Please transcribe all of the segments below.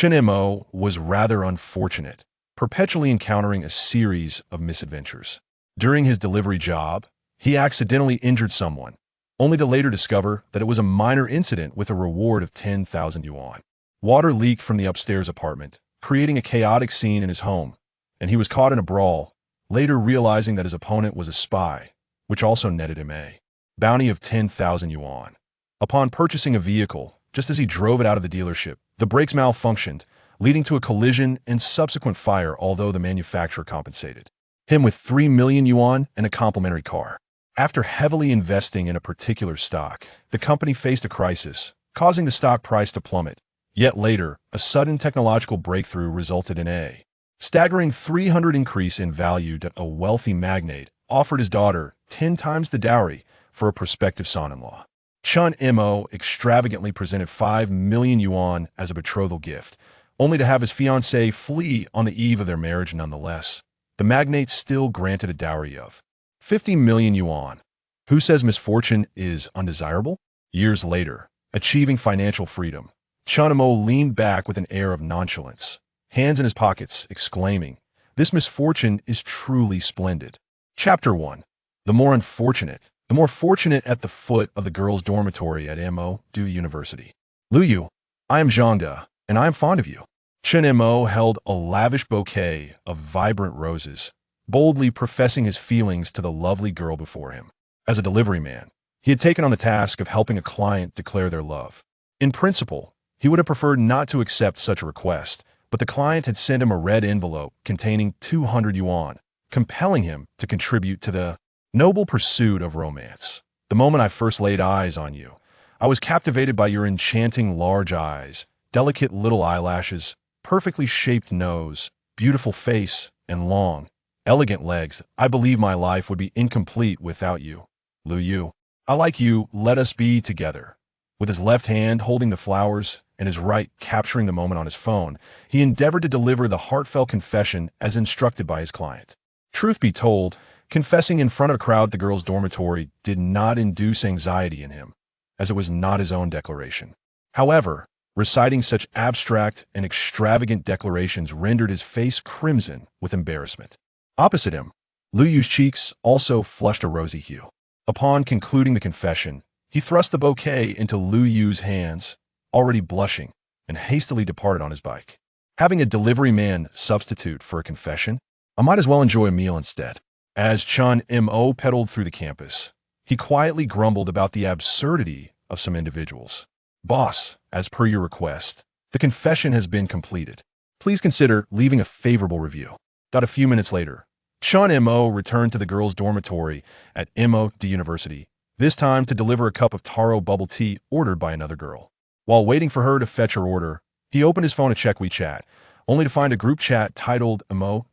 Chen Mo was rather unfortunate, perpetually encountering a series of misadventures. During his delivery job, he accidentally injured someone, only to later discover that it was a minor incident with a reward of 10,000 yuan. Water leaked from the upstairs apartment, creating a chaotic scene in his home, and he was caught in a brawl, later realizing that his opponent was a spy, which also netted him a bounty of 10,000 yuan. Upon purchasing a vehicle, just as he drove it out of the dealership, the brakes malfunctioned, leading to a collision and subsequent fire, although the manufacturer compensated him with 3 million yuan and a complimentary car. After heavily investing in a particular stock, the company faced a crisis, causing the stock price to plummet. Yet later, a sudden technological breakthrough resulted in a staggering 300 increase in value that a wealthy magnate offered his daughter 10 times the dowry for a prospective son-in-law. Chen Mo extravagantly presented 5 million yuan as a betrothal gift, only to have his fiancée flee on the eve of their marriage nonetheless. The magnate still granted a dowry of 50 million yuan. Who says misfortune is undesirable? Years later, achieving financial freedom, Chen Mo leaned back with an air of nonchalance, hands in his pockets, exclaiming, "This misfortune is truly splendid." Chapter 1. The more unfortunate. The more fortunate at the foot of the girls' dormitory at Mo University. Lu Yu, I am Zhangde, and I am fond of you. Chen Mo held a lavish bouquet of vibrant roses, boldly professing his feelings to the lovely girl before him. As a delivery man, he had taken on the task of helping a client declare their love. In principle, he would have preferred not to accept such a request, but the client had sent him a red envelope containing 200 yuan, compelling him to contribute to the noble pursuit of romance. The moment I first laid eyes on you, I was captivated by your enchanting large eyes, delicate little eyelashes, perfectly shaped nose, beautiful face, and long, elegant legs. I believe my life would be incomplete without you. Lu Yu, I like you, let us be together. With his left hand holding the flowers and his right capturing the moment on his phone, he endeavored to deliver the heartfelt confession as instructed by his client. Truth be told, confessing in front of a crowd at the girls' dormitory did not induce anxiety in him, as it was not his own declaration. However, reciting such abstract and extravagant declarations rendered his face crimson with embarrassment. Opposite him, Lu Yu's cheeks also flushed a rosy hue. Upon concluding the confession, he thrust the bouquet into Lu Yu's hands, already blushing, and hastily departed on his bike. Having a delivery man substitute for a confession, I might as well enjoy a meal instead. As Chen Mo pedaled through the campus, he quietly grumbled about the absurdity of some individuals. Boss, as per your request, the confession has been completed. Please consider leaving a favorable review. A few minutes later, Chen Mo returned to the girls' dormitory at Mo University, this time to deliver a cup of taro bubble tea ordered by another girl. While waiting for her to fetch her order, he opened his phone to check WeChat, only to find a group chat titled Mo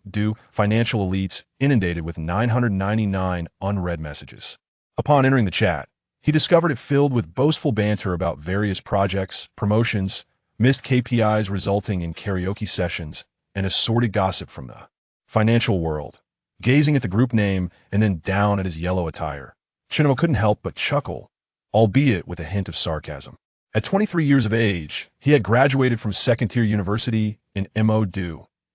Financial Elites inundated with 999 unread messages. Upon entering the chat, he discovered it filled with boastful banter about various projects, promotions, missed KPIs resulting in karaoke sessions, and assorted gossip from the financial world. Gazing at the group name and then down at his yellow attire, Chen Mo couldn't help but chuckle, albeit with a hint of sarcasm. At 23 years of age, he had graduated from second-tier university in Mo,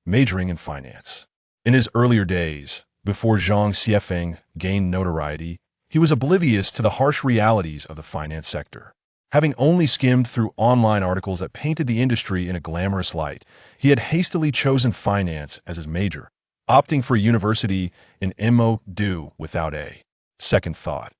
majoring in finance. In his earlier days, before Zhang Xiefeng gained notoriety, he was oblivious to the harsh realities of the finance sector. Having only skimmed through online articles that painted the industry in a glamorous light, he had hastily chosen finance as his major, opting for a university in Mo without a second thought.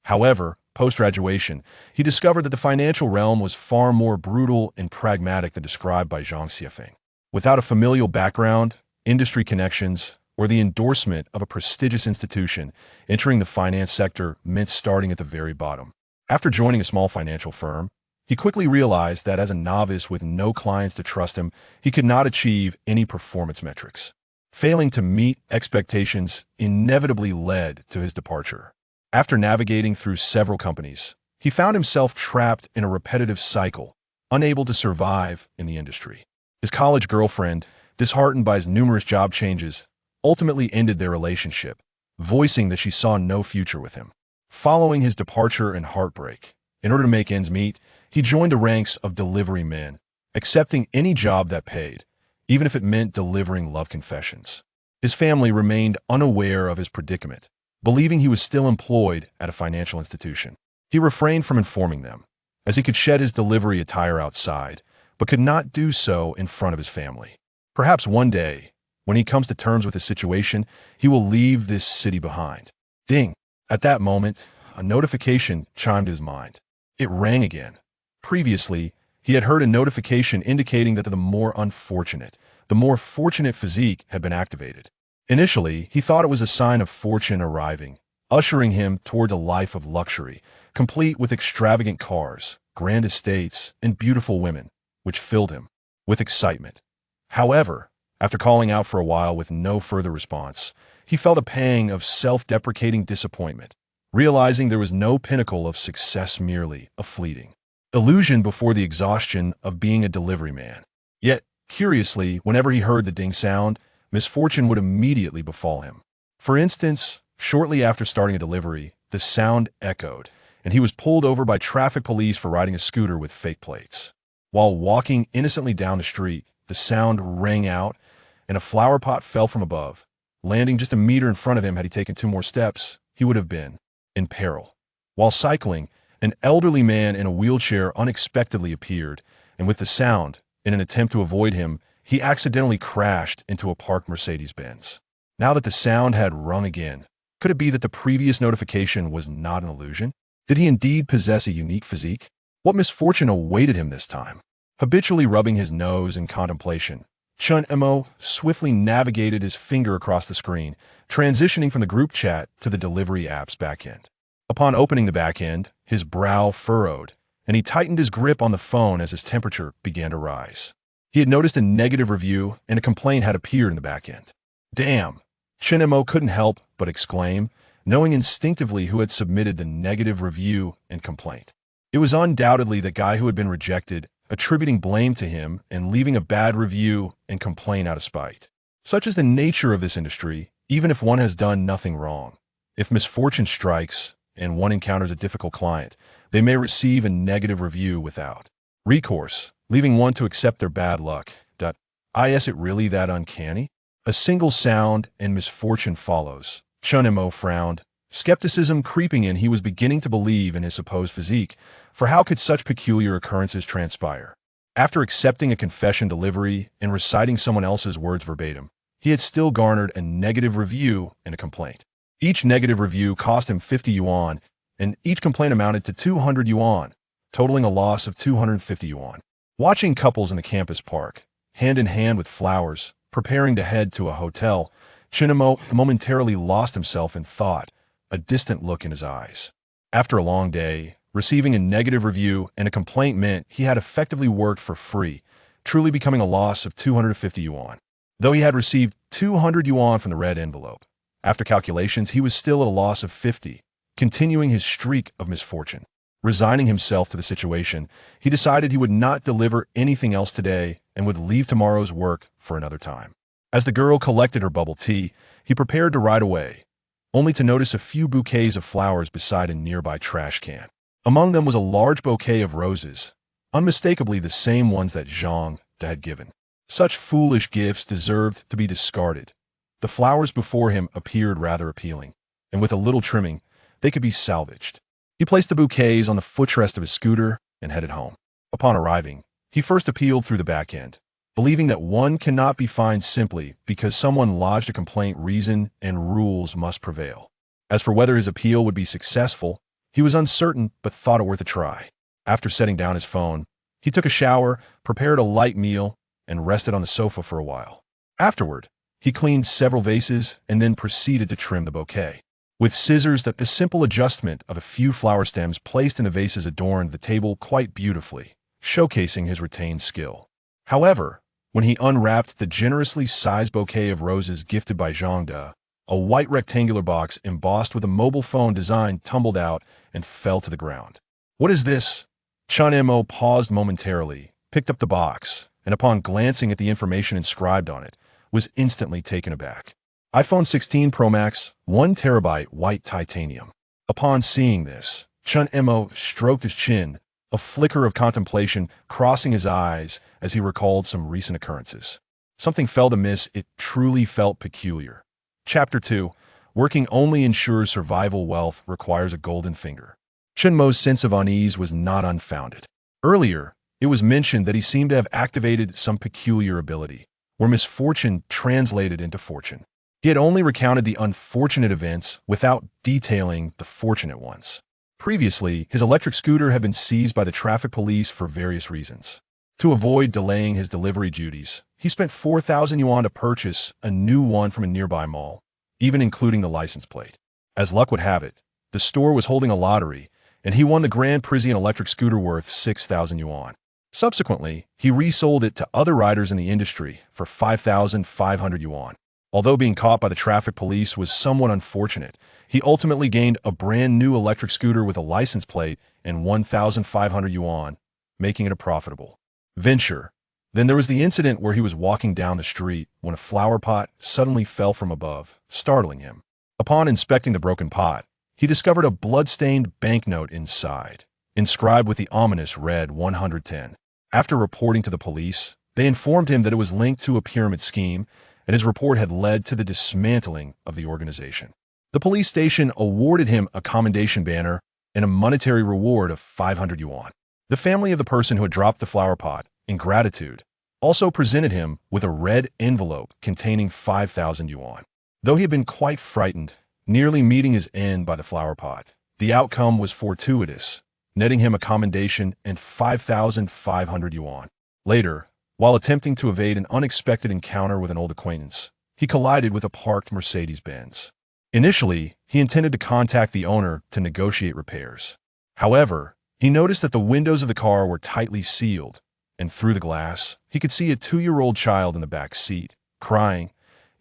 However, post-graduation, he discovered that the financial realm was far more brutal and pragmatic than described by Zhang Xiefeng. Without a familial background, industry connections, or the endorsement of a prestigious institution, entering the finance sector meant starting at the very bottom. After joining a small financial firm, he quickly realized that as a novice with no clients to trust him, he could not achieve any performance metrics. Failing to meet expectations inevitably led to his departure. After navigating through several companies, he found himself trapped in a repetitive cycle, unable to survive in the industry. His college girlfriend, disheartened by his numerous job changes, ultimately ended their relationship, voicing that she saw no future with him. Following his departure and heartbreak, in order to make ends meet, he joined the ranks of delivery men, accepting any job that paid, even if it meant delivering love confessions. His family remained unaware of his predicament, believing he was still employed at a financial institution. He refrained from informing them, as he could shed his delivery attire outside, but could not do so in front of his family. Perhaps one day, when he comes to terms with his situation, he will leave this city behind. Ding! At that moment, a notification chimed his mind. It rang again. Previously, he had heard a notification indicating that the more fortunate physique had been activated. Initially, he thought it was a sign of fortune arriving, ushering him towards a life of luxury, complete with extravagant cars, grand estates, and beautiful women, which filled him with excitement. However, after calling out for a while with no further response, he felt a pang of self-deprecating disappointment, realizing there was no pinnacle of success, merely a fleeting illusion before the exhaustion of being a delivery man. Yet, curiously, whenever he heard the ding sound, misfortune would immediately befall him. For instance, shortly after starting a delivery, the sound echoed, and he was pulled over by traffic police for riding a scooter with fake plates. While walking innocently down the street, the sound rang out, and a flower pot fell from above. Landing just a meter in front of him, had he taken 2 more steps, he would have been in peril. While cycling, an elderly man in a wheelchair unexpectedly appeared, and with the sound, in an attempt to avoid him, he accidentally crashed into a parked Mercedes-Benz. Now that the sound had rung again, could it be that the previous notification was not an illusion? Did he indeed possess a unique physique? What misfortune awaited him this time? Habitually rubbing his nose in contemplation, Chen Mo swiftly navigated his finger across the screen, transitioning from the group chat to the delivery app's backend. Upon opening the backend, his brow furrowed, and he tightened his grip on the phone as his temperature began to rise. He had noticed a negative review, and a complaint had appeared in the backend. Damn! Chen Mo couldn't help but exclaim, knowing instinctively who had submitted the negative review and complaint. It was undoubtedly the guy who had been rejected, attributing blame to him and leaving a bad review and complaint out of spite. Such is the nature of this industry, even if one has done nothing wrong. If misfortune strikes and one encounters a difficult client, they may receive a negative review without recourse, leaving one to accept their bad luck. Is it really that uncanny? A single sound and misfortune follows. Chen Mo frowned, skepticism creeping in. He was beginning to believe in his supposed physique, for how could such peculiar occurrences transpire? After accepting a confession delivery and reciting someone else's words verbatim, he had still garnered a negative review and a complaint. Each negative review cost him 50 yuan, and each complaint amounted to 200 yuan, totaling a loss of 250 yuan. Watching couples in the campus park, hand in hand with flowers, preparing to head to a hotel, Chen Mo momentarily lost himself in thought, a distant look in his eyes. After a long day, receiving a negative review and a complaint meant he had effectively worked for free, truly becoming a loss of 250 yuan. Though he had received 200 yuan from the red envelope, after calculations, he was still at a loss of 50, continuing his streak of misfortune. Resigning himself to the situation, he decided he would not deliver anything else today and would leave tomorrow's work for another time. As the girl collected her bubble tea, he prepared to ride away, only to notice a few bouquets of flowers beside a nearby trash can. Among them was a large bouquet of roses, unmistakably the same ones that Zhang had given. Such foolish gifts deserved to be discarded. The flowers before him appeared rather appealing, and with a little trimming, they could be salvaged. He placed the bouquets on the footrest of his scooter and headed home. Upon arriving, he first appealed through the back end, believing that one cannot be fined simply because someone lodged a complaint. Reason and rules must prevail. As for whether his appeal would be successful, he was uncertain but thought it worth a try. After setting down his phone, he took a shower, prepared a light meal, and rested on the sofa for a while. Afterward, he cleaned several vases and then proceeded to trim the bouquet. With scissors, the simple adjustment of a few flower stems placed in the vases adorned the table quite beautifully, showcasing his retained skill. However, when he unwrapped the generously sized bouquet of roses gifted by Zhang, a white rectangular box embossed with a mobile phone design tumbled out and fell to the ground. What is this? Chen Mo paused momentarily, picked up the box, and upon glancing at the information inscribed on it, was instantly taken aback. iPhone 16 Pro Max, 1 terabyte white titanium. Upon seeing this, Chen Mo stroked his chin, a flicker of contemplation crossing his eyes as he recalled some recent occurrences. Something felt amiss. It truly felt peculiar. Chapter 2. Working only ensures survival. Wealth requires a golden finger. Chen Mo's sense of unease was not unfounded. Earlier, it was mentioned that he seemed to have activated some peculiar ability, where misfortune translated into fortune. He had only recounted the unfortunate events without detailing the fortunate ones. Previously, his electric scooter had been seized by the traffic police for various reasons. To avoid delaying his delivery duties, he spent 4,000 yuan to purchase a new one from a nearby mall, even including the license plate. As luck would have it, the store was holding a lottery, and he won the Grand Prizian electric scooter worth 6,000 yuan. Subsequently, he resold it to other riders in the industry for 5,500 yuan. Although being caught by the traffic police was somewhat unfortunate, he ultimately gained a brand new electric scooter with a license plate and 1,500 yuan, making it a profitable venture. Then there was the incident where he was walking down the street when a flower pot suddenly fell from above, startling him. Upon inspecting the broken pot, he discovered a blood-stained banknote inside, inscribed with the ominous red 110. After reporting to the police, they informed him that it was linked to a pyramid scheme, and his report had led to the dismantling of the organization. The police station awarded him a commendation banner and a monetary reward of 500 yuan. The family of the person who had dropped the flower pot, in gratitude, also presented him with a red envelope containing 5,000 yuan. Though he had been quite frightened, nearly meeting his end by the flower pot, the outcome was fortuitous, netting him a commendation and 5,500 yuan. Later, while attempting to evade an unexpected encounter with an old acquaintance, he collided with a parked Mercedes-Benz. Initially, he intended to contact the owner to negotiate repairs. However, he noticed that the windows of the car were tightly sealed, and through the glass, he could see a 2-year-old child in the back seat, crying,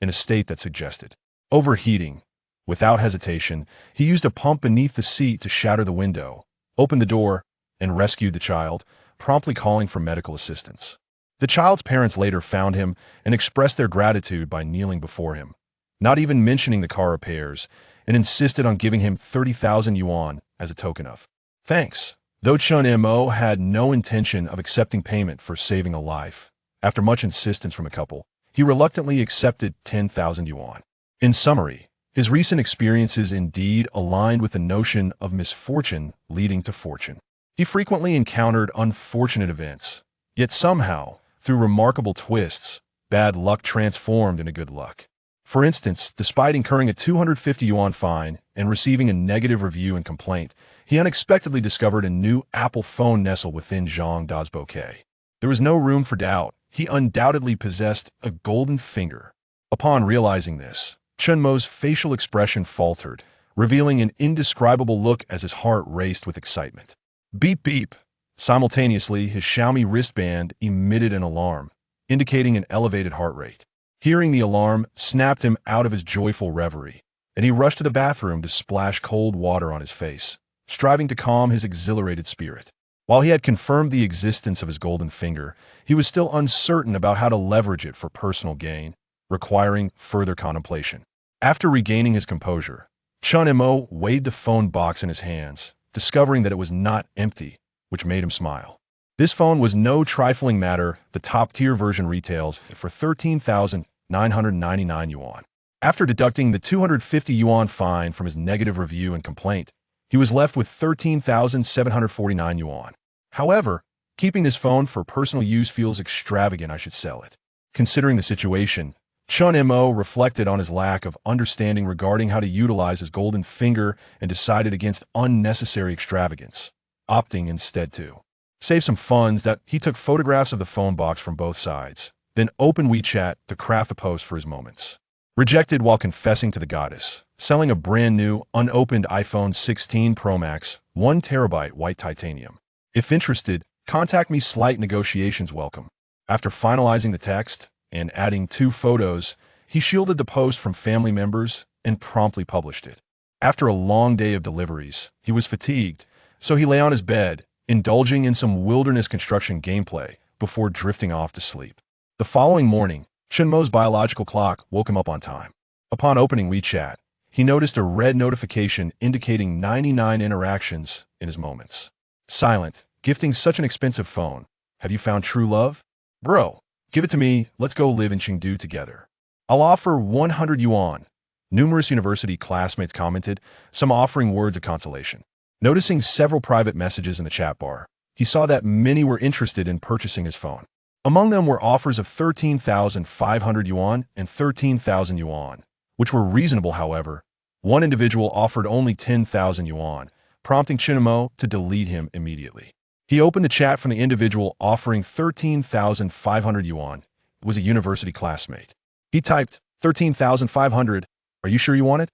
in a state that suggested overheating. Without hesitation, he used a pump beneath the seat to shatter the window, opened the door, and rescued the child, promptly calling for medical assistance. The child's parents later found him and expressed their gratitude by kneeling before him, not even mentioning the car repairs, and insisted on giving him 30,000 yuan as a token of thanks. Though Chen Mo had no intention of accepting payment for saving a life, after much insistence from a couple, he reluctantly accepted 10,000 yuan. In summary, his recent experiences indeed aligned with the notion of misfortune leading to fortune. He frequently encountered unfortunate events, yet somehow, through remarkable twists, bad luck transformed into good luck. For instance, despite incurring a 250 yuan fine and receiving a negative review and complaint, he unexpectedly discovered a new Apple phone nestled within Zhang Da's bouquet. There was no room for doubt. He undoubtedly possessed a golden finger. Upon realizing this, Chen Mo's facial expression faltered, revealing an indescribable look as his heart raced with excitement. Beep beep! Simultaneously, his Xiaomi wristband emitted an alarm, indicating an elevated heart rate. Hearing the alarm snapped him out of his joyful reverie, and he rushed to the bathroom to splash cold water on his face, striving to calm his exhilarated spirit. While he had confirmed the existence of his golden finger, he was still uncertain about how to leverage it for personal gain, requiring further contemplation. After regaining his composure, Chen Mo weighed the phone box in his hands, discovering that it was not empty, which made him smile. This phone was no trifling matter. The top-tier version retails for 13,999 yuan. After deducting the 250 yuan fine from his negative review and complaint, he was left with 13,749 yuan. However, keeping this phone for personal use feels extravagant. I should sell it. Considering the situation, Chen Mo reflected on his lack of understanding regarding how to utilize his golden finger and decided against unnecessary extravagance, opting instead to save some funds. That he took photographs of the phone box from both sides, then opened WeChat to craft a post for his moments. Rejected while confessing to the goddess, selling a brand new, unopened iPhone 16 Pro Max, 1 terabyte white titanium. If interested, contact me. Slight negotiations welcome. After finalizing the text and adding 2 photos, he shielded the post from family members and promptly published it. After a long day of deliveries, he was fatigued, so he lay on his bed, indulging in some wilderness construction gameplay before drifting off to sleep. The following morning, Chen Mo's biological clock woke him up on time. Upon opening WeChat, he noticed a red notification indicating 99 interactions in his moments. Silent, gifting such an expensive phone. Have you found true love? Bro, give it to me. Let's go live in Chengdu together. I'll offer 100 yuan. Numerous university classmates commented, some offering words of consolation. Noticing several private messages in the chat bar, he saw that many were interested in purchasing his phone. Among them were offers of 13,500 yuan and 13,000 yuan, which were reasonable. However, one individual offered only 10,000 yuan, prompting Chen Mo to delete him immediately. He opened the chat from the individual offering 13,500 yuan. It was a university classmate. He typed, 13,500. Are you sure you want it?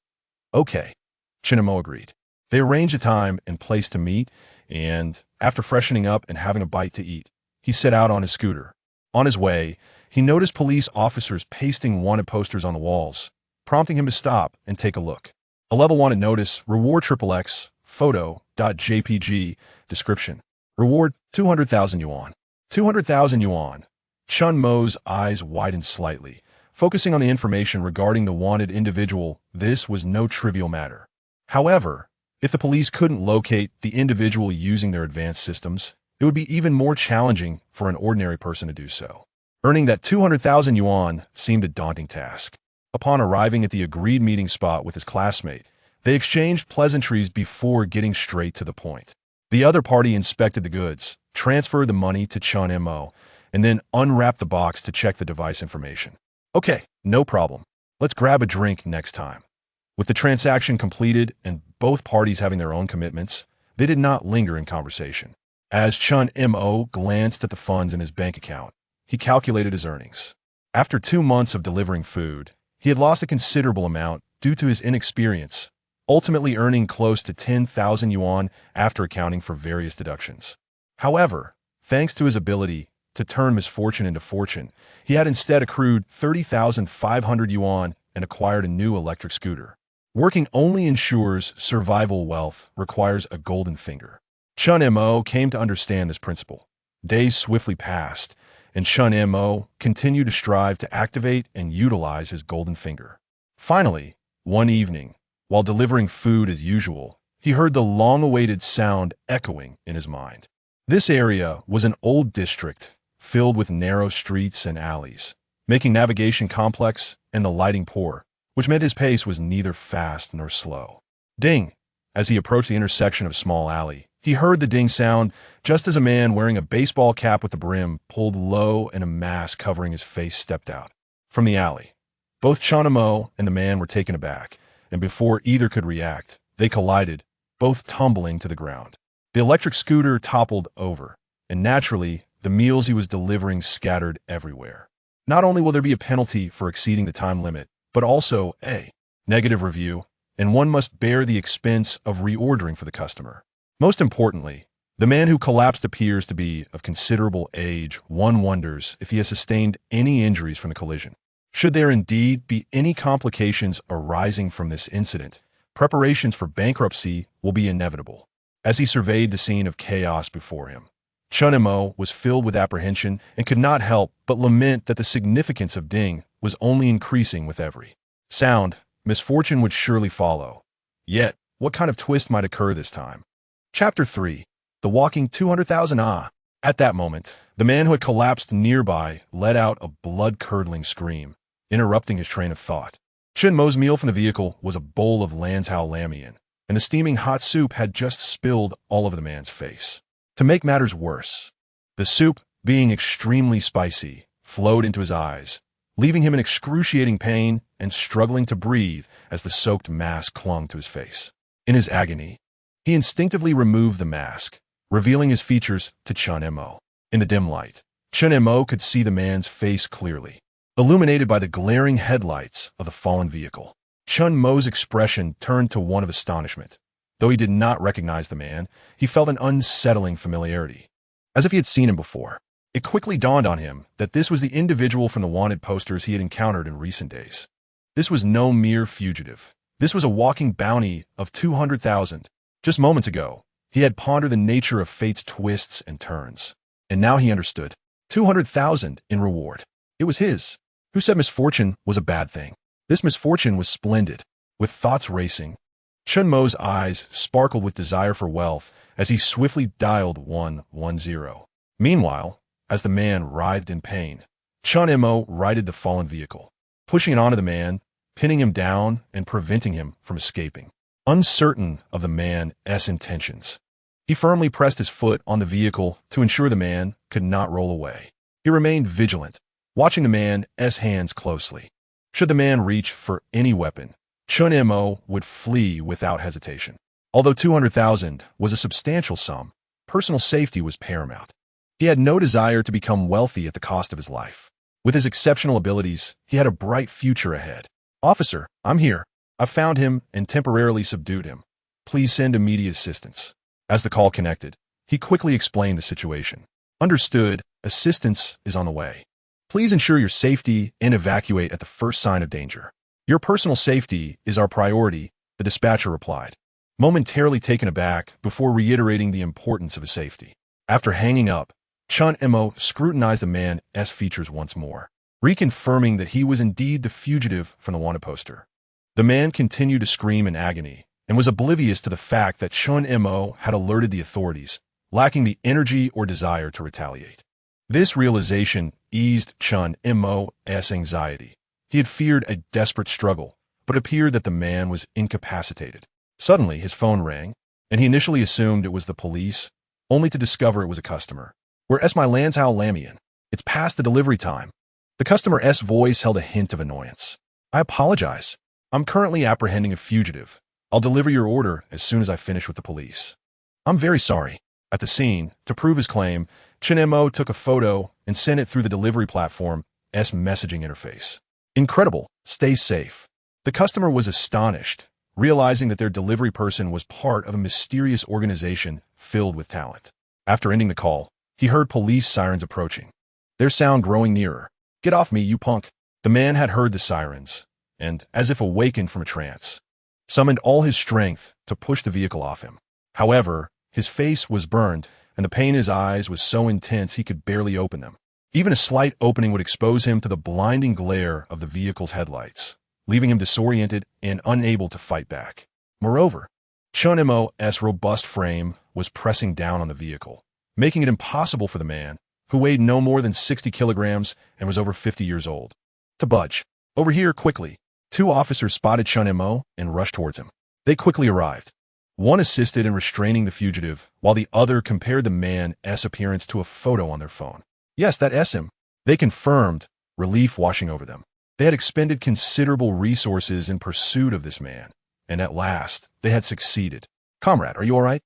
Okay. Chen Mo agreed. They arranged a time and place to meet, and after freshening up and having a bite to eat, he set out on his scooter. On his way, he noticed police officers pasting wanted posters on the walls, prompting him to stop and take a look. A level wanted notice, reward XXX, photo.jpg, description. Reward 200,000 yuan. 200,000 yuan. Chen Mo's eyes widened slightly, focusing on the information regarding the wanted individual. This was no trivial matter. However, if the police couldn't locate the individual using their advanced systems, it would be even more challenging for an ordinary person to do so. Earning that 200,000 yuan seemed a daunting task. Upon arriving at the agreed meeting spot with his classmate, they exchanged pleasantries before getting straight to the point. The other party inspected the goods, transferred the money to Chen Mo, and then unwrapped the box to check the device information. Okay, no problem. Let's grab a drink next time. With the transaction completed and both parties having their own commitments, they did not linger in conversation. As Chen Mo glanced at the funds in his bank account, he calculated his earnings. After 2 months of delivering food, he had lost a considerable amount due to his inexperience, ultimately earning close to 10,000 yuan after accounting for various deductions. However, thanks to his ability to turn misfortune into fortune, he had instead accrued 30,500 yuan and acquired a new electric scooter. Working only ensures survival. Wealth requires a golden finger. Chen Mo came to understand this principle. Days swiftly passed, and Chen Mo continued to strive to activate and utilize his golden finger. Finally, one evening, while delivering food as usual, he heard the long-awaited sound echoing in his mind. This area was an old district filled with narrow streets and alleys, making navigation complex and the lighting poor, which meant his pace was neither fast nor slow. Ding! As he approached the intersection of a small alley, he heard the ding sound just as a man wearing a baseball cap with a brim pulled low and a mask covering his face stepped out from the alley. Both Chen Mo and the man were taken aback, and before either could react, they collided, both tumbling to the ground. The electric scooter toppled over, and naturally, the meals he was delivering scattered everywhere. Not only will there be a penalty for exceeding the time limit, but also a negative review, and one must bear the expense of reordering for the customer. Most importantly, the man who collapsed appears to be of considerable age. One wonders if he has sustained any injuries from the collision. Should there indeed be any complications arising from this incident, preparations for bankruptcy will be inevitable. As he surveyed the scene of chaos before him, Chen Mo was filled with apprehension and could not help but lament that the significance of ding was only increasing with every sound. Misfortune would surely follow. Yet, what kind of twist might occur this time? Chapter 3. The Walking 200,000 Ah! At that moment, the man who had collapsed nearby let out a blood-curdling scream, interrupting his train of thought. Chen Mo's meal from the vehicle was a bowl of Lanzhou lamian, and the steaming hot soup had just spilled all over the man's face. To make matters worse, the soup, being extremely spicy, flowed into his eyes, leaving him in excruciating pain and struggling to breathe as the soaked mask clung to his face. In his agony, he instinctively removed the mask, revealing his features to Chen Mo. In the dim light, Chen Mo could see the man's face clearly, illuminated by the glaring headlights of the fallen vehicle. Chen Mo's expression turned to one of astonishment. Though he did not recognize the man, he felt an unsettling familiarity, as if he had seen him before. It quickly dawned on him that this was the individual from the wanted posters he had encountered in recent days. This was no mere fugitive. This was a walking bounty of 200,000. Just moments ago, he had pondered the nature of fate's twists and turns. And now he understood. 200,000 in reward. It was his. Who said misfortune was a bad thing? This misfortune was splendid. With thoughts racing, Chen Mo's eyes sparkled with desire for wealth as he swiftly dialed 110. Meanwhile, as the man writhed in pain, Chen Mo righted the fallen vehicle, pushing it onto the man, pinning him down and preventing him from escaping. Uncertain of the man's intentions, he firmly pressed his foot on the vehicle to ensure the man could not roll away. He remained vigilant, watching the man's hands closely. Should the man reach for any weapon, Chen Mo would flee without hesitation. Although 200,000 was a substantial sum, personal safety was paramount. He had no desire to become wealthy at the cost of his life. With his exceptional abilities, he had a bright future ahead. "Officer, I'm here. I've found him and temporarily subdued him. Please send immediate assistance." As the call connected, he quickly explained the situation. "Understood. Assistance is on the way. Please ensure your safety and evacuate at the first sign of danger." "Your personal safety is our priority," the dispatcher replied, momentarily taken aback before reiterating the importance of his safety. After hanging up, Chen Mo scrutinized the man's features once more, reconfirming that he was indeed the fugitive from the wanted poster. The man continued to scream in agony and was oblivious to the fact that Chen Mo had alerted the authorities, lacking the energy or desire to retaliate. This realization eased Chen Mo's anxiety. He had feared a desperate struggle, but it appeared that the man was incapacitated. Suddenly, his phone rang, and he initially assumed it was the police, only to discover it was a customer. "Where's my Lanzhou Lamian? It's past the delivery time." The customer's voice held a hint of annoyance. "I apologize. I'm currently apprehending a fugitive. I'll deliver your order as soon as I finish with the police." "I'm very sorry." At the scene, to prove his claim, Chen Mo took a photo and sent it through the delivery platform's messaging interface. "Incredible. Stay safe." The customer was astonished, realizing that their delivery person was part of a mysterious organization filled with talent. After ending the call, he heard police sirens approaching, their sound growing nearer. "Get off me, you punk." The man had heard the sirens, and, as if awakened from a trance, summoned all his strength to push the vehicle off him. However, his face was burned, and the pain in his eyes was so intense he could barely open them. Even a slight opening would expose him to the blinding glare of the vehicle's headlights, leaving him disoriented and unable to fight back. Moreover, Chen Mo's robust frame was pressing down on the vehicle, making it impossible for the man, who weighed no more than 60 kilograms and was over 50 years old, to budge. "Over here, quickly." Two officers spotted Chen Mo and rushed towards him. They quickly arrived. One assisted in restraining the fugitive, while the other compared the man's appearance to a photo on their phone. "Yes, that's him," they confirmed, relief washing over them. They had expended considerable resources in pursuit of this man, and at last they had succeeded. "Comrade, are you all right?"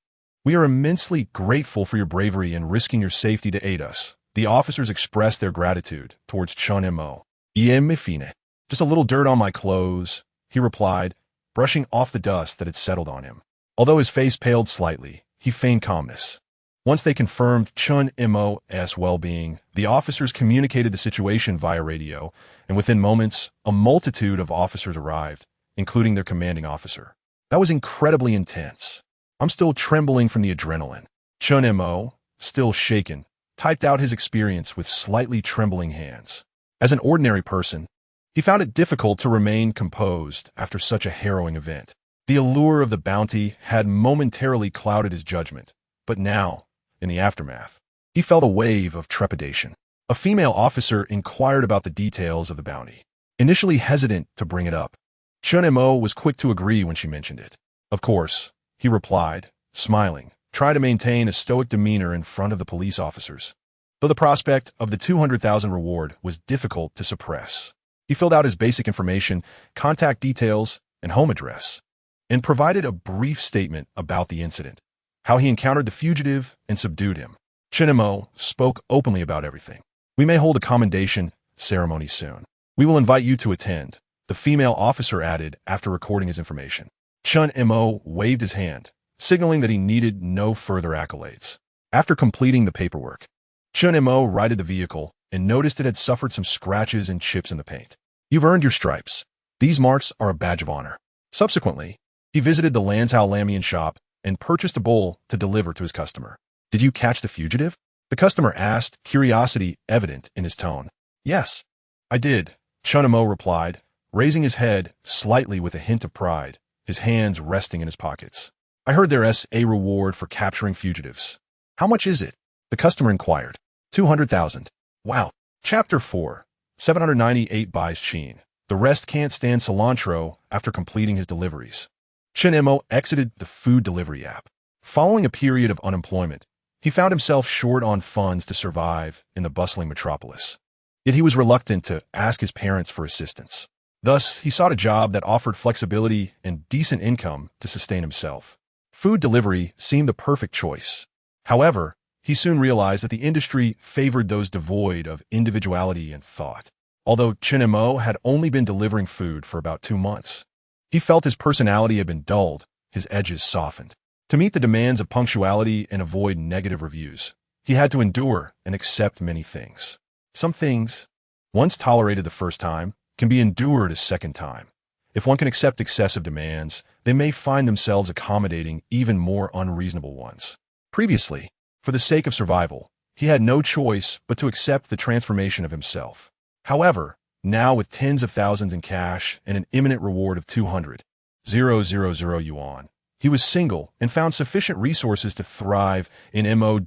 "We are immensely grateful for your bravery in risking your safety to aid us." The officers expressed their gratitude towards Chen Mo. "Me fine. Just a little dirt on my clothes," he replied, brushing off the dust that had settled on him. Although his face paled slightly, he feigned calmness. Once they confirmed Chen Mo's well-being, the officers communicated the situation via radio, and within moments, a multitude of officers arrived, including their commanding officer. That was incredibly intense. "I'm still trembling from the adrenaline." Chen Mo, still shaken, typed out his experience with slightly trembling hands. As an ordinary person, he found it difficult to remain composed after such a harrowing event. The allure of the bounty had momentarily clouded his judgment, but now, in the aftermath, he felt a wave of trepidation. A female officer inquired about the details of the bounty. Initially hesitant to bring it up, Chen Mo was quick to agree when she mentioned it. "Of course," he replied, smiling, trying to maintain a stoic demeanor in front of the police officers. Though the prospect of the 200,000 reward was difficult to suppress, he filled out his basic information, contact details, and home address, and provided a brief statement about the incident, how he encountered the fugitive and subdued him. Chen Mo spoke openly about everything. "We may hold a commendation ceremony soon. We will invite you to attend," the female officer added after recording his information. Chen Mo waved his hand, signaling that he needed no further accolades. After completing the paperwork, Chen Mo righted the vehicle and noticed it had suffered some scratches and chips in the paint. "You've earned your stripes. These marks are a badge of honor." Subsequently, he visited the Lanzhou Lamian shop and purchased a bowl to deliver to his customer. "Did you catch the fugitive?" the customer asked, curiosity evident in his tone. "Yes, I did," Chen Mo replied, raising his head slightly with a hint of pride, his hands resting in his pockets. "I I heard there's a reward for capturing fugitives. How much is it? The customer inquired. 200,000. Wow. Chapter 4. 798 buys Chen. The rest can't stand cilantro after completing his deliveries. Chen Mo exited the food delivery app. Following a period of unemployment, he found himself short on funds to survive in the bustling metropolis. Yet he was reluctant to ask his parents for assistance. Thus, he sought a job that offered flexibility and decent income to sustain himself. Food delivery seemed the perfect choice. However, he soon realized that the industry favored those devoid of individuality and thought. Although Chen Mo had only been delivering food for about 2 months, he felt his personality had been dulled, his edges softened. To meet the demands of punctuality and avoid negative reviews, he had to endure and accept many things. Some things, once tolerated the first time, can be endured a second time. If one can accept excessive demands, they may find themselves accommodating even more unreasonable ones. Previously, for the sake of survival, he had no choice but to accept the transformation of himself. However, now with tens of thousands in cash and an imminent reward of 200,000 yuan, he was single and found sufficient resources to thrive in MO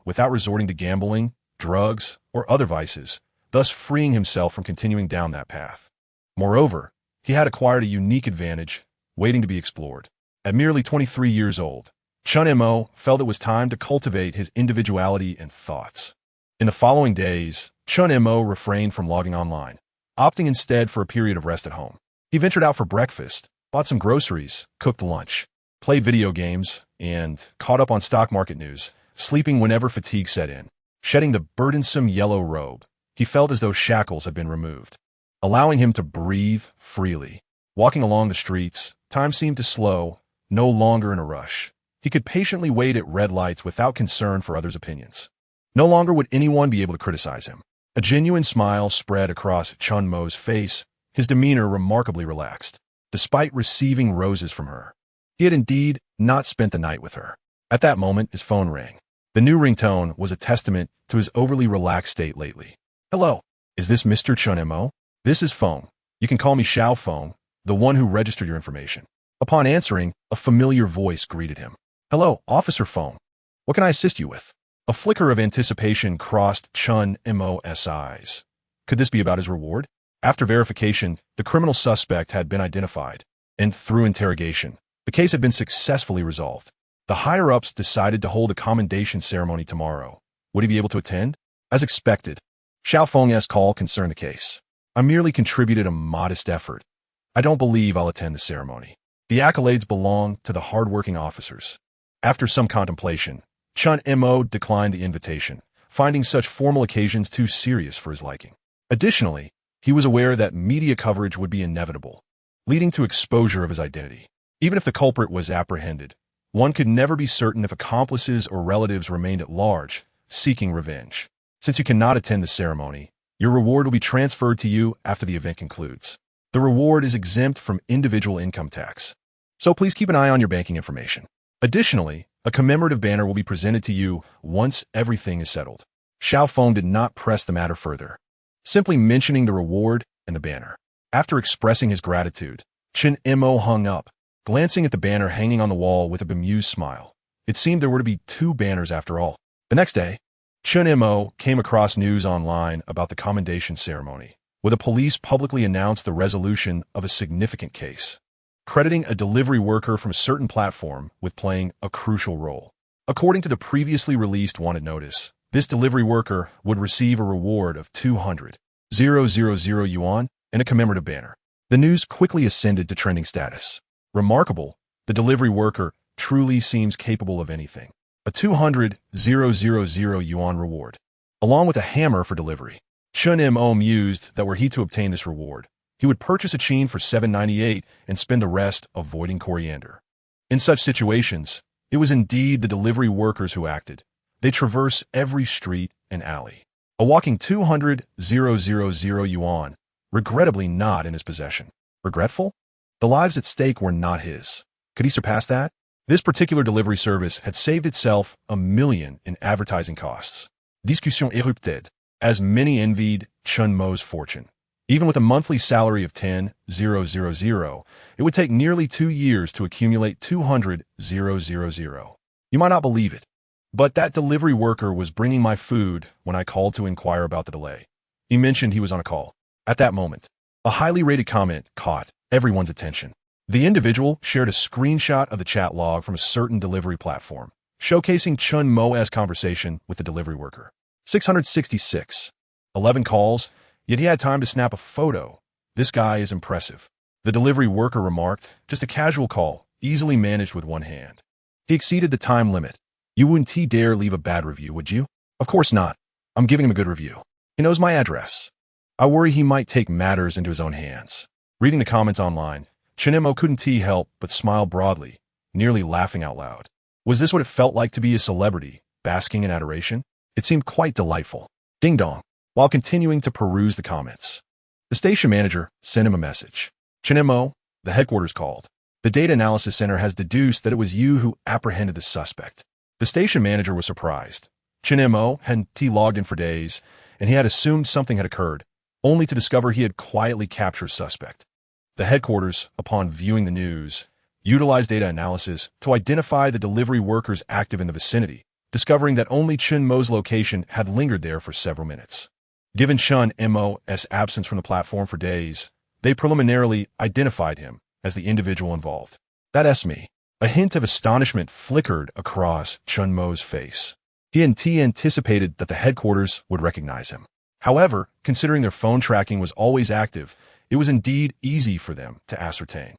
without resorting to gambling, drugs, or other vices, thus freeing himself from continuing down that path. Moreover, he had acquired a unique advantage, waiting to be explored. At merely 23 years old, Chen Mo felt it was time to cultivate his individuality and thoughts. In the following days, Chen Mo refrained from logging online, opting instead for a period of rest at home. He ventured out for breakfast, bought some groceries, cooked lunch, played video games, and caught up on stock market news, sleeping whenever fatigue set in. Shedding the burdensome yellow robe, he felt as though shackles had been removed, allowing him to breathe freely. Walking along the streets, time seemed to slow, no longer in a rush. He could patiently wait at red lights without concern for others' opinions. No longer would anyone be able to criticize him. A genuine smile spread across Chen Mo's face, his demeanor remarkably relaxed. Despite receiving roses from her, he had indeed not spent the night with her. At that moment, his phone rang. The new ringtone was a testament to his overly relaxed state lately. Hello, is this Mr. Chen Mo? This is Feng. You can call me Xiao Feng, the one who registered your information. Upon answering, a familiar voice greeted him. Hello, Officer Feng. What can I assist you with? A flicker of anticipation crossed Chen Mo's eyes. Could this be about his reward? After verification, the criminal suspect had been identified, and through interrogation, the case had been successfully resolved. The higher-ups decided to hold a commendation ceremony tomorrow. Would he be able to attend? As expected, Xiao Feng's call concerned the case. I merely contributed a modest effort. I don't believe I'll attend the ceremony. The accolades belong to the hard-working officers. After some contemplation, Chen Mo declined the invitation, finding such formal occasions too serious for his liking. Additionally, he was aware that media coverage would be inevitable, leading to exposure of his identity. Even if the culprit was apprehended, one could never be certain if accomplices or relatives remained at large, seeking revenge. Since you cannot attend the ceremony, your reward will be transferred to you after the event concludes. The reward is exempt from individual income tax, so please keep an eye on your banking information. Additionally, a commemorative banner will be presented to you once everything is settled. Xiao Feng did not press the matter further, simply mentioning the reward and the banner. After expressing his gratitude, Chen Mo hung up, glancing at the banner hanging on the wall with a bemused smile. It seemed there were to be 2 banners after all. The next day, Chen Mo came across news online about the commendation ceremony, where the police publicly announced the resolution of a significant case, crediting a delivery worker from a certain platform with playing a crucial role. According to the previously released wanted notice, this delivery worker would receive a reward of 200,000 yuan and a commemorative banner. The news quickly ascended to trending status. Remarkable, the delivery worker truly seems capable of anything. A 200,000 yuan reward, along with a hammer for delivery. Chen Mo mused that were he to obtain this reward, he would purchase a Chen for 798 and spend the rest avoiding coriander. In such situations, it was indeed the delivery workers who acted. They traverse every street and alley. A walking 200,000 yuan, regrettably not in his possession. Regretful? The lives at stake were not his. Could he surpass that? This particular delivery service had saved itself $1 million in advertising costs. Discussion érupted, as many envied Chen Mo's fortune. Even with a monthly salary of 10,000, it would take nearly 2 years to accumulate 200,000. You might not believe it, but that delivery worker was bringing my food when I called to inquire about the delay. He mentioned he was on a call. At that moment, a highly rated comment caught everyone's attention. The individual shared a screenshot of the chat log from a certain delivery platform, showcasing Chen Mo's conversation with the delivery worker. 666. 11 calls, yet he had time to snap a photo. This guy is impressive. The delivery worker remarked, just a casual call, easily managed with one hand. He exceeded the time limit. You wouldn't dare leave a bad review, would you? Of course not. I'm giving him a good review. He knows my address. I worry he might take matters into his own hands. Reading the comments online, Chen Mo couldn't help but smile broadly, nearly laughing out loud. Was this what it felt like to be a celebrity, basking in adoration? It seemed quite delightful. Ding dong. While continuing to peruse the comments, the station manager sent him a message. Chen Mo, the headquarters called. The data analysis center has deduced that it was you who apprehended the suspect. The station manager was surprised. Chen Mo hadn't logged in for days, and he had assumed something had occurred, only to discover he had quietly captured suspect. The headquarters, upon viewing the news, utilized data analysis to identify the delivery workers active in the vicinity, discovering that only Chen Mo's location had lingered there for several minutes. Given Chen Mo's absence from the platform for days, they preliminarily identified him as the individual involved. That's me. A hint of astonishment flickered across Chen Mo's face. He hadn't anticipated that the headquarters would recognize him. However, considering their phone tracking was always active, it was indeed easy for them to ascertain.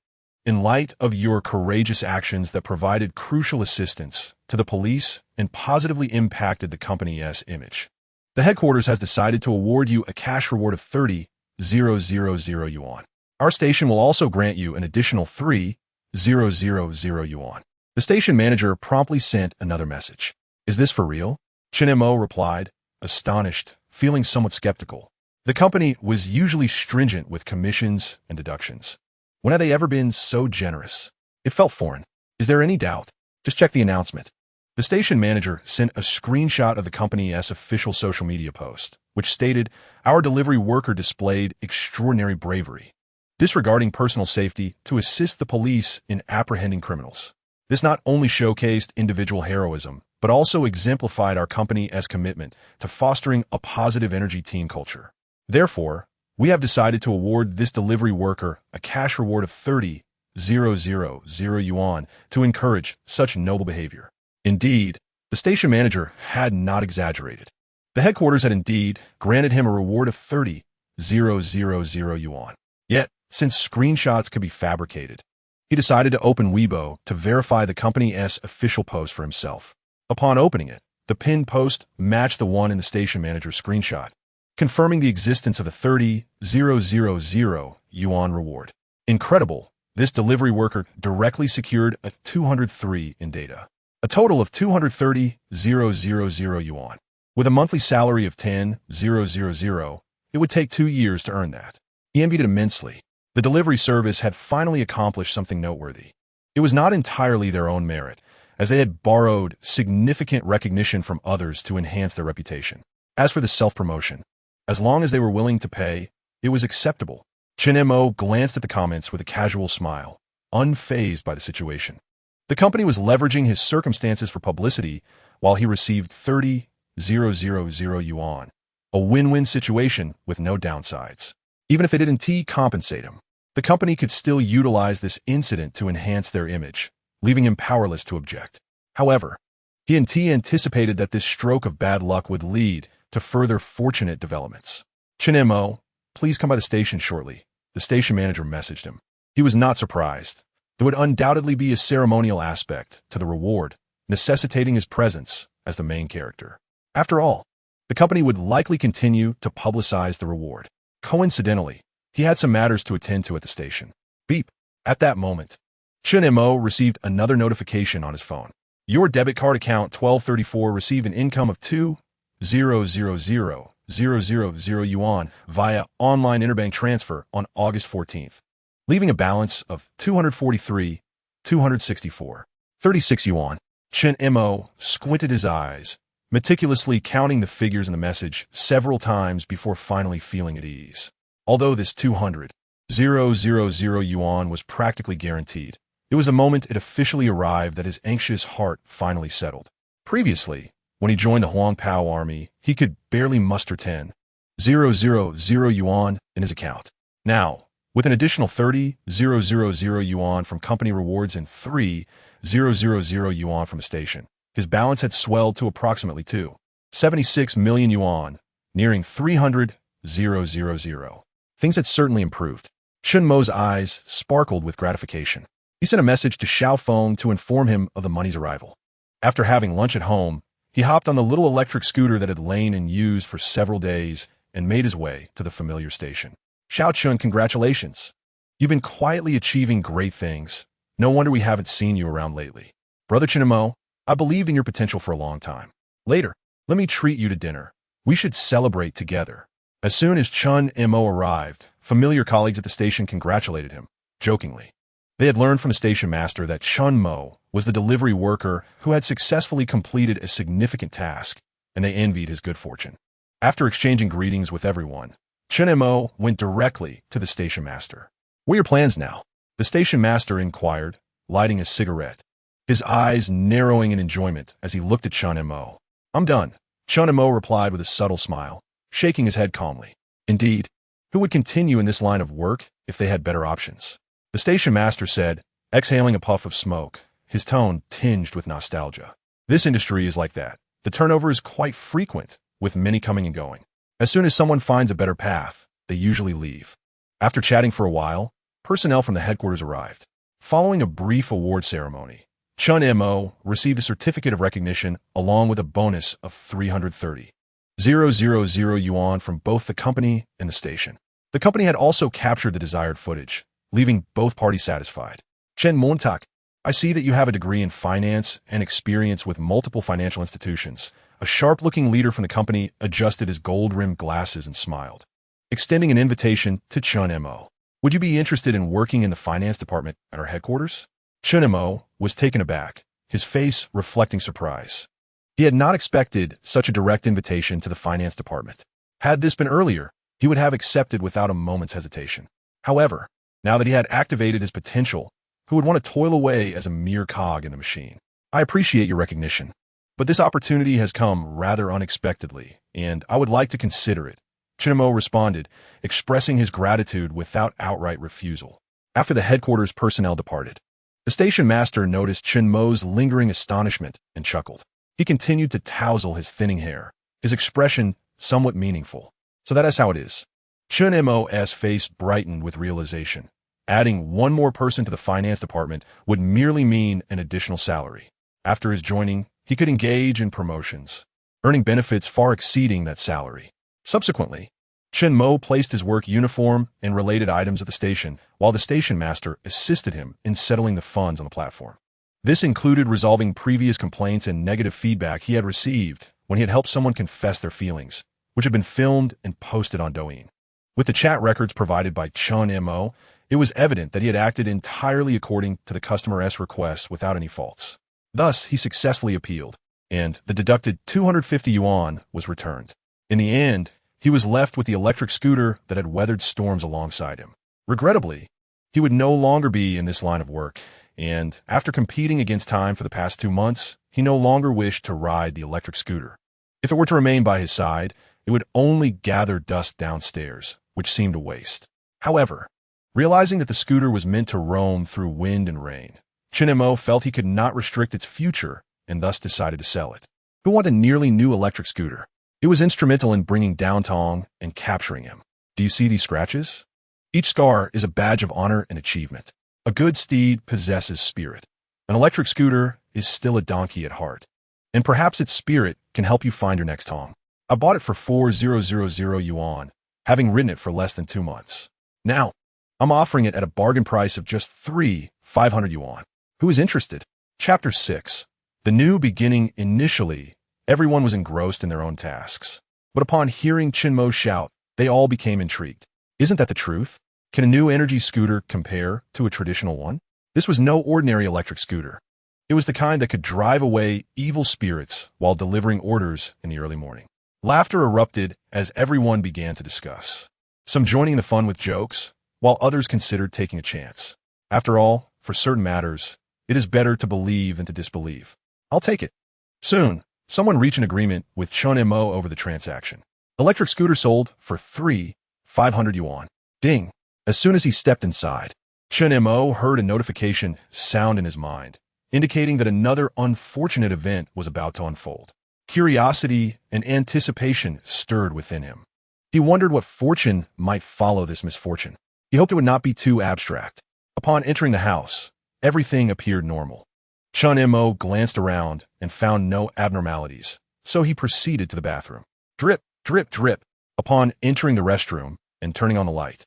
In light of your courageous actions that provided crucial assistance to the police and positively impacted the company's image, the headquarters has decided to award you a cash reward of 30,000 yuan. Our station will also grant you an additional 3,000 yuan. The station manager promptly sent another message. Is this for real? Chen Mo replied, astonished, feeling somewhat skeptical. The company was usually stringent with commissions and deductions. When have they ever been so generous? It felt foreign. Is there any doubt? Just check the announcement. The station manager sent a screenshot of the company's official social media post, which stated, our delivery worker displayed extraordinary bravery, disregarding personal safety to assist the police in apprehending criminals. This not only showcased individual heroism, but also exemplified our company's commitment to fostering a positive energy team culture. Therefore, we have decided to award this delivery worker a cash reward of 30,000 yuan to encourage such noble behavior. Indeed, the station manager had not exaggerated. The headquarters had indeed granted him a reward of 30,000 yuan. Yet, since screenshots could be fabricated, he decided to open Weibo to verify the company's official post for himself. Upon opening it, the pinned post matched the one in the station manager's screenshot, confirming the existence of the 30,000 yuan reward. Incredible, this delivery worker directly secured a 203 in data. A total of 230,000 yuan. With a monthly salary of 10,000, it would take 2 years to earn that. He envied it immensely. The delivery service had finally accomplished something noteworthy. It was not entirely their own merit, as they had borrowed significant recognition from others to enhance their reputation. As for the self-promotion, as long as they were willing to pay, it was acceptable. Chen Mo glanced at the comments with a casual smile, unfazed by the situation. The company was leveraging his circumstances for publicity while he received 30,000 yuan, a win-win situation with no downsides. Even if it didn't compensate him, the company could still utilize this incident to enhance their image, leaving him powerless to object. However, he anticipated that this stroke of bad luck would lead to further fortunate developments. Chen Mo, please come by the station shortly, the station manager messaged him. He was not surprised. There would undoubtedly be a ceremonial aspect to the reward, necessitating his presence as the main character. After all, the company would likely continue to publicize the reward. Coincidentally, he had some matters to attend to at the station. Beep. At that moment, Chen Mo received another notification on his phone. Your debit card account 1234 received an income of 2,000,000 yuan via online interbank transfer on August 14th. Leaving a balance of 243,264.36 yuan. Chen Mo squinted his eyes, meticulously counting the figures in the message several times before finally feeling at ease. Although this 200,000 yuan was practically guaranteed, it was the moment it officially arrived that his anxious heart finally settled. Previously, when he joined the Huangpao army, he could barely muster 10,000 yuan in his account. Now, with an additional 30,000 yuan from company rewards and 3,000 yuan from a station, his balance had swelled to approximately 276 million yuan, nearing 300,000. Things had certainly improved. Chen Mo's eyes sparkled with gratification. He sent a message to Xiao Feng to inform him of the money's arrival. After having lunch at home, he hopped on the little electric scooter that had lain unused for several days and made his way to the familiar station. Xiao Chun, congratulations. You've been quietly achieving great things. No wonder we haven't seen you around lately. Brother Chen Mo, I believed in your potential for a long time. Later, let me treat you to dinner. We should celebrate together. As soon as Chen Mo arrived, familiar colleagues at the station congratulated him, jokingly. They had learned from the station master that Chen Mo was the delivery worker who had successfully completed a significant task, and they envied his good fortune. After exchanging greetings with everyone, Chen Mo went directly to the station master. What are your plans now? The station master inquired, lighting a cigarette, his eyes narrowing in enjoyment as he looked at Chen Mo. I'm done, Chen Mo replied with a subtle smile, shaking his head calmly. Indeed, who would continue in this line of work if they had better options? The station master said, exhaling a puff of smoke, his tone tinged with nostalgia. This industry is like that. The turnover is quite frequent, with many coming and going. As soon as someone finds a better path, they usually leave. After chatting for a while, personnel from the headquarters arrived. Following a brief award ceremony, Chen Mo received a certificate of recognition along with a bonus of 330,000 yuan from both the company and the station. The company had also captured the desired footage, leaving both parties satisfied. Chen Montak, I see that you have a degree in finance and experience with multiple financial institutions. A sharp-looking leader from the company adjusted his gold-rimmed glasses and smiled, extending an invitation to Chen Mo. Would you be interested in working in the finance department at our headquarters? Chen Mo was taken aback, his face reflecting surprise. He had not expected such a direct invitation to the finance department. Had this been earlier, he would have accepted without a moment's hesitation. However, now that he had activated his potential, who would want to toil away as a mere cog in the machine? I appreciate your recognition, but this opportunity has come rather unexpectedly, and I would like to consider it. Chen Mo responded, expressing his gratitude without outright refusal. After the headquarters personnel departed, the station master noticed Chen Mo's lingering astonishment and chuckled. He continued to tousle his thinning hair, his expression somewhat meaningful. So that is how it is. Chen Mo's face brightened with realization. Adding one more person to the finance department would merely mean an additional salary. After his joining, he could engage in promotions, earning benefits far exceeding that salary. Subsequently, Chen Mo placed his work uniform and related items at the station, while the station master assisted him in settling the funds on the platform. This included resolving previous complaints and negative feedback he had received when he had helped someone confess their feelings, which had been filmed and posted on Douyin. With the chat records provided by Chen Mo, it was evident that he had acted entirely according to the customer's requests without any faults. Thus, he successfully appealed, and the deducted 250 yuan was returned. In the end, he was left with the electric scooter that had weathered storms alongside him. Regrettably, he would no longer be in this line of work, and after competing against time for the past 2 months, he no longer wished to ride the electric scooter. If it were to remain by his side, it would only gather dust downstairs, which seemed a waste. However, realizing that the scooter was meant to roam through wind and rain, Chen Mo felt he could not restrict its future and thus decided to sell it. Who wanted a nearly new electric scooter? It was instrumental in bringing down Tong and capturing him. Do you see these scratches? Each scar is a badge of honor and achievement. A good steed possesses spirit. An electric scooter is still a donkey at heart. And perhaps its spirit can help you find your next Tong. I bought it for 4,000 yuan, having ridden it for less than 2 months. Now, I'm offering it at a bargain price of just 3,500 yuan. Who is interested? Chapter 6. The new beginning. Initially, everyone was engrossed in their own tasks. But upon hearing Chen Mo shout, they all became intrigued. Isn't that the truth? Can a new energy scooter compare to a traditional one? This was no ordinary electric scooter. It was the kind that could drive away evil spirits while delivering orders in the early morning. Laughter erupted as everyone began to discuss. some joining the fun with jokes, while others considered taking a chance. After all, for certain matters, it is better to believe than to disbelieve. I'll take it. Soon, someone reached an agreement with Chen Mo over the transaction. Electric scooter sold for 500 yuan. Ding. As soon as he stepped inside, Chen Mo heard a notification sound in his mind, indicating that another unfortunate event was about to unfold. Curiosity and anticipation stirred within him. He wondered what fortune might follow this misfortune. He hoped it would not be too abstract. Upon entering the house, everything appeared normal. Chen Mo glanced around and found no abnormalities, so he proceeded to the bathroom. Drip, drip, drip. Upon entering the restroom and turning on the light,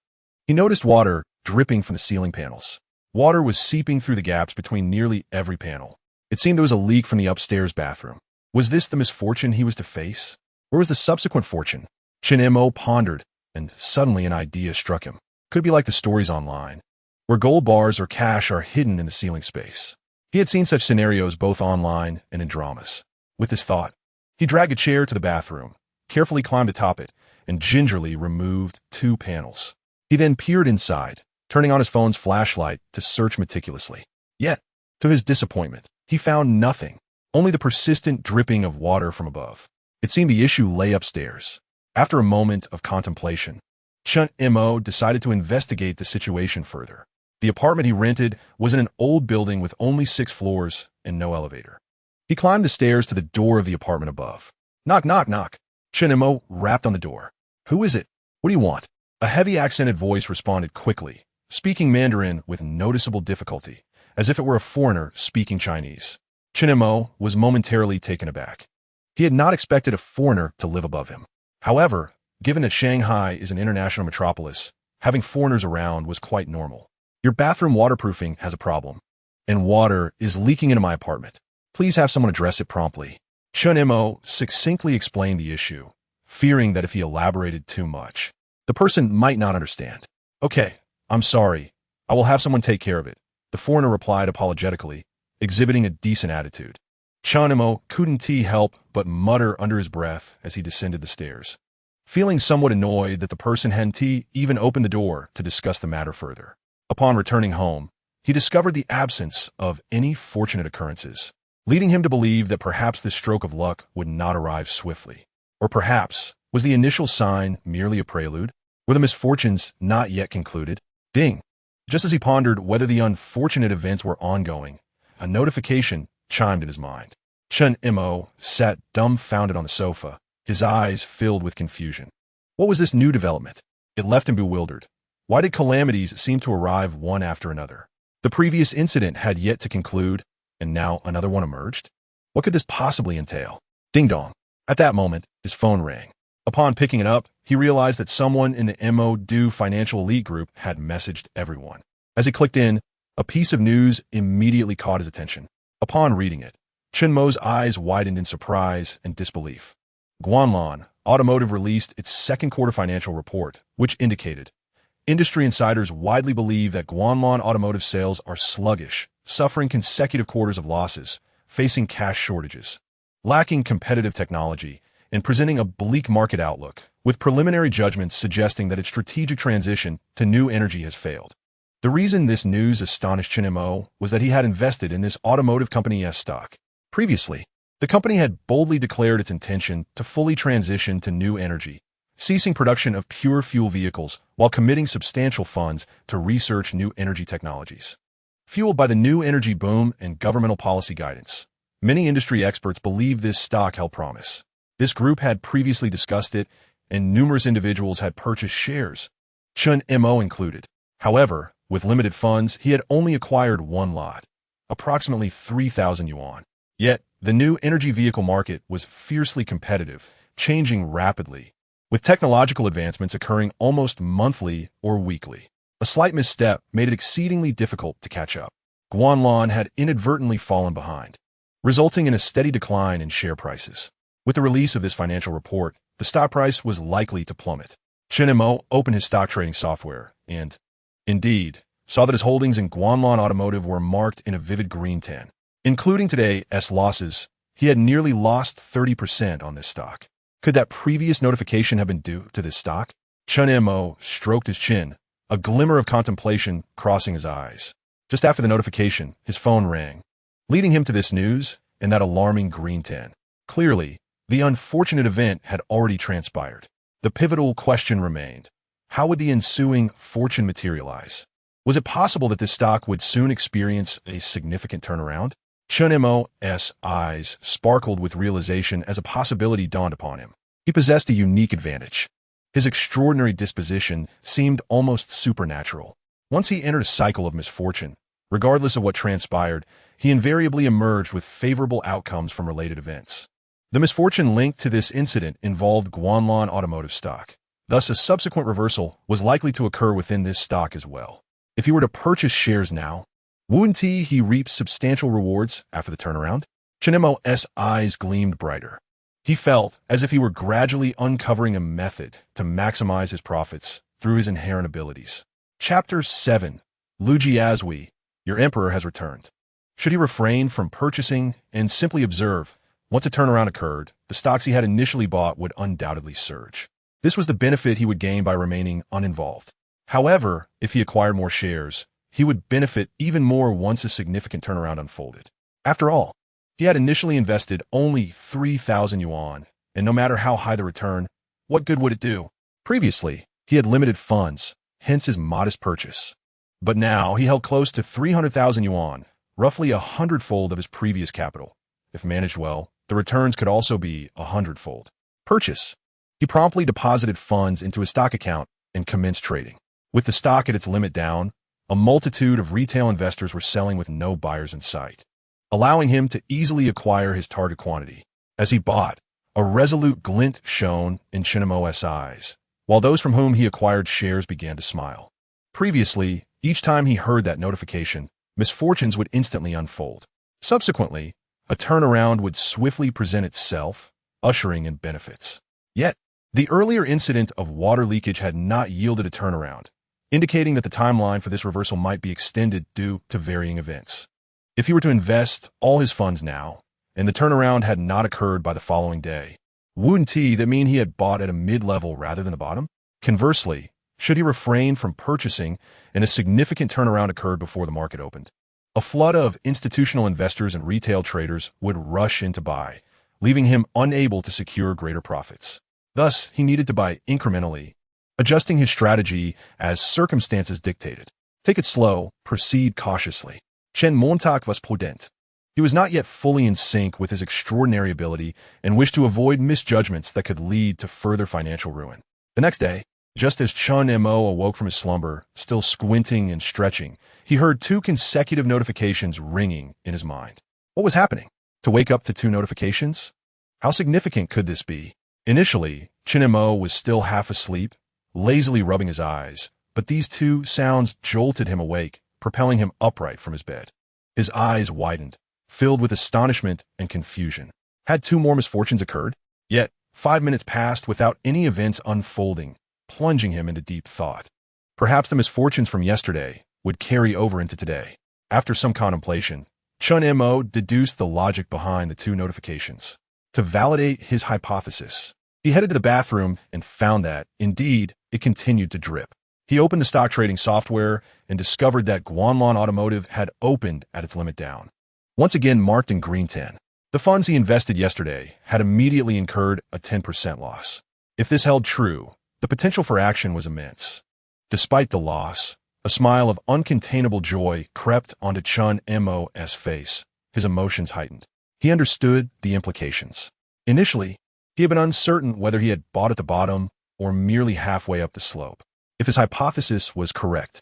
he noticed water dripping from the ceiling panels. Water was seeping through the gaps between nearly every panel. It seemed there was a leak from the upstairs bathroom. Was this the misfortune he was to face? Or was the subsequent fortune? Chen Mo pondered, and suddenly an idea struck him. Could be like the stories online, where gold bars or cash are hidden in the ceiling space. He had seen such scenarios both online and in dramas. With this thought, he dragged a chair to the bathroom, carefully climbed atop it, and gingerly removed 2 panels. He then peered inside, turning on his phone's flashlight to search meticulously. Yet, to his disappointment, he found nothing, only the persistent dripping of water from above. It seemed the issue lay upstairs. After a moment of contemplation, Chen Mo decided to investigate the situation further. The apartment he rented was in an old building with only 6 floors and no elevator. He climbed the stairs to the door of the apartment above. Knock, knock, knock. Chen Mo rapped on the door. Who is it? What do you want? A heavy accented voice responded quickly, speaking Mandarin with noticeable difficulty, as if it were a foreigner speaking Chinese. Chen Mo was momentarily taken aback. He had not expected a foreigner to live above him. However, given that Shanghai is an international metropolis, having foreigners around was quite normal. Your bathroom waterproofing has a problem, and water is leaking into my apartment. Please have someone address it promptly. Chen Mo succinctly explained the issue, fearing that if he elaborated too much, the person might not understand. Okay, I'm sorry. I will have someone take care of it, the foreigner replied apologetically, exhibiting a decent attitude. Chen Mo couldn't help but mutter under his breath as he descended the stairs, feeling somewhat annoyed that the person hadn't even opened the door to discuss the matter further. Upon returning home, he discovered the absence of any fortunate occurrences, leading him to believe that perhaps this stroke of luck would not arrive swiftly. Or perhaps, was the initial sign merely a prelude? Were the misfortunes not yet concluded? Ding! Just as he pondered whether the unfortunate events were ongoing, a notification chimed in his mind. Chen Mo sat dumbfounded on the sofa, his eyes filled with confusion. What was this new development? It left him bewildered. Why did calamities seem to arrive one after another? The previous incident had yet to conclude, and now another one emerged? What could this possibly entail? Ding dong. At that moment, his phone rang. Upon picking it up, he realized that someone in the Mo Do Financial Elite group had messaged everyone. As he clicked in, a piece of news immediately caught his attention. Upon reading it, Chen Mo's eyes widened in surprise and disbelief. Goldmine Automotive released its second quarter financial report, which indicated industry insiders widely believe that Goldmine Automotive sales are sluggish, suffering consecutive quarters of losses, facing cash shortages, lacking competitive technology, and presenting a bleak market outlook, with preliminary judgments suggesting that its strategic transition to new energy has failed. The reason this news astonished Chen Mo was that he had invested in this automotive company's stock. Previously, the company had boldly declared its intention to fully transition to new energy, ceasing production of pure fuel vehicles while committing substantial funds to research new energy technologies. Fueled by the new energy boom and governmental policy guidance, many industry experts believe this stock held promise. This group had previously discussed it, and numerous individuals had purchased shares, Chen Mo included. However, with limited funds, he had only acquired one lot, approximately 3,000 yuan. Yet, the new energy vehicle market was fiercely competitive, changing rapidly, with technological advancements occurring almost monthly or weekly. A slight misstep made it exceedingly difficult to catch up. Goldmine had inadvertently fallen behind, resulting in a steady decline in share prices. With the release of this financial report, the stock price was likely to plummet. Chen Mo opened his stock trading software and, indeed, saw that his holdings in Goldmine Automotive were marked in a vivid green tint. Including today's losses, he had nearly lost 30% on this stock. Could that previous notification have been due to this stock? Chen Mo stroked his chin, a glimmer of contemplation crossing his eyes. Just after the notification, his phone rang, leading him to this news and that alarming green 10. Clearly, the unfortunate event had already transpired. The pivotal question remained: how would the ensuing fortune materialize? Was it possible that this stock would soon experience a significant turnaround? Chen Mo's eyes sparkled with realization as a possibility dawned upon him. He possessed a unique advantage. His extraordinary disposition seemed almost supernatural. Once he entered a cycle of misfortune, regardless of what transpired, he invariably emerged with favorable outcomes from related events. The misfortune linked to this incident involved Goldmine automotive stock. Thus, a subsequent reversal was likely to occur within this stock as well. If he were to purchase shares now, wouldn't he reap substantial rewards after the turnaround? Chen Mo's eyes gleamed brighter. He felt as if he were gradually uncovering a method to maximize his profits through his inherent abilities. Chapter 7. Miraculously, your emperor has returned. Should he refrain from purchasing and simply observe? Once a turnaround occurred, the stocks he had initially bought would undoubtedly surge. This was the benefit he would gain by remaining uninvolved. However, if he acquired more shares, he would benefit even more once a significant turnaround unfolded. After all, he had initially invested only 3,000 yuan, and no matter how high the return, what good would it do? Previously, he had limited funds, hence his modest purchase. But now he held close to 300,000 yuan, roughly 100-fold of his previous capital. If managed well, the returns could also be 100-fold. Purchase. He promptly deposited funds into his stock account and commenced trading. With the stock at its limit down, a multitude of retail investors were selling with no buyers in sight, allowing him to easily acquire his target quantity. As he bought, a resolute glint shone in Chen Mo's eyes, while those from whom he acquired shares began to smile. Previously, each time he heard that notification, misfortunes would instantly unfold. Subsequently, a turnaround would swiftly present itself, ushering in benefits. Yet, the earlier incident of water leakage had not yielded a turnaround, indicating that the timeline for this reversal might be extended due to varying events. If he were to invest all his funds now, and the turnaround had not occurred by the following day, wouldn't that mean he had bought at a mid-level rather than the bottom? Conversely, should he refrain from purchasing and a significant turnaround occurred before the market opened, a flood of institutional investors and retail traders would rush in to buy, leaving him unable to secure greater profits. Thus, he needed to buy incrementally, adjusting his strategy as circumstances dictated. Take it slow, proceed cautiously. Chen Mo was prudent. He was not yet fully in sync with his extraordinary ability and wished to avoid misjudgments that could lead to further financial ruin. The next day, just as Chen Mo awoke from his slumber, still squinting and stretching, he heard 2 consecutive notifications ringing in his mind. What was happening? To wake up to 2 notifications? How significant could this be? Initially, Chen Mo was still half asleep, lazily rubbing his eyes, but these 2 sounds jolted him awake, propelling him upright from his bed. His eyes widened, filled with astonishment and confusion. Had 2 more misfortunes occurred? Yet, 5 minutes passed without any events unfolding, plunging him into deep thought. Perhaps the misfortunes from yesterday would carry over into today. After some contemplation, Chen Mo deduced the logic behind the 2 notifications. To validate his hypothesis, he headed to the bathroom and found that, indeed, it continued to drip. He opened the stock trading software and discovered that Goldmine Automotive had opened at its limit down, once again marked in green 10. The funds he invested yesterday had immediately incurred a 10% loss. If this held true, the potential for action was immense. Despite the loss, a smile of uncontainable joy crept onto Chen Mo's face. His emotions heightened. He understood the implications. Initially, he had been uncertain whether he had bought at the bottom or merely halfway up the slope. If his hypothesis was correct,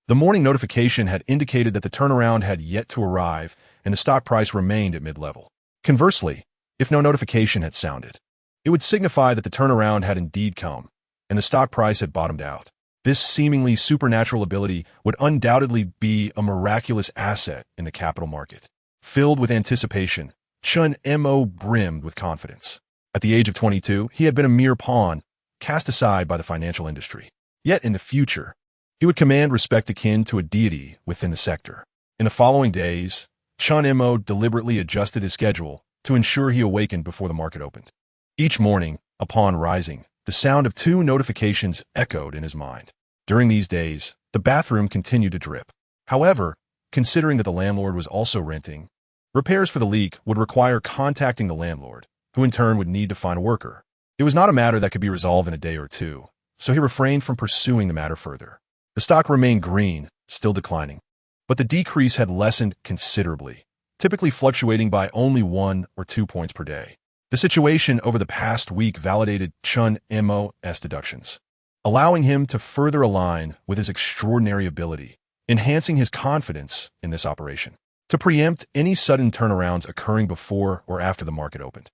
the morning notification had indicated that the turnaround had yet to arrive and the stock price remained at mid-level. Conversely, if no notification had sounded, it would signify that the turnaround had indeed come and the stock price had bottomed out. This seemingly supernatural ability would undoubtedly be a miraculous asset in the capital market. Filled with anticipation, Chen Mo brimmed with confidence. At the age of 22, he had been a mere pawn, cast aside by the financial industry. Yet in the future, he would command respect akin to a deity within the sector. In the following days, Chen Mo deliberately adjusted his schedule to ensure he awakened before the market opened. Each morning, upon rising, The sound of 2 notifications echoed in his mind. During these days, the bathroom continued to drip. However, considering that the landlord was also renting, repairs for the leak would require contacting the landlord, who in turn would need to find a worker. It was not a matter that could be resolved in a day or two, so he refrained from pursuing the matter further. The stock remained green, still declining, but the decrease had lessened considerably, typically fluctuating by only 1 or 2 points per day. The situation over the past week validated Chen Mo's deductions, allowing him to further align with his extraordinary ability, enhancing his confidence in this operation. To preempt any sudden turnarounds occurring before or after the market opened,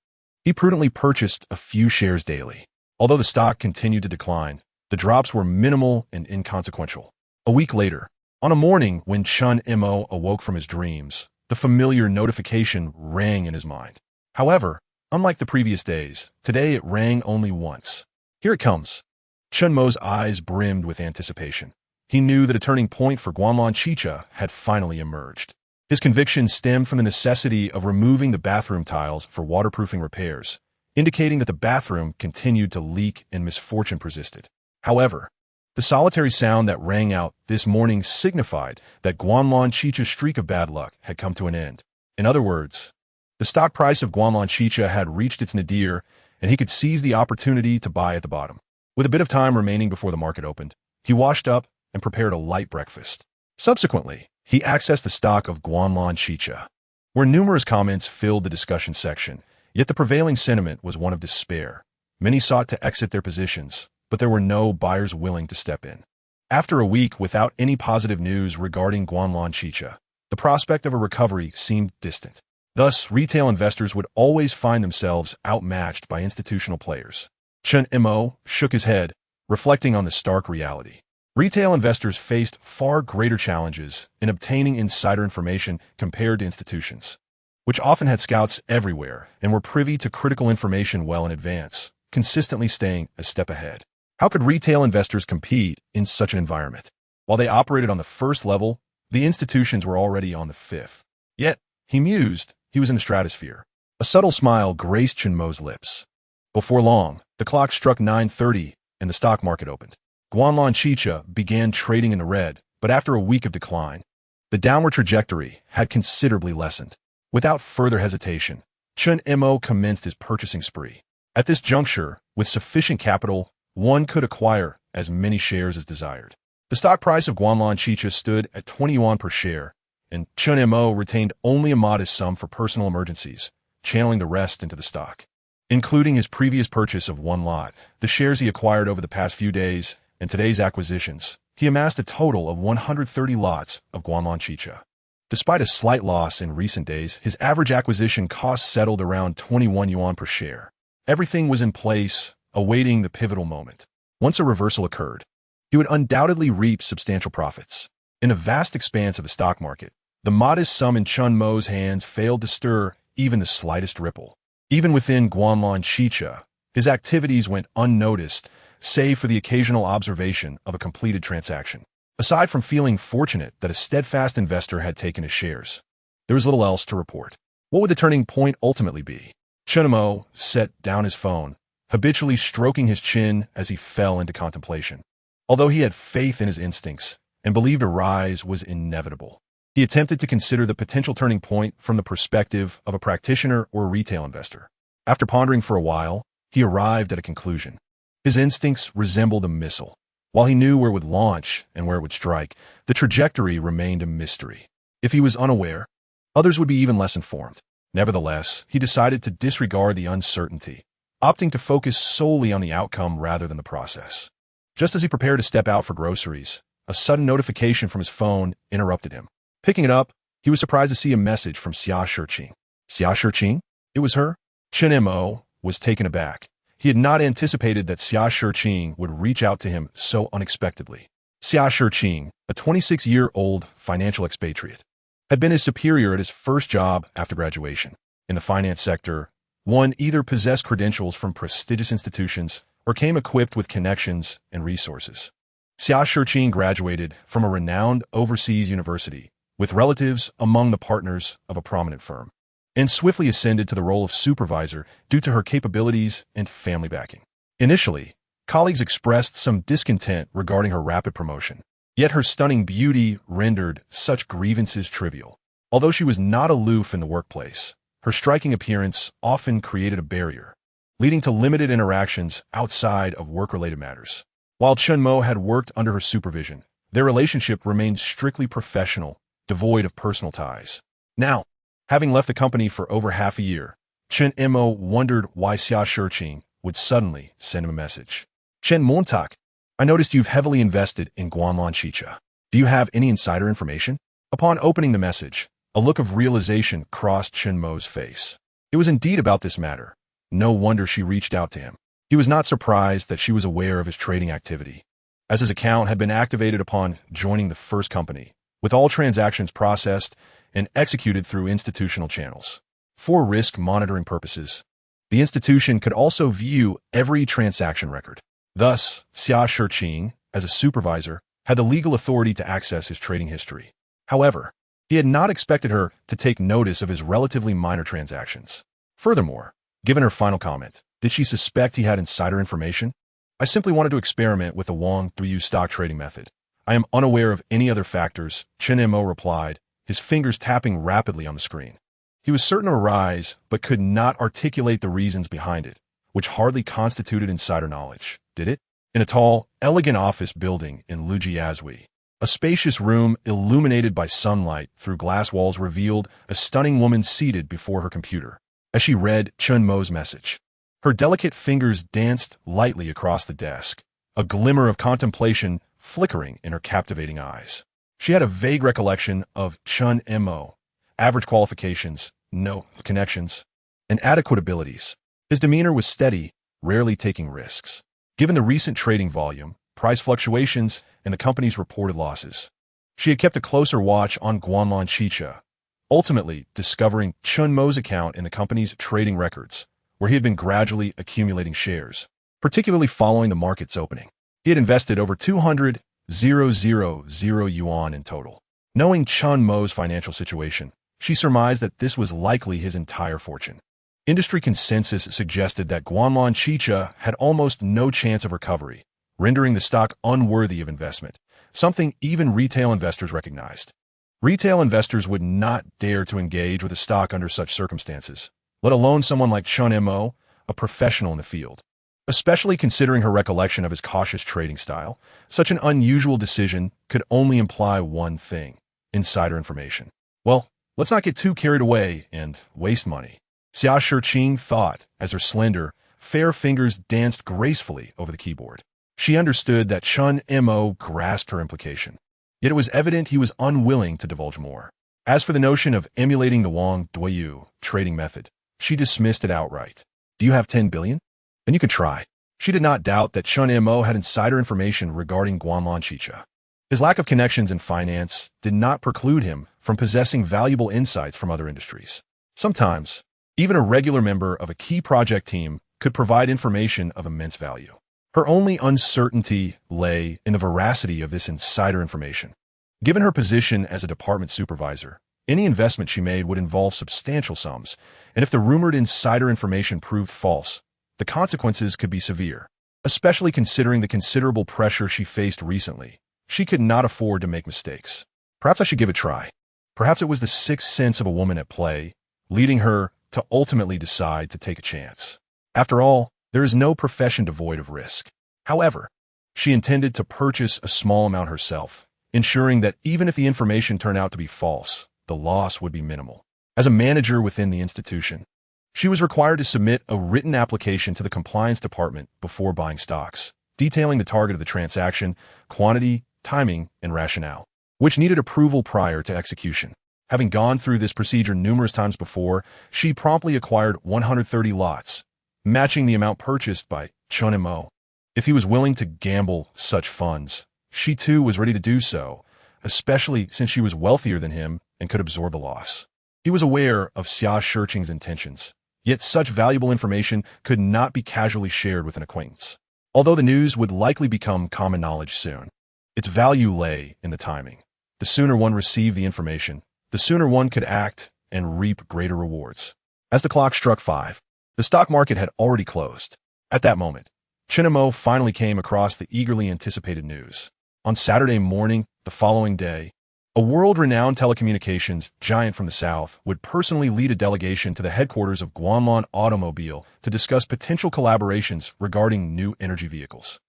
he prudently purchased a few shares daily. Although the stock continued to decline, the drops were minimal and inconsequential. A week later, on a morning when Chen Mo awoke from his dreams, the familiar notification rang in his mind. However, unlike the previous days, today it rang only once. Here it comes. Chen Mo's eyes brimmed with anticipation. He knew that a turning point for Guanlan Chicha had finally emerged. His conviction stemmed from the necessity of removing the bathroom tiles for waterproofing repairs, indicating that the bathroom continued to leak and misfortune persisted. However, the solitary sound that rang out this morning signified that Guanlan Chicha's streak of bad luck had come to an end. In other words, the stock price of Guanlan Chicha had reached its nadir, and he could seize the opportunity to buy at the bottom. With a bit of time remaining before the market opened, he washed up and prepared a light breakfast. Subsequently, he accessed the stock of Guanlan Chicha, where numerous comments filled the discussion section, yet the prevailing sentiment was one of despair. Many sought to exit their positions, but there were no buyers willing to step in. After a week without any positive news regarding Guanlan Chicha, the prospect of a recovery seemed distant. Thus, retail investors would always find themselves outmatched by institutional players. Chen Mo shook his head, reflecting on the stark reality. Retail investors faced far greater challenges in obtaining insider information compared to institutions, which often had scouts everywhere and were privy to critical information well in advance, consistently staying a step ahead. How could retail investors compete in such an environment? While they operated on the first level, the institutions were already on the 5th. Yet, he mused, he was in the stratosphere. A subtle smile graced Chen Mo's lips. Before long, the clock struck 9:30 and the stock market opened. Guanlan Chicha began trading in the red, but after a week of decline, the downward trajectory had considerably lessened. Without further hesitation, Chen Mo commenced his purchasing spree. At this juncture, with sufficient capital, one could acquire as many shares as desired. The stock price of Guanlan Chicha stood at 20 yuan per share, and Chen Mo retained only a modest sum for personal emergencies, channeling the rest into the stock. Including his previous purchase of 1 lot, the shares he acquired over the past few days, and today's acquisitions, he amassed a total of 130 lots of Guanlan Chicha. Despite a slight loss in recent days, his average acquisition cost settled around 21 yuan per share. Everything was in place, awaiting the pivotal moment. Once a reversal occurred, he would undoubtedly reap substantial profits. In the vast expanse of the stock market, the modest sum in Chen Mo's hands failed to stir even the slightest ripple. Even within Guanlan Chicha, his activities went unnoticed, save for the occasional observation of a completed transaction. Aside from feeling fortunate that a steadfast investor had taken his shares, there was little else to report. What would the turning point ultimately be? Chen Mo set down his phone, habitually stroking his chin as he fell into contemplation. Although he had faith in his instincts and believed a rise was inevitable, he attempted to consider the potential turning point from the perspective of a practitioner or a retail investor. After pondering for a while, he arrived at a conclusion. His instincts resembled a missile. While he knew where it would launch and where it would strike, the trajectory remained a mystery. If he was unaware, others would be even less informed. Nevertheless, he decided to disregard the uncertainty, opting to focus solely on the outcome rather than the process. Just as he prepared to step out for groceries, a sudden notification from his phone interrupted him. Picking it up, he was surprised to see a message from Xia Shiqing. Xia Shiqing? It was her? Chen Mo was taken aback. He had not anticipated that Xia Shiqing would reach out to him so unexpectedly. Xia Shiqing, a 26-year-old financial expatriate, had been his superior at his first job after graduation. In the finance sector, one either possessed credentials from prestigious institutions or came equipped with connections and resources. Xia Shiqing graduated from a renowned overseas university, with relatives among the partners of a prominent firm, and swiftly ascended to the role of supervisor due to her capabilities and family backing. Initially, Colleagues expressed some discontent regarding her rapid promotion, yet her stunning beauty rendered such grievances trivial. Although she was not aloof in the workplace, her striking appearance often created a barrier, leading to limited interactions outside of work-related matters. While Chen Mo had worked under her supervision, their relationship remained strictly professional, devoid of personal ties. Now, having left the company for over half a year, Chen Mo wondered why Xia Shiqing would suddenly send him a message. Chen Mo, I noticed you've heavily invested in Guanlan Chicha. Do you have any insider information? Upon opening the message, a look of realization crossed Chen Mo's face. It was indeed about this matter. No wonder she reached out to him. He was not surprised that she was aware of his trading activity, as his account had been activated upon joining the first company, with all transactions processed and executed through institutional channels. For risk monitoring purposes, the institution could also view every transaction record. Thus, Xia Shiqing, as a supervisor, had the legal authority to access his trading history. However, he had not expected her to take notice of his relatively minor transactions. Furthermore, given her final comment, did she suspect he had insider information? I simply wanted to experiment with the Wang Duyu stock trading method. I am unaware of any other factors, Chen Mo replied, his fingers tapping rapidly on the screen. He was certain of a rise, but could not articulate the reasons behind it, which hardly constituted insider knowledge, did it? In a tall, elegant office building in Lujiazui, a spacious room illuminated by sunlight through glass walls revealed a stunning woman seated before her computer. As she read Chen Mo's message, her delicate fingers danced lightly across the desk, a glimmer of contemplation flickering in her captivating eyes. She had a vague recollection of Chen Mo, average qualifications, no connections, and adequate abilities. His demeanor was steady, rarely taking risks. Given the recent trading volume, price fluctuations, and the company's reported losses, she had kept a closer watch on Guanlan Chicha, ultimately discovering Chen Mo's account in the company's trading records, where he had been gradually accumulating shares, particularly following the market's opening. He had invested over 200,000 yuan in total. Knowing Chen Mo's financial situation, she surmised that this was likely his entire fortune. Industry consensus suggested that Guanlan Chicha had almost no chance of recovery, rendering the stock unworthy of investment, something even retail investors recognized. Retail investors would not dare to engage with a stock under such circumstances, let alone someone like Chen Mo, a professional in the field. Especially considering her recollection of his cautious trading style, such an unusual decision could only imply one thing: insider information. Well, let's not get too carried away and waste money, Xia Shiqing thought as her slender, fair fingers danced gracefully over the keyboard. She understood that Chen Mo grasped her implication, yet it was evident he was unwilling to divulge more. As for the notion of emulating the Wang Duyu trading method, she dismissed it outright. Do you have 10 billion? Then you could try. She did not doubt that Chen Mo had insider information regarding Guanlan Chicha. His lack of connections in finance did not preclude him from possessing valuable insights from other industries. Sometimes, even a regular member of a key project team could provide information of immense value. Her only uncertainty lay in the veracity of this insider information. Given her position as a department supervisor, any investment she made would involve substantial sums, and if the rumored insider information proved false, the consequences could be severe. Especially considering the considerable pressure she faced recently, she could not afford to make mistakes. Perhaps I should give it a try. Perhaps it was the sixth sense of a woman at play, leading her to ultimately decide to take a chance. After all, there is no profession devoid of risk. However, she intended to purchase a small amount herself, ensuring that even if the information turned out to be false, the loss would be minimal. As a manager within the institution, she was required to submit a written application to the compliance department before buying stocks, detailing the target of the transaction, quantity, timing, and rationale, which needed approval prior to execution. Having gone through this procedure numerous times before, she promptly acquired 130 lots, matching the amount purchased by Chen Mo. If he was willing to gamble such funds, she too was ready to do so, especially since she was wealthier than him and could absorb the loss. He was aware of Xia Shiqing's intentions, yet such valuable information could not be casually shared with an acquaintance. Although the news would likely become common knowledge soon, its value lay in the timing. The sooner one received the information, the sooner one could act and reap greater rewards. As the clock struck 5, the stock market had already closed. At that moment, Chen Mo finally came across the eagerly anticipated news. On Saturday morning, the following day, a world-renowned telecommunications giant from the south would personally lead a delegation to the headquarters of Goldmine Automobile to discuss potential collaborations regarding new energy vehicles.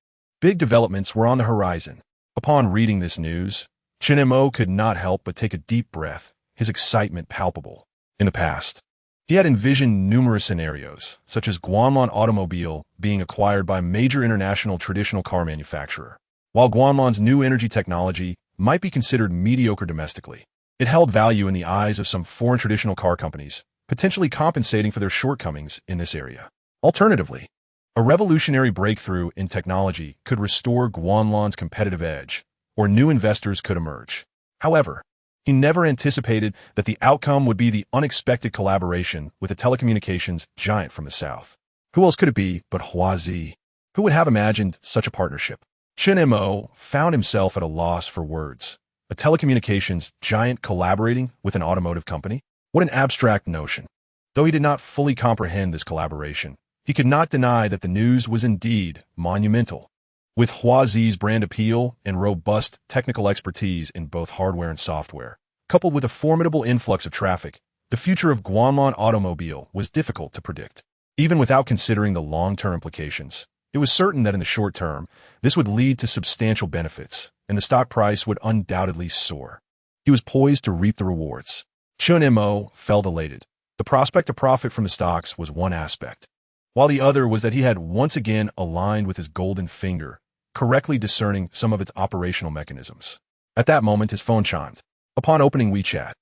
Big developments were on the horizon. Upon reading this news, Chen Mo could not help but take a deep breath, his excitement palpable. In the past, he had envisioned numerous scenarios, such as Goldmine Automobile being acquired by a major international traditional car manufacturer. While Goldmine's new energy technology might be considered mediocre domestically, it held value in the eyes of some foreign traditional car companies, potentially compensating for their shortcomings in this area. Alternatively, a revolutionary breakthrough in technology could restore Goldmine's competitive edge, or new investors could emerge. However, he never anticipated that the outcome would be the unexpected collaboration with a telecommunications giant from the south. Who else could it be but Huazi? Who would have imagined such a partnership? Chen Mo found himself at a loss for words. A telecommunications giant collaborating with an automotive company? What an abstract notion. Though he did not fully comprehend this collaboration, he could not deny that the news was indeed monumental. With Huazi's brand appeal and robust technical expertise in both hardware and software, coupled with a formidable influx of traffic, the future of Goldmine Automobile was difficult to predict. Even without considering the long-term implications, it was certain that in the short term, this would lead to substantial benefits, and the stock price would undoubtedly soar. He was poised to reap the rewards. Chen Mo felt elated. The prospect of profit from the stocks was one aspect, while the other was that he had once again aligned with his golden finger, correctly discerning some of its operational mechanisms. At that moment, his phone chimed. Upon opening WeChat,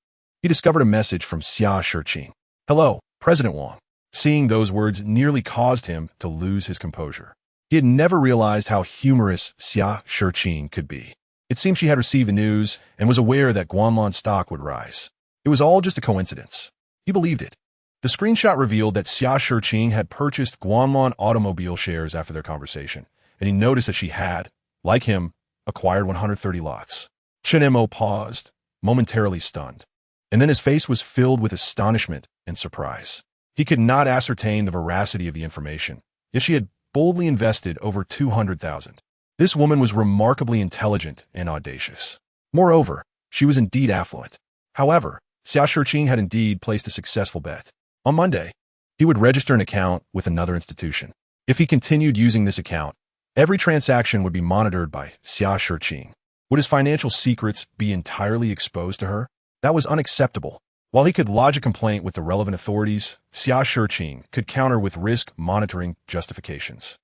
he discovered a message from Xia Shiqing. "Hello, President Wang." Seeing those words nearly caused him to lose his composure. He had never realized how humorous Xia Shiqing could be. It seemed she had received the news and was aware that Goldmine stock would rise. It was all just a coincidence. He believed it. The screenshot revealed that Xia Shiqing had purchased Goldmine Automobile shares after their conversation, and he noticed that she had, like him, acquired 130 lots. Chen Mo paused, momentarily stunned, and then his face was filled with astonishment and surprise. He could not ascertain the veracity of the information, yet she had boldly invested over 200,000. This woman was remarkably intelligent and audacious. Moreover, she was indeed affluent. However, Xia Shiqing had indeed placed a successful bet. On Monday, he would register an account with another institution. If he continued using this account, every transaction would be monitored by Xia Shiqing. Would his financial secrets be entirely exposed to her? That was unacceptable. While he could lodge a complaint with the relevant authorities, Xia Shiqing could counter with risk monitoring justifications.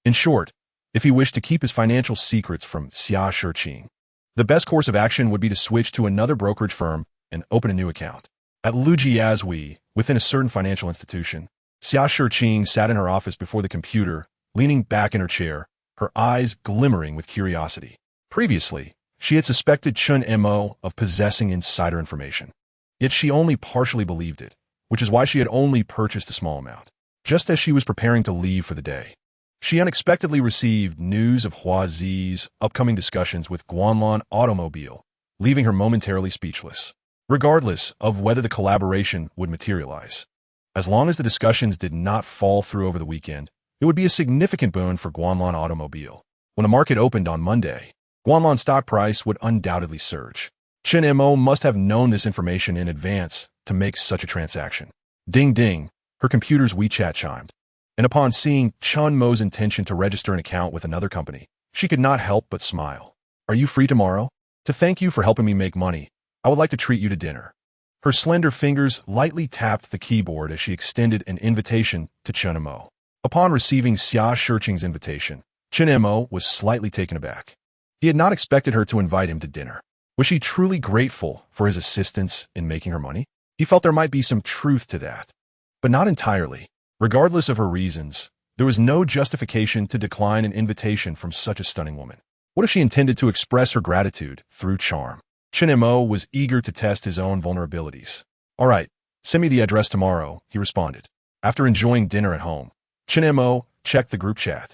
In short, if he wished to keep his financial secrets from Xia Shiqing, the best course of action would be to switch to another brokerage firm and open a new account. At Lujiazui, within a certain financial institution, Xia Shiqing sat in her office before the computer, leaning back in her chair, her eyes glimmering with curiosity. Previously, she had suspected Chen Mo of possessing insider information. Yet she only partially believed it, which is why she had only purchased a small amount. Just as she was preparing to leave for the day, she unexpectedly received news of Huazi's upcoming discussions with Goldmine Automobile, leaving her momentarily speechless. Regardless of whether the collaboration would materialize, as long as the discussions did not fall through over the weekend, it would be a significant boon for Goldmine Automobile. When the market opened on Monday, Goldmine's stock price would undoubtedly surge. Chen Mo must have known this information in advance to make such a transaction. Ding ding, her computer's WeChat chimed. And upon seeing Chen Mo's intention to register an account with another company, she could not help but smile. "Are you free tomorrow? To thank you for helping me make money, I would like to treat you to dinner." Her slender fingers lightly tapped the keyboard as she extended an invitation to Chen Mo. Upon receiving Xia Shiqing's invitation, Chen Mo was slightly taken aback. He had not expected her to invite him to dinner. Was she truly grateful for his assistance in making her money? He felt there might be some truth to that, but not entirely. Regardless of her reasons, there was no justification to decline an invitation from such a stunning woman. What if she intended to express her gratitude through charm? Chen Mo was eager to test his own vulnerabilities. "All right, send me the address tomorrow," he responded. After enjoying dinner at home, Chen Mo checked the group chat.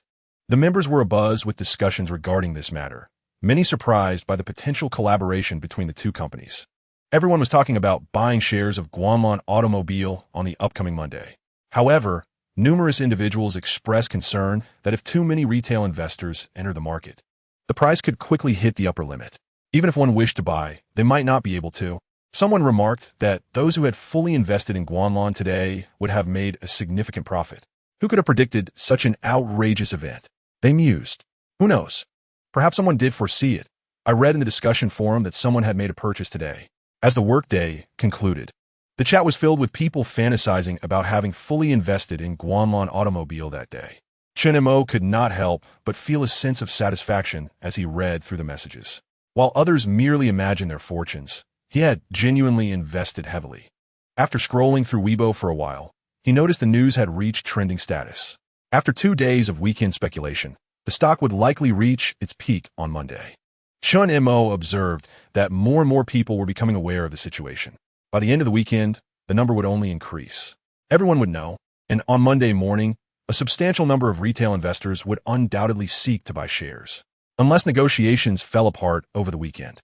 The members were abuzz with discussions regarding this matter, many surprised by the potential collaboration between the two companies. Everyone was talking about buying shares of Goldmine Automobile on the upcoming Monday. However, numerous individuals expressed concern that if too many retail investors enter the market, the price could quickly hit the upper limit. Even if one wished to buy, they might not be able to. Someone remarked that those who had fully invested in Guanlon today would have made a significant profit. Who could have predicted such an outrageous event? They mused. Who knows? Perhaps someone did foresee it. I read in the discussion forum that someone had made a purchase today. As the workday concluded, the chat was filled with people fantasizing about having fully invested in Guanlon Automobile that day. Chen Mo could not help but feel a sense of satisfaction as he read through the messages. While others merely imagined their fortunes, he had genuinely invested heavily. After scrolling through Weibo for a while, he noticed the news had reached trending status. After 2 days of weekend speculation, the stock would likely reach its peak on Monday. Chen Mo observed that more and more people were becoming aware of the situation. By the end of the weekend, the number would only increase. Everyone would know, and on Monday morning, a substantial number of retail investors would undoubtedly seek to buy shares. Unless negotiations fell apart over the weekend,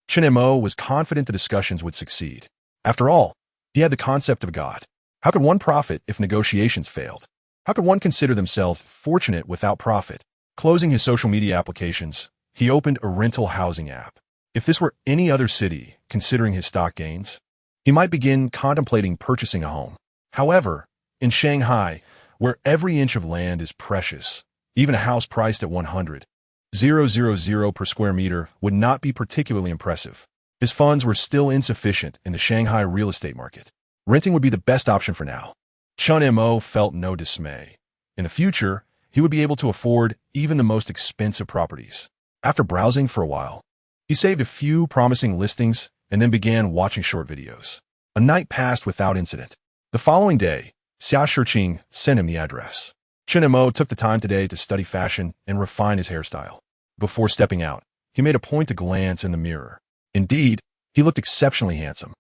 Chen Mo was confident the discussions would succeed. After all, he had the concept of God. How could one profit if negotiations failed? How could one consider themselves fortunate without profit? Closing his social media applications, he opened a rental housing app. If this were any other city, considering his stock gains, he might begin contemplating purchasing a home. However, in Shanghai, where every inch of land is precious, even a house priced at 100,000 per square meter would not be particularly impressive. His funds were still insufficient in the Shanghai real estate market. Renting would be the best option for now. Chen Mo felt no dismay. In the future, he would be able to afford even the most expensive properties. After browsing for a while, he saved a few promising listings and then began watching short videos. A night passed without incident. The following day, Xia Shiqing sent him the address. Chen Mo took the time today to study fashion and refine his hairstyle. Before stepping out, he made a point to glance in the mirror. Indeed, he looked exceptionally handsome.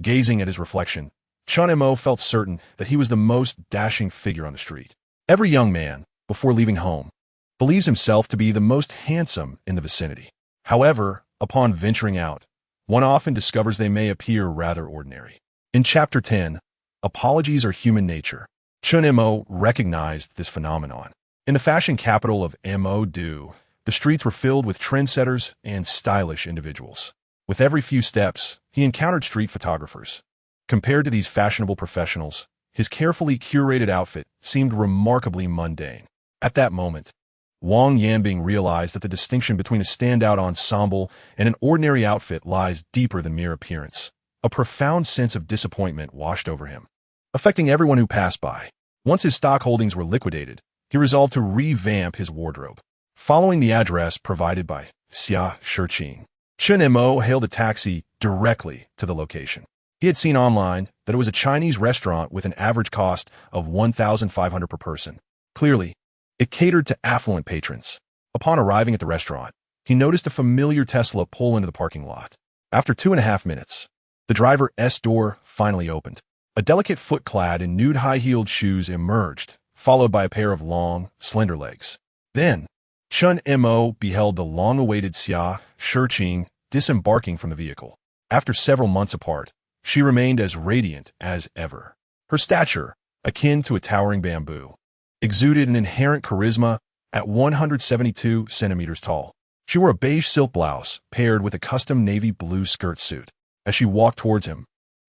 Gazing at his reflection, Chen Mo felt certain that he was the most dashing figure on the street. Every young man, before leaving home, believes himself to be the most handsome in the vicinity. However, upon venturing out, one often discovers they may appear rather ordinary. In Chapter 10, Apologies Are Human Nature, Chen Mo recognized this phenomenon. In the fashion capital of Mo, the streets were filled with trendsetters and stylish individuals. With every few steps, he encountered street photographers. Compared to these fashionable professionals, his carefully curated outfit seemed remarkably mundane. At that moment, Wang Yanbing realized that the distinction between a standout ensemble and an ordinary outfit lies deeper than mere appearance. A profound sense of disappointment washed over him, affecting everyone who passed by. Once his stock holdings were liquidated, he resolved to revamp his wardrobe. Following the address provided by Xia Shiqing, Chen Mo hailed a taxi directly to the location. He had seen online that it was a Chinese restaurant with an average cost of 1,500 per person. Clearly, it catered to affluent patrons. Upon arriving at the restaurant, he noticed a familiar Tesla pull into the parking lot. After 2.5 minutes, the driver's door finally opened. A delicate foot clad in nude high-heeled shoes emerged, followed by a pair of long, slender legs. Then, Chen Mo beheld the long-awaited Xia Shiqing disembarking from the vehicle. After several months apart, she remained as radiant as ever. Her stature, akin to a towering bamboo, exuded an inherent charisma at 172 centimeters tall. She wore a beige silk blouse paired with a custom navy blue skirt suit. As she walked towards him,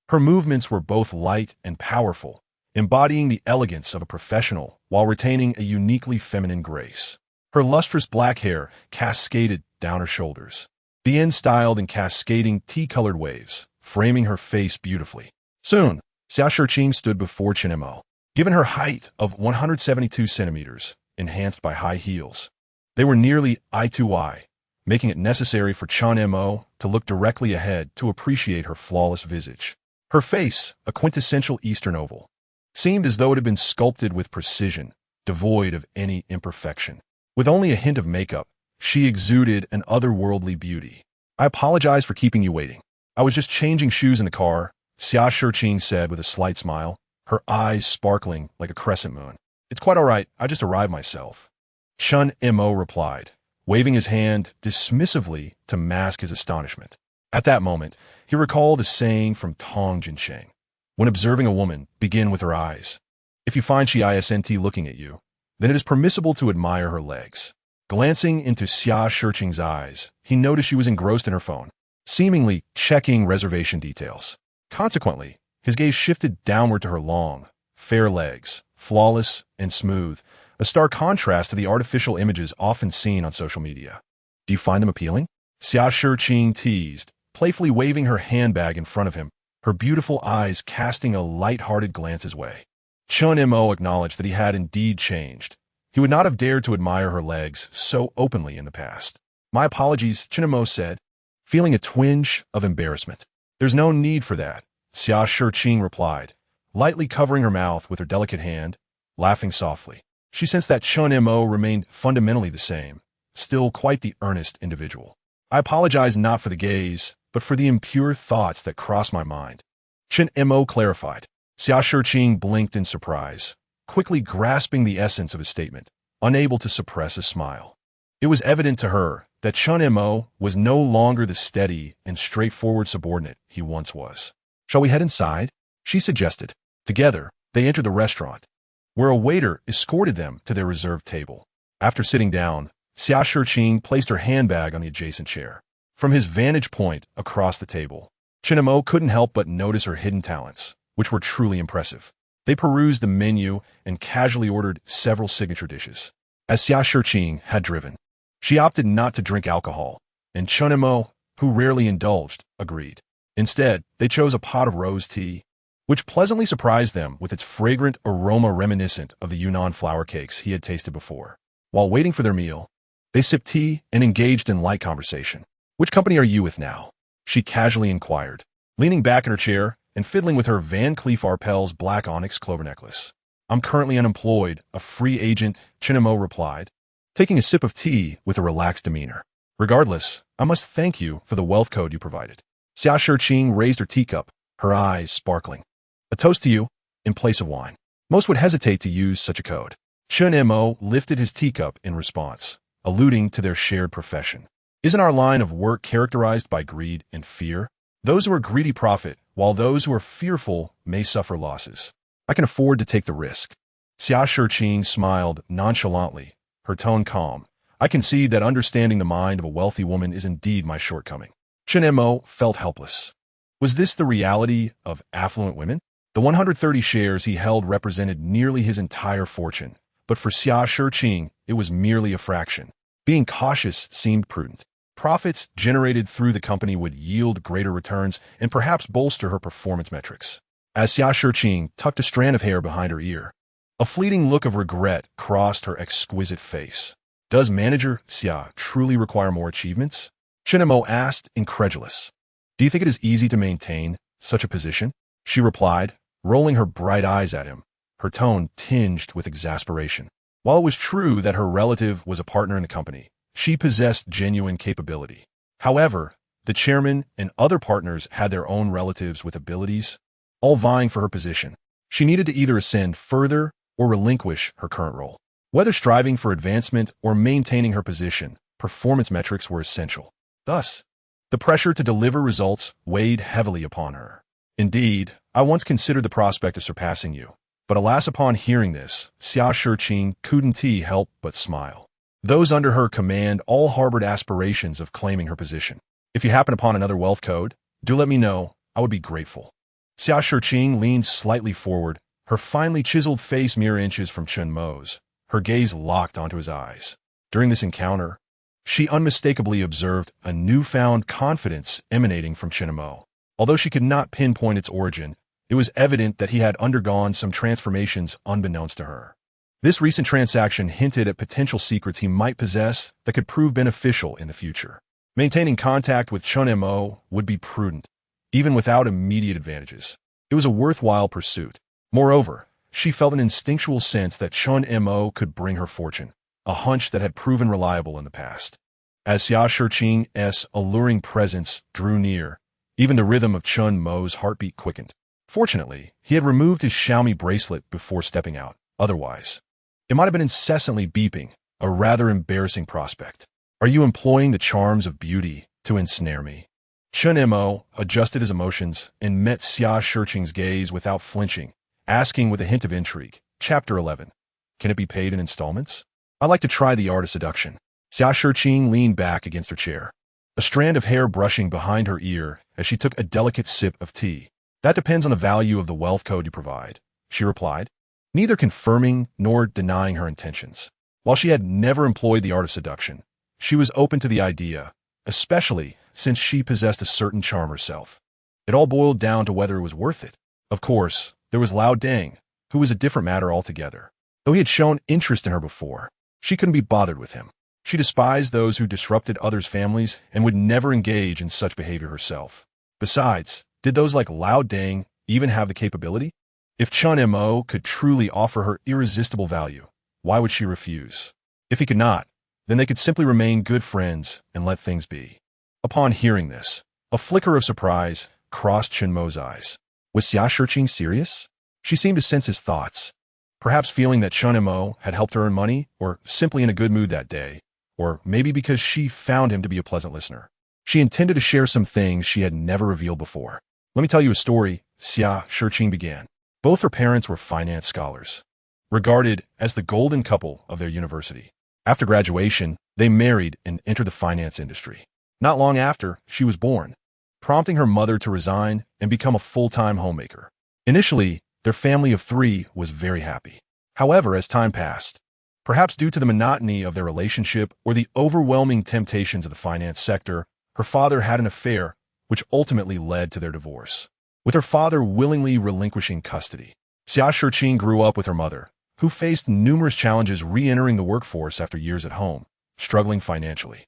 her movements were both light and powerful, embodying the elegance of a professional while retaining a uniquely feminine grace. Her lustrous black hair cascaded down her shoulders, the ends styled in cascading tea-colored waves, framing her face beautifully. Soon, Xia Shiqing stood before Chen Mo. Given her height of 172 centimeters, enhanced by high heels, they were nearly eye to eye, making it necessary for Chen Mo to look directly ahead to appreciate her flawless visage. Her face, a quintessential Eastern oval, seemed as though it had been sculpted with precision, devoid of any imperfection. With only a hint of makeup, she exuded an otherworldly beauty. "I apologize for keeping you waiting. I was just changing shoes in the car," Xia Shiqing said with a slight smile, her eyes sparkling like a crescent moon. "It's quite all right, I just arrived myself." Chen Mo replied, waving his hand dismissively to mask his astonishment. At that moment, he recalled a saying from Tong Jinsheng: "When observing a woman, begin with her eyes." If you find she isn't looking at you, then it is permissible to admire her legs. Glancing into Xia Shiqing's eyes, he noticed she was engrossed in her phone, seemingly checking reservation details. Consequently, his gaze shifted downward to her long, fair legs, flawless and smooth, a stark contrast to the artificial images often seen on social media. Do you find them appealing? Xia Shiqing teased, playfully waving her handbag in front of him, her beautiful eyes casting a light-hearted glance his way. Chen Mo acknowledged that he had indeed changed. He would not have dared to admire her legs so openly in the past. My apologies, Chen Mo said, feeling a twinge of embarrassment. There's no need for that, Xia Shiqing replied, lightly covering her mouth with her delicate hand, laughing softly. She sensed that Chen Mo remained fundamentally the same, still quite the earnest individual. I apologize not for the gaze, but for the impure thoughts that crossed my mind. Chen Mo clarified. Xia Shiqing blinked in surprise, quickly grasping the essence of his statement, unable to suppress a smile. It was evident to her that Chen Mo was no longer the steady and straightforward subordinate he once was. Shall we head inside? She suggested. Together, they entered the restaurant, where a waiter escorted them to their reserved table. After sitting down, Xia Shiqing placed her handbag on the adjacent chair. From his vantage point across the table, Chen Mo couldn't help but notice her hidden talents, which were truly impressive. They perused the menu and casually ordered several signature dishes. As Xia Shiqing had driven, she opted not to drink alcohol, and Chen Mo, who rarely indulged, agreed. Instead, they chose a pot of rose tea, which pleasantly surprised them with its fragrant aroma reminiscent of the Yunnan flour cakes he had tasted before. While waiting for their meal, they sipped tea and engaged in light conversation. Which company are you with now? She casually inquired, leaning back in her chair and fiddling with her Van Cleef Arpels black onyx clover necklace. I'm currently unemployed, a free agent, Chen Mo replied, taking a sip of tea with a relaxed demeanor. Regardless, I must thank you for the wealth code you provided. Xia Shiqing raised her teacup, her eyes sparkling. A toast to you, in place of wine. Most would hesitate to use such a code. Chen Mo lifted his teacup in response, alluding to their shared profession. Isn't our line of work characterized by greed and fear? Those who are greedy profit, while those who are fearful may suffer losses. I can afford to take the risk. Xia Shiqing smiled nonchalantly, her tone calm. I concede that understanding the mind of a wealthy woman is indeed my shortcoming. Chen Mo felt helpless. Was this the reality of affluent women? The 130 shares he held represented nearly his entire fortune, but for Xia Shiqing, it was merely a fraction. Being cautious seemed prudent. Profits generated through the company would yield greater returns and perhaps bolster her performance metrics. As Xia Shiqing tucked a strand of hair behind her ear, a fleeting look of regret crossed her exquisite face. Does manager Xia truly require more achievements? Chen Mo asked, incredulous. Do you think it is easy to maintain such a position? She replied, rolling her bright eyes at him, her tone tinged with exasperation. While it was true that her relative was a partner in the company, she possessed genuine capability. However, the chairman and other partners had their own relatives with abilities, all vying for her position. She needed to either ascend further or relinquish her current role. Whether striving for advancement or maintaining her position, performance metrics were essential. Thus, the pressure to deliver results weighed heavily upon her. Indeed, I once considered the prospect of surpassing you, but alas, upon hearing this, Xia Shiqing couldn't help but smile. Those under her command all harbored aspirations of claiming her position. If you happen upon another wealth code, do let me know. I would be grateful. Xia Shiqing leaned slightly forward, her finely chiseled face mere inches from Chen Mo's, her gaze locked onto his eyes. During this encounter, she unmistakably observed a newfound confidence emanating from Chen Mo. Although she could not pinpoint its origin, it was evident that he had undergone some transformations unbeknownst to her. This recent transaction hinted at potential secrets he might possess that could prove beneficial in the future. Maintaining contact with Chen Mo would be prudent, even without immediate advantages. It was a worthwhile pursuit. Moreover, she felt an instinctual sense that Chen Mo could bring her fortune, a hunch that had proven reliable in the past. As Xia Shiqing's alluring presence drew near, even the rhythm of Chen Mo's heartbeat quickened. Fortunately, he had removed his Xiaomi bracelet before stepping out. Otherwise, it might have been incessantly beeping, a rather embarrassing prospect. Are you employing the charms of beauty to ensnare me? Chen Mo adjusted his emotions and met Xia Shiqing's gaze without flinching, asking with a hint of intrigue, Chapter 11. Can it be paid in installments? I like to try the art of seduction. Xia Shiqing leaned back against her chair, a strand of hair brushing behind her ear as she took a delicate sip of tea. That depends on the value of the wealth code you provide, she replied, neither confirming nor denying her intentions. While she had never employed the art of seduction, she was open to the idea, especially since she possessed a certain charm herself. It all boiled down to whether it was worth it. Of course, there was Lao Deng, who was a different matter altogether. Though he had shown interest in her before, she couldn't be bothered with him. She despised those who disrupted others' families and would never engage in such behavior herself. Besides, did those like Lao Deng even have the capability? If Chen Mo could truly offer her irresistible value, why would she refuse? If he could not, then they could simply remain good friends and let things be. Upon hearing this, a flicker of surprise crossed Chen Mo's eyes. Was Xia Shiqing serious? She seemed to sense his thoughts, perhaps feeling that Chen Mo had helped her earn money, or simply in a good mood that day, or maybe because she found him to be a pleasant listener. She intended to share some things she had never revealed before. Let me tell you a story, Xia Shiqing began. Both her parents were finance scholars, regarded as the golden couple of their university. After graduation, they married and entered the finance industry. Not long after, she was born, prompting her mother to resign and become a full-time homemaker. Initially, their family of 3 was very happy. However, as time passed, perhaps due to the monotony of their relationship or the overwhelming temptations of the finance sector, her father had an affair, which ultimately led to their divorce, with her father willingly relinquishing custody. Xia Shiqing grew up with her mother, who faced numerous challenges re-entering the workforce after years at home, struggling financially.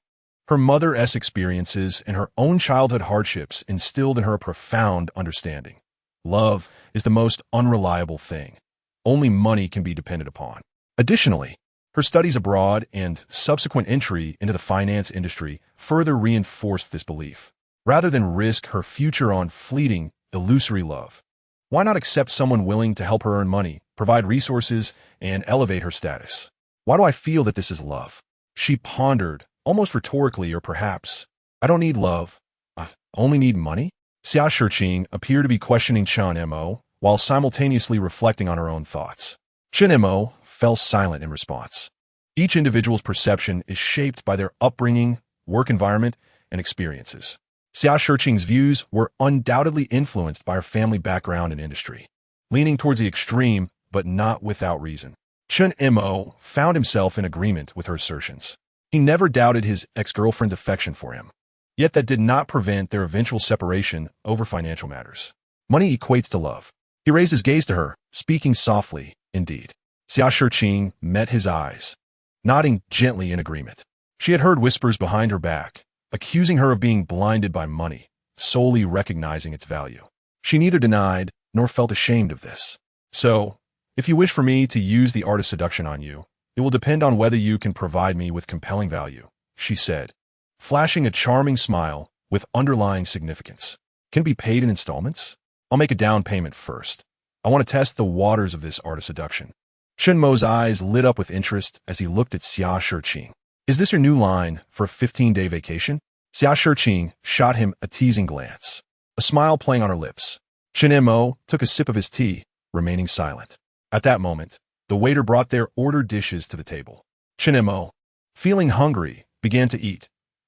Her mother's experiences and her own childhood hardships instilled in her a profound understanding. Love is the most unreliable thing. Only money can be depended upon. Additionally, her studies abroad and subsequent entry into the finance industry further reinforced this belief. Rather than risk her future on fleeting, illusory love, why not accept someone willing to help her earn money, provide resources, and elevate her status? Why do I feel that this is love? She pondered, almost rhetorically, or perhaps, I don't need love, I only need money? Xia Shiqing appeared to be questioning Chen Mo while simultaneously reflecting on her own thoughts. Chen Mo fell silent in response. Each individual's perception is shaped by their upbringing, work environment, and experiences. Xia Shiqing's views were undoubtedly influenced by her family background and industry, leaning towards the extreme, but not without reason. Chen Mo found himself in agreement with her assertions. He never doubted his ex-girlfriend's affection for him, yet that did not prevent their eventual separation over financial matters. Money equates to love. He raised his gaze to her, speaking softly, indeed. Xia Shiqing met his eyes, nodding gently in agreement. She had heard whispers behind her back, accusing her of being blinded by money, solely recognizing its value. She neither denied nor felt ashamed of this. So, if you wish for me to use the art of seduction on you, it will depend on whether you can provide me with compelling value, she said, flashing a charming smile with underlying significance. Can it be paid in installments? I'll make a down payment first. I want to test the waters of this art of seduction. Chen Mo's eyes lit up with interest as he looked at Xia Shiqing. Is this your new line for a 15-day vacation? Xia Shiqing shot him a teasing glance, a smile playing on her lips. Chen Mo took a sip of his tea, remaining silent. At that moment, the waiter brought their ordered dishes to the table. Chen Mo, feeling hungry, began to eat,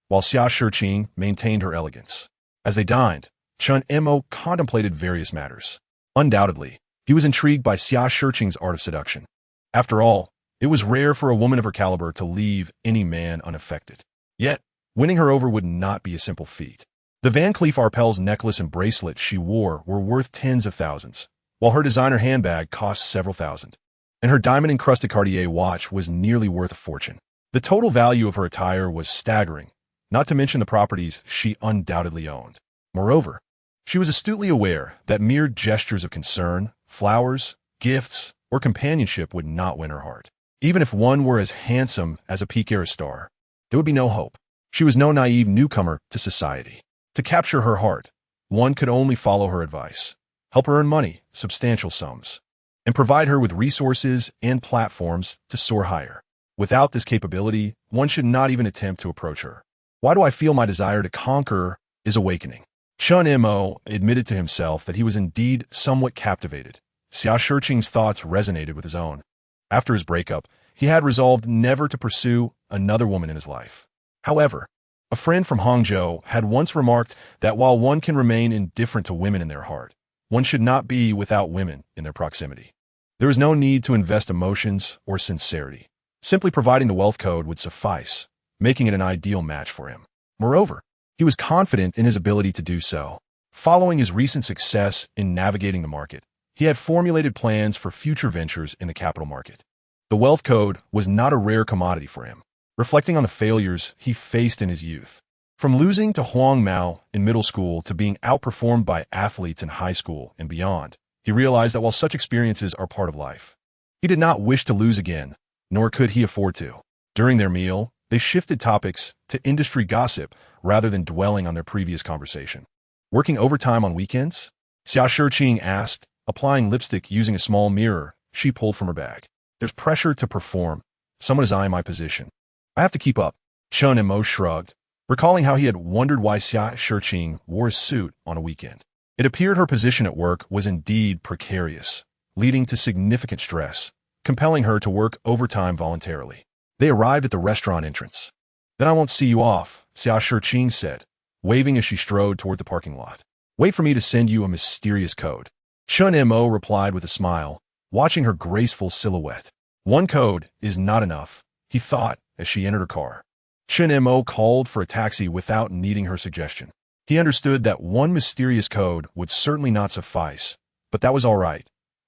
while Xia Shiqing maintained her elegance. As they dined, Chen Mo contemplated various matters. Undoubtedly, he was intrigued by Xia Shiqing's art of seduction. After all, it was rare for a woman of her caliber to leave any man unaffected. Yet, winning her over would not be a simple feat. The Van Cleef Arpels necklace and bracelet she wore were worth tens of thousands, while her designer handbag cost several thousand, and her diamond-encrusted Cartier watch was nearly worth a fortune. The total value of her attire was staggering, not to mention the properties she undoubtedly owned. Moreover, she was astutely aware that mere gestures of concern, flowers, gifts, or companionship would not win her heart. Even if one were as handsome as a peak-era star, there would be no hope. She was no naive newcomer to society. To capture her heart, one could only follow her advice, help her earn money, substantial sums, and provide her with resources and platforms to soar higher. Without this capability, one should not even attempt to approach her. Why do I feel my desire to conquer is awakening? Chen Mo admitted to himself that he was indeed somewhat captivated, Xia Shiqing's thoughts resonated with his own. After his breakup, he had resolved never to pursue another woman in his life. However, a friend from Hangzhou had once remarked that while one can remain indifferent to women in their heart, one should not be without women in their proximity. There is no need to invest emotions or sincerity. Simply providing the wealth code would suffice, making it an ideal match for him. Moreover, he was confident in his ability to do so. Following his recent success in navigating the market, he had formulated plans for future ventures in the capital market. The wealth code was not a rare commodity for him, reflecting on the failures he faced in his youth. From losing to Huang Mao in middle school to being outperformed by athletes in high school and beyond, he realized that while such experiences are part of life, he did not wish to lose again, nor could he afford to. During their meal, they shifted topics to industry gossip rather than dwelling on their previous conversation. Working overtime on weekends? Xia Shiqing asked, applying lipstick using a small mirror she pulled from her bag. There's pressure to perform. Someone is eyeing my position. I have to keep up. Chen Mo shrugged, recalling how he had wondered why Xia Shiqing wore a suit on a weekend. It appeared her position at work was indeed precarious, leading to significant stress, compelling her to work overtime voluntarily. They arrived at the restaurant entrance. Then I won't see you off, Xia Shiqing said, waving as she strode toward the parking lot. Wait for me to send you a mysterious code. Chen Mo replied with a smile, watching her graceful silhouette. One code is not enough, he thought as she entered her car. Chen Mo called for a taxi without needing her suggestion. He understood that one mysterious code would certainly not suffice, but that was all right.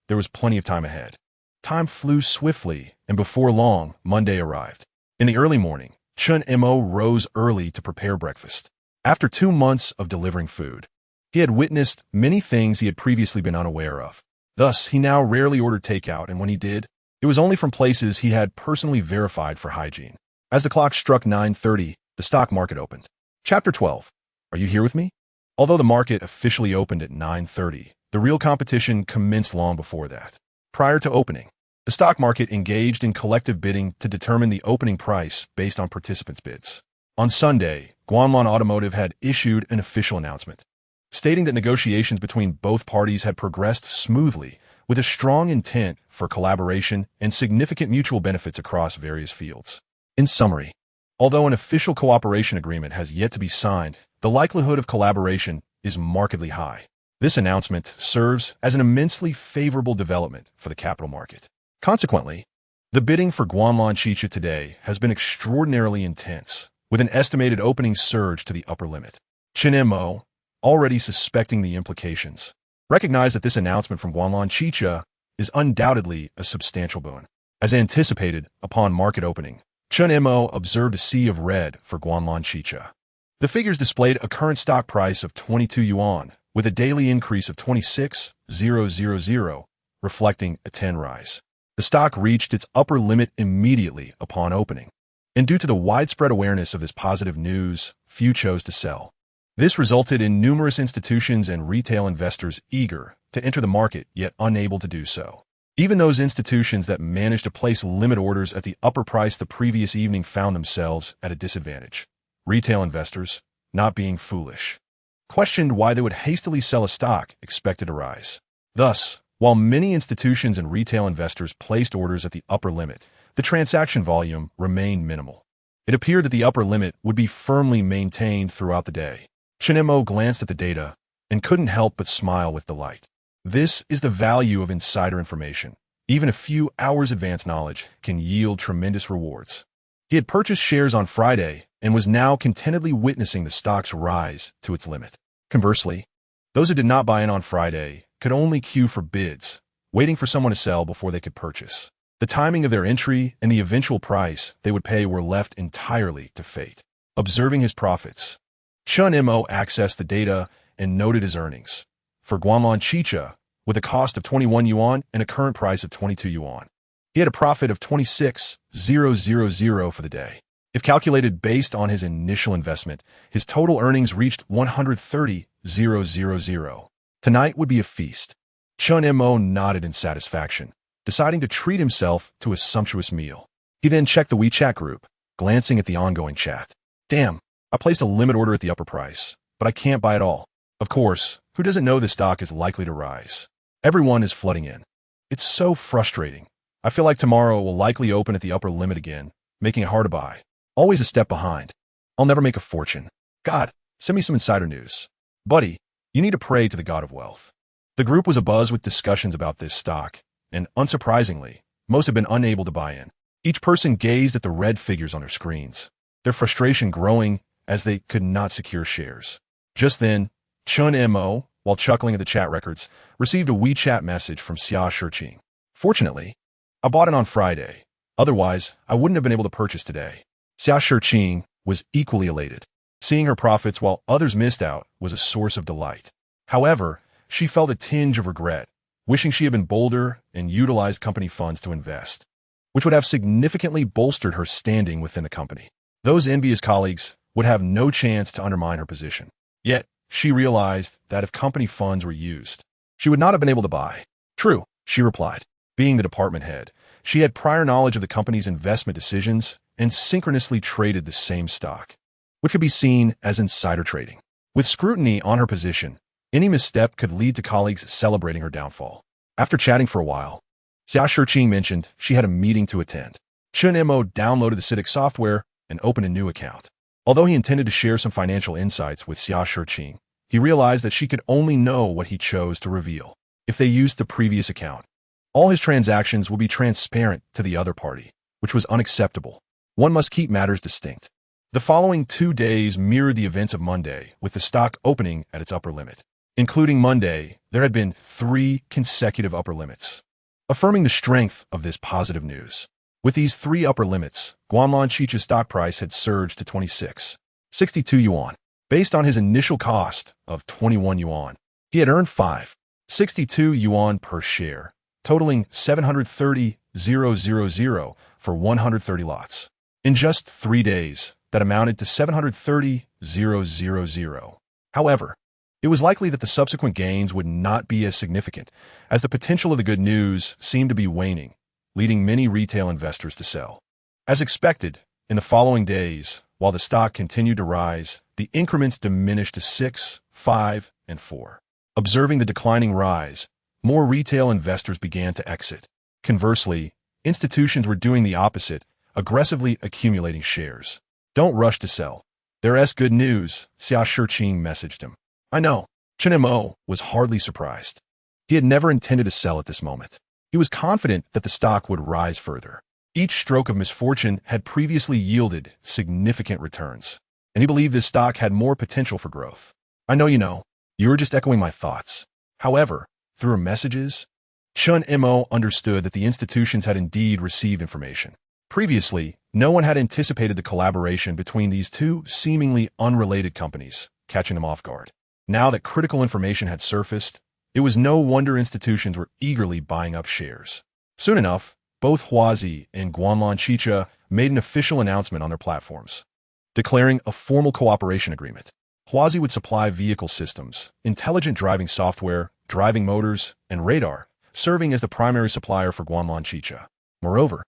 There was plenty of time ahead. Time flew swiftly, and before long, Monday arrived. In the early morning, Chen Mo rose early to prepare breakfast. After 2 months of delivering food, he had witnessed many things he had previously been unaware of. Thus, he now rarely ordered takeout, and when he did, it was only from places he had personally verified for hygiene. As the clock struck 9:30, the stock market opened. Chapter 12. Are you here with me? Although the market officially opened at 9:30, the real competition commenced long before that. Prior to opening, the stock market engaged in collective bidding to determine the opening price based on participants' bids. On Sunday, Goldmine Automotive had issued an official announcement, stating that negotiations between both parties had progressed smoothly with a strong intent for collaboration and significant mutual benefits across various fields. In summary, although an official cooperation agreement has yet to be signed, the likelihood of collaboration is markedly high. This announcement serves as an immensely favorable development for the capital market. Consequently, the bidding for Guanlan today has been extraordinarily intense, with an estimated opening surge to the upper limit. Chen Mo, already suspecting the implications, recognized that this announcement from Guanlan is undoubtedly a substantial boon. As anticipated upon market opening, Chen Mo observed a sea of red for Guanlan. The figures displayed a current stock price of 22 yuan, with a daily increase of 26,000, reflecting a 10 rise. The stock reached its upper limit immediately upon opening, and due to the widespread awareness of this positive news, few chose to sell. This resulted in numerous institutions and retail investors eager to enter the market yet unable to do so. Even those institutions that managed to place limit orders at the upper price the previous evening found themselves at a disadvantage. Retail investors, not being foolish, questioned why they would hastily sell a stock expected to rise. Thus, while many institutions and retail investors placed orders at the upper limit, the transaction volume remained minimal. It appeared that the upper limit would be firmly maintained throughout the day. Chen Mo glanced at the data and couldn't help but smile with delight. This is the value of insider information. Even a few hours advance knowledge can yield tremendous rewards. He had purchased shares on Friday and was now contentedly witnessing the stock's rise to its limit. Conversely, those who did not buy in on Friday could only queue for bids, waiting for someone to sell before they could purchase. The timing of their entry and the eventual price they would pay were left entirely to fate. Observing his profits, Chen Mo accessed the data and noted his earnings. For Guanlan, with a cost of 21 yuan and a current price of 22 yuan, he had a profit of 26,000 for the day. If calculated based on his initial investment, his total earnings reached 130,000. Tonight would be a feast. Chen Mo nodded in satisfaction, deciding to treat himself to a sumptuous meal. He then checked the WeChat group, glancing at the ongoing chat. Damn, I placed a limit order at the upper price, but I can't buy it all. Of course, who doesn't know this stock is likely to rise? Everyone is flooding in. It's so frustrating. I feel like tomorrow will likely open at the upper limit again, making it hard to buy. Always a step behind. I'll never make a fortune. God, send me some insider news. Buddy, you need to pray to the god of wealth. The group was abuzz with discussions about this stock, and unsurprisingly, most have been unable to buy in. Each person gazed at the red figures on their screens, their frustration growing as they could not secure shares. Just then, Chen Mo, while chuckling at the chat records, received a WeChat message from Xia Shiqing. Fortunately, I bought it on Friday. Otherwise, I wouldn't have been able to purchase today. Xia Shiqing was equally elated. Seeing her profits while others missed out was a source of delight. However, she felt a tinge of regret, wishing she had been bolder and utilized company funds to invest, which would have significantly bolstered her standing within the company. Those envious colleagues would have no chance to undermine her position. Yet, she realized that if company funds were used, she would not have been able to buy. True, she replied. Being the department head, she had prior knowledge of the company's investment decisions and synchronously traded the same stock, which could be seen as insider trading. With scrutiny on her position, any misstep could lead to colleagues celebrating her downfall. After chatting for a while, Xia Shiqing mentioned she had a meeting to attend. Chen Mo downloaded the CITIC software and opened a new account. Although he intended to share some financial insights with Xia Shiqing, he realized that she could only know what he chose to reveal. If they used the previous account, all his transactions will be transparent to the other party, which was unacceptable. One must keep matters distinct. The following 2 days mirrored the events of Monday, with the stock opening at its upper limit. Including Monday, there had been 3 consecutive upper limits, affirming the strength of this positive news. With these 3 upper limits, Guanlan Chicha's stock price had surged to 26.62 yuan. Based on his initial cost of 21 yuan, he had earned 5.62 yuan per share, totaling 730,000 for 130 lots. In just 3 days, that amounted to 730,000. However, it was likely that the subsequent gains would not be as significant, as the potential of the good news seemed to be waning, leading many retail investors to sell. As expected, in the following days, while the stock continued to rise, the increments diminished to 6, 5, and 4. Observing the declining rise, more retail investors began to exit. Conversely, institutions were doing the opposite, aggressively accumulating shares. Don't rush to sell. There's good news, Xia Shiqing messaged him. I know. Chen Mo was hardly surprised. He had never intended to sell at this moment. He was confident that the stock would rise further. Each stroke of misfortune had previously yielded significant returns, and he believed this stock had more potential for growth. I know you know. You were just echoing my thoughts. However, through her messages, Chen Mo understood that the institutions had indeed received information. Previously, no one had anticipated the collaboration between these two seemingly unrelated companies, catching them off guard. Now that critical information had surfaced, it was no wonder institutions were eagerly buying up shares. Soon enough, both Huazi and Guanlan Chicha made an official announcement on their platforms, declaring a formal cooperation agreement. Huazi would supply vehicle systems, intelligent driving software, driving motors, and radar, serving as the primary supplier for Guanlan Chicha. Moreover,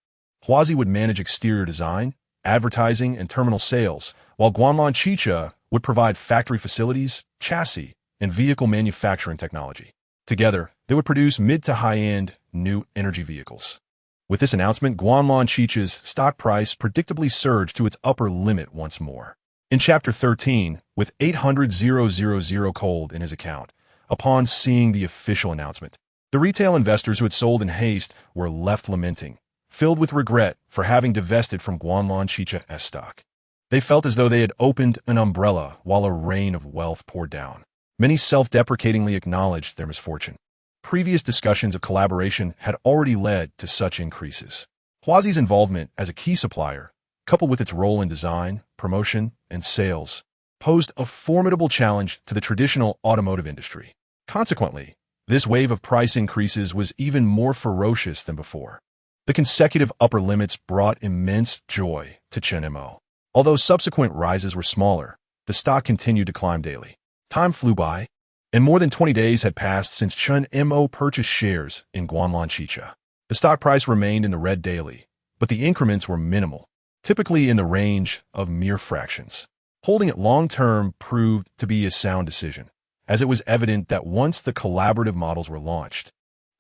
Huazi would manage exterior design, advertising, and terminal sales, while Guanlan Chicha would provide factory facilities, chassis, and vehicle manufacturing technology. Together, they would produce mid to high-end new energy vehicles. With this announcement, Guanlan Chicha's stock price predictably surged to its upper limit once more. In Chapter 13, with 800,000 cold in his account, upon seeing the official announcement, the retail investors who had sold in haste were left lamenting, filled with regret for having divested from Guanlan Chicha's stock. They felt as though they had opened an umbrella while a rain of wealth poured down. Many self-deprecatingly acknowledged their misfortune. Previous discussions of collaboration had already led to such increases. Huazi's involvement as a key supplier, coupled with its role in design, promotion, and sales, posed a formidable challenge to the traditional automotive industry. Consequently, this wave of price increases was even more ferocious than before. The consecutive upper limits brought immense joy to Chen Mo. Although subsequent rises were smaller, the stock continued to climb daily. Time flew by, and more than 20 days had passed since Chen Mo purchased shares in Guanlan Chicha. The stock price remained in the red daily, but the increments were minimal, typically in the range of mere fractions. Holding it long-term proved to be a sound decision, as it was evident that once the collaborative models were launched,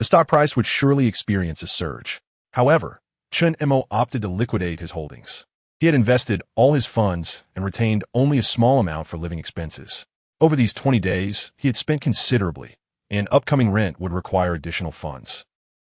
The stock price would surely experience a surge. However, Chen Mo opted to liquidate his holdings. He had invested all his funds and retained only a small amount for living expenses. Over these 20 days, he had spent considerably, and upcoming rent would require additional funds.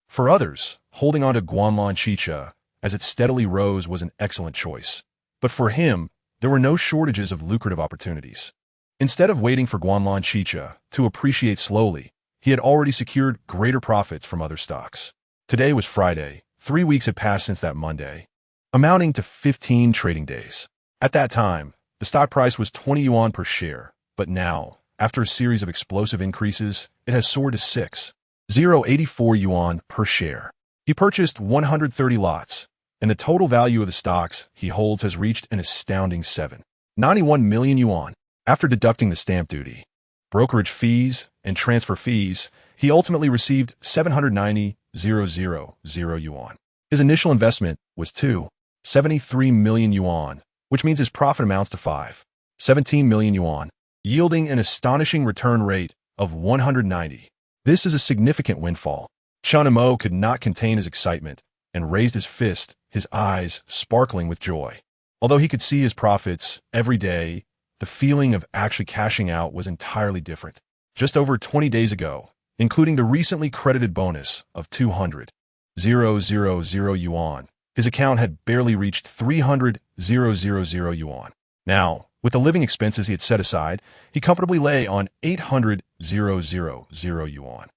For others, holding on to Guanlan Chicha as it steadily rose was an excellent choice. But for him, there were no shortages of lucrative opportunities. Instead of waiting for Guanlan Chicha to appreciate slowly, he had already secured greater profits from other stocks. Today was Friday. 3 weeks had passed since that Monday, amounting to 15 trading days. At that time, the stock price was 20 yuan per share, but now, after a series of explosive increases, it has soared to 6,084 yuan per share. He purchased 130 lots, and the total value of the stocks he holds has reached an astounding 791 million yuan. After deducting the stamp duty, brokerage fees, and transfer fees, he ultimately received 790,000 yuan. His initial investment was 273 million yuan, which means his profit amounts to 517 million yuan, yielding an astonishing return rate of 190. This is a significant windfall. Chen Mo could not contain his excitement and raised his fist, his eyes sparkling with joy. Although he could see his profits every day, the feeling of actually cashing out was entirely different. Just over 20 days ago, including the recently credited bonus of 200,000 yuan, his account had barely reached 300,000 yuan. Now, with the living expenses he had set aside, he comfortably lay on 800,000 yuan.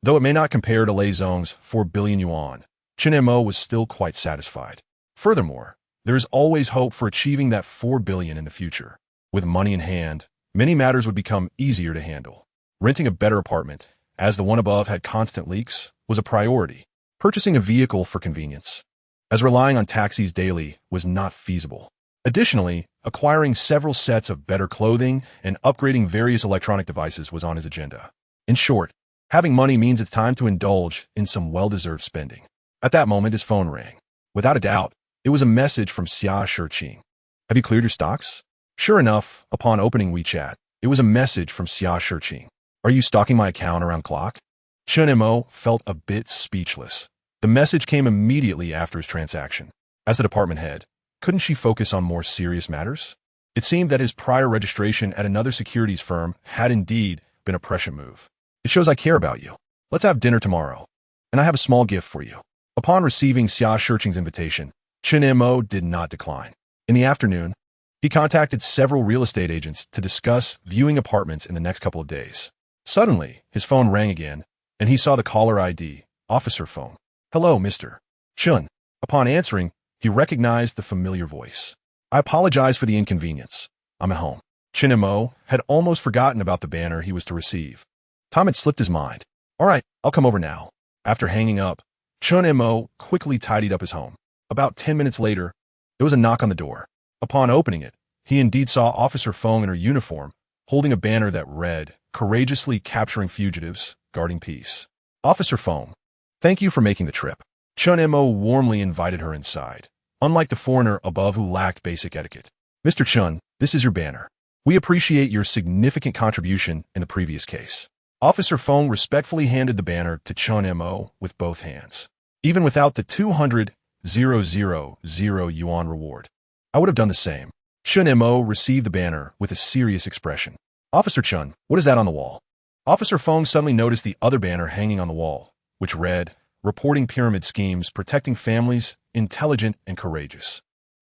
Though it may not compare to Lei Zong's 4 billion yuan, Chen Mo was still quite satisfied. Furthermore, there is always hope for achieving that 4 billion in the future. With money in hand, many matters would become easier to handle. Renting a better apartment, as the one above had constant leaks, was a priority. Purchasing a vehicle for convenience, as relying on taxis daily was not feasible. Additionally, acquiring several sets of better clothing and upgrading various electronic devices was on his agenda. In short, having money means it's time to indulge in some well-deserved spending. At that moment, his phone rang. Without a doubt, it was a message from Xia Shiqing. Have you cleared your stocks? Sure enough, upon opening WeChat, it was a message from Xia Shiqing. Are you stalking my account around clock? Chen Mo felt a bit speechless. The message came immediately after his transaction. As the department head, couldn't she focus on more serious matters? It seemed that his prior registration at another securities firm had indeed been a prescient move. It shows I care about you. Let's have dinner tomorrow, and I have a small gift for you. Upon receiving Xia Shiqing's invitation, Chen Mo did not decline. In the afternoon, he contacted several real estate agents to discuss viewing apartments in the next couple of days. Suddenly, his phone rang again, and he saw the caller ID, officer phone. Hello, Mr. Chen. Upon answering, he recognized the familiar voice. I apologize for the inconvenience. I'm at home. Chen Mo had almost forgotten about the banner he was to receive. Time had slipped his mind. All right, I'll come over now. After hanging up, Chen Mo quickly tidied up his home. About 10 minutes later, there was a knock on the door. Upon opening it, he indeed saw Officer Feng in her uniform, holding a banner that read, "Courageously capturing fugitives, guarding peace." Officer Feng, thank you for making the trip. Chen Mo warmly invited her inside, unlike the foreigner above who lacked basic etiquette. Mr. Chen, this is your banner. We appreciate your significant contribution in the previous case. Officer Feng respectfully handed the banner to Chen Mo with both hands. Even without the 200,000 yuan reward, I would have done the same. Chen Mo received the banner with a serious expression. Officer Chen, what is that on the wall? Officer Feng suddenly noticed the other banner hanging on the wall, which read, Reporting Pyramid Schemes Protecting Families, Intelligent and Courageous.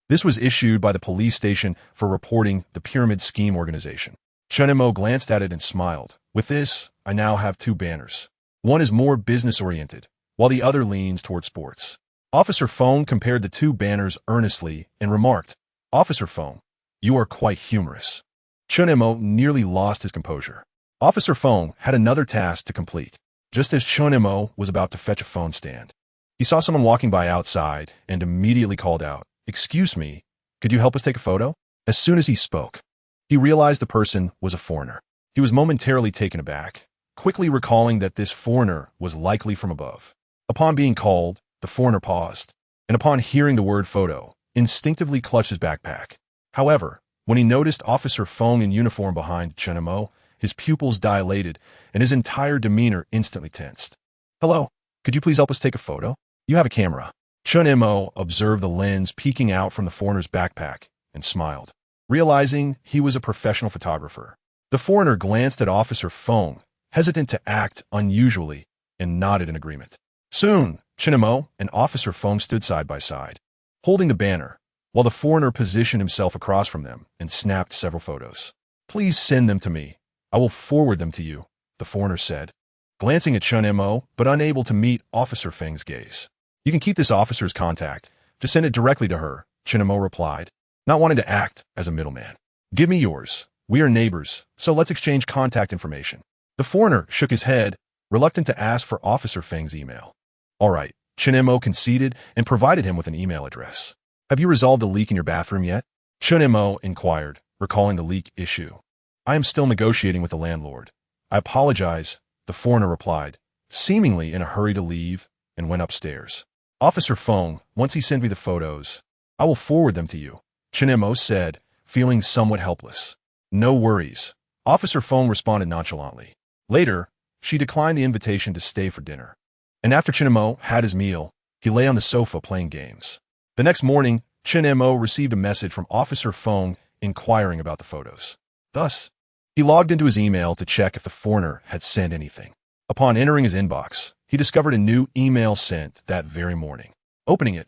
This was issued by the police station for reporting the Pyramid Scheme Organization. Chen Mo glanced at it and smiled. With this, I now have two banners. One is more business-oriented, while the other leans toward sports. Officer Feng compared the two banners earnestly and remarked, Officer Feng, you are quite humorous. Chen Mo nearly lost his composure. Officer Feng had another task to complete. Just as Chen Mo was about to fetch a phone stand, he saw someone walking by outside and immediately called out, Excuse me, could you help us take a photo? As soon as he spoke, he realized the person was a foreigner. He was momentarily taken aback, quickly recalling that this foreigner was likely from above. Upon being called, the foreigner paused, and upon hearing the word photo, instinctively clutched his backpack. However, when he noticed Officer Feng in uniform behind Chen Mo, his pupils dilated and his entire demeanor instantly tensed. Hello, Could you please help us take a photo? You have a camera. Chen Mo observed the lens peeking out from the foreigner's backpack and smiled, realizing he was a professional photographer. The foreigner glanced at Officer Feng, hesitant to act unusually, and nodded in agreement. Soon, Chen Mo and Officer Feng stood side by side, holding the banner, while the foreigner positioned himself across from them and snapped several photos. Please send them to me. I will forward them to you, the foreigner said, glancing at Chen Mo but unable to meet Officer Feng's gaze. You can keep this officer's contact. Just send it directly to her, Chen Mo replied, not wanting to act as a middleman. Give me yours. We are neighbors, so let's exchange contact information. The foreigner shook his head, reluctant to ask for Officer Feng's email. All right, Chen Mo conceded and provided him with an email address. Have you resolved the leak in your bathroom yet? Chen Mo inquired, recalling the leak issue. I am still negotiating with the landlord. I apologize, the foreigner replied, seemingly in a hurry to leave, and went upstairs. Officer Feng, once he sent me the photos, I will forward them to you, Chen Mo said, feeling somewhat helpless. No worries, Officer Feng responded nonchalantly. Later, she declined the invitation to stay for dinner. And after Chen Mo had his meal, he lay on the sofa playing games. The next morning, Chen Mo received a message from Officer Feng inquiring about the photos. Thus, he logged into his email to check if the foreigner had sent anything. Upon entering his inbox, he discovered a new email sent that very morning. Opening it,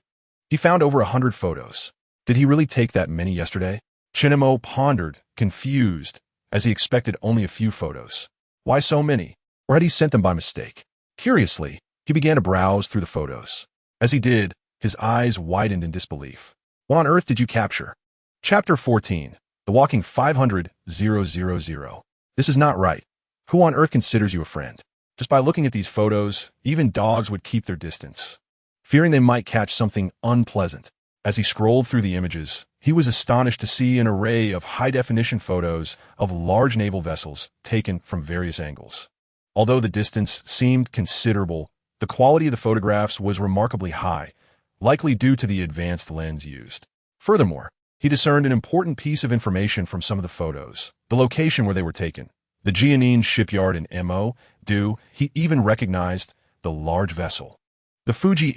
he found over 100 photos. Did he really take that many yesterday? Chen Mo pondered, confused, as he expected only a few photos. Why so many? Or had he sent them by mistake? Curiously, he began to browse through the photos. As he did, his eyes widened in disbelief. What on earth did you capture? Chapter 14. The Walking 500,000. This is not right. Who on earth considers you a friend? Just by looking at these photos, even dogs would keep their distance, fearing they might catch something unpleasant. As he scrolled through the images, he was astonished to see an array of high-definition photos of large naval vessels taken from various angles. Although the distance seemed considerable, the quality of the photographs was remarkably high, likely due to the advanced lens used. Furthermore, he discerned an important piece of information from some of the photos: the location where they were taken, the Jianin shipyard in Mo. He even recognized the large vessel, the Fuji,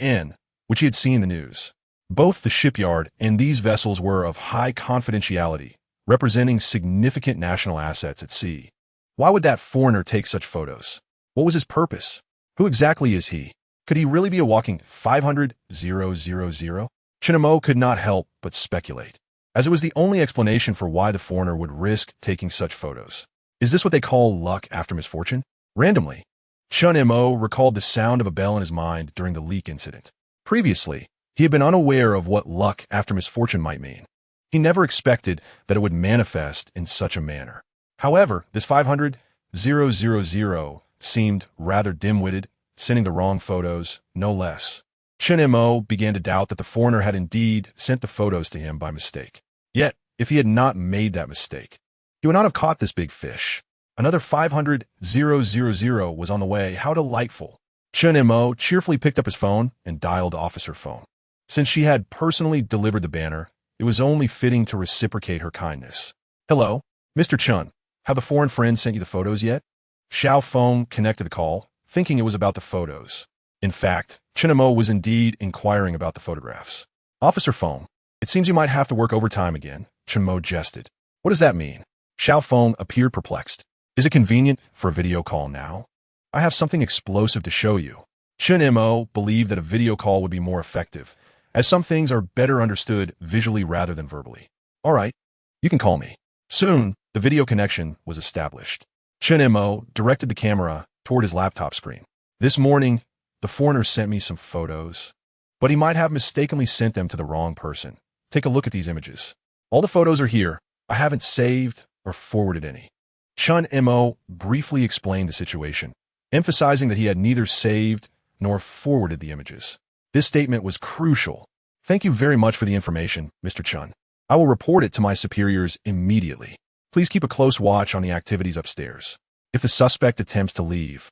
which he had seen in the news. Both the shipyard and these vessels were of high confidentiality, representing significant national assets at sea. Why would that foreigner take such photos? What was his purpose? Who exactly is he? Could he really be a walking 500,000? Chen Mo could not help but speculate, as it was the only explanation for why the foreigner would risk taking such photos. Is this what they call luck after misfortune? Randomly, Chen Mo recalled the sound of a bell in his mind during the leak incident. Previously, he had been unaware of what luck after misfortune might mean. He never expected that it would manifest in such a manner. However, this 500,000 seemed rather dim-witted, sending the wrong photos, no less. Chen Mo began to doubt that the foreigner had indeed sent the photos to him by mistake. Yet, if he had not made that mistake, he would not have caught this big fish. Another 500,000 was on the way. How delightful. Chen Mo cheerfully picked up his phone and dialed Officer Feng. Since she had personally delivered the banner, it was only fitting to reciprocate her kindness. Hello, Mr. Chen. Have the foreign friend sent you the photos yet? Xiao Feng connected the call, thinking it was about the photos. In fact, Chen Mo was indeed inquiring about the photographs. Officer Feng, it seems you might have to work overtime again, Chen Mo jested. What does that mean? Xiao Feng appeared perplexed. Is it convenient for a video call now? I have something explosive to show you. Chen Mo believed that a video call would be more effective, as some things are better understood visually rather than verbally. All right, you can call me. Soon, the video connection was established. Chen Mo directed the camera toward his laptop screen. This morning, the foreigner sent me some photos, but he might have mistakenly sent them to the wrong person. Take a look at these images. All the photos are here. I haven't saved or forwarded any. Chen Mo briefly explained the situation, emphasizing that he had neither saved nor forwarded the images. This statement was crucial. Thank you very much for the information, Mr. Chen. I will report it to my superiors immediately. Please keep a close watch on the activities upstairs. If the suspect attempts to leave,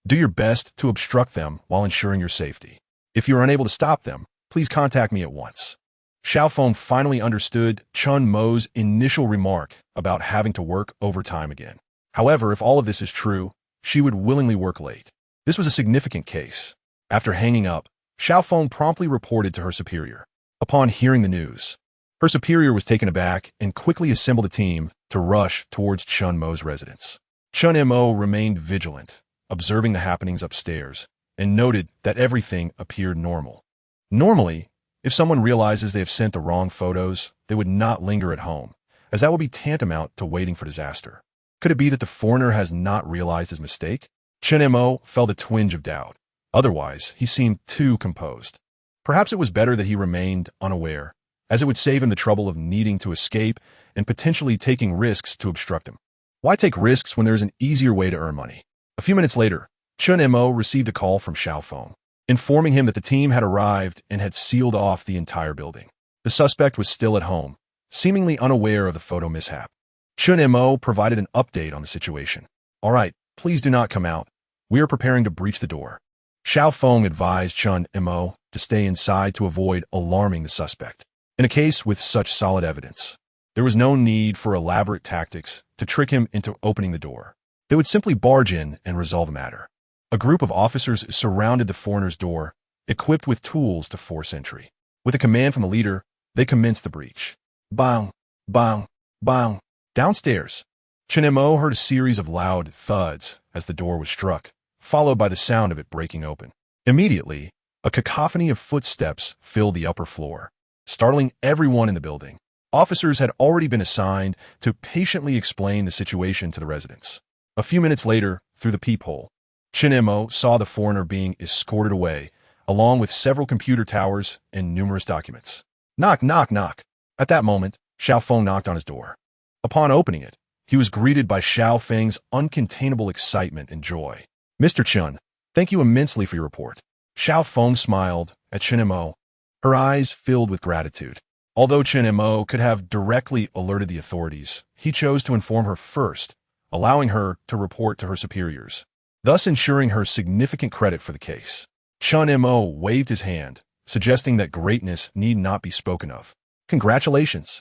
do your best to obstruct them while ensuring your safety. If you are unable to stop them, please contact me at once. Xiao Feng finally understood Chen Mo's initial remark about having to work overtime again. However, if all of this is true, she would willingly work late. This was a significant case. After hanging up, Xiaofeng promptly reported to her superior. Upon hearing the news, her superior was taken aback and quickly assembled a team to rush towards Chen Mo's residence. Chen Mo remained vigilant, observing the happenings upstairs, and noted that everything appeared normal. Normally, if someone realizes they have sent the wrong photos, they would not linger at home, as that would be tantamount to waiting for disaster. Could it be that the foreigner has not realized his mistake? Chen Mo felt a twinge of doubt. Otherwise, he seemed too composed. Perhaps it was better that he remained unaware, as it would save him the trouble of needing to escape and potentially taking risks to obstruct him. Why take risks when there is an easier way to earn money? A few minutes later, Chen Mo received a call from Xiaofeng, informing him that the team had arrived and had sealed off the entire building. The suspect was still at home, seemingly unaware of the photo mishap. Chen Mo provided an update on the situation. "All right, please do not come out. We are preparing to breach the door." Xiaofeng advised Chen Mo to stay inside to avoid alarming the suspect. In a case with such solid evidence, there was no need for elaborate tactics to trick him into opening the door. They would simply barge in and resolve the matter. A group of officers surrounded the foreigner's door, equipped with tools to force entry. With a command from the leader, they commenced the breach. Bang, bang, bang. Downstairs, Chen Mo heard a series of loud thuds as the door was struck, followed by the sound of it breaking open. Immediately, a cacophony of footsteps filled the upper floor, startling everyone in the building. Officers had already been assigned to patiently explain the situation to the residents. A few minutes later, through the peephole, Chen Mo saw the foreigner being escorted away, along with several computer towers and numerous documents. Knock, knock, knock. At that moment, Xiaofeng knocked on his door. Upon opening it, he was greeted by Xiaofeng's uncontainable excitement and joy. "Mr. Chen, thank you immensely for your report." Xiaofeng smiled at Chen Mo, her eyes filled with gratitude. Although Chen Mo could have directly alerted the authorities, he chose to inform her first, allowing her to report to her superiors, thus ensuring her significant credit for the case. Chen Mo waved his hand, suggesting that greatness need not be spoken of. "Congratulations.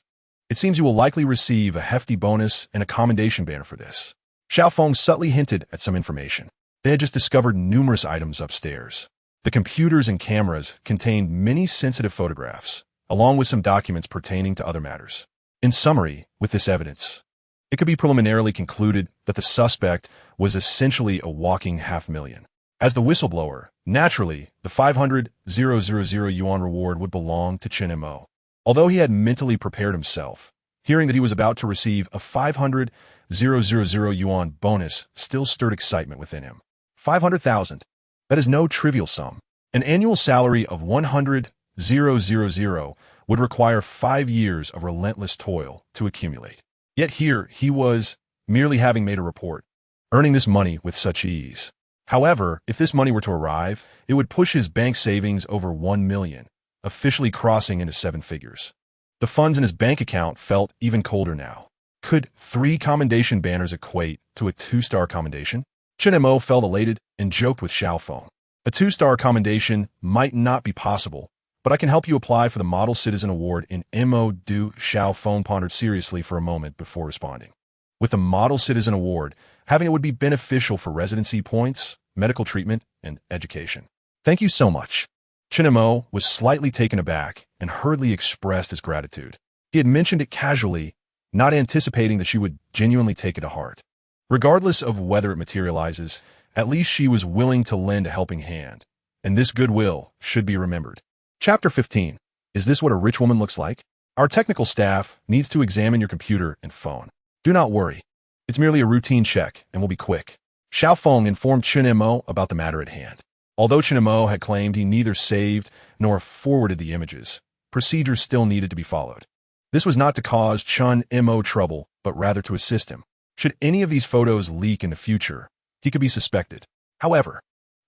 It seems you will likely receive a hefty bonus and a commendation banner for this." Xiaofeng subtly hinted at some information. They had just discovered numerous items upstairs. The computers and cameras contained many sensitive photographs, along with some documents pertaining to other matters. In summary, with this evidence, it could be preliminarily concluded that the suspect was essentially a walking $500,000. As the whistleblower, naturally, the 500,000 yuan reward would belong to Chen Mo. Although he had mentally prepared himself, hearing that he was about to receive a 500,000 yuan bonus still stirred excitement within him. 500,000. That is no trivial sum. An annual salary of 100,000 would require 5 years of relentless toil to accumulate. Yet here he was, merely having made a report, earning this money with such ease. However, if this money were to arrive, it would push his bank savings over 1 million, officially crossing into 7 figures. The funds in his bank account felt even colder now. Could 3 commendation banners equate to a 2-star commendation? Chen Mo felt elated and joked with Xiaofeng. "A 2-star commendation might not be possible, but I can help you apply for the Model Citizen Award in Mo. Xiaofeng pondered seriously for a moment before responding. With the Model Citizen Award, having it would be beneficial for residency points, medical treatment, and education. "Thank you so much." Chen Mo was slightly taken aback and hurriedly expressed his gratitude. He had mentioned it casually, not anticipating that she would genuinely take it to heart. Regardless of whether it materializes, at least she was willing to lend a helping hand, and this goodwill should be remembered. Chapter 15. Is this what a rich woman looks like? Our technical staff needs to examine your computer and phone. Do not worry. It's merely a routine check and will be quick. Xiaofeng informed Chen Mo about the matter at hand. Although Chen Mo had claimed he neither saved nor forwarded the images, procedures still needed to be followed. This was not to cause Chen Mo trouble, but rather to assist him. Should any of these photos leak in the future, he could be suspected. However,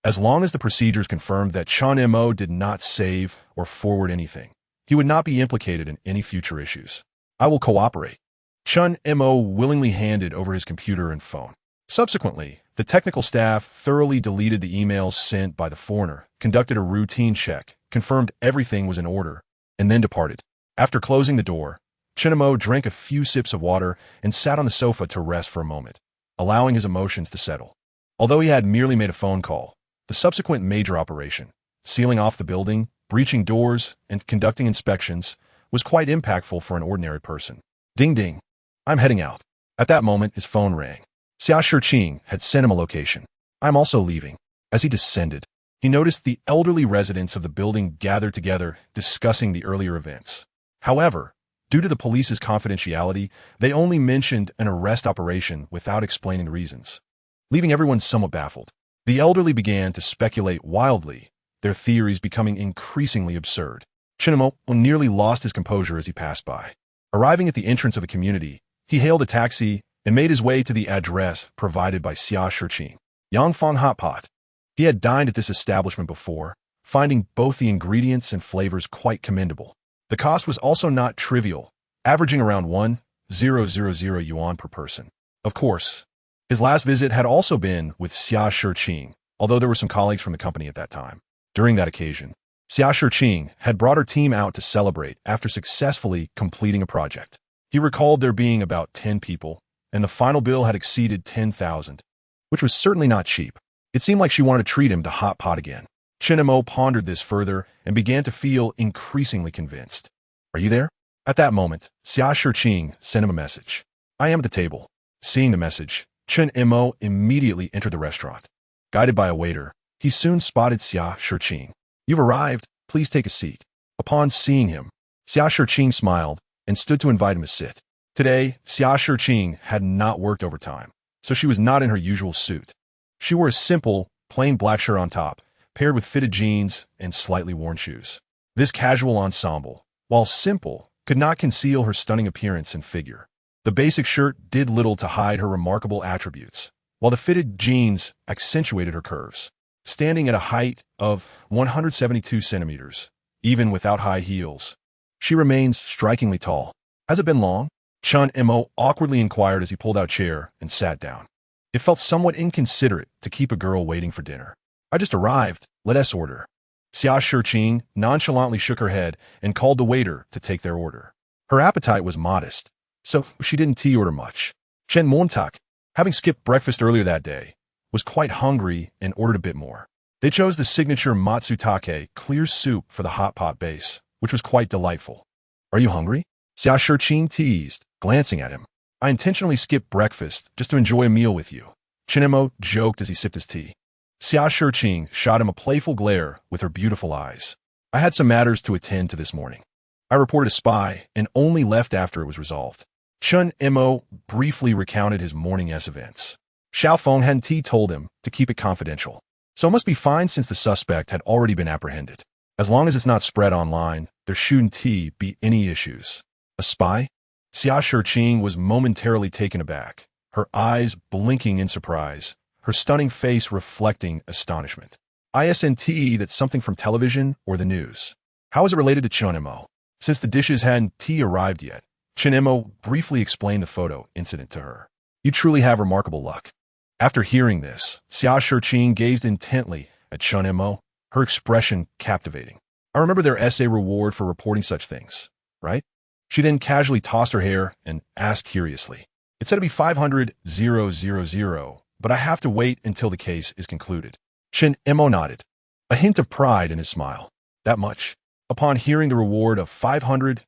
as long as the procedures confirmed that Chen Mo did not save or forward anything, he would not be implicated in any future issues. "I will cooperate." Chen Mo willingly handed over his computer and phone. Subsequently, the technical staff thoroughly deleted the emails sent by the foreigner, conducted a routine check, confirmed everything was in order, and then departed. After closing the door, Chen Mo drank a few sips of water and sat on the sofa to rest for a moment, allowing his emotions to settle. Although he had merely made a phone call, The subsequent major operation, sealing off the building, breaching doors, and conducting inspections, was quite impactful for an ordinary person. Ding ding. I'm heading out. At that moment, his phone rang. Xia Shiqing had sent him a location. I'm also leaving. As he descended, he noticed the elderly residents of the building gathered together, discussing the earlier events. However, due to the police's confidentiality, they only mentioned an arrest operation without explaining the reasons, leaving everyone somewhat baffled. The elderly began to speculate wildly, their theories becoming increasingly absurd. Chen Mo nearly lost his composure as he passed by. Arriving at the entrance of the community, he hailed a taxi and made his way to the address provided by Xia Shiqing. Yangfang Hot Pot. He had dined at this establishment before, finding both the ingredients and flavors quite commendable. The cost was also not trivial, averaging around 1,000 yuan per person. Of course, his last visit had also been with Xia Shiqing, although there were some colleagues from the company at that time. During that occasion, Xia Shiqing had brought her team out to celebrate after successfully completing a project. He recalled there being about 10 people, and the final bill had exceeded 10,000, which was certainly not cheap. It seemed like she wanted to treat him to hot pot again. Chen Mo pondered this further and began to feel increasingly convinced. Are you there? At that moment, Xia Shiqing sent him a message. I am at the table. Seeing the message, Chen Mo immediately entered the restaurant. Guided by a waiter, he soon spotted Xia Shiqing. You've arrived, please take a seat. Upon seeing him, Xia Shiqing smiled and stood to invite him to sit. Today, Xia Shiqing had not worked overtime, so she was not in her usual suit. She wore a simple, plain black shirt on top, paired with fitted jeans and slightly worn shoes. This casual ensemble, while simple, could not conceal her stunning appearance and figure. The basic shirt did little to hide her remarkable attributes, while the fitted jeans accentuated her curves. Standing at a height of 172 centimeters, even without high heels, she remains strikingly tall. Has it been long? Chen Mo awkwardly inquired as he pulled out a chair and sat down. It felt somewhat inconsiderate to keep a girl waiting for dinner. I just arrived. Let us order. Xia Shiqing nonchalantly shook her head and called the waiter to take their order. Her appetite was modest, so she didn't tea order much. Chen Mo, having skipped breakfast earlier that day, was quite hungry and ordered a bit more. They chose the signature matsutake clear soup for the hot pot base, which was quite delightful. Are you hungry? Xia Shiqing teased, glancing at him. I intentionally skipped breakfast just to enjoy a meal with you. Chen Mo joked as he sipped his tea. Xia Shiqing shot him a playful glare with her beautiful eyes. I had some matters to attend to this morning. I reported a spy and only left after it was resolved. Chen Mo briefly recounted his morning's events. Xiao Fenghan Ti told him to keep it confidential. So it must be fine since the suspect had already been apprehended. As long as it's not spread online, there shouldn't be any issues. A spy? Xia Shiqing was momentarily taken aback, her eyes blinking in surprise, her stunning face reflecting astonishment. Isn't that something from television or the news? How is it related to Chen Mo? Since the dishes hadn't arrived yet, Chen Mo briefly explained the photo incident to her. You truly have remarkable luck. After hearing this, Xia Shiqing gazed intently at Chen Mo, her expression captivating. I remember their essay reward for reporting such things, right? She then casually tossed her hair and asked curiously. It said to be 500,000, but I have to wait until the case is concluded. Chen Mo nodded, a hint of pride in his smile. That much. Upon hearing the reward of 500,000,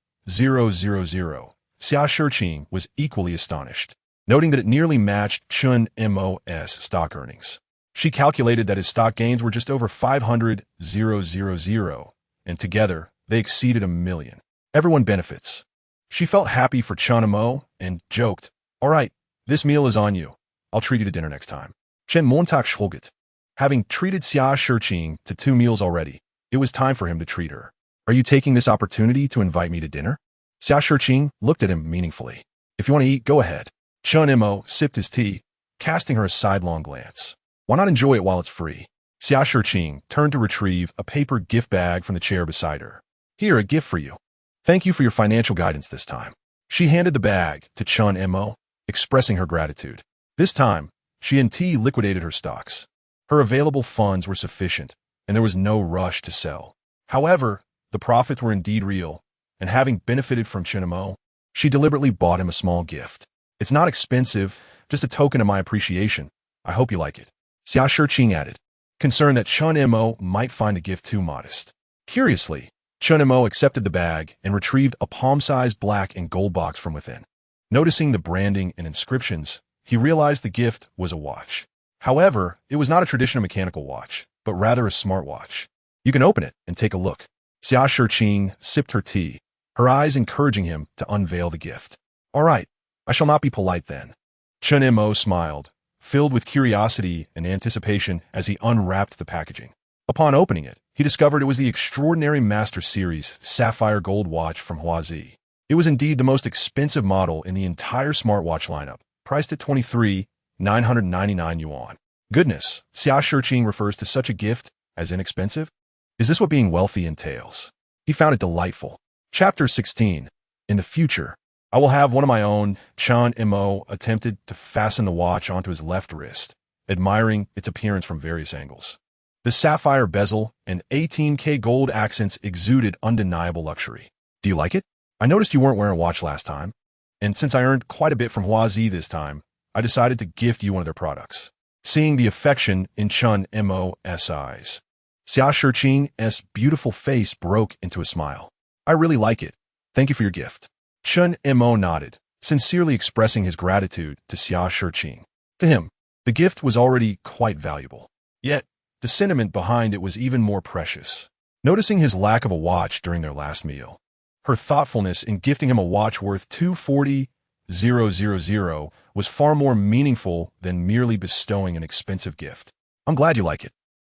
Xia Shiqing was equally astonished, noting that it nearly matched Chen Mo's stock earnings. She calculated that his stock gains were just over 500,000, and together they exceeded 1 million. Everyone benefits. She felt happy for Chen Mo and joked, all right, this meal is on you. I'll treat you to dinner next time. Chen Montak Schulget. Having treated Xia Shiqing to 2 meals already, it was time for him to treat her. Are you taking this opportunity to invite me to dinner? Xia Shiqing looked at him meaningfully. If you want to eat, go ahead. Chen Mo sipped his tea, casting her a sidelong glance. Why not enjoy it while it's free? Xia Shiqing turned to retrieve a paper gift bag from the chair beside her. Here, a gift for you. Thank you for your financial guidance this time. She handed the bag to Chen Mo, expressing her gratitude. This time, she liquidated her stocks. Her available funds were sufficient, and there was no rush to sell. However, the profits were indeed real, and having benefited from Chen Mo, she deliberately bought him a small gift. It's not expensive, just a token of my appreciation. I hope you like it. Xia Shiqing added. concerned that Chen Mo might find the gift too modest. Curiously, Chen Mo accepted the bag and retrieved a palm-sized black and gold box from within. Noticing the branding and inscriptions, he realized the gift was a watch. However, it was not a traditional mechanical watch, but rather a smartwatch. You can open it and take a look. Xia Shiqing sipped her tea, her eyes encouraging him to unveil the gift. All right, I shall not be polite then. Chen Mo smiled, filled with curiosity and anticipation as he unwrapped the packaging. Upon opening it, he discovered it was the extraordinary Master Series Sapphire Gold watch from Huazi. It was indeed the most expensive model in the entire smartwatch lineup, priced at 23,999 yuan. Goodness, Xia Shiqing refers to such a gift as inexpensive? Is this what being wealthy entails? He found it delightful. Chapter 16. In the future, I will have one of my own. Chen Mo attempted to fasten the watch onto his left wrist, admiring its appearance from various angles. The sapphire bezel and 18K gold accents exuded undeniable luxury. Do you like it? I noticed you weren't wearing a watch last time, and since I earned quite a bit from Huazi this time, I decided to gift you one of their products. Seeing the affection in Chen Mo's eyes, Xia Shiqing's beautiful face broke into a smile. I really like it. Thank you for your gift. Chen Mo nodded, sincerely expressing his gratitude to Xia Shiqing. To him, the gift was already quite valuable. Yet, the sentiment behind it was even more precious. Noticing his lack of a watch during their last meal, her thoughtfulness in gifting him a watch worth 240,000 was far more meaningful than merely bestowing an expensive gift. I'm glad you like it.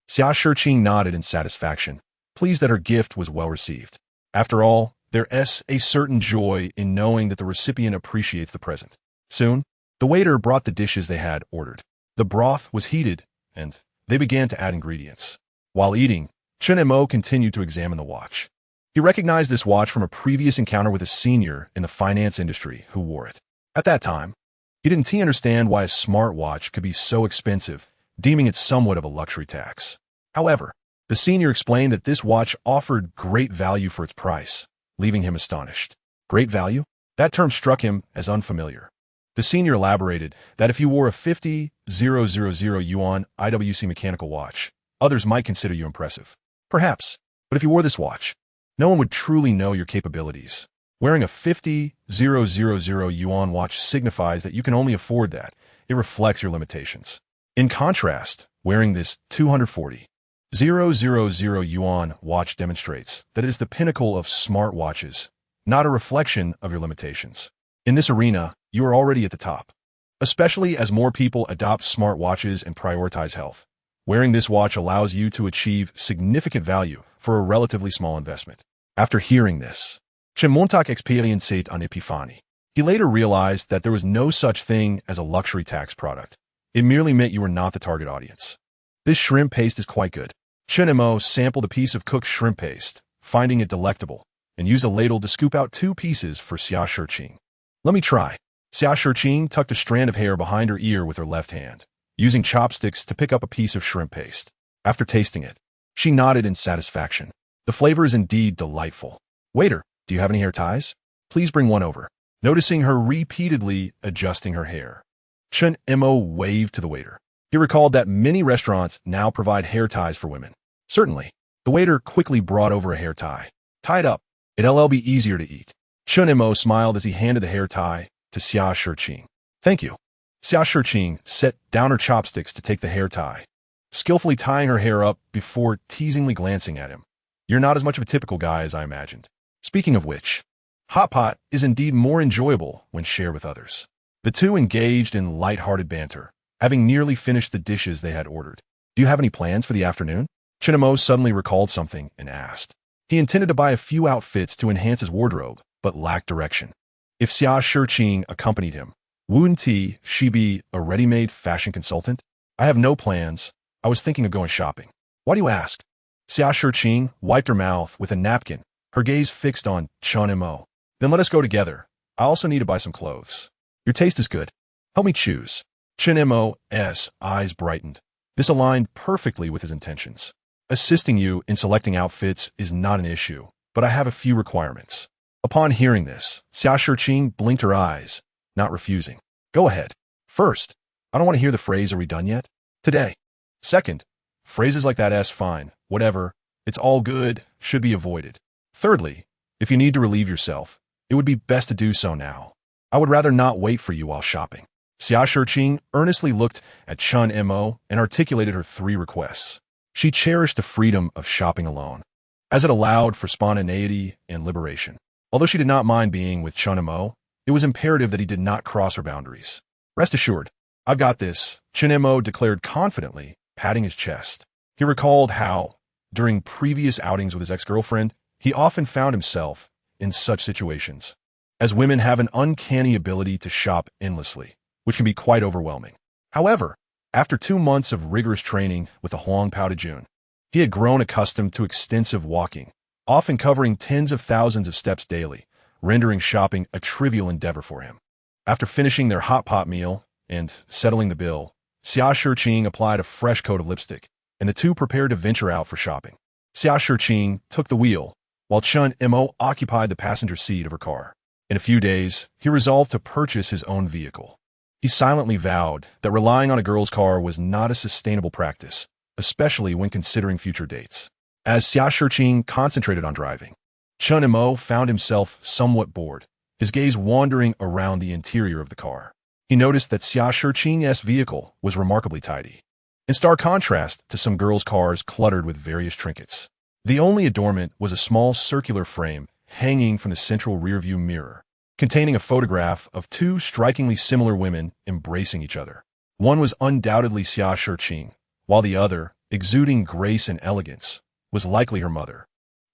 Xia Shiqing nodded in satisfaction, pleased that her gift was well received. After all, there's a certain joy in knowing that the recipient appreciates the present. Soon, the waiter brought the dishes they had ordered. The broth was heated, and they began to add ingredients. While eating, Chen Mo continued to examine the watch. He recognized this watch from a previous encounter with a senior in the finance industry who wore it. At that time, he didn't understand why a smartwatch could be so expensive, deeming it somewhat of a luxury tax. However, the senior explained that this watch offered great value for its price, leaving him astonished. Great value? That term struck him as unfamiliar. The senior elaborated that if you wore a 50,000 yuan IWC mechanical watch, others might consider you impressive. Perhaps, but if you wore this watch, no one would truly know your capabilities. Wearing a 50,000 yuan watch signifies that you can only afford that. It reflects your limitations. In contrast, wearing this 240,000 yuan watch demonstrates that it is the pinnacle of smartwatches, not a reflection of your limitations. In this arena, you are already at the top. Especially as more people adopt smartwatches and prioritize health, wearing this watch allows you to achieve significant value for a relatively small investment. After hearing this, Chen Montauk experienced an epiphany. He later realized that there was no such thing as a luxury tax product. It merely meant you were not the target audience. This shrimp paste is quite good. Chen Mo sampled a piece of cooked shrimp paste, finding it delectable, and used a ladle to scoop out 2 pieces for Xia Shiqing. Let me try. Xia Shiqing tucked a strand of hair behind her ear with her left hand, using chopsticks to pick up a piece of shrimp paste. After tasting it, she nodded in satisfaction. The flavor is indeed delightful. Waiter, do you have any hair ties? Please bring one over. Noticing her repeatedly adjusting her hair, Chen Mo waved to the waiter. He recalled that many restaurants now provide hair ties for women. Certainly. The waiter quickly brought over a hair tie. Tied up, it'll be easier to eat. Chen Mo smiled as he handed the hair tie to Xia Shiqing. Thank you. Xia Shiqing set down her chopsticks to take the hair tie, skillfully tying her hair up before teasingly glancing at him. You're not as much of a typical guy as I imagined. Speaking of which, hot pot is indeed more enjoyable when shared with others. The two engaged in light-hearted banter, having nearly finished the dishes they had ordered. Do you have any plans for the afternoon? Chen Mo suddenly recalled something and asked. He intended to buy a few outfits to enhance his wardrobe, but lacked direction. If Xia Shiqing accompanied him, wouldn't she be a ready-made fashion consultant? I have no plans. I was thinking of going shopping. Why do you ask? Xia Shiqing wiped her mouth with a napkin, her gaze fixed on Chen Mo. Then let us go together. I also need to buy some clothes. Your taste is good. Help me choose. Chen Mo's eyes brightened. This aligned perfectly with his intentions. Assisting you in selecting outfits is not an issue, but I have a few requirements. Upon hearing this, Xia Shiqing blinked her eyes, not refusing. Go ahead. First, I don't want to hear the phrase, "Are we done yet?" Today. Second, Phrases like that as fine, whatever, it's all good, should be avoided. Thirdly, if you need to relieve yourself, it would be best to do so now. I would rather not wait for you while shopping. Xia Shiqing earnestly looked at Chen Mo and articulated her 3 requests. She cherished the freedom of shopping alone, as it allowed for spontaneity and liberation. Although she did not mind being with Chen Mo, it was imperative that he did not cross her boundaries. Rest assured, I've got this, Chen Mo declared confidently, patting his chest. He recalled how, during previous outings with his ex-girlfriend, he often found himself in such situations, as women have an uncanny ability to shop endlessly, which can be quite overwhelming. However, after 2 months of rigorous training with the Huang Pao de Jun, he had grown accustomed to extensive walking, often covering tens of thousands of steps daily, rendering shopping a trivial endeavor for him. After finishing their hot pot meal and settling the bill, Xia Shiqing applied a fresh coat of lipstick, and the two prepared to venture out for shopping. Xia Shiqing took the wheel, while Chen Mo occupied the passenger seat of her car. In a few days, he resolved to purchase his own vehicle. He silently vowed that relying on a girl's car was not a sustainable practice, especially when considering future dates. As Xia Shiqing concentrated on driving, Chen Mo found himself somewhat bored, his gaze wandering around the interior of the car. He noticed that Xia Shiqing's vehicle was remarkably tidy, in stark contrast to some girls' cars cluttered with various trinkets. The only adornment was a small circular frame hanging from the central rearview mirror, containing a photograph of 2 strikingly similar women embracing each other. One was undoubtedly Xia Shiqing, while the other, exuding grace and elegance, was likely her mother.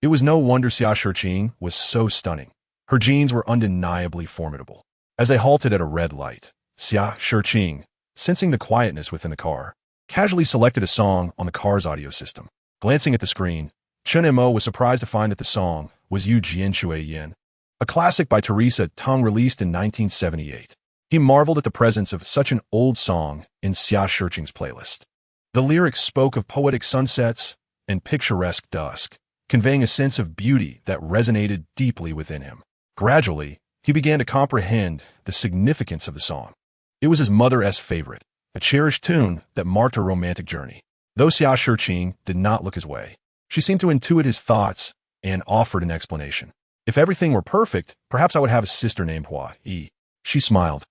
It was no wonder Xia Shiqing was so stunning. Her genes were undeniably formidable. As they halted at a red light, Xia Shiqing, sensing the quietness within the car, casually selected a song on the car's audio system. Glancing at the screen, Chen Mo was surprised to find that the song was Yu Jian Shui Yin, a classic by Teresa Teng released in 1978. He marveled at the presence of such an old song in Xia Shiqing's playlist. The lyrics spoke of poetic sunsets and picturesque dusk, conveying a sense of beauty that resonated deeply within him. Gradually, he began to comprehend the significance of the song. It was his mother's favorite, a cherished tune that marked her romantic journey. Though Xia Shiqing did not look his way, she seemed to intuit his thoughts and offered an explanation. If everything were perfect, perhaps I would have a sister named Hua Yi. She smiled,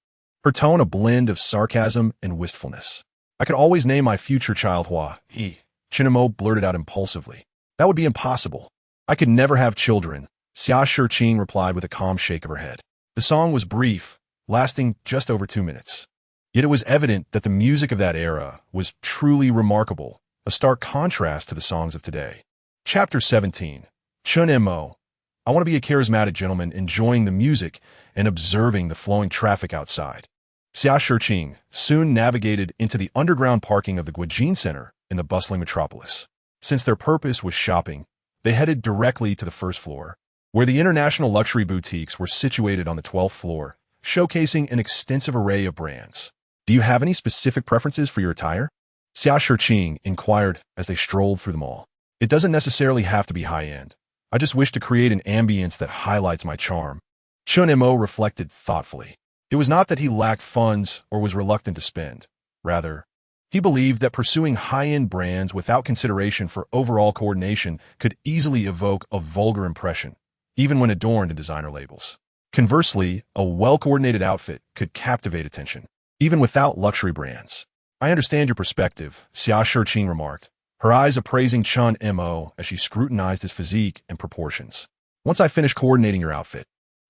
her tone a blend of sarcasm and wistfulness. I could always name my future child Hua Yi, Chen Mo blurted out impulsively. That would be impossible. I could never have children, Xia Shiqing replied with a calm shake of her head. The song was brief, lasting just over 2 minutes. Yet it was evident that the music of that era was truly remarkable, a stark contrast to the songs of today. Chapter 17. Chen Mo. I want to be a charismatic gentleman enjoying the music and observing the flowing traffic outside. Xia Shiqing soon navigated into the underground parking of the Guijin Center in the bustling metropolis. Since their purpose was shopping, they headed directly to the first floor, where the international luxury boutiques were situated on the 12th floor, showcasing an extensive array of brands. Do you have any specific preferences for your attire? Xia Shiqing inquired as they strolled through the mall. It doesn't necessarily have to be high-end. I just wish to create an ambience that highlights my charm. Chen Mo reflected thoughtfully. It was not that he lacked funds or was reluctant to spend. Rather, he believed that pursuing high-end brands without consideration for overall coordination could easily evoke a vulgar impression, even when adorned in designer labels. Conversely, a well-coordinated outfit could captivate attention, even without luxury brands. I understand your perspective, Xia Shiqing remarked, her eyes appraising Chen Mo as she scrutinized his physique and proportions. Once I finish coordinating your outfit,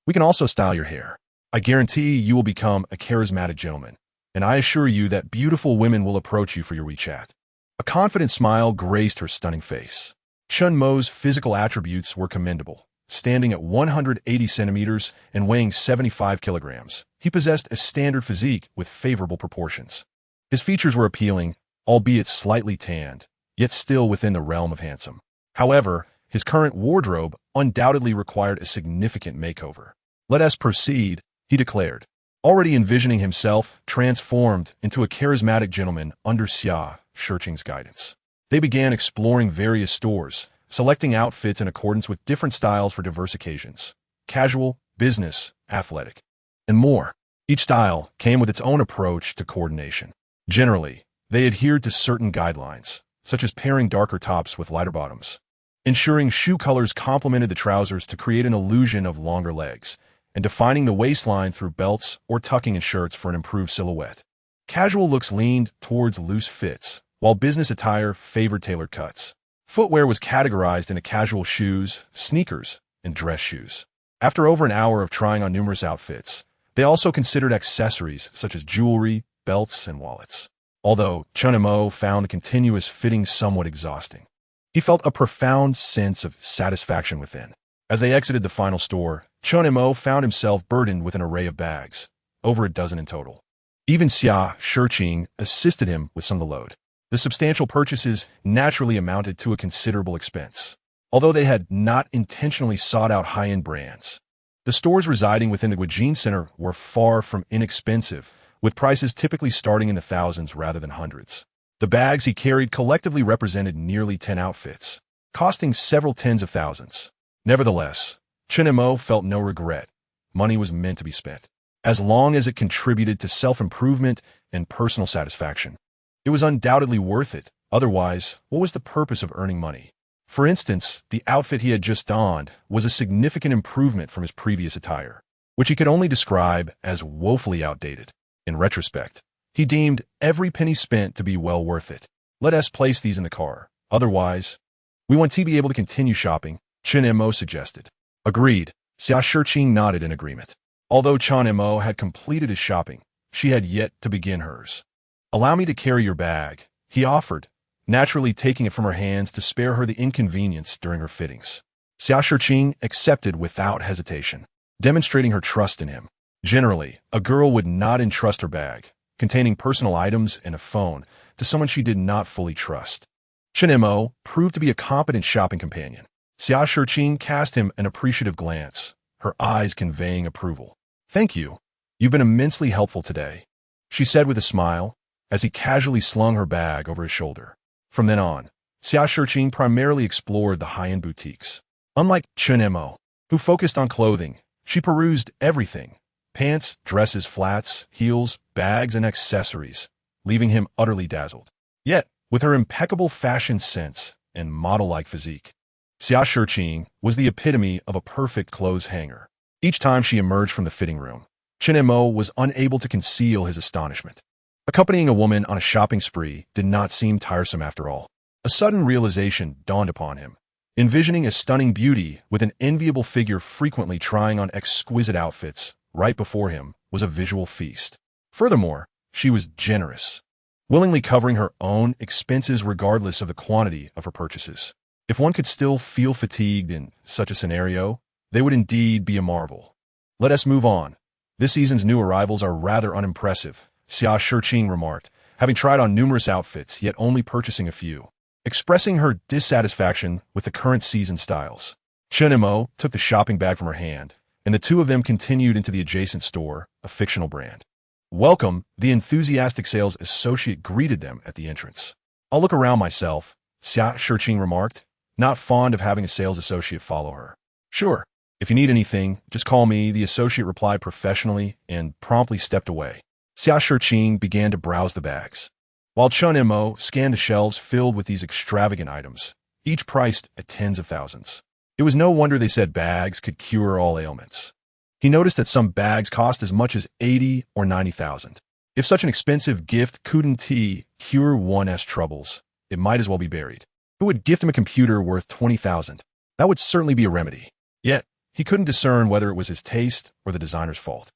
we can also style your hair. I guarantee you will become a charismatic gentleman, and I assure you that beautiful women will approach you for your WeChat. A confident smile graced her stunning face. Chen Mo's physical attributes were commendable. Standing at 180 centimeters and weighing 75 kilograms, he possessed a standard physique with favorable proportions. His features were appealing, albeit slightly tanned, yet still within the realm of handsome. However, his current wardrobe undoubtedly required a significant makeover. Let us proceed, he declared, already envisioning himself transformed into a charismatic gentleman under Xia Shiqing's guidance. They began exploring various stores, selecting outfits in accordance with different styles for diverse occasions: casual, business, athletic, and more. Each style came with its own approach to coordination. Generally, they adhered to certain guidelines, such as pairing darker tops with lighter bottoms, ensuring shoe colors complemented the trousers to create an illusion of longer legs, and defining the waistline through belts or tucking in shirts for an improved silhouette. Casual looks leaned towards loose fits, while business attire favored tailored cuts. Footwear was categorized into casual shoes, sneakers, and dress shoes. After over an hour of trying on numerous outfits, they also considered accessories such as jewelry, belts, and wallets. Although Chen Mo found the continuous fitting somewhat exhausting, he felt a profound sense of satisfaction within. As they exited the final store, Chen Mo found himself burdened with an array of bags, over a dozen in total. Even Xia Shiqing assisted him with some of the load. The substantial purchases naturally amounted to a considerable expense, although they had not intentionally sought out high-end brands. The stores residing within the Guijin Center were far from inexpensive, with prices typically starting in the thousands rather than hundreds. The bags he carried collectively represented nearly 10 outfits, costing several tens of thousands. Nevertheless, Chen Mo felt no regret. Money was meant to be spent, as long as it contributed to self-improvement and personal satisfaction. It was undoubtedly worth it. Otherwise, what was the purpose of earning money? For instance, the outfit he had just donned was a significant improvement from his previous attire, which he could only describe as woefully outdated. In retrospect, he deemed every penny spent to be well worth it. Let us place these in the car. Otherwise, we want to be able to continue shopping, Chen Mo suggested. Agreed. Xia Shiqing nodded in agreement. Although Chen Mo had completed his shopping, she had yet to begin hers. Allow me to carry your bag, he offered, naturally taking it from her hands to spare her the inconvenience during her fittings. Xia Shiqing accepted without hesitation, demonstrating her trust in him. Generally, a girl would not entrust her bag, containing personal items and a phone, to someone she did not fully trust. Chen Mo proved to be a competent shopping companion. Xia Shiqing cast him an appreciative glance, her eyes conveying approval. Thank you. You've been immensely helpful today, she said with a smile, as he casually slung her bag over his shoulder. From then on, Xia Shiqing primarily explored the high-end boutiques. Unlike Chen Mo, who focused on clothing, she perused everything: pants, dresses, flats, heels, bags, and accessories, leaving him utterly dazzled. Yet, with her impeccable fashion sense and model-like physique, Xia Shiqing was the epitome of a perfect clothes hanger. Each time she emerged from the fitting room, Chen Mo was unable to conceal his astonishment. Accompanying a woman on a shopping spree did not seem tiresome after all. A sudden realization dawned upon him. Envisioning a stunning beauty with an enviable figure frequently trying on exquisite outfits right before him was a visual feast. Furthermore, she was generous, willingly covering her own expenses regardless of the quantity of her purchases. If one could still feel fatigued in such a scenario, they would indeed be a marvel. Let us move on. This season's new arrivals are rather unimpressive, Xia Shiqing remarked, having tried on numerous outfits yet only purchasing a few, expressing her dissatisfaction with the current season styles. Chen Mo took the shopping bag from her hand, and the two of them continued into the adjacent store, a fictional brand. Welcome, the enthusiastic sales associate greeted them at the entrance. I'll look around myself, Xia Shiqing remarked, not fond of having a sales associate follow her. Sure, if you need anything, just call me, the associate replied professionally and promptly stepped away. Xia Shiqing began to browse the bags, while Chen Mo scanned the shelves filled with these extravagant items, each priced at tens of thousands. It was no wonder they said bags could cure all ailments. He noticed that some bags cost as much as 80 or 90,000. If such an expensive gift couldn't cure one's troubles, it might as well be buried. Who would gift him a computer worth 20,000? That would certainly be a remedy. Yet, he couldn't discern whether it was his taste or the designer's fault.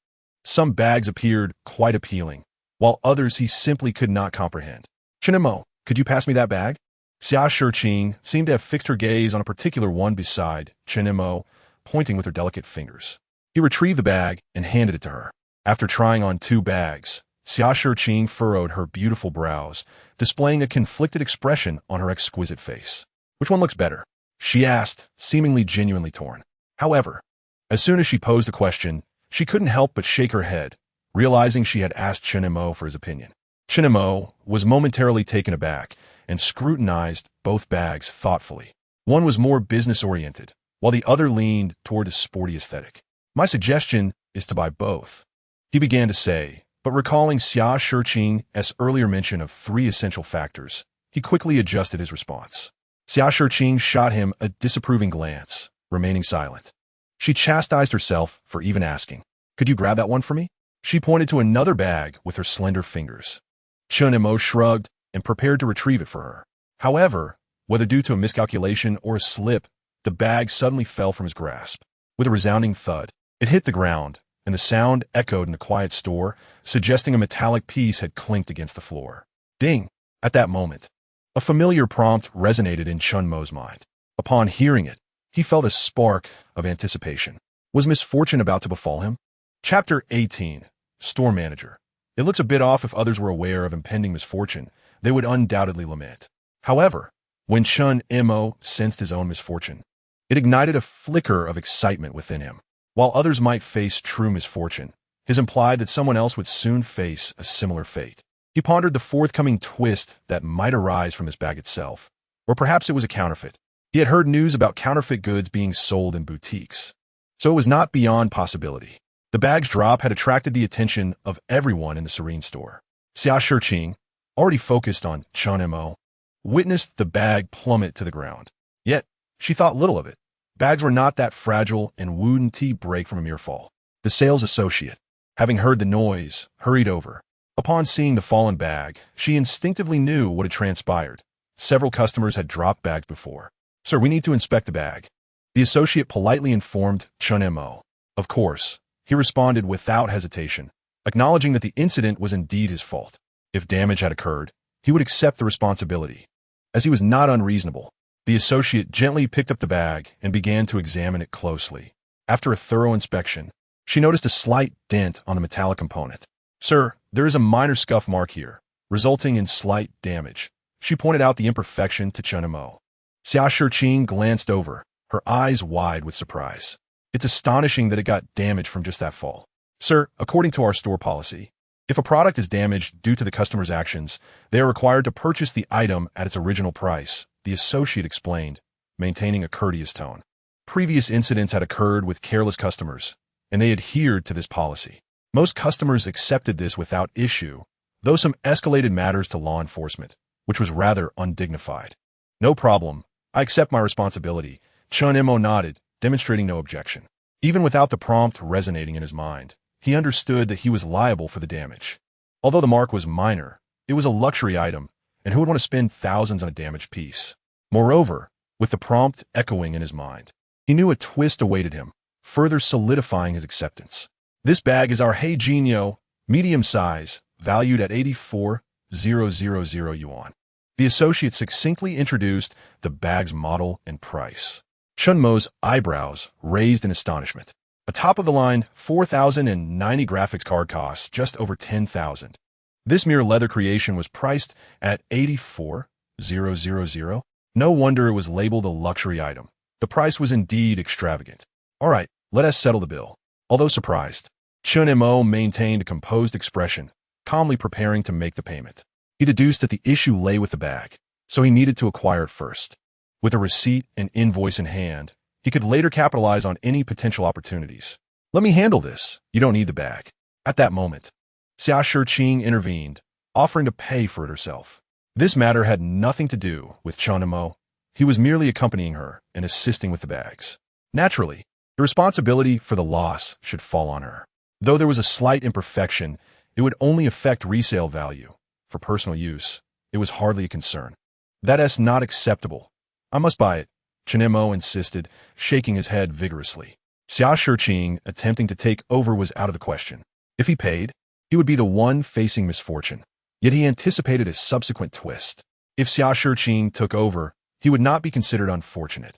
Some bags appeared quite appealing, while others he simply could not comprehend. Chen Mo, could you pass me that bag? Xia Shiqing seemed to have fixed her gaze on a particular one beside Chen Mo, pointing with her delicate fingers. He retrieved the bag and handed it to her. After trying on 2 bags, Xia Shiqing furrowed her beautiful brows, displaying a conflicted expression on her exquisite face. Which one looks better? She asked, seemingly genuinely torn. However, as soon as she posed the question, she couldn't help but shake her head, realizing she had asked Chen Mo for his opinion. Chen Mo was momentarily taken aback and scrutinized both bags thoughtfully. One was more business-oriented, while the other leaned toward a sporty aesthetic. My suggestion is to buy both, he began to say, but recalling Xia Shiqing's earlier mention of 3 essential factors, he quickly adjusted his response. Xia Shiqing shot him a disapproving glance, remaining silent. She chastised herself for even asking. Could you grab that one for me? She pointed to another bag with her slender fingers. Chen Mo shrugged and prepared to retrieve it for her. However, whether due to a miscalculation or a slip, the bag suddenly fell from his grasp. With a resounding thud, it hit the ground, and the sound echoed in the quiet store, suggesting a metallic piece had clinked against the floor. Ding! At that moment, a familiar prompt resonated in Chen Mo's mind. Upon hearing it, he felt a spark of anticipation. Was misfortune about to befall him? Chapter 18. Store Manager. It looks a bit off. If others were aware of impending misfortune, they would undoubtedly lament. However, when Chen Mo sensed his own misfortune, it ignited a flicker of excitement within him. While others might face true misfortune, his implied that someone else would soon face a similar fate. He pondered the forthcoming twist that might arise from this bag itself, or perhaps it was a counterfeit. He had heard news about counterfeit goods being sold in boutiques, so it was not beyond possibility. The bag's drop had attracted the attention of everyone in the serene store. Xia Shiqing, already focused on Chen Mo, witnessed the bag plummet to the ground. Yet, she thought little of it. Bags were not that fragile and wouldn't break from a mere fall. The sales associate, having heard the noise, hurried over. Upon seeing the fallen bag, she instinctively knew what had transpired. Several customers had dropped bags before. Sir, we need to inspect the bag. The associate politely informed Chen Mo. Of course, he responded without hesitation, acknowledging that the incident was indeed his fault. If damage had occurred, he would accept the responsibility. As he was not unreasonable, the associate gently picked up the bag and began to examine it closely. After a thorough inspection, she noticed a slight dent on the metallic component. Sir, there is a minor scuff mark here, resulting in slight damage. She pointed out the imperfection to Chen Mo. Xia Shiqing glanced over, her eyes wide with surprise. It's astonishing that it got damaged from just that fall. Sir, according to our store policy, if a product is damaged due to the customer's actions, they are required to purchase the item at its original price, the associate explained, maintaining a courteous tone. Previous incidents had occurred with careless customers, and they adhered to this policy. Most customers accepted this without issue, though some escalated matters to law enforcement, which was rather undignified. No problem. I accept my responsibility. Chen Mo nodded, demonstrating no objection. Even without the prompt resonating in his mind, he understood that he was liable for the damage. Although the mark was minor, it was a luxury item, and who would want to spend thousands on a damaged piece? Moreover, with the prompt echoing in his mind, he knew a twist awaited him, further solidifying his acceptance. This bag is our Heijinyo, medium size, valued at 84,000 yuan. The associate succinctly introduced the bag's model and price. Chen Mo's eyebrows raised in astonishment. A top-of-the-line 4,090 graphics card costs just over 10,000. This mere leather creation was priced at 84,000. No wonder it was labeled a luxury item. The price was indeed extravagant. All right, let us settle the bill. Although surprised, Chen Mo maintained a composed expression, calmly preparing to make the payment. He deduced that the issue lay with the bag, so he needed to acquire it first. With a receipt and invoice in hand, he could later capitalize on any potential opportunities. Let me handle this. You don't need the bag. At that moment, Xia Shiqing intervened, offering to pay for it herself. This matter had nothing to do with Chen Mo. He was merely accompanying her and assisting with the bags. Naturally, the responsibility for the loss should fall on her. Though there was a slight imperfection, it would only affect resale value. For personal use, it was hardly a concern. That's not acceptable. I must buy it, Chen Mo insisted, shaking his head vigorously. Xia Shiqing attempting to take over was out of the question. If he paid, he would be the one facing misfortune. Yet he anticipated a subsequent twist. If Xia Shiqing took over, he would not be considered unfortunate,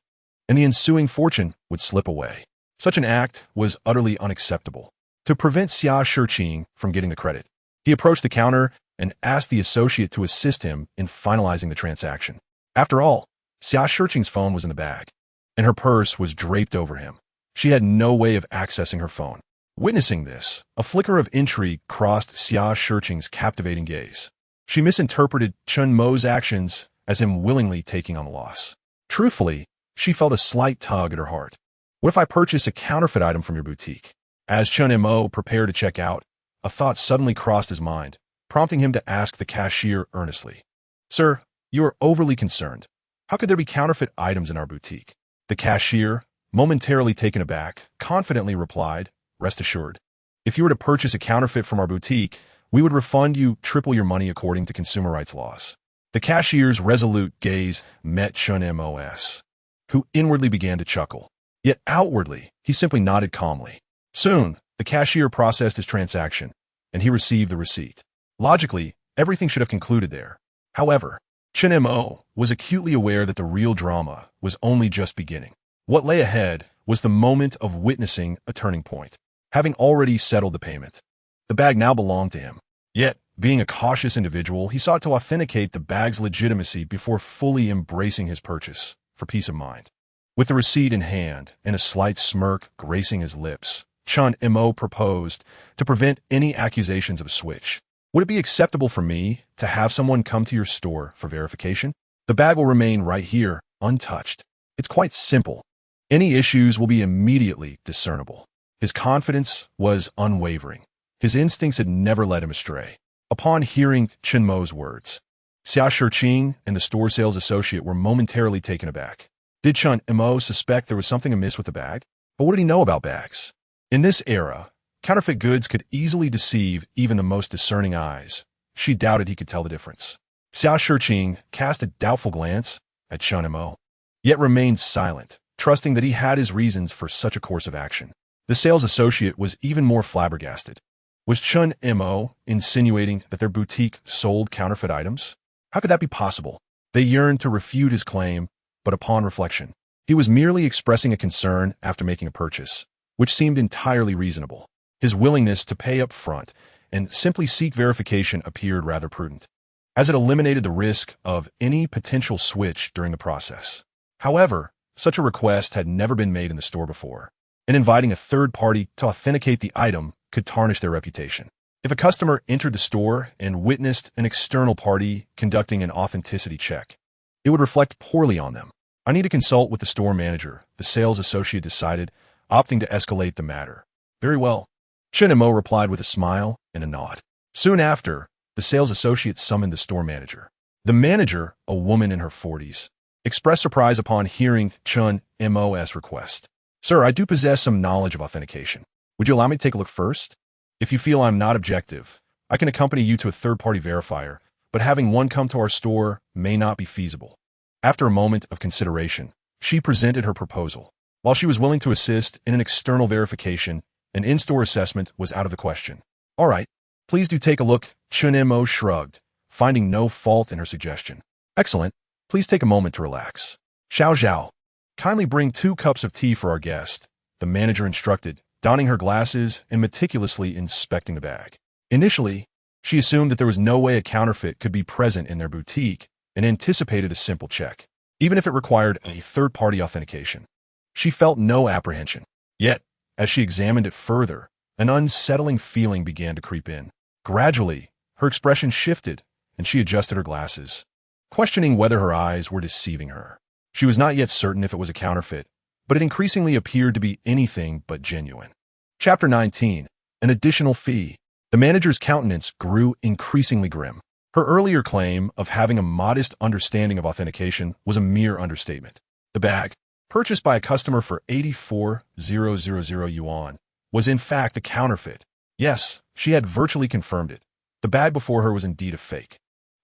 and the ensuing fortune would slip away. Such an act was utterly unacceptable. To prevent Xia Shiqing from getting the credit, he approached the counter and asked the associate to assist him in finalizing the transaction. After all, Xia Shiqing's phone was in the bag, and her purse was draped over him. She had no way of accessing her phone. Witnessing this, a flicker of intrigue crossed Xia Shiqing's captivating gaze. She misinterpreted Chen Mo's actions as him willingly taking on the loss. Truthfully, she felt a slight tug at her heart. What if I purchase a counterfeit item from your boutique? As Chen Mo prepared to check out, a thought suddenly crossed his mind, prompting him to ask the cashier earnestly. Sir, You are overly concerned. How could there be counterfeit items in our boutique? The cashier, momentarily taken aback, confidently replied, rest assured. If you were to purchase a counterfeit from our boutique, we would refund you triple your money according to consumer rights laws. The cashier's resolute gaze met Chen Mo's, who inwardly began to chuckle. Yet outwardly, he simply nodded calmly. Soon, the cashier processed his transaction, and he received the receipt. Logically, everything should have concluded there. However, Chen Mo was acutely aware that the real drama was only just beginning. What lay ahead was the moment of witnessing a turning point. Having already settled the payment, the bag now belonged to him. Yet, being a cautious individual, he sought to authenticate the bag's legitimacy before fully embracing his purchase, for peace of mind. With the receipt in hand and a slight smirk gracing his lips, Chen Mo proposed to prevent any accusations of a switch. Would it be acceptable for me to have someone come to your store for verification? The bag will remain right here, untouched. It's quite simple. Any issues will be immediately discernible. His confidence was unwavering. His instincts had never led him astray. Upon hearing Chen Mo's words, Xia Shiqing and the store sales associate were momentarily taken aback. Did Chen Mo suspect there was something amiss with the bag? But what did he know about bags? In this era, counterfeit goods could easily deceive even the most discerning eyes. She doubted he could tell the difference. Xia Shiqing cast a doubtful glance at Chen Mo, yet remained silent, trusting that he had his reasons for such a course of action. The sales associate was even more flabbergasted. Was Chen Mo insinuating that their boutique sold counterfeit items? How could that be possible? They yearned to refute his claim, but upon reflection, he was merely expressing a concern after making a purchase, which seemed entirely reasonable. His willingness to pay up front and simply seek verification appeared rather prudent, as it eliminated the risk of any potential switch during the process. However, such a request had never been made in the store before, and inviting a third party to authenticate the item could tarnish their reputation. If a customer entered the store and witnessed an external party conducting an authenticity check, it would reflect poorly on them. I need to consult with the store manager, the sales associate decided, opting to escalate the matter. Very well. Chen Mo replied with a smile and a nod. Soon after, the sales associate summoned the store manager. The manager, a woman in her 40s, expressed surprise upon hearing Chen Mo's request. Sir, I do possess some knowledge of authentication. Would you allow me to take a look first? If you feel I'm not objective, I can accompany you to a third-party verifier, but having one come to our store may not be feasible. After a moment of consideration, she presented her proposal. While she was willing to assist in an external verification, an in-store assessment was out of the question. All right, please do take a look, Chen Mo shrugged, finding no fault in her suggestion. Excellent. Please take a moment to relax. Xiao Zhao, kindly bring 2 cups of tea for our guest, the manager instructed, donning her glasses and meticulously inspecting the bag. Initially, she assumed that there was no way a counterfeit could be present in their boutique and anticipated a simple check, even if it required a third-party authentication. She felt no apprehension. Yet, as she examined it further, an unsettling feeling began to creep in. Gradually, her expression shifted, and she adjusted her glasses, questioning whether her eyes were deceiving her. She was not yet certain if it was a counterfeit, but it increasingly appeared to be anything but genuine. Chapter 19. An additional fee. The manager's countenance grew increasingly grim. Her earlier claim of having a modest understanding of authentication was a mere understatement. The bag, purchased by a customer for 84,000 yuan, was in fact a counterfeit. Yes, she had virtually confirmed it. The bag before her was indeed a fake.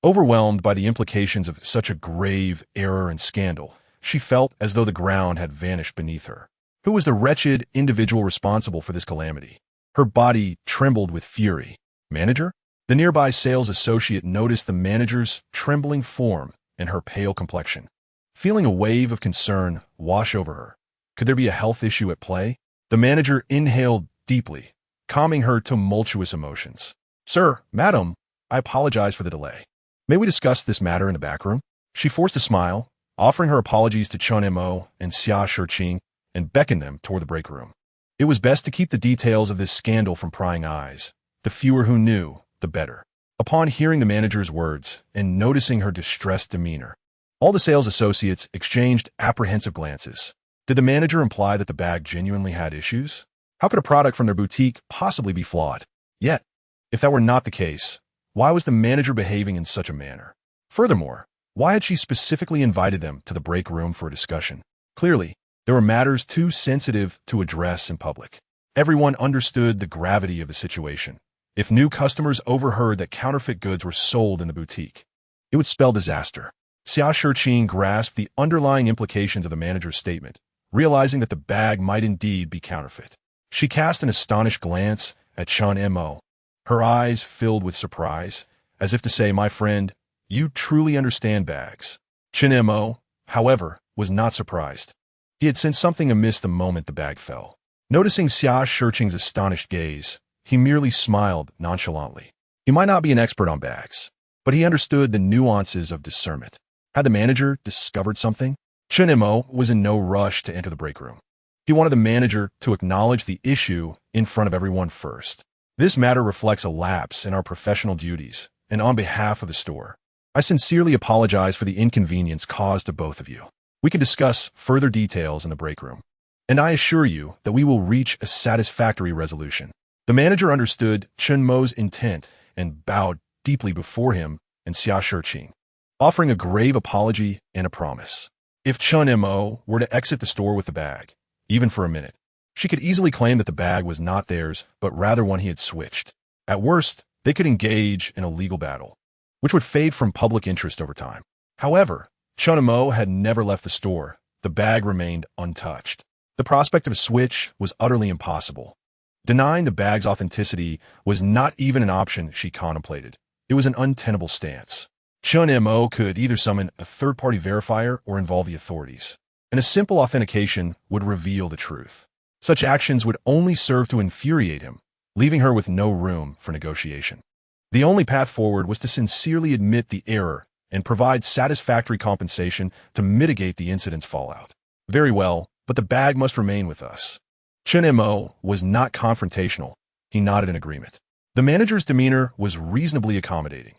Overwhelmed by the implications of such a grave error and scandal, she felt as though the ground had vanished beneath her. Who was the wretched individual responsible for this calamity? Her body trembled with fury. Manager? The nearby sales associate noticed the manager's trembling form and her pale complexion. Feeling a wave of concern wash over her. Could there be a health issue at play? The manager inhaled deeply, calming her tumultuous emotions. Sir, madam, I apologize for the delay. May we discuss this matter in the back room? She forced a smile, offering her apologies to Chen Mo and Xia Shiqing, and beckoned them toward the break room. It was best to keep the details of this scandal from prying eyes. The fewer who knew, the better. Upon hearing the manager's words and noticing her distressed demeanor, all the sales associates exchanged apprehensive glances. Did the manager imply that the bag genuinely had issues? How could a product from their boutique possibly be flawed? Yet, if that were not the case, why was the manager behaving in such a manner? Furthermore, Why had she specifically invited them to the break room for a discussion? Clearly, there were matters too sensitive to address in public. Everyone understood the gravity of the situation. If new customers overheard that counterfeit goods were sold in the boutique, it would spell disaster. Xia Shiqing grasped the underlying implications of the manager's statement, realizing that the bag might indeed be counterfeit. She cast an astonished glance at Chen Mo. Her eyes filled with surprise, as if to say, "My friend, you truly understand bags." Chen Mo, however, was not surprised. He had sensed something amiss the moment the bag fell. Noticing Xia Shiqing's astonished gaze, he merely smiled nonchalantly. He might not be an expert on bags, but he understood the nuances of discernment. Had the manager discovered something? Chen Mo was in no rush to enter the break room. He wanted the manager to acknowledge the issue in front of everyone first. This matter reflects a lapse in our professional duties, and on behalf of the store, I sincerely apologize for the inconvenience caused to both of you. We can discuss further details in the break room, and I assure you that we will reach a satisfactory resolution. The manager understood Chen Mo's intent and bowed deeply before him and Xia Shiqing, offering a grave apology and a promise. If Chen Mo were to exit the store with the bag, even for a minute, she could easily claim that the bag was not theirs, but rather one he had switched. At worst, they could engage in a legal battle, which would fade from public interest over time. However, Chen Mo had never left the store. The bag remained untouched. The prospect of a switch was utterly impossible. Denying the bag's authenticity was not even an option she contemplated. It was an untenable stance. Chen Mo could either summon a third-party verifier or involve the authorities, and a simple authentication would reveal the truth. Such actions would only serve to infuriate him, leaving her with no room for negotiation. The only path forward was to sincerely admit the error and provide satisfactory compensation to mitigate the incident's fallout. Very well, but the bag must remain with us. Chen Mo was not confrontational. He nodded in agreement. The manager's demeanor was reasonably accommodating.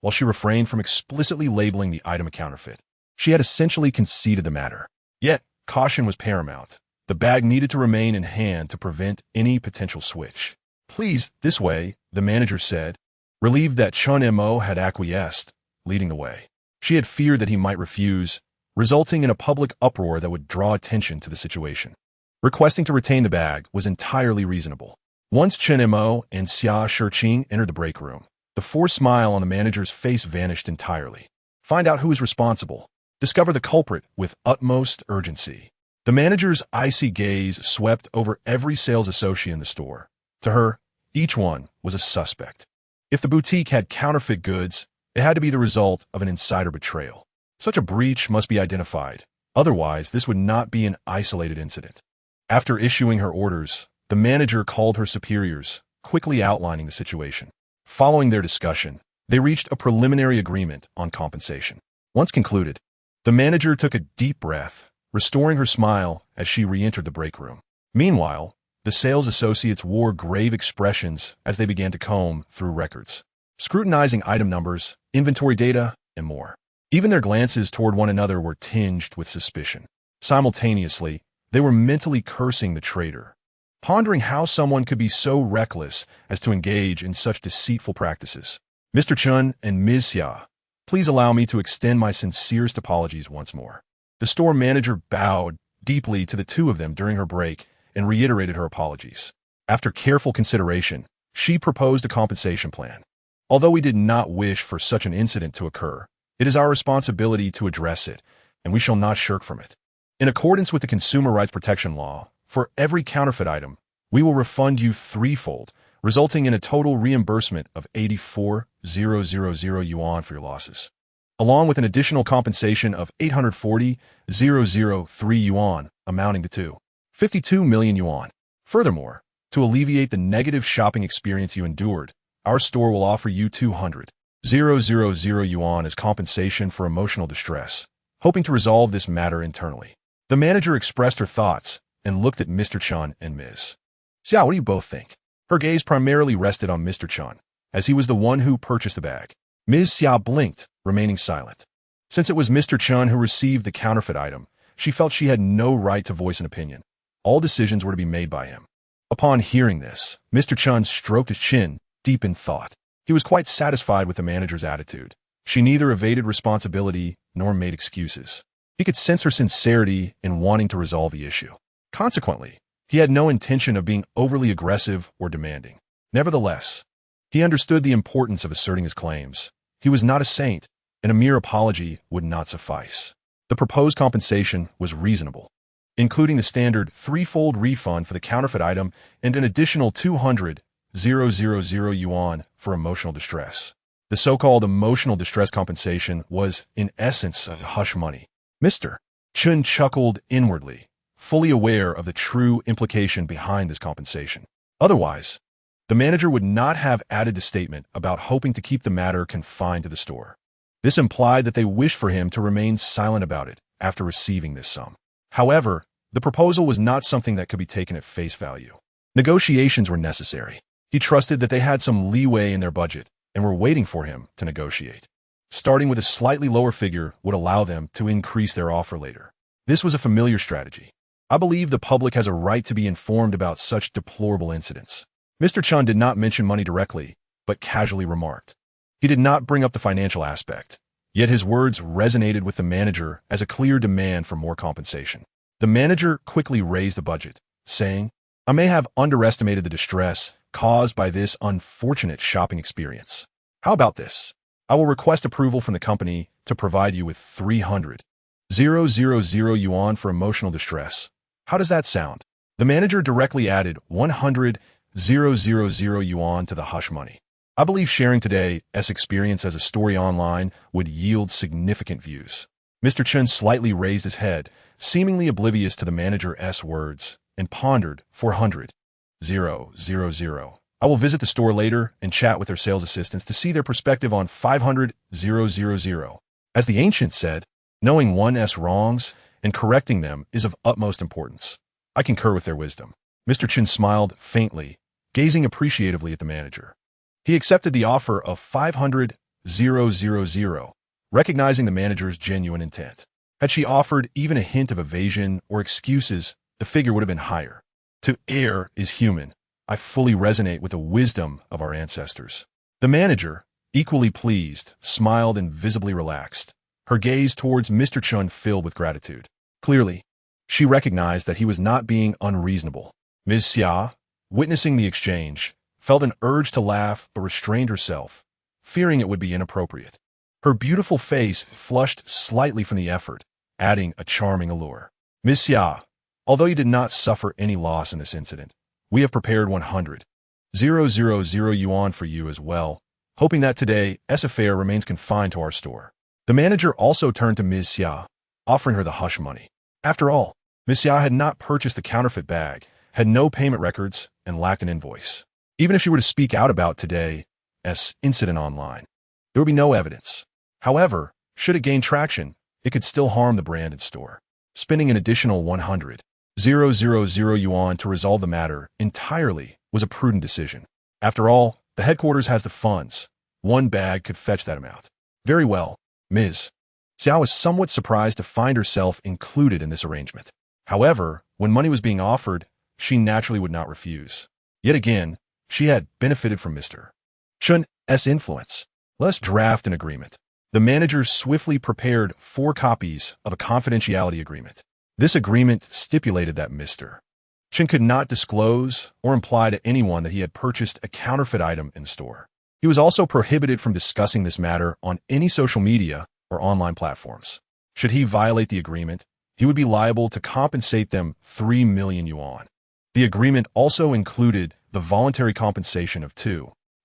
While she refrained from explicitly labeling the item a counterfeit, she had essentially conceded the matter. Yet, caution was paramount. The bag needed to remain in hand to prevent any potential switch. "Please, this way," the manager said, relieved that Chen Mo had acquiesced, leading the way. She had feared that he might refuse, resulting in a public uproar that would draw attention to the situation. Requesting to retain the bag was entirely reasonable. Once Chen Mo and Xia Shiqing entered the break room, the forced smile on the manager's face vanished entirely. Find out who is responsible. Discover the culprit with utmost urgency. The manager's icy gaze swept over every sales associate in the store. To her, each one was a suspect. If the boutique had counterfeit goods, it had to be the result of an insider betrayal. Such a breach must be identified. Otherwise, this would not be an isolated incident. After issuing her orders, the manager called her superiors, quickly outlining the situation. Following their discussion, they reached a preliminary agreement on compensation. Once concluded, the manager took a deep breath, restoring her smile as she re-entered the break room. Meanwhile, the sales associates wore grave expressions as they began to comb through records, scrutinizing item numbers, inventory data, and more. Even their glances toward one another were tinged with suspicion. Simultaneously, they were mentally cursing the traitor, pondering how someone could be so reckless as to engage in such deceitful practices. "Mr. Chen and Ms. Xia, please allow me to extend my sincerest apologies once more." The store manager bowed deeply to the two of them during her break and reiterated her apologies. After careful consideration, she proposed a compensation plan. Although we did not wish for such an incident to occur, it is our responsibility to address it, and we shall not shirk from it. In accordance with the Consumer Rights Protection Law, for every counterfeit item, we will refund you threefold, resulting in a total reimbursement of 84,000 yuan for your losses, along with an additional compensation of 840,003 yuan, amounting to 52 million yuan. Furthermore, to alleviate the negative shopping experience you endured, our store will offer you 200,000 yuan as compensation for emotional distress, hoping to resolve this matter internally. The manager expressed her thoughts and looked at Mr. Chen and Ms. Xia. "What do you both think?" Her gaze primarily rested on Mr. Chen, as he was the one who purchased the bag. Ms. Xia blinked, remaining silent. Since it was Mr. Chen who received the counterfeit item, she felt she had no right to voice an opinion. All decisions were to be made by him. Upon hearing this, Mr. Chen stroked his chin, deep in thought. He was quite satisfied with the manager's attitude. She neither evaded responsibility nor made excuses. He could sense her sincerity in wanting to resolve the issue. Consequently, he had no intention of being overly aggressive or demanding. Nevertheless, he understood the importance of asserting his claims. He was not a saint, and a mere apology would not suffice. The proposed compensation was reasonable, including the standard threefold refund for the counterfeit item and an additional 200,000 yuan for emotional distress. The so-called emotional distress compensation was, in essence, hush money. Mr. Chen chuckled inwardly, fully aware of the true implication behind this compensation. Otherwise, the manager would not have added the statement about hoping to keep the matter confined to the store. This implied that they wished for him to remain silent about it after receiving this sum. However, the proposal was not something that could be taken at face value. Negotiations were necessary. He trusted that they had some leeway in their budget and were waiting for him to negotiate. Starting with a slightly lower figure would allow them to increase their offer later. This was a familiar strategy. I believe the public has a right to be informed about such deplorable incidents. Mr. Chen did not mention money directly, but casually remarked. He did not bring up the financial aspect, yet his words resonated with the manager as a clear demand for more compensation. The manager quickly raised the budget, saying, "I may have underestimated the distress caused by this unfortunate shopping experience. How about this? I will request approval from the company to provide you with 300,000 yuan for emotional distress. How does that sound?" The manager directly added 100,000 yuan to the hush money. I believe sharing today's experience as a story online would yield significant views. Mr. Chen slightly raised his head, seemingly oblivious to the manager's words, and pondered 400,000. I will visit the store later and chat with their sales assistants to see their perspective on 500,000. As the ancient said, knowing one's wrongs and correcting them is of utmost importance. I concur with their wisdom. Mr. Chen smiled faintly, gazing appreciatively at the manager. He accepted the offer of 500,000, recognizing the manager's genuine intent. Had she offered even a hint of evasion or excuses, the figure would have been higher. To err is human. I fully resonate with the wisdom of our ancestors. The manager, equally pleased, smiled and visibly relaxed, her gaze towards Mr. Chen filled with gratitude. Clearly, she recognized that he was not being unreasonable. Ms. Xia, witnessing the exchange, felt an urge to laugh but restrained herself, fearing it would be inappropriate. Her beautiful face flushed slightly from the effort, adding a charming allure. "Ms. Xia, although you did not suffer any loss in this incident, we have prepared 100,000 yuan for you as well, hoping that today's affair remains confined to our store." The manager also turned to Ms. Xia, offering her the hush money. After all, Ms. Xia had not purchased the counterfeit bag, had no payment records, and lacked an invoice. Even if she were to speak out about today's incident online, there would be no evidence. However, should it gain traction, it could still harm the brand and store. Spending an additional 100,000 yuan to resolve the matter entirely was a prudent decision. After all, the headquarters has the funds. One bag could fetch that amount. Very well, Ms. Xiao was somewhat surprised to find herself included in this arrangement. However, when money was being offered, she naturally would not refuse. Yet again, she had benefited from Mr. Chen's influence. Let's draft an agreement. The manager swiftly prepared 4 copies of a confidentiality agreement. This agreement stipulated that Mr. Chen could not disclose or imply to anyone that he had purchased a counterfeit item in the store. He was also prohibited from discussing this matter on any social media or online platforms. Should he violate the agreement, he would be liable to compensate them 3 million yuan. The agreement also included the voluntary compensation of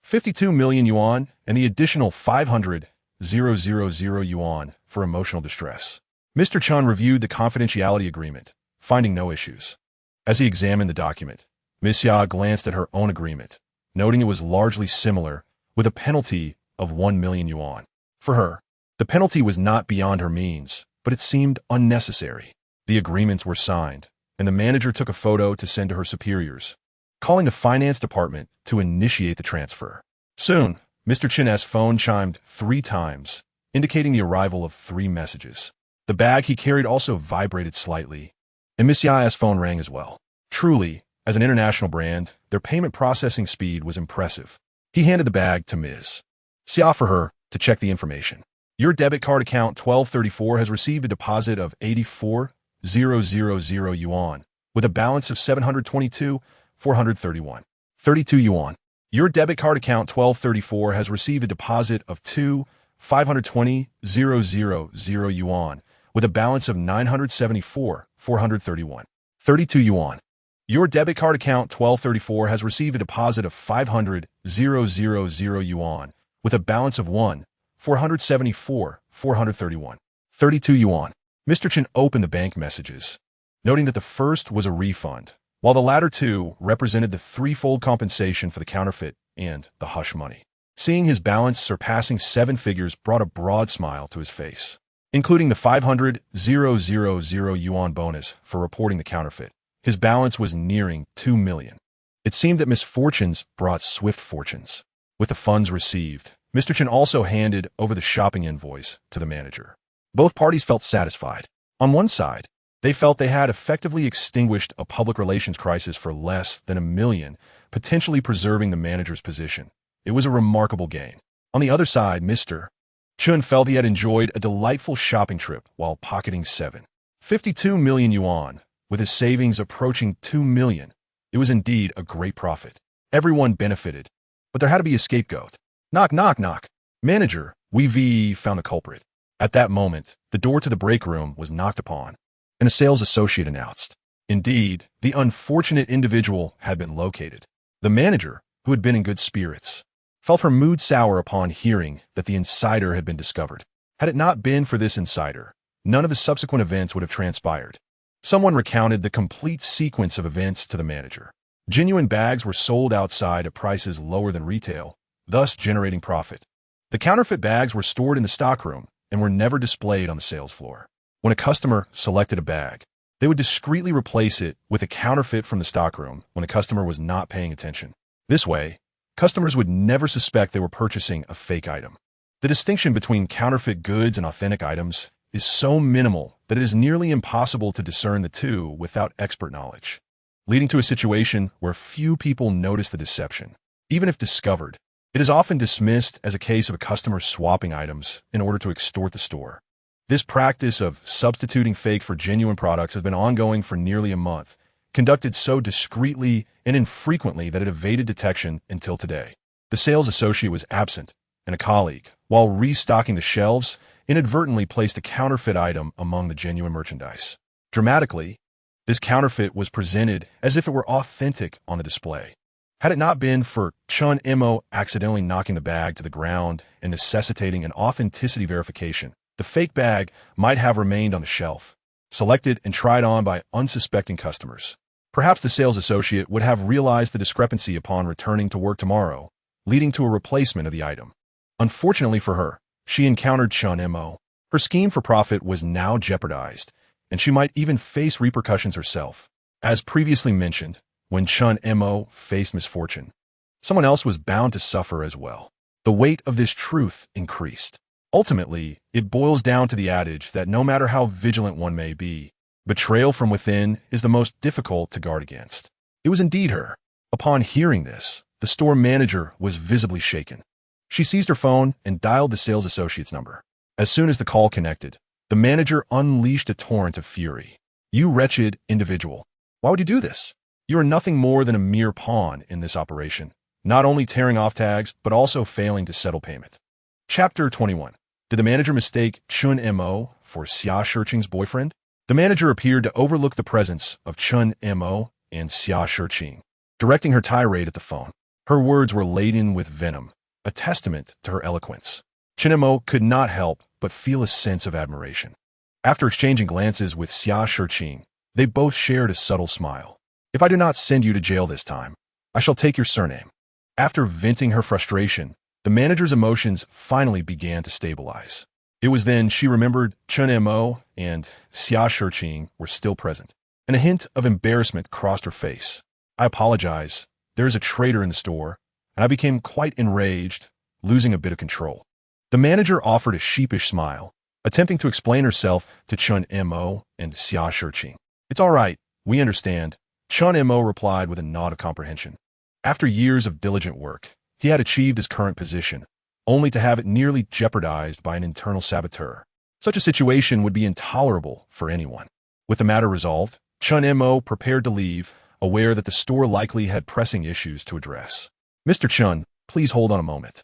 52 million yuan and the additional 500,000 yuan for emotional distress. Mr. Chen reviewed the confidentiality agreement, finding no issues. As he examined the document, Ms. Xia glanced at her own agreement, noting it was largely similar, with a penalty of 1 million yuan. For her, the penalty was not beyond her means, but it seemed unnecessary. The agreements were signed, and the manager took a photo to send to her superiors, calling the finance department to initiate the transfer. Soon, Mr. Chen's phone chimed 3 times, indicating the arrival of 3 messages. The bag he carried also vibrated slightly, and Ms. Xia's phone rang as well. Truly, as an international brand, their payment processing speed was impressive. He handed the bag to Ms. Xia for her to check the information. Your debit card account 1234 has received a deposit of 84,000 yuan, with a balance of 722,431. 32 yuan. Your debit card account 1234 has received a deposit of 2,520,000 yuan, with a balance of 974,431. 32 yuan. Your debit card account 1234 has received a deposit of 500,000 yuan, with a balance of 1,474,431. 32 yuan. Mr. Chen opened the bank messages, noting that the first was a refund, while the latter two represented the threefold compensation for the counterfeit and the hush money. Seeing his balance surpassing 7 figures brought a broad smile to his face. Including the 500,000 yuan bonus for reporting the counterfeit, his balance was nearing 2 million. It seemed that misfortunes brought swift fortunes. With the funds received, Mr. Chen also handed over the shopping invoice to the manager. Both parties felt satisfied. On one side, they felt they had effectively extinguished a public relations crisis for less than 1 million, potentially preserving the manager's position. It was a remarkable gain. On the other side, Mr. Chen felt he had enjoyed a delightful shopping trip while pocketing 752 million yuan. With his savings approaching 2 million, it was indeed a great profit. Everyone benefited, but there had to be a scapegoat. Knock, knock, knock. Manager, we found the culprit. At that moment, the door to the break room was knocked upon, and a sales associate announced. Indeed, the unfortunate individual had been located. The manager, who had been in good spirits, felt her mood sour upon hearing that the insider had been discovered. Had it not been for this insider, none of the subsequent events would have transpired. Someone recounted the complete sequence of events to the manager. Genuine bags were sold outside at prices lower than retail, thus generating profit. The counterfeit bags were stored in the stockroom and were never displayed on the sales floor. When a customer selected a bag, they would discreetly replace it with a counterfeit from the stockroom when the customer was not paying attention. This way, customers would never suspect they were purchasing a fake item. The distinction between counterfeit goods and authentic items is so minimal that it is nearly impossible to discern the two without expert knowledge, leading to a situation where few people notice the deception. Even if discovered, it is often dismissed as a case of a customer swapping items in order to extort the store. This practice of substituting fake for genuine products has been ongoing for nearly a month, conducted so discreetly and infrequently that it evaded detection until today. The sales associate was absent, and a colleague, while restocking the shelves, inadvertently placed a counterfeit item among the genuine merchandise. Dramatically, this counterfeit was presented as if it were authentic on the display. Had it not been for Chen Mo accidentally knocking the bag to the ground and necessitating an authenticity verification, the fake bag might have remained on the shelf, selected and tried on by unsuspecting customers. Perhaps the sales associate would have realized the discrepancy upon returning to work tomorrow, leading to a replacement of the item. Unfortunately for her, she encountered Chen Mo. Her scheme for profit was now jeopardized, and she might even face repercussions herself. As previously mentioned, when Chen Mo faced misfortune, someone else was bound to suffer as well. The weight of this truth increased. Ultimately, it boils down to the adage that no matter how vigilant one may be, betrayal from within is the most difficult to guard against. It was indeed her. Upon hearing this, the store manager was visibly shaken. She seized her phone and dialed the sales associate's number. As soon as the call connected, the manager unleashed a torrent of fury. "You wretched individual. Why would you do this? You are nothing more than a mere pawn in this operation, not only tearing off tags, but also failing to settle payment." Chapter 21. Did the manager mistake Chen Mo for Xia Shiqing's boyfriend? The manager appeared to overlook the presence of Chen Mo and Xia Shiqing, directing her tirade at the phone. Her words were laden with venom, a testament to her eloquence. Chen Mo could not help but feel a sense of admiration. After exchanging glances with Xia Shiqing, they both shared a subtle smile. "If I do not send you to jail this time, I shall take your surname." After venting her frustration, the manager's emotions finally began to stabilize. It was then she remembered Chen Mo and Xia Shiqing were still present, and a hint of embarrassment crossed her face. "I apologize. There is a traitor in the store," and I became quite enraged, losing a bit of control. The manager offered a sheepish smile, attempting to explain herself to Chen Mo and Xia Shiqing. "It's all right, we understand," Chen Mo replied with a nod of comprehension. After years of diligent work, he had achieved his current position, only to have it nearly jeopardized by an internal saboteur. Such a situation would be intolerable for anyone. With the matter resolved, Chen Mo prepared to leave, aware that the store likely had pressing issues to address. "Mr. Chen, please hold on a moment."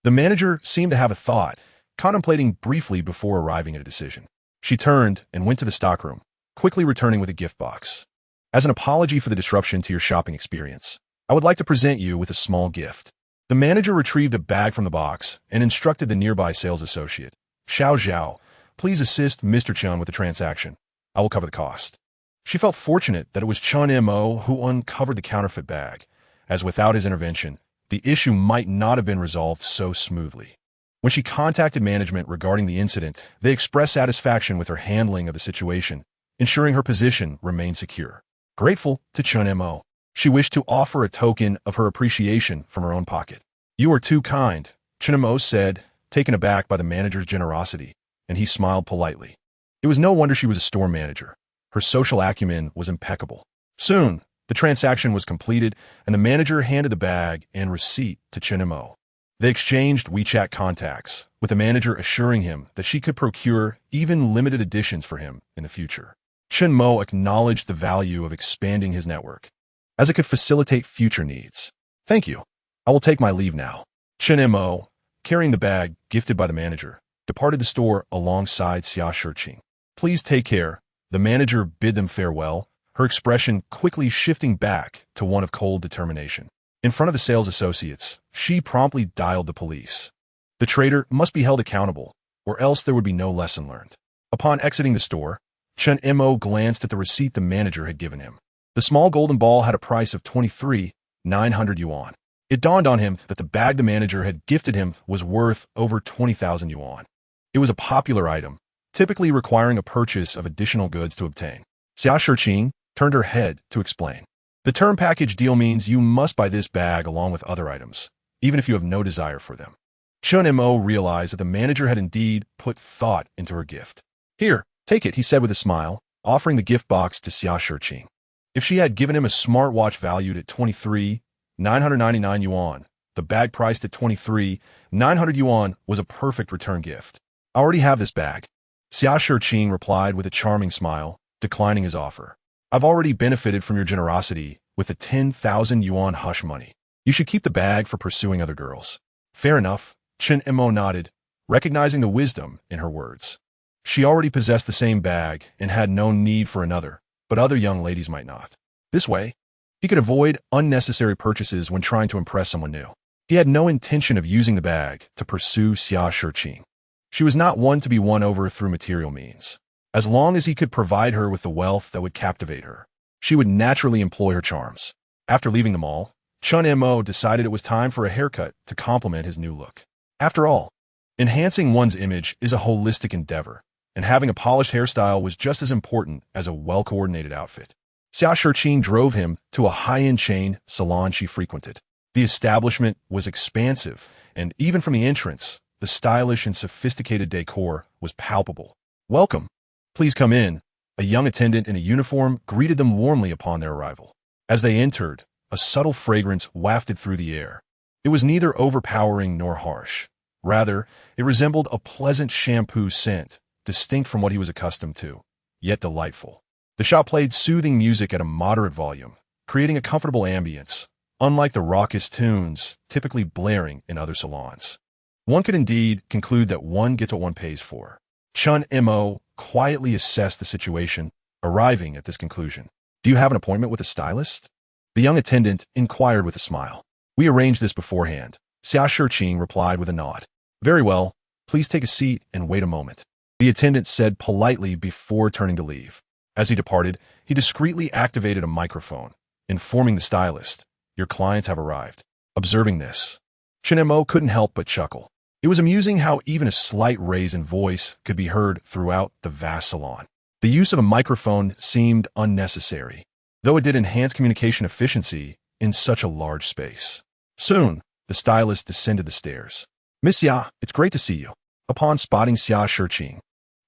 The manager seemed to have a thought, contemplating briefly before arriving at a decision. She turned and went to the stockroom, quickly returning with a gift box. "As an apology for the disruption to your shopping experience, I would like to present you with a small gift." The manager retrieved a bag from the box and instructed the nearby sales associate, "Xiao Zhao, please assist Mr. Chen with the transaction. I will cover the cost." She felt fortunate that it was Chen Mo who uncovered the counterfeit bag, as without his intervention, the issue might not have been resolved so smoothly. When she contacted management regarding the incident, they expressed satisfaction with her handling of the situation, ensuring her position remained secure. Grateful to Chen Mo, she wished to offer a token of her appreciation from her own pocket. "You are too kind," Chen Mo said, taken aback by the manager's generosity, and he smiled politely. It was no wonder she was a store manager. Her social acumen was impeccable. Soon, the transaction was completed, and the manager handed the bag and receipt to Chen Mo. They exchanged WeChat contacts, with the manager assuring him that she could procure even limited editions for him in the future. Chen Mo acknowledged the value of expanding his network, as it could facilitate future needs. "Thank you. I will take my leave now." Chen Mo, carrying the bag gifted by the manager, departed the store alongside Xia Shiqing. "Please take care." The manager bid them farewell, her expression quickly shifting back to one of cold determination. In front of the sales associates, she promptly dialed the police. The trader must be held accountable, or else there would be no lesson learned. Upon exiting the store, Chen Mo glanced at the receipt the manager had given him. The small golden ball had a price of 23,900 yuan. It dawned on him that the bag the manager had gifted him was worth over 20,000 yuan. It was a popular item, typically requiring a purchase of additional goods to obtain. Xia Shiqing turned her head to explain. "The term package deal means you must buy this bag along with other items, even if you have no desire for them." Chen Mo realized that the manager had indeed put thought into her gift. "Here, take it," he said with a smile, offering the gift box to Xia Shiqing. If she had given him a smartwatch valued at 23,999 yuan, the bag priced at 23,900 yuan was a perfect return gift. "I already have this bag," Xia Shiqing replied with a charming smile, declining his offer. "I've already benefited from your generosity with the 10,000 yuan hush money. You should keep the bag for pursuing other girls." "Fair enough," Chen Mo nodded, recognizing the wisdom in her words. She already possessed the same bag and had no need for another, but other young ladies might not. This way, he could avoid unnecessary purchases when trying to impress someone new. He had no intention of using the bag to pursue Xia Shiqing. She was not one to be won over through material means. As long as he could provide her with the wealth that would captivate her, she would naturally employ her charms. After leaving the mall, Chen Mo decided it was time for a haircut to complement his new look. After all, enhancing one's image is a holistic endeavor, and having a polished hairstyle was just as important as a well-coordinated outfit. Xia Shiqing drove him to a high-end chain salon she frequented. The establishment was expansive, and even from the entrance, the stylish and sophisticated decor was palpable. "Welcome. Please come in." A young attendant in a uniform greeted them warmly upon their arrival. As they entered, a subtle fragrance wafted through the air. It was neither overpowering nor harsh. Rather, it resembled a pleasant shampoo scent, distinct from what he was accustomed to, yet delightful. The shop played soothing music at a moderate volume, creating a comfortable ambience, unlike the raucous tunes typically blaring in other salons. One could indeed conclude that one gets what one pays for. Chen Mo quietly assessed the situation, arriving at this conclusion. "Do you have an appointment with a stylist?" The young attendant inquired with a smile. "We arranged this beforehand," Xia Shiqing replied with a nod. "Very well. Please take a seat and wait a moment," the attendant said politely before turning to leave. As he departed, he discreetly activated a microphone, informing the stylist, "Your clients have arrived." Observing this, Chen Mo couldn't help but chuckle. It was amusing how even a slight raise in voice could be heard throughout the vast salon. The use of a microphone seemed unnecessary, though it did enhance communication efficiency in such a large space. Soon, the stylist descended the stairs. "Miss Xia, it's great to see you." Upon spotting Xia Shiqing,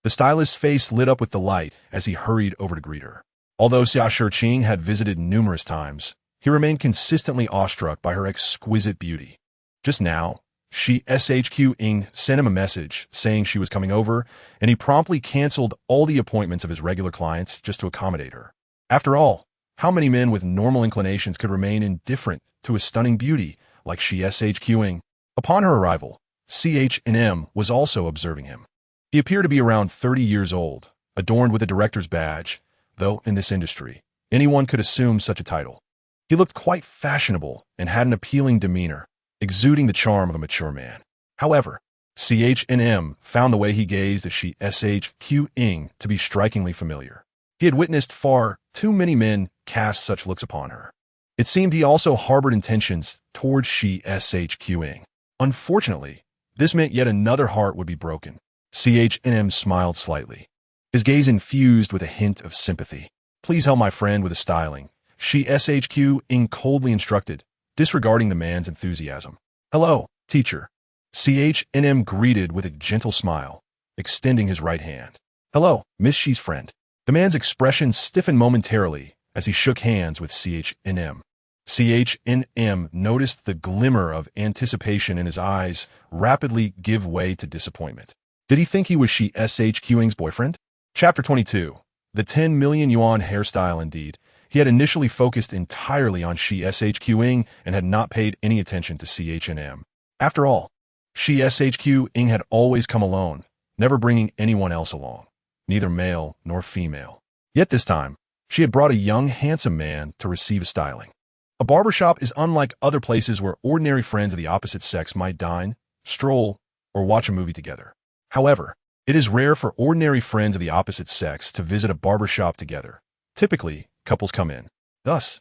the stylist's face lit up with delight as he hurried over to greet her. Although Xia Shiqing had visited numerous times, he remained consistently awestruck by her exquisite beauty. Just now, Shqing sent him a message saying she was coming over, and he promptly canceled all the appointments of his regular clients just to accommodate her. After all, how many men with normal inclinations could remain indifferent to a stunning beauty like Shqing? Upon her arrival, CH&M was also observing him. He appeared to be around 30 years old, adorned with a director's badge, though in this industry, anyone could assume such a title. He looked quite fashionable and had an appealing demeanor, exuding the charm of a mature man. However, CH&M found the way he gazed at Shqing to be strikingly familiar. He had witnessed far too many men cast such looks upon her. It seemed he also harbored intentions towards Shqing. Unfortunately, this meant yet another heart would be broken. CH&M smiled slightly, his gaze infused with a hint of sympathy. Please help my friend with the styling, Shqing coldly instructed, disregarding the man's enthusiasm. Hello, teacher. CH&M greeted with a gentle smile, extending his right hand. Hello, Miss Shi's friend. The man's expression stiffened momentarily as he shook hands with CH&M. CH&M noticed the glimmer of anticipation in his eyes rapidly give way to disappointment. Did he think he was Shqing's boyfriend? Chapter 22. The 10 million yuan hairstyle indeed. He had initially focused entirely on Shqing and had not paid any attention to CH&M. After all, Shqing had always come alone, never bringing anyone else along, neither male nor female. Yet this time, she had brought a young, handsome man to receive a styling. A barbershop is unlike other places where ordinary friends of the opposite sex might dine, stroll, or watch a movie together. However, it is rare for ordinary friends of the opposite sex to visit a barbershop together. Typically, couples come in. Thus,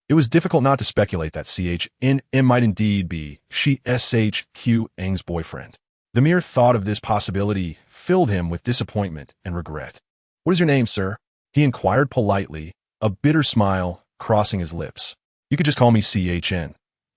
it was difficult not to speculate that CH&M might indeed be Shqing's boyfriend. The mere thought of this possibility filled him with disappointment and regret. What is your name, sir? He inquired politely, a bitter smile crossing his lips. You could just call me CHN.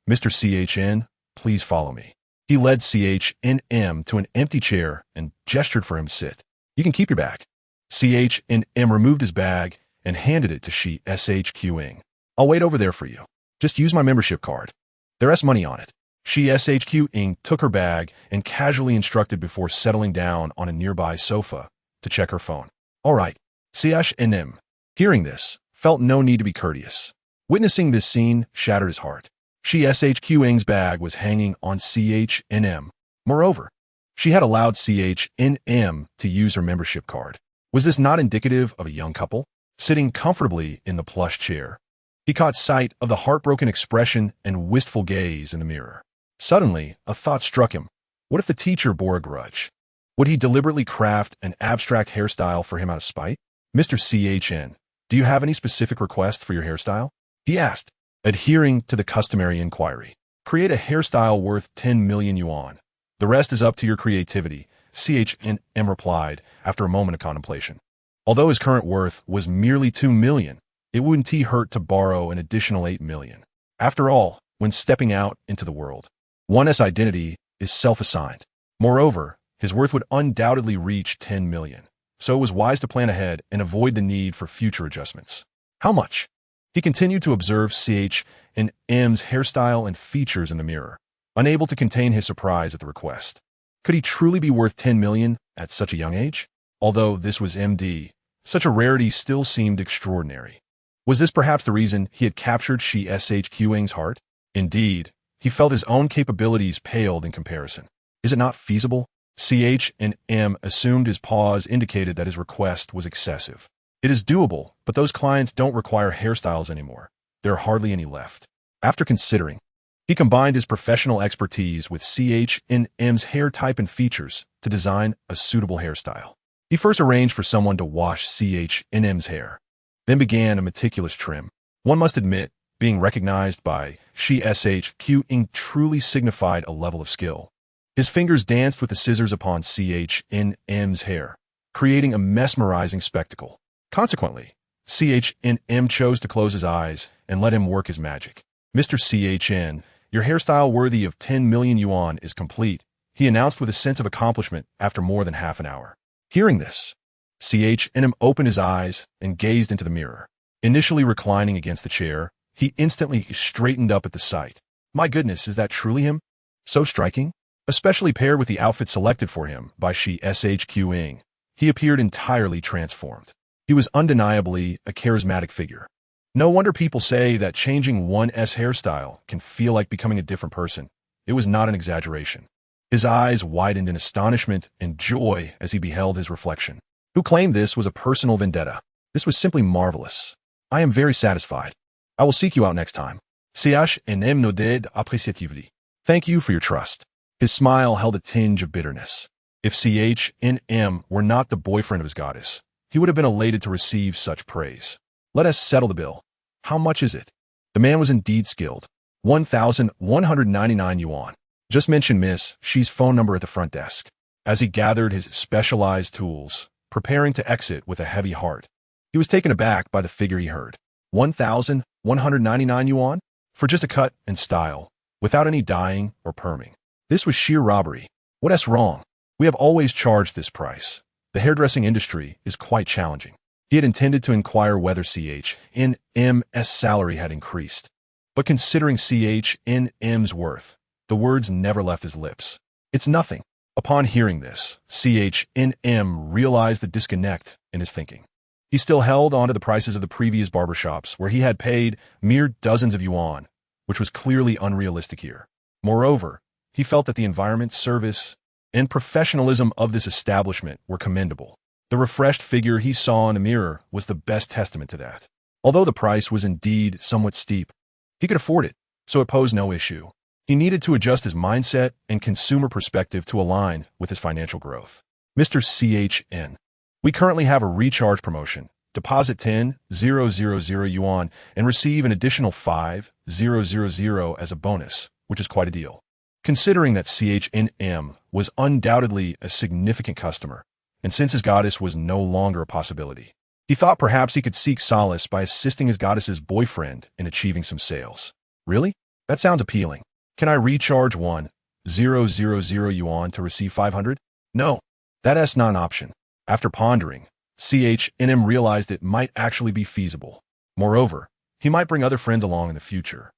Mr. CHN, please follow me. He led CH&M to an empty chair and gestured for him to sit. You can keep your bag. CH&M removed his bag and handed it to Shqing. I'll wait over there for you. Just use my membership card. There's money on it. Shqing took her bag and casually instructed before settling down on a nearby sofa to check her phone. All right. CH&M, hearing this, felt no need to be courteous. Witnessing this scene shattered his heart. Shqing's bag was hanging on CH&M. Moreover, she had allowed CH&M to use her membership card. Was this not indicative of a young couple? Sitting comfortably in the plush chair, he caught sight of the heartbroken expression and wistful gaze in the mirror. Suddenly, a thought struck him. What if the teacher bore a grudge? Would he deliberately craft an abstract hairstyle for him out of spite? Mr. CHN, do you have any specific requests for your hairstyle? He asked, adhering to the customary inquiry. Create a hairstyle worth 10 million yuan. The rest is up to your creativity, CHN replied after a moment of contemplation. Although his current worth was merely 2 million, it wouldn't hurt to borrow an additional 8 million. After all, when stepping out into the world, one's identity is self-assigned. Moreover, his worth would undoubtedly reach 10 million, so it was wise to plan ahead and avoid the need for future adjustments. How much? He continued to observe CH&M's hairstyle and features in the mirror, unable to contain his surprise at the request. Could he truly be worth 10 million at such a young age? Although this was MD, such a rarity still seemed extraordinary. Was this perhaps the reason he had captured Shqing's heart? Indeed, he felt his own capabilities paled in comparison. Is it not feasible? CH&M assumed his pause indicated that his request was excessive. It is doable, but those clients don't require hairstyles anymore. There are hardly any left. After considering, he combined his professional expertise with CH&M's hair type and features to design a suitable hairstyle. He first arranged for someone to wash CH&M's hair, then began a meticulous trim. One must admit, being recognized by Shqing truly signified a level of skill. His fingers danced with the scissors upon CH&M's hair, creating a mesmerizing spectacle. Consequently, CH&M chose to close his eyes and let him work his magic. Mr. CHN, your hairstyle worthy of 10 million yuan is complete, he announced with a sense of accomplishment after more than half an hour. Hearing this, CH&M opened his eyes and gazed into the mirror. Initially reclining against the chair, he instantly straightened up at the sight. My goodness, is that truly him? So striking? especially paired with the outfit selected for him by Shq. He appeared entirely transformed. He was undeniably a charismatic figure. No wonder people say that changing one's hairstyle can feel like becoming a different person. It was not an exaggeration. His eyes widened in astonishment and joy as he beheld his reflection. Who claimed this was a personal vendetta? This was simply marvelous. I am very satisfied. I will seek you out next time. Ch&M nodded appreciatively. Thank you for your trust. His smile held a tinge of bitterness. If Ch&M were not the boyfriend of his goddess, he would have been elated to receive such praise. Let us settle the bill. How much is it? The man was indeed skilled. 1,199 yuan. Just mention Miss Xi's phone number at the front desk. As he gathered his specialized tools, preparing to exit with a heavy heart, he was taken aback by the figure he heard. 1,199 yuan? For just a cut and style, without any dyeing or perming. This was sheer robbery. What's wrong? We have always charged this price. The hairdressing industry is quite challenging. He had intended to inquire whether Ch&M's salary had increased. But considering Ch&M's worth, the words never left his lips. It's nothing. Upon hearing this, Ch&M realized the disconnect in his thinking. He still held on to the prices of the previous barbershops where he had paid mere dozens of yuan, which was clearly unrealistic here. Moreover, he felt that the environment, service, and professionalism of this establishment were commendable. The refreshed figure he saw in the mirror was the best testament to that. Although the price was indeed somewhat steep, he could afford it, so it posed no issue. He needed to adjust his mindset and consumer perspective to align with his financial growth. Mr. Ch&M, we currently have a recharge promotion. Deposit 10,000 yuan and receive an additional 5,000 as a bonus, which is quite a deal. Considering that Ch&M was undoubtedly a significant customer, and since his goddess was no longer a possibility, he thought perhaps he could seek solace by assisting his goddess's boyfriend in achieving some sales. Really? That sounds appealing. Can I recharge 1,000 yuan to receive 500? No, that's not an option. After pondering, Ch&M realized it might actually be feasible. Moreover, he might bring other friends along in the future.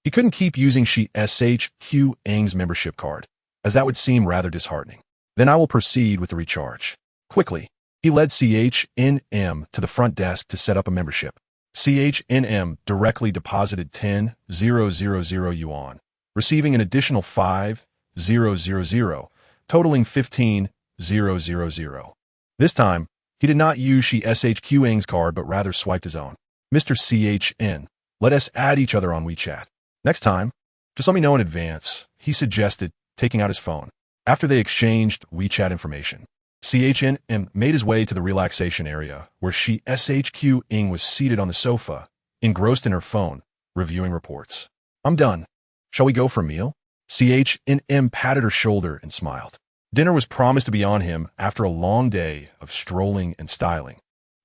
He couldn't keep using Shq's membership card, as that would seem rather disheartening. Then I will proceed with the recharge. Quickly, he led Ch&M to the front desk to set up a membership. Ch&M directly deposited 10,000 yuan, receiving an additional 5,000, totaling 15,000. This time, he did not use Shq's card but rather swiped his own. Mr. Ch&M, let us add each other on WeChat. Next time, just let me know in advance, he suggested, taking out his phone. After they exchanged WeChat information, Ch&M made his way to the relaxation area where Shq was seated on the sofa, engrossed in her phone, reviewing reports. I'm done. Shall we go for a meal? Ch&M patted her shoulder and smiled. Dinner was promised to be on him after a long day of strolling and styling,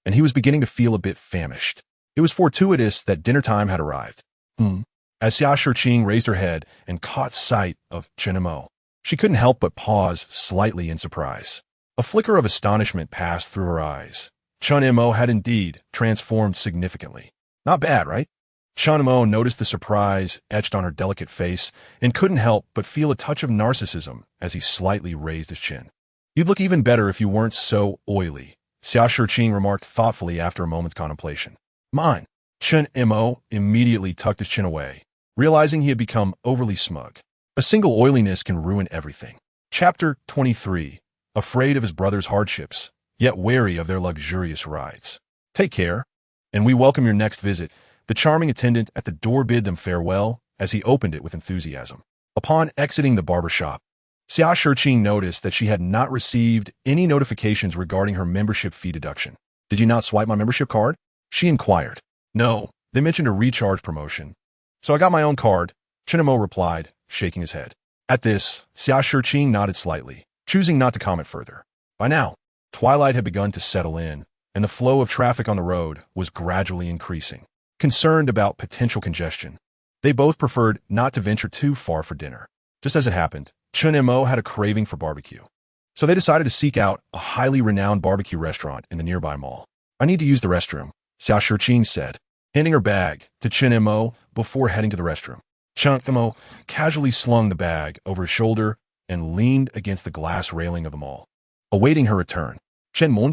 and he was beginning to feel a bit famished. It was fortuitous that dinner time had arrived. As Xiaosheng raised her head and caught sight of Chen Mo, she couldn't help but pause slightly in surprise. A flicker of astonishment passed through her eyes. Chen Mo had indeed transformed significantly. Not bad, right? Chen Mo noticed the surprise etched on her delicate face and couldn't help but feel a touch of narcissism as he slightly raised his chin. You'd look even better if you weren't so oily, Xiaosheng remarked thoughtfully after a moment's contemplation. Mine. Chen Mo immediately tucked his chin away, realizing he had become overly smug. A single oiliness can ruin everything. Chapter 23. Afraid of his brother's hardships, yet wary of their luxurious rides. Take care, and we welcome your next visit. The charming attendant at the door bid them farewell as he opened it with enthusiasm. Upon exiting the barber shop, Xiaosheng noticed that she had not received any notifications regarding her membership fee deduction. Did you not swipe my membership card? She inquired. No, they mentioned a recharge promotion. So I got my own card, Chen Mo replied, shaking his head. At this, Xiaosheng nodded slightly, choosing not to comment further. By now, twilight had begun to settle in, and the flow of traffic on the road was gradually increasing. Concerned about potential congestion, they both preferred not to venture too far for dinner. Just as it happened, Chen Mo had a craving for barbecue, so they decided to seek out a highly renowned barbecue restaurant in the nearby mall. I need to use the restroom, Xiaosheng said, handing her bag to Chen Mo before heading to the restroom. Chen Mo casually slung the bag over his shoulder and leaned against the glass railing of the mall, awaiting her return. Chen Mo.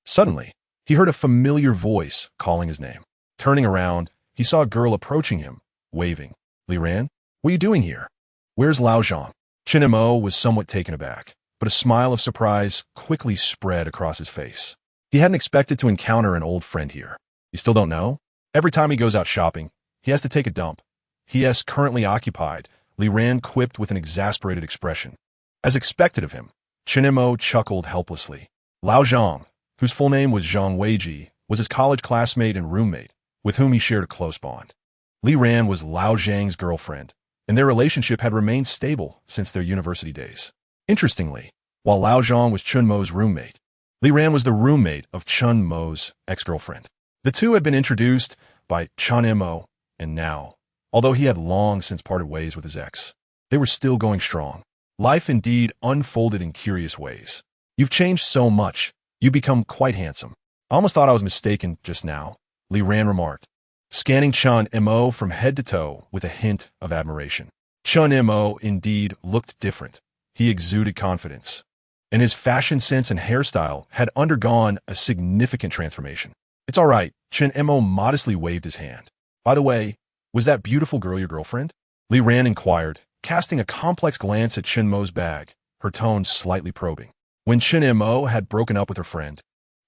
Suddenly, he heard a familiar voice calling his name. Turning around, he saw a girl approaching him, waving. Li Ran, what are you doing here? Where's Lao Zhang? Chen Mo was somewhat taken aback, but a smile of surprise quickly spread across his face. He hadn't expected to encounter an old friend here. You still don't know? Every time he goes out shopping, he has to take a dump. He is currently occupied, Li Ran quipped with an exasperated expression. As expected of him, Chen Mo chuckled helplessly. Lao Zhang, whose full name was Zhang Weiji, was his college classmate and roommate, with whom he shared a close bond. Li Ran was Lao Zhang's girlfriend, and their relationship had remained stable since their university days. Interestingly, while Lao Zhang was Chen Mo's roommate, Li Ran was the roommate of Chen Mo's ex-girlfriend. The two had been introduced by Chen Mo, and now, although he had long since parted ways with his ex, they were still going strong. Life indeed unfolded in curious ways. You've changed so much. You become quite handsome. I almost thought I was mistaken just now, Li Ran remarked, scanning Chen Mo from head to toe with a hint of admiration. Chen Mo indeed looked different. He exuded confidence, and his fashion sense and hairstyle had undergone a significant transformation. It's all right, Chen Mo modestly waved his hand. By the way, was that beautiful girl your girlfriend? Li Ran inquired, casting a complex glance at Chen Mo's bag, her tone slightly probing. When Chen Mo had broken up with her friend,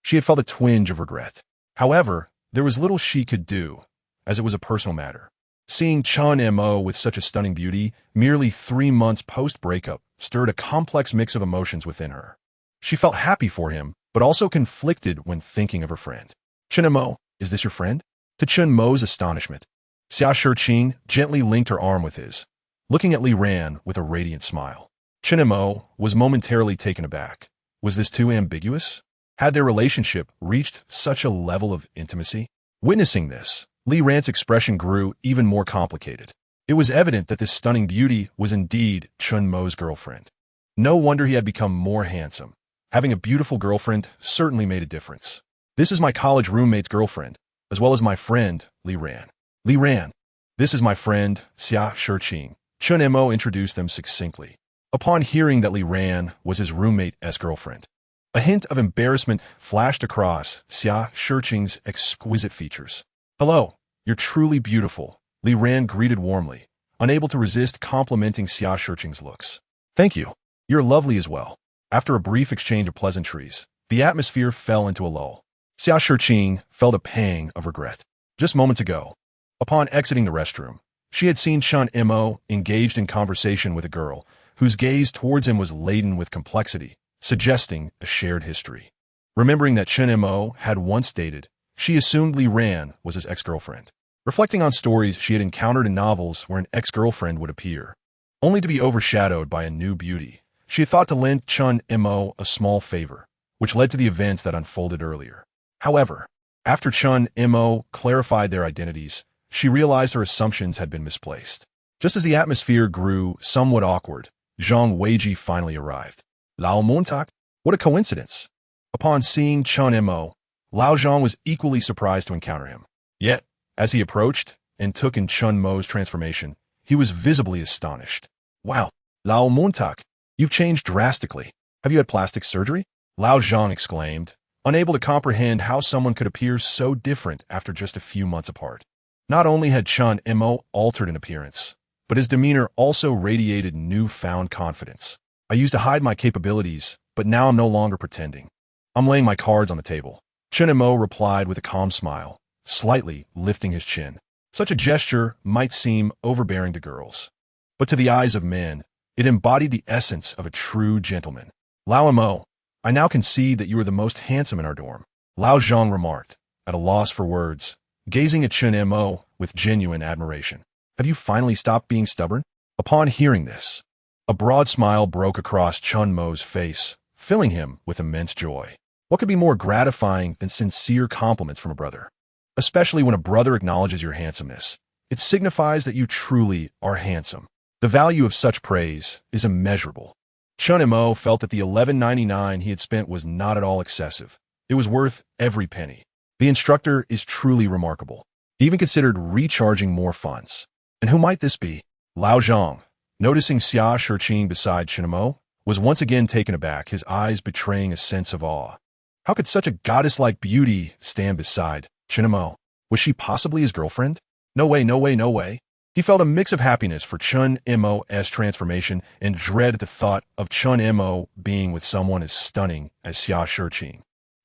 she had felt a twinge of regret. However, there was little she could do, as it was a personal matter. Seeing Chen Mo with such a stunning beauty, merely 3 months post-breakup, stirred a complex mix of emotions within her. She felt happy for him, but also conflicted when thinking of her friend. Chen Mo, is this your friend? To Chen Mo's astonishment, Xia Shiqing gently linked her arm with his, looking at Li Ran with a radiant smile. Chen Mo was momentarily taken aback. Was this too ambiguous? Had their relationship reached such a level of intimacy? Witnessing this, Li Ran's expression grew even more complicated. It was evident that this stunning beauty was indeed Chen Mo's girlfriend. No wonder he had become more handsome. Having a beautiful girlfriend certainly made a difference. This is my college roommate's girlfriend, as well as my friend, Li Ran. Li Ran. This is my friend, Xia Shiqing. Chen Mo introduced them succinctly. Upon hearing that Li Ran was his roommate's girlfriend, a hint of embarrassment flashed across Xia Shiqing's exquisite features. Hello, you're truly beautiful, Li Ran greeted warmly, unable to resist complimenting Xia Shiqing's looks. Thank you. You're lovely as well. After a brief exchange of pleasantries, the atmosphere fell into a lull. Xia Shiqing felt a pang of regret. Just moments ago, upon exiting the restroom, she had seen Chen Mo engaged in conversation with a girl whose gaze towards him was laden with complexity, suggesting a shared history. Remembering that Chen Mo had once dated, she assumed Li Ran was his ex-girlfriend. Reflecting on stories she had encountered in novels where an ex-girlfriend would appear, only to be overshadowed by a new beauty, she had thought to lend Chen Mo a small favor, which led to the events that unfolded earlier. However, after Chen Mo clarified their identities, she realized her assumptions had been misplaced. Just as the atmosphere grew somewhat awkward, Zhang Weiji finally arrived. Lao Montak? What a coincidence! Upon seeing Chen Mo, Lao Zhang was equally surprised to encounter him. Yet, as he approached and took in Chen Mo's transformation, he was visibly astonished. Wow, Lao Montak, you've changed drastically. Have you had plastic surgery? Lao Zhang exclaimed, unable to comprehend how someone could appear so different after just a few months apart. Not only had Chen Mo altered in appearance, but his demeanor also radiated newfound confidence. I used to hide my capabilities, but now I'm no longer pretending. I'm laying my cards on the table. Chen Mo replied with a calm smile, slightly lifting his chin. Such a gesture might seem overbearing to girls, but to the eyes of men, it embodied the essence of a true gentleman. Lao Mo, I now concede that you are the most handsome in our dorm, Lao Zhang remarked, at a loss for words, gazing at Chen Mo with genuine admiration. Have you finally stopped being stubborn? Upon hearing this, a broad smile broke across Chen Mo's face, filling him with immense joy. What could be more gratifying than sincere compliments from a brother? Especially when a brother acknowledges your handsomeness. It signifies that you truly are handsome. The value of such praise is immeasurable. Chen Mo felt that the $11.99 he had spent was not at all excessive. It was worth every penny. The instructor is truly remarkable. He even considered recharging more funds. And who might this be? Lao Zhang, Noticing Xia Shiqing beside Chen Mo, was once again taken aback, his eyes betraying a sense of awe. How could such a goddess-like beauty stand beside Chen Mo? Was she possibly his girlfriend? No way, no way, no way. He felt a mix of happiness for Chen Mo's transformation and dread at the thought of Chen Mo being with someone as stunning as Xia Shiqing.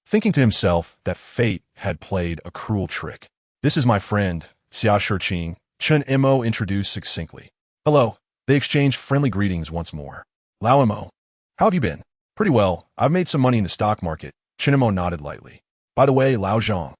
Thinking to himself that fate had played a cruel trick. This is my friend, Xia Shiqing, Chen Mo introduced succinctly. Hello. They exchanged friendly greetings once more. Lao Mo. How have you been? Pretty well. I've made some money in the stock market. Chen Mo nodded lightly. By the way, Lao Zhang.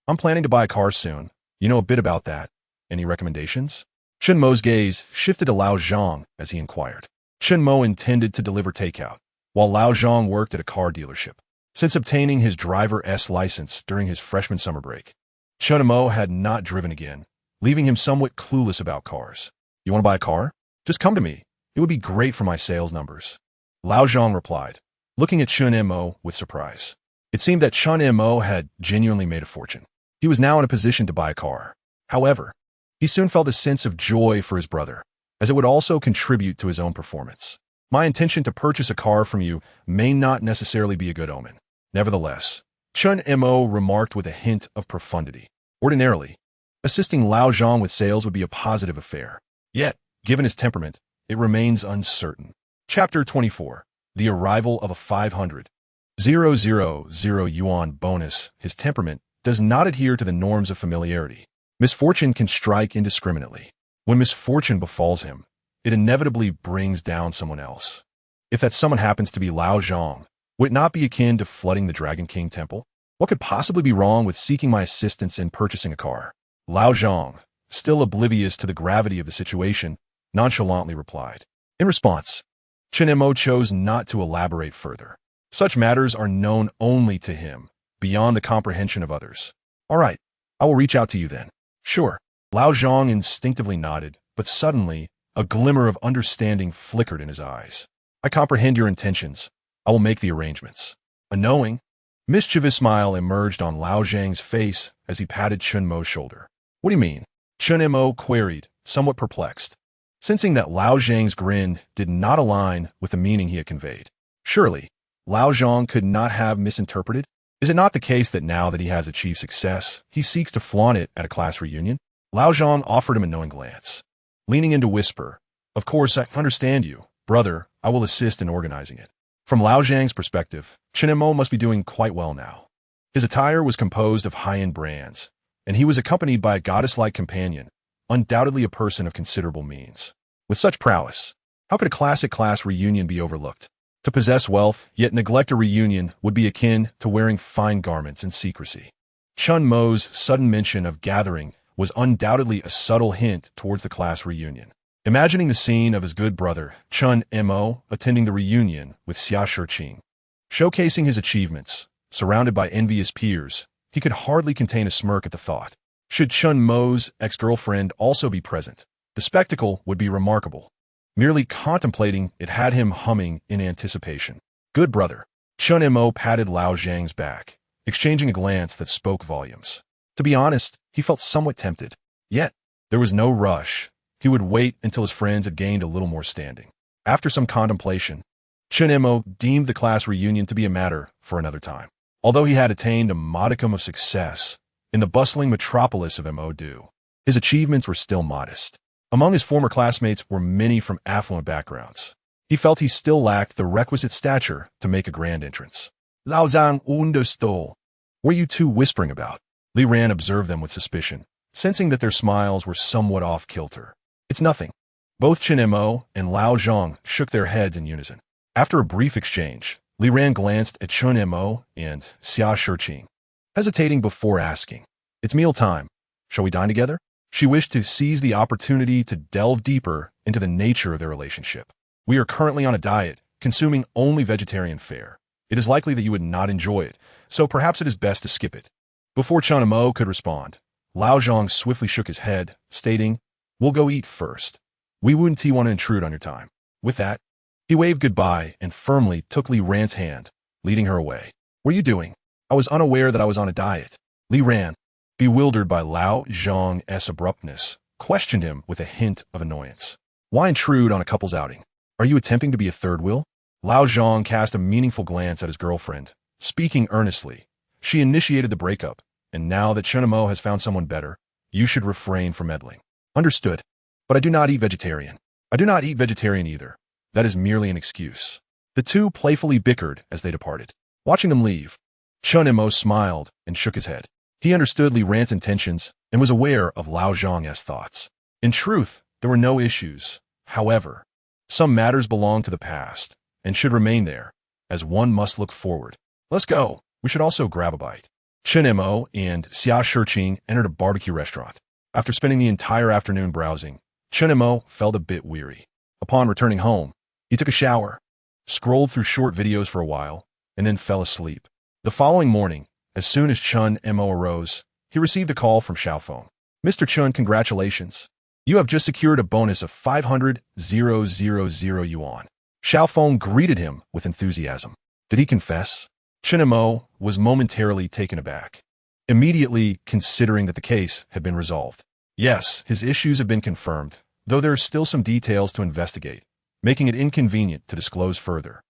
I'm planning to buy a car soon. You know a bit about that. Any recommendations? Chen Mo's gaze shifted to Lao Zhang as he inquired. Chen Mo intended to deliver takeout, while Lao Zhang worked at a car dealership. Since obtaining his driver's license during his freshman summer break, Chen Mo had not driven again, leaving him somewhat clueless about cars. You want to buy a car? Just come to me. It would be great for my sales numbers. Lao Zhang replied, looking at Chen Mo with surprise. It seemed that Chen Mo had genuinely made a fortune. He was now in a position to buy a car. However, he soon felt a sense of joy for his brother, as it would also contribute to his own performance. My intention to purchase a car from you may not necessarily be a good omen. Nevertheless, Chen Mo remarked with a hint of profundity. Ordinarily, assisting Lao Zhang with sales would be a positive affair. Yet, given his temperament, it remains uncertain. Chapter 24. The arrival of a 500,000 yuan bonus. His temperament does not adhere to the norms of familiarity. Misfortune can strike indiscriminately. When misfortune befalls him, it inevitably brings down someone else. If that someone happens to be Lao Zhang, would it not be akin to flooding the Dragon King temple? What could possibly be wrong with seeking my assistance in purchasing a car? Lao Zhang, still oblivious to the gravity of the situation, nonchalantly replied. In response, Chen Mo chose not to elaborate further. Such matters are known only to him, beyond the comprehension of others. All right, I will reach out to you then. Sure. Lao Zhang instinctively nodded, but suddenly, a glimmer of understanding flickered in his eyes. I comprehend your intentions. I will make the arrangements. A knowing, mischievous smile emerged on Lao Zhang's face as he patted Chen Mo's shoulder. What do you mean? Chen Mo queried, somewhat perplexed, sensing that Lao Zhang's grin did not align with the meaning he had conveyed. Surely, Lao Zhang could not have misinterpreted? Is it not the case that now that he has achieved success, he seeks to flaunt it at a class reunion? Lao Zhang offered him a knowing glance, leaning in to whisper, Of course, I understand you. Brother, I will assist in organizing it. From Lao Zhang's perspective, Chen Mo must be doing quite well now. His attire was composed of high-end brands, and he was accompanied by a goddess-like companion, undoubtedly a person of considerable means. With such prowess, how could a classic class reunion be overlooked? To possess wealth, yet neglect a reunion, would be akin to wearing fine garments in secrecy. Chen Mo's sudden mention of gathering was undoubtedly a subtle hint towards the class reunion. Imagining the scene of his good brother, Chen Mo, attending the reunion with Xia Shiqing, showcasing his achievements, surrounded by envious peers, he could hardly contain a smirk at the thought. Should Chen Mo's ex-girlfriend also be present, the spectacle would be remarkable. Merely contemplating it had him humming in anticipation. Good brother. Chen Mo patted Lao Zhang's back, exchanging a glance that spoke volumes. To be honest, he felt somewhat tempted. Yet, there was no rush. He would wait until his friends had gained a little more standing. After some contemplation, Chen Mo deemed the class reunion to be a matter for another time. Although he had attained a modicum of success in the bustling metropolis of Mo, his achievements were still modest. Among his former classmates were many from affluent backgrounds. He felt he still lacked the requisite stature to make a grand entrance. Lao Zhang understood. What are you two whispering about? Li Ran observed them with suspicion, sensing that their smiles were somewhat off-kilter. It's nothing. Both Chen Mo and Lao Zhang shook their heads in unison. After a brief exchange, Li Ran glanced at Chen Mo and Xia Shiqing, hesitating before asking, It's mealtime. Shall we dine together? She wished to seize the opportunity to delve deeper into the nature of their relationship. We are currently on a diet, consuming only vegetarian fare. It is likely that you would not enjoy it, so perhaps it is best to skip it. Before Chen Mo could respond, Lao Zhang swiftly shook his head, stating, We'll go eat first. We wouldn't want to intrude on your time. With that, he waved goodbye and firmly took Li Ran's hand, leading her away. What are you doing? I was unaware that I was on a diet. Li Ran, bewildered by Lao Zhang's abruptness, questioned him with a hint of annoyance. Why intrude on a couple's outing? Are you attempting to be a third wheel? Lao Zhang cast a meaningful glance at his girlfriend, speaking earnestly. She initiated the breakup, and now that Chen Mo has found someone better, you should refrain from meddling. Understood. But I do not eat vegetarian. I do not eat vegetarian either. That is merely an excuse. The two playfully bickered as they departed. Watching them leave, Chen Mo smiled and shook his head. He understood Li Ran's intentions and was aware of Lao Zhang's thoughts. In truth, there were no issues. However, some matters belong to the past and should remain there, as one must look forward. Let's go. We should also grab a bite. Chen Mo and Xia Shiqing entered a barbecue restaurant. After spending the entire afternoon browsing, Chen Mo felt a bit weary. Upon returning home, he took a shower, scrolled through short videos for a while, and then fell asleep. The following morning, as soon as Chen Mo arose, he received a call from Xiaofeng. Mr. Chen, congratulations. You have just secured a bonus of 500,000 yuan. Xiaofeng greeted him with enthusiasm. Did he confess? Chen Mo was momentarily taken aback, immediately considering that the case had been resolved. Yes, his issues have been confirmed, though there are still some details to investigate, making it inconvenient to disclose further.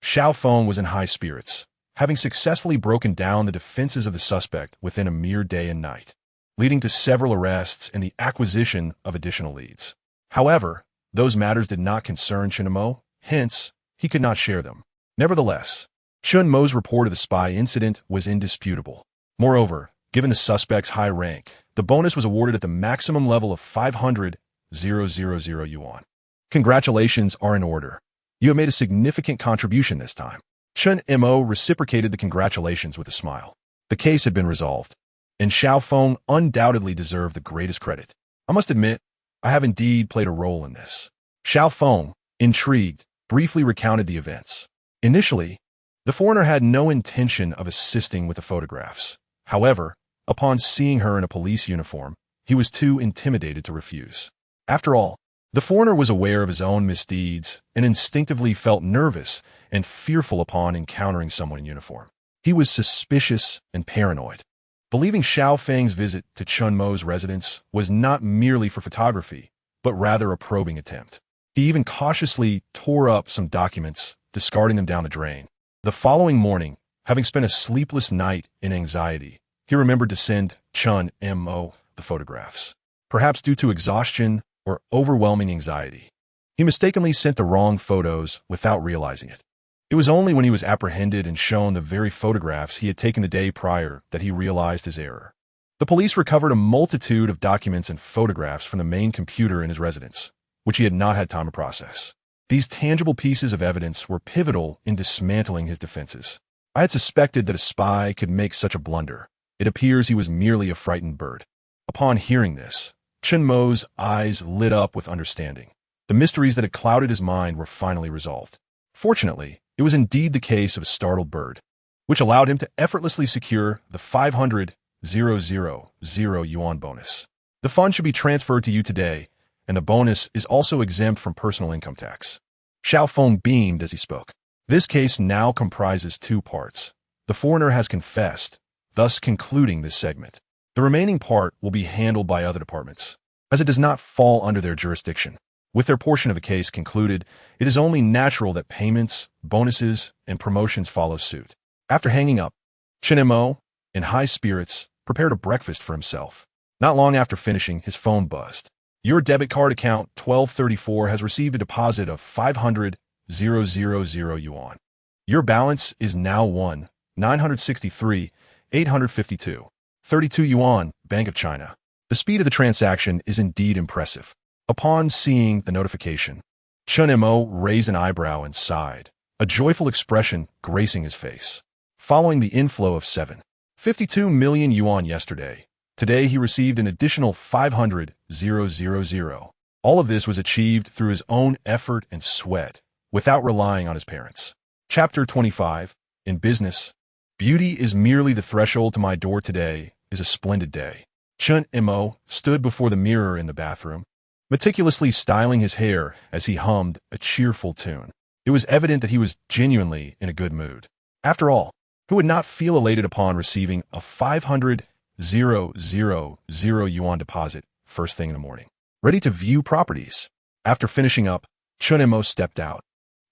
Xiaofeng was in high spirits, having successfully broken down the defenses of the suspect within a mere day and night, leading to several arrests and the acquisition of additional leads. However, those matters did not concern Chen Mo, hence, he could not share them. Nevertheless, Chen Mo's report of the spy incident was indisputable. Moreover, given the suspect's high rank, the bonus was awarded at the maximum level of 500,000 yuan. Congratulations are in order. You have made a significant contribution this time. Chen Mo reciprocated the congratulations with a smile. The case had been resolved, and Xiaofeng undoubtedly deserved the greatest credit. I must admit, I have indeed played a role in this. Xiaofeng, intrigued, briefly recounted the events. Initially, the foreigner had no intention of assisting with the photographs. However, upon seeing her in a police uniform, he was too intimidated to refuse. After all, the foreigner was aware of his own misdeeds and instinctively felt nervous and fearful upon encountering someone in uniform. He was suspicious and paranoid, believing Xiaofeng's visit to Chen Mo's residence was not merely for photography, but rather a probing attempt. He even cautiously tore up some documents, discarding them down the drain. The following morning, having spent a sleepless night in anxiety, he remembered to send Chen Mo the photographs. Perhaps due to exhaustion or overwhelming anxiety, he mistakenly sent the wrong photos without realizing it. It was only when he was apprehended and shown the very photographs he had taken the day prior that he realized his error. The police recovered a multitude of documents and photographs from the main computer in his residence, which he had not had time to process. These tangible pieces of evidence were pivotal in dismantling his defenses. I had suspected that a spy could make such a blunder. It appears he was merely a frightened bird. Upon hearing this, Chen Mo's eyes lit up with understanding. The mysteries that had clouded his mind were finally resolved. Fortunately, it was indeed the case of a startled bird, which allowed him to effortlessly secure the 500,000 yuan bonus. The fund should be transferred to you today, and the bonus is also exempt from personal income tax. Xiaofeng beamed as he spoke. This case now comprises two parts. The foreigner has confessed, thus concluding this segment. The remaining part will be handled by other departments, as it does not fall under their jurisdiction. With their portion of the case concluded, it is only natural that payments, bonuses, and promotions follow suit. After hanging up, Chen Mo, in high spirits, prepared a breakfast for himself. Not long after finishing, his phone buzzed. Your debit card account 1234 has received a deposit of 500,000 yuan. Your balance is now 1,963,852. 32 yuan, Bank of China. The speed of the transaction is indeed impressive. Upon seeing the notification, Chen Mo raised an eyebrow and sighed, a joyful expression gracing his face. Following the inflow of 752 million yuan yesterday, today he received an additional 500,000. All of this was achieved through his own effort and sweat, without relying on his parents. Chapter 25. In business, beauty is merely the threshold to my door. Today is a splendid day. Chen Mo stood before the mirror in the bathroom, meticulously styling his hair as he hummed a cheerful tune. It was evident that he was genuinely in a good mood. After all, who would not feel elated upon receiving a 500,000 yuan deposit first thing in the morning? Ready to view properties? After finishing up, Chen Mo stepped out.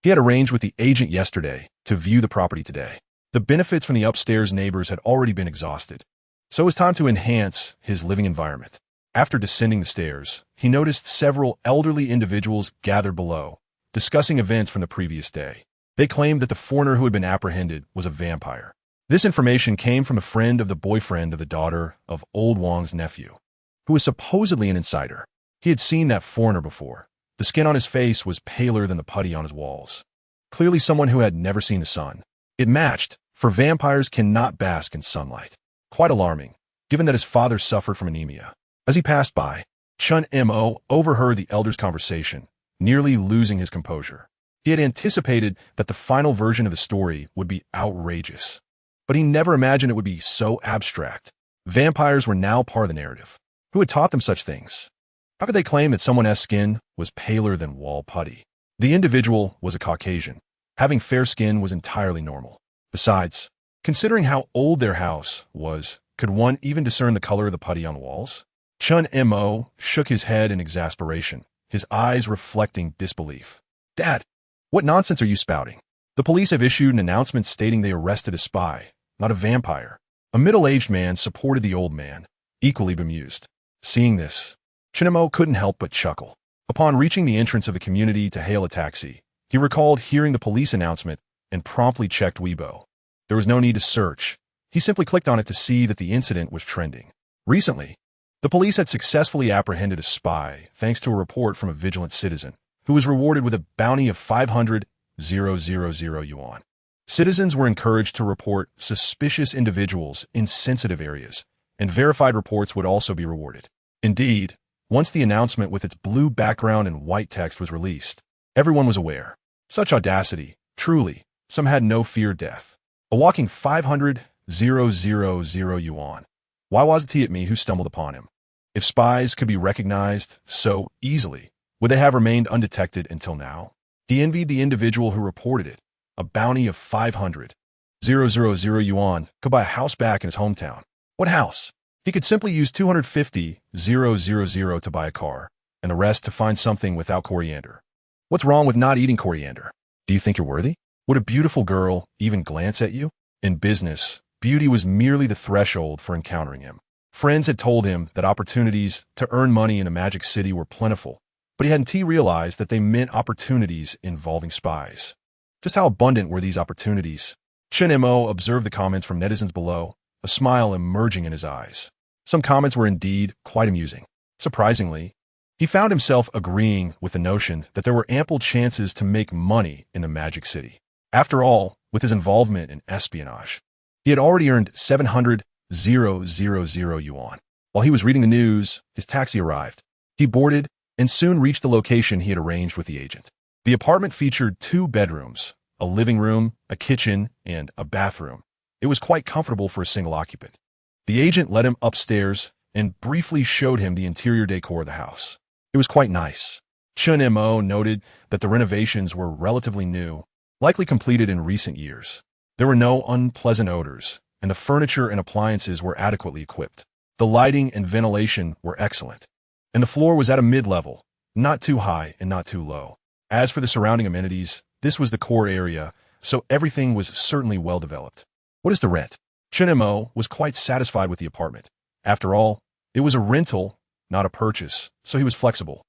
He had arranged with the agent yesterday to view the property today. The benefits from the upstairs neighbors had already been exhausted, so it was time to enhance his living environment. After descending the stairs, he noticed several elderly individuals gathered below, discussing events from the previous day. They claimed that the foreigner who had been apprehended was a vampire. This information came from a friend of the boyfriend of the daughter of Old Wang's nephew, who was supposedly an insider. He had seen that foreigner before. The skin on his face was paler than the putty on his walls. Clearly someone who had never seen the sun. It matched, for vampires cannot bask in sunlight. Quite alarming, given that his father suffered from anemia. As he passed by, Chen Mo overheard the elder's conversation, nearly losing his composure. He had anticipated that the final version of the story would be outrageous, but he never imagined it would be so abstract. Vampires were now part of the narrative. Who had taught them such things? How could they claim that someone's skin was paler than wall putty? The individual was a Caucasian. Having fair skin was entirely normal. Besides, considering how old their house was, could one even discern the color of the putty on the walls? Chen Mo shook his head in exasperation, his eyes reflecting disbelief. Dad, what nonsense are you spouting? The police have issued an announcement stating they arrested a spy, not a vampire. A middle-aged man supported the old man, equally bemused. Seeing this, Chen Mo couldn't help but chuckle. Upon reaching the entrance of the community to hail a taxi, he recalled hearing the police announcement and promptly checked Weibo. There was no need to search. He simply clicked on it to see that the incident was trending. Recently, the police had successfully apprehended a spy thanks to a report from a vigilant citizen who was rewarded with a bounty of 500,000 yuan. Citizens were encouraged to report suspicious individuals in sensitive areas, and verified reports would also be rewarded. Indeed, once the announcement with its blue background and white text was released, everyone was aware. Such audacity, truly, some had no fear of death. A walking 500,000 yuan. Why wasn't he at me who stumbled upon him? If spies could be recognized so easily, would they have remained undetected until now? He envied the individual who reported it. A bounty of 500,000 yuan could buy a house back in his hometown. What house? He could simply use 250,000 to buy a car, and the rest to find something without coriander. What's wrong with not eating coriander? Do you think you're worthy? Would a beautiful girl even glance at you? In business, beauty was merely the threshold for encountering him. Friends had told him that opportunities to earn money in the Magic City were plentiful, but he hadn't realized that they meant opportunities involving spies. Just how abundant were these opportunities? Chen Mo observed the comments from netizens below, a smile emerging in his eyes. Some comments were indeed quite amusing. Surprisingly, he found himself agreeing with the notion that there were ample chances to make money in the Magic City. After all, with his involvement in espionage, he had already earned 700,000 yuan. While he was reading the news, his taxi arrived. He boarded and soon reached the location he had arranged with the agent. The apartment featured 2 bedrooms, a living room, a kitchen, and a bathroom. It was quite comfortable for a single occupant. The agent led him upstairs and briefly showed him the interior decor of the house. It was quite nice. Chen Mo noted that the renovations were relatively new, likely completed in recent years. There were no unpleasant odors, and the furniture and appliances were adequately equipped. The lighting and ventilation were excellent, and the floor was at a mid-level, not too high and not too low. As for the surrounding amenities, this was the core area, so everything was certainly well developed. What is the rent? Chen Mo was quite satisfied with the apartment. After all, it was a rental, not a purchase, so he was flexible.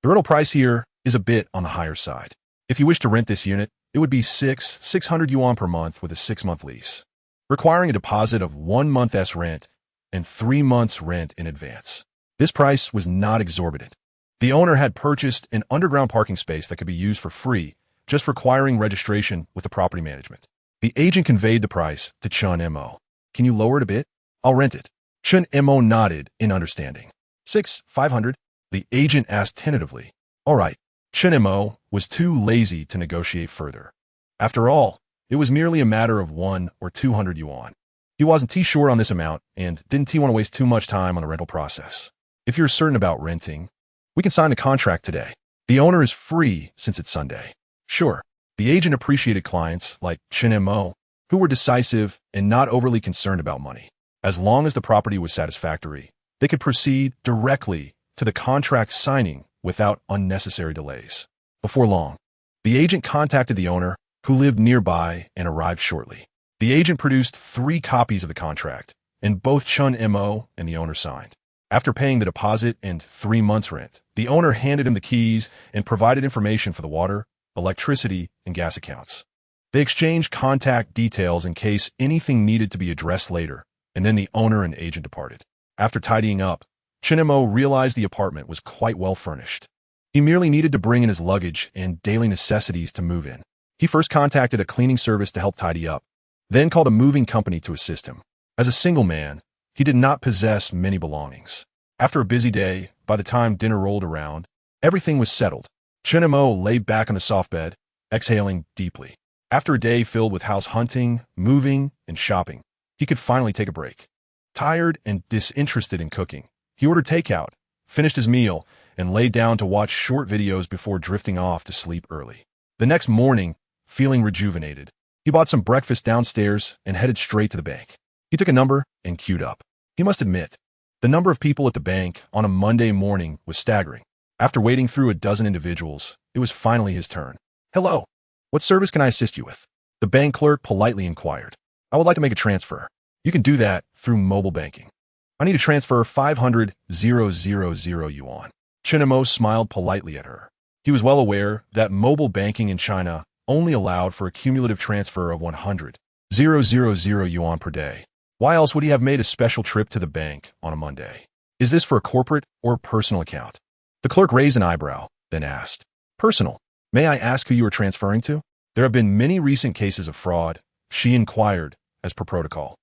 The rental price here is a bit on the higher side. If you wish to rent this unit, it would be 600 yuan per month with a 6-month lease, requiring a deposit of 1 month's rent and 3 months' rent in advance. This price was not exorbitant. The owner had purchased an underground parking space that could be used for free, just requiring registration with the property management. The agent conveyed the price to Chen Mo. Can you lower it a bit? I'll rent it. Chen Mo nodded in understanding. 500. The agent asked tentatively. All right. Chen Mo was too lazy to negotiate further. After all, it was merely a matter of 100 or 200 yuan. He wasn't too sure on this amount and didn't want to waste too much time on the rental process. If you're certain about renting, we can sign the contract today. The owner is free since it's Sunday. Sure. The agent appreciated clients like Chen Mo, who were decisive and not overly concerned about money. As long as the property was satisfactory, they could proceed directly to the contract signing without unnecessary delays. Before long, the agent contacted the owner, who lived nearby and arrived shortly. The agent produced 3 copies of the contract, and both Chen Mo and the owner signed. After paying the deposit and 3 months' rent, the owner handed him the keys and provided information for the water, electricity, and gas accounts. They exchanged contact details in case anything needed to be addressed later, and then the owner and agent departed. After tidying up, Chen Mo realized the apartment was quite well furnished. He merely needed to bring in his luggage and daily necessities to move in. He first contacted a cleaning service to help tidy up, then called a moving company to assist him. As a single man, he did not possess many belongings. After a busy day, by the time dinner rolled around, everything was settled. Chen Mo lay back on the soft bed, exhaling deeply. After a day filled with house hunting, moving, and shopping, he could finally take a break. Tired and disinterested in cooking, he ordered takeout, finished his meal, and lay down to watch short videos before drifting off to sleep early. The next morning, feeling rejuvenated, he bought some breakfast downstairs and headed straight to the bank. He took a number and queued up. He must admit, the number of people at the bank on a Monday morning was staggering. After waiting through a dozen individuals, it was finally his turn. "Hello. What service can I assist you with?" The bank clerk politely inquired. "I would like to make a transfer." "You can do that through mobile banking." "I need to transfer 500,000 yuan." Chen Mo smiled politely at her. He was well aware that mobile banking in China only allowed for a cumulative transfer of 100,000 yuan per day. Why else would he have made a special trip to the bank on a Monday? "Is this for a corporate or personal account?" The clerk raised an eyebrow, then asked. "Personal. May I ask who you are transferring to?" "There have been many recent cases of fraud," she inquired, as per protocol.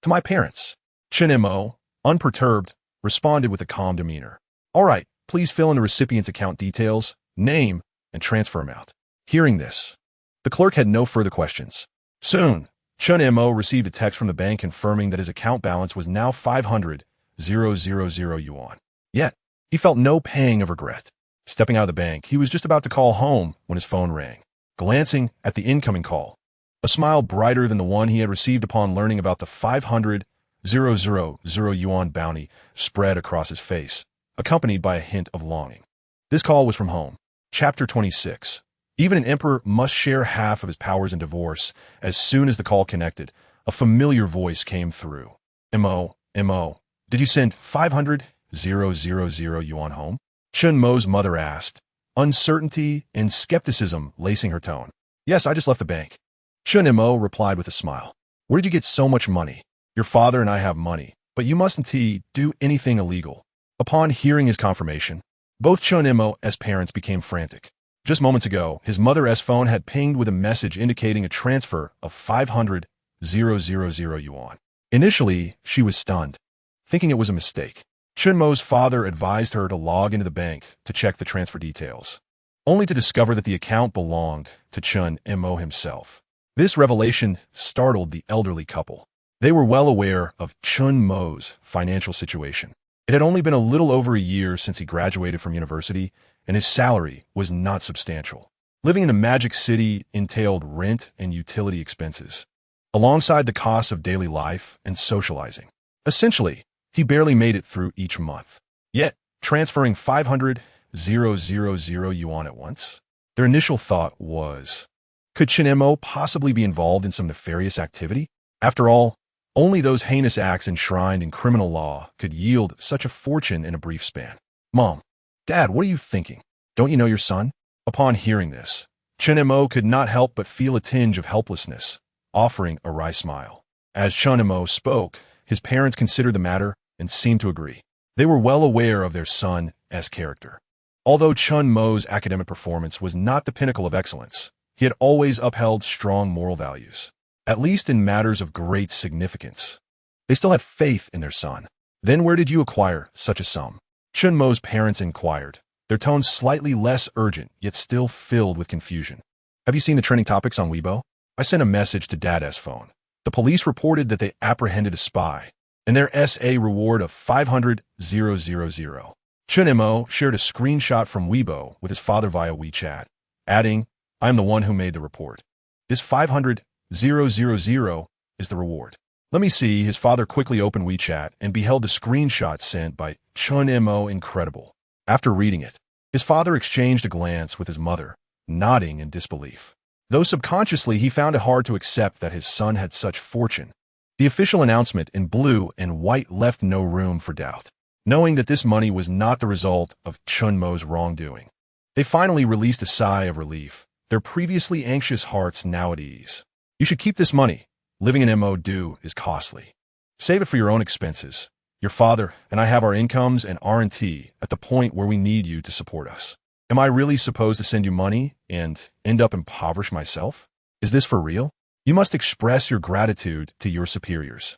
"To my parents." Chen Mo, unperturbed, responded with a calm demeanor. "All right, please fill in the recipient's account details, name, and transfer amount." Hearing this, the clerk had no further questions. Soon, Chen Mo received a text from the bank confirming that his account balance was now 500,000 yuan. Yet, he felt no pang of regret. Stepping out of the bank, he was just about to call home when his phone rang. Glancing at the incoming call, a smile brighter than the one he had received upon learning about the 500,000 yuan bounty spread across his face, accompanied by a hint of longing. This call was from home. Chapter 26. Even an emperor must share half of his powers in divorce. As soon as the call connected, a familiar voice came through. "Mo, did you send 500,000 yuan home?" Chen Mo's mother asked, uncertainty and skepticism lacing her tone. "Yes, I just left the bank." Chen Mo replied with a smile. "Where did you get so much money?" "Your father and I have money, but you mustn't do anything illegal." Upon hearing his confirmation, both Chen Mo's parents became frantic. Just moments ago, his mother's phone had pinged with a message indicating a transfer of 500,000 yuan. Initially, she was stunned, thinking it was a mistake. Chen Mo's father advised her to log into the bank to check the transfer details, only to discover that the account belonged to Chen Mo himself. This revelation startled the elderly couple. They were well aware of Chen Mo's financial situation. It had only been a little over a year since he graduated from university, and his salary was not substantial. Living in the Magic City entailed rent and utility expenses, alongside the costs of daily life and socializing. Essentially, he barely made it through each month. Yet, transferring 500,000 yuan at once? Their initial thought was, could Chen Mo possibly be involved in some nefarious activity? After all, only those heinous acts enshrined in criminal law could yield such a fortune in a brief span. "Mom, Dad, what are you thinking? Don't you know your son?" Upon hearing this, Chen Mo could not help but feel a tinge of helplessness, offering a wry smile. As Chen Mo spoke, his parents considered the matter and seemed to agree. They were well aware of their son's character. Although Chen Mo's academic performance was not the pinnacle of excellence, he had always upheld strong moral values, at least in matters of great significance. They still had faith in their son. "Then where did you acquire such a sum?" Chen Mo's parents inquired, their tones slightly less urgent, yet still filled with confusion. "Have you seen the trending topics on Weibo? I sent a message to Dad's phone. The police reported that they apprehended a spy, and their SA reward of 500,000. Chen Mo shared a screenshot from Weibo with his father via WeChat, adding, "I am the one who made the report. This 500,000 is the reward." "Let me see." His father quickly opened WeChat and beheld the screenshot sent by Chen Mo. Incredible. After reading it, His father exchanged a glance with his mother, nodding in disbelief. Though subconsciously he found it hard to accept that his son had such fortune. The official announcement in blue and white left no room for doubt. Knowing that this money was not the result of Chen Mo's wrongdoing, they finally released a sigh of relief, their previously anxious hearts now at ease. You should keep this money. Living in Mo is costly. Save it for your own expenses. Your father and I have our incomes and R&T at the point where we need you to support us. Am I really supposed to send you money and end up impoverished myself? Is this for real? You must express your gratitude to your superiors.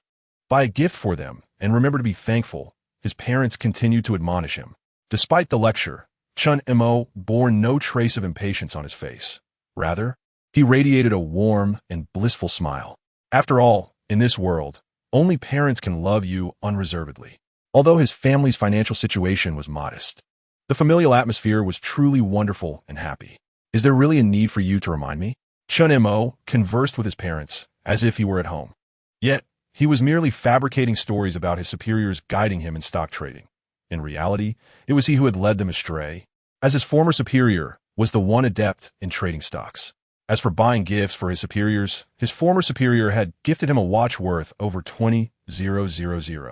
Buy a gift for them and remember to be thankful. His parents continued to admonish him. Despite the lecture, Chen Mo bore no trace of impatience on his face. Rather, he radiated a warm and blissful smile. After all, in this world, only parents can love you unreservedly. Although his family's financial situation was modest, the familial atmosphere was truly wonderful and happy. Is there really a need for you to remind me? Chen Mo conversed with his parents as if he were at home. Yet, he was merely fabricating stories about his superiors guiding him in stock trading. In reality, it was he who had led them astray, as his former superior was the one adept in trading stocks. As for buying gifts for his superiors, his former superior had gifted him a watch worth over 20,000.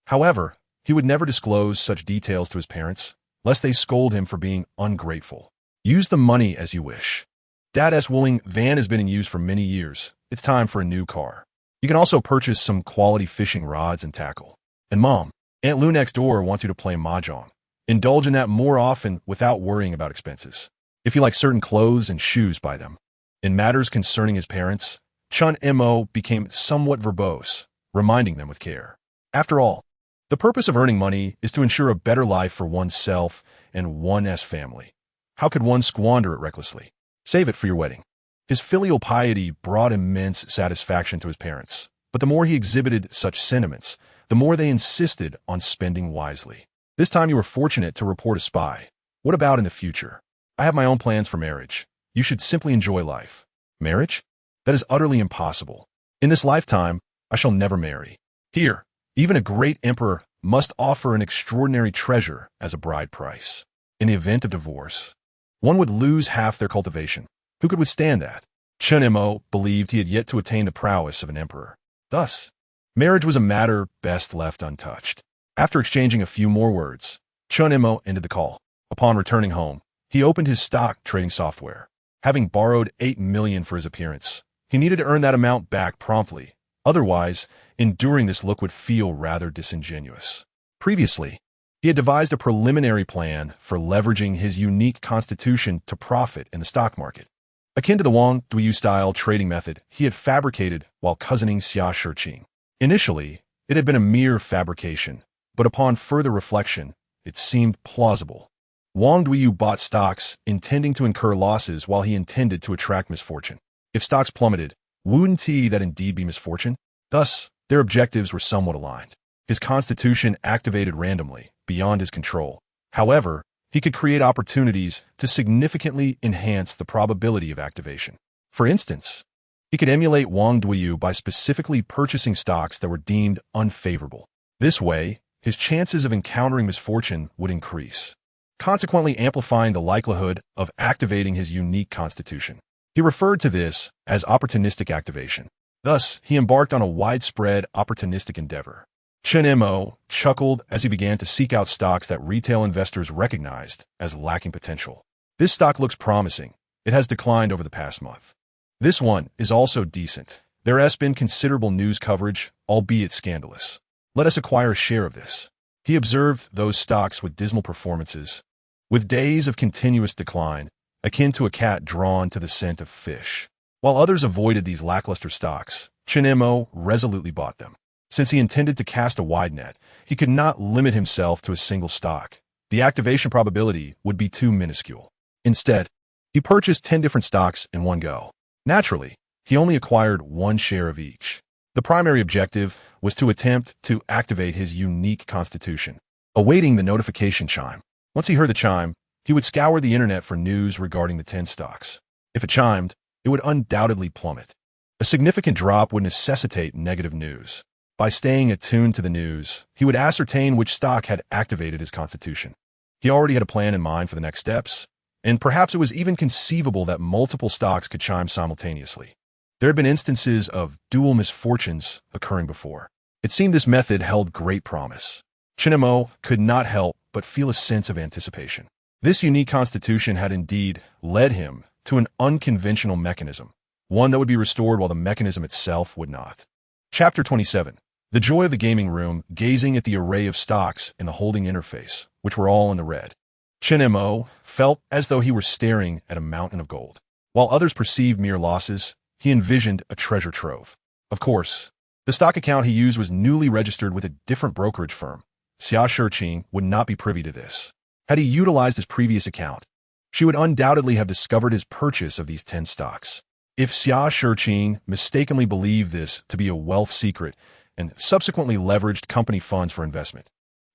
However, he would never disclose such details to his parents, lest they scold him for being ungrateful. Use the money as you wish. Dad's Wooling van has been in use for many years. It's time for a new car. You can also purchase some quality fishing rods and tackle. And Mom, Aunt Lou next door wants you to play mahjong. Indulge in that more often without worrying about expenses. If you like certain clothes and shoes, buy them. In matters concerning his parents, Chen Mo became somewhat verbose, reminding them with care. After all, the purpose of earning money is to ensure a better life for oneself and one's family. How could one squander it recklessly? Save it for your wedding. His filial piety brought immense satisfaction to his parents, but the more he exhibited such sentiments, the more they insisted on spending wisely. This time you were fortunate to report a spy. What about in the future? I have my own plans for marriage. You should simply enjoy life. Marriage? That is utterly impossible. In this lifetime, I shall never marry. Here, even a great emperor must offer an extraordinary treasure as a bride price. In the event of divorce, one would lose half their cultivation. Who could withstand that? Chen Mo believed he had yet to attain the prowess of an emperor. Thus, marriage was a matter best left untouched. After exchanging a few more words, Chen Mo ended the call. Upon returning home, he opened his stock trading software. Having borrowed $8 million for his appearance, he needed to earn that amount back promptly. Otherwise, enduring this look would feel rather disingenuous. Previously, he had devised a preliminary plan for leveraging his unique constitution to profit in the stock market. Akin to the Wang Duyu-style trading method he had fabricated while cousining Xia Shiqing. Initially, it had been a mere fabrication, but upon further reflection, it seemed plausible. Wang Duyu bought stocks intending to incur losses while he intended to attract misfortune. If stocks plummeted, wouldn't that indeed be misfortune? Thus, their objectives were somewhat aligned. His constitution activated randomly, beyond his control. However, he could create opportunities to significantly enhance the probability of activation. For instance, he could emulate Wang Duyu by specifically purchasing stocks that were deemed unfavorable. This way, his chances of encountering misfortune would increase, consequently amplifying the likelihood of activating his unique constitution. He referred to this as opportunistic activation. Thus, he embarked on a widespread opportunistic endeavor. Chen Mo chuckled as he began to seek out stocks that retail investors recognized as lacking potential. This stock looks promising. It has declined over the past month. This one is also decent. There has been considerable news coverage, albeit scandalous. Let us acquire a share of this. He observed those stocks with dismal performances, with days of continuous decline, akin to a cat drawn to the scent of fish. While others avoided these lackluster stocks, Chen Mo resolutely bought them. Since he intended to cast a wide net, he could not limit himself to a single stock. The activation probability would be too minuscule. Instead, he purchased 10 different stocks in one go. Naturally, he only acquired one share of each. The primary objective was to attempt to activate his unique constitution, awaiting the notification chime. Once he heard the chime, he would scour the internet for news regarding the 10 stocks. If it chimed, it would undoubtedly plummet. A significant drop would necessitate negative news. By staying attuned to the news, he would ascertain which stock had activated his constitution. He already had a plan in mind for the next steps, and perhaps it was even conceivable that multiple stocks could chime simultaneously. There had been instances of dual misfortunes occurring before. It seemed this method held great promise. Chen Mo could not help but feel a sense of anticipation. This unique constitution had indeed led him to an unconventional mechanism, one that would be restored while the mechanism itself would not. Chapter 27. The joy of the gaming room, gazing at the array of stocks in the holding interface, which were all in the red. Chen Mo felt as though he were staring at a mountain of gold. While others perceived mere losses, he envisioned a treasure trove. Of course, the stock account he used was newly registered with a different brokerage firm. Xia Shiqing would not be privy to this. Had he utilized his previous account, she would undoubtedly have discovered his purchase of these 10 stocks. If Xia Shiqing mistakenly believed this to be a wealth secret and subsequently leveraged company funds for investment,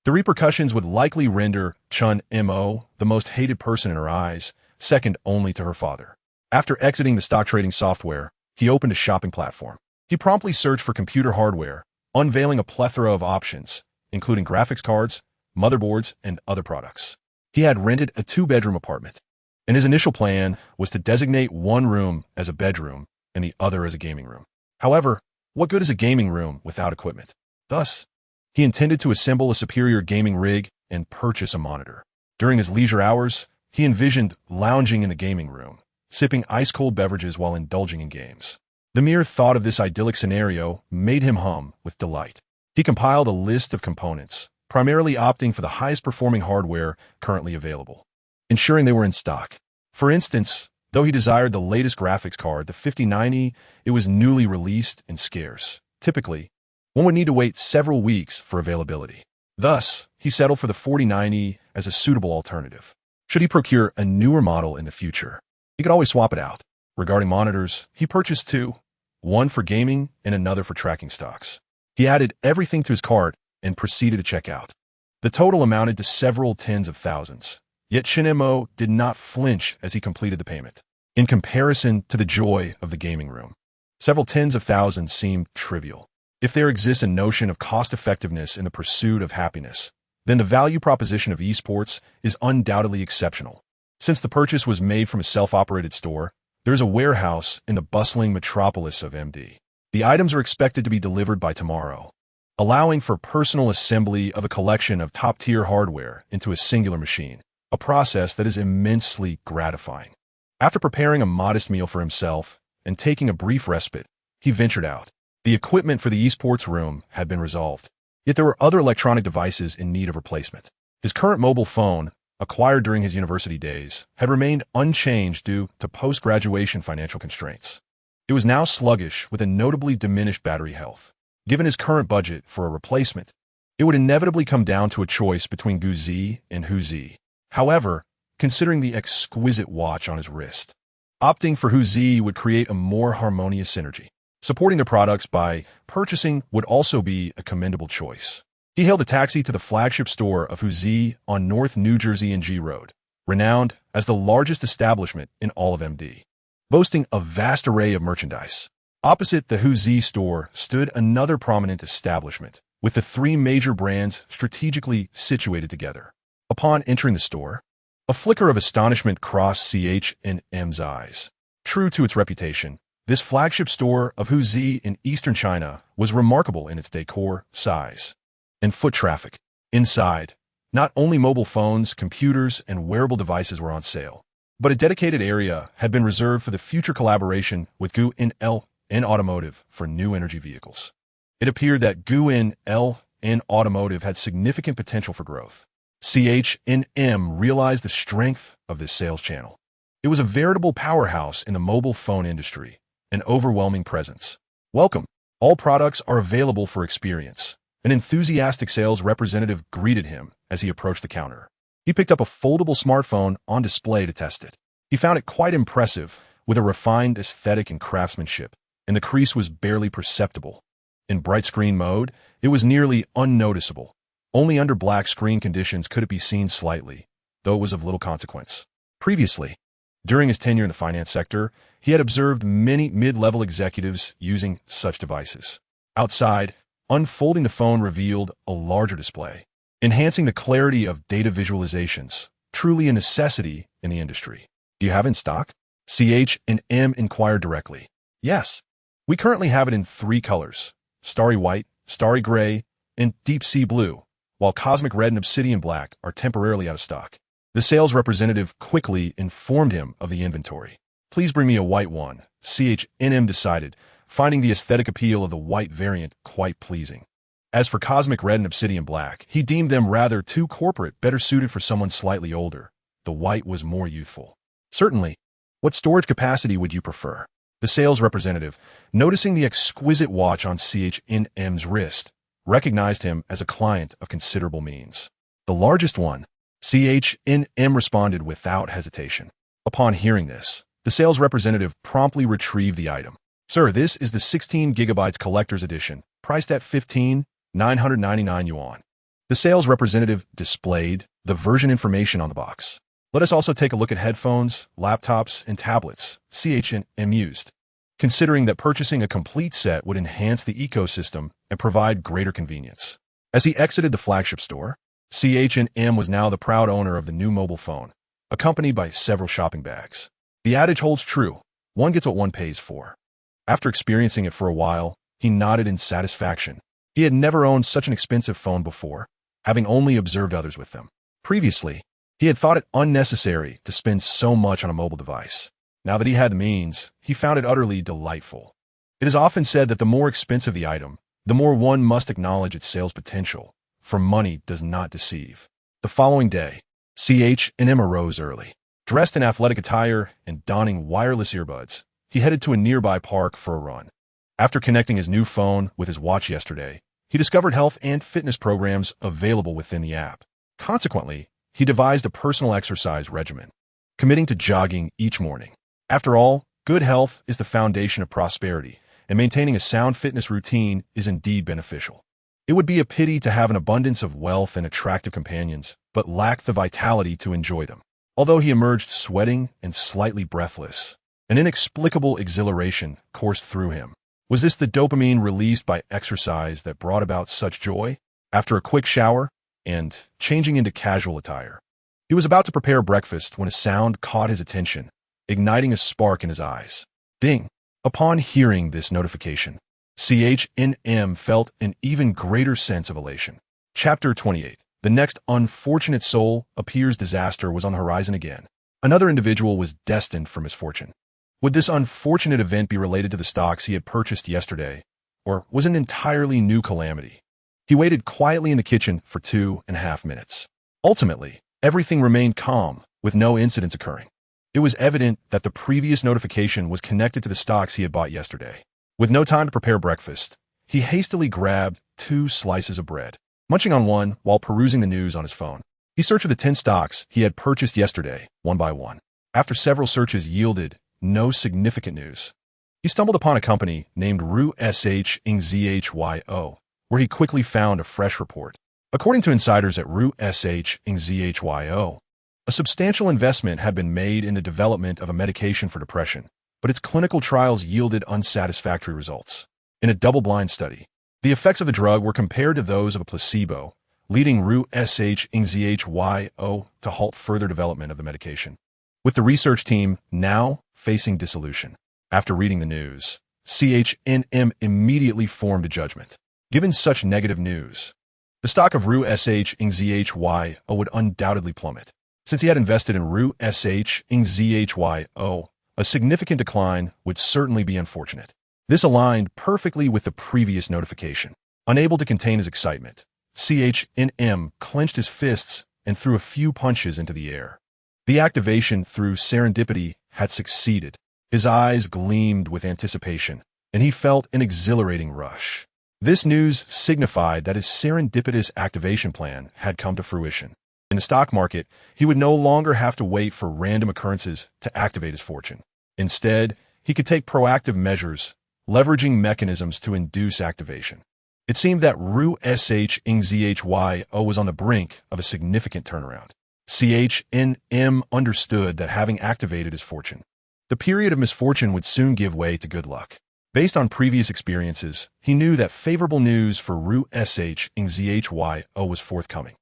the repercussions would likely render Chen Mo the most hated person in her eyes, second only to her father. After exiting the stock trading software, he opened a shopping platform. He promptly searched for computer hardware, unveiling a plethora of options, including graphics cards, motherboards, and other products. He had rented a 2-bedroom apartment, and his initial plan was to designate one room as a bedroom and the other as a gaming room. However, what good is a gaming room without equipment? Thus, he intended to assemble a superior gaming rig and purchase a monitor. During his leisure hours, he envisioned lounging in the gaming room, sipping ice-cold beverages while indulging in games. The mere thought of this idyllic scenario made him hum with delight. He compiled a list of components, primarily opting for the highest-performing hardware currently available, ensuring they were in stock. For instance, though he desired the latest graphics card, the 5090, it was newly released and scarce. Typically, one would need to wait several weeks for availability. Thus, he settled for the 4090 as a suitable alternative. Should he procure a newer model in the future, he could always swap it out. Regarding monitors, he purchased 2, one for gaming and another for tracking stocks. He added everything to his cart and proceeded to check out. The total amounted to several tens of thousands. Yet Chen Mo did not flinch as he completed the payment. In comparison to the joy of the gaming room, several tens of thousands seemed trivial. If there exists a notion of cost-effectiveness in the pursuit of happiness, then the value proposition of esports is undoubtedly exceptional. Since the purchase was made from a self-operated store, there is a warehouse in the bustling metropolis of MD. The items are expected to be delivered by tomorrow, allowing for personal assembly of a collection of top-tier hardware into a singular machine, a process that is immensely gratifying. After preparing a modest meal for himself and taking a brief respite, he ventured out. The equipment for the esports room had been resolved, yet there were other electronic devices in need of replacement. His current mobile phone, acquired during his university days, had remained unchanged due to post-graduation financial constraints. It was now sluggish with a notably diminished battery health. Given his current budget for a replacement, it would inevitably come down to a choice between Guzi and Huzi. However, considering the exquisite watch on his wrist, opting for Huzi would create a more harmonious synergy. Supporting their products by purchasing would also be a commendable choice. He hailed a taxi to the flagship store of Huzi on North New Jersey and G Road, renowned as the largest establishment in all of MD, boasting a vast array of merchandise. Opposite the Huzi store stood another prominent establishment, with the 3 major brands strategically situated together. Upon entering the store, a flicker of astonishment crossed CH&M's eyes. True to its reputation, this flagship store of Huzi in eastern China was remarkable in its decor, size, and foot traffic. Inside, not only mobile phones, computers, and wearable devices were on sale, but a dedicated area had been reserved for the future collaboration with Gu-in-L in Automotive for new energy vehicles. It appeared that Gu-in-L in Automotive had significant potential for growth. CH&M realized the strength of this sales channel. It was a veritable powerhouse in the mobile phone industry, an overwhelming presence. Welcome. All products are available for experience. An enthusiastic sales representative greeted him as he approached the counter. He picked up a foldable smartphone on display to test it. He found it quite impressive, with a refined aesthetic and craftsmanship, and the crease was barely perceptible. In bright screen mode, it was nearly unnoticeable. Only under black screen conditions could it be seen slightly, though it was of little consequence. Previously, during his tenure in the finance sector, he had observed many mid-level executives using such devices. Outside, unfolding the phone revealed a larger display. enhancing the clarity of data visualizations, truly a necessity in the industry. Do you have it in stock? Ch&M inquired directly. Yes. We currently have it in 3 colors: starry white, starry gray, and deep sea blue, while cosmic red and obsidian black are temporarily out of stock. The sales representative quickly informed him of the inventory. Please bring me a white one, Ch&M decided, finding the aesthetic appeal of the white variant quite pleasing. As for cosmic red and obsidian black, he deemed them rather too corporate, better suited for someone slightly older. The white was more youthful. Certainly. What storage capacity would you prefer? The sales representative, noticing the exquisite watch on Ch&M's wrist, recognized him as a client of considerable means. The largest one. Ch&M responded without hesitation. Upon hearing this, the sales representative promptly retrieved the item. Sir, this is the 16 gigabytes collector's edition, priced at 15,999 yuan. The sales representative displayed the version information on the box. Let us also take a look at headphones, laptops, and tablets Ch&M used, considering that purchasing a complete set would enhance the ecosystem and provide greater convenience. As he exited the flagship store, Ch&M was now the proud owner of the new mobile phone, accompanied by several shopping bags. The adage holds true: one gets what one pays for. After experiencing it for a while, he nodded in satisfaction. He had never owned such an expensive phone before, having only observed others with them. Previously, he had thought it unnecessary to spend so much on a mobile device. Now that he had the means, he found it utterly delightful. It is often said that the more expensive the item, the more one must acknowledge its sales potential, for money does not deceive. The following day, Ch&M arose early. Dressed in athletic attire and donning wireless earbuds, he headed to a nearby park for a run. After connecting his new phone with his watch yesterday, he discovered health and fitness programs available within the app. Consequently, he devised a personal exercise regimen, committing to jogging each morning. After all, good health is the foundation of prosperity, and maintaining a sound fitness routine is indeed beneficial. It would be a pity to have an abundance of wealth and attractive companions, but lack the vitality to enjoy them. Although he emerged sweating and slightly breathless, an inexplicable exhilaration coursed through him. Was this the dopamine released by exercise that brought about such joy? After a quick shower and changing into casual attire, he was about to prepare breakfast when a sound caught his attention, igniting a spark in his eyes. Ding! Upon hearing this notification, Ch&M felt an even greater sense of elation. Chapter 28. The next unfortunate soul appears disaster was on the horizon again. Another individual was destined for misfortune. Would this unfortunate event be related to the stocks he had purchased yesterday, or was it an entirely new calamity? He waited quietly in the kitchen for 2.5 minutes. Ultimately, everything remained calm, with no incidents occurring. It was evident that the previous notification was connected to the stocks he had bought yesterday. With no time to prepare breakfast, he hastily grabbed 2 slices of bread, munching on one while perusing the news on his phone. He searched for the 10 stocks he had purchased yesterday, one by one. After several searches yielded no significant news, he stumbled upon a company named Shingzhyo, where he quickly found a fresh report. According to insiders at Shingzhyo, a substantial investment had been made in the development of a medication for depression, but its clinical trials yielded unsatisfactory results. In a double-blind study, the effects of the drug were compared to those of a placebo, leading Shingzhyo to halt further development of the medication. With the research team now facing dissolution. After reading the news, Ch&M immediately formed a judgment. Given such negative news, the stock of Shingzhyo would undoubtedly plummet. Since he had invested in Shingzhyo, a significant decline would certainly be unfortunate. This aligned perfectly with the previous notification. Unable to contain his excitement, Ch&M clenched his fists and threw a few punches into the air. The activation through serendipity had succeeded. His eyes gleamed with anticipation, and he felt an exhilarating rush. This news signified that his serendipitous activation plan had come to fruition. In the stock market, he would no longer have to wait for random occurrences to activate his fortune. Instead, he could take proactive measures, leveraging mechanisms to induce activation. It seemed that Shingzhyo was on the brink of a significant turnaround. Ch&M understood that having activated his fortune, the period of misfortune would soon give way to good luck. Based on previous experiences, he knew that favorable news for Shingzhyo was forthcoming.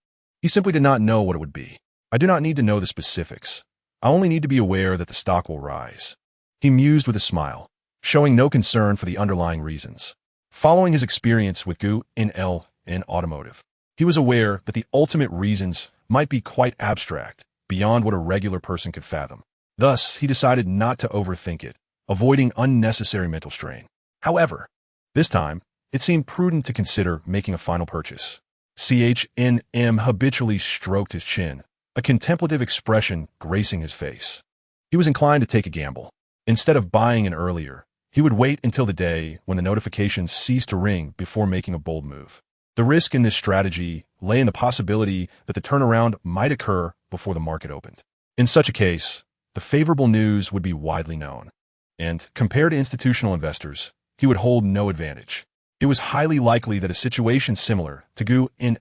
He simply did not know what it would be. I do not need to know the specifics. I only need to be aware that the stock will rise. He mused with a smile, showing no concern for the underlying reasons. Following his experience with in automotive, he was aware that the ultimate reasons might be quite abstract, beyond what a regular person could fathom. Thus, he decided not to overthink it, avoiding unnecessary mental strain. However, this time, it seemed prudent to consider making a final purchase. Chen Mo habitually stroked his chin, a contemplative expression gracing his face. He was inclined to take a gamble. Instead of buying in earlier, he would wait until the day when the notifications ceased to ring before making a bold move. The risk in this strategy lay in the possibility that the turnaround might occur before the market opened. In such a case, the favorable news would be widely known, and, compared to institutional investors, he would hold no advantage. It was highly likely that a situation similar to in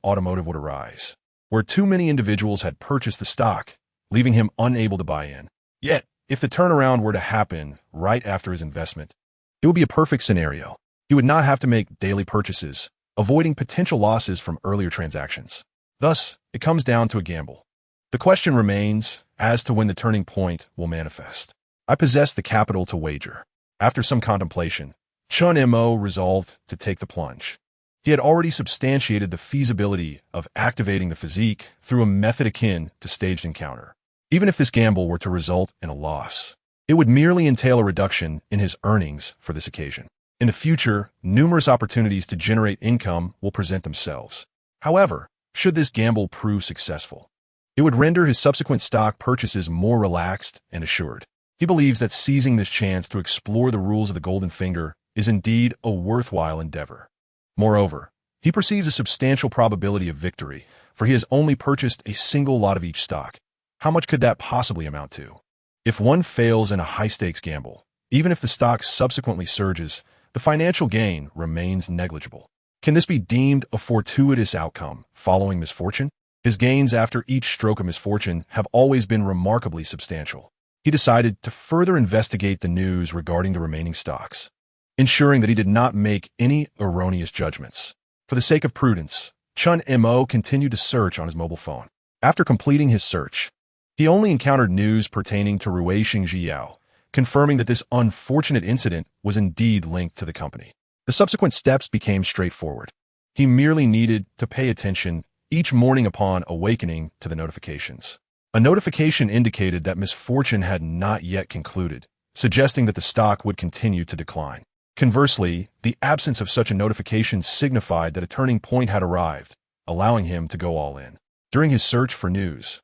automotive would arise, where too many individuals had purchased the stock, leaving him unable to buy in. Yet, if the turnaround were to happen right after his investment, it would be a perfect scenario. He would not have to make daily purchases, avoiding potential losses from earlier transactions. Thus, it comes down to a gamble. The question remains as to when the turning point will manifest. I possess the capital to wager. After some contemplation, Chen Mo resolved to take the plunge. He had already substantiated the feasibility of activating the physique through a method akin to staged encounter. Even if this gamble were to result in a loss, it would merely entail a reduction in his earnings for this occasion. In the future, numerous opportunities to generate income will present themselves. However, should this gamble prove successful, it would render his subsequent stock purchases more relaxed and assured. He believes that seizing this chance to explore the rules of the golden finger is indeed a worthwhile endeavor. Moreover, he perceives a substantial probability of victory, for he has only purchased a single lot of each stock. How much could that possibly amount to? If one fails in a high-stakes gamble, even if the stock subsequently surges, the financial gain remains negligible. Can this be deemed a fortuitous outcome following misfortune? His gains after each stroke of misfortune have always been remarkably substantial. He decided to further investigate the news regarding the remaining stocks, ensuring that he did not make any erroneous judgments. For the sake of prudence, Chen Mo continued to search on his mobile phone. After completing his search, he only encountered news pertaining to Xiao, confirming that this unfortunate incident was indeed linked to the company. The subsequent steps became straightforward. He merely needed to pay attention each morning upon awakening to the notifications. A notification indicated that misfortune had not yet concluded, suggesting that the stock would continue to decline. Conversely, the absence of such a notification signified that a turning point had arrived, allowing him to go all in. During his search for news,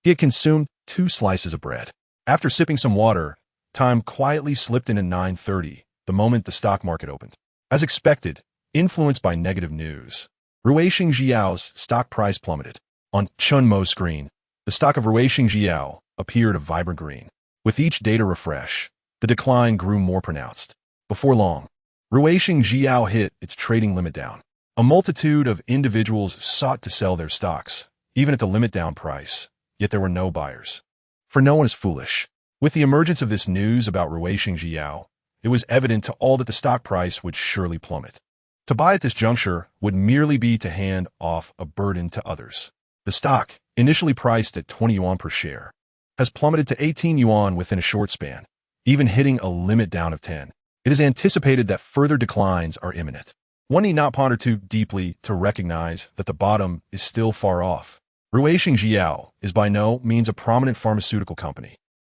he had consumed 2 slices of bread. After sipping some water, time quietly slipped in at 9:30, the moment the stock market opened. As expected, influenced by negative news, Xiao's stock price plummeted. On Chen Mo's screen, the stock of Xiao appeared a vibrant green. With each data refresh, the decline grew more pronounced. Before long, Xiao hit its trading limit down. A multitude of individuals sought to sell their stocks, even at the limit down price, yet there were no buyers. For no one is foolish. With the emergence of this news about Xiao, it was evident to all that the stock price would surely plummet. To buy at this juncture would merely be to hand off a burden to others. The stock, initially priced at 20 yuan per share, has plummeted to 18 yuan within a short span, even hitting a limit down of 10. It is anticipated that further declines are imminent. One need not ponder too deeply to recognize that the bottom is still far off. Xiao is by no means a prominent pharmaceutical company.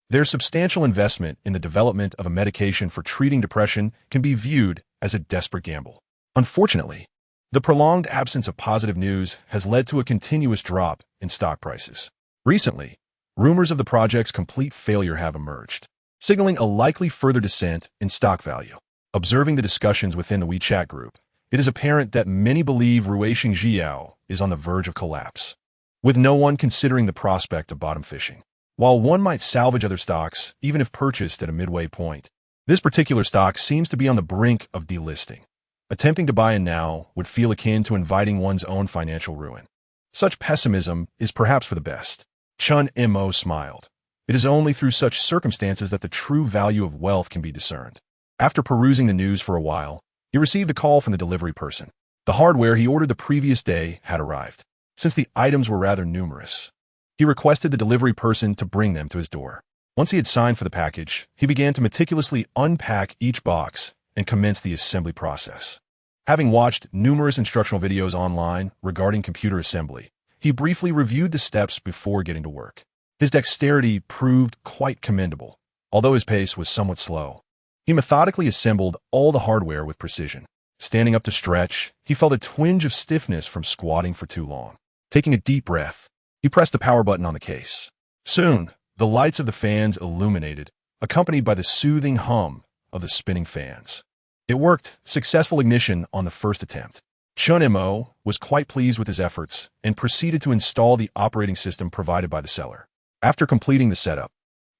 Their substantial investment in the development of a medication for treating depression can be viewed as a desperate gamble. Unfortunately, the prolonged absence of positive news has led to a continuous drop in stock prices. Recently, rumors of the project's complete failure have emerged, signaling a likely further descent in stock value. Observing the discussions within the WeChat group, it is apparent that many believe Xiao is on the verge of collapse, with no one considering the prospect of bottom fishing. While one might salvage other stocks, even if purchased at a midway point, this particular stock seems to be on the brink of delisting. Attempting to buy in now would feel akin to inviting one's own financial ruin. Such pessimism is perhaps for the best. Chen Mo smiled. It is only through such circumstances that the true value of wealth can be discerned. After perusing the news for a while, he received a call from the delivery person. The hardware he ordered the previous day had arrived. since the items were rather numerous. He requested the delivery person to bring them to his door. Once he had signed for the package, he began to meticulously unpack each box and commence the assembly process. Having watched numerous instructional videos online regarding computer assembly, he briefly reviewed the steps before getting to work. His dexterity proved quite commendable, although his pace was somewhat slow. He methodically assembled all the hardware with precision. Standing up to stretch, he felt a twinge of stiffness from squatting for too long. Taking a deep breath, he pressed the power button on the case. Soon, the lights of the fans illuminated, accompanied by the soothing hum of the spinning fans. It worked, successful ignition on the first attempt. Chen Mo was quite pleased with his efforts and proceeded to install the operating system provided by the seller. After completing the setup,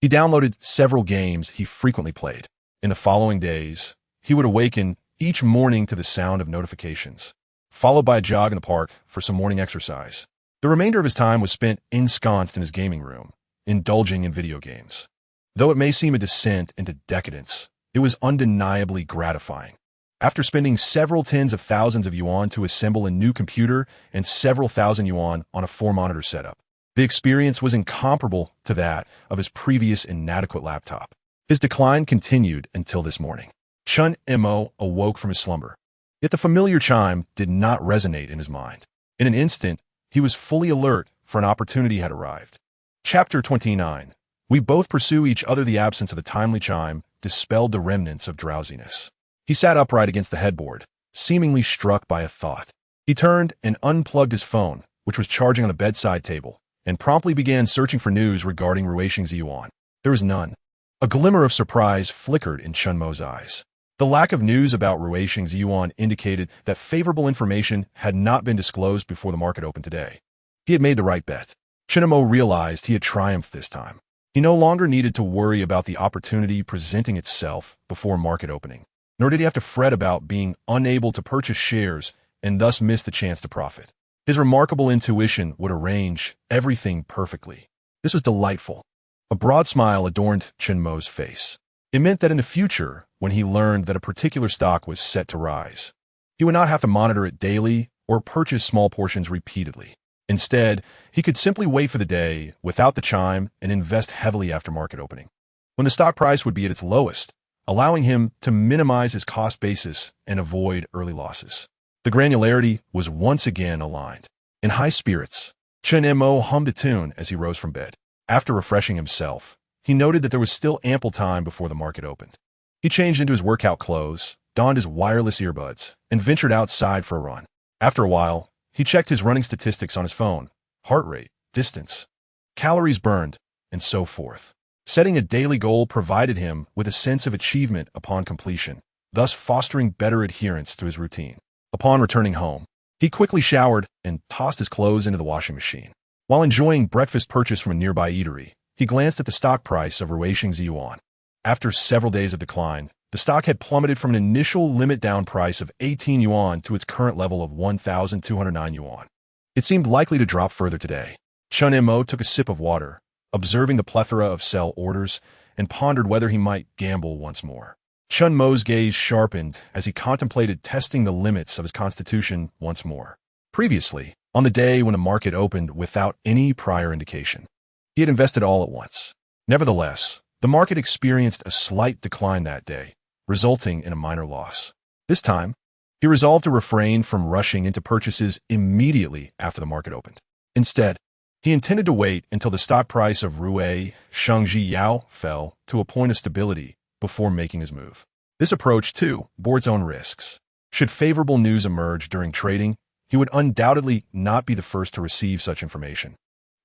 he downloaded several games he frequently played. In the following days, he would awaken each morning to the sound of notifications, followed by a jog in the park for some morning exercise. The remainder of his time was spent ensconced in his gaming room, indulging in video games. Though it may seem a descent into decadence, it was undeniably gratifying. After spending several tens of thousands of yuan to assemble a new computer and several thousand yuan on a 4-monitor setup, the experience was incomparable to that of his previous inadequate laptop. His decline continued until this morning. Chen Mo awoke from his slumber, yet the familiar chime did not resonate in his mind. In an instant, he was fully alert, for an opportunity had arrived. Chapter 29. We both pursue each other. The absence of the timely chime dispelled the remnants of drowsiness. He sat upright against the headboard, seemingly struck by a thought. He turned and unplugged his phone, which was charging on the bedside table, and promptly began searching for news regarding Ruixing's yuan. There was none. A glimmer of surprise flickered in Chen Mo's eyes. The lack of news about Ruixing's yuan indicated that favorable information had not been disclosed before the market opened today. He had made the right bet. Chen Mo realized he had triumphed this time. He no longer needed to worry about the opportunity presenting itself before market opening, nor did he have to fret about being unable to purchase shares and thus miss the chance to profit. His remarkable intuition would arrange everything perfectly. This was delightful. A broad smile adorned Chen Mo's face. It meant that in the future, when he learned that a particular stock was set to rise, he would not have to monitor it daily or purchase small portions repeatedly. Instead, he could simply wait for the day without the chime and invest heavily after market opening, when the stock price would be at its lowest, allowing him to minimize his cost basis and avoid early losses. The granularity was once again aligned. In high spirits, Chen Mo hummed a tune as he rose from bed. After refreshing himself, he noted that there was still ample time before the market opened. He changed into his workout clothes, donned his wireless earbuds, and ventured outside for a run. After a while, he checked his running statistics on his phone, heart rate, distance, calories burned, and so forth. Setting a daily goal provided him with a sense of achievement upon completion, thus fostering better adherence to his routine. Upon returning home, he quickly showered and tossed his clothes into the washing machine. While enjoying breakfast purchased from a nearby eatery, he glanced at the stock price of Ruixing's yuan. After several days of decline, the stock had plummeted from an initial limit down price of 18 yuan to its current level of 1,209 yuan. It seemed likely to drop further today. Chen Mo took a sip of water, observing the plethora of sell orders, and pondered whether he might gamble once more. Chen Mo's gaze sharpened as he contemplated testing the limits of his constitution once more. Previously, on the day when the market opened without any prior indication, he had invested all at once. Nevertheless, the market experienced a slight decline that day, resulting in a minor loss. This time, he resolved to refrain from rushing into purchases immediately after the market opened. Instead, he intended to wait until the stock price of Ruixing Yao fell to a point of stability before making his move. This approach, too, bore its own risks. Should favorable news emerge during trading, he would undoubtedly not be the first to receive such information,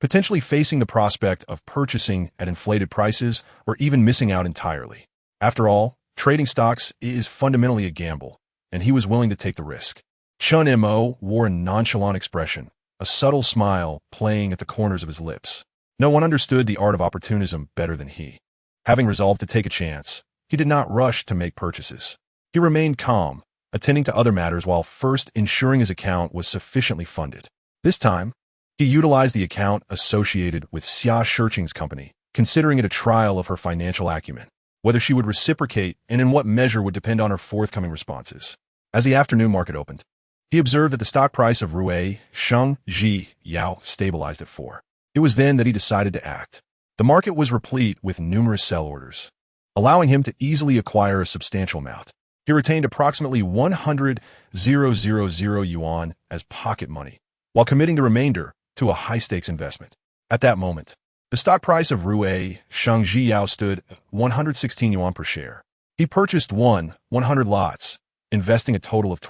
potentially facing the prospect of purchasing at inflated prices or even missing out entirely. After all, trading stocks is fundamentally a gamble, and he was willing to take the risk. Chen Mo wore a nonchalant expression, a subtle smile playing at the corners of his lips. No one understood the art of opportunism better than he. Having resolved to take a chance, he did not rush to make purchases. He remained calm, attending to other matters while first ensuring his account was sufficiently funded. This time, he utilized the account associated with Xia Shirqing's company, considering it a trial of her financial acumen. Whether she would reciprocate and in what measure would depend on her forthcoming responses. As the afternoon market opened, He observed that the stock price of Rui Sheng Ji Yao stabilized at 4. It was then that he decided to act. The market was replete with numerous sell orders, allowing him to easily acquire a substantial amount. He retained approximately 100,000 yuan as pocket money, while committing the remainder to a high-stakes investment. At that moment, the stock price of Rui Sheng Ji Yao stood at 116 yuan per share. He purchased 100 lots, investing a total of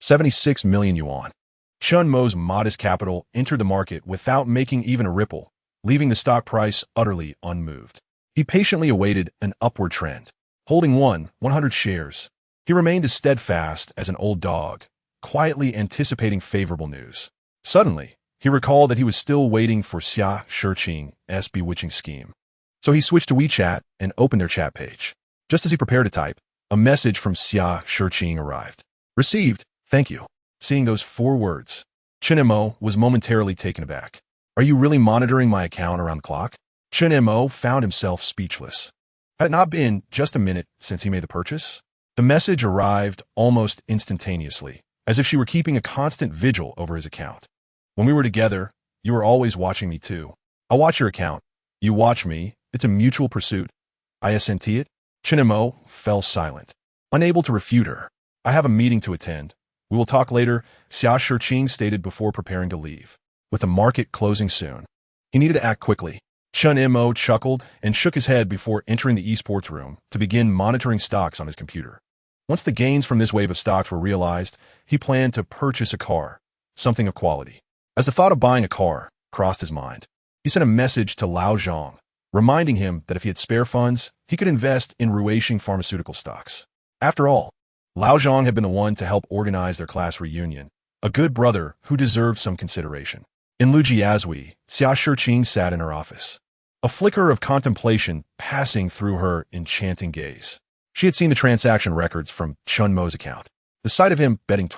76 million yuan. Chen Mo's modest capital entered the market without making even a ripple, leaving the stock price utterly unmoved. He patiently awaited an upward trend. Holding 100 shares, he remained as steadfast as an old dog, quietly anticipating favorable news. Suddenly, he recalled that he was still waiting for Xia Shiqing's bewitching scheme. So he switched to WeChat and opened their chat page. Just as he prepared to type, a message from Xia Shiqing arrived. Received, thank you. Seeing those 4 words, Chen Mo was momentarily taken aback. Are you really monitoring my account around the clock? Chen Mo found himself speechless. Had it not been just a minute since he made the purchase? The message arrived almost instantaneously, as if she were keeping a constant vigil over his account. When we were together, you were always watching me too. I watch your account. You watch me. It's a mutual pursuit. I assent it. Chen Mo fell silent, unable to refute her. I have a meeting to attend. We will talk later, Xia Shiqing stated before preparing to leave. With the market closing soon, he needed to act quickly. Chen Mo chuckled and shook his head before entering the esports room to begin monitoring stocks on his computer. Once the gains from this wave of stocks were realized, he planned to purchase a car, something of quality. As the thought of buying a car crossed his mind, he sent a message to Lao Zhang, reminding him that if he had spare funds, he could invest in Ruisheng pharmaceutical stocks. After all, Lao Zhang had been the one to help organize their class reunion, a good brother who deserved some consideration. In Lujiazui, Xia Shiqing sat in her office, a flicker of contemplation passing through her enchanting gaze. She had seen the transaction records from Chen Mo's account. The sight of him betting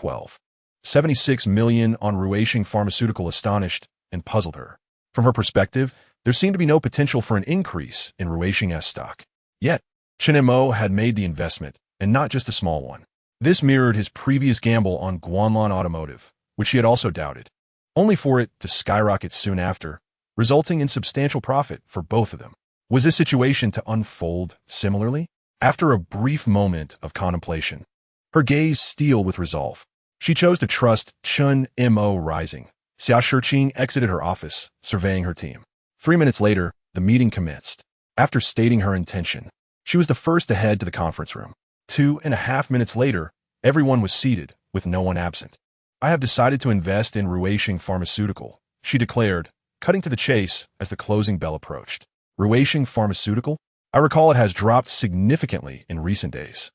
76 million on Ruisheng pharmaceutical astonished and puzzled her. From her perspective, there seemed to be no potential for an increase in Ruisheng's stock. Yet, Chen Mo had made the investment, and not just a small one. This mirrored his previous gamble on Guanlan Automotive, which he had also doubted, only for it to skyrocket soon after, resulting in substantial profit for both of them. Was this situation to unfold similarly? After a brief moment of contemplation, her gaze steel with resolve, she chose to trust Chen Mo rising. Xia Shiqing exited her office, surveying her team. 3 minutes later, the meeting commenced. After stating her intention, she was the first to head to the conference room. 2.5 minutes later, everyone was seated, with no one absent. I have decided to invest in Ruisheng Pharmaceutical, she declared, cutting to the chase as the closing bell approached. Ruisheng Pharmaceutical? I recall it has dropped significantly in recent days.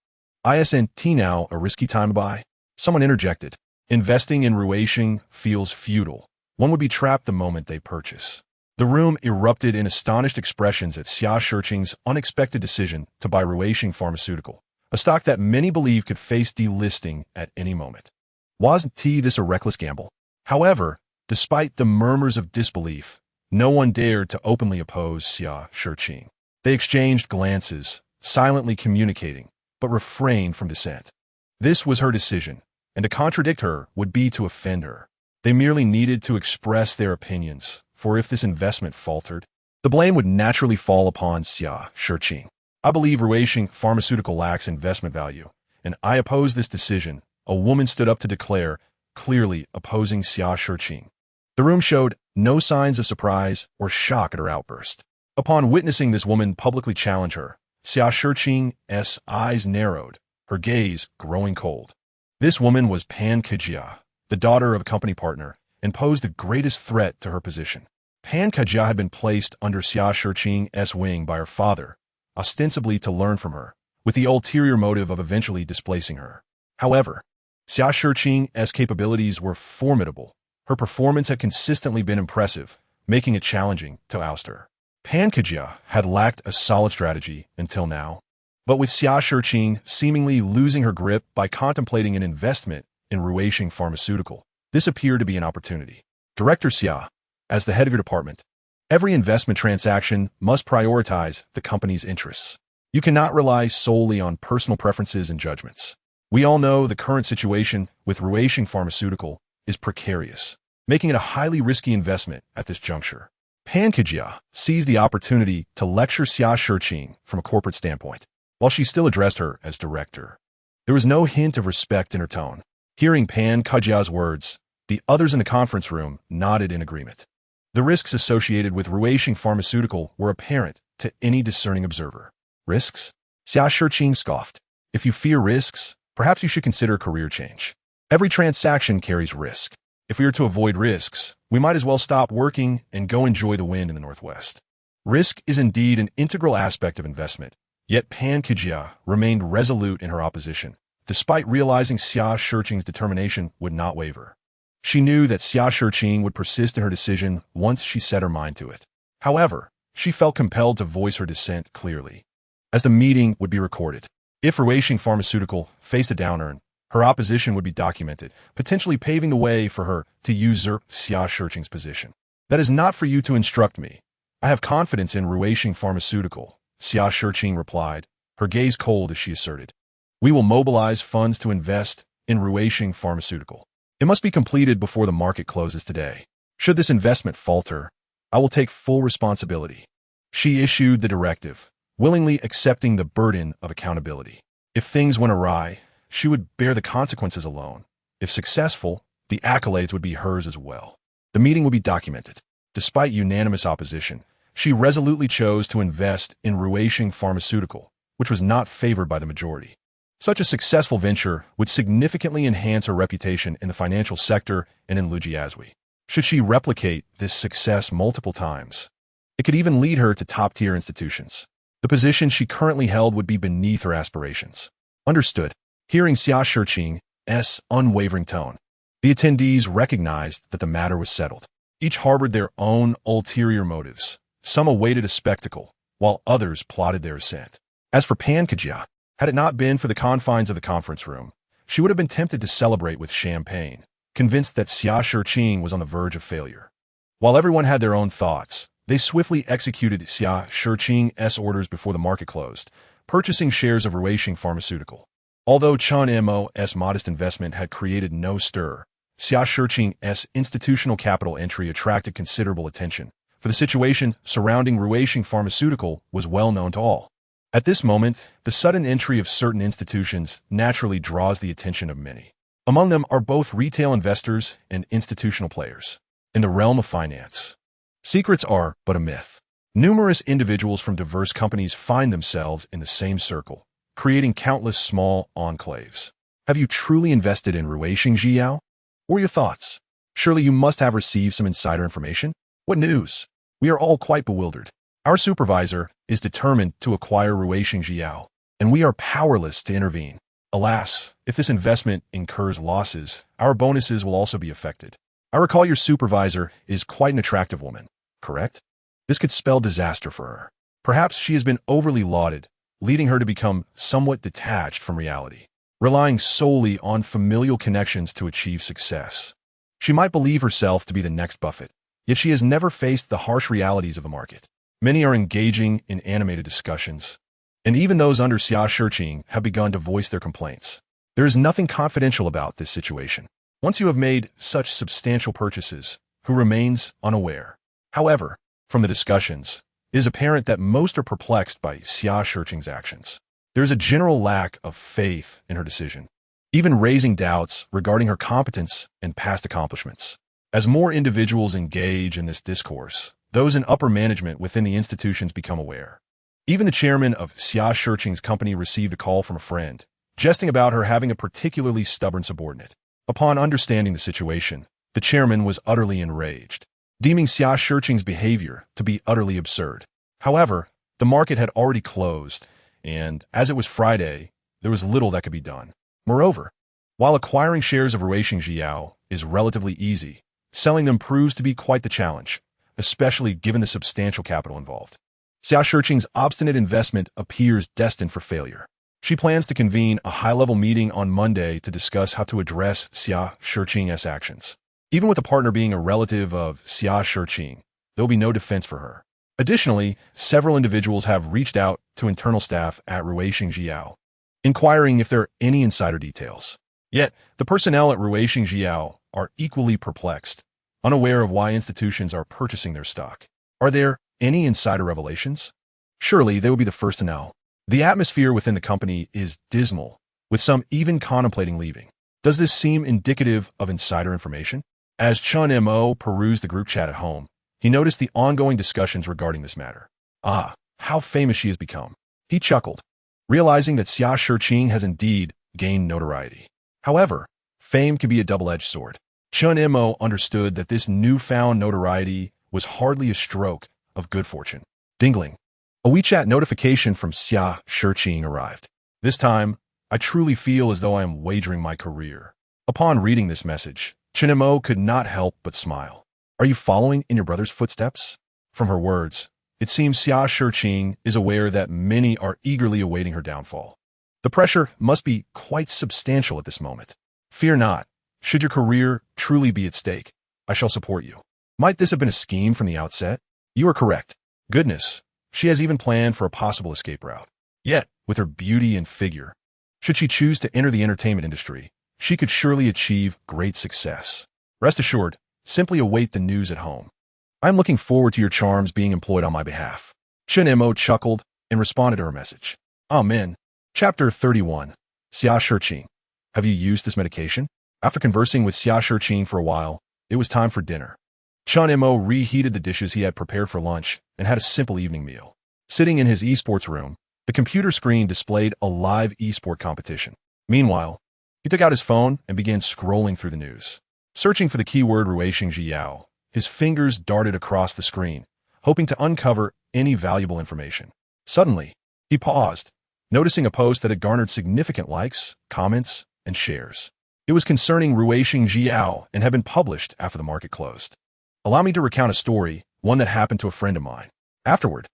Isn't now a risky time to buy? Someone interjected. Investing in Ruisheng feels futile. One would be trapped the moment they purchase. The room erupted in astonished expressions at Xia Shiqing's unexpected decision to buy Ruisheng Pharmaceutical, a stock that many believe could face delisting at any moment. Wasn't this a reckless gamble? However, despite the murmurs of disbelief, no one dared to openly oppose Xia Shiqing. They exchanged glances, silently communicating, but refrained from dissent. This was her decision, and to contradict her would be to offend her. They merely needed to express their opinions, for if this investment faltered, the blame would naturally fall upon Xia Shiqing. I believe Ruisheng Pharmaceutical lacks investment value, and I oppose this decision, a woman stood up to declare, clearly opposing Xia Shiqing. The room showed no signs of surprise or shock at her outburst. Upon witnessing this woman publicly challenge her, Xia Shiqing's eyes narrowed, her gaze growing cold. This woman was Pan Kajia, the daughter of a company partner, and posed the greatest threat to her position. Pan Kajia had been placed under Xia Shiqing's wing by her father, ostensibly to learn from her, with the ulterior motive of eventually displacing her. However, Xia Shiqing's capabilities were formidable. Her performance had consistently been impressive, making it challenging to oust her. Pan Kajia had lacked a solid strategy until now, but with Xia Shiqing seemingly losing her grip by contemplating an investment in Ruisheng Pharmaceutical, this appeared to be an opportunity. Director Xia, as the head of your department, every investment transaction must prioritize the company's interests. You cannot rely solely on personal preferences and judgments. We all know the current situation with Ruishing Pharmaceutical is precarious, making it a highly risky investment at this juncture. Pan Kejia seized the opportunity to lecture Xia Shiqing from a corporate standpoint, while she still addressed her as director. There was no hint of respect in her tone. Hearing Pan Kejia's words, the others in the conference room nodded in agreement. The risks associated with Ruishing Pharmaceutical were apparent to any discerning observer. Risks? Xia Shiqing scoffed. If you fear risks, perhaps you should consider career change. Every transaction carries risk. If we are to avoid risks, we might as well stop working and go enjoy the wind in the Northwest. Risk is indeed an integral aspect of investment, yet Pan Kejia remained resolute in her opposition, despite realizing Xia Shiqing's determination would not waver. She knew that Xia Shiqing would persist in her decision once she set her mind to it. However, she felt compelled to voice her dissent clearly, as the meeting would be recorded. If Ruishing Pharmaceutical faced a downturn, her opposition would be documented, potentially paving the way for her to usurp Xia Shiqing's position. That is not for you to instruct me. I have confidence in Ruishing Pharmaceutical, Xia Shiqing replied, her gaze cold as she asserted. We will mobilize funds to invest in Ruishing Pharmaceutical. It must be completed before the market closes today. Should this investment falter, I will take full responsibility. She issued the directive, willingly accepting the burden of accountability. If things went awry, she would bear the consequences alone. If successful, the accolades would be hers as well. The meeting would be documented. Despite unanimous opposition, she resolutely chose to invest in Ruishing Pharmaceutical, which was not favored by the majority. Such a successful venture would significantly enhance her reputation in the financial sector and in Lujiazui. Should she replicate this success multiple times, it could even lead her to top-tier institutions. The position she currently held would be beneath her aspirations. Understood. Hearing Xia Shiqing's unwavering tone, the attendees recognized that the matter was settled. Each harbored their own ulterior motives. Some awaited a spectacle, while others plotted their ascent. As for Pan Kejia, had it not been for the confines of the conference room, she would have been tempted to celebrate with champagne, convinced that Xia Shiqing was on the verge of failure. While everyone had their own thoughts, they swiftly executed Xia Shiqing's orders before the market closed, purchasing shares of Ruishing Pharmaceutical. Although Chen Mo's modest investment had created no stir, Xia Shiqing's institutional capital entry attracted considerable attention, for the situation surrounding Ruishing Pharmaceutical was well known to all. At this moment, the sudden entry of certain institutions naturally draws the attention of many. Among them are both retail investors and institutional players. In the realm of finance, secrets are but a myth. Numerous individuals from diverse companies find themselves in the same circle, creating countless small enclaves. Have you truly invested in Ruishing Jiao? What are your thoughts? Surely you must have received some insider information? What news? We are all quite bewildered. Our supervisor is determined to acquire Ruishing Jiao, and we are powerless to intervene. Alas, if this investment incurs losses, our bonuses will also be affected. I recall your supervisor is quite an attractive woman, correct? This could spell disaster for her. Perhaps she has been overly lauded, leading her to become somewhat detached from reality, relying solely on familial connections to achieve success. She might believe herself to be the next Buffett, yet she has never faced the harsh realities of the market. Many are engaging in animated discussions, and even those under Xia Shiqing have begun to voice their complaints. There is nothing confidential about this situation. Once you have made such substantial purchases, who remains unaware? However, from the discussions, it is apparent that most are perplexed by Xia Shiqing's actions. There is a general lack of faith in her decision, even raising doubts regarding her competence and past accomplishments. As more individuals engage in this discourse, those in upper management within the institutions become aware. Even the chairman of Xia Shiqing's company received a call from a friend, jesting about her having a particularly stubborn subordinate. Upon understanding the situation, the chairman was utterly enraged, deeming Xia Shiqing's behavior to be utterly absurd. However, the market had already closed, and as it was Friday, there was little that could be done. Moreover, while acquiring shares of Ruishing Jiao is relatively easy, selling them proves to be quite the challenge, especially given the substantial capital involved. Xia Shiqing's obstinate investment appears destined for failure. She plans to convene a high-level meeting on Monday to discuss how to address Xia Shiqing's actions. Even with a partner being a relative of Xia Shiqing, there will be no defense for her. Additionally, several individuals have reached out to internal staff at Ruishing Jiao. inquiring if there are any insider details. Yet, the personnel at Ruixing Jiao are equally perplexed, unaware of why institutions are purchasing their stock. Are there any insider revelations? Surely they will be the first to know. The atmosphere within the company is dismal, with some even contemplating leaving. Does this seem indicative of insider information? As Chen Mo perused the group chat at home, he noticed the ongoing discussions regarding this matter. Ah, how famous she has become. He chuckled, realizing that Xia Shiqing has indeed gained notoriety. However, fame can be a double-edged sword. Chen Mo understood that this newfound notoriety was hardly a stroke of good fortune. Dingling. A WeChat notification from Xia Shiqing arrived. This time, I truly feel as though I am wagering my career. Upon reading this message, Chen Mo could not help but smile. Are you following in your brother's footsteps? From her words, it seems Xia Shiqing is aware that many are eagerly awaiting her downfall. The pressure must be quite substantial at this moment. Fear not. Should your career truly be at stake, I shall support you. Might this have been a scheme from the outset? You are correct. Goodness, she has even planned for a possible escape route. Yet, with her beauty and figure, should she choose to enter the entertainment industry, she could surely achieve great success. Rest assured, simply await the news at home. I am looking forward to your charms being employed on my behalf. Chen Mo chuckled and responded to her message. Amen. Chapter 31. Xia Shiqing. Have you used this medication? After conversing with Xia Shiqing for a while, it was time for dinner. Chen Mo reheated the dishes he had prepared for lunch and had a simple evening meal. Sitting in his esports room, the computer screen displayed a live esport competition. Meanwhile, he took out his phone and began scrolling through the news. Searching for the keyword Ruixing Jiao, his fingers darted across the screen, hoping to uncover any valuable information. Suddenly, he paused, noticing a post that had garnered significant likes, comments, and shares. It was concerning Ruixing Jiao and had been published after the market closed. Allow me to recount a story, one that happened to a friend of mine. Afterward,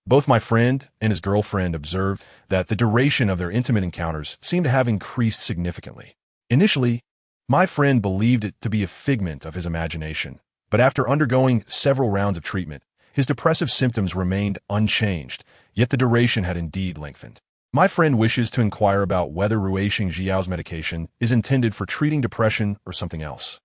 both my friend and his girlfriend observed that the duration of their intimate encounters seemed to have increased significantly. Initially, my friend believed it to be a figment of his imagination, but after undergoing several rounds of treatment, his depressive symptoms remained unchanged, yet the duration had indeed lengthened. My friend wishes to inquire about whether Ruixing Jiao's medication is intended for treating depression or something else.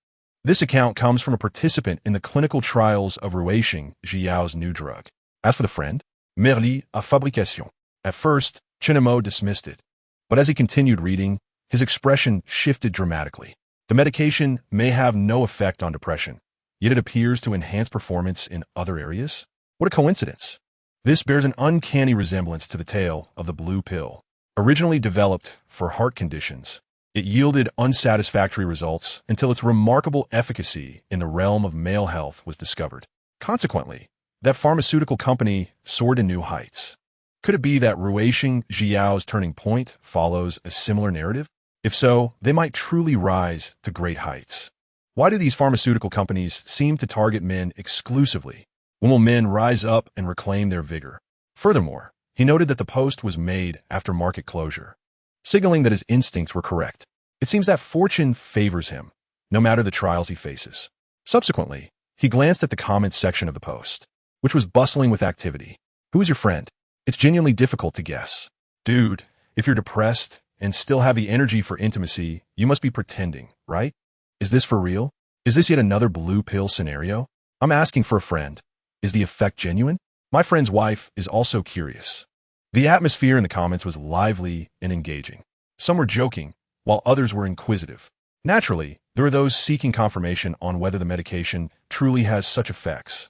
This account comes from a participant in the clinical trials of Ruixing Jiao's new drug. As for the friend, Merli à fabrication. At first, Chen Mo dismissed it, but as he continued reading, his expression shifted dramatically. The medication may have no effect on depression, yet it appears to enhance performance in other areas? What a coincidence! This bears an uncanny resemblance to the tale of the blue pill. Originally developed for heart conditions, it yielded unsatisfactory results until its remarkable efficacy in the realm of male health was discovered. Consequently, that pharmaceutical company soared to new heights. Could it be that Ruixing Jiao's turning point follows a similar narrative? If so, they might truly rise to great heights. Why do these pharmaceutical companies seem to target men exclusively? When will men rise up and reclaim their vigor? Furthermore, he noted that the post was made after market closure, signaling that his instincts were correct. It seems that fortune favors him, no matter the trials he faces. Subsequently, he glanced at the comments section of the post, which was bustling with activity. Who is your friend? It's genuinely difficult to guess. Dude, if you're depressed and still have the energy for intimacy, you must be pretending, right? Is this for real? Is this yet another blue pill scenario? I'm asking for a friend. Is the effect genuine? My friend's wife is also curious. The atmosphere in the comments was lively and engaging. Some were joking, while others were inquisitive. Naturally, there are those seeking confirmation on whether the medication truly has such effects,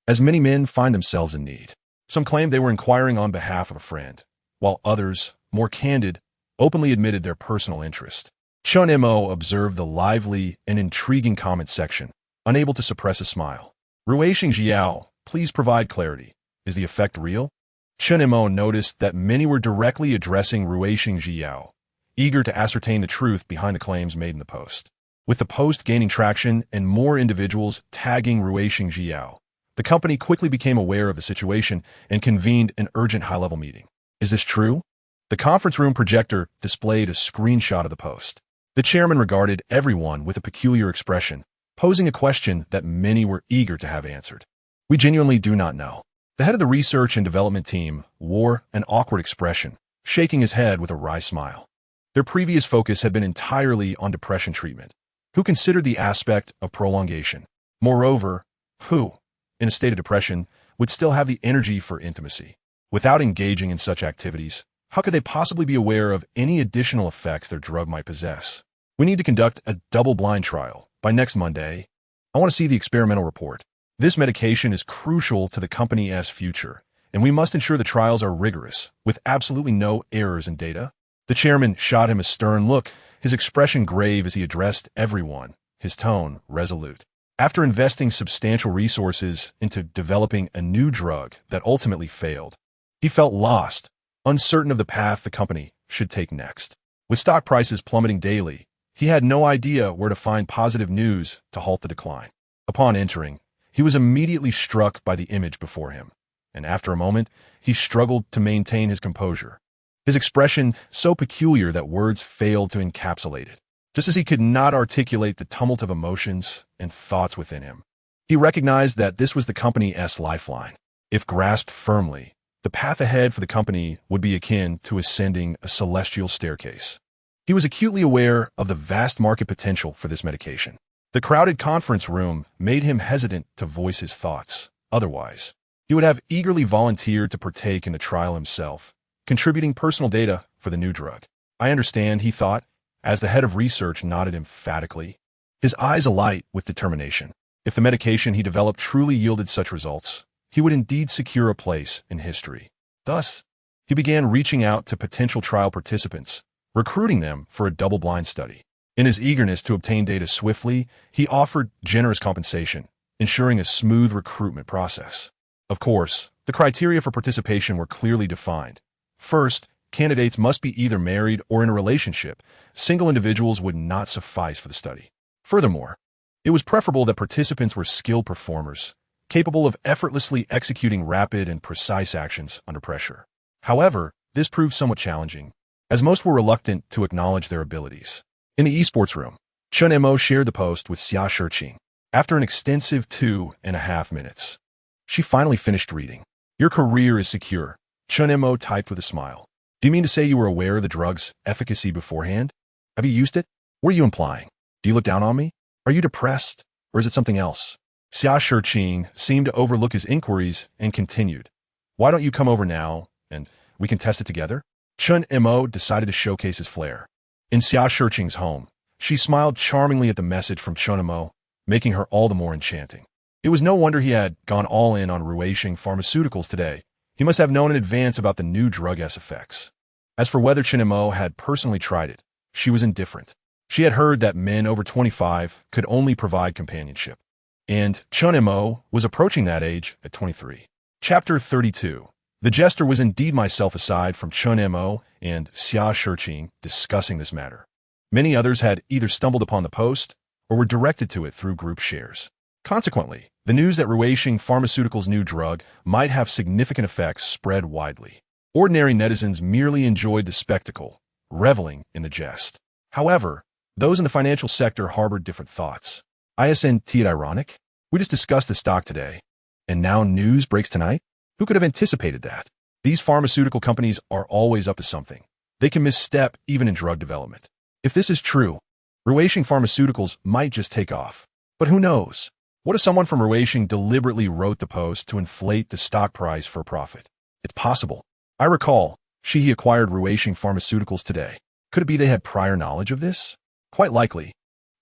as many men find themselves in need. Some claimed they were inquiring on behalf of a friend, while others, more candid, openly admitted their personal interest. Chen Mo observed the lively and intriguing comment section, unable to suppress a smile. Ruixing Jiao, please provide clarity. Is the effect real? Chen Mo noticed that many were directly addressing Ruixing Jiao, eager to ascertain the truth behind the claims made in the post. With the post gaining traction and more individuals tagging Ruixing Jiao, the company quickly became aware of the situation and convened an urgent high-level meeting. Is this true? The conference room projector displayed a screenshot of the post. The chairman regarded everyone with a peculiar expression, posing a question that many were eager to have answered. We genuinely do not know. The head of the research and development team wore an awkward expression, shaking his head with a wry smile. Their previous focus had been entirely on depression treatment, who considered the aspect of prolongation. Moreover, who, in a state of depression, would still have the energy for intimacy. Without engaging in such activities, how could they possibly be aware of any additional effects their drug might possess? We need to conduct a double-blind trial. By next Monday, I want to see the experimental report. This medication is crucial to the company's future, and we must ensure the trials are rigorous, with absolutely no errors in data. The chairman shot him a stern look, his expression grave as he addressed everyone, his tone resolute. After investing substantial resources into developing a new drug that ultimately failed, he felt lost, uncertain of the path the company should take next. With stock prices plummeting daily, he had no idea where to find positive news to halt the decline. Upon entering, he was immediately struck by the image before him, and after a moment, he struggled to maintain his composure, his expression so peculiar that words failed to encapsulate it. Just as he could not articulate the tumult of emotions and thoughts within him, he recognized that this was the company's lifeline. If grasped firmly, the path ahead for the company would be akin to ascending a celestial staircase. He was acutely aware of the vast market potential for this medication. The crowded conference room made him hesitant to voice his thoughts. Otherwise, he would have eagerly volunteered to partake in the trial himself, contributing personal data for the new drug. I understand, he thought, as the head of research nodded emphatically, his eyes alight with determination. If the medication he developed truly yielded such results, he would indeed secure a place in history. Thus, he began reaching out to potential trial participants, recruiting them for a double-blind study. In his eagerness to obtain data swiftly, he offered generous compensation, ensuring a smooth recruitment process. Of course, the criteria for participation were clearly defined. First, candidates must be either married or in a relationship. Single individuals would not suffice for the study. Furthermore, it was preferable that participants were skilled performers, capable of effortlessly executing rapid and precise actions under pressure. However, this proved somewhat challenging, as most were reluctant to acknowledge their abilities. In the esports room, Chen Mo shared the post with Xia Shiqing. After an extensive 2.5 minutes, she finally finished reading. Your career is secure, Chen Mo typed with a smile. Do you mean to say you were aware of the drug's efficacy beforehand? Have you used it? What are you implying? Do you look down on me? Are you depressed? Or is it something else? Xia Shiqing seemed to overlook his inquiries and continued. Why don't you come over now, and we can test it together? Chen Mo decided to showcase his flair. In Xia Shiqing's home, she smiled charmingly at the message from Chen Mo, making her all the more enchanting. It was no wonder he had gone all in on Ruishing Pharmaceuticals today. He must have known in advance about the new drug's effects. As for whether Chen Mo had personally tried it, she was indifferent. She had heard that men over 25 could only provide companionship, and Chen Mo was approaching that age at 23. Chapter 32. The jester was indeed myself aside from Chen Mo and Xia Shiqing discussing this matter. Many others had either stumbled upon the post or were directed to it through group shares. Consequently, the news that Ruishing Pharmaceuticals' new drug might have significant effects spread widely. Ordinary netizens merely enjoyed the spectacle, reveling in the jest. However, those in the financial sector harbored different thoughts. Isn't it ironic? We just discussed the stock today, and now news breaks tonight? Who could have anticipated that? These pharmaceutical companies are always up to something. They can misstep even in drug development. If this is true, Ruishing Pharmaceuticals might just take off. But who knows? What if someone from Ruishing deliberately wrote the post to inflate the stock price for a profit? It's possible. I recall, Shihi acquired Ruishing Pharmaceuticals today. Could it be they had prior knowledge of this? Quite likely,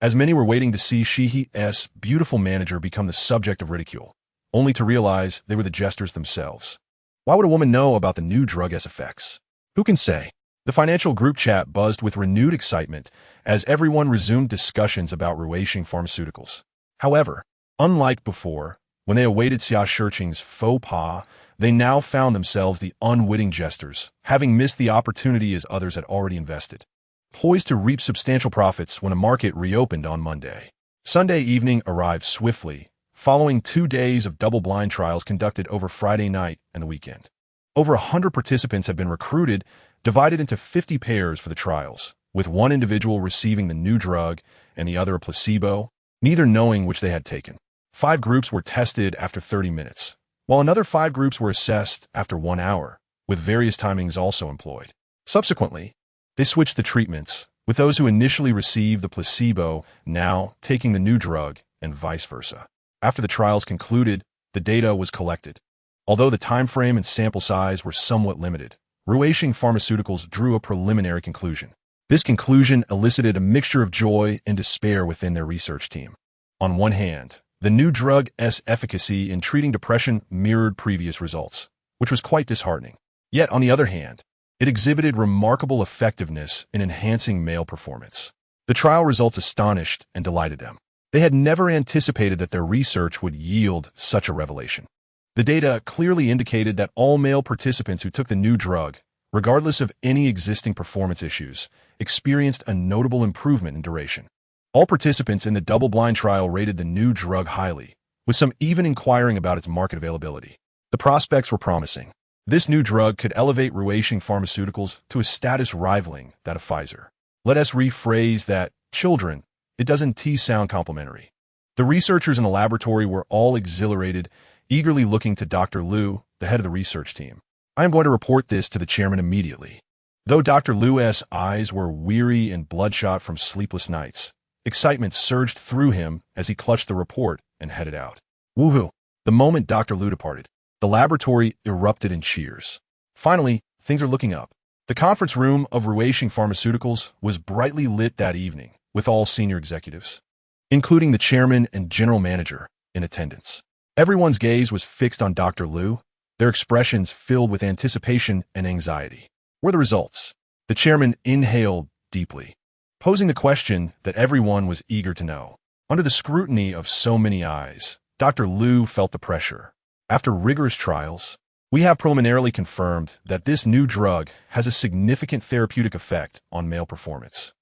as many were waiting to see Shihi's beautiful manager become the subject of ridicule, only to realize they were the jesters themselves. Why would a woman know about the new drug's effects? Who can say? The financial group chat buzzed with renewed excitement as everyone resumed discussions about Ruishing Pharmaceuticals. However, unlike before, when they awaited Xia Shiqing's faux pas, they now found themselves the unwitting jesters, having missed the opportunity as others had already invested, poised to reap substantial profits when a market reopened on Monday. Sunday evening arrived swiftly, following 2 days of double-blind trials conducted over Friday night and the weekend. Over 100 participants had been recruited, divided into 50 pairs for the trials, with one individual receiving the new drug and the other a placebo, neither knowing which they had taken. 5 groups were tested after 30 minutes, while another 5 groups were assessed after 1 hour, with various timings also employed. Subsequently, They switched the treatments, with those who initially received the placebo now taking the new drug, and vice versa. After the trials concluded, the data was collected. Although the time frame and sample size were somewhat limited, Ruishing Pharmaceuticals drew a preliminary conclusion. This conclusion elicited a mixture of joy and despair within their research team. On one hand, the new drug's efficacy in treating depression mirrored previous results, which was quite disheartening. Yet, on the other hand, it exhibited remarkable effectiveness in enhancing male performance. The trial results astonished and delighted them. They had never anticipated that their research would yield such a revelation. The data clearly indicated that all male participants who took the new drug, regardless of any existing performance issues, experienced a notable improvement in duration. All participants in the double-blind trial rated the new drug highly, with some even inquiring about its market availability. The prospects were promising. This new drug could elevate Ruishing Pharmaceuticals to a status rivaling that of Pfizer. Let us rephrase that, children, it doesn't sound complimentary. The researchers in the laboratory were all exhilarated, eagerly looking to Dr. Liu, the head of the research team. I am going to report this to the chairman immediately. Though Dr. Liu's eyes were weary and bloodshot from sleepless nights, excitement surged through him as he clutched the report and headed out. Woohoo! The moment Dr. Liu departed, the laboratory erupted in cheers. Finally, things are looking up. The conference room of Ruishing Pharmaceuticals was brightly lit that evening, with all senior executives, including the chairman and general manager, in attendance. Everyone's gaze was fixed on Dr. Liu, their expressions filled with anticipation and anxiety. Were the results? The chairman inhaled deeply, posing the question that everyone was eager to know. Under the scrutiny of so many eyes, Dr. Liu felt the pressure. After rigorous trials, we have preliminarily confirmed that this new drug has a significant therapeutic effect on male performance.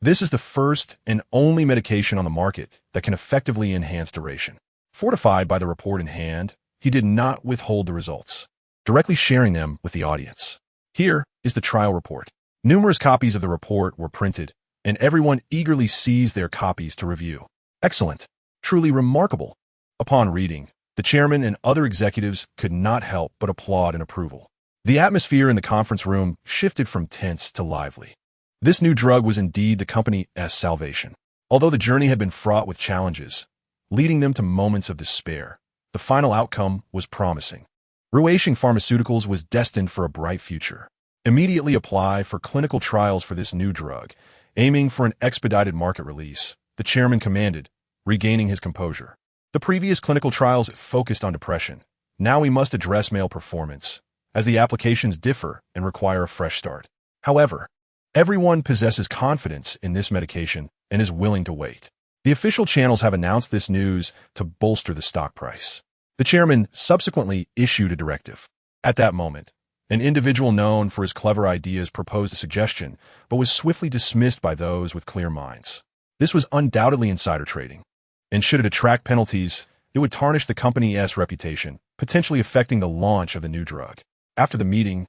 This is the first and only medication on the market that can effectively enhance duration. Fortified by the report in hand, he did not withhold the results, directly sharing them with the audience. Here is the trial report. Numerous copies of the report were printed, and everyone eagerly seized their copies to review. Excellent. Truly remarkable. Upon reading, the chairman and other executives could not help but applaud in approval. The atmosphere in the conference room shifted from tense to lively. This new drug was indeed the company's salvation. Although the journey had been fraught with challenges, leading them to moments of despair, the final outcome was promising. Ruishing Pharmaceuticals was destined for a bright future. Immediately apply for clinical trials for this new drug, aiming for an expedited market release, the chairman commanded, regaining his composure. The previous clinical trials focused on depression. Now we must address male performance, as the applications differ and require a fresh start. However, everyone possesses confidence in this medication and is willing to wait. The official channels have announced this news to bolster the stock price. The chairman subsequently issued a directive. At that moment, an individual known for his clever ideas proposed a suggestion, but was swiftly dismissed by those with clear minds. This was undoubtedly insider trading, and should it attract penalties, it would tarnish the company's reputation, potentially affecting the launch of the new drug. After the meeting,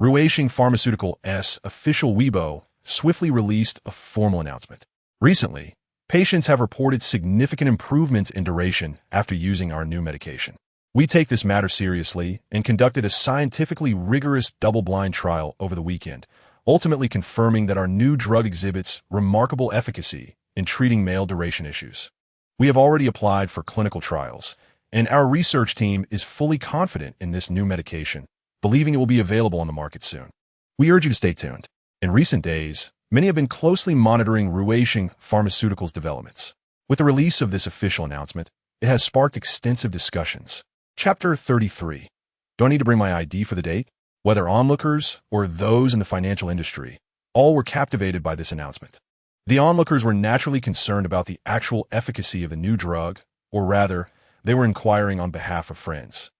Ruishing Pharmaceuticals' official Weibo swiftly released a formal announcement. Recently, patients have reported significant improvements in duration after using our new medication. We take this matter seriously and conducted a scientifically rigorous double-blind trial over the weekend, ultimately confirming that our new drug exhibits remarkable efficacy in treating male duration issues. We have already applied for clinical trials, and our research team is fully confident in this new medication, believing it will be available on the market soon. We urge you to stay tuned. In recent days, many have been closely monitoring Ruishing Pharmaceuticals' developments. With the release of this official announcement, it has sparked extensive discussions. Chapter 33. Do I need to bring my ID for the date? Whether onlookers or those in the financial industry, all were captivated by this announcement. The onlookers were naturally concerned about the actual efficacy of the new drug, or rather, they were inquiring on behalf of friends.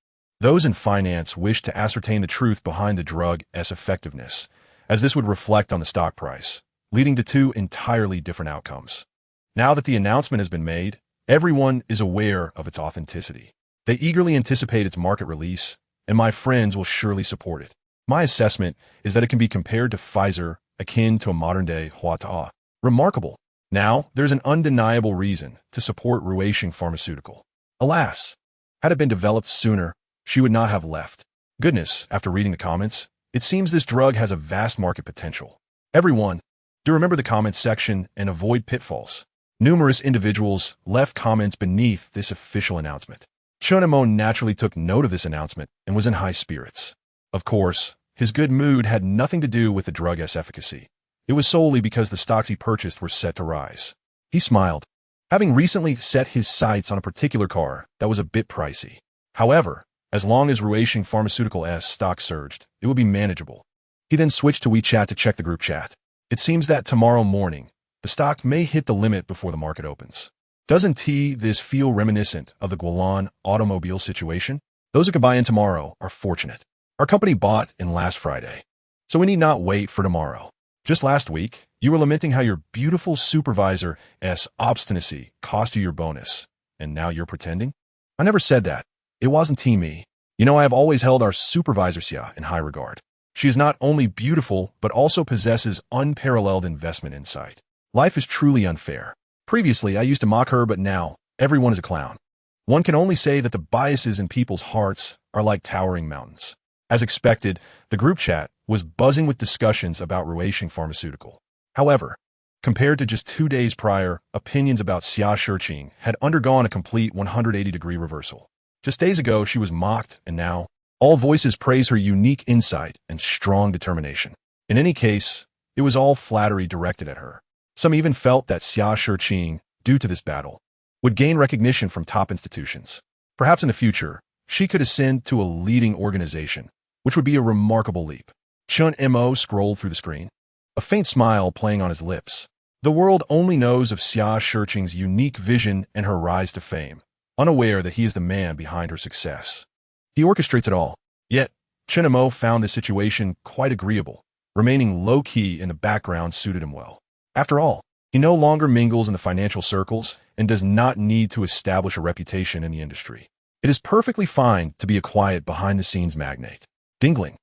Those in finance wished to ascertain the truth behind the drug's effectiveness, as this would reflect on the stock price, leading to two entirely different outcomes. Now that the announcement has been made, everyone is aware of its authenticity. They eagerly anticipate its market release, and my friends will surely support it. My assessment is that it can be compared to Pfizer, akin to a modern-day Huata. Remarkable. Now, there's an undeniable reason to support Ruishing Pharmaceutical. Alas, had it been developed sooner, she would not have left. Goodness, after reading the comments, it seems this drug has a vast market potential. Everyone, do remember the comments section and avoid pitfalls. Numerous individuals left comments beneath this official announcement. Chen Mo naturally took note of this announcement and was in high spirits. Of course, his good mood had nothing to do with the drug's efficacy. It was solely because the stocks he purchased were set to rise. He smiled, having recently set his sights on a particular car that was a bit pricey. However, as long as Ruishing Pharmaceutical's stock surged, it would be manageable. He then switched to WeChat to check the group chat. It seems that tomorrow morning, the stock may hit the limit before the market opens. Doesn't this feel reminiscent of the Guolan automobile situation? Those who could buy in tomorrow are fortunate. Our company bought in last Friday, so we need not wait for tomorrow. Just last week, you were lamenting how your beautiful supervisor's obstinacy cost you your bonus, and now you're pretending? I never said that. It wasn't me. You know, I have always held our supervisor in high regard. She is not only beautiful, but also possesses unparalleled investment insight. Life is truly unfair. Previously, I used to mock her, but now, everyone is a clown. One can only say that the biases in people's hearts are like towering mountains. As expected, the group chat was buzzing with discussions about Ruishing Pharmaceutical. However, compared to just 2 days prior, opinions about Xia Shiqing had undergone a complete 180-degree reversal. Just days ago, she was mocked, and now, all voices praise her unique insight and strong determination. In any case, it was all flattery directed at her. Some even felt that Xia Shiqing, due to this battle, would gain recognition from top institutions. Perhaps in the future, she could ascend to a leading organization, which would be a remarkable leap. Chen Mo scrolled through the screen, a faint smile playing on his lips. The world only knows of Xia Shiqing's unique vision and her rise to fame, unaware that he is the man behind her success. He orchestrates it all. Yet, Chen Mo found the situation quite agreeable. Remaining low-key in the background suited him well. After all, he no longer mingles in the financial circles and does not need to establish a reputation in the industry. It is perfectly fine to be a quiet behind-the-scenes magnate. Dingling.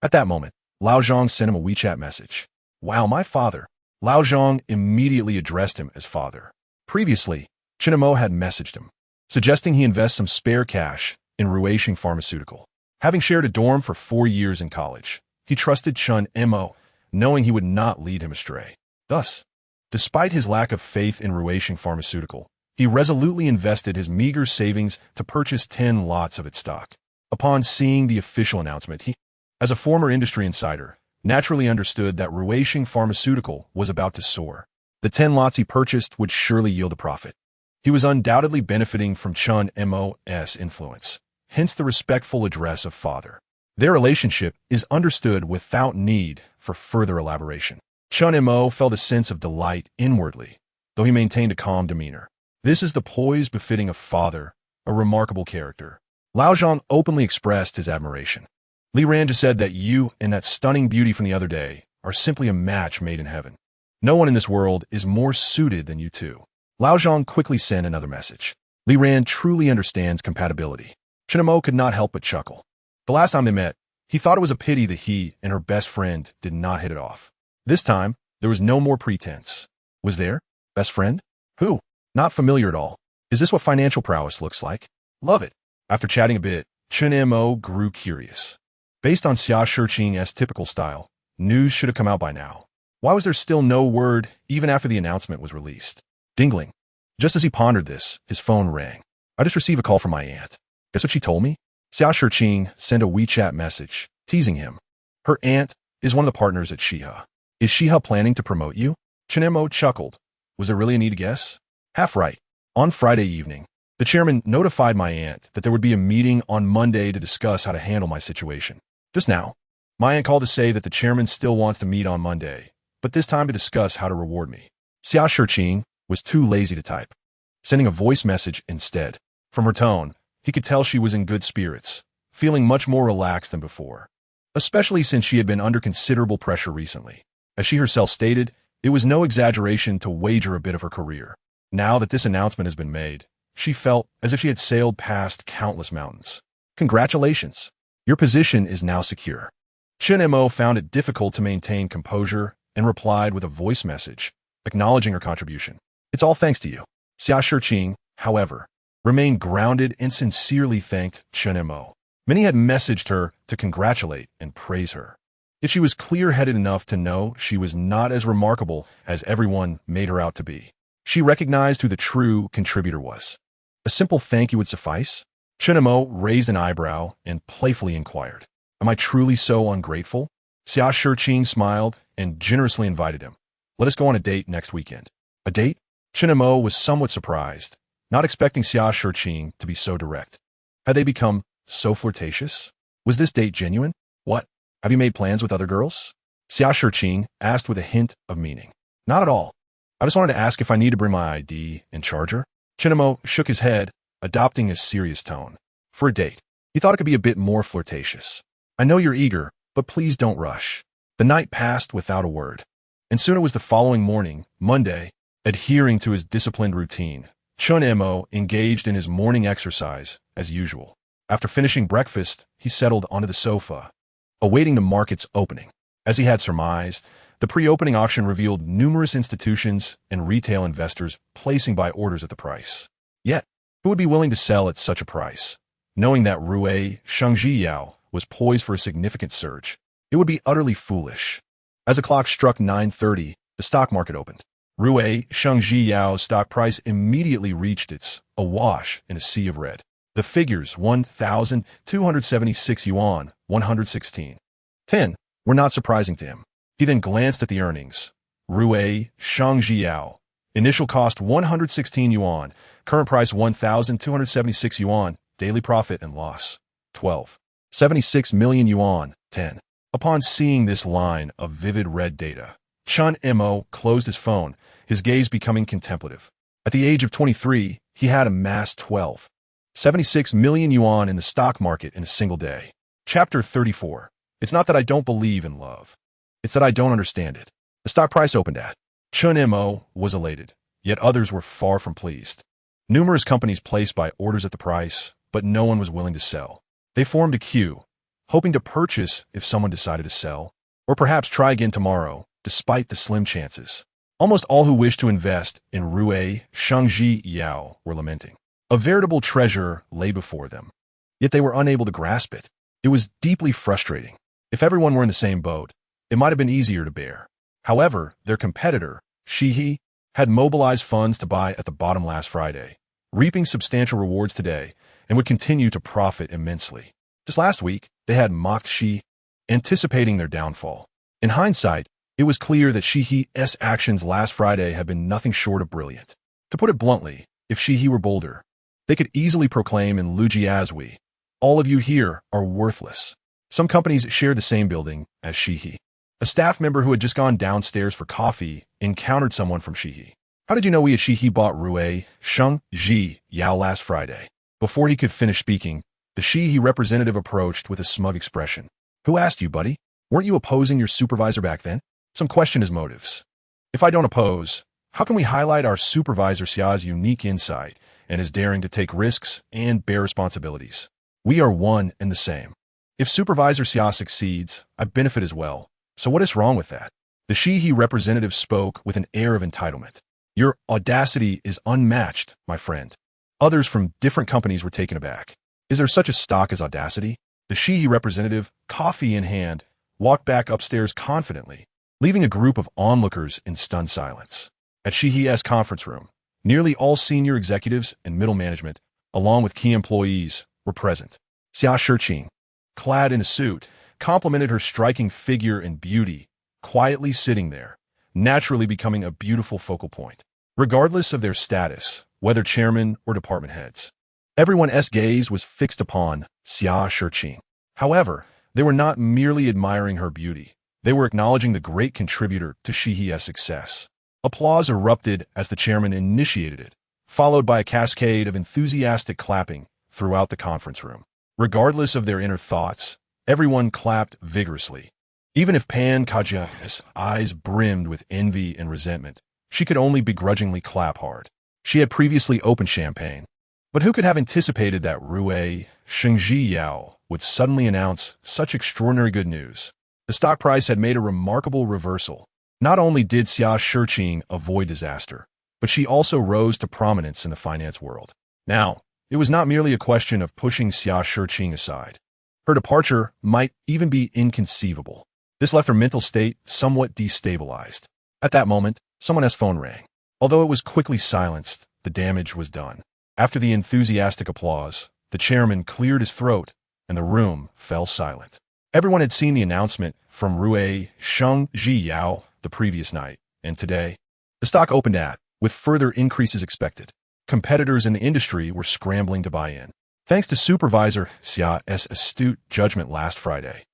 At that moment, Lao Zhang sent him a WeChat message. Wow, my father. Lao Zhang immediately addressed him as father. Previously, Chen Mo had messaged him, suggesting he invest some spare cash in Ruishing Pharmaceutical. Having shared a dorm for 4 years in college, he trusted Chen Mo, knowing he would not lead him astray. Thus, despite his lack of faith in Ruishing Pharmaceutical, he resolutely invested his meager savings to purchase 10 lots of its stock. Upon seeing the official announcement, he, as a former industry insider, naturally understood that Ruishing Pharmaceutical was about to soar. The 10 lots he purchased would surely yield a profit. He was undoubtedly benefiting from Chen Mo's influence, hence the respectful address of father. Their relationship is understood without need for further elaboration. Chen Mo felt a sense of delight inwardly, though he maintained a calm demeanor. This is the poise befitting a father, a remarkable character. Lao Zhang openly expressed his admiration. Li Ran just said that you and that stunning beauty from the other day are simply a match made in heaven. No one in this world is more suited than you two. Lao Zhang quickly sent another message. Li Ran truly understands compatibility. Chen Mo could not help but chuckle. The last time they met, he thought it was a pity that he and her best friend did not hit it off. This time, there was no more pretense. Was there? Best friend? Who? Not familiar at all. Is this what financial prowess looks like? Love it. After chatting a bit, Chen Mo grew curious. Based on Xia Shiqing's typical style, news should have come out by now. Why was there still no word even after the announcement was released? Dingling. Just as he pondered this, his phone rang. I just received a call from my aunt. Guess what she told me? Xia Shiqing sent a WeChat message, teasing him. Her aunt is one of the partners at Shiha. Is Shiha planning to promote you? Chen Mo chuckled. Was there really a need to guess? Half right. On Friday evening, the chairman notified my aunt that there would be a meeting on Monday to discuss how to handle my situation. Just now, my aunt called to say that the chairman still wants to meet on Monday, but this time to discuss how to reward me. Xia Shiqing was too lazy to type, sending a voice message instead. From her tone, he could tell she was in good spirits, feeling much more relaxed than before, especially since she had been under considerable pressure recently. As she herself stated, it was no exaggeration to wager a bit of her career. Now that this announcement has been made, she felt as if she had sailed past countless mountains. Congratulations! Your position is now secure. Chen Mo found it difficult to maintain composure and replied with a voice message, acknowledging her contribution. It's all thanks to you. Xia Shiqing, however, remained grounded and sincerely thanked Chen Mo. Many had messaged her to congratulate and praise her. Yet she was clear-headed enough to know she was not as remarkable as everyone made her out to be. She recognized who the true contributor was. A simple thank you would suffice? Chen Mo raised an eyebrow and playfully inquired, "Am I truly so ungrateful?" Xia Shiqing smiled and generously invited him. "Let us go on a date next weekend." A date? Chen Mo was somewhat surprised, not expecting Xia Shiqing to be so direct. Had they become so flirtatious? Was this date genuine? "What? Have you made plans with other girls?" Xia Shiqing asked with a hint of meaning. "Not at all. I just wanted to ask if I need to bring my ID and charger." Chen Mo shook his head, adopting a serious tone. "For a date, he thought it could be a bit more flirtatious. I know you're eager, but please don't rush." The night passed without a word, and soon it was the following morning, Monday. Adhering to his disciplined routine, Chen Mo engaged in his morning exercise as usual. After finishing breakfast, he settled onto the sofa, awaiting the market's opening. As he had surmised, the pre-opening auction revealed numerous institutions and retail investors placing buy orders at the price. Yet, who would be willing to sell at such a price? Knowing that Rui Shengzhiyao was poised for a significant surge, it would be utterly foolish. As the clock struck 9:30, the stock market opened. Rui Shengzhiyao's stock price immediately reached its awash in a sea of red. The figures 1,276 yuan, 116.10 were not surprising to him. He then glanced at the earnings. Rui Shengzhiyao. Initial cost 116 yuan, current price 1,276 yuan, daily profit and loss 12.76 million yuan, 10. Upon seeing this line of vivid red data, Chen Mo closed his phone, his gaze becoming contemplative. At the age of 23, he had amassed 12.76 million yuan in the stock market in a single day. Chapter 34. It's not that I don't believe in love. It's that I don't understand it. The stock price opened at. Chen Mo was elated, yet others were far from pleased. Numerous companies placed buy orders at the price, but no one was willing to sell. They formed a queue, hoping to purchase if someone decided to sell, or perhaps try again tomorrow, despite the slim chances. Almost all who wished to invest in Rui Shengzhiyao were lamenting. A veritable treasure lay before them, yet they were unable to grasp it. It was deeply frustrating. If everyone were in the same boat, it might have been easier to bear. However, their competitor, Shihi, had mobilized funds to buy at the bottom last Friday, reaping substantial rewards today, and would continue to profit immensely. Just last week, they had mocked Shi, anticipating their downfall. In hindsight, it was clear that Shihi's actions last Friday had been nothing short of brilliant. To put it bluntly, if Shihi were bolder, they could easily proclaim in Lujiazui, "All of you here are worthless." Some companies shared the same building as Shihi. A staff member who had just gone downstairs for coffee encountered someone from Shihi. "How did you know we at Shihi bought Rui Shengzhiyao last Friday?" Before he could finish speaking, the Shihi representative approached with a smug expression. "Who asked you, buddy? Weren't you opposing your supervisor back then?" Some question his motives. "If I don't oppose, how can we highlight our supervisor Xia's unique insight and his daring to take risks and bear responsibilities? We are one and the same. If Supervisor Xia succeeds, I benefit as well. So what is wrong with that?" The Shihi representative spoke with an air of entitlement. "Your audacity is unmatched, my friend." Others from different companies were taken aback. Is there such a stock as audacity? The Shihi representative, coffee in hand, walked back upstairs confidently, leaving a group of onlookers in stunned silence. At Shihi's conference room, nearly all senior executives and middle management, along with key employees, were present. Xia Shiqing, clad in a suit, complimented her striking figure and beauty, quietly sitting there, naturally becoming a beautiful focal point. Regardless of their status, whether chairman or department heads, everyone's gaze was fixed upon Xia Shiqing. However, they were not merely admiring her beauty. They were acknowledging the great contributor to Shihi's success. Applause erupted as the chairman initiated it, followed by a cascade of enthusiastic clapping throughout the conference room. Regardless of their inner thoughts, everyone clapped vigorously. Even if Pan Kajia's eyes brimmed with envy and resentment, she could only begrudgingly clap hard. She had previously opened champagne, but who could have anticipated that Rui Shengzhiyao would suddenly announce such extraordinary good news? The stock price had made a remarkable reversal. Not only did Xia Shiqing avoid disaster, but she also rose to prominence in the finance world. Now, it was not merely a question of pushing Xia Shiqing aside. Her departure might even be inconceivable. This left her mental state somewhat destabilized. At that moment, someone's phone rang. Although it was quickly silenced, the damage was done. After the enthusiastic applause, the chairman cleared his throat, and the room fell silent. Everyone had seen the announcement from Rui Shengji Yao the previous night, and today, the stock opened with further increases expected. Competitors in the industry were scrambling to buy in. Thanks to Supervisor Xia's astute judgment last Friday,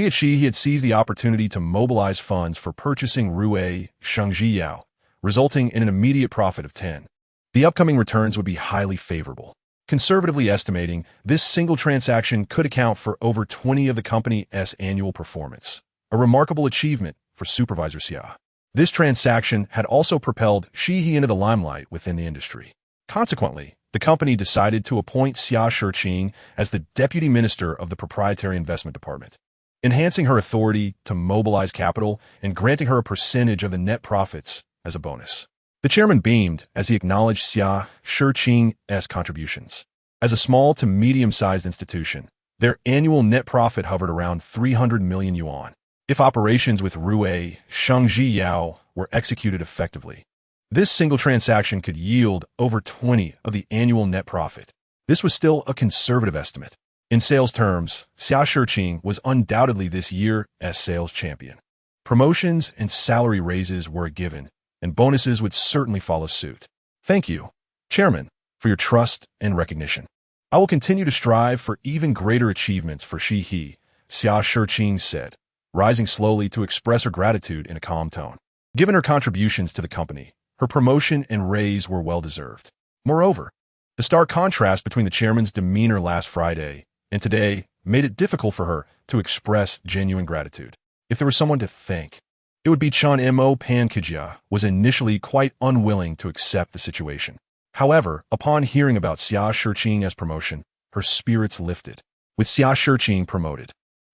he had seized the opportunity to mobilize funds for purchasing Rui Shengji Yao, resulting in an immediate profit of 10. The upcoming returns would be highly favorable. Conservatively estimating, this single transaction could account for over 20 of the company's annual performance, a remarkable achievement for Supervisor Xia. This transaction had also propelled He into the limelight within the industry. Consequently, the company decided to appoint Xia Shiqing as the Deputy Minister of the Proprietary Investment Department, enhancing her authority to mobilize capital and granting her a percentage of the net profits as a bonus. The chairman beamed as he acknowledged Xia Shiqing's contributions. As a small to medium-sized institution, their annual net profit hovered around 300 million yuan. If operations with Rui Shengji Yao were executed effectively, this single transaction could yield over 20 of the annual net profit. This was still a conservative estimate. In sales terms, Xia Shiqing was undoubtedly this year's sales champion. Promotions and salary raises were a given, and bonuses would certainly follow suit. Thank you, Chairman, for your trust and recognition. I will continue to strive for even greater achievements for Xia Shiqing said, rising slowly to express her gratitude in a calm tone. Given her contributions to the company, her promotion and raise were well-deserved. Moreover, the stark contrast between the chairman's demeanor last Friday and today made it difficult for her to express genuine gratitude. If there was someone to thank, it would be Chen Mo. Pan Kijia was initially quite unwilling to accept the situation. However, upon hearing about Xia Shiqing's promotion, her spirits lifted. With Xia Shiqing promoted,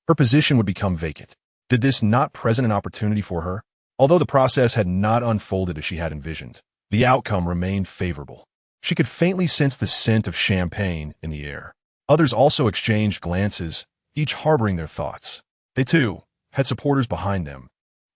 her position would become vacant. Did this not present an opportunity for her? Although the process had not unfolded as she had envisioned, the outcome remained favorable. She could faintly sense the scent of champagne in the air. Others also exchanged glances, each harboring their thoughts. They, too, had supporters behind them,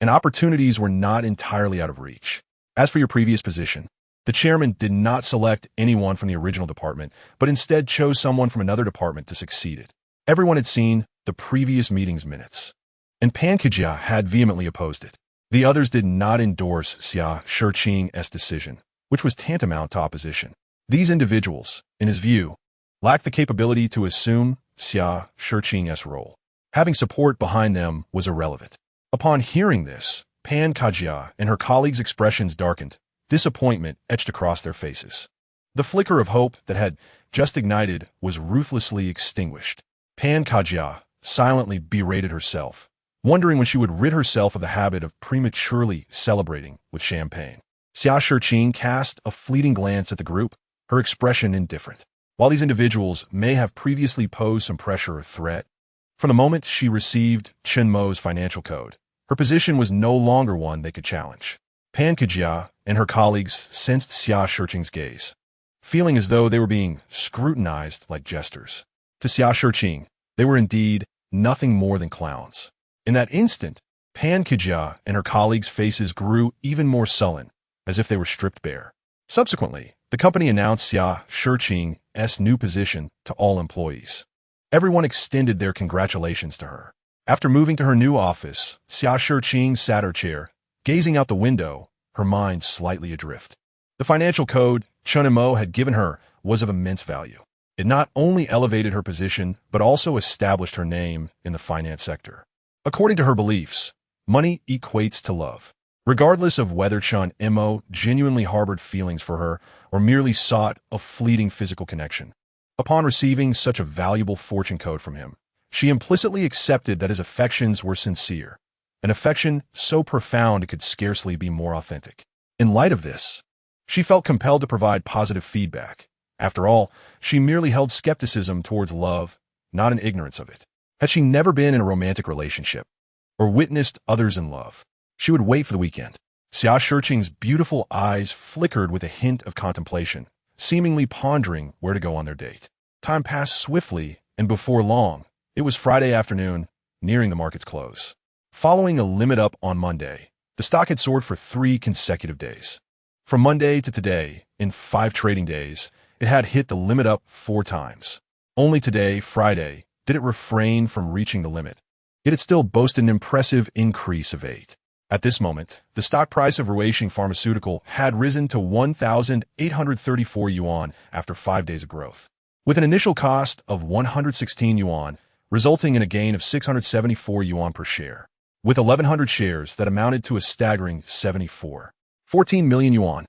and opportunities were not entirely out of reach. As for your previous position, the chairman did not select anyone from the original department, but instead chose someone from another department to succeed it. Everyone had seen the previous meeting's minutes, and Pan Kijia had vehemently opposed it. The others did not endorse Xia Shiqing's decision, which was tantamount to opposition. These individuals, in his view, lacked the capability to assume Xia Shiqing's role. Having support behind them was irrelevant. Upon hearing this, Pan Kijia and her colleagues' expressions darkened. Disappointment etched across their faces. The flicker of hope that had just ignited was ruthlessly extinguished. Pan Kijia silently berated herself, wondering when she would rid herself of the habit of prematurely celebrating with champagne. Xia Shiqing cast a fleeting glance at the group, her expression indifferent. While these individuals may have previously posed some pressure or threat, from the moment she received Chen Mo's financial code, her position was no longer one they could challenge. Pan Kijia and her colleagues sensed Xia Shiqing's gaze, feeling as though they were being scrutinized like jesters. To Xia Shiqing, they were indeed nothing more than clowns. In that instant, Pan Kijia and her colleagues' faces grew even more sullen, as if they were stripped bare. Subsequently, the company announced Xia Shiqing's new position to all employees. Everyone extended their congratulations to her. After moving to her new office, Xia Shiqing sat her chair, gazing out the window, her mind slightly adrift. The financial code Chen Mo had given her was of immense value. It not only elevated her position, but also established her name in the finance sector. According to her beliefs, money equates to love. Regardless of whether Chen Mo genuinely harbored feelings for her or merely sought a fleeting physical connection. Upon receiving such a valuable fortune code from him, she implicitly accepted that his affections were sincere, an affection so profound it could scarcely be more authentic. In light of this, she felt compelled to provide positive feedback. After all, she merely held skepticism towards love, not an ignorance of it. Had she never been in a romantic relationship or witnessed others in love, she would wait for the weekend. Xia Shiqing's beautiful eyes flickered with a hint of contemplation, seemingly pondering where to go on their date. Time passed swiftly, and before long, it was Friday afternoon, nearing the market's close. Following a limit up on Monday, the stock had soared for 3 consecutive days. From Monday to today, in 5 trading days, it had hit the limit up 4 times. Only today, Friday, did it refrain from reaching the limit. Yet it still boasted an impressive increase of 8. At this moment, the stock price of Ruishing Pharmaceutical had risen to 1,834 yuan after 5 days of growth, with an initial cost of 116 yuan, resulting in a gain of 674 yuan per share. With 1,100 shares, that amounted to a staggering 14 million yuan.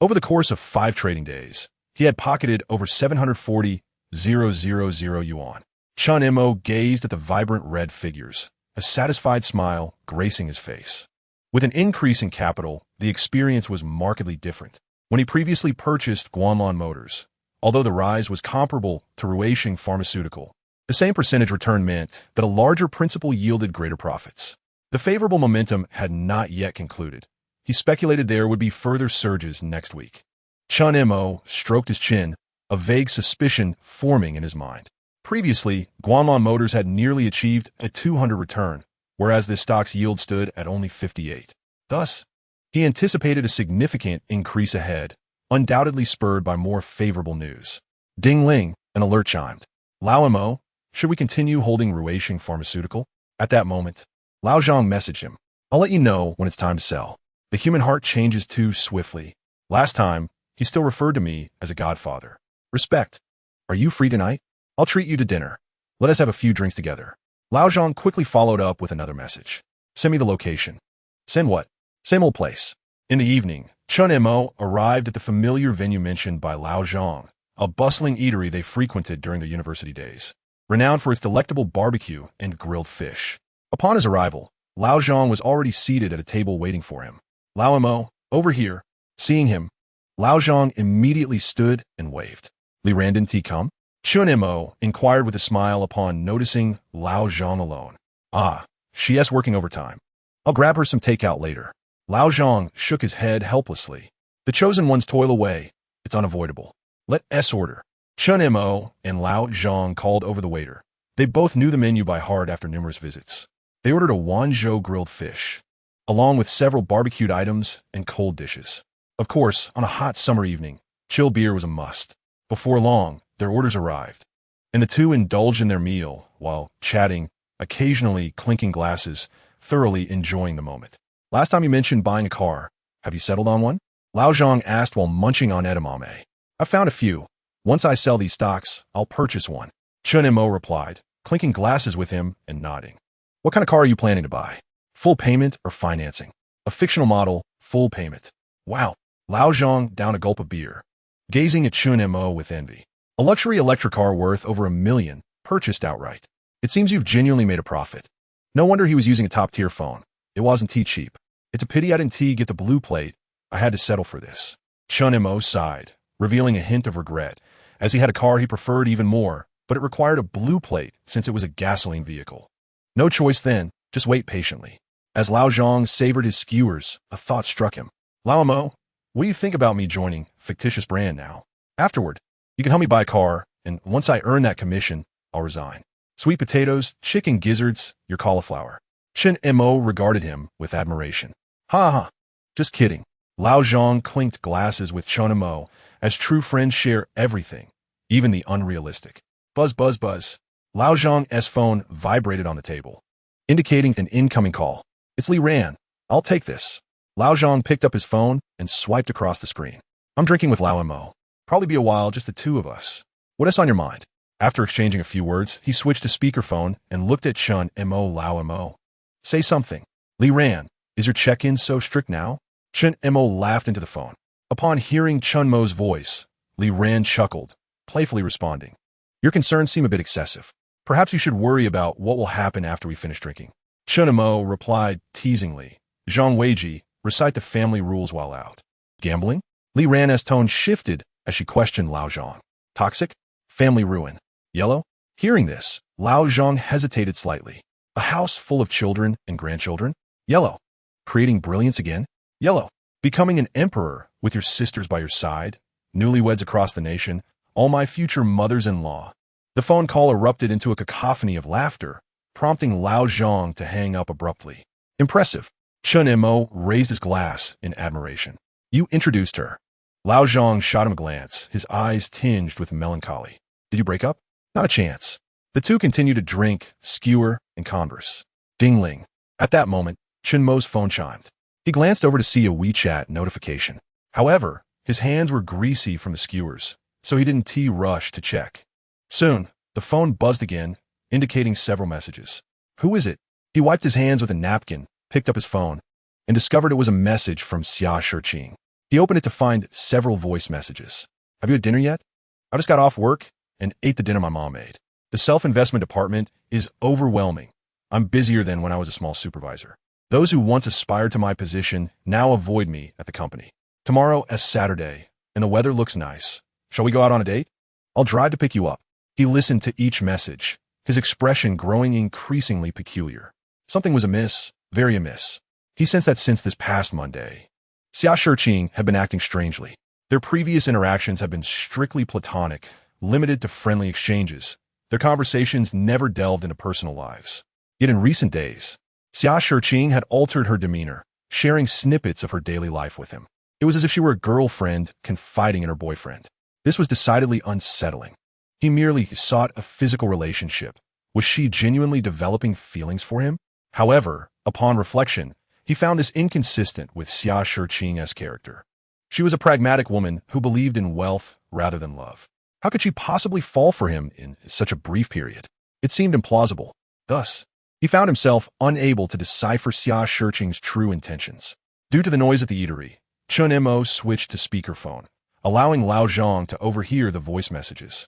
Over the course of 5 trading days, he had pocketed over 740,000 yuan. Chen Mo gazed at the vibrant red figures, a satisfied smile gracing his face. With an increase in capital, the experience was markedly different. When he previously purchased Goldmine Motors, although the rise was comparable to Ruishing Pharmaceutical, the same percentage return meant that a larger principal yielded greater profits. The favorable momentum had not yet concluded. He speculated there would be further surges next week. Chen Mo stroked his chin, a vague suspicion forming in his mind. Previously, Goldmine Motors had nearly achieved a 200 return, whereas this stock's yield stood at only 58. Thus, he anticipated a significant increase ahead, undoubtedly spurred by more favorable news. Ding-ling, an alert chimed. Lao Mo, should we continue holding Ruishing Pharmaceutical? At that moment, Lao Zhang messaged him. I'll let you know when it's time to sell. The human heart changes too swiftly. Last time, he still referred to me as a godfather. Respect. Are you free tonight? I'll treat you to dinner. Let us have a few drinks together. Lao Zhang quickly followed up with another message. Send me the location. Send what? Same old place. In the evening, Chen Mo arrived at the familiar venue mentioned by Lao Zhang, a bustling eatery they frequented during their university days, renowned for its delectable barbecue and grilled fish. Upon his arrival, Lao Zhang was already seated at a table waiting for him. Lao Mo, over here. Seeing him, Lao Zhang immediately stood and waved. Li Ran didn't he come? Chen Mo inquired with a smile upon noticing Lao Zhang alone. Ah, she's working overtime. I'll grab her some takeout later. Lao Zhang shook his head helplessly. The chosen ones toil away. It's unavoidable. Let us order. Chen Mo and Lao Zhang called over the waiter. They both knew the menu by heart after numerous visits. They ordered a Wanzhou grilled fish, along with several barbecued items and cold dishes. Of course, on a hot summer evening, chill beer was a must. Before long, their orders arrived, and the two indulged in their meal while chatting, occasionally clinking glasses, thoroughly enjoying the moment. Last time you mentioned buying a car. Have you settled on one? Lao Zhang asked while munching on edamame. I found a few. Once I sell these stocks, I'll purchase one. Chen Mo replied, clinking glasses with him and nodding. What kind of car are you planning to buy? Full payment or financing? A fictional model, full payment. Wow. Lao Zhang downed a gulp of beer, gazing at Chen Mo with envy. A luxury electric car worth over $1 million, purchased outright. It seems you've genuinely made a profit. No wonder he was using a top-tier phone. It wasn't cheap. It's a pity I didn't get the blue plate. I had to settle for this. Chen Mo sighed, revealing a hint of regret, as he had a car he preferred even more, but it required a blue plate since it was a gasoline vehicle. No choice then, just wait patiently. As Lao Zhang savored his skewers, a thought struck him. Lao Mo, what do you think about me joining fictitious brand now? Afterward, you can help me buy a car, and once I earn that commission, I'll resign. Sweet potatoes, chicken gizzards, your cauliflower. Chen Mo regarded him with admiration. Ha ha, just kidding. Lao Zhang clinked glasses with Chen Mo, as true friends share everything, even the unrealistic. Buzz, buzz, buzz. Lao Zhang's phone vibrated on the table, indicating an incoming call. It's Li Ran. I'll take this. Lao Zhang picked up his phone and swiped across the screen. I'm drinking with Lao Mo. Probably be a while, just the two of us. What's on your mind? After exchanging a few words, he switched to speakerphone and looked at Chen Mo. Lao Mo. Say something. Li Ran, is your check-in so strict now? Chen Mo laughed into the phone. Upon hearing Chen Mo's voice, Li Ran chuckled, playfully responding. Your concerns seem a bit excessive. Perhaps you should worry about what will happen after we finish drinking. Chen Mo replied teasingly. Zhang Weiji, recite the family rules while out. Gambling? Li Ran's tone shifted as she questioned Lao Zhang. Toxic? Family ruin. Yellow? Hearing this, Lao Zhang hesitated slightly. A house full of children and grandchildren? Yellow. Creating brilliance again? Yellow. Becoming an emperor with your sisters by your side? Newlyweds across the nation? All my future mothers-in-law. The phone call erupted into a cacophony of laughter, prompting Lao Zhang to hang up abruptly. Impressive. Chen Mo raised his glass in admiration. You introduced her. Lao Zhang shot him a glance, his eyes tinged with melancholy. Did you break up? Not a chance. The two continued to drink, skewer, and converse. Ding-ling. At that moment, Chen Mo's phone chimed. He glanced over to see a WeChat notification. However, his hands were greasy from the skewers, so he didn't rush to check. Soon, the phone buzzed again, indicating several messages. Who is it? He wiped his hands with a napkin, picked up his phone, and discovered it was a message from Xia Shiqing. He opened it to find several voice messages. Have you had dinner yet? I just got off work and ate the dinner my mom made. The self-investment department is overwhelming. I'm busier than when I was a small supervisor. Those who once aspired to my position now avoid me at the company. Tomorrow is Saturday, and the weather looks nice. Shall we go out on a date? I'll drive to pick you up. He listened to each message, his expression growing increasingly peculiar. Something was amiss, very amiss. He sensed that since this past Monday, Xia Shiqing had been acting strangely. Their previous interactions had been strictly platonic, limited to friendly exchanges. Their conversations never delved into personal lives. Yet in recent days, Xia Shiqing had altered her demeanor, sharing snippets of her daily life with him. It was as if she were a girlfriend confiding in her boyfriend. This was decidedly unsettling. He merely sought a physical relationship. Was she genuinely developing feelings for him? However, upon reflection, he found this inconsistent with Xia Shiqing's character. She was a pragmatic woman who believed in wealth rather than love. How could she possibly fall for him in such a brief period? It seemed implausible. Thus, he found himself unable to decipher Xia Shiqing's true intentions. Due to the noise at the eatery, Chen Mo switched to speakerphone, allowing Lao Zhang to overhear the voice messages.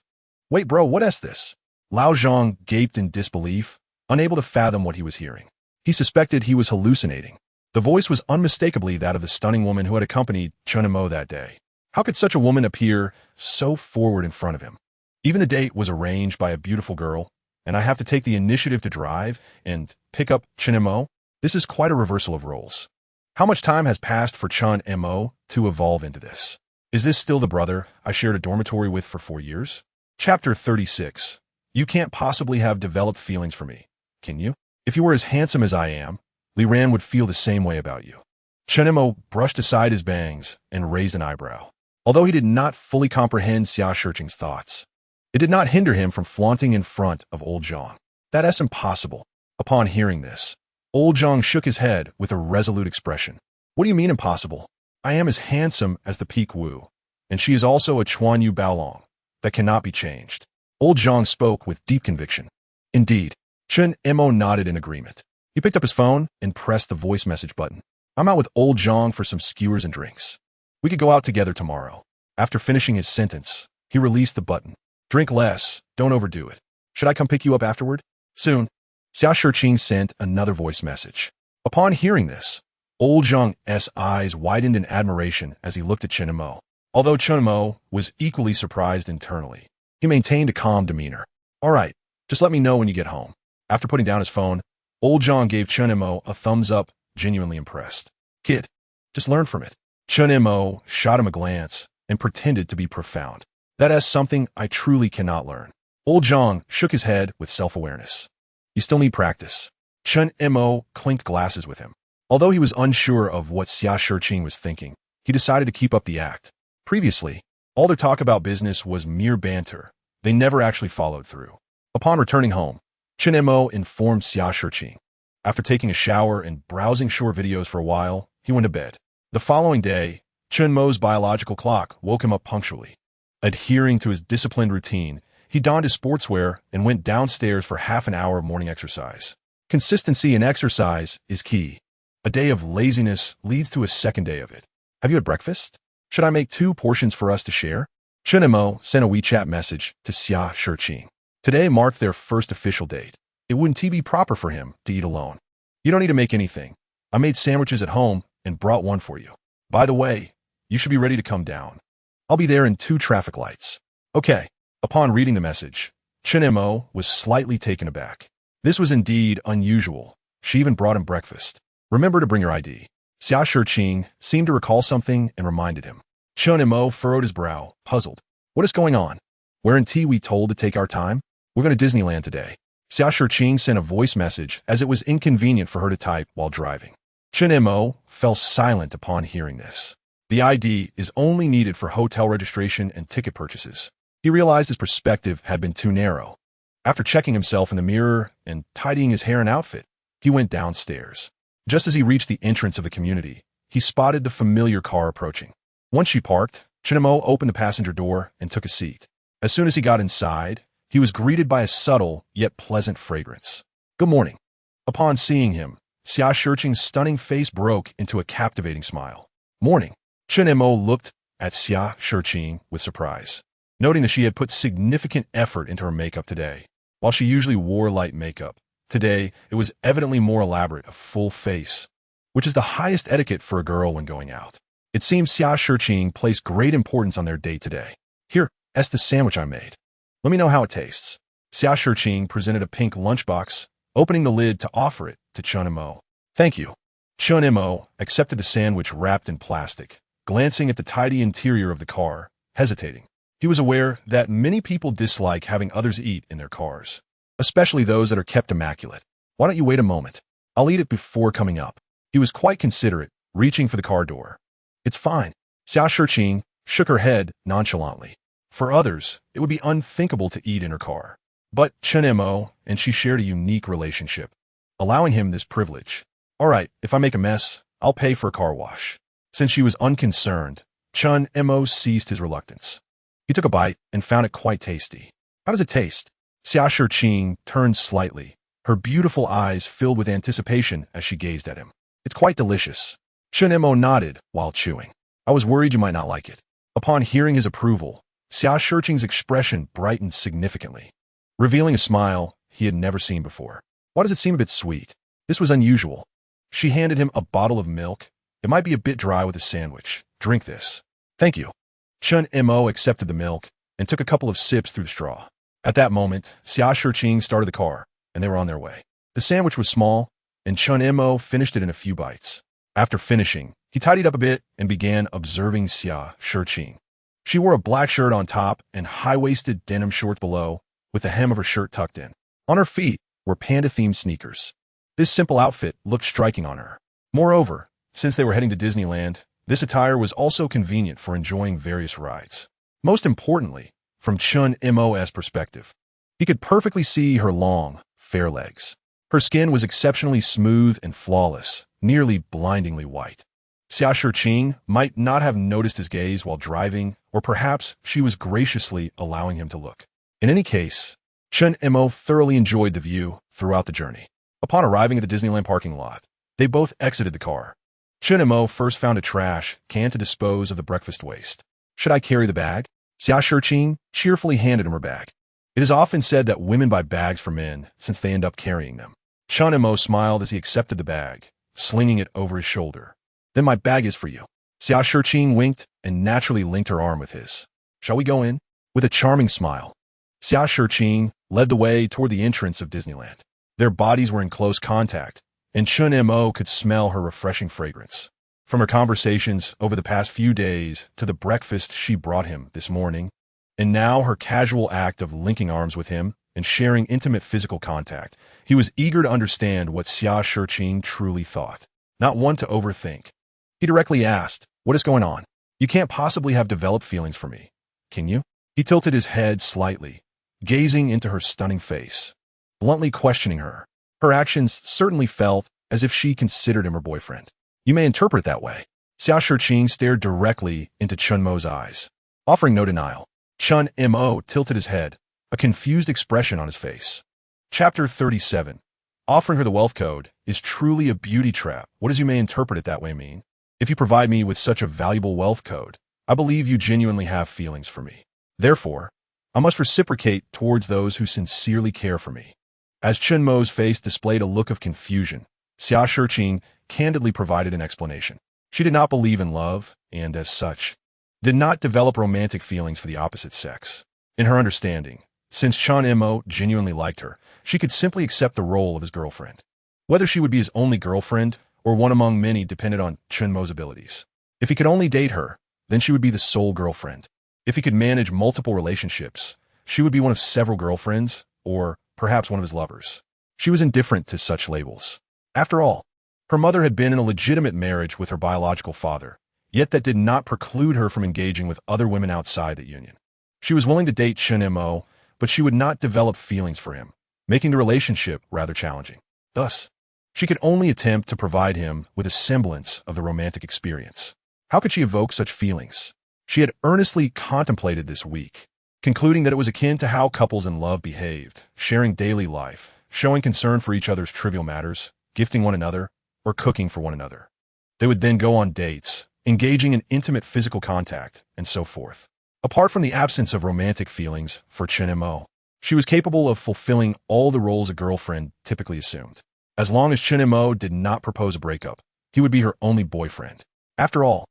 Wait bro, what is this? Lao Zhang gaped in disbelief, unable to fathom what he was hearing. He suspected he was hallucinating. The voice was unmistakably that of the stunning woman who had accompanied Chen Mo that day. How could such a woman appear so forward in front of him? Even the date was arranged by a beautiful girl, and I have to take the initiative to drive and pick up Chen Mo? This is quite a reversal of roles. How much time has passed for Chen Mo to evolve into this? Is this still the brother I shared a dormitory with for 4 years? Chapter 36. You can't possibly have developed feelings for me, can you? If you were as handsome as I am, Li Ran would feel the same way about you. Chen Mo brushed aside his bangs and raised an eyebrow. Although he did not fully comprehend Xia Shiqing's thoughts, it did not hinder him from flaunting in front of old Zhang. That's impossible. Upon hearing this, old Zhang shook his head with a resolute expression. What do you mean impossible? I am as handsome as the Peak Wu, and she is also a Chuan Yu Baolong. That cannot be changed. Old Zhang spoke with deep conviction. Indeed. Chen Mo nodded in agreement. He picked up his phone and pressed the voice message button. I'm out with old Zhang for some skewers and drinks. We could go out together tomorrow. After finishing his sentence, he released the button. Drink less, don't overdo it. Should I come pick you up afterward? Soon. Xia Shiqing sent another voice message. Upon hearing this, old Zhang's eyes widened in admiration as he looked at Chen Mo. Although Chen Mo was equally surprised internally, he maintained a calm demeanor. All right, just let me know when you get home. After putting down his phone, old Zhang gave Chen Mo a thumbs up, genuinely impressed. Kid, just learn from it. Chen Mo shot him a glance and pretended to be profound. That is something I truly cannot learn. Old Zhang shook his head with self-awareness. You still need practice. Chen Mo clinked glasses with him. Although he was unsure of what Xia Shiqing was thinking, he decided to keep up the act. Previously, all their talk about business was mere banter. They never actually followed through. Upon returning home, Chen Mo informed Xia Shiqing. After taking a shower and browsing short videos for a while, he went to bed. The following day, Chen Mo's biological clock woke him up punctually. Adhering to his disciplined routine, he donned his sportswear and went downstairs for half an hour of morning exercise. Consistency in exercise is key. A day of laziness leads to a second day of it. Have you had breakfast? Should I make 2 portions for us to share? Chen Mo sent a WeChat message to Xia Shiqing. Today marked their first official date. It wouldn't be proper for him to eat alone. You don't need to make anything. I made sandwiches at home and brought one for you. By the way, you should be ready to come down. I'll be there in 2 traffic lights. Okay. Upon reading the message, Chen Mo was slightly taken aback. This was indeed unusual. She even brought him breakfast. Remember to bring your ID. Xia Shiqing seemed to recall something and reminded him. Chen Mo furrowed his brow, puzzled. What is going on? Weren't we told to take our time? We're going to Disneyland today. Xia Shiqing sent a voice message as it was inconvenient for her to type while driving. Chen Mo fell silent upon hearing this. The ID is only needed for hotel registration and ticket purchases. He realized his perspective had been too narrow. After checking himself in the mirror and tidying his hair and outfit, he went downstairs. Just as he reached the entrance of the community, he spotted the familiar car approaching. Once she parked, Chen Mo opened the passenger door and took a seat. As soon as he got inside, he was greeted by a subtle yet pleasant fragrance. Good morning. Upon seeing him, Xia Shiqing's stunning face broke into a captivating smile. Morning. Chen Mo looked at Xia Shiqing with surprise, noting that she had put significant effort into her makeup today. While she usually wore light makeup, today it was evidently more elaborate, a full face, which is the highest etiquette for a girl when going out. It seems Xia Shiqing placed great importance on their date today. Here, that's the sandwich I made. Let me know how it tastes. Xia Shiqing presented a pink lunchbox, opening the lid to offer it to Chen Mo. Thank you. Chen Mo accepted the sandwich wrapped in plastic, glancing at the tidy interior of the car, hesitating. He was aware that many people dislike having others eat in their cars, especially those that are kept immaculate. Why don't you wait a moment? I'll eat it before coming up. He was quite considerate, reaching for the car door. It's fine. Xia Shiqing shook her head nonchalantly. For others, it would be unthinkable to eat in her car. But Chen Mo and she shared a unique relationship, allowing him this privilege. All right, if I make a mess, I'll pay for a car wash. Since she was unconcerned, Chen Mo ceased his reluctance. He took a bite and found it quite tasty. How does it taste? Xia Shiqing turned slightly, her beautiful eyes filled with anticipation as she gazed at him. It's quite delicious. Chen Mo nodded while chewing. I was worried you might not like it. Upon hearing his approval, Xia Shiqing's expression brightened significantly, revealing a smile he had never seen before. Why does it seem a bit sweet? This was unusual. She handed him a bottle of milk. It might be a bit dry with a sandwich. Drink this. Thank you. Chen Mo accepted the milk and took a couple of sips through the straw. At that moment, Xia Shiqing started the car, and they were on their way. The sandwich was small, and Chen Mo finished it in a few bites. After finishing, he tidied up a bit and began observing Xia Shiqing. She wore a black shirt on top and high-waisted denim shorts below, with the hem of her shirt tucked in. On her feet were panda-themed sneakers. This simple outfit looked striking on her. Moreover, since they were heading to Disneyland, this attire was also convenient for enjoying various rides. Most importantly, from Chen Mo's perspective, he could perfectly see her long, fair legs. Her skin was exceptionally smooth and flawless, nearly blindingly white. Xia Shiqing might not have noticed his gaze while driving, or perhaps she was graciously allowing him to look. In any case, Chen Mo thoroughly enjoyed the view throughout the journey. Upon arriving at the Disneyland parking lot, they both exited the car. Chen Mo first found a trash can to dispose of the breakfast waste. Should I carry the bag? Xia Shiqing cheerfully handed him her bag. It is often said that women buy bags for men since they end up carrying them. Chen Mo smiled as he accepted the bag, slinging it over his shoulder. Then my bag is for you. Xia Shiqing winked and naturally linked her arm with his. Shall we go in? With a charming smile, Xia Shiqing led the way toward the entrance of Disneyland. Their bodies were in close contact, and Chen Mo could smell her refreshing fragrance. From her conversations over the past few days to the breakfast she brought him this morning, and now her casual act of linking arms with him and sharing intimate physical contact, he was eager to understand what Xia Shiqing truly thought, not one to overthink. He directly asked, "What is going on? You can't possibly have developed feelings for me, can you?" He tilted his head slightly, gazing into her stunning face, bluntly questioning her. Her actions certainly felt as if she considered him her boyfriend. You may interpret it that way. Xia Shiqing stared directly into Chen Mo's eyes, offering no denial. Chen Mo tilted his head, a confused expression on his face. Chapter 37. Offering her the wealth code is truly a beauty trap. What does you may interpret it that way mean? If you provide me with such a valuable wealth code, I believe you genuinely have feelings for me. Therefore, I must reciprocate towards those who sincerely care for me. As Chen Mo's face displayed a look of confusion, Xia Shiqing candidly provided an explanation. She did not believe in love, and as such, did not develop romantic feelings for the opposite sex. In her understanding, since Chen Mo genuinely liked her, she could simply accept the role of his girlfriend. Whether she would be his only girlfriend or one among many depended on Chen Mo's abilities. If he could only date her, then she would be the sole girlfriend. If he could manage multiple relationships, she would be one of several girlfriends, or perhaps one of his lovers. She was indifferent to such labels. After all, her mother had been in a legitimate marriage with her biological father, yet that did not preclude her from engaging with other women outside that union. She was willing to date Chen Mo, but she would not develop feelings for him, making the relationship rather challenging. Thus, she could only attempt to provide him with a semblance of the romantic experience. How could she evoke such feelings? She had earnestly contemplated this week, concluding that it was akin to how couples in love behaved, sharing daily life, showing concern for each other's trivial matters, gifting one another, or cooking for one another. They would then go on dates, engaging in intimate physical contact, and so forth. Apart from the absence of romantic feelings for Chen Mo, she was capable of fulfilling all the roles a girlfriend typically assumed. As long as Chen Mo did not propose a breakup, he would be her only boyfriend. After all,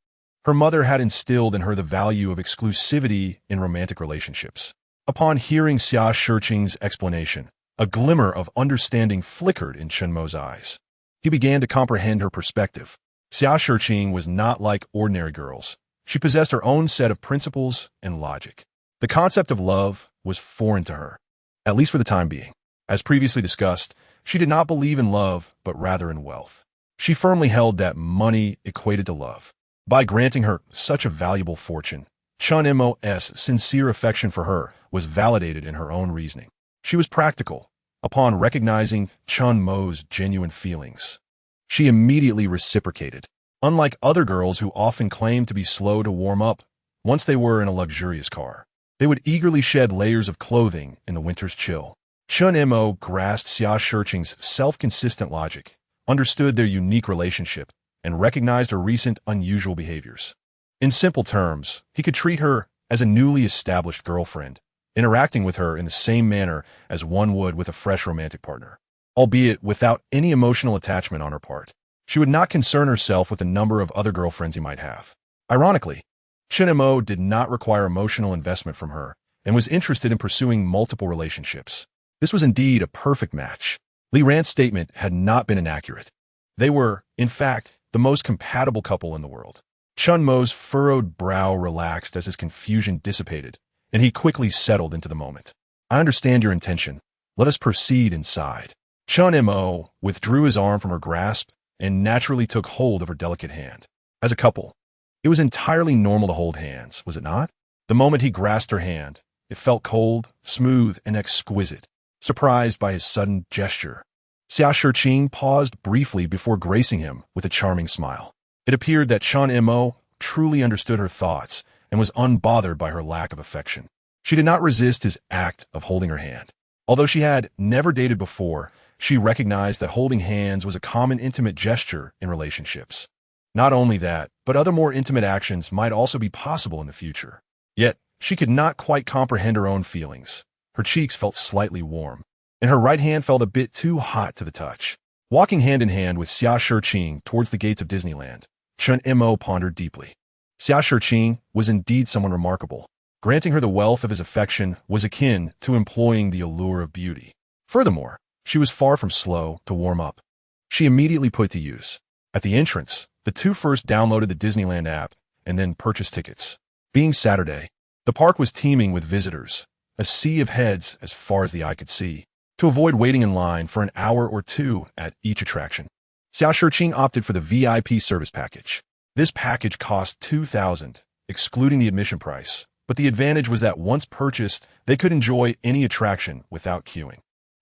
her mother had instilled in her the value of exclusivity in romantic relationships. Upon hearing Xia Shiqing's explanation, a glimmer of understanding flickered in Chen Mo's eyes. He began to comprehend her perspective. Xia Shiqing was not like ordinary girls. She possessed her own set of principles and logic. The concept of love was foreign to her, at least for the time being. As previously discussed, she did not believe in love, but rather in wealth. She firmly held that money equated to love. By granting her such a valuable fortune, Chen Mo's sincere affection for her was validated in her own reasoning. She was practical. Upon recognizing Chen Mo's genuine feelings, she immediately reciprocated. Unlike other girls who often claimed to be slow to warm up once they were in a luxurious car, they would eagerly shed layers of clothing in the winter's chill. Chen Mo grasped Xia Shiqing's self-consistent logic, understood their unique relationship, and recognized her recent unusual behaviors. In simple terms, he could treat her as a newly established girlfriend, interacting with her in the same manner as one would with a fresh romantic partner, albeit without any emotional attachment on her part. She would not concern herself with the number of other girlfriends he might have. Ironically, Chen Mo did not require emotional investment from her and was interested in pursuing multiple relationships. This was indeed a perfect match. Li Ran's statement had not been inaccurate. They were, in fact, the most compatible couple in the world. Chen Mo's furrowed brow relaxed as his confusion dissipated, and he quickly settled into the moment. I understand your intention. Let us proceed inside. Chen Mo withdrew his arm from her grasp and naturally took hold of her delicate hand. As a couple, it was entirely normal to hold hands, was it not? The moment he grasped her hand, it felt cold, smooth, and exquisite. Surprised by his sudden gesture, Xia Shiqing paused briefly before gracing him with a charming smile. It appeared that Chen Mo truly understood her thoughts and was unbothered by her lack of affection. She did not resist his act of holding her hand. Although she had never dated before, she recognized that holding hands was a common intimate gesture in relationships. Not only that, but other more intimate actions might also be possible in the future. Yet, she could not quite comprehend her own feelings. Her cheeks felt slightly warm, and her right hand felt a bit too hot to the touch. Walking hand in hand with Xia Shiqing towards the gates of Disneyland, Chen Mo pondered deeply. Xia Shiqing was indeed someone remarkable. Granting her the wealth of his affection was akin to employing the allure of beauty. Furthermore, she was far from slow to warm up. She immediately put it to use. At the entrance, the two first downloaded the Disneyland app and then purchased tickets. Being Saturday, the park was teeming with visitors, a sea of heads as far as the eye could see. To avoid waiting in line for an hour or two at each attraction, Xia Shiqing opted for the VIP service package. This package cost $2,000, excluding the admission price, but the advantage was that once purchased, they could enjoy any attraction without queuing.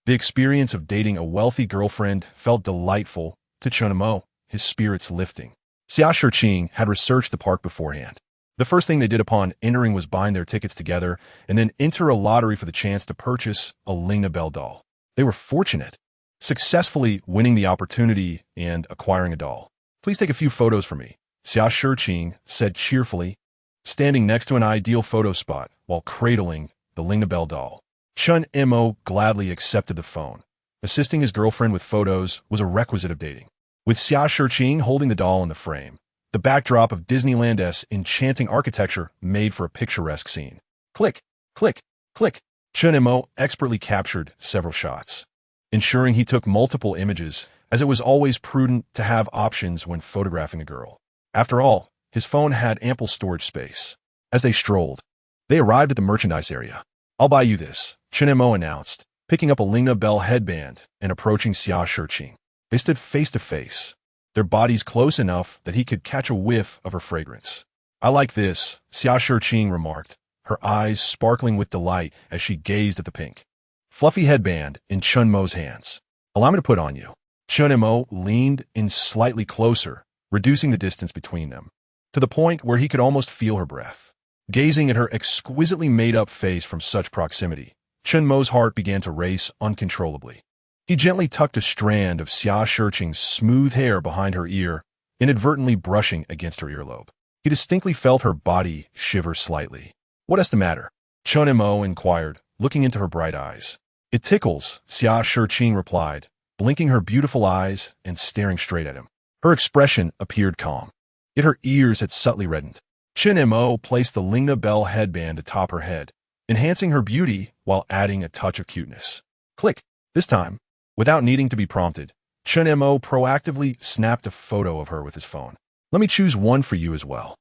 The experience of dating a wealthy girlfriend felt delightful to Chen Mo, his spirits lifting. Xia Shiqing had researched the park beforehand. The first thing they did upon entering was bind their tickets together and then enter a lottery for the chance to purchase a Lingna Bell doll. They were fortunate, successfully winning the opportunity and acquiring a doll. Please take a few photos for me, Xia Shiqing said cheerfully, standing next to an ideal photo spot while cradling the Lingna Bell doll. Chen Mo gladly accepted the phone. Assisting his girlfriend with photos was a requisite of dating. With Xia Shiqing holding the doll in the frame, the backdrop of Disneyland's enchanting architecture made for a picturesque scene. Click, click, click. Chen Mo expertly captured several shots, ensuring he took multiple images, as it was always prudent to have options when photographing a girl. After all, his phone had ample storage space. As they strolled, they arrived at the merchandise area. I'll buy you this, Chen Mo announced, picking up a Lingna Bell headband and approaching Xia Shiqing. They stood face to face, their bodies close enough that he could catch a whiff of her fragrance. "I like this," Xia Shiqing remarked, her eyes sparkling with delight as she gazed at the pink, fluffy headband in Chen Mo's hands. "Allow me to put on you." Chen Mo leaned in slightly closer, reducing the distance between them, to the point where he could almost feel her breath. Gazing at her exquisitely made-up face from such proximity, Chen Mo's heart began to race uncontrollably. He gently tucked a strand of Xia Shiqing's smooth hair behind her ear, inadvertently brushing against her earlobe. He distinctly felt her body shiver slightly. "What is the matter?" Chen Mo inquired, looking into her bright eyes. "It tickles," Xia Shiqing replied, blinking her beautiful eyes and staring straight at him. Her expression appeared calm, yet her ears had subtly reddened. Chen Mo placed the Lingna Bell headband atop her head, enhancing her beauty while adding a touch of cuteness. Click. This time, without needing to be prompted, Chen Mo proactively snapped a photo of her with his phone. "Let me choose one for you as well."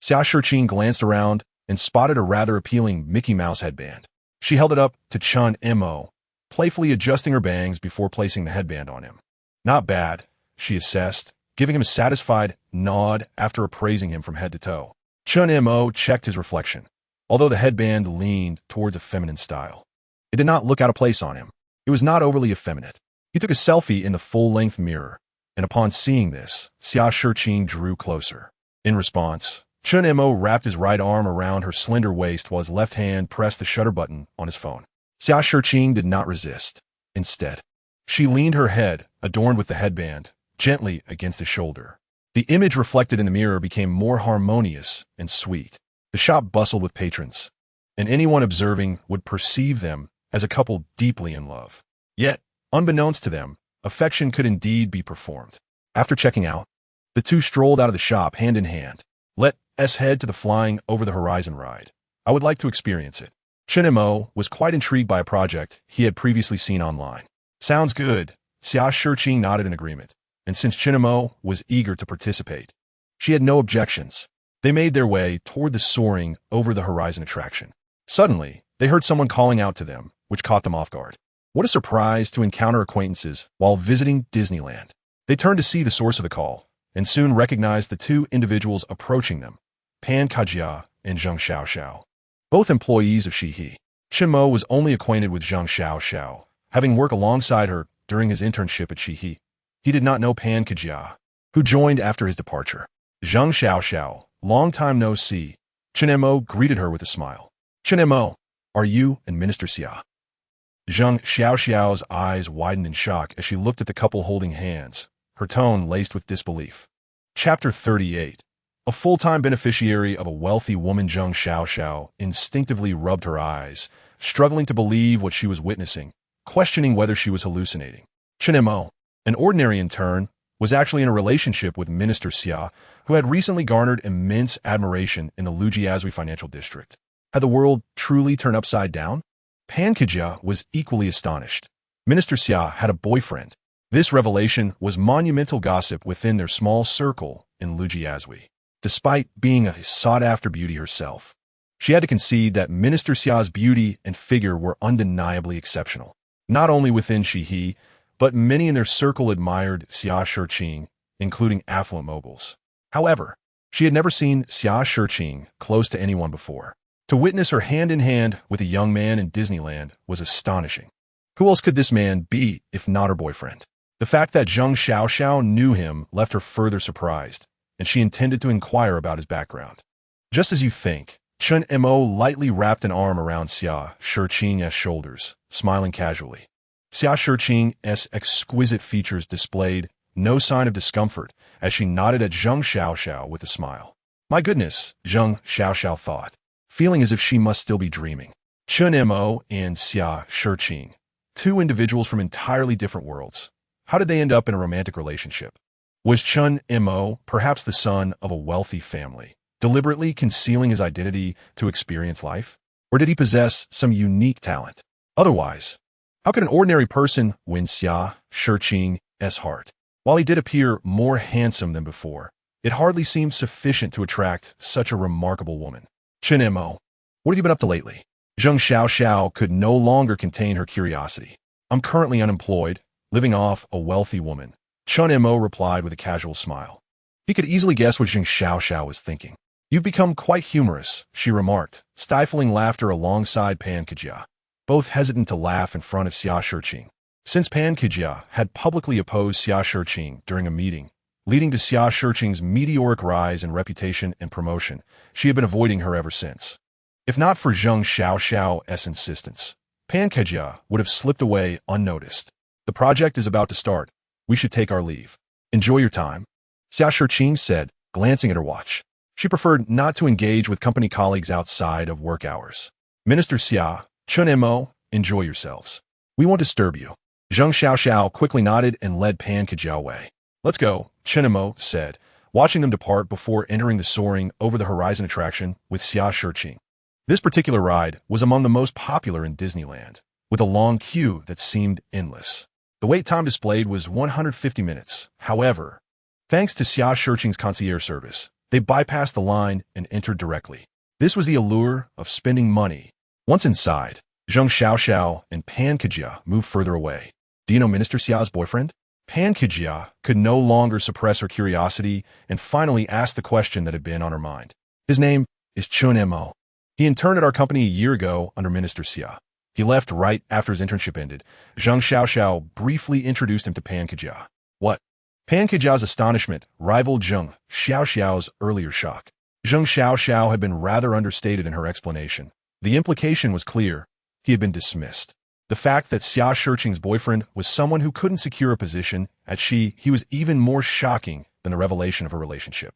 Xia Shiqing glanced around and spotted a rather appealing Mickey Mouse headband. She held it up to Chen Mo, playfully adjusting her bangs before placing the headband on him. "Not bad," she assessed, giving him a satisfied nod after appraising him from head to toe. Chen Mo checked his reflection, although the headband leaned towards a feminine style. It did not look out of place on him. It was not overly effeminate. He took a selfie in the full-length mirror, and upon seeing this, Xia Shiqing drew closer. In response, Chen Mo wrapped his right arm around her slender waist while his left hand pressed the shutter button on his phone. Xia Shiqing did not resist. Instead, she leaned her head, adorned with the headband, gently against his shoulder. The image reflected in the mirror became more harmonious and sweet. The shop bustled with patrons, and anyone observing would perceive them as a couple deeply in love. Yet, unbeknownst to them, affection could indeed be performed. After checking out, the two strolled out of the shop hand in hand. "Let's head to the Flying Over the Horizon ride. I would like to experience it." Chen Mo was quite intrigued by a project he had previously seen online. "Sounds good." Xia Shiqing nodded in agreement, and since Chen Mo was eager to participate, she had no objections. They made their way toward the Soaring Over the Horizon attraction. Suddenly, they heard someone calling out to them, which caught them off guard. What a surprise to encounter acquaintances while visiting Disneyland. They turned to see the source of the call, and soon recognized the two individuals approaching them, Pan Kajia and Zheng Xiaoxiao, both employees of Shihi. Chen Mo was only acquainted with Zheng Xiaoxiao, having worked alongside her during his internship at Shihi. He did not know Pan Kajia, who joined after his departure. Zheng Xiaoxiao, long time no see. Chen Mo greeted her with a smile. "Chen Mo, are you and Minister Xia?" Zheng Xiaoxiao's eyes widened in shock as she looked at the couple holding hands, her tone laced with disbelief. Chapter 38. A full-time beneficiary of a wealthy woman, Zheng Xiaoxiao instinctively rubbed her eyes, struggling to believe what she was witnessing, questioning whether she was hallucinating. Chen Mo, an ordinary intern, was actually in a relationship with Minister Xia, who had recently garnered immense admiration in the Lujiazui financial district. Had the world truly turned upside down? Pan Kajia was equally astonished. Minister Xia had a boyfriend. This revelation was monumental gossip within their small circle in Lujiazui. Despite being a sought-after beauty herself, she had to concede that Minister Xia's beauty and figure were undeniably exceptional. Not only within Shihi, but many in their circle admired Xia Shiqing, including affluent moguls. However, she had never seen Xia Shiqing close to anyone before. To witness her hand-in-hand with a young man in Disneyland was astonishing. Who else could this man be if not her boyfriend? The fact that Zheng Xiaoxiao knew him left her further surprised, and she intended to inquire about his background. Just as you think, Chen Mo lightly wrapped an arm around Xia Shiqing's shoulders, smiling casually. Xia Shiqing's exquisite features displayed no sign of discomfort as she nodded at Zheng Xiaoxiao with a smile. My goodness, Zheng Xiaoxiao thought, feeling as if she must still be dreaming. Chen Mo and Xia Shiqing, two individuals from entirely different worlds. How did they end up in a romantic relationship? Was Chen Mo perhaps the son of a wealthy family, deliberately concealing his identity to experience life? Or did he possess some unique talent? Otherwise, how could an ordinary person win Xia Shiqing's heart? While he did appear more handsome than before, it hardly seemed sufficient to attract such a remarkable woman. Chen Mo, what have you been up to lately? Zheng Xiaoxiao could no longer contain her curiosity. I'm currently unemployed, living off a wealthy woman, Chen Mo replied with a casual smile. He could easily guess what Zheng Xiaoxiao was thinking. You've become quite humorous, she remarked, stifling laughter alongside Pan Kejia, both hesitant to laugh in front of Xia Shiqing. Since Pan Kejia had publicly opposed Xia Shiqing during a meeting, leading to Xia Shiqing's meteoric rise in reputation and promotion, she had been avoiding her ever since. If not for Zheng Xiaoxiao's insistence, Pan Kejia would have slipped away unnoticed. The project is about to start. We should take our leave. Enjoy your time, Xia Shiqing said, glancing at her watch. She preferred not to engage with company colleagues outside of work hours. Minister Xia, Chen Mo, enjoy yourselves. We won't disturb you. Zheng Xiaoxiao quickly nodded and led Pan Kejia away. Let's go, Chen Mo said, watching them depart before entering the soaring over the horizon attraction with Xia Shiqing. This particular ride was among the most popular in Disneyland, with a long queue that seemed endless. The wait time displayed was 150 minutes. However, thanks to Xia Shiqing's concierge service, they bypassed the line and entered directly. This was the allure of spending money. Once inside, Zheng Xiaoxiao and Pan Kejia moved further away. Do you know Minister Xia's boyfriend? Pan Kejia could no longer suppress her curiosity and finally asked the question that had been on her mind. His name is Chen Mo. He interned at our company a year ago under Minister Xia. He left right after his internship ended. Zheng Xiaoxiao briefly introduced him to Pan Kejia. What? Pan Kejia's astonishment rivaled Zheng Xiaoxiao's earlier shock. Zheng Xiaoxiao had been rather understated in her explanation. The implication was clear. He had been dismissed. The fact that Xia Shiqing's boyfriend was someone who couldn't secure a position at he was even more shocking than the revelation of her relationship.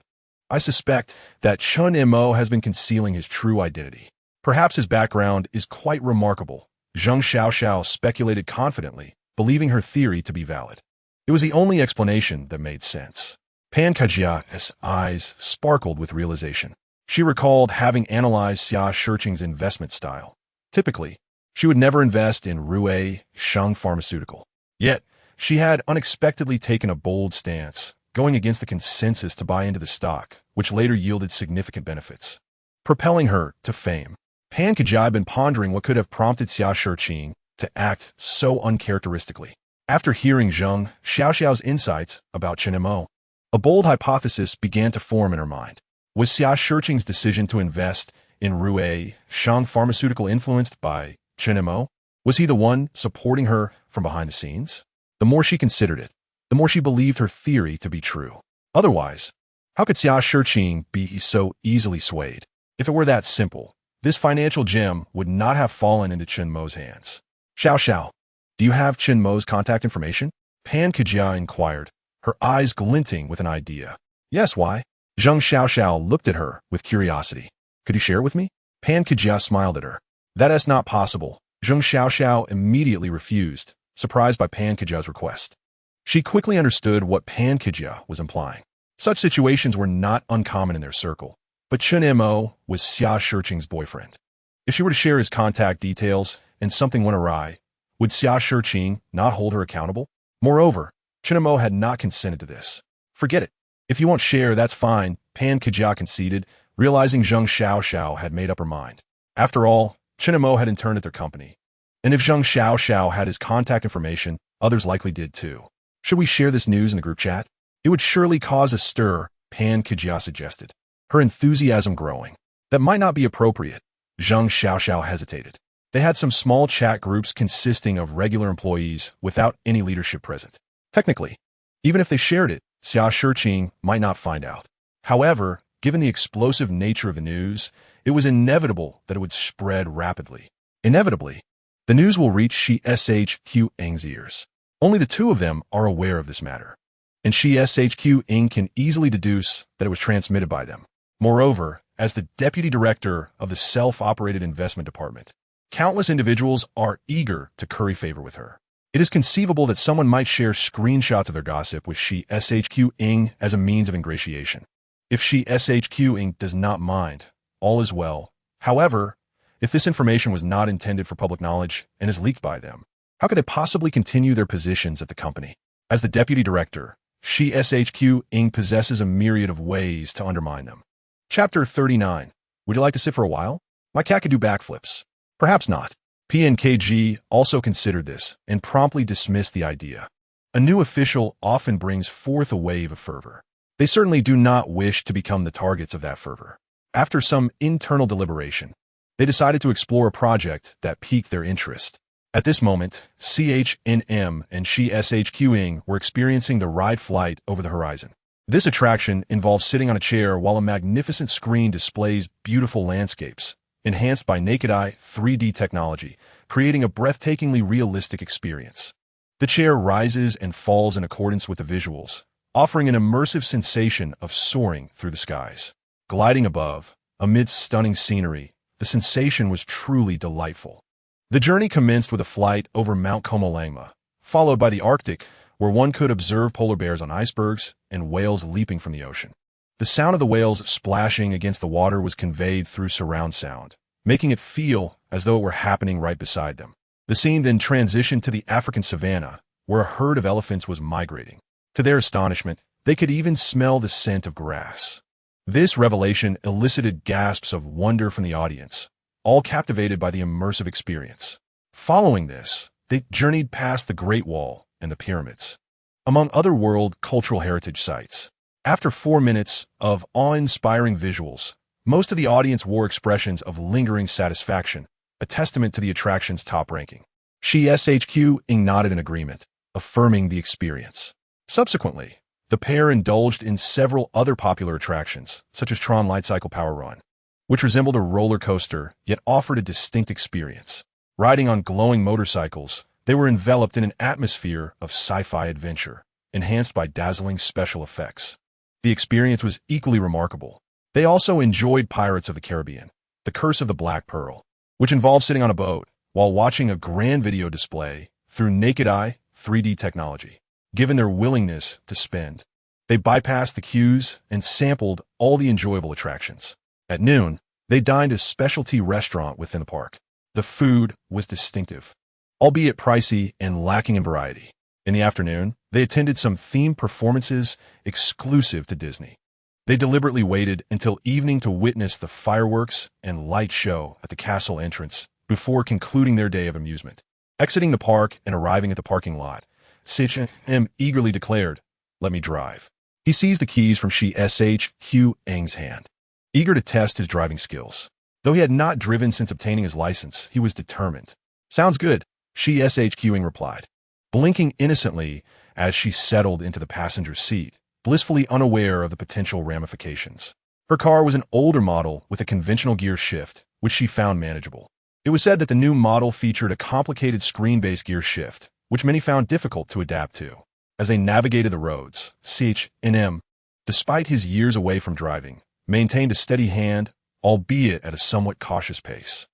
I suspect that Chen Mo has been concealing his true identity. Perhaps his background is quite remarkable. Zheng Xiaoxiao speculated confidently, believing her theory to be valid. It was the only explanation that made sense. Pan Kejia's eyes sparkled with realization. She recalled having analyzed Xia Shiqing's investment style. Typically, she would never invest in Rue Sheng Pharmaceutical. Yet, she had unexpectedly taken a bold stance, going against the consensus to buy into the stock, which later yielded significant benefits, propelling her to fame. Pan Kejia had been pondering what could have prompted Xia Shiqing to act so uncharacteristically. After hearing Zheng Xiaoxiao's insights about Chen Mo, a bold hypothesis began to form in her mind. Was Xia Shiqing's decision to invest in Rue Sheng Pharmaceutical influenced by Chen Mo? Was he the one supporting her from behind the scenes? The more she considered it, the more she believed her theory to be true. Otherwise, how could Xia Shiqing be so easily swayed? If it were that simple, this financial gem would not have fallen into Chen Mo's hands. Xiao, do you have Chen Mo's contact information? Pan Kejia inquired, her eyes glinting with an idea. Yes, why? Zheng Xiaoxiao looked at her with curiosity. Could you share it with me? Pan Kejia smiled at her. That is not possible. Zheng Xiaoxiao immediately refused, surprised by Pan Kejia's request. She quickly understood what Pan Kejia was implying. Such situations were not uncommon in their circle, but Chen Mo was Xia Shiqing's boyfriend. If she were to share his contact details and something went awry, would Xia Shiqing not hold her accountable? Moreover, Chen Mo had not consented to this. Forget it. If you won't share, that's fine, Pan Kejia conceded, realizing Zheng Xiaoxiao had made up her mind. After all, Chen Mo had interned at their company. And if Zheng Xiaoxiao had his contact information, others likely did too. Should we share this news in the group chat? It would surely cause a stir, Pan Kejia suggested, her enthusiasm growing. That might not be appropriate. Zheng Xiaoxiao hesitated. They had some small chat groups consisting of regular employees without any leadership present. Technically, even if they shared it, Xia Shiqing might not find out. However, given the explosive nature of the news, it was inevitable that it would spread rapidly. Inevitably, the news will reach Shi Shqing's ears. Only the two of them are aware of this matter, and Shi Shqing can easily deduce that it was transmitted by them. Moreover, as the deputy director of the self-operated investment department, countless individuals are eager to curry favor with her. It is conceivable that someone might share screenshots of their gossip with Shi Shqing as a means of ingratiation. If Shi Shqing does not mind, all is well. However, if this information was not intended for public knowledge and is leaked by them, how could they possibly continue their positions at the company? As the deputy director, Shi Shqing possesses a myriad of ways to undermine them. Chapter 39. Would you like to sit for a while? My cat could do backflips. Perhaps not. PNKG also considered this and promptly dismissed the idea. A new official often brings forth a wave of fervor. They certainly do not wish to become the targets of that fervor. After some internal deliberation, they decided to explore a project that piqued their interest. At this moment, CHNM and She SHQing were experiencing the ride flight over the horizon. This attraction involves sitting on a chair while a magnificent screen displays beautiful landscapes, enhanced by naked-eye 3D technology, creating a breathtakingly realistic experience. The chair rises and falls in accordance with the visuals, offering an immersive sensation of soaring through the skies. Gliding above, amidst stunning scenery, the sensation was truly delightful. The journey commenced with a flight over Mount Komolangma, followed by the Arctic, where one could observe polar bears on icebergs and whales leaping from the ocean. The sound of the whales splashing against the water was conveyed through surround sound, making it feel as though it were happening right beside them. The scene then transitioned to the African savanna, where a herd of elephants was migrating. To their astonishment, they could even smell the scent of grass. This revelation elicited gasps of wonder from the audience, all captivated by the immersive experience. Following this, they journeyed past the Great Wall and the pyramids, among other world cultural heritage sites. After 4 minutes of awe-inspiring visuals, most of the audience wore expressions of lingering satisfaction, a testament to the attraction's top ranking. She SHQing nodded in agreement, affirming the experience. Subsequently, the pair indulged in several other popular attractions, such as Tron Lightcycle Power Run, which resembled a roller coaster yet offered a distinct experience. Riding on glowing motorcycles, they were enveloped in an atmosphere of sci-fi adventure, enhanced by dazzling special effects. The experience was equally remarkable. They also enjoyed Pirates of the Caribbean, The Curse of the Black Pearl, which involved sitting on a boat while watching a grand video display through naked-eye 3D technology. Given their willingness to spend, they bypassed the queues and sampled all the enjoyable attractions. At noon, they dined at a specialty restaurant within the park. The food was distinctive, albeit pricey and lacking in variety. In the afternoon, they attended some themed performances exclusive to Disney. They deliberately waited until evening to witness the fireworks and light show at the castle entrance before concluding their day of amusement. Exiting the park and arriving at the parking lot, Chen eagerly declared, "Let me drive." He seized the keys from She SHQing's hand, eager to test his driving skills. Though he had not driven since obtaining his license, he was determined. "Sounds good," She SHQing replied, blinking innocently as she settled into the passenger seat, blissfully unaware of the potential ramifications. Her car was an older model with a conventional gear shift, which she found manageable. It was said that the new model featured a complicated screen-based gear shift, which many found difficult to adapt to. As they navigated the roads, CHNM, despite his years away from driving, maintained a steady hand, albeit at a somewhat cautious pace.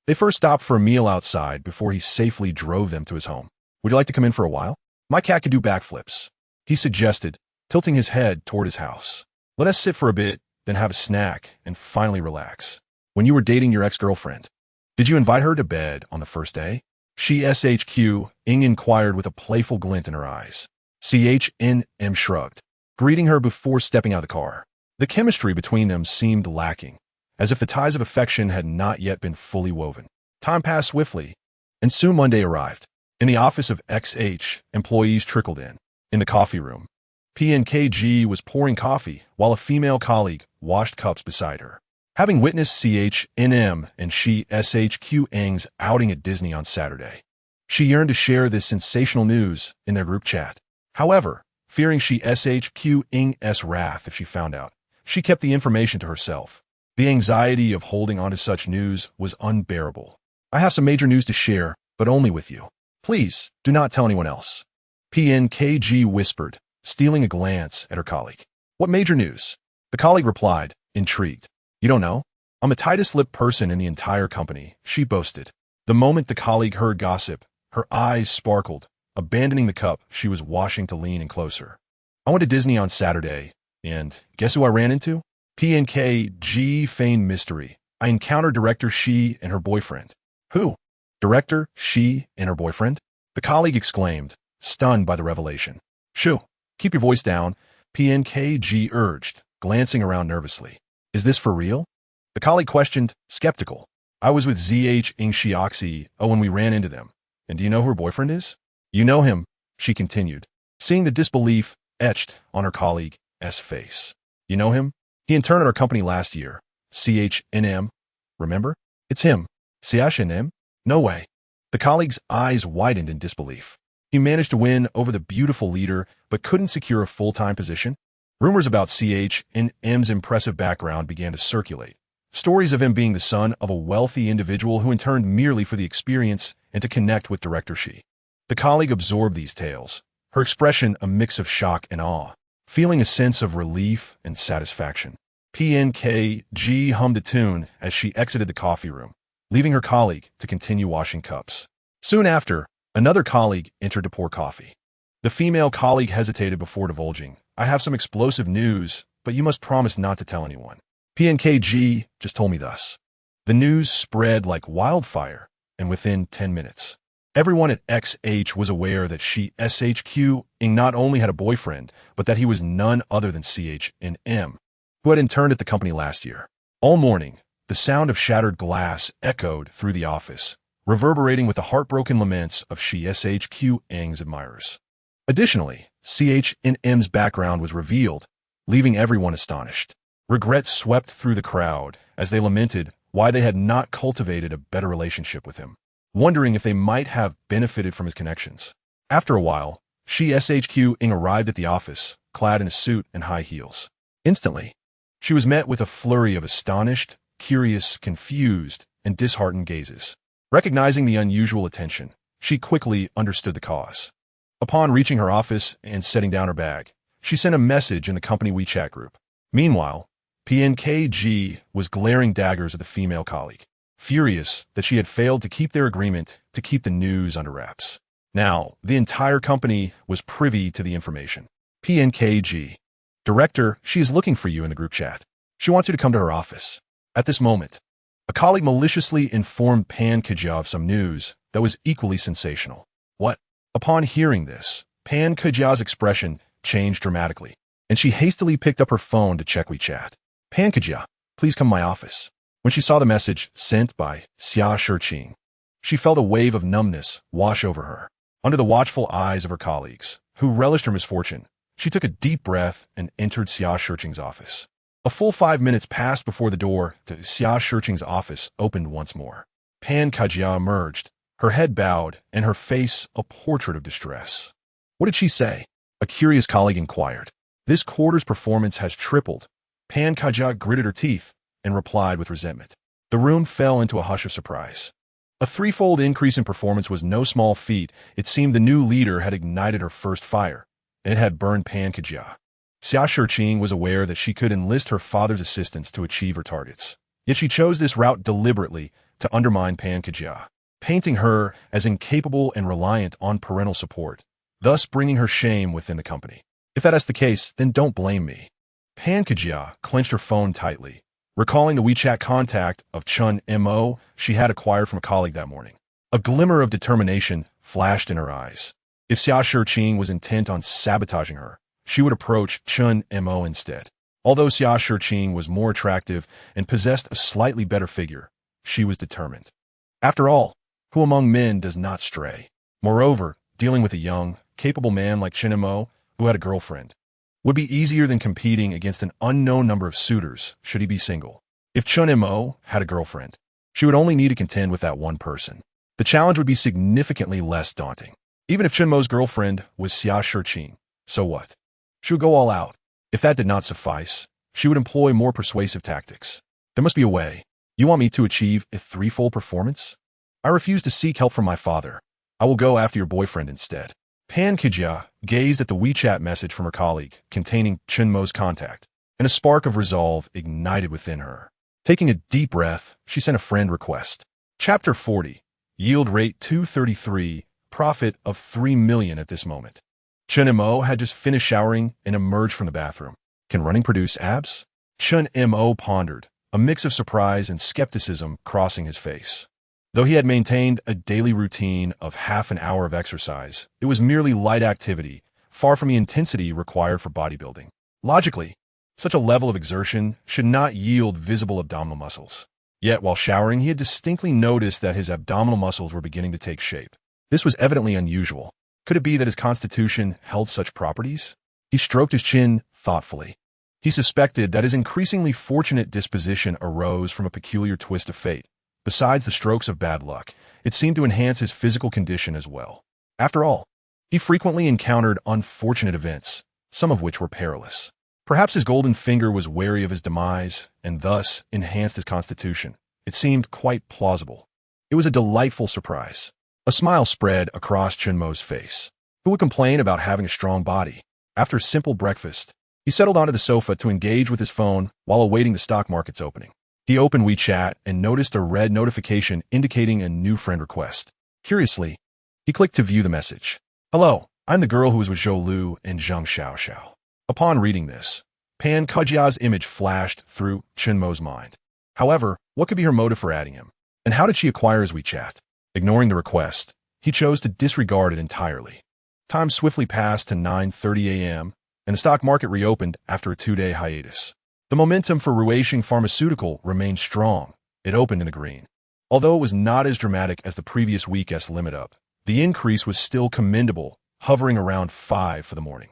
They first stopped for a meal outside before he safely drove them to his home. "Would you like to come in for a while? My cat could do backflips," he suggested, tilting his head toward his house. "Let us sit for a bit, then have a snack, and finally relax. When you were dating your ex-girlfriend, did you invite her to bed on the first day?" She SHQing inquired with a playful glint in her eyes. CHNM shrugged, greeting her before stepping out of the car. The chemistry between them seemed lacking, as if the ties of affection had not yet been fully woven. Time passed swiftly, and soon Monday arrived. In the office of XH, employees trickled in. In the coffee room, PNKG was pouring coffee while a female colleague washed cups beside her. Having witnessed CHNM and She SHQing's outing at Disney on Saturday, she yearned to share this sensational news in their group chat. However, fearing She SHQing's wrath if she found out, she kept the information to herself. The anxiety of holding on to such news was unbearable. "I have some major news to share, but only with you. Please, do not tell anyone else," PNKG whispered, stealing a glance at her colleague. "What major news?" The colleague replied, intrigued. "You don't know? I'm the tightest-lipped person in the entire company," she boasted. The moment the colleague heard gossip, her eyes sparkled, abandoning the cup she was washing to lean in closer. "I went to Disney on Saturday, and guess who I ran into?" PNKG feigned mystery. "I encountered Director She and her boyfriend." "Who? Director She and her boyfriend?" the colleague exclaimed, stunned by the revelation. "Shoo, keep your voice down," PNKG urged, glancing around nervously. "Is this for real?" the colleague questioned, skeptical. I was with ZH Ing Xiaoxi when we ran into them. And do you know who her boyfriend is? You know him, she continued, seeing the disbelief etched on her colleague's face. You know him? He interned at our company last year. CHNM. Remember? It's him. CHNM? No way. The colleague's eyes widened in disbelief. He managed to win over the beautiful leader, but couldn't secure a full-time position? Rumors about CHNM's impressive background began to circulate. Stories of him being the son of a wealthy individual who interned merely for the experience and to connect with Director Shi. The colleague absorbed these tales, her expression a mix of shock and awe, feeling a sense of relief and satisfaction. PNKG hummed a tune as she exited the coffee room, leaving her colleague to continue washing cups. Soon after, another colleague entered to pour coffee. The female colleague hesitated before divulging. I have some explosive news, but you must promise not to tell anyone. PNKG just told me thus. The news spread like wildfire, and within 10 minutes, everyone at XH was aware that she SHQ not only had a boyfriend, but that he was none other than CHNM, who had interned at the company last year. All morning, the sound of shattered glass echoed through the office, reverberating with the heartbroken laments of she SHQ's admirers. Additionally, CHNM's background was revealed, leaving everyone astonished. Regret swept through the crowd as they lamented why they had not cultivated a better relationship with him, wondering if they might have benefited from his connections. After a while, she SHQ arrived at the office, clad in a suit and high heels. Instantly, she was met with a flurry of astonished, curious, confused, and disheartened gazes. Recognizing the unusual attention, she quickly understood the cause. Upon reaching her office and setting down her bag, she sent a message in the company WeChat group. Meanwhile, PNKG was glaring daggers at the female colleague, furious that she had failed to keep their agreement to keep the news under wraps. Now, the entire company was privy to the information. PNKG. Director, she is looking for you in the group chat. She wants you to come to her office. At this moment, a colleague maliciously informed PNKG of some news that was equally sensational. What? Upon hearing this, PNKG's expression changed dramatically, and she hastily picked up her phone to check WeChat. PNKG, please come to my office. When she saw the message sent by Xia Shiqing, she felt a wave of numbness wash over her. Under the watchful eyes of her colleagues, who relished her misfortune, she took a deep breath and entered Xia Shiqing's office. A full 5 minutes passed before the door to Xia Shiqing's office opened once more. PNKG emerged, her head bowed and her face a portrait of distress. What did she say? A curious colleague inquired. This quarter's performance has tripled. PNKG gritted her teeth and replied with resentment. The room fell into a hush of surprise. A threefold increase in performance was no small feat. It seemed the new leader had ignited her first fire, and it had burned PNKG. Xia Shiqing was aware that she could enlist her father's assistance to achieve her targets. Yet she chose this route deliberately to undermine PNKG, painting her as incapable and reliant on parental support, thus bringing her shame within the company. If that is the case, then don't blame me. PNKG clenched her phone tightly, recalling the WeChat contact of Chen Mo she had acquired from a colleague that morning. A glimmer of determination flashed in her eyes. If Xia Shiqing was intent on sabotaging her, she would approach Chen Mo instead. Although Xia Shiqing was more attractive and possessed a slightly better figure, she was determined. After all, who among men does not stray? Moreover, dealing with a young, capable man like Chen Mo, who had a girlfriend, would be easier than competing against an unknown number of suitors should he be single. If Chen Mo had a girlfriend, she would only need to contend with that one person. The challenge would be significantly less daunting. Even if Chen Mo's girlfriend was Xia Shiqing, so what? She would go all out. If that did not suffice, she would employ more persuasive tactics. There must be a way. You want me to achieve a threefold performance? I refuse to seek help from my father. I will go after your boyfriend instead. PNKG gazed at the WeChat message from her colleague containing Chen Mo's contact, and a spark of resolve ignited within her. Taking a deep breath, she sent a friend request. Chapter 40. Yield rate 233, profit of 3 million at this moment. Chen Mo had just finished showering and emerged from the bathroom. Can running produce abs? Chen Mo pondered, a mix of surprise and skepticism crossing his face. Though he had maintained a daily routine of half an hour of exercise, it was merely light activity, far from the intensity required for bodybuilding. Logically, such a level of exertion should not yield visible abdominal muscles. Yet, while showering, he had distinctly noticed that his abdominal muscles were beginning to take shape. This was evidently unusual. Could it be that his constitution held such properties? He stroked his chin thoughtfully. He suspected that his increasingly fortunate disposition arose from a peculiar twist of fate. Besides the strokes of bad luck, it seemed to enhance his physical condition as well. After all, he frequently encountered unfortunate events, some of which were perilous. Perhaps his golden finger was wary of his demise, and thus enhanced his constitution. It seemed quite plausible. It was a delightful surprise. A smile spread across Chen Mo's face. Who would complain about having a strong body? After a simple breakfast, he settled onto the sofa to engage with his phone while awaiting the stock market's opening. He opened WeChat and noticed a red notification indicating a new friend request. Curiously, he clicked to view the message. "Hello, I'm the girl who was with Zhou Lu and Zhang Xiaoxiao." Upon reading this, Pan Kujia's image flashed through Chen Mo's mind. However, what could be her motive for adding him? And how did she acquire his WeChat? Ignoring the request, he chose to disregard it entirely. Time swiftly passed to 9:30 a.m., and the stock market reopened after a 2-day hiatus. The momentum for Ruisheng Pharmaceutical remained strong. It opened in the green. Although it was not as dramatic as the previous week's limit up, the increase was still commendable, hovering around 5 for the morning.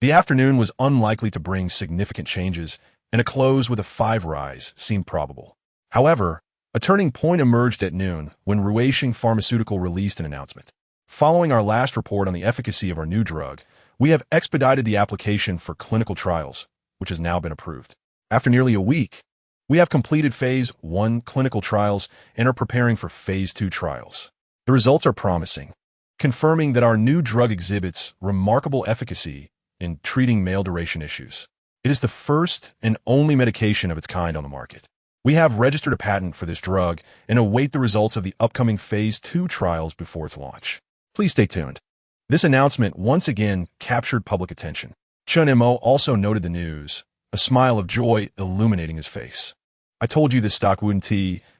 The afternoon was unlikely to bring significant changes, and a close with a 5 rise seemed probable. However, a turning point emerged at noon when Ruisheng Pharmaceutical released an announcement. Following our last report on the efficacy of our new drug, we have expedited the application for clinical trials, which has now been approved. After nearly a week, we have completed Phase 1 clinical trials and are preparing for Phase 2 trials. The results are promising, confirming that our new drug exhibits remarkable efficacy in treating male duration issues. It is the first and only medication of its kind on the market. We have registered a patent for this drug and await the results of the upcoming Phase 2 trials before its launch. Please stay tuned. This announcement once again captured public attention. Chen Mo also noted the news, a smile of joy illuminating his face. "I told you this stock wouldn't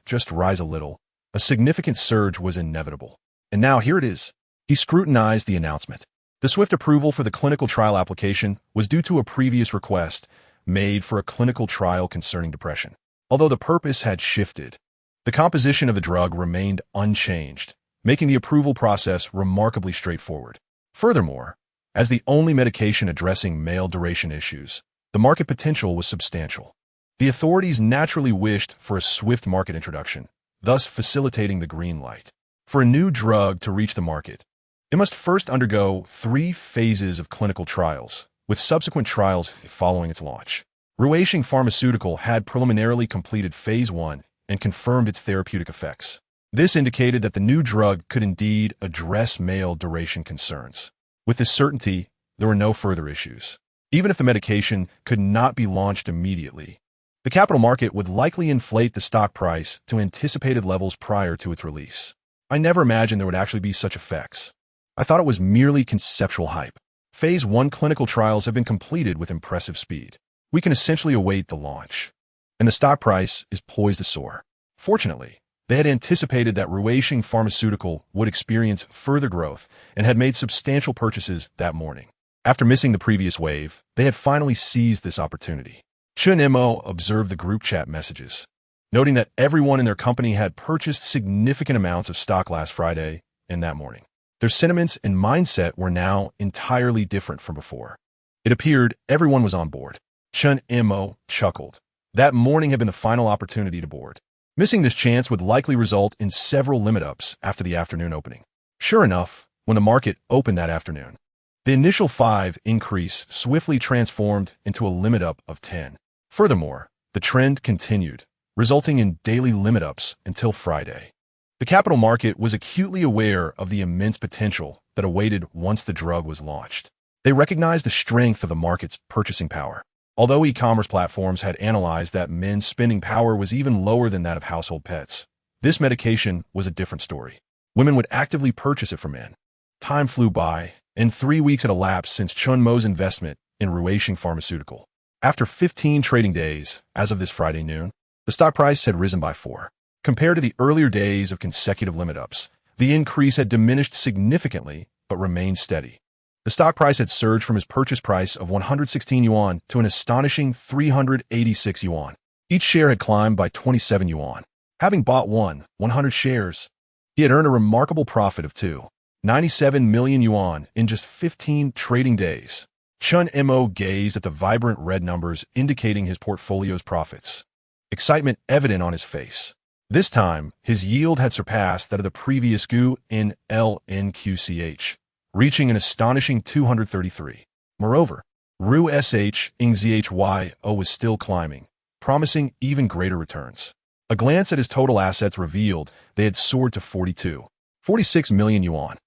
just rise a little. A significant surge was inevitable. And now here it is." He scrutinized the announcement. The swift approval for the clinical trial application was due to a previous request made for a clinical trial concerning depression. Although the purpose had shifted, the composition of the drug remained unchanged, making the approval process remarkably straightforward. Furthermore, as the only medication addressing male duration issues, the market potential was substantial. The authorities naturally wished for a swift market introduction, thus facilitating the green light. For a new drug to reach the market, it must first undergo 3 phases of clinical trials, with subsequent trials following its launch. Ruisheng Pharmaceutical had preliminarily completed Phase 1 and confirmed its therapeutic effects. This indicated that the new drug could indeed address male duration concerns. With this certainty, there were no further issues. Even if the medication could not be launched immediately, the capital market would likely inflate the stock price to anticipated levels prior to its release. I never imagined there would actually be such effects. I thought it was merely conceptual hype. Phase 1 clinical trials have been completed with impressive speed. We can essentially await the launch, and the stock price is poised to soar. Fortunately, they had anticipated that Ruisheng Pharmaceutical would experience further growth and had made substantial purchases that morning. After missing the previous wave, they had finally seized this opportunity. Chen Mo observed the group chat messages, noting that everyone in their company had purchased significant amounts of stock last Friday and that morning. Their sentiments and mindset were now entirely different from before. It appeared everyone was on board. Chen Mo chuckled. That morning had been the final opportunity to board. Missing this chance would likely result in several limit ups after the afternoon opening. Sure enough, when the market opened that afternoon, the initial 5 increase swiftly transformed into a limit up of 10. Furthermore, the trend continued, resulting in daily limit ups until Friday. The capital market was acutely aware of the immense potential that awaited once the drug was launched. They recognized the strength of the market's purchasing power. Although e-commerce platforms had analyzed that men's spending power was even lower than that of household pets, this medication was a different story. Women would actively purchase it for men. Time flew by, and 3 weeks had elapsed since Chen Mo's investment in Ruisheng Pharmaceutical. After 15 trading days, as of this Friday noon, the stock price had risen by 4. Compared to the earlier days of consecutive limit ups, the increase had diminished significantly but remained steady. The stock price had surged from its purchase price of 116 yuan to an astonishing 386 yuan. Each share had climbed by 27 yuan. Having bought 100 shares, he had earned a remarkable profit of 297 million yuan in just 15 trading days. Chen Mo gazed at the vibrant red numbers indicating his portfolio's profits, excitement evident on his face. This time, his yield had surpassed that of the previous GU in LNQCH, reaching an astonishing 233. Moreover, RU-SH-ING-ZHYO was still climbing, promising even greater returns. A glance at his total assets revealed they had soared to 46 million yuan.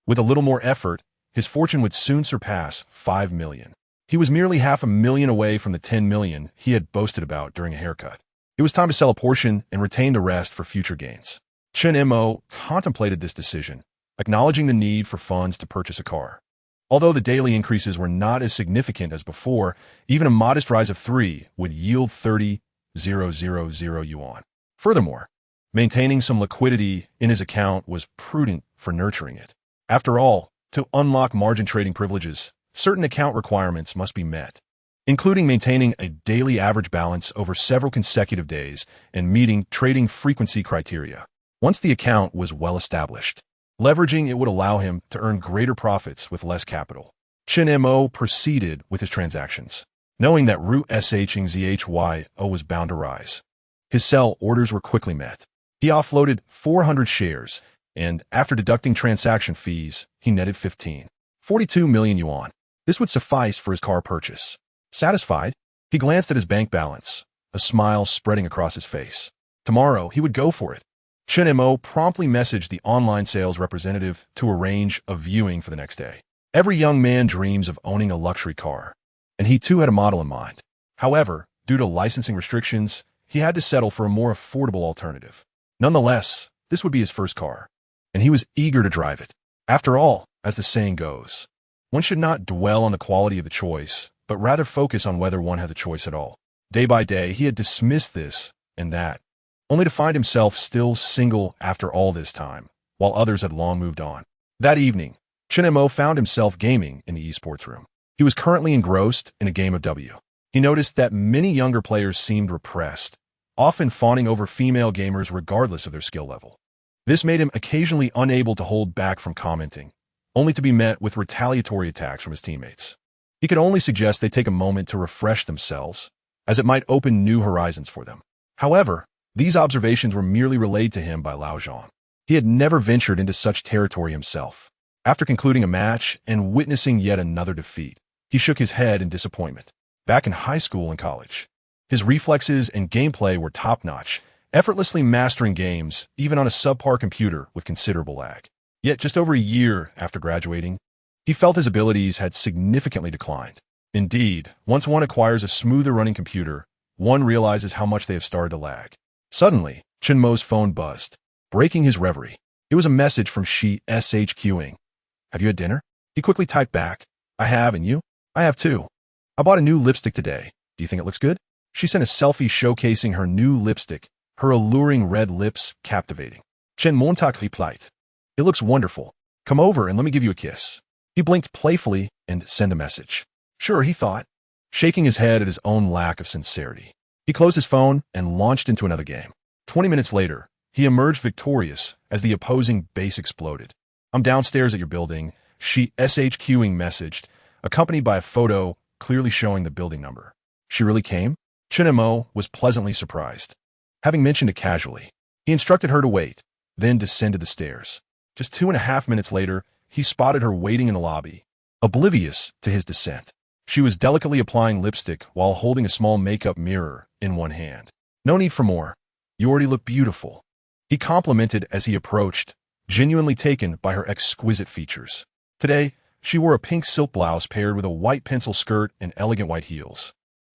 With a little more effort, his fortune would soon surpass 5 million. He was merely half a million away from the 10 million he had boasted about during a haircut. It was time to sell a portion and retain the rest for future gains. Chen Mo contemplated this decision, acknowledging the need for funds to purchase a car. Although the daily increases were not as significant as before, even a modest rise of 3 would yield 30,000 yuan. Furthermore, maintaining some liquidity in his account was prudent for nurturing it. After all, to unlock margin trading privileges, certain account requirements must be met, including maintaining a daily average balance over several consecutive days and meeting trading frequency criteria. Once the account was well established, leveraging it would allow him to earn greater profits with less capital. Chen Mo proceeded with his transactions, knowing that RU-SH-ING-ZHYO was bound to rise. His sell orders were quickly met. He offloaded 400 shares, and after deducting transaction fees, he netted 42 million yuan. This would suffice for his car purchase. Satisfied, he glanced at his bank balance, a smile spreading across his face. Tomorrow, he would go for it. Chen Mo promptly messaged the online sales representative to arrange a viewing for the next day. Every young man dreams of owning a luxury car, and he too had a model in mind. However, due to licensing restrictions, he had to settle for a more affordable alternative. Nonetheless, this would be his first car, and he was eager to drive it. After all, as the saying goes, one should not dwell on the quality of the choice, but rather focus on whether one has a choice at all. Day by day, he had dismissed this and that, only to find himself still single after all this time, while others had long moved on. That evening, Chen Mo found himself gaming in the esports room. He was currently engrossed in a game of W. He noticed that many younger players seemed repressed, often fawning over female gamers regardless of their skill level. This made him occasionally unable to hold back from commenting, only to be met with retaliatory attacks from his teammates. He could only suggest they take a moment to refresh themselves, as it might open new horizons for them. However, these observations were merely relayed to him by Lao Zhang. He had never ventured into such territory himself. After concluding a match and witnessing yet another defeat, he shook his head in disappointment. Back in high school and college, his reflexes and gameplay were top-notch, effortlessly mastering games even on a subpar computer with considerable lag. Yet just over a year after graduating, he felt his abilities had significantly declined. Indeed, once one acquires a smoother running computer, one realizes how much they have started to lag. Suddenly, Chen Mo's phone buzzed, breaking his reverie. It was a message from Shi SHQing. "Have you had dinner?" He quickly typed back, "I have, and you?" "I have too. I bought a new lipstick today. Do you think it looks good?" She sent a selfie showcasing her new lipstick, her alluring red lips captivating. Chen Montauk replied, "It looks wonderful. Come over and let me give you a kiss." He blinked playfully and sent a message. Sure, he thought, shaking his head at his own lack of sincerity. He closed his phone and launched into another game. 20 minutes later, he emerged victorious as the opposing base exploded. "I'm downstairs at your building," She SHQing messaged, accompanied by a photo clearly showing the building number. She really came? Chen Mo was pleasantly surprised. Having mentioned it casually, he instructed her to wait, then descended the stairs. Just 2.5 minutes later, he spotted her waiting in the lobby, oblivious to his descent. She was delicately applying lipstick while holding a small makeup mirror in one hand. "No need for more. You already look beautiful," he complimented as he approached, genuinely taken by her exquisite features. Today, she wore a pink silk blouse paired with a white pencil skirt and elegant white heels,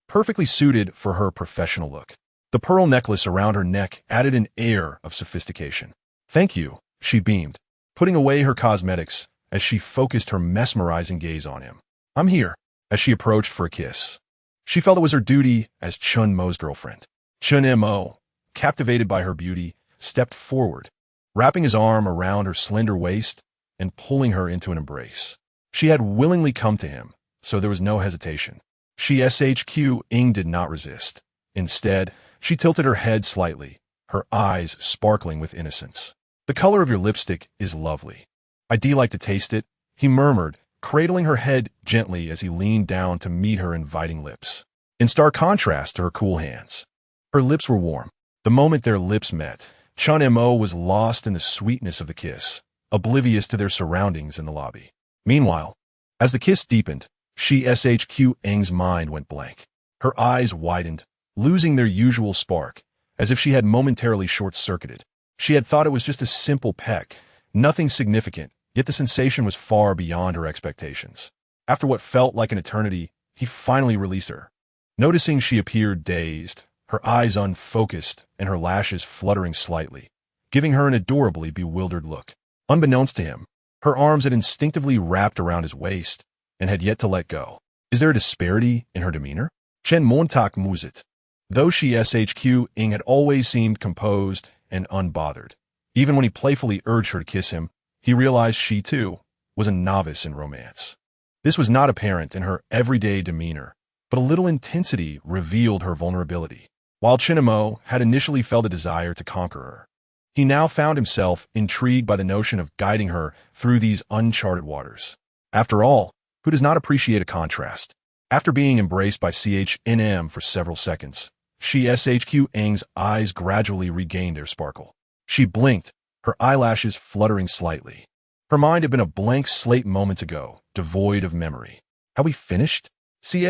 perfectly suited for her professional look. The pearl necklace around her neck added an air of sophistication. "Thank you," she beamed, putting away her cosmetics as she focused her mesmerizing gaze on him. "I'm here," as she approached for a kiss. She felt it was her duty as Chen Mo's girlfriend. Chen Mo, captivated by her beauty, stepped forward, wrapping his arm around her slender waist and pulling her into an embrace. She had willingly come to him, so there was no hesitation. She SHQ Ing did not resist. Instead, she tilted her head slightly, her eyes sparkling with innocence. "The color of your lipstick is lovely. I'd like to taste it," he murmured, cradling her head gently as he leaned down to meet her inviting lips. In stark contrast to her cool hands, her lips were warm. The moment their lips met, Chen Mo was lost in the sweetness of the kiss, oblivious to their surroundings in the lobby. Meanwhile, as the kiss deepened, Shq's mind went blank. Her eyes widened, losing their usual spark, as if she had momentarily short-circuited. She had thought it was just a simple peck, nothing significant, yet the sensation was far beyond her expectations. After what felt like an eternity, he finally released her. Noticing she appeared dazed, her eyes unfocused and her lashes fluttering slightly, giving her an adorably bewildered look. Unbeknownst to him, her arms had instinctively wrapped around his waist and had yet to let go. Is there a disparity in her demeanor? Chen Mo musit. Though Shqing had always seemed composed and unbothered, even when he playfully urged her to kiss him, he realized she, too, was a novice in romance. This was not apparent in her everyday demeanor, but a little intensity revealed her vulnerability. While Chen Mo had initially felt a desire to conquer her, he now found himself intrigued by the notion of guiding her through these uncharted waters. After all, who does not appreciate a contrast? After being embraced by CHNM for several seconds, Shq's eyes gradually regained their sparkle. She blinked, her eyelashes fluttering slightly. Her mind had been a blank slate moments ago, devoid of memory. Have we finished? Shall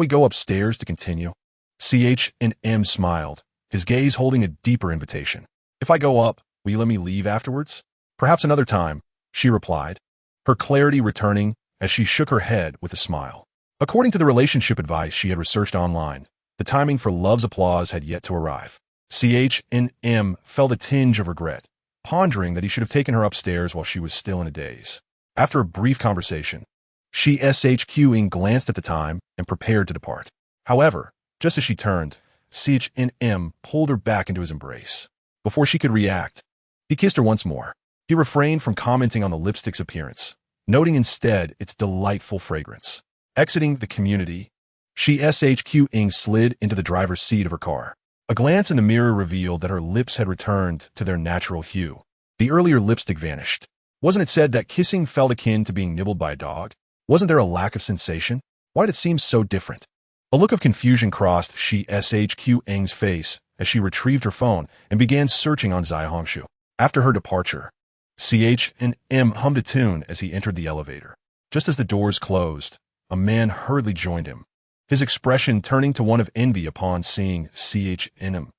we go upstairs to continue? CHNM smiled, his gaze holding a deeper invitation. If I go up, will you let me leave afterwards? Perhaps another time, she replied, her clarity returning as she shook her head with a smile. According to the relationship advice she had researched online, the timing for love's applause had yet to arrive. CHNM felt a tinge of regret, pondering that he should have taken her upstairs while she was still in a daze. After a brief conversation, Shqing glanced at the time and prepared to depart. However, just as she turned, CHNM pulled her back into his embrace. Before she could react, he kissed her once more. He refrained from commenting on the lipstick's appearance, noting instead its delightful fragrance. Exiting the community, Shqing slid into the driver's seat of her car. A glance in the mirror revealed that her lips had returned to their natural hue. The earlier lipstick vanished. Wasn't it said that kissing felt akin to being nibbled by a dog? Wasn't there a lack of sensation? Why did it seem so different? A look of confusion crossed Shq's face as she retrieved her phone and began searching on Zaihongshu. After her departure, CHNM hummed a tune as he entered the elevator. Just as the doors closed, a man hurriedly joined him, his expression turning to one of envy upon seeing CHNM.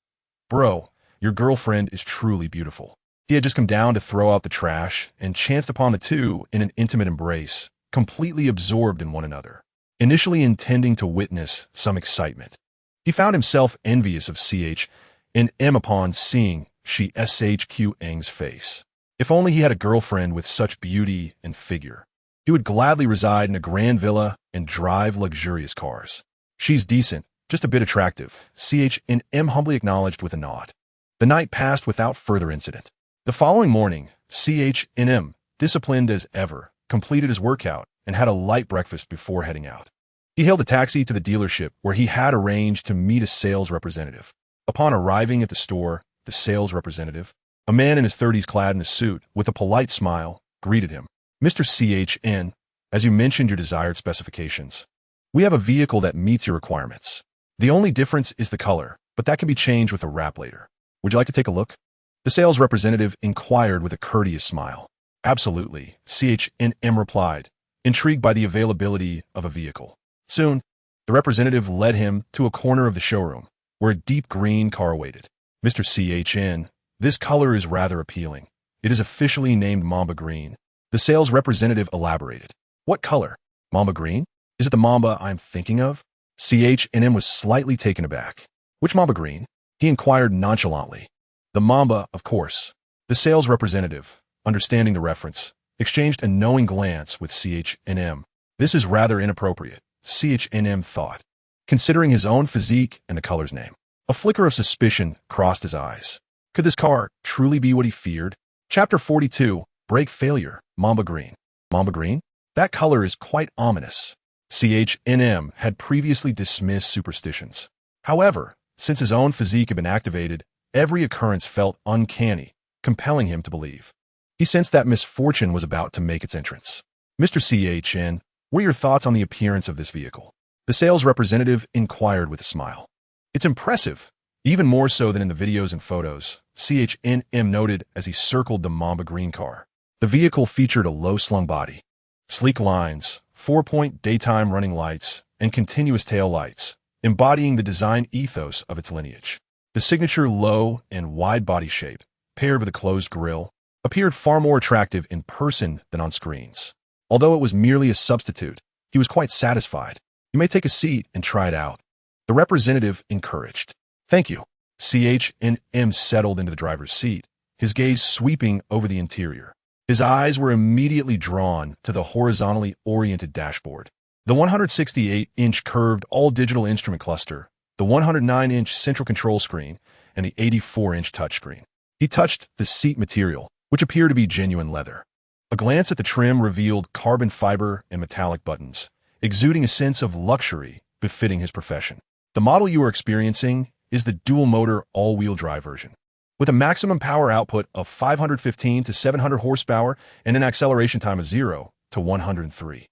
"Bro, your girlfriend is truly beautiful." He had just come down to throw out the trash and chanced upon the two in an intimate embrace, completely absorbed in one another. Initially intending to witness some excitement, he found himself envious of CHNM upon seeing Shq's face. If only he had a girlfriend with such beauty and figure. He would gladly reside in a grand villa and drive luxurious cars. "She's decent, just a bit attractive," CHNM humbly acknowledged with a nod. The night passed without further incident. The following morning, CHNM, disciplined as ever, completed his workout and had a light breakfast before heading out. He hailed a taxi to the dealership where he had arranged to meet a sales representative. Upon arriving at the store, the sales representative, a man in his 30s clad in a suit, with a polite smile, greeted him. "Mr. CHN, as you mentioned your desired specifications, we have a vehicle that meets your requirements. The only difference is the color, but that can be changed with a wrap later. Would you like to take a look?" The sales representative inquired with a courteous smile. "Absolutely," CHNM replied, intrigued by the availability of a vehicle. Soon, the representative led him to a corner of the showroom, where a deep green car waited. "Mr. CHN, this color is rather appealing. It is officially named Mamba Green." The sales representative elaborated. "What color? Mamba Green? Is it the Mamba I'm thinking of?" CHNM was slightly taken aback. "Which Mamba Green?" he inquired nonchalantly. "The Mamba, of course." The sales representative, understanding the reference, exchanged a knowing glance with CHNM. This is rather inappropriate, CHNM thought, considering his own physique and the color's name. A flicker of suspicion crossed his eyes. Could this car truly be what he feared? Chapter 42, Break Failure, Mamba Green. Mamba Green? That color is quite ominous. CHNM had previously dismissed superstitions. However, Since his own physique had been activated, every occurrence felt uncanny, compelling him to believe. He sensed that misfortune was about to make its entrance. Mr. Chen, what are your thoughts on the appearance of this vehicle? The sales representative inquired with a smile. It's impressive, even more so than in the videos and photos, CHNM noted as he circled the Mamba green car. The vehicle featured a low-slung body, sleek lines, 4-point daytime running lights, and continuous tail lights, embodying the design ethos of its lineage. The signature low and wide body shape, paired with a closed grille, appeared far more attractive in person than on screens. Although it was merely a substitute, he was quite satisfied. You may take a seat and try it out. The representative encouraged. Thank you. CHNM settled into the driver's seat, his gaze sweeping over the interior. His eyes were immediately drawn to the horizontally oriented dashboard. The 168-inch curved all-digital instrument cluster, the 109-inch central control screen, and the 84-inch touchscreen. He touched the seat material, which appeared to be genuine leather. A glance at the trim revealed carbon fiber and metallic buttons, exuding a sense of luxury befitting his profession. The model you are experiencing is the dual-motor all-wheel drive version. With a maximum power output of 515 to 700 horsepower and an acceleration time of 0 to 103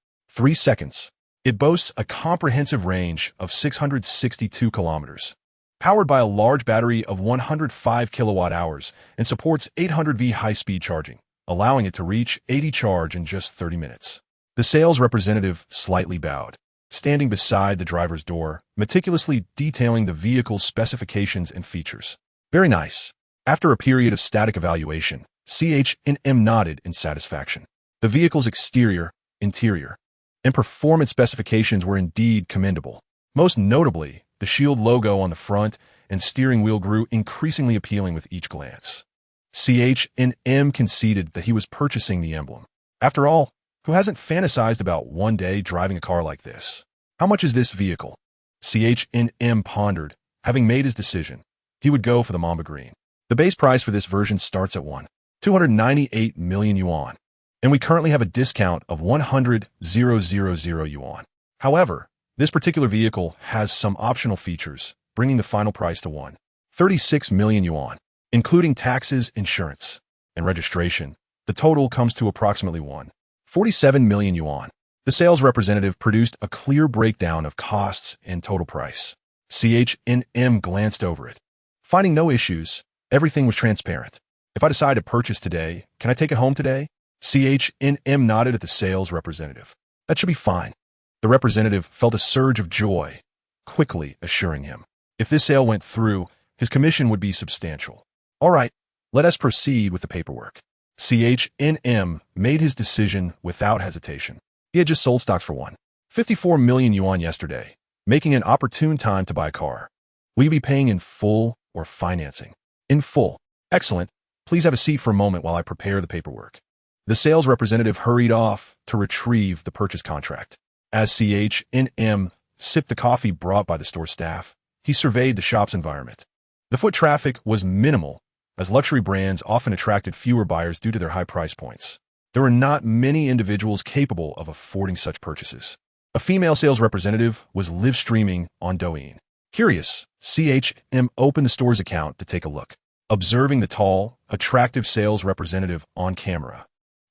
seconds. It boasts a comprehensive range of 662 kilometers, powered by a large battery of 105 kilowatt-hours and supports 800V high-speed charging, allowing it to reach 80 charge in just 30 minutes. The sales representative slightly bowed, standing beside the driver's door, meticulously detailing the vehicle's specifications and features. Very nice. After a period of static evaluation, CHNM nodded in satisfaction. The vehicle's exterior, interior, and performance specifications were indeed commendable. Most notably, the Shield logo on the front and steering wheel grew increasingly appealing with each glance. CHNM conceded that he was purchasing the emblem. After all, who hasn't fantasized about one day driving a car like this? How much is this vehicle? CHNM pondered. Having made his decision, he would go for the Mamba Green. The base price for this version starts at 298 million yuan, and we currently have a discount of 100,000 yuan. However, this particular vehicle has some optional features, bringing the final price to 36 million yuan, including taxes, insurance, and registration. The total comes to approximately 47 million yuan. The sales representative produced a clear breakdown of costs and total price. CHNM glanced over it. Finding no issues, everything was transparent. If I decide to purchase today, can I take it home today? CHNM nodded at the sales representative. That should be fine. The representative felt a surge of joy, quickly assuring him. If this sale went through, his commission would be substantial. All right, let us proceed with the paperwork. CHNM made his decision without hesitation. He had just sold stocks for 54 million yuan yesterday, making an opportune time to buy a car. Will you be paying in full or financing? In full. Excellent. Please have a seat for a moment while I prepare the paperwork. The sales representative hurried off to retrieve the purchase contract. As CHNM sipped the coffee brought by the store staff, he surveyed the shop's environment. The foot traffic was minimal, as luxury brands often attracted fewer buyers due to their high price points. There were not many individuals capable of affording such purchases. A female sales representative was live streaming on Douyin. Curious, CHM opened the store's account to take a look. Observing the tall, attractive sales representative on camera,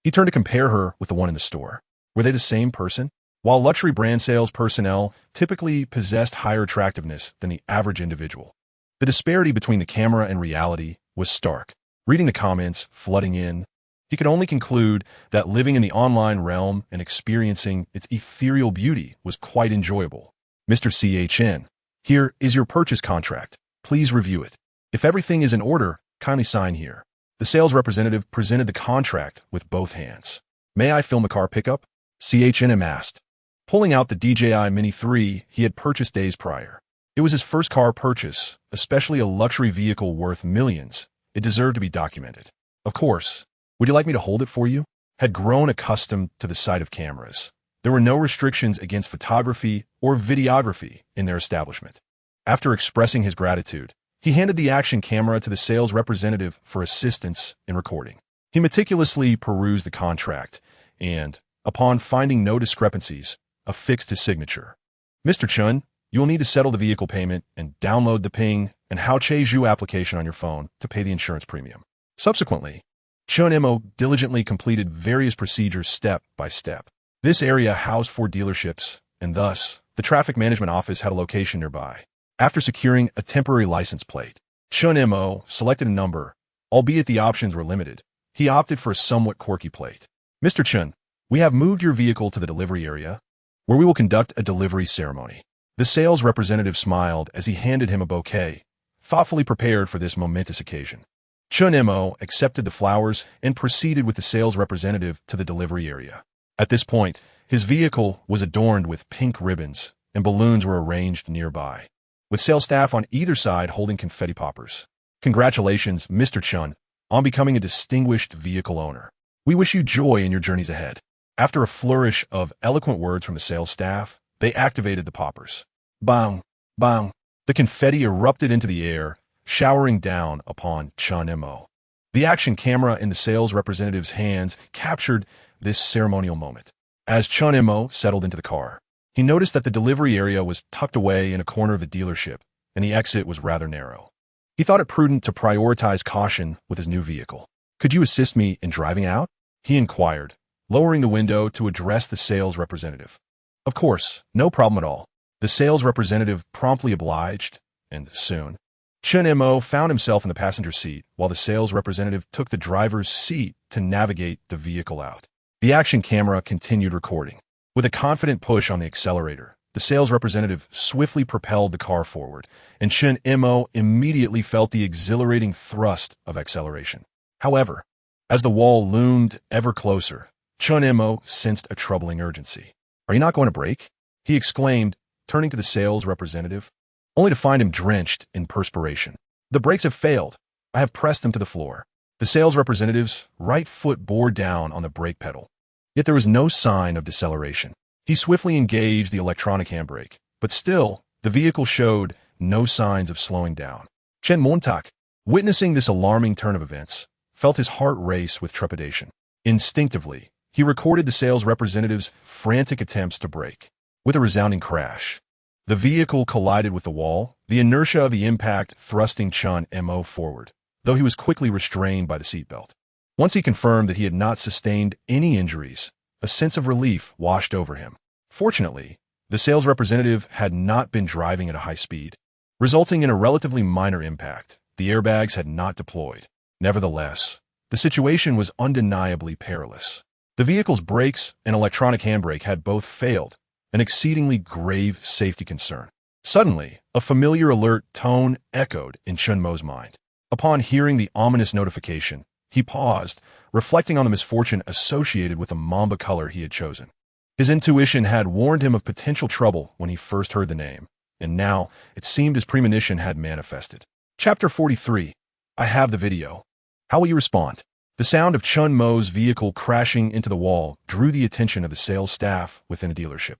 he turned to compare her with the one in the store. Were they the same person? While luxury brand sales personnel typically possessed higher attractiveness than the average individual, the disparity between the camera and reality was stark. Reading the comments flooding in, he could only conclude that living in the online realm and experiencing its ethereal beauty was quite enjoyable. Mr. CHN, here is your purchase contract. Please review it. If everything is in order, kindly sign here. The sales representative presented the contract with both hands. May I film a car pickup? CHNM asked, pulling out the DJI Mini 3 he had purchased days prior. It was his first car purchase, especially a luxury vehicle worth millions. It deserved to be documented. Of course. Would you like me to hold it for you? Had grown accustomed to the sight of cameras. There were no restrictions against photography or videography in their establishment. After expressing his gratitude, he handed the action camera to the sales representative for assistance in recording. He meticulously perused the contract and, upon finding no discrepancies, affixed his signature. Mr. Chen, You will need to settle the vehicle payment and download the Ping and How Cheju application on your phone to pay the insurance premium. Subsequently, Chen Mo diligently completed various procedures step by step. This area housed 4 dealerships, and thus, the traffic management office had a location nearby. After securing a temporary license plate, Chen Mo selected a number, albeit the options were limited. He opted for a somewhat quirky plate. Mr. Chen, we have moved your vehicle to the delivery area, where we will conduct a delivery ceremony. The sales representative smiled as he handed him a bouquet, thoughtfully prepared for this momentous occasion. Chen Mo accepted the flowers and proceeded with the sales representative to the delivery area. At this point, his vehicle was adorned with pink ribbons, and balloons were arranged nearby, with sales staff on either side holding confetti poppers. Congratulations, Mr. Chen, on becoming a distinguished vehicle owner. We wish you joy in your journeys ahead. After a flourish of eloquent words from the sales staff, they activated the poppers. Bang! Bang! The confetti erupted into the air, showering down upon Chen Mo. The action camera in the sales representative's hands captured this ceremonial moment. As Chen Mo settled into the car, he noticed that the delivery area was tucked away in a corner of the dealership, and the exit was rather narrow. He thought it prudent to prioritize caution with his new vehicle. "Could you assist me in driving out?" he inquired, lowering the window to address the sales representative. "Of course, no problem at all." The sales representative promptly obliged, and soon, Chen Mo found himself in the passenger seat while the sales representative took the driver's seat to navigate the vehicle out. The action camera continued recording. With a confident push on the accelerator, the sales representative swiftly propelled the car forward, and Chen Mo immediately felt the exhilarating thrust of acceleration. However, as the wall loomed ever closer, Chen Mo sensed a troubling urgency. "Are you not going to brake?" he exclaimed, turning to the sales representative, only to find him drenched in perspiration. "The brakes have failed. I have pressed them to the floor." The sales representative's right foot bore down on the brake pedal, yet there was no sign of deceleration. He swiftly engaged the electronic handbrake, but still, the vehicle showed no signs of slowing down. Chen Mo, witnessing this alarming turn of events, felt his heart race with trepidation. Instinctively, he recorded the sales representative's frantic attempts to brake. With a resounding crash, the vehicle collided with the wall, the inertia of the impact thrusting Chen Mo forward, though he was quickly restrained by the seatbelt. Once he confirmed that he had not sustained any injuries, a sense of relief washed over him. Fortunately, the sales representative had not been driving at a high speed, resulting in a relatively minor impact. The airbags had not deployed. Nevertheless, the situation was undeniably perilous. The vehicle's brakes and electronic handbrake had both failed, an exceedingly grave safety concern. Suddenly, a familiar alert tone echoed in Chen Mo's mind. Upon hearing the ominous notification, he paused, reflecting on the misfortune associated with the mamba color he had chosen. His intuition had warned him of potential trouble when he first heard the name, and now it seemed his premonition had manifested. Chapter 43. I have the video. How will you respond? The sound of Chen Mo's vehicle crashing into the wall drew the attention of the sales staff within a dealership.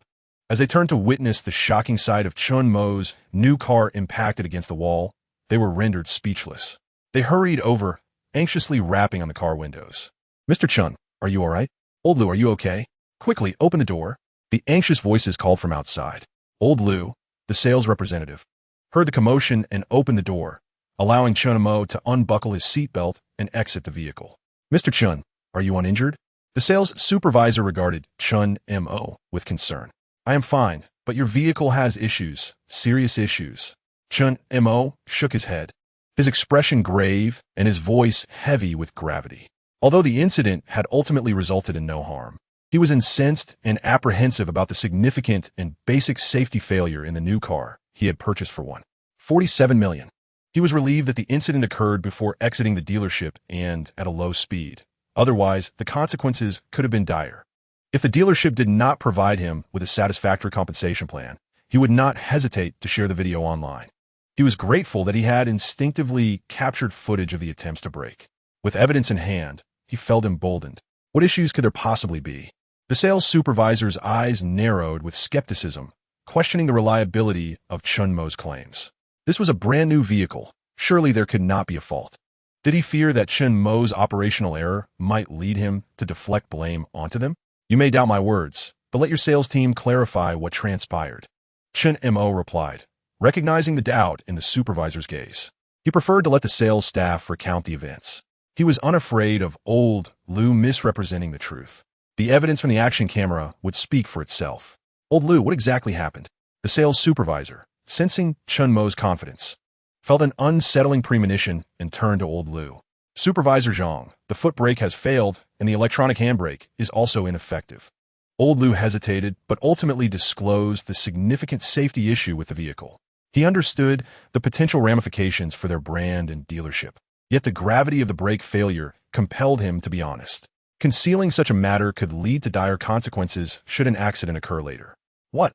As they turned to witness the shocking sight of Chen Mo's new car impacted against the wall, they were rendered speechless. They hurried over, anxiously rapping on the car windows. "Mr. Chen, are you all right? Old Lu, are you okay? Quickly, open the door." The anxious voices called from outside. Old Lu, the sales representative, heard the commotion and opened the door, allowing Chen Mo to unbuckle his seatbelt and exit the vehicle. "Mr. Chen, are you uninjured?" The sales supervisor regarded Chen Mo with concern. "I am fine, but your vehicle has issues, serious issues." Chen Mo shook his head, his expression grave and his voice heavy with gravity. Although the incident had ultimately resulted in no harm, he was incensed and apprehensive about the significant and basic safety failure in the new car he had purchased for $1.47 million. He was relieved that the incident occurred before exiting the dealership and at a low speed. Otherwise, the consequences could have been dire. If the dealership did not provide him with a satisfactory compensation plan, he would not hesitate to share the video online. He was grateful that he had instinctively captured footage of the attempts to brake. With evidence in hand, he felt emboldened. What issues could there possibly be? The sales supervisor's eyes narrowed with skepticism, questioning the reliability of Chen Mo's claims. This was a brand new vehicle. Surely there could not be a fault. Did he fear that Chen Mo's operational error might lead him to deflect blame onto them? "You may doubt my words, but let your sales team clarify what transpired." Chen Mo replied, recognizing the doubt in the supervisor's gaze. He preferred to let the sales staff recount the events. He was unafraid of old Liu misrepresenting the truth. The evidence from the action camera would speak for itself. Old Liu, what exactly happened? The sales supervisor, sensing Chen Mo's confidence, felt an unsettling premonition and turned to old Liu. Supervisor Zhang, the foot brake has failed and the electronic handbrake is also ineffective. Old Liu hesitated, but ultimately disclosed the significant safety issue with the vehicle. He understood the potential ramifications for their brand and dealership. Yet the gravity of the brake failure compelled him to be honest. Concealing such a matter could lead to dire consequences should an accident occur later. What?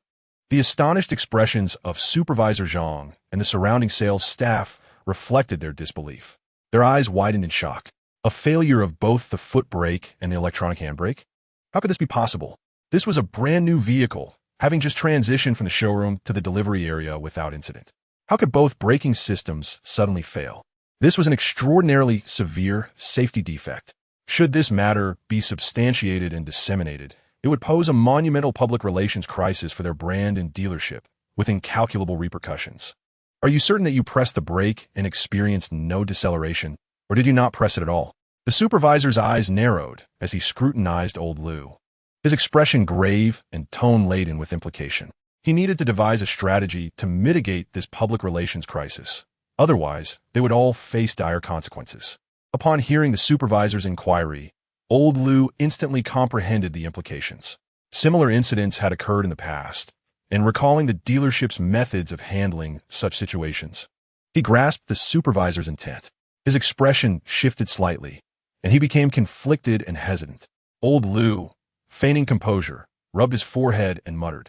The astonished expressions of Supervisor Zhang and the surrounding sales staff reflected their disbelief. Their eyes widened in shock. A failure of both the foot brake and the electronic handbrake? How could this be possible? This was a brand new vehicle, having just transitioned from the showroom to the delivery area without incident. How could both braking systems suddenly fail? This was an extraordinarily severe safety defect. Should this matter be substantiated and disseminated, it would pose a monumental public relations crisis for their brand and dealership, with incalculable repercussions. Are you certain that you pressed the brake and experienced no deceleration, or did you not press it at all? The supervisor's eyes narrowed as he scrutinized old Liu, his expression grave and tone-laden with implication. He needed to devise a strategy to mitigate this public relations crisis. Otherwise, they would all face dire consequences. Upon hearing the supervisor's inquiry, old Liu instantly comprehended the implications. Similar incidents had occurred in the past, and recalling the dealership's methods of handling such situations, he grasped the supervisor's intent. His expression shifted slightly, and he became conflicted and hesitant. Old Liu, feigning composure, rubbed his forehead and muttered,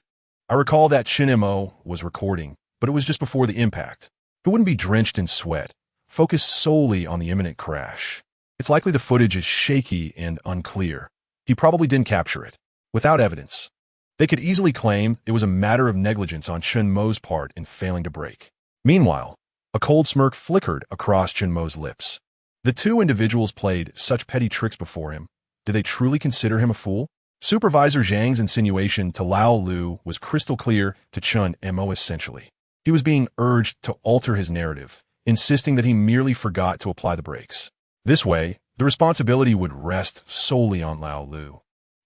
I recall that Chen Mo was recording, but it was just before the impact. He wouldn't be drenched in sweat, focused solely on the imminent crash. It's likely the footage is shaky and unclear. He probably didn't capture it. Without evidence, they could easily claim it was a matter of negligence on Chen Mo's part in failing to brake. Meanwhile, a cold smirk flickered across Chen Mo's lips. The two individuals played such petty tricks before him. Did they truly consider him a fool? Supervisor Zhang's insinuation to Lao Lu was crystal clear to Chen Mo essentially. He was being urged to alter his narrative, insisting that he merely forgot to apply the brakes. This way, the responsibility would rest solely on Lao Lu,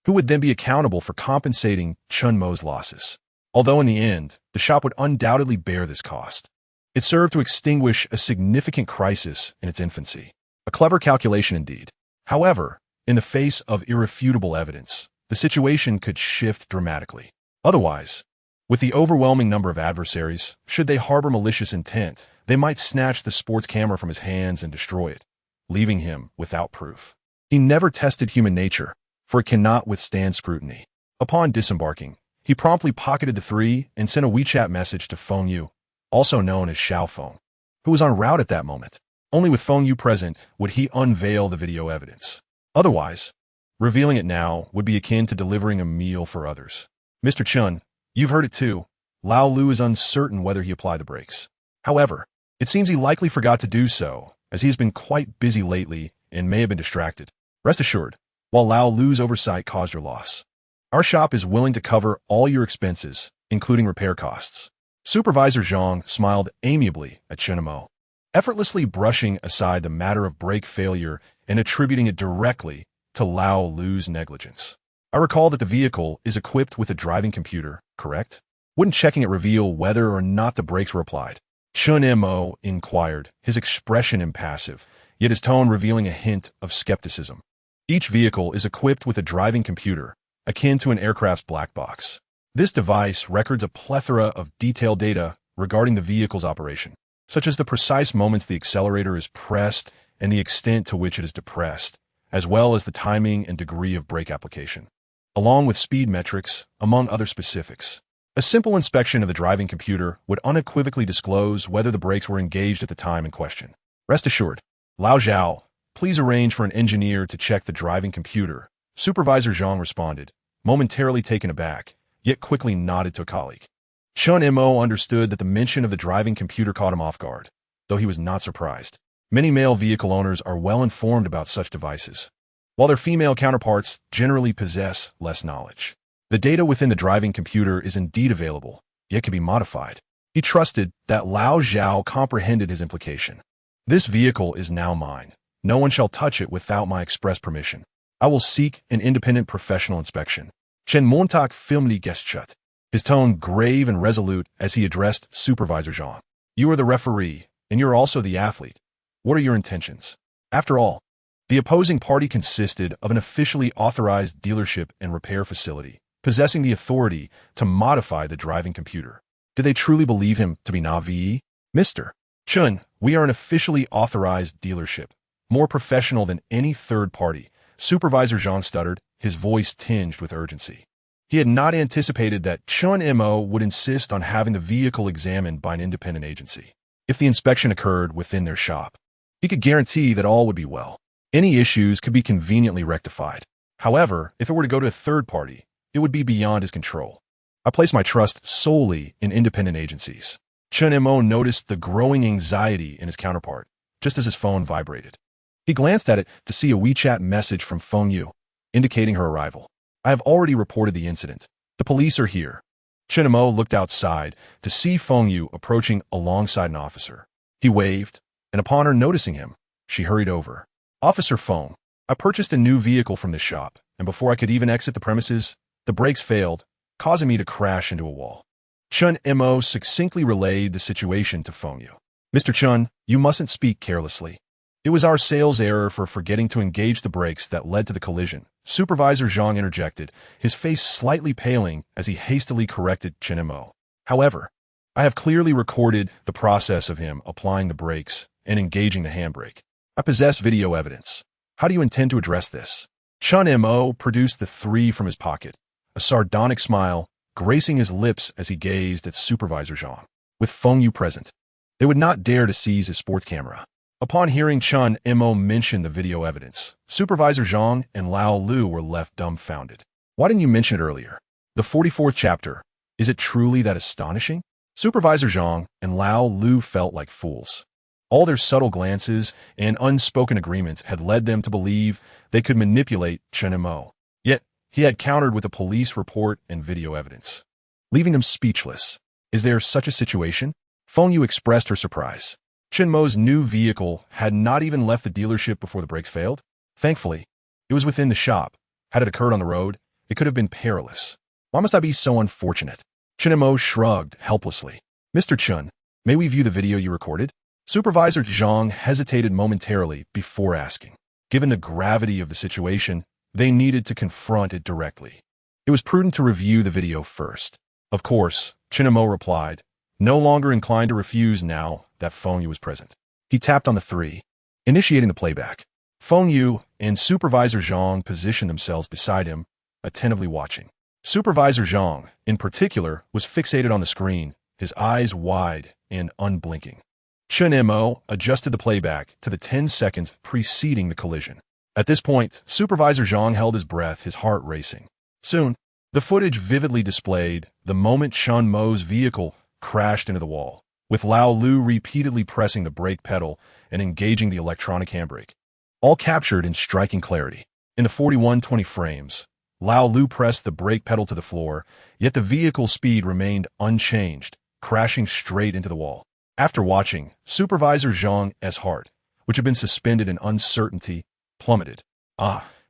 who would then be accountable for compensating Chen Mo's losses. Although in the end, the shop would undoubtedly bear this cost. It served to extinguish a significant crisis in its infancy. A clever calculation indeed. However, in the face of irrefutable evidence, the situation could shift dramatically. Otherwise, with the overwhelming number of adversaries, should they harbor malicious intent, they might snatch the sports camera from his hands and destroy it, leaving him without proof. He never tested human nature, for it cannot withstand scrutiny. Upon disembarking, he promptly pocketed the three and sent a WeChat message to Feng Yu, also known as Xiao Feng, who was en route at that moment. Only with Feng Yu present would he unveil the video evidence. Otherwise, revealing it now would be akin to delivering a meal for others. Mr. Chen, you've heard it too. Lao Lu is uncertain whether he applied the brakes. However, it seems he likely forgot to do so, as he has been quite busy lately and may have been distracted. Rest assured, while Lao Lu's oversight caused your loss, our shop is willing to cover all your expenses, including repair costs. Supervisor Zhang smiled amiably at Chen Mo, effortlessly brushing aside the matter of brake failure and attributing it directly to Lao Lu's negligence. I recall that the vehicle is equipped with a driving computer, correct? Wouldn't checking it reveal whether or not the brakes were applied? Chen Mo inquired, his expression impassive, yet his tone revealing a hint of skepticism. Each vehicle is equipped with a driving computer, akin to an aircraft's black box. This device records a plethora of detailed data regarding the vehicle's operation, such as the precise moments the accelerator is pressed and the extent to which it is depressed, as well as the timing and degree of brake application, along with speed metrics, among other specifics. A simple inspection of the driving computer would unequivocally disclose whether the brakes were engaged at the time in question. Rest assured, Lao Zhao, please arrange for an engineer to check the driving computer. Supervisor Zhang responded, momentarily taken aback, yet quickly nodded to a colleague. Chen Mo understood that the mention of the driving computer caught him off guard, though he was not surprised. Many male vehicle owners are well informed about such devices, while their female counterparts generally possess less knowledge. The data within the driving computer is indeed available, yet could be modified. He trusted that Lao Zhao comprehended his implication. This vehicle is now mine. No one shall touch it without my express permission. I will seek an independent professional inspection. Chen Mo filmly gestured, his tone grave and resolute as he addressed Supervisor Zhang. You are the referee, and you're also the athlete. What are your intentions? After all, the opposing party consisted of an officially authorized dealership and repair facility, possessing the authority to modify the driving computer. Did they truly believe him to be Navi? Mr. Chun, we are an officially authorized dealership, more professional than any third party. Supervisor Zhang stuttered, his voice tinged with urgency. He had not anticipated that Chen Mo would insist on having the vehicle examined by an independent agency. If the inspection occurred within their shop, he could guarantee that all would be well. Any issues could be conveniently rectified. However, if it were to go to a third party, it would be beyond his control. I place my trust solely in independent agencies. Chen Mo noticed the growing anxiety in his counterpart, just as his phone vibrated. He glanced at it to see a WeChat message from Feng Yu, indicating her arrival. I have already reported the incident. The police are here. Chen Mo looked outside to see Feng Yu approaching alongside an officer. He waved, and upon her noticing him, she hurried over. Officer Feng, I purchased a new vehicle from this shop, and before I could even exit the premises, the brakes failed, causing me to crash into a wall. Chen Mo succinctly relayed the situation to Feng Yu. Mr. Chun, you mustn't speak carelessly. It was our sales error for forgetting to engage the brakes that led to the collision. Supervisor Zhang interjected, his face slightly paling as he hastily corrected Chen Mo. However, I have clearly recorded the process of him applying the brakes and engaging the handbrake. I possess video evidence. How do you intend to address this? Chen Mo produced the three from his pocket, a sardonic smile gracing his lips as he gazed at Supervisor Zhang. With Feng Yu present, they would not dare to seize his sports camera. Upon hearing Chen Mo mention the video evidence, Supervisor Zhang and Lao Lu were left dumbfounded. Why didn't you mention it earlier? The 44th chapter. Is it truly that astonishing? Supervisor Zhang and Lao Lu felt like fools. All their subtle glances and unspoken agreements had led them to believe they could manipulate Chen Mo. Yet, he had countered with a police report and video evidence, leaving them speechless. Is there such a situation? Feng Yu expressed her surprise. Chen Mo's new vehicle had not even left the dealership before the brakes failed. Thankfully, it was within the shop. Had it occurred on the road, it could have been perilous. Why must I be so unfortunate? Chen Mo shrugged helplessly. Mr. Chun, may we view the video you recorded? Supervisor Zhang hesitated momentarily before asking. Given the gravity of the situation, they needed to confront it directly. It was prudent to review the video first. Of course, Chen Mo replied, no longer inclined to refuse now that Feng Yu was present. He tapped on the three, initiating the playback. Feng Yu and Supervisor Zhang positioned themselves beside him, attentively watching. Supervisor Zhang, in particular, was fixated on the screen, his eyes wide and unblinking. Chen Mo adjusted the playback to the 10 seconds preceding the collision. At this point, Supervisor Zhang held his breath, his heart racing. Soon, the footage vividly displayed the moment Chen Mo's vehicle crashed into the wall, with Lao Lu repeatedly pressing the brake pedal and engaging the electronic handbrake, all captured in striking clarity. In the 41:20 frames, Lao Lu pressed the brake pedal to the floor, yet the vehicle's speed remained unchanged, crashing straight into the wall. After watching, Supervisor Zhang's heart, which had been suspended in uncertainty, plummeted.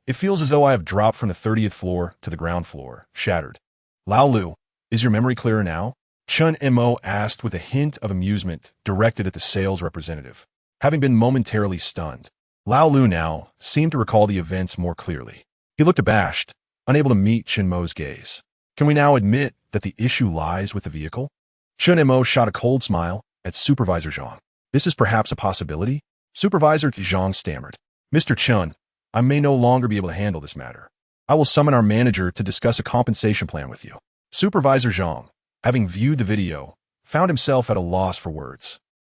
It feels as though I have dropped from the 30th floor to the ground floor, shattered. Lao Lu, is your memory clearer now? Chen Mo asked with a hint of amusement directed at the sales representative. Having been momentarily stunned, Lao Lu now seemed to recall the events more clearly. He looked abashed, unable to meet Chen Mo's gaze. Can we now admit that the issue lies with the vehicle? Chen Mo shot a cold smile at Supervisor Zhang. This is perhaps a possibility? Supervisor Zhang stammered. Mr. Chen, I may no longer be able to handle this matter. I will summon our manager to discuss a compensation plan with you. Supervisor Zhang, having viewed the video, found himself at a loss for words.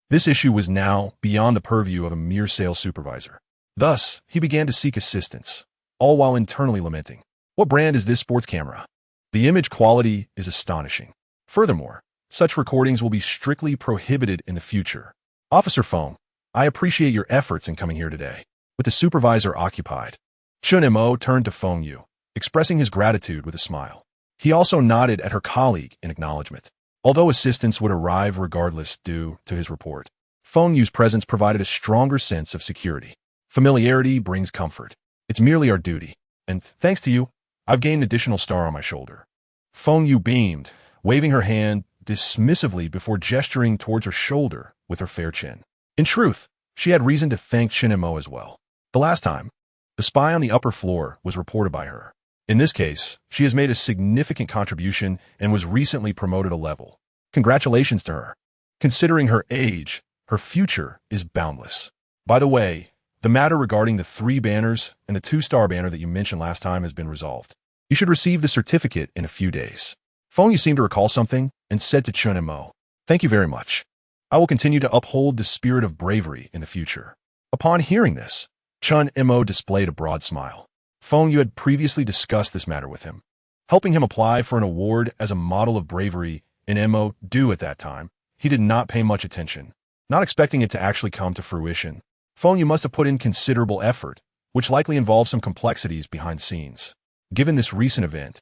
This issue was now beyond the purview of a mere sales supervisor. Thus, he began to seek assistance, all while internally lamenting. What brand is this sports camera? The image quality is astonishing. Furthermore, such recordings will be strictly prohibited in the future. Officer Feng, I appreciate your efforts in coming here today. With the supervisor occupied, Chen Mo turned to Feng Yu, expressing his gratitude with a smile. He also nodded at her colleague in acknowledgement. although assistance would arrive regardless due to his report. Feng Yu's presence provided a stronger sense of security. Familiarity brings comfort. It's merely our duty. And thanks to you, I've gained an additional star on my shoulder. Feng Yu beamed, waving her hand dismissively before gesturing towards her shoulder with her fair chin. In truth, she had reason to thank Chen Mo as well. The last time, the spy on the upper floor was reported by her. In this case, she has made a significant contribution and was recently promoted a level. Congratulations to her. Considering her age, her future is boundless. By the way, the matter regarding the 3 banners and the 2-star banner that you mentioned last time has been resolved. You should receive the certificate in a few days. Feng Yu seemed to recall something and said to Chen Mo, "Thank you very much. I will continue to uphold the spirit of bravery in the future." Upon hearing this, Chen Mo displayed a broad smile. Feng Yu had previously discussed this matter with him, helping him apply for an award as a model of bravery in Mo due at that time. He did not pay much attention, not expecting it to actually come to fruition. Feng Yu must have put in considerable effort, which likely involved some complexities behind scenes. Given this recent event,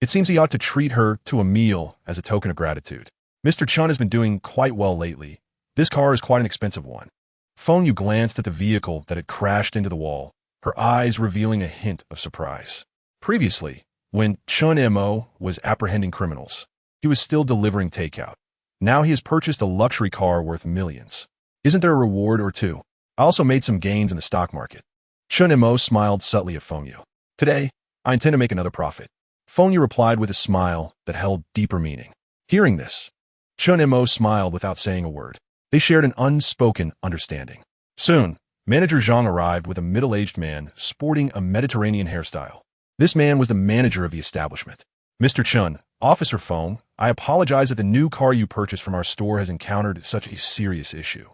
it seems he ought to treat her to a meal as a token of gratitude. Mr. Chen has been doing quite well lately. This car is quite an expensive one. Feng Yu glanced at the vehicle that had crashed into the wall, her eyes revealing a hint of surprise. Previously, when Chen Mo was apprehending criminals, he was still delivering takeout. Now he has purchased a luxury car worth millions. Isn't there a reward or two? I also made some gains in the stock market. Chen Mo smiled subtly at Feng Yu. Today, I intend to make another profit. Feng Yu replied with a smile that held deeper meaning. Hearing this, Chen Mo smiled without saying a word. They shared an unspoken understanding. Soon, Manager Zhang arrived with a middle-aged man sporting a Mediterranean hairstyle. This man was the manager of the establishment. "Mr. Chen, Officer Feng, I apologize that the new car you purchased from our store has encountered such a serious issue,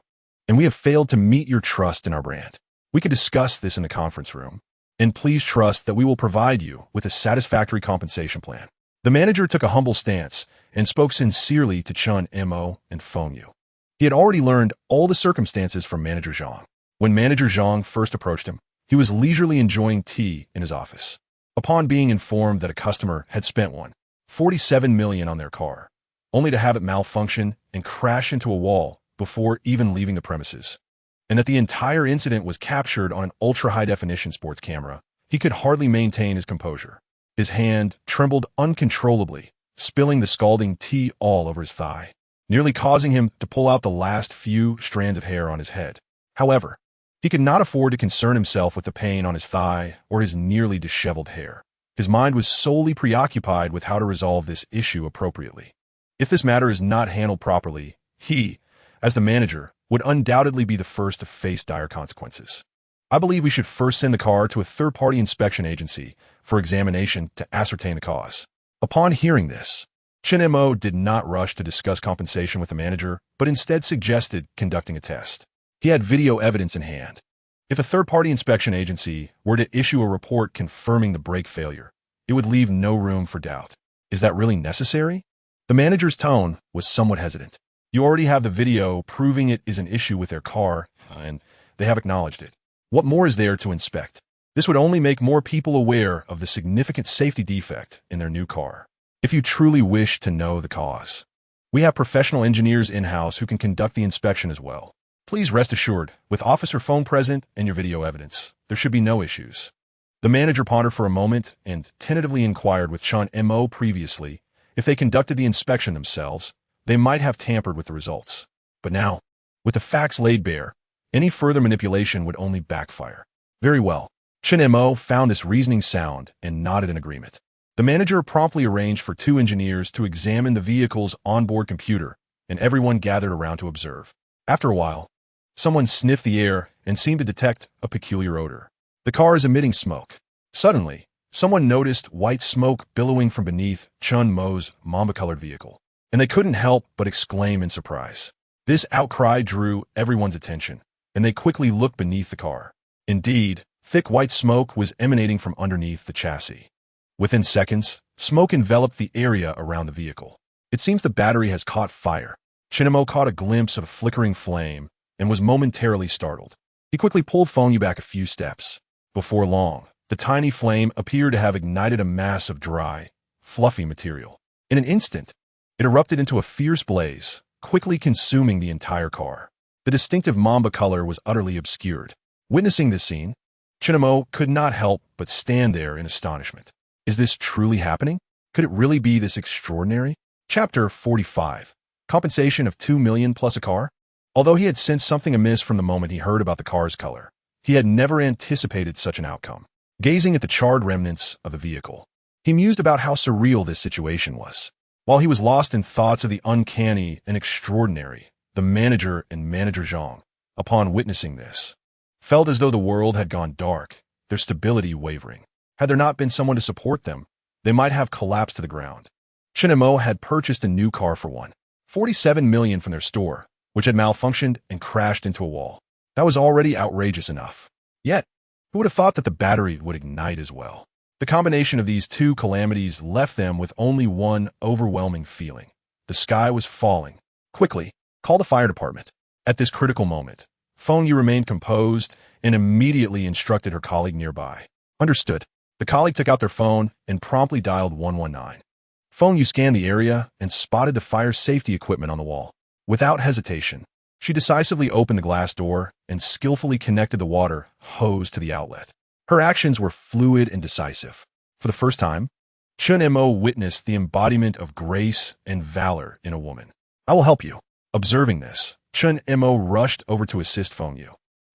and we have failed to meet your trust in our brand. We could discuss this in the conference room, and please trust that we will provide you with a satisfactory compensation plan." The manager took a humble stance and spoke sincerely to Chen Mo and Feng Yu. He had already learned all the circumstances from Manager Zhang. When Manager Zhang first approached him, he was leisurely enjoying tea in his office. Upon being informed that a customer had spent $47 million on their car, only to have it malfunction and crash into a wall before even leaving the premises, and that the entire incident was captured on an ultra-high-definition sports camera, he could hardly maintain his composure. His hand trembled uncontrollably, spilling the scalding tea all over his thigh, nearly causing him to pull out the last few strands of hair on his head. However, he could not afford to concern himself with the pain on his thigh or his nearly disheveled hair. His mind was solely preoccupied with how to resolve this issue appropriately. If this matter is not handled properly, he, as the manager, would undoubtedly be the first to face dire consequences. I believe we should first send the car to a third-party inspection agency for examination to ascertain the cause. Upon hearing this, Chen Mo did not rush to discuss compensation with the manager, but instead suggested conducting a test. He had video evidence in hand. If a third-party inspection agency were to issue a report confirming the brake failure, it would leave no room for doubt. Is that really necessary? The manager's tone was somewhat hesitant. You already have the video proving it is an issue with their car, and they have acknowledged it. What more is there to inspect? This would only make more people aware of the significant safety defect in their new car. If you truly wish to know the cause, we have professional engineers in-house who can conduct the inspection as well. Please rest assured, with Officer Feng present and your video evidence, there should be no issues. The manager pondered for a moment and tentatively inquired with Chen Mo previously if they conducted the inspection themselves, they might have tampered with the results. But now, with the facts laid bare, any further manipulation would only backfire. Very well. Chen Mo found this reasoning sound and nodded in agreement. The manager promptly arranged for 2 engineers to examine the vehicle's onboard computer, and everyone gathered around to observe. After a while, someone sniffed the air and seemed to detect a peculiar odor. The car is emitting smoke. Suddenly, someone noticed white smoke billowing from beneath Chen Mo's mamba-colored vehicle, and they couldn't help but exclaim in surprise. This outcry drew everyone's attention, and they quickly looked beneath the car. Indeed, thick white smoke was emanating from underneath the chassis. Within seconds, smoke enveloped the area around the vehicle. It seems the battery has caught fire. Chen Mo caught a glimpse of a flickering flame and was momentarily startled. He quickly pulled Feng Yu back a few steps. Before long, the tiny flame appeared to have ignited a mass of dry, fluffy material. In an instant, It erupted into a fierce blaze, quickly consuming the entire car. The distinctive mamba color was utterly obscured. Witnessing this scene, Chen Mo could not help but stand there in astonishment. Is this truly happening? Could it really be this extraordinary? Chapter 45. Compensation of 2 million plus a car? Although he had sensed something amiss from the moment he heard about the car's color, he had never anticipated such an outcome. Gazing at the charred remnants of the vehicle, he mused about how surreal this situation was. While he was lost in thoughts of the uncanny and extraordinary, the manager and Manager Zhang, upon witnessing this, felt as though the world had gone dark, their stability wavering. Had there not been someone to support them, they might have collapsed to the ground. Chen Mo had purchased a new car for $1.47 million from their store, which had malfunctioned and crashed into a wall. That was already outrageous enough. Yet, who would have thought that the battery would ignite as well? The combination of these two calamities left them with only one overwhelming feeling. The sky was falling. Quickly, call the fire department. At this critical moment, Feng Yu remained composed and immediately instructed her colleague nearby. Understood. The colleague took out their phone and promptly dialed 119. Feng Yu scanned the area and spotted the fire safety equipment on the wall. Without hesitation, she decisively opened the glass door and skillfully connected the water hose to the outlet. Her actions were fluid and decisive. For the first time, Chen Mo witnessed the embodiment of grace and valor in a woman. I will help you. Observing this, Chen Mo rushed over to assist Feng Yu.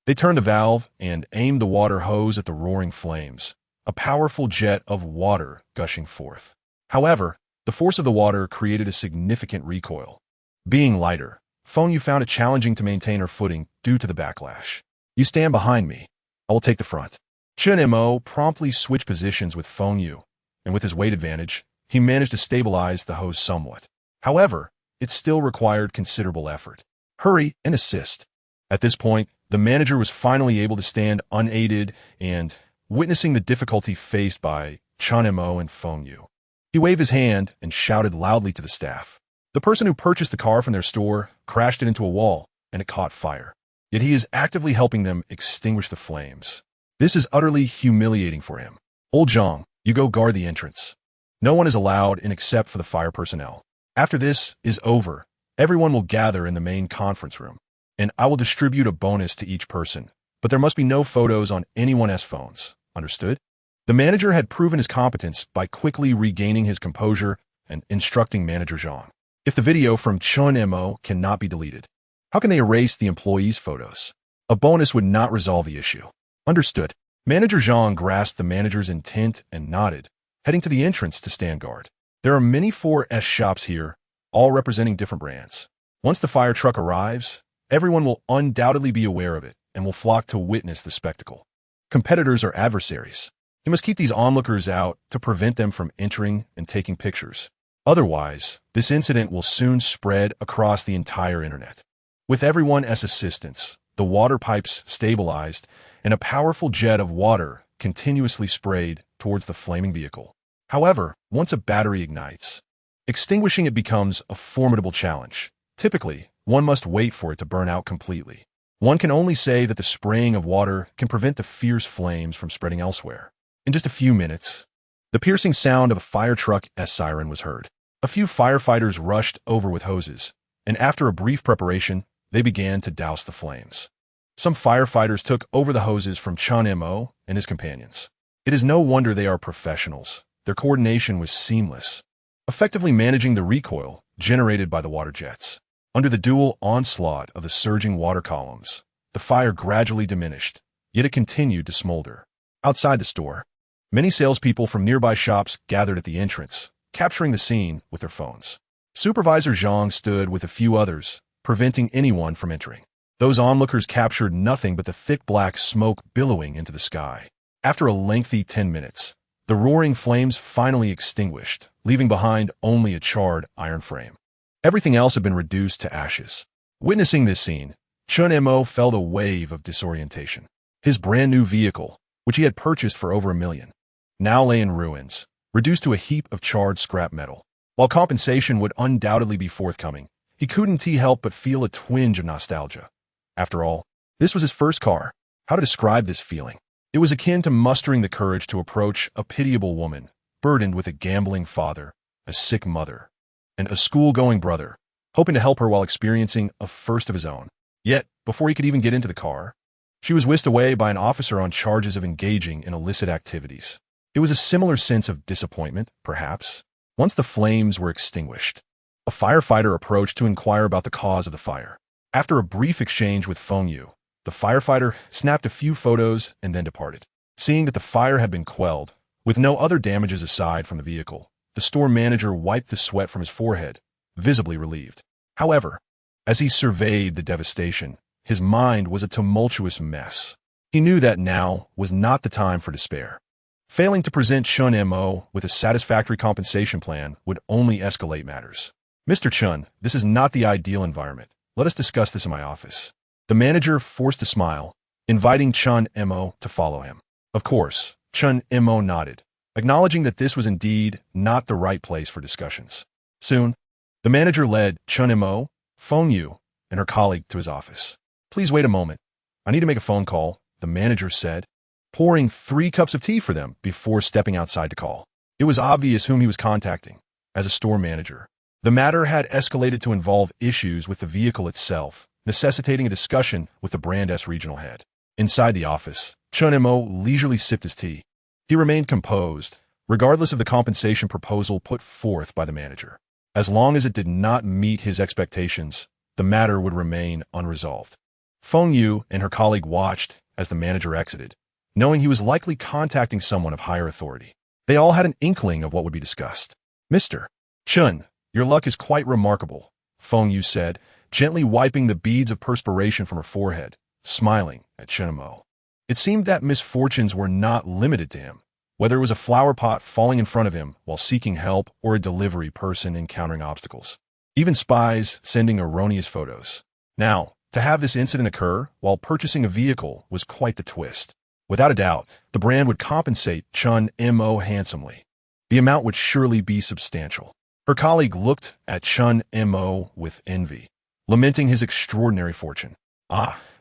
They turned the valve and aimed the water hose at the roaring flames, a powerful jet of water gushing forth. However, the force of the water created a significant recoil. Being lighter, Feng Yu found it challenging to maintain her footing due to the backlash. You stand behind me. I will take the front. Chen Mo promptly switched positions with Feng Yu, and with his weight advantage, he managed to stabilize the hose somewhat. However, it still required considerable effort. Hurry and assist. At this point, the manager was finally able to stand unaided and, witnessing the difficulty faced by Chen Mo and Feng Yu, he waved his hand and shouted loudly to the staff. The person who purchased the car from their store crashed it into a wall, and it caught fire. Yet he is actively helping them extinguish the flames. This is utterly humiliating for him. Old Zhang, you go guard the entrance. No one is allowed in except for the fire personnel. After this is over, everyone will gather in the main conference room, and I will distribute a bonus to each person, but there must be no photos on anyone's phones. Understood? The manager had proven his competence by quickly regaining his composure and instructing Manager Zhang. If the video from Chen Mo cannot be deleted, how can they erase the employees' photos? A bonus would not resolve the issue. Understood. Manager Zhang grasped the manager's intent and nodded, heading to the entrance to stand guard. There are many 4S shops here, all representing different brands. Once the fire truck arrives, everyone will undoubtedly be aware of it and will flock to witness the spectacle. Competitors are adversaries. You must keep these onlookers out to prevent them from entering and taking pictures. Otherwise, this incident will soon spread across the entire internet. With everyone's assistance, the water pipes stabilized, and a powerful jet of water continuously sprayed towards the flaming vehicle. However, once a battery ignites, extinguishing it becomes a formidable challenge. Typically, one must wait for it to burn out completely. One can only say that the spraying of water can prevent the fierce flames from spreading elsewhere. In just a few minutes, the piercing sound of a fire truck's siren was heard. A few firefighters rushed over with hoses, and after a brief preparation, they began to douse the flames. Some firefighters took over the hoses from Chen Mo and his companions. It is no wonder they are professionals. Their coordination was seamless, effectively managing the recoil generated by the water jets. Under the dual onslaught of the surging water columns, the fire gradually diminished, yet it continued to smolder. Outside the store, many salespeople from nearby shops gathered at the entrance, capturing the scene with their phones. Supervisor Zhang stood with a few others, preventing anyone from entering. Those onlookers captured nothing but the thick black smoke billowing into the sky. After a lengthy 10 minutes, the roaring flames finally extinguished, leaving behind only a charred iron frame. Everything else had been reduced to ashes. Witnessing this scene, Chen Mo felt a wave of disorientation. His brand-new vehicle, which he had purchased for over $1 million, now lay in ruins, reduced to a heap of charred scrap metal. While compensation would undoubtedly be forthcoming, he couldn't help but feel a twinge of nostalgia. After all, this was his first car. How to describe this feeling? It was akin to mustering the courage to approach a pitiable woman, burdened with a gambling father, a sick mother, and a school-going brother, hoping to help her while experiencing a first of his own. Yet, before he could even get into the car, she was whisked away by an officer on charges of engaging in illicit activities. It was a similar sense of disappointment, perhaps, once the flames were extinguished. A firefighter approached to inquire about the cause of the fire. After a brief exchange with Feng Yu, the firefighter snapped a few photos and then departed. Seeing that the fire had been quelled, with no other damages aside from the vehicle, the store manager wiped the sweat from his forehead, visibly relieved. However, as he surveyed the devastation, his mind was a tumultuous mess. He knew that now was not the time for despair. Failing to present Chen Mo with a satisfactory compensation plan would only escalate matters. "Mr. Chen, this is not the ideal environment. Let us discuss this in my office." The manager forced a smile, inviting Chen Mo to follow him. Of course, Chen Mo nodded, acknowledging that this was indeed not the right place for discussions. Soon, the manager led Chen Mo, Feng Yu, and her colleague to his office. "Please wait a moment. I need to make a phone call," the manager said, pouring 3 cups of tea for them before stepping outside to call. It was obvious whom he was contacting. As a store manager, the matter had escalated to involve issues with the vehicle itself, necessitating a discussion with the brand's regional head. Inside the office, Chen Mo leisurely sipped his tea. He remained composed, regardless of the compensation proposal put forth by the manager. As long as it did not meet his expectations, the matter would remain unresolved. Feng Yu and her colleague watched as the manager exited, knowing he was likely contacting someone of higher authority. They all had an inkling of what would be discussed. "Mr. Chen, your luck is quite remarkable," Feng Yu said, gently wiping the beads of perspiration from her forehead, smiling at Chen Mo. It seemed that misfortunes were not limited to him, whether it was a flower pot falling in front of him while seeking help or a delivery person encountering obstacles. Even spies sending erroneous photos. Now, to have this incident occur while purchasing a vehicle was quite the twist. Without a doubt, the brand would compensate Chen Mo handsomely. The amount would surely be substantial. Her colleague looked at Chen Mo with envy, lamenting his extraordinary fortune.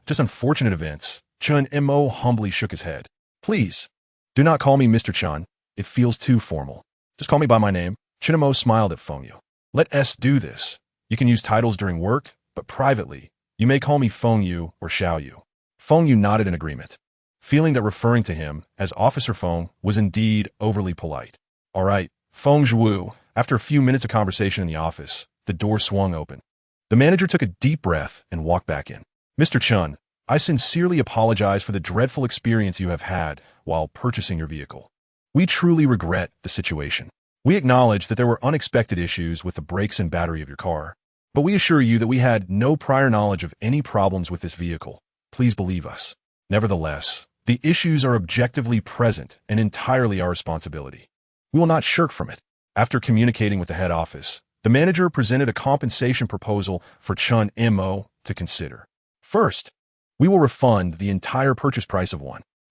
Just unfortunate events. Chen Mo humbly shook his head. "Please, do not call me Mr. Chen. It feels too formal. Just call me by my name." Chen Mo smiled at Feng Yu. "Let us do this. You can use titles during work, but privately, you may call me Feng Yu or Xiao Yu." Feng Yu nodded in agreement, feeling that referring to him as Officer Feng was indeed overly polite. "All right, Feng Zhuwu." After a few minutes of conversation in the office, the door swung open. The manager took a deep breath and walked back in. "Mr. Chen, I sincerely apologize for the dreadful experience you have had while purchasing your vehicle. We truly regret the situation. We acknowledge that there were unexpected issues with the brakes and battery of your car, but we assure you that we had no prior knowledge of any problems with this vehicle. Please believe us. Nevertheless, the issues are objectively present and entirely our responsibility. We will not shirk from it." After communicating with the head office, the manager presented a compensation proposal for Chen Mo to consider. "First, we will refund the entire purchase price of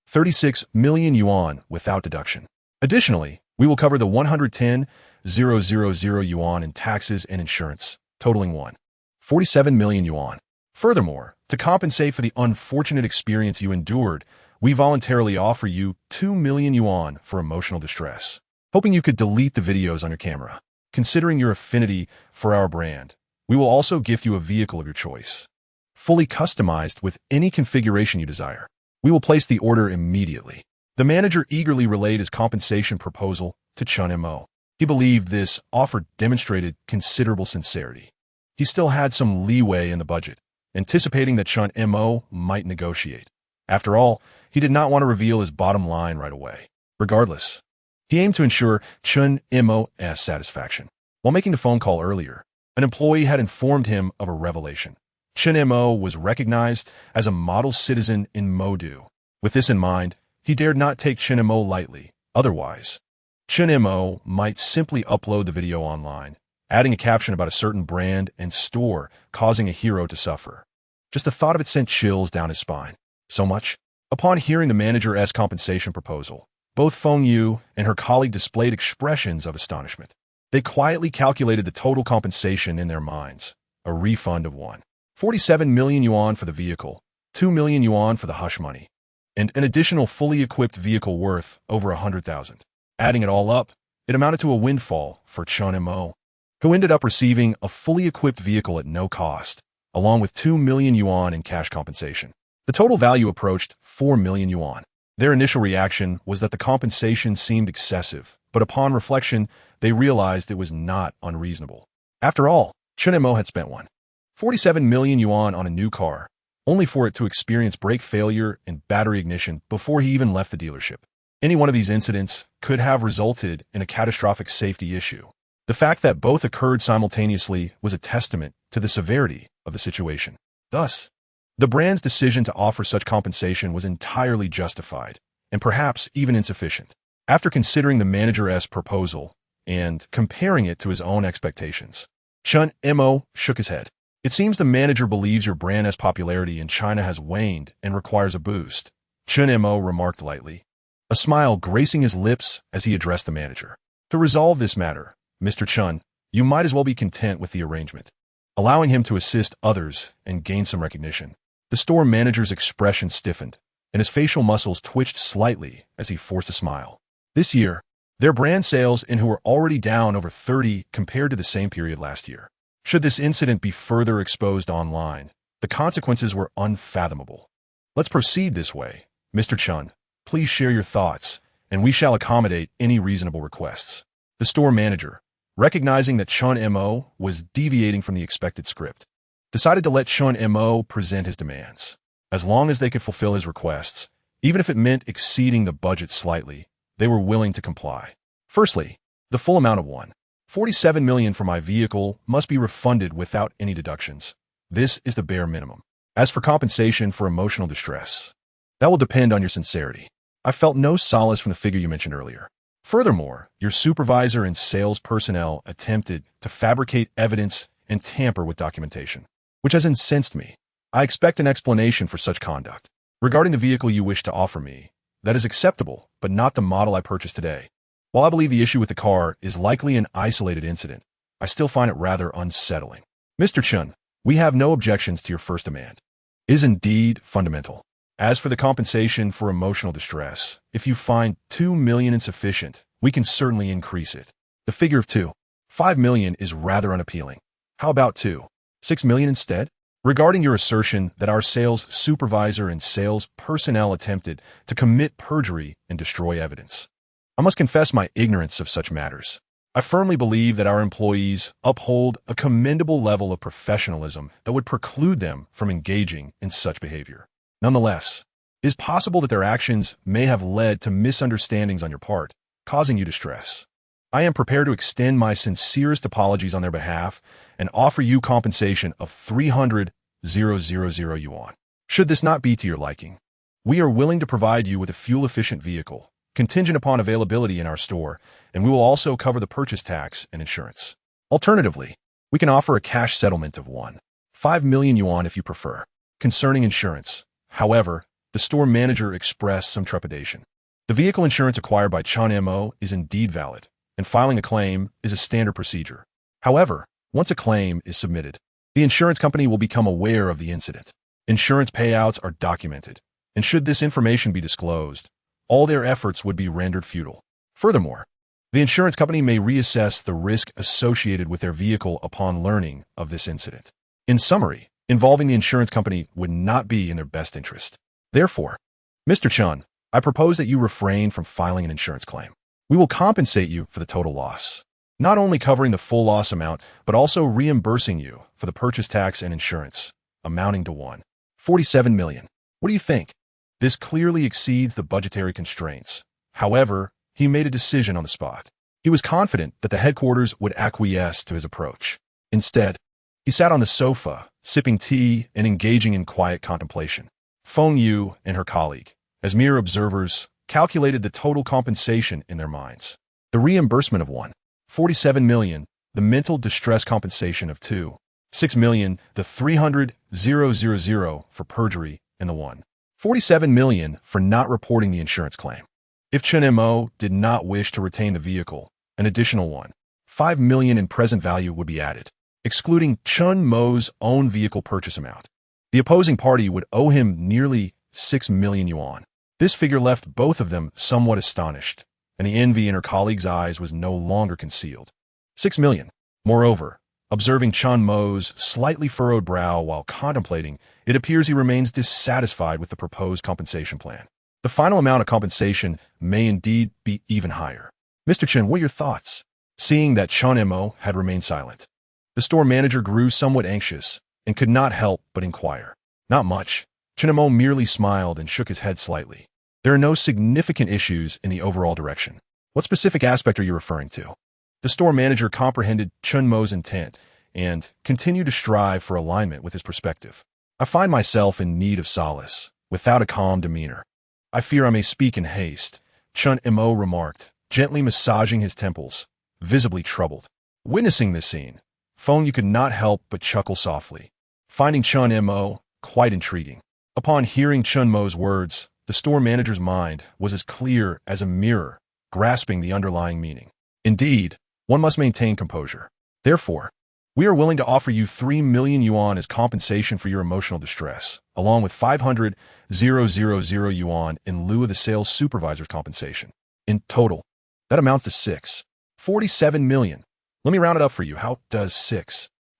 36 million yuan without deduction. Additionally, we will cover the 110,000 yuan in taxes and insurance, totaling 47 million yuan. Furthermore, to compensate for the unfortunate experience you endured, we voluntarily offer you 2 million yuan for emotional distress. Hoping you could delete the videos on your camera. Considering your affinity for our brand, we will also gift you a vehicle of your choice, fully customized with any configuration you desire. We will place the order immediately." The manager eagerly relayed his compensation proposal to Chen Mo. He believed this offer demonstrated considerable sincerity. He still had some leeway in the budget, anticipating that Chen Mo might negotiate. After all, he did not want to reveal his bottom line right away. Regardless, he aimed to ensure Chen Mo's satisfaction. While making the phone call earlier, an employee had informed him of a revelation. Chen Mo was recognized as a model citizen in Modu. With this in mind, he dared not take Chen Mo lightly. Otherwise, Chen Mo might simply upload the video online, adding a caption about a certain brand and store, causing a hero to suffer. Just the thought of it sent chills down his spine. So much. Upon hearing the manager's compensation proposal, both Feng Yu and her colleague displayed expressions of astonishment. They quietly calculated the total compensation in their minds, a refund of 47 million yuan for the vehicle, 2 million yuan for the hush money, and an additional fully equipped vehicle worth over 100,000. Adding it all up, it amounted to a windfall for Chen Mo. who ended up receiving a fully equipped vehicle at no cost, along with 2 million yuan in cash compensation. The total value approached 4 million yuan. Their initial reaction was that the compensation seemed excessive, but upon reflection, they realized it was not unreasonable. After all, Chen Mo had spent 47 million yuan on a new car, only for it to experience brake failure and battery ignition before he even left the dealership. Any one of these incidents could have resulted in a catastrophic safety issue. The fact that both occurred simultaneously was a testament to the severity of the situation. Thus, the brand's decision to offer such compensation was entirely justified, and perhaps even insufficient. After considering the manager's proposal and comparing it to his own expectations, Chen Mo shook his head. It seems the manager believes your brand's popularity in China has waned and requires a boost, Chen Mo remarked lightly, a smile gracing his lips as he addressed the manager. To resolve this matter, Mr. Chen, you might as well be content with the arrangement, allowing him to assist others and gain some recognition. The store manager's expression stiffened, and his facial muscles twitched slightly as he forced a smile. This year, their brand sales were already down over 30% compared to the same period last year. Should this incident be further exposed online, the consequences were unfathomable. Let's proceed this way. Mr. Chen, please share your thoughts, and we shall accommodate any reasonable requests. The store manager, recognizing that Chen Mo was deviating from the expected script, decided to let Chen Mo present his demands. As long as they could fulfill his requests, even if it meant exceeding the budget slightly, they were willing to comply. Firstly, the full amount of 47 million for my vehicle must be refunded without any deductions. This is the bare minimum. As for compensation for emotional distress, that will depend on your sincerity. I felt no solace from the figure you mentioned earlier. Furthermore, your supervisor and sales personnel attempted to fabricate evidence and tamper with documentation, which has incensed me. I expect an explanation for such conduct. Regarding the vehicle you wish to offer me, that is acceptable, but not the model I purchased today. While I believe the issue with the car is likely an isolated incident, I still find it rather unsettling. Mr. Chen, we have no objections to your first demand. It is indeed fundamental. As for the compensation for emotional distress, if you find 2 million insufficient, we can certainly increase it. The figure of 5 million is rather unappealing. How about 6 million instead? Regarding your assertion that our sales supervisor and sales personnel attempted to commit perjury and destroy evidence, I must confess my ignorance of such matters. I firmly believe that our employees uphold a commendable level of professionalism that would preclude them from engaging in such behavior. Nonetheless, it is possible that their actions may have led to misunderstandings on your part, causing you distress. I am prepared to extend my sincerest apologies on their behalf and offer you compensation of 300,000 yuan. Should this not be to your liking, we are willing to provide you with a fuel-efficient vehicle, contingent upon availability in our store, and we will also cover the purchase tax and insurance. Alternatively, we can offer a cash settlement of 5 million yuan if you prefer. Concerning insurance, however, the store manager expressed some trepidation. The vehicle insurance acquired by Chen Mo is indeed valid, and filing a claim is a standard procedure. However, once a claim is submitted, the insurance company will become aware of the incident. Insurance payouts are documented, and should this information be disclosed, all their efforts would be rendered futile. Furthermore, the insurance company may reassess the risk associated with their vehicle upon learning of this incident. In summary, involving the insurance company would not be in their best interest. Therefore, Mr. Chen, I propose that you refrain from filing an insurance claim. We will compensate you for the total loss, not only covering the full loss amount, but also reimbursing you for the purchase tax and insurance, amounting to 47 million. What do you think? This clearly exceeds the budgetary constraints. However, he made a decision on the spot. He was confident that the headquarters would acquiesce to his approach. Instead, he sat on the sofa, sipping tea and engaging in quiet contemplation. Feng Yu and her colleague, as mere observers, calculated the total compensation in their minds. The reimbursement of 47 million, the mental distress compensation of 6 million, the 300,000 for perjury, and the 47 million for not reporting the insurance claim. If Chen Mo did not wish to retain the vehicle, an additional 5 million in present value would be added, excluding Chen Mo's own vehicle purchase amount. The opposing party would owe him nearly 6 million yuan. This figure left both of them somewhat astonished, and the envy in her colleague's eyes was no longer concealed. 6 million. Moreover, observing Chen Mo's slightly furrowed brow while contemplating, it appears he remains dissatisfied with the proposed compensation plan. The final amount of compensation may indeed be even higher. Mr. Chen, what are your thoughts? Seeing that Chen Mo had remained silent, the store manager grew somewhat anxious and could not help but inquire. Not much. Chen Mo merely smiled and shook his head slightly. There are no significant issues in the overall direction. What specific aspect are you referring to? The store manager comprehended Chen Mo's intent and continued to strive for alignment with his perspective. I find myself in need of solace, without a calm demeanor. I fear I may speak in haste, Chen Mo remarked, gently massaging his temples, visibly troubled. Witnessing this scene, Feng Yu could not help but chuckle softly, finding Chen Mo quite intriguing. Upon hearing Chen Mo's words, the store manager's mind was as clear as a mirror, grasping the underlying meaning. Indeed, one must maintain composure. Therefore, we are willing to offer you 3 million yuan as compensation for your emotional distress, along with 500,000 yuan in lieu of the sales supervisor's compensation. In total, that amounts to 47 million. Let me round it up for you. How does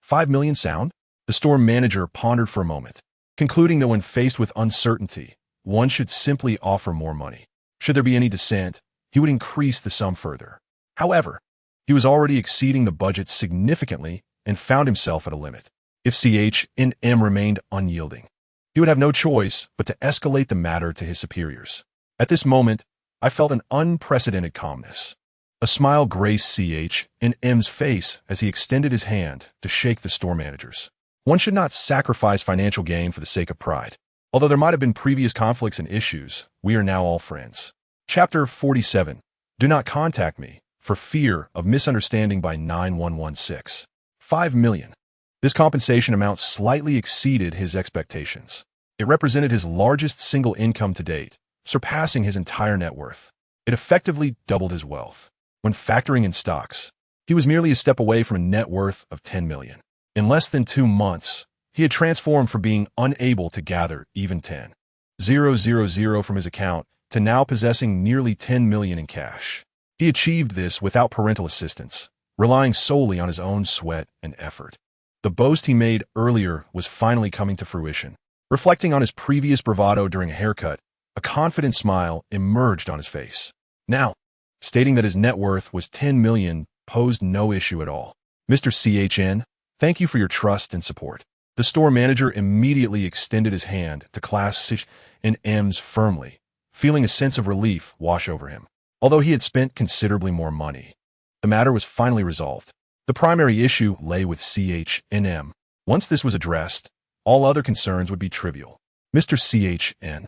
5 million sound? The store manager pondered for a moment, concluding that when faced with uncertainty, one should simply offer more money. Should there be any dissent, he would increase the sum further. However, he was already exceeding the budget significantly and found himself at a limit. If CH&M remained unyielding, he would have no choice but to escalate the matter to his superiors. At this moment, I felt an unprecedented calmness. A smile graced CH&M's face as he extended his hand to shake the store manager's. One should not sacrifice financial gain for the sake of pride. Although there might have been previous conflicts and issues, we are now all friends. Chapter 47. Do not contact me for fear of misunderstanding by 9116. 5 million. This compensation amount slightly exceeded his expectations. It represented his largest single income to date, surpassing his entire net worth. It effectively doubled his wealth. When factoring in stocks, he was merely a step away from a net worth of 10 million. In less than 2 months, he had transformed from being unable to gather even 10,000 from his account to now possessing nearly 10 million in cash. He achieved this without parental assistance, relying solely on his own sweat and effort. The boast he made earlier was finally coming to fruition. Reflecting on his previous bravado during a haircut, a confident smile emerged on his face. Now, stating that his net worth was 10 million posed no issue at all. Mr. CHN, thank you for your trust and support. The store manager immediately extended his hand to clasp CHNM's firmly, feeling a sense of relief wash over him. Although he had spent considerably more money, the matter was finally resolved. The primary issue lay with CHNM. Once this was addressed, all other concerns would be trivial. Mr. CHN,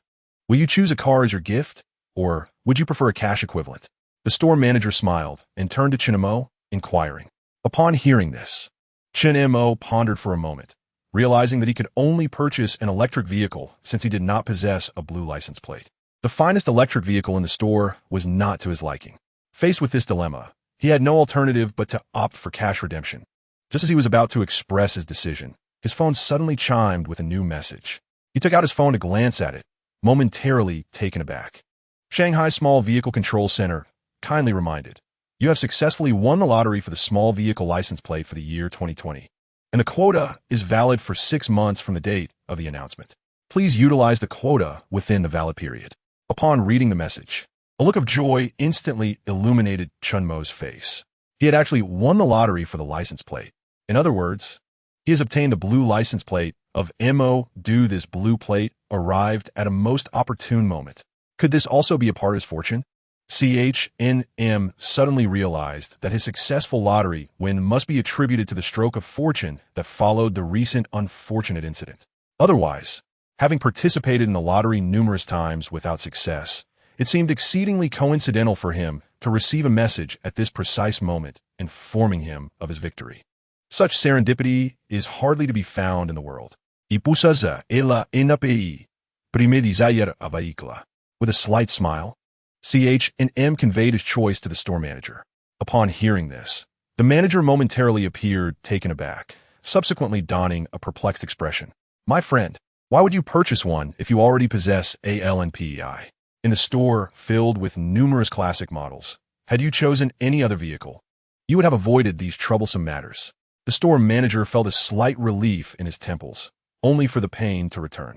will you choose a car as your gift, or would you prefer a cash equivalent? The store manager smiled and turned to Chen Mo, inquiring. Upon hearing this, Chen Mo pondered for a moment, realizing that he could only purchase an electric vehicle since he did not possess a blue license plate. The finest electric vehicle in the store was not to his liking. Faced with this dilemma, he had no alternative but to opt for cash redemption. Just as he was about to express his decision, his phone suddenly chimed with a new message. He took out his phone to glance at it, momentarily taken aback. Shanghai Small Vehicle Control Center kindly reminded, you have successfully won the lottery for the small vehicle license plate for the year 2020, and the quota is valid for 6 months from the date of the announcement. Please utilize the quota within the valid period. Upon reading the message, a look of joy instantly illuminated Chen Mo's face. He had actually won the lottery for the license plate. In other words, he has obtained the blue license plate of MO. This blue plate arrived at a most opportune moment. Could this also be a part of his fortune? CHNM suddenly realized that his successful lottery win must be attributed to the stroke of fortune that followed the recent unfortunate incident. Otherwise, having participated in the lottery numerous times without success, it seemed exceedingly coincidental for him to receive a message at this precise moment informing him of his victory. Such serendipity is hardly to be found in the world. Ipusaza ela enapi, prime desire avaikla. With a slight smile, CH&M conveyed his choice to the store manager. Upon hearing this, the manager momentarily appeared taken aback, subsequently donning a perplexed expression. My friend, why would you purchase one if you already possess ALNPEI? In the store filled with numerous classic models, had you chosen any other vehicle, you would have avoided these troublesome matters. The store manager felt a slight relief in his temples, only for the pain to return.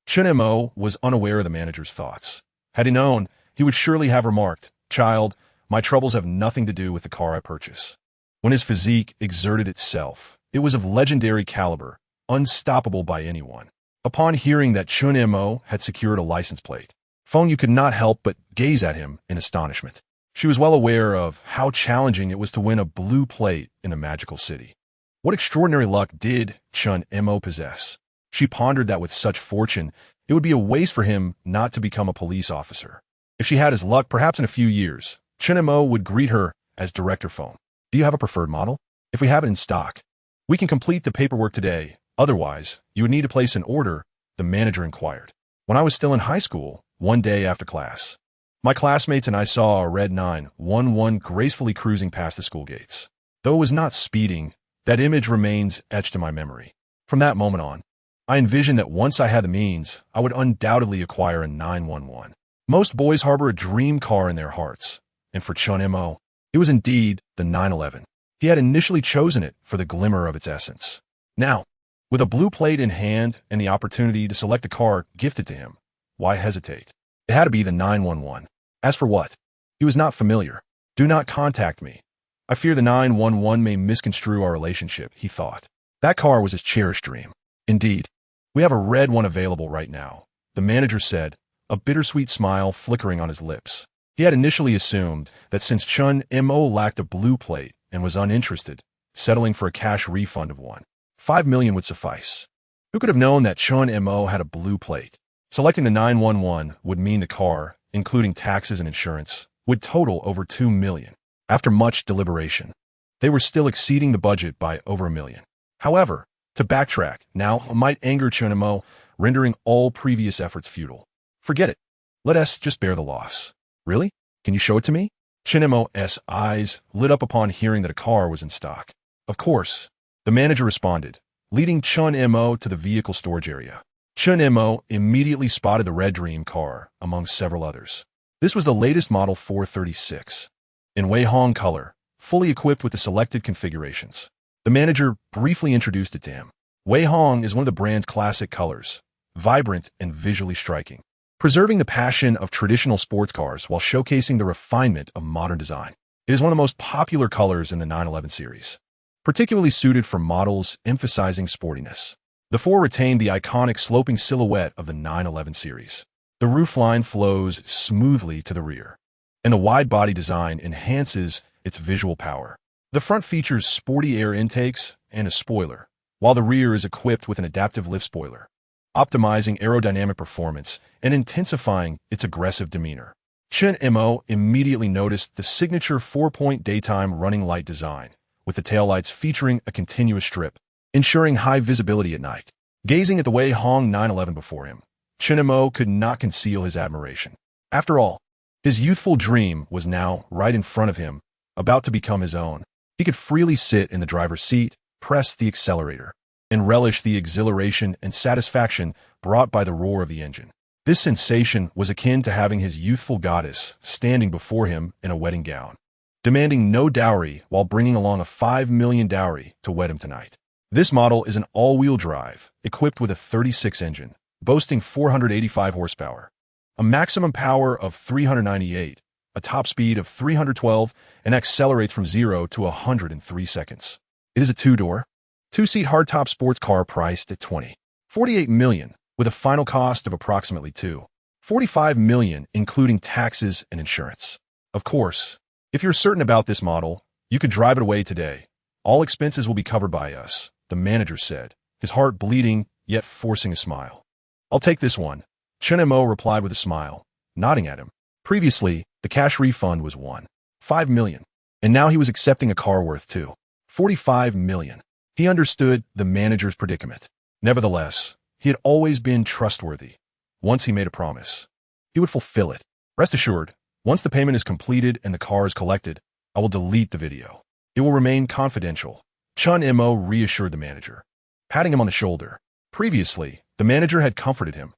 Chen Mo was unaware of the manager's thoughts. Had he known, he would surely have remarked, "Child, my troubles have nothing to do with the car I purchase." When his physique exerted itself, it was of legendary caliber, unstoppable by anyone. Upon hearing that Chen Mo had secured a license plate, Feng Yu could not help but gaze at him in astonishment. She was well aware of how challenging it was to win a blue plate in a magical city. What extraordinary luck did Chen Mo possess? She pondered that with such fortune, it would be a waste for him not to become a police officer. If she had his luck, perhaps in a few years, Chen Mo would greet her as Director Feng. "Do you have a preferred model? If we have it in stock, we can complete the paperwork today. Otherwise, you would need to place an order," the manager inquired. "When I was still in high school, one day after class, my classmates and I saw a red 911 gracefully cruising past the school gates. Though it was not speeding, that image remains etched in my memory. From that moment on, I envisioned that once I had the means, I would undoubtedly acquire a 911. Most boys harbor a dream car in their hearts, and for Chen Mo, it was indeed the 911. He had initially chosen it for the glimmer of its essence. Now, with a blue plate in hand and the opportunity to select a car gifted to him, why hesitate? It had to be the 911. As for what? He was not familiar. "Do not contact me. I fear the 911 may misconstrue our relationship," he thought. That car was his cherished dream. "Indeed, we have a red one available right now," the manager said, a bittersweet smile flickering on his lips. He had initially assumed that since Chen Mo lacked a blue plate and was uninterested, settling for a cash refund of 1.5 million would suffice. Who could have known that Chen Mo had a blue plate? Selecting the 911 would mean the car, including taxes and insurance, would total over 2 million. After much deliberation, they were still exceeding the budget by over 1 million. However, to backtrack now might anger Chen Mo, rendering all previous efforts futile. "Forget it. Let us just bear the loss." "Really? Can you show it to me?" Chen Mo's eyes lit up upon hearing that a car was in stock. "Of course," the manager responded, leading Chen Mo to the vehicle storage area. Chen Mo immediately spotted the red dream car among several others. This was the latest model 436, in Wei Hong color, fully equipped with the selected configurations. The manager briefly introduced it to him. Wei Hong is one of the brand's classic colors, vibrant and visually striking, preserving the passion of traditional sports cars while showcasing the refinement of modern design. It is one of the most popular colors in the 911 series, particularly suited for models emphasizing sportiness. The 4 retained the iconic sloping silhouette of the 911 series. The roofline flows smoothly to the rear, and the wide-body design enhances its visual power. The front features sporty air intakes and a spoiler, while the rear is equipped with an adaptive lift spoiler, optimizing aerodynamic performance and intensifying its aggressive demeanor. Chen Mo immediately noticed the signature 4-point daytime running light design, with the taillights featuring a continuous strip, ensuring high visibility at night. Gazing at the Wei Hong 911 before him, Chen Mo could not conceal his admiration. After all, his youthful dream was now right in front of him, about to become his own. He could freely sit in the driver's seat, press the accelerator, and relish the exhilaration and satisfaction brought by the roar of the engine. This sensation was akin to having his youthful goddess standing before him in a wedding gown, demanding no dowry while bringing along a 5 million dowry to wed him tonight. This model is an all-wheel drive, equipped with a 36 engine, boasting 485 horsepower, a maximum power of 398, a top speed of 312, and accelerates from 0 to 100 in 3 seconds. It is a 2-door, 2-seat hardtop sports car priced at 20.48 million, with a final cost of approximately 2.45 million, including taxes and insurance. Of course, if you're certain about this model, you could drive it away today. All expenses will be covered by us, the manager said, his heart bleeding, yet forcing a smile. "I'll take this one," Chen Mo replied with a smile, nodding at him. Previously, the cash refund was 1.5 million, and now he was accepting a car worth 2.45 million. He understood the manager's predicament. Nevertheless, he had always been trustworthy. Once he made a promise, he would fulfill it. "Rest assured, once the payment is completed and the car is collected, I will delete the video. It will remain confidential," Chen Mo reassured the manager, patting him on the shoulder. Previously, the manager had comforted him.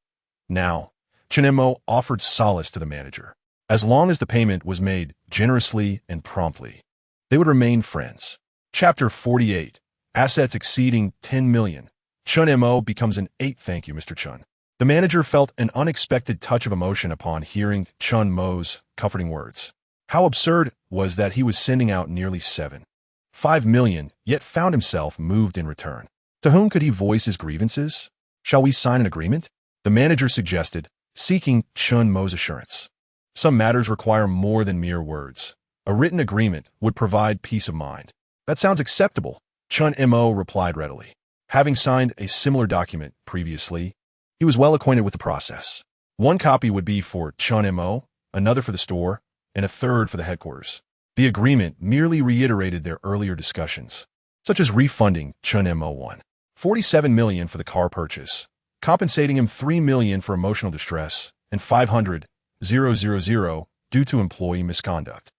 Now, Chen Mo offered solace to the manager, as long as the payment was made generously and promptly. they would remain friends. Chapter 48. Assets exceeding 10 million. Chen Mo becomes an 8. Thank you, Mr. Chen. The manager felt an unexpected touch of emotion upon hearing Chen Mo's comforting words. How absurd was that he was sending out nearly 5 million, yet found himself moved in return. To whom could he voice his grievances? Shall we sign an agreement? The manager suggested, seeking Chen Mo's assurance. Some matters require more than mere words. A written agreement would provide peace of mind. That sounds acceptable, Chen Mo replied readily. Having signed a similar document previously, he was well acquainted with the process. One copy would be for Chen Mo, another for the store, and a third for the headquarters. The agreement merely reiterated their earlier discussions, such as refunding Chen Mo 1.47 million for the car purchase, compensating him 3 million for emotional distress, and 500,000 due to employee misconduct.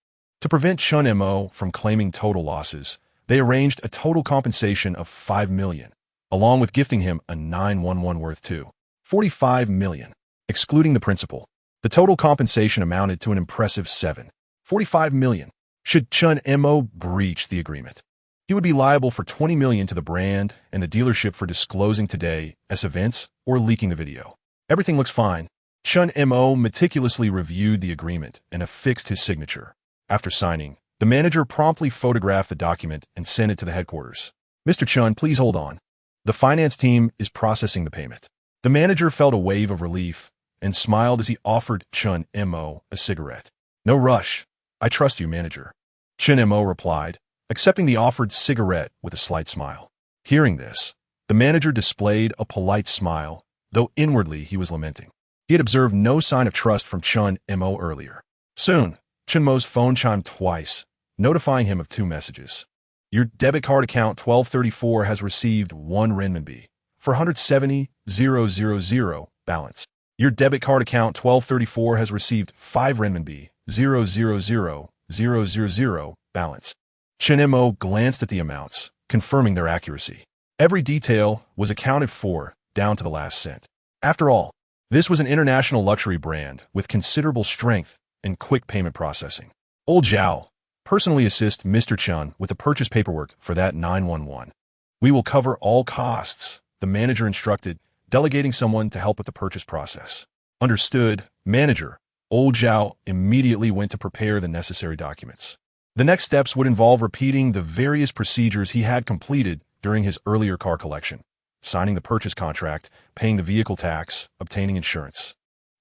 To prevent Chen Mo from claiming total losses, they arranged a total compensation of 5 million, along with gifting him a 911 worth 2.45 million. Excluding the principal, the total compensation amounted to an impressive 7.45 million. Should Chen Mo breach the agreement, he would be liable for 20 million to the brand and the dealership for disclosing today's events or leaking the video. Everything looks fine. Chen Mo meticulously reviewed the agreement and affixed his signature. After signing, the manager promptly photographed the document and sent it to the headquarters. Mr. Chen, please hold on. The finance team is processing the payment. The manager felt a wave of relief and smiled as he offered Chen Mo a cigarette. No rush. I trust you, manager. Chen Mo replied, accepting the offered cigarette with a slight smile. Hearing this, the manager displayed a polite smile, though inwardly he was lamenting. He had observed no sign of trust from Chen Mo earlier. Soon, Chen Mo's phone chimed twice, notifying him of 2 messages. Your debit card account 1234 has received 1 renminbi for 170,000 balance. Your debit card account 1234 has received 5 renminbi 000 balance. Chen Mo glanced at the amounts, confirming their accuracy. Every detail was accounted for, down to the last cent. After all, this was an international luxury brand with considerable strength and quick payment processing. Old Zhao, personally assist Mr. Chen with the purchase paperwork for that 911. We will cover all costs, the manager instructed, delegating someone to help with the purchase process. Understood, manager. Old Zhao immediately went to prepare the necessary documents. The next steps would involve repeating the various procedures he had completed during his earlier car collection, signing the purchase contract, paying the vehicle tax, obtaining insurance,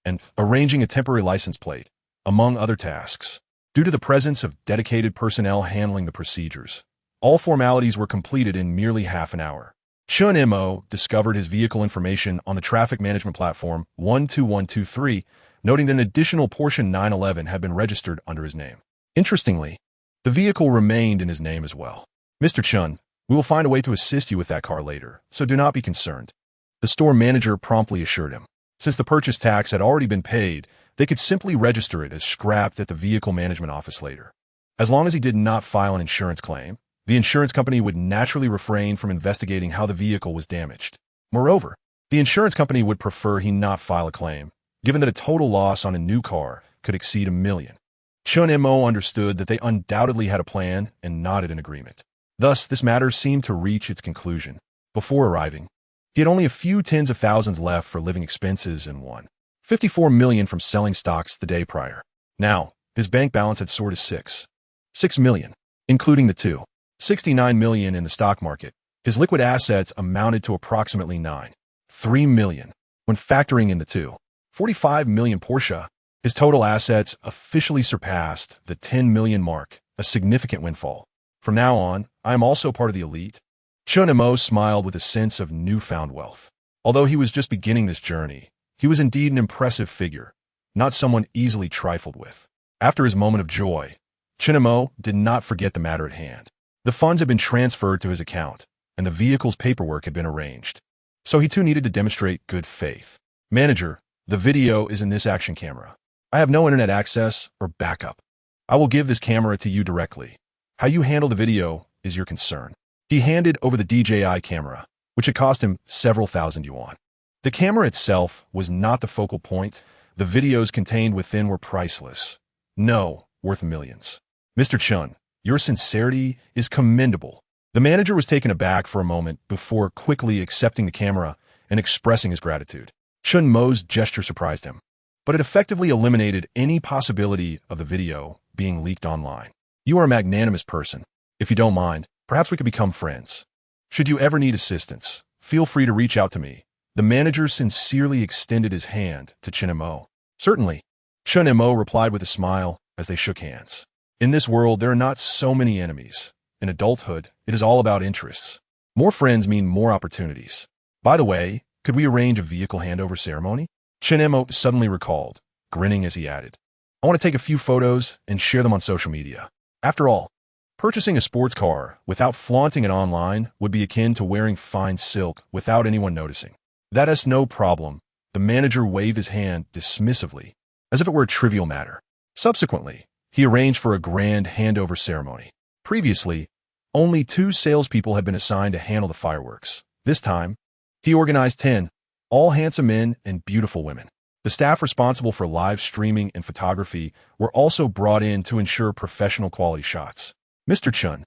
and arranging a temporary license plate, among other tasks. Due to the presence of dedicated personnel handling the procedures, all formalities were completed in merely half an hour. Chen Mo discovered his vehicle information on the traffic management platform 12123, noting that an additional Porsche 911 had been registered under his name. Interestingly, the vehicle remained in his name as well. Mr. Chen, we will find a way to assist you with that car later, so do not be concerned. The store manager promptly assured him. Since the purchase tax had already been paid, they could simply register it as scrapped at the vehicle management office later. As long as he did not file an insurance claim, the insurance company would naturally refrain from investigating how the vehicle was damaged. Moreover, the insurance company would prefer he not file a claim, given that a total loss on a new car could exceed 1 million. Chen Mo understood that they undoubtedly had a plan and nodded in agreement. Thus, this matter seemed to reach its conclusion. Before arriving, he had only a few tens of thousands left for living expenses and 1.54 million from selling stocks the day prior. Now, his bank balance had soared to 6 million, including the 2.69 million in the stock market. His liquid assets amounted to approximately 9.3 million. When factoring in the 2.45 million Porsche, his total assets officially surpassed the 10 million mark, a significant windfall. From now on, I am also part of the elite. Chen Mo smiled with a sense of newfound wealth. Although he was just beginning this journey, he was indeed an impressive figure, not someone easily trifled with. After his moment of joy, Chen Mo did not forget the matter at hand. The funds had been transferred to his account, and the vehicle's paperwork had been arranged. So he too needed to demonstrate good faith. Manager, the video is in this action camera. I have no internet access or backup. I will give this camera to you directly. How you handle the video is your concern. He handed over the DJI camera, which had cost him several thousand yuan. The camera itself was not the focal point. The videos contained within were priceless. No, worth millions. Mr. Chen, Your sincerity is commendable. The manager was taken aback for a moment before quickly accepting the camera and expressing his gratitude. Chen Mo's gesture surprised him, but it effectively eliminated any possibility of the video being leaked online. You are a magnanimous person. If you don't mind, perhaps we could become friends. Should you ever need assistance, feel free to reach out to me. The manager sincerely extended his hand to Chen Mo. Certainly. Chen Mo replied with a smile as they shook hands. In this world, there are not so many enemies. In adulthood, it is all about interests. More friends mean more opportunities. By the way, could we arrange a vehicle handover ceremony? Chen Mo suddenly recalled, grinning as he added, I want to take a few photos and share them on social media. After all, purchasing a sports car without flaunting it online would be akin to wearing fine silk without anyone noticing. That is no problem. The manager waved his hand dismissively, as if it were a trivial matter. Subsequently, he arranged for a grand handover ceremony. Previously, only 2 salespeople had been assigned to handle the fireworks. This time, he organized 10, all handsome men and beautiful women. The staff responsible for live streaming and photography were also brought in to ensure professional quality shots. Mr. Chen,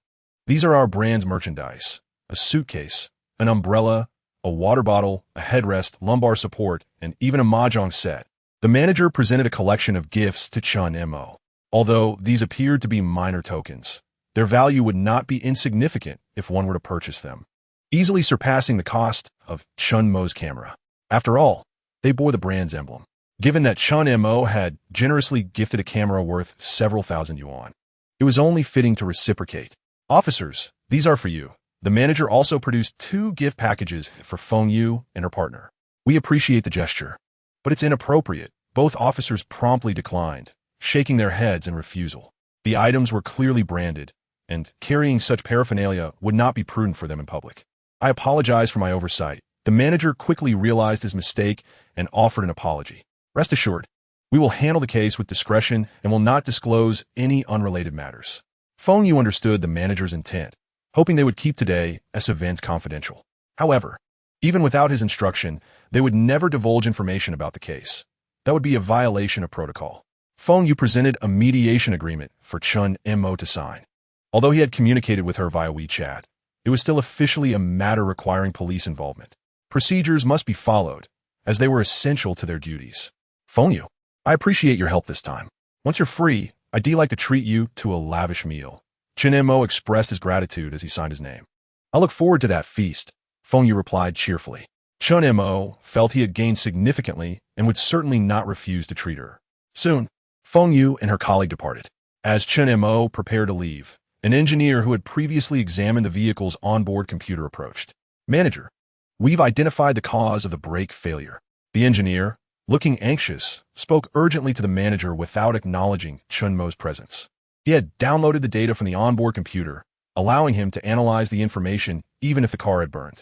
these are our brand's merchandise: a suitcase, an umbrella, a water bottle, a headrest, lumbar support, and even a mahjong set. The manager presented a collection of gifts to Chen Mo. Although these appeared to be minor tokens, their value would not be insignificant if one were to purchase them, easily surpassing the cost of Chen Mo's camera. After all, they bore the brand's emblem. Given that Chen Mo had generously gifted a camera worth several thousand yuan, it was only fitting to reciprocate. Officers, these are for you. The manager also produced 2 gift packages for Feng Yu and her partner. We appreciate the gesture, but it's inappropriate. Both officers promptly declined, shaking their heads in refusal. The items were clearly branded, and carrying such paraphernalia would not be prudent for them in public. I apologize for my oversight. The manager quickly realized his mistake and offered an apology. Rest assured, we will handle the case with discretion and will not disclose any unrelated matters. Feng Yu understood the manager's intent, hoping they would keep today's events confidential. However, even without his instruction, they would never divulge information about the case. That would be a violation of protocol. Feng Yu presented a mediation agreement for Chen Mo to sign. Although he had communicated with her via WeChat, it was still officially a matter requiring police involvement. Procedures must be followed, as they were essential to their duties. Feng Yu, I appreciate your help this time. Once you're free, I'd like to treat you to a lavish meal. Chen Mo expressed his gratitude as he signed his name. I look forward to that feast, Feng Yu replied cheerfully. Chen Mo felt he had gained significantly and would certainly not refuse to treat her. Soon, Feng Yu and her colleague departed. As Chen Mo prepared to leave, an engineer who had previously examined the vehicle's onboard computer approached. Manager, we've identified the cause of the brake failure. The engineer, looking anxious, spoke urgently to the manager without acknowledging Chen Mo's presence. He had downloaded the data from the onboard computer, allowing him to analyze the information even if the car had burned.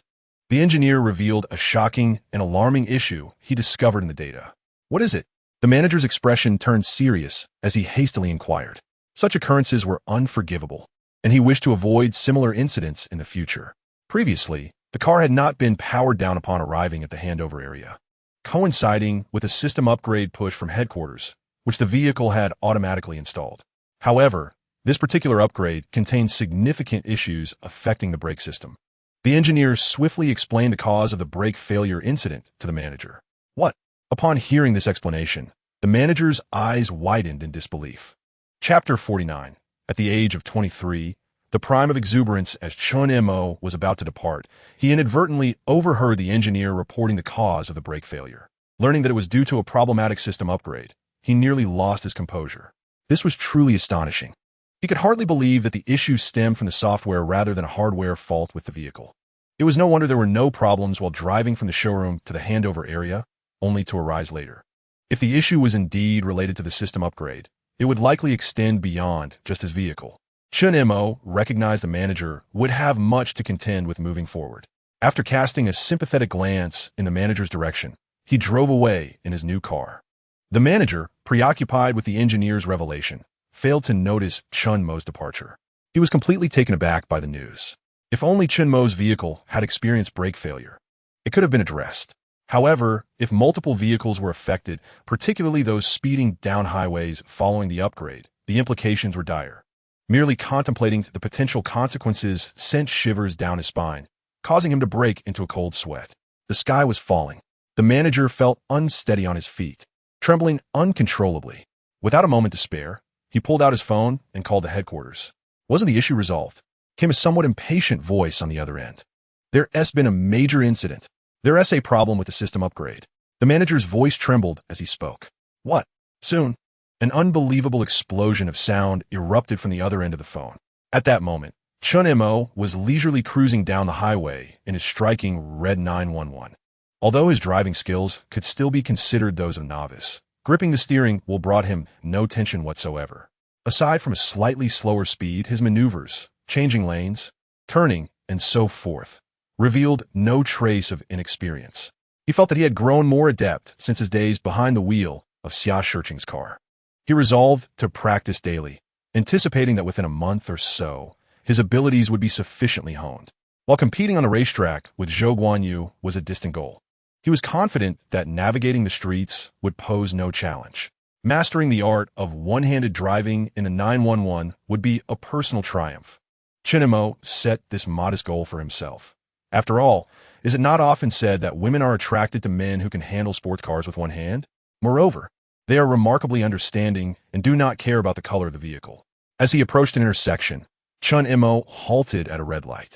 The engineer revealed a shocking and alarming issue he discovered in the data. What is it? The manager's expression turned serious as he hastily inquired. Such occurrences were unforgivable, and he wished to avoid similar incidents in the future. Previously, the car had not been powered down upon arriving at the handover area, coinciding with a system upgrade push from headquarters, which the vehicle had automatically installed. However, this particular upgrade contained significant issues affecting the brake system. The engineer swiftly explained the cause of the brake failure incident to the manager. What? Upon hearing this explanation, the manager's eyes widened in disbelief. Chapter 49. At the age of 23, the prime of exuberance as Chen Mo was about to depart, he inadvertently overheard the engineer reporting the cause of the brake failure. Learning that it was due to a problematic system upgrade, he nearly lost his composure. This was truly astonishing. He could hardly believe that the issue stemmed from the software rather than a hardware fault with the vehicle. It was no wonder there were no problems while driving from the showroom to the handover area, only to arise later. If the issue was indeed related to the system upgrade, it would likely extend beyond just his vehicle. Chen Mo recognized the manager would have much to contend with moving forward. After casting a sympathetic glance in the manager's direction, he drove away in his new car. The manager, preoccupied with the engineer's revelation, failed to notice Chen Mo's departure. He was completely taken aback by the news. If only Chen Mo's vehicle had experienced brake failure, it could have been addressed. However, if multiple vehicles were affected, particularly those speeding down highways following the upgrade, the implications were dire. Merely contemplating the potential consequences sent shivers down his spine, causing him to break into a cold sweat. The sky was falling. The manager felt unsteady on his feet, trembling uncontrollably. Without a moment to spare, he pulled out his phone and called the headquarters. Wasn't the issue resolved? Came a somewhat impatient voice on the other end. There's been a major incident. There's a problem with the system upgrade. The manager's voice trembled as he spoke. What? Soon. An unbelievable explosion of sound erupted from the other end of the phone. At that moment, Chen Mo was leisurely cruising down the highway in his striking red 911. Although his driving skills could still be considered those of a novice, gripping the steering wheel brought him no tension whatsoever. Aside from a slightly slower speed, his maneuvers, changing lanes, turning, and so forth, revealed no trace of inexperience. He felt that he had grown more adept since his days behind the wheel of Xia Shirqing's car. He resolved to practice daily, anticipating that within a month or so, his abilities would be sufficiently honed. While competing on a racetrack with Zhou Guanyu was a distant goal, he was confident that navigating the streets would pose no challenge. Mastering the art of one-handed driving in a 911 would be a personal triumph. Chen Mo set this modest goal for himself. After all, is it not often said that women are attracted to men who can handle sports cars with one hand? Moreover, they are remarkably understanding and do not care about the color of the vehicle. As he approached an intersection, Chen Mo halted at a red light.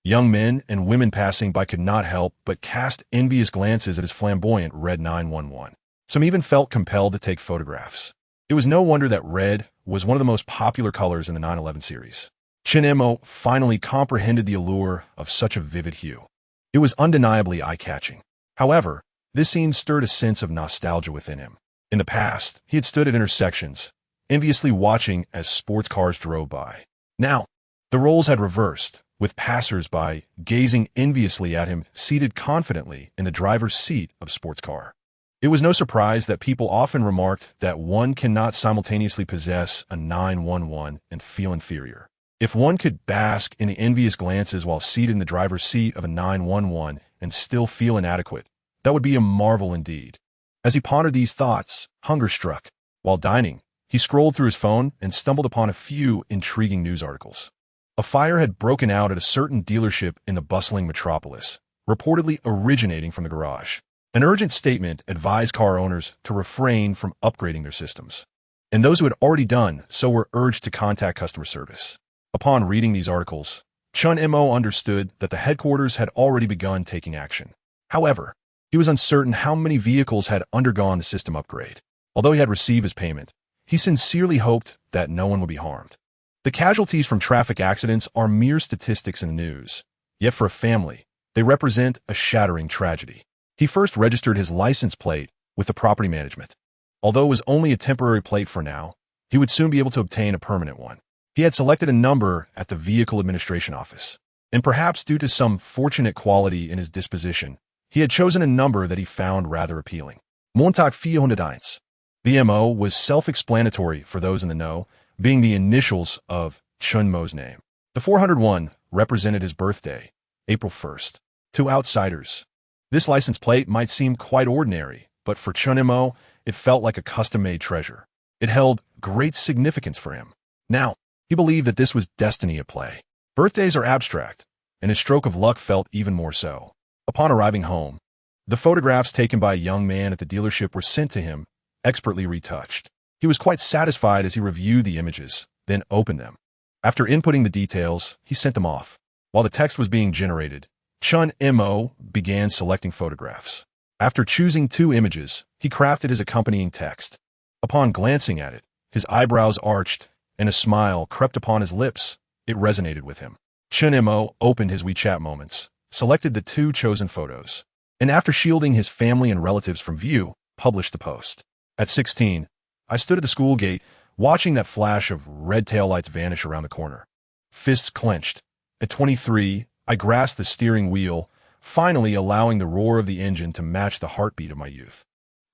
Young men and women passing by could not help but cast envious glances at his flamboyant red 911. Some even felt compelled to take photographs. It was no wonder that red was one of the most popular colors in the 911 series. Chen Mo finally comprehended the allure of such a vivid hue. It was undeniably eye-catching. However, this scene stirred a sense of nostalgia within him. In the past, he had stood at intersections, enviously watching as sports cars drove by. Now, the roles had reversed, with passers-by gazing enviously at him seated confidently in the driver's seat of a sports car. It was no surprise that people often remarked that one cannot simultaneously possess a 911 and feel inferior. If one could bask in the envious glances while seated in the driver's seat of a 911 and still feel inadequate, that would be a marvel indeed. As he pondered these thoughts, hunger struck. While dining, he scrolled through his phone and stumbled upon a few intriguing news articles. A fire had broken out at a certain dealership in the bustling metropolis, reportedly originating from the garage. An urgent statement advised car owners to refrain from upgrading their systems, and those who had already done so were urged to contact customer service. Upon reading these articles, Chen Mo understood that the headquarters had already begun taking action. However, he was uncertain how many vehicles had undergone the system upgrade. Although he had received his payment, he sincerely hoped that no one would be harmed. The casualties from traffic accidents are mere statistics in the news, yet for a family, they represent a shattering tragedy. He first registered his license plate with the property management. Although it was only a temporary plate for now, he would soon be able to obtain a permanent one. He had selected a number at the vehicle administration office, and perhaps due to some fortunate quality in his disposition, he had chosen a number that he found rather appealing. Montag 401. The MO was self-explanatory for those in the know, being the initials of Chen Mo's name. The 401 represented his birthday, April 1st. To outsiders, this license plate might seem quite ordinary, but for Chen Mo, it felt like a custom-made treasure. It held great significance for him. Now, he believed that this was destiny at play. Birthdays are abstract, and his stroke of luck felt even more so. Upon arriving home, the photographs taken by a young man at the dealership were sent to him, expertly retouched. He was quite satisfied as he reviewed the images, then opened them. After inputting the details, he sent them off. While the text was being generated, Chen Mo began selecting photographs. After choosing 2 images, he crafted his accompanying text. Upon glancing at it, his eyebrows arched, and a smile crept upon his lips. It resonated with him. Chen Mo opened his WeChat moments, selected the 2 chosen photos, and after shielding his family and relatives from view, published the post. At 16, I stood at the school gate, watching that flash of red taillights vanish around the corner. Fists clenched. At 23, I grasped the steering wheel, finally allowing the roar of the engine to match the heartbeat of my youth.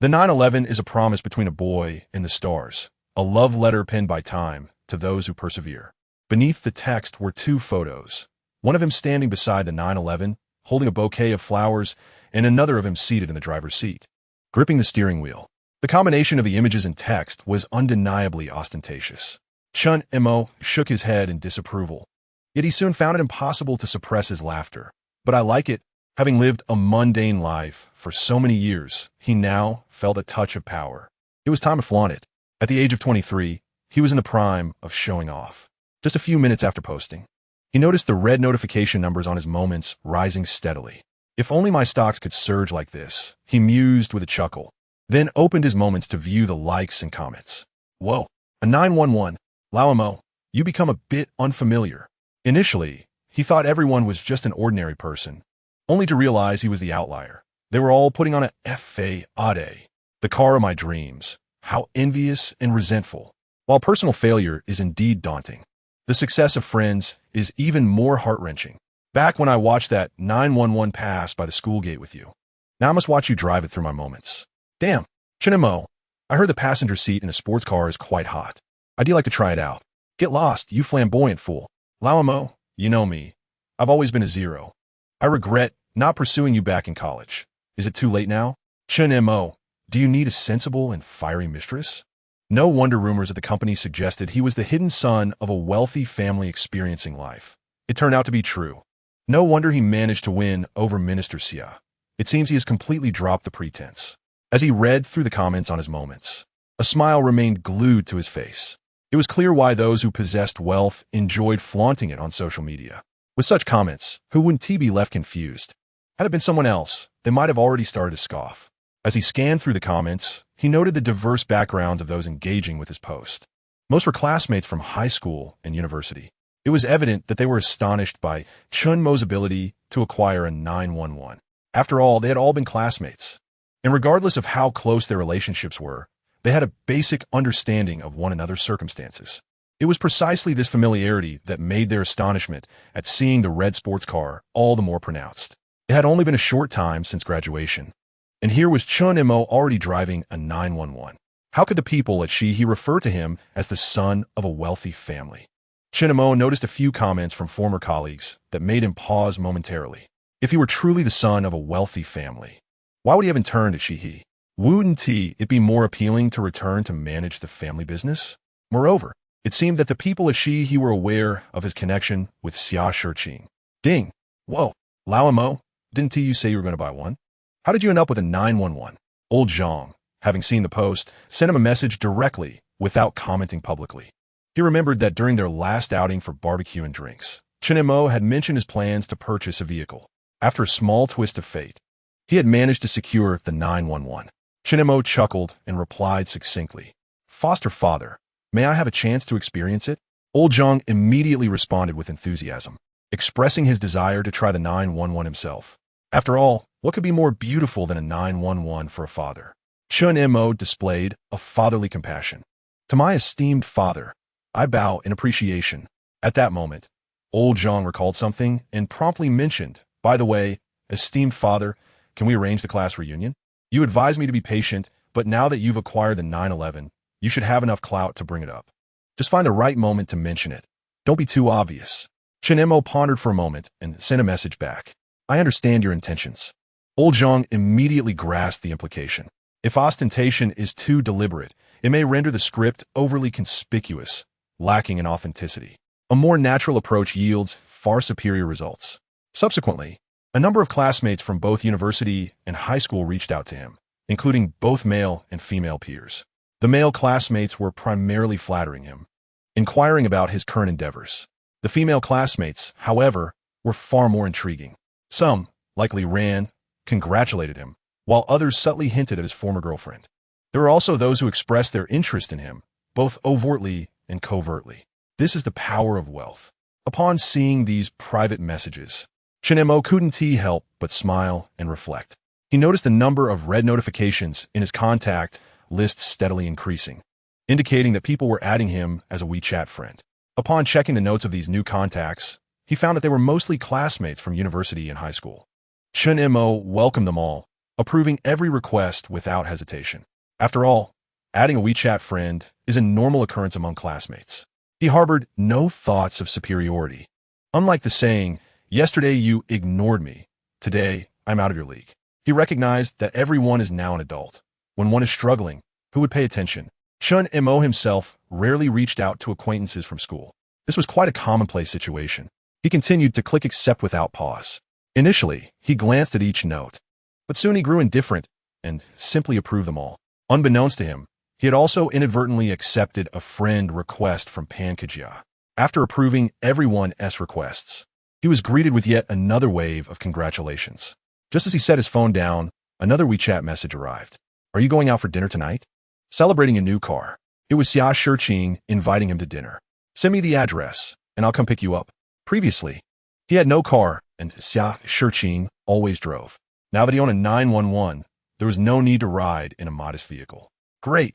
The 911 is a promise between a boy and the stars, a love letter penned by time to those who persevere. Beneath the text were 2 photos, one of him standing beside the 911, holding a bouquet of flowers, and another of him seated in the driver's seat, gripping the steering wheel. The combination of the images and text was undeniably ostentatious. Chen Mo shook his head in disapproval. Yet he soon found it impossible to suppress his laughter. But I like it. Having lived a mundane life for so many years, he now felt a touch of power. It was time to flaunt it. At the age of 23, he was in the prime of showing off. Just a few minutes after posting, he noticed the red notification numbers on his moments rising steadily. If only my stocks could surge like this, he mused with a chuckle, then opened his moments to view the likes and comments. Whoa, a 911. Mo, you become a bit unfamiliar. Initially, he thought everyone was just an ordinary person, only to realize he was the outlier. They were all putting on a hefty, the car of my dreams. How envious and resentful. While personal failure is indeed daunting, the success of friends is even more heart-wrenching. Back when I watched that 911 pass by the school gate with you. Now I must watch you drive it through my moments. Damn, Chen Mo, I heard the passenger seat in a sports car is quite hot. I'd like to try it out. Get lost, you flamboyant fool. Mo, you know me. I've always been a zero. I regret not pursuing you back in college. Is it too late now? Chen Mo, do you need a sensible and fiery mistress? No wonder rumors at the company suggested he was the hidden son of a wealthy family experiencing life. It turned out to be true. No wonder he managed to win over Minister Xia. It seems he has completely dropped the pretense. As he read through the comments on his moments, a smile remained glued to his face. It was clear why those who possessed wealth enjoyed flaunting it on social media. With such comments, who wouldn't he be left confused? Had it been someone else, they might have already started to scoff. As he scanned through the comments, he noted the diverse backgrounds of those engaging with his post. Most were classmates from high school and university. It was evident that they were astonished by Chen Mo's ability to acquire a 911. After all, they had all been classmates. And regardless of how close their relationships were, they had a basic understanding of one another's circumstances. It was precisely this familiarity that made their astonishment at seeing the red sports car all the more pronounced. It had only been a short time since graduation, and here was Chen Mo already driving a 911. How could the people at he refer to him as the son of a wealthy family? Chen Mo noticed a few comments from former colleagues that made him pause momentarily. If he were truly the son of a wealthy family, why would he have returned to he? Wouldn't it be more appealing to return to manage the family business? Moreover, it seemed that the people at he were aware of his connection with Xia Shiqing. Ding! Whoa, Mo, didn't you say you were going to buy one? How did you end up with a 911? Old Zhang, having seen the post, sent him a message directly without commenting publicly. He remembered that during their last outing for barbecue and drinks, Chen Mo had mentioned his plans to purchase a vehicle. After a small twist of fate, he had managed to secure the 911. Chen Mo chuckled and replied succinctly, "Foster father, may I have a chance to experience it?" Old Zhang immediately responded with enthusiasm, expressing his desire to try the 911 himself. After all, what could be more beautiful than a 911 for a father? Chen Mo displayed a fatherly compassion. To my esteemed father, I bow in appreciation. At that moment, Old Zhang recalled something and promptly mentioned, by the way, esteemed father, can we arrange the class reunion? You advised me to be patient, but now that you've acquired the 911, you should have enough clout to bring it up. Just find the right moment to mention it. Don't be too obvious. Chen Mo pondered for a moment and sent a message back. I understand your intentions. Old Zhang immediately grasped the implication. If ostentation is too deliberate, it may render the script overly conspicuous, lacking in authenticity. A more natural approach yields far superior results. Subsequently, a number of classmates from both university and high school reached out to him, including both male and female peers. The male classmates were primarily flattering him, inquiring about his current endeavors. The female classmates, however, were far more intriguing. Some, likely ran, congratulated him, while others subtly hinted at his former girlfriend. There were also those who expressed their interest in him, both overtly and covertly. This is the power of wealth. Upon seeing these private messages, Chen Mo couldn't help but smile and reflect. He noticed the number of red notifications in his contact list steadily increasing, indicating that people were adding him as a WeChat friend. Upon checking the notes of these new contacts, he found that they were mostly classmates from university and high school. Chen Mo welcomed them all, approving every request without hesitation. After all, adding a WeChat friend is a normal occurrence among classmates. He harbored no thoughts of superiority. Unlike the saying, "Yesterday you ignored me, today I'm out of your league." He recognized that everyone is now an adult. When one is struggling, who would pay attention? Chen Mo himself rarely reached out to acquaintances from school. This was quite a commonplace situation. He continued to click accept without pause. Initially, he glanced at each note, but soon he grew indifferent and simply approved them all. Unbeknownst to him, he had also inadvertently accepted a friend request from Pankajia. After approving everyone's requests, he was greeted with yet another wave of congratulations. Just as he set his phone down, another WeChat message arrived. Are you going out for dinner tonight? Celebrating a new car. It was Xia Shiqing inviting him to dinner. Send me the address, and I'll come pick you up. Previously, he had no car, and Xia Shiqing always drove. Now that he owned a 911, there was no need to ride in a modest vehicle. Great.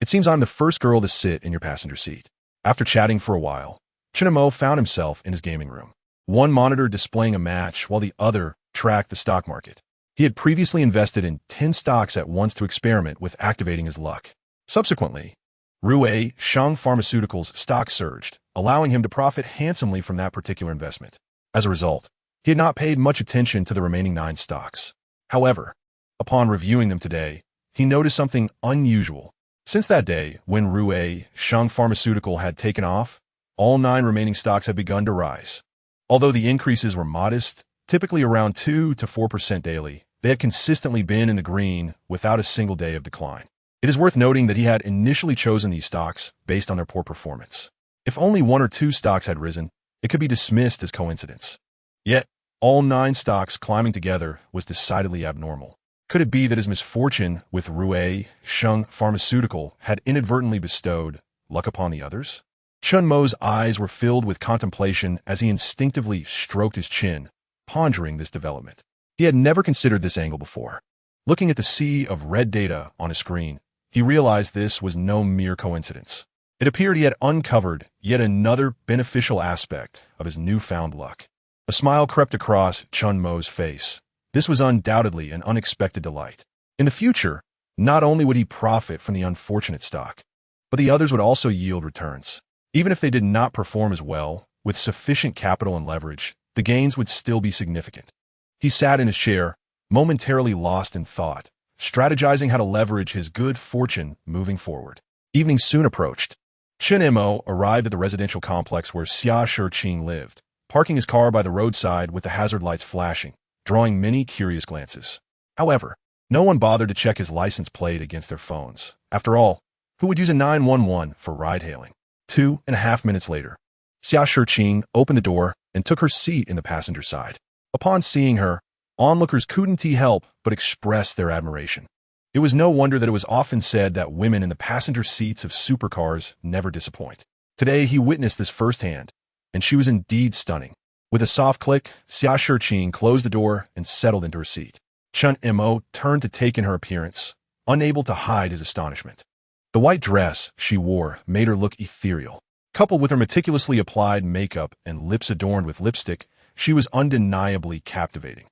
It seems I'm the first girl to sit in your passenger seat. After chatting for a while, Chen Mo found himself in his gaming room. One monitor displaying a match while the other tracked the stock market. He had previously invested in 10 stocks at once to experiment with activating his luck. Subsequently, Rui Shang Pharmaceuticals' stock surged, allowing him to profit handsomely from that particular investment. As a result, he had not paid much attention to the remaining 9 stocks. However, upon reviewing them today, he noticed something unusual. Since that day, when Rui Shang Pharmaceutical had taken off, all 9 remaining stocks had begun to rise. Although the increases were modest, typically around 2 to 4% daily, they had consistently been in the green without a single day of decline. It is worth noting that he had initially chosen these stocks based on their poor performance. If only 1 or 2 stocks had risen, it could be dismissed as coincidence. Yet, all 9 stocks climbing together was decidedly abnormal. Could it be that his misfortune with Rui Shang Pharmaceutical had inadvertently bestowed luck upon the others? Chen Mo's eyes were filled with contemplation as he instinctively stroked his chin, pondering this development. He had never considered this angle before. Looking at the sea of red data on his screen, he realized this was no mere coincidence. It appeared he had uncovered yet another beneficial aspect of his newfound luck. A smile crept across Chen Mo's face. This was undoubtedly an unexpected delight. In the future, not only would he profit from the unfortunate stock, but the others would also yield returns. Even if they did not perform as well, with sufficient capital and leverage, the gains would still be significant. He sat in his chair, momentarily lost in thought, strategizing how to leverage his good fortune moving forward. Evening soon approached. Chen Mo arrived at the residential complex where Xia Shiqing lived, parking his car by the roadside with the hazard lights flashing, drawing many curious glances. However, no one bothered to check his license plate against their phones. After all, who would use a 911 for ride-hailing? 2.5 minutes later, Xia Shiqing opened the door and took her seat in the passenger side. Upon seeing her, onlookers couldn't help but express their admiration. It was no wonder that it was often said that women in the passenger seats of supercars never disappoint. Today he witnessed this firsthand, and she was indeed stunning. With a soft click, Xia Shiqing closed the door and settled into her seat. Chen Mo turned to take in her appearance, unable to hide his astonishment. The white dress she wore made her look ethereal. Coupled with her meticulously applied makeup and lips adorned with lipstick, she was undeniably captivating.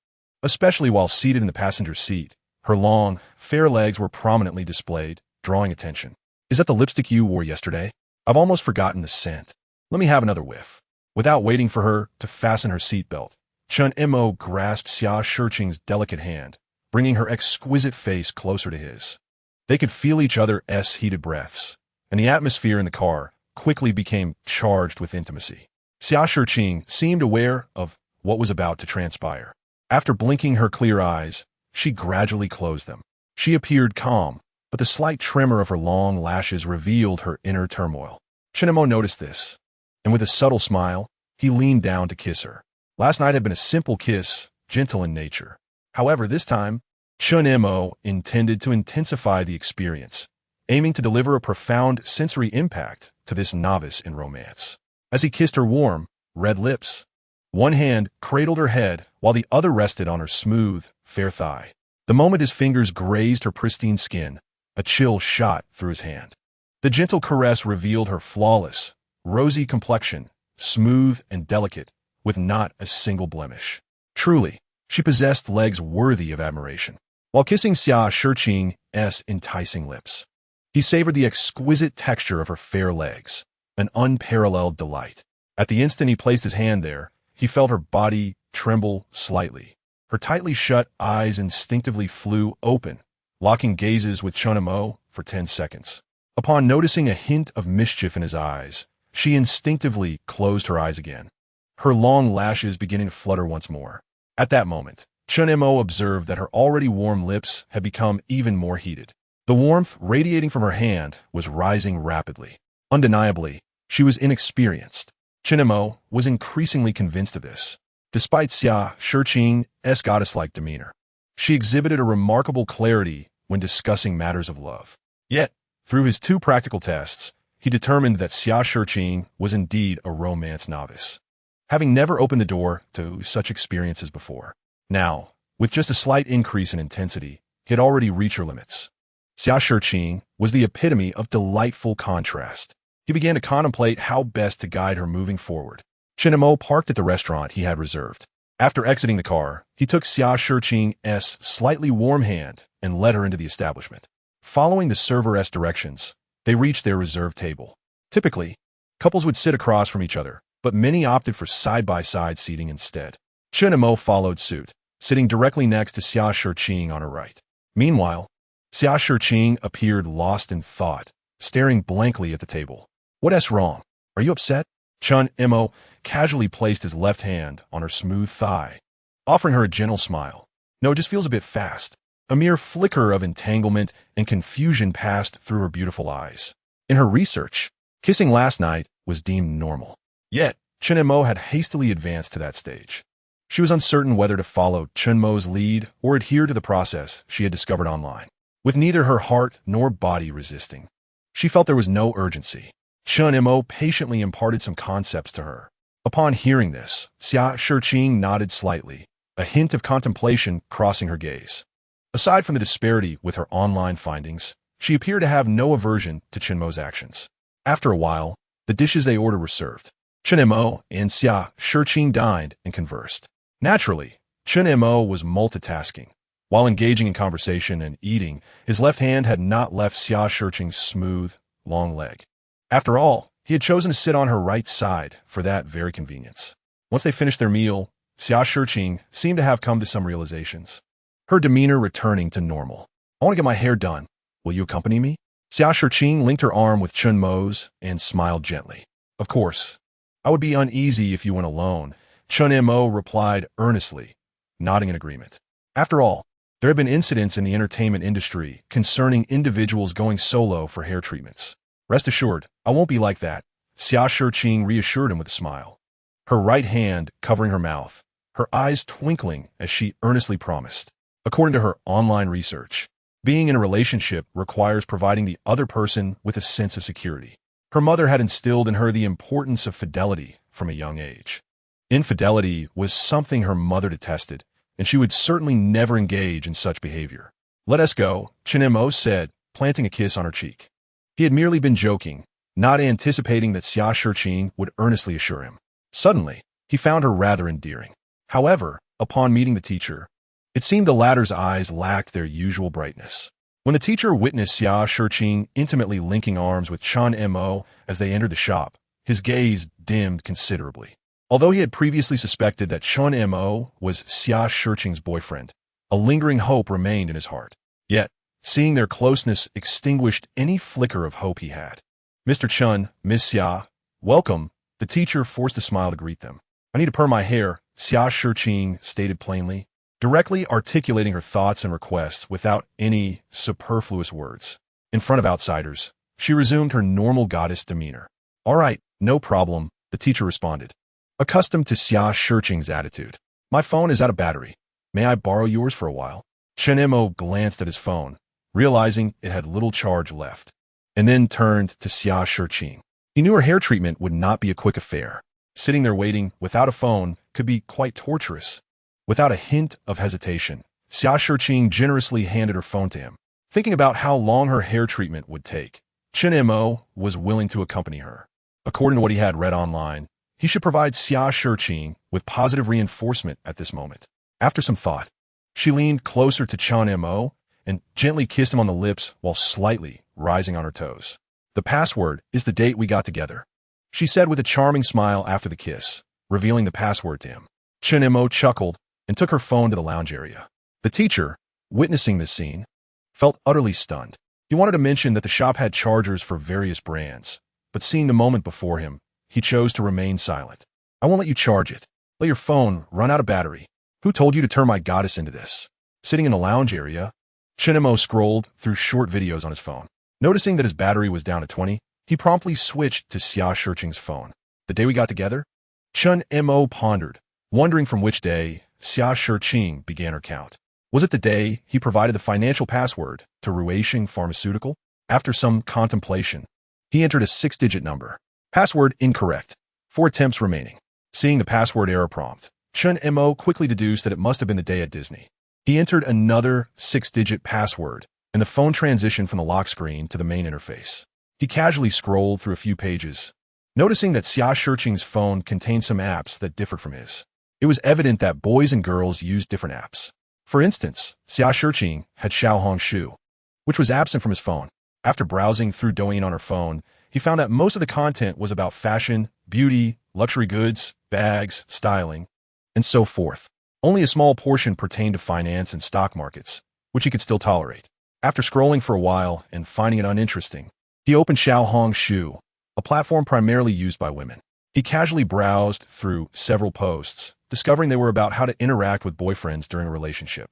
Especially while seated in the passenger seat, her long, fair legs were prominently displayed, drawing attention. Is that the lipstick you wore yesterday? I've almost forgotten the scent. Let me have another whiff. Without waiting for her to fasten her seatbelt, Chen Mo grasped Xia Shiqing's delicate hand, bringing her exquisite face closer to his. They could feel each other's heated breaths, and the atmosphere in the car quickly became charged with intimacy. Xia Shiqing seemed aware of what was about to transpire. After blinking her clear eyes, she gradually closed them. She appeared calm, but the slight tremor of her long lashes revealed her inner turmoil. Chen Mo noticed this, and with a subtle smile, he leaned down to kiss her. Last night had been a simple kiss, gentle in nature. However, this time, Chen Mo intended to intensify the experience, aiming to deliver a profound sensory impact to this novice in romance. As he kissed her warm, red lips, one hand cradled her head while the other rested on her smooth, fair thigh. The moment his fingers grazed her pristine skin, a chill shot through his hand. The gentle caress revealed her flawless, rosy complexion, smooth and delicate, with not a single blemish. Truly, she possessed legs worthy of admiration. While kissing Xia Shiqing's enticing lips, he savored the exquisite texture of her fair legs, an unparalleled delight. At the instant he placed his hand there, he felt her body tremble slightly. Her tightly shut eyes instinctively flew open, locking gazes with Chen Mo for 10 seconds. Upon noticing a hint of mischief in his eyes, she instinctively closed her eyes again, her long lashes beginning to flutter once more. At that moment, Chen Mo observed that her already warm lips had become even more heated. The warmth radiating from her hand was rising rapidly. Undeniably, she was inexperienced. Chen Mo was increasingly convinced of this. Despite Xia Shiqing's goddess-like demeanor, she exhibited a remarkable clarity when discussing matters of love. Yet, through his 2 practical tests, he determined that Xia Shiqing was indeed a romance novice, having never opened the door to such experiences before. Now, with just a slight increase in intensity, he had already reached her limits. Xia Shiqing was the epitome of delightful contrast. He began to contemplate how best to guide her moving forward. Chen Mo parked at the restaurant he had reserved. After exiting the car, he took Xia Shiqing's slightly warm hand and led her into the establishment. Following the server's directions, they reached their reserved table. Typically, couples would sit across from each other, but many opted for side-by-side seating instead. Chen Mo followed suit, sitting directly next to Xia Shiqing on her right. Meanwhile, Xia Shiqing appeared lost in thought, staring blankly at the table. "What's wrong? Are you upset?" Chen Mo casually placed his left hand on her smooth thigh, offering her a gentle smile. "No, it just feels a bit fast." A mere flicker of entanglement and confusion passed through her beautiful eyes. In her research, kissing last night was deemed normal. Yet, Chen Mo had hastily advanced to that stage. She was uncertain whether to follow Chen Mo's lead or adhere to the process she had discovered online. With neither her heart nor body resisting, she felt there was no urgency. Chen Mo patiently imparted some concepts to her. Upon hearing this, Xia Shiqing nodded slightly, a hint of contemplation crossing her gaze. Aside from the disparity with her online findings, she appeared to have no aversion to Chen Mo's actions. After a while, the dishes they ordered were served. Chen Mo and Xia Shiqing dined and conversed. Naturally, Chen Mo was multitasking. While engaging in conversation and eating, his left hand had not left Xia Shiqing's smooth, long leg. After all, he had chosen to sit on her right side for that very convenience. Once they finished their meal, Xia Shiqing seemed to have come to some realizations, her demeanor returning to normal. "I want to get my hair done. Will you accompany me?" Xia Shiqing linked her arm with Chen Mo's and smiled gently. "Of course. I would be uneasy if you went alone," Chen Mo replied earnestly, nodding in agreement. After all, there have been incidents in the entertainment industry concerning individuals going solo for hair treatments. "Rest assured, I won't be like that," Xia Shiqing reassured him with a smile, her right hand covering her mouth, her eyes twinkling as she earnestly promised. According to her online research, being in a relationship requires providing the other person with a sense of security. Her mother had instilled in her the importance of fidelity from a young age. Infidelity was something her mother detested, and she would certainly never engage in such behavior. "Let us go," Chen Mo said, planting a kiss on her cheek. He had merely been joking, not anticipating that Xia Shiqing would earnestly assure him. Suddenly, he found her rather endearing. However, upon meeting the teacher, it seemed the latter's eyes lacked their usual brightness. When the teacher witnessed Xia Shiqing intimately linking arms with Chen Mo as they entered the shop, his gaze dimmed considerably. Although he had previously suspected that Chen Mo was Xia Shiqing's boyfriend, a lingering hope remained in his heart. Yet, seeing their closeness extinguished any flicker of hope he had. "Mr. Chen, Miss Xia, welcome," the teacher forced a smile to greet them. "I need to perm my hair," Xia Shiqing stated plainly, directly articulating her thoughts and requests without any superfluous words. In front of outsiders, she resumed her normal goddess demeanor. "All right, no problem," the teacher responded, accustomed to Xia Shiqing's attitude. "My phone is out of battery. May I borrow yours for a while?" Chen Mo glanced at his phone, realizing it had little charge left, and then turned to Xia Shiqing. He knew her hair treatment would not be a quick affair. Sitting there waiting without a phone could be quite torturous. Without a hint of hesitation, Xia Shiqing generously handed her phone to him. Thinking about how long her hair treatment would take, Chen Mo was willing to accompany her. According to what he had read online, he should provide Xia Shiqing with positive reinforcement at this moment. After some thought, she leaned closer to Chen Mo and gently kissed him on the lips while slightly rising on her toes. "The password is the date we got together," she said with a charming smile after the kiss, revealing the password to him. Chen Mo chuckled and took her phone to the lounge area. The teacher, witnessing this scene, felt utterly stunned. He wanted to mention that the shop had chargers for various brands, but seeing the moment before him, he chose to remain silent. I won't let you charge it. Let your phone run out of battery. Who told you to turn my goddess into this? Sitting in the lounge area, Chen Mo scrolled through short videos on his phone. Noticing that his battery was down to 20, he promptly switched to Xia Shiqing's phone. The day we got together? Chen Mo pondered, wondering from which day Xia Shiqing began her count. Was it the day he provided the financial password to Ruisheng Pharmaceutical? After some contemplation, he entered a 6-digit number. Password incorrect. 4 attempts remaining. Seeing the password error prompt, Chen Mo quickly deduced that it must have been the day at Disney. He entered another 6-digit password, and the phone transitioned from the lock screen to the main interface. He casually scrolled through a few pages, noticing that Xia Shiqing's phone contained some apps that differed from his. It was evident that boys and girls used different apps. For instance, Xia Shiqing had Xiaohongshu, which was absent from his phone. After browsing through Douyin on her phone, he found that most of the content was about fashion, beauty, luxury goods, bags, styling, and so forth. Only a small portion pertained to finance and stock markets, which he could still tolerate. After scrolling for a while and finding it uninteresting, he opened Xiaohongshu, a platform primarily used by women. He casually browsed through several posts, discovering they were about how to interact with boyfriends during a relationship.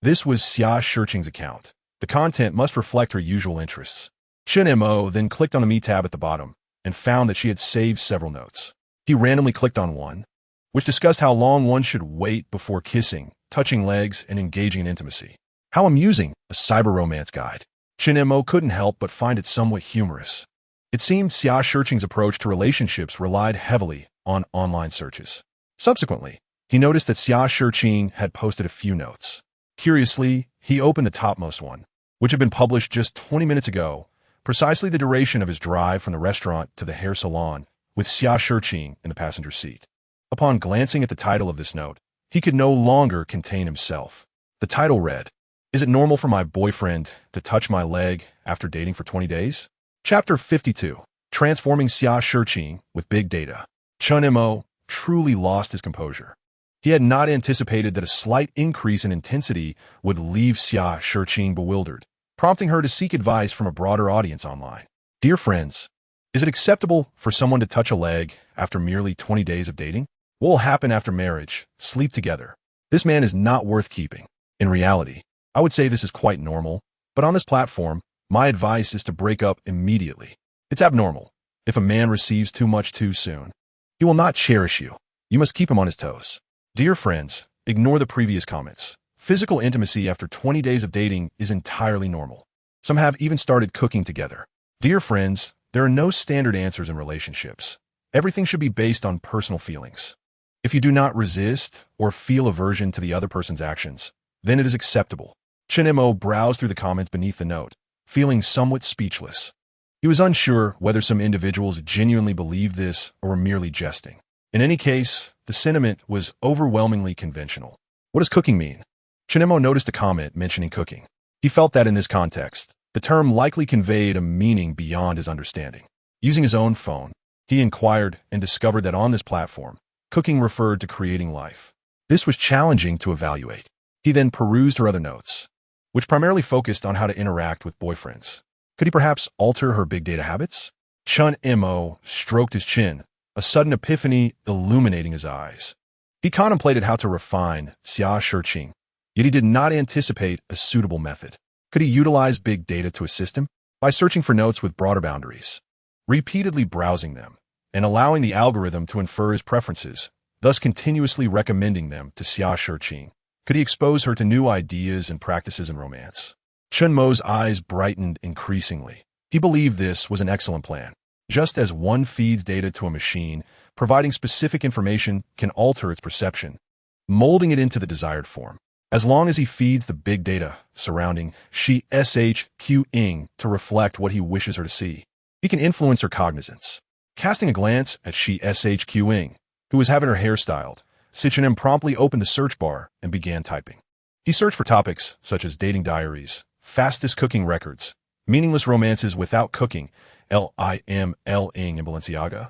This was Xia Shiqing's account. The content must reflect her usual interests. Chen Mo then clicked on the Me tab at the bottom and found that she had saved several notes. He randomly clicked on one, which discussed how long one should wait before kissing, touching legs, and engaging in intimacy. How amusing, a cyber romance guide. Chen Mo couldn't help but find it somewhat humorous. It seemed Xia Shiqing's approach to relationships relied heavily on online searches. Subsequently, he noticed that Xia Shiqing had posted a few notes. Curiously, he opened the topmost one, which had been published just 20 minutes ago, precisely the duration of his drive from the restaurant to the hair salon, with Xia Shiqing in the passenger seat. Upon glancing at the title of this note, he could no longer contain himself. The title read, "Is it normal for my boyfriend to touch my leg after dating for 20 days? Chapter 52, Transforming Xia Shiqing with Big Data. Chen Mo truly lost his composure. He had not anticipated that a slight increase in intensity would leave Xia Shiqing bewildered, prompting her to seek advice from a broader audience online. Dear friends, is it acceptable for someone to touch a leg after merely 20 days of dating? What will happen after marriage? Sleep together. This man is not worth keeping. In reality, I would say this is quite normal, but on this platform, my advice is to break up immediately. It's abnormal. If a man receives too much too soon, he will not cherish you. You must keep him on his toes. Dear friends, ignore the previous comments. Physical intimacy after 20 days of dating is entirely normal. Some have even started cooking together. Dear friends, there are no standard answers in relationships. Everything should be based on personal feelings. If you do not resist or feel aversion to the other person's actions, then it is acceptable." Chen Mo browsed through the comments beneath the note, feeling somewhat speechless. He was unsure whether some individuals genuinely believed this or were merely jesting. In any case, the sentiment was overwhelmingly conventional. What does cooking mean? Chen Mo noticed a comment mentioning cooking. He felt that in this context, the term likely conveyed a meaning beyond his understanding. Using his own phone, he inquired and discovered that on this platform, cooking referred to creating life. This was challenging to evaluate. He then perused her other notes, which primarily focused on how to interact with boyfriends. Could he perhaps alter her big data habits? Chen Mo stroked his chin, a sudden epiphany illuminating his eyes. He contemplated how to refine Xia Shiqing, yet he did not anticipate a suitable method. Could he utilize big data to assist him? By searching for notes with broader boundaries, repeatedly browsing them, and allowing the algorithm to infer his preferences, thus continuously recommending them to Xia Shiqing. Could he expose her to new ideas and practices in romance? Chen Mo's eyes brightened increasingly. He believed this was an excellent plan. Just as one feeds data to a machine, providing specific information can alter its perception, molding it into the desired form. As long as he feeds the big data surrounding Xia Shiqing to reflect what he wishes her to see, he can influence her cognizance. Casting a glance at Xia Shiqing, who was having her hair styled, Chen promptly opened the search bar and began typing. He searched for topics such as dating diaries, fastest cooking records, meaningless romances without cooking, ling in Balenciaga.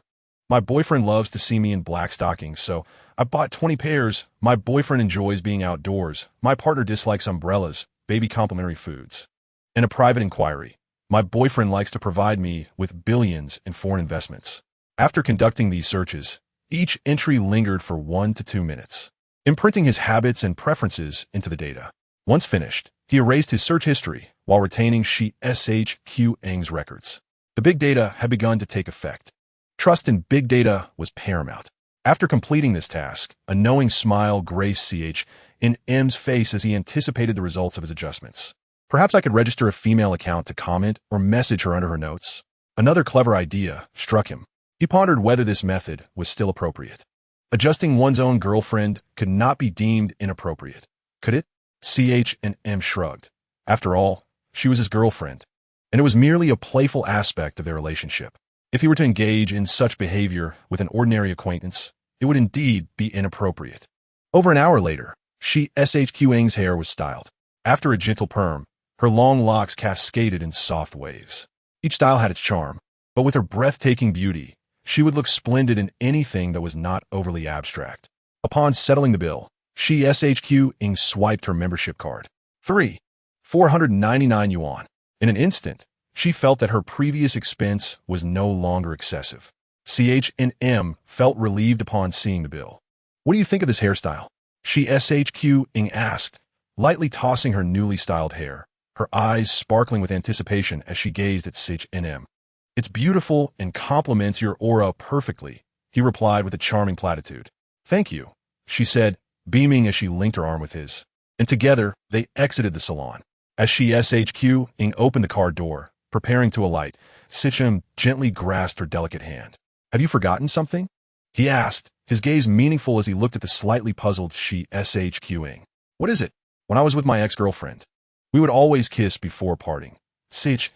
My boyfriend loves to see me in black stockings, so I bought 20 pairs. My boyfriend enjoys being outdoors. My partner dislikes umbrellas, baby complimentary foods. And a private inquiry. My boyfriend likes to provide me with billions in foreign investments. After conducting these searches, each entry lingered for 1 to 2 minutes, imprinting his habits and preferences into the data. Once finished, he erased his search history while retaining Shi Shq's records. The big data had begun to take effect. Trust in big data was paramount. After completing this task, a knowing smile graced Ch's face as he anticipated the results of his adjustments. Perhaps I could register a female account to comment or message her under her notes. Another clever idea struck him. He pondered whether this method was still appropriate. Adjusting one's own girlfriend could not be deemed inappropriate, could it? Ch shrugged. After all, she was his girlfriend, and it was merely a playful aspect of their relationship. If he were to engage in such behavior with an ordinary acquaintance, it would indeed be inappropriate. Over an hour later, Shq's hair was styled. After a gentle perm, her long locks cascaded in soft waves. Each style had its charm, but with her breathtaking beauty, she would look splendid in anything that was not overly abstract. Upon settling the bill, Shq's swiped her membership card. 499 yuan. In an instant, she felt that her previous expense was no longer excessive. Ch felt relieved upon seeing the bill. What do you think of this hairstyle? Shq's asked, lightly tossing her newly styled hair, her eyes sparkling with anticipation as she gazed at Ch. It's beautiful and complements your aura perfectly, he replied with a charming platitude. Thank you, she said, beaming as she linked her arm with his. And together, they exited the salon. As Shq's opened the car door, preparing to alight, Ch gently grasped her delicate hand. Have you forgotten something? He asked, his gaze meaningful as he looked at the slightly puzzled Shq's. What is it? When I was with my ex-girlfriend, we would always kiss before parting. Ch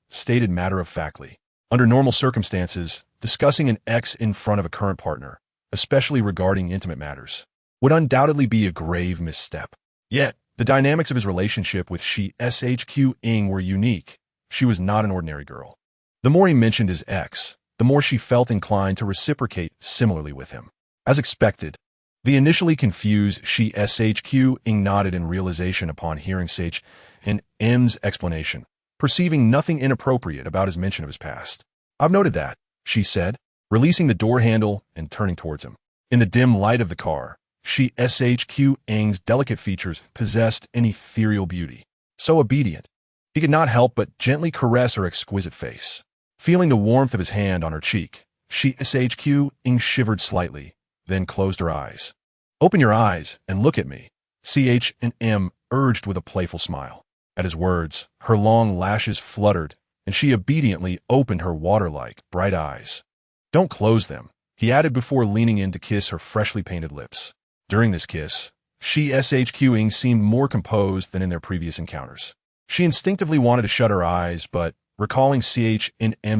stated matter-of-factly. Under normal circumstances, discussing an ex in front of a current partner, especially regarding intimate matters, would undoubtedly be a grave misstep. Yet, the dynamics of his relationship with Shq's were unique. She was not an ordinary girl. The more he mentioned his ex, the more she felt inclined to reciprocate similarly with him. As expected, the initially confused Shq's nodded in realization upon hearing Ch's explanation, perceiving nothing inappropriate about his mention of his past. I've noted that, she said, releasing the door handle and turning towards him. In the dim light of the car, Shq's delicate features possessed an ethereal beauty. So obedient, he could not help but gently caress her exquisite face. Feeling the warmth of his hand on her cheek, Shq's shivered slightly, then closed her eyes. Open your eyes and look at me, Ch urged with a playful smile. At his words, her long lashes fluttered, and she obediently opened her water-like, bright eyes. Don't close them, he added before leaning in to kiss her freshly painted lips. During this kiss, Shq's seemed more composed than in their previous encounters. She instinctively wanted to shut her eyes, but, recalling Ch's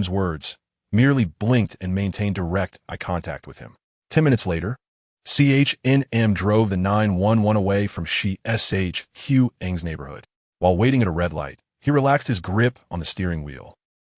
words, merely blinked and maintained direct eye contact with him. 10 minutes later, Ch drove the 911 away from Shq's neighborhood. While waiting at a red light, he relaxed his grip on the steering wheel,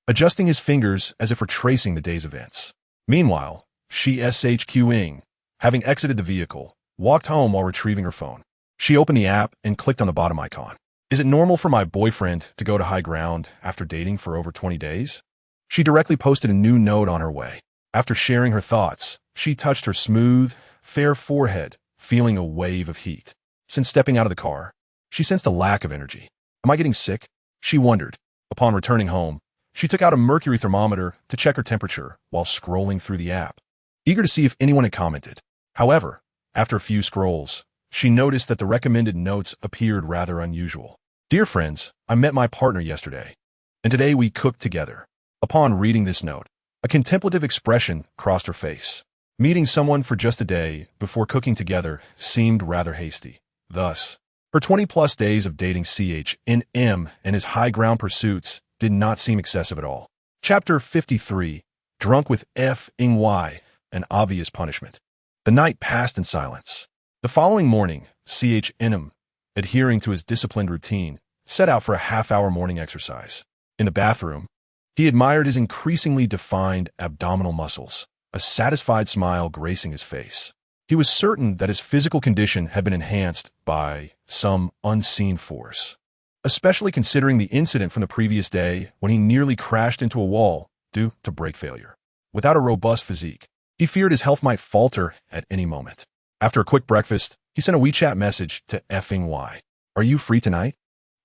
adjusting his fingers as if retracing the day's events. Meanwhile, Shq's, having exited the vehicle, walked home while retrieving her phone. She opened the app and clicked on the bottom icon. Is it normal for my boyfriend to go to high ground after dating for over 20 days? She directly posted a new note on her way. After sharing her thoughts, she touched her smooth, fair forehead, feeling a wave of heat. Since stepping out of the car, she sensed a lack of energy. Am I getting sick? She wondered. Upon returning home, she took out a mercury thermometer to check her temperature while scrolling through the app, eager to see if anyone had commented. However, after a few scrolls, she noticed that the recommended notes appeared rather unusual. Dear friends, I met my partner yesterday, and today we cooked together. Upon reading this note, a contemplative expression crossed her face. Meeting someone for just a day before cooking together seemed rather hasty. Thus, her 20-plus days of dating Ch and his high-ground pursuits did not seem excessive at all. Chapter 53, Drunk with F.Y, an obvious punishment. The night passed in silence. The following morning, Ch, adhering to his disciplined routine, set out for a half-hour morning exercise. In the bathroom, he admired his increasingly defined abdominal muscles, a satisfied smile gracing his face. He was certain that his physical condition had been enhanced by some unseen force. especially considering the incident from the previous day when he nearly crashed into a wall due to brake failure. Without a robust physique, he feared his health might falter at any moment. After a quick breakfast, he sent a WeChat message to Y. Are you free tonight?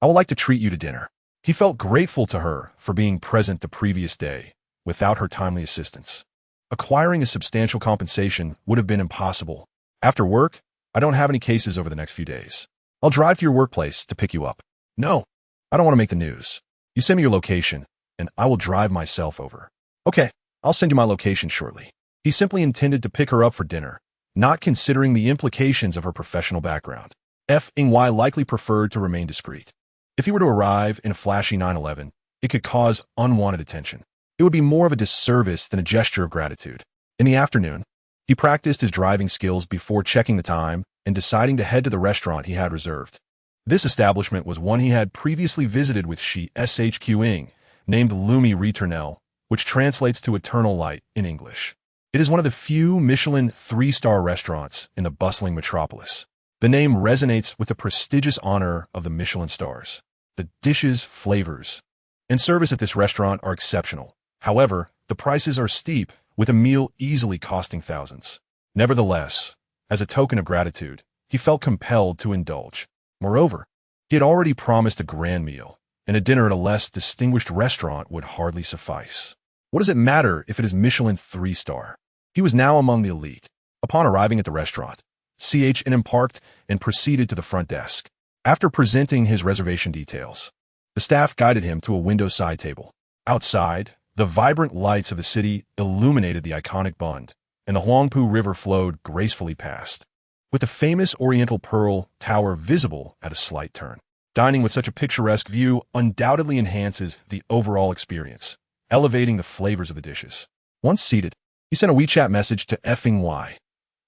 I would like to treat you to dinner. He felt grateful to her for being present the previous day without her timely assistance. Acquiring a substantial compensation would have been impossible. After work, I don't have any cases over the next few days. I'll drive to your workplace to pick you up. No, I don't want to make the news. You send me your location, and I will drive myself over. Okay, I'll send you my location shortly. He simply intended to pick her up for dinner, not considering the implications of her professional background. Y likely preferred to remain discreet. If he were to arrive in a flashy 911, it could cause unwanted attention. It would be more of a disservice than a gesture of gratitude. In the afternoon, he practiced his driving skills before checking the time and deciding to head to the restaurant he had reserved. This establishment was one he had previously visited with SHQing, named Lumi Returnell, which translates to Eternal Light in English. It is one of the few Michelin 3-star restaurants in the bustling metropolis. The name resonates with the prestigious honor of the Michelin stars. The dishes, flavors, and service at this restaurant are exceptional. However, the prices are steep, with a meal easily costing thousands. Nevertheless, as a token of gratitude, he felt compelled to indulge. Moreover, he had already promised a grand meal, and a dinner at a less distinguished restaurant would hardly suffice. What does it matter if it is Michelin 3-star? He was now among the elite. Upon arriving at the restaurant, CHNM parked and proceeded to the front desk. After presenting his reservation details, the staff guided him to a window side table. Outside, the vibrant lights of the city illuminated the iconic Bund, and the Huangpu River flowed gracefully past, with the famous Oriental Pearl Tower visible at a slight turn. Dining with such a picturesque view undoubtedly enhances the overall experience, elevating the flavors of the dishes. Once seated, he sent a WeChat message to Y.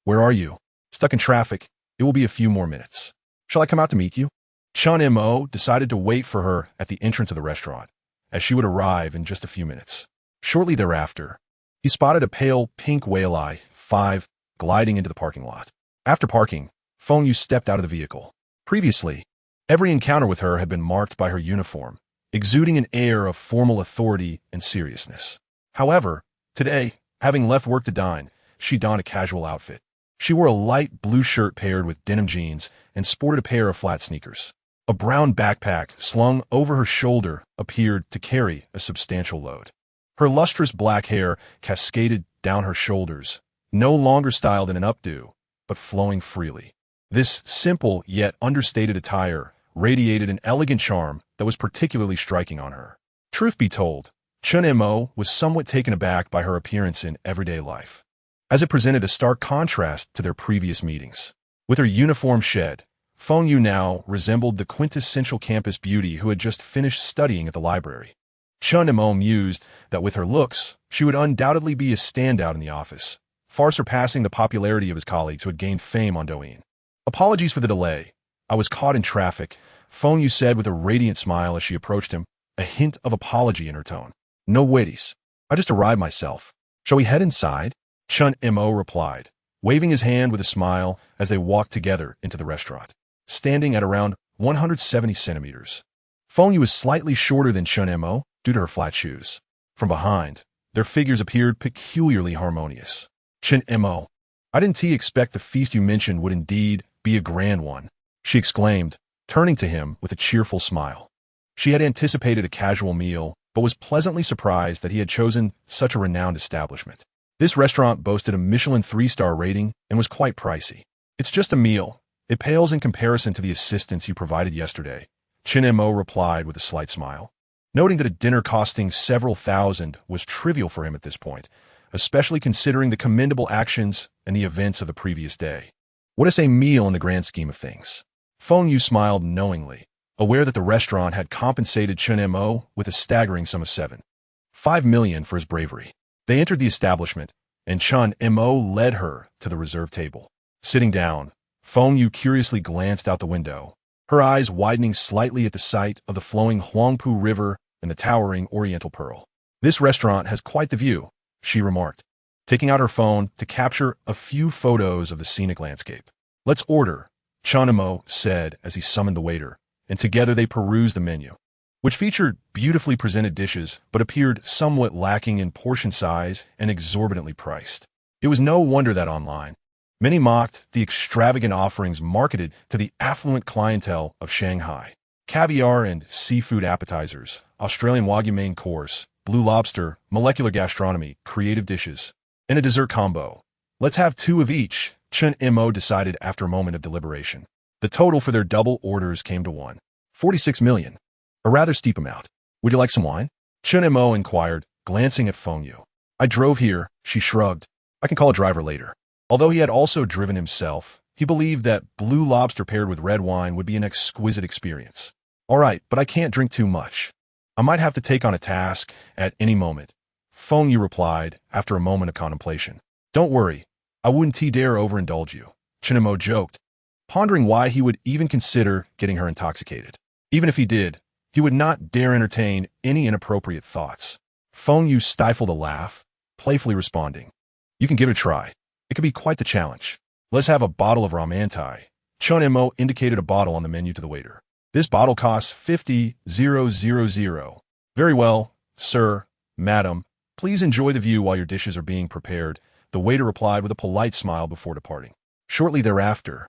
Where are you? Stuck in traffic. It will be a few more minutes. Shall I come out to meet you? Chen Mo decided to wait for her at the entrance of the restaurant, as she would arrive in just a few minutes. Shortly thereafter, he spotted a pale pink whale eye 5 gliding into the parking lot. After parking, Feng Yu stepped out of the vehicle. Previously, every encounter with her had been marked by her uniform, exuding an air of formal authority and seriousness. However, today, having left work to dine, she donned a casual outfit. She wore a light blue shirt paired with denim jeans and sported a pair of flat sneakers. A brown backpack slung over her shoulder appeared to carry a substantial load. Her lustrous black hair cascaded down her shoulders, no longer styled in an updo, but flowing freely. This simple yet understated attire radiated an elegant charm that was particularly striking on her. Truth be told, Chen Mo was somewhat taken aback by her appearance in everyday life, as it presented a stark contrast to their previous meetings. With her uniform shed, Feng Yu now resembled the quintessential campus beauty who had just finished studying at the library. Chen Mo mused that with her looks, she would undoubtedly be a standout in the office, far surpassing the popularity of his colleagues who had gained fame on Douyin. Apologies for the delay. I was caught in traffic, Feng Yu said with a radiant smile as she approached him, a hint of apology in her tone. No worries. I just arrived myself. Shall we head inside? Chen Mo replied, waving his hand with a smile as they walked together into the restaurant. Standing at around 170 centimeters, Feng Yu was slightly shorter than Chen Mo due to her flat shoes. From behind, their figures appeared peculiarly harmonious. Chen Mo, I didn't expect the feast you mentioned would indeed be a grand one, she exclaimed, turning to him with a cheerful smile. She had anticipated a casual meal, but was pleasantly surprised that he had chosen such a renowned establishment. This restaurant boasted a Michelin 3-star rating and was quite pricey. It's just a meal. It pales in comparison to the assistance you provided yesterday, Chen Mo replied with a slight smile, noting that a dinner costing several thousand was trivial for him at this point, especially considering the commendable actions and the events of the previous day. What is a meal in the grand scheme of things? Feng Yu smiled knowingly, aware that the restaurant had compensated Chen Mo with a staggering sum of 7.5 million for his bravery. They entered the establishment, and Chen Mo led her to the reserved table. Sitting down, Feng Yu curiously glanced out the window, her eyes widening slightly at the sight of the flowing Huangpu River and the towering Oriental Pearl. This restaurant has quite the view, she remarked, taking out her phone to capture a few photos of the scenic landscape. Let's order, Chen Mo said as he summoned the waiter, and together they perused the menu, which featured beautifully presented dishes but appeared somewhat lacking in portion size and exorbitantly priced. It was no wonder that online, many mocked the extravagant offerings marketed to the affluent clientele of Shanghai. Caviar and seafood appetizers, Australian Wagyu main course, blue lobster, molecular gastronomy, creative dishes, and a dessert combo. Let's have 2 of each, Chen Mo decided after a moment of deliberation. The total for their double orders came to 1.46 million, a rather steep amount. Would you like some wine? Chen Mo inquired, glancing at Feng Yu. I drove here, she shrugged. I can call a driver later. Although he had also driven himself, he believed that blue lobster paired with red wine would be an exquisite experience. All right, but I can't drink too much. I might have to take on a task at any moment, Feng Yu replied after a moment of contemplation. Don't worry, I wouldn't dare overindulge you, Chen Mo joked, pondering why he would even consider getting her intoxicated. Even if he did, he would not dare entertain any inappropriate thoughts. Feng Yu stifled a laugh, playfully responding. You can give it a try. It could be quite the challenge. Let's have a bottle of Ramantai. Chen Mo indicated a bottle on the menu to the waiter. This bottle costs 50,000. Very well, sir, madam. Please enjoy the view while your dishes are being prepared, the waiter replied with a polite smile before departing. Shortly thereafter,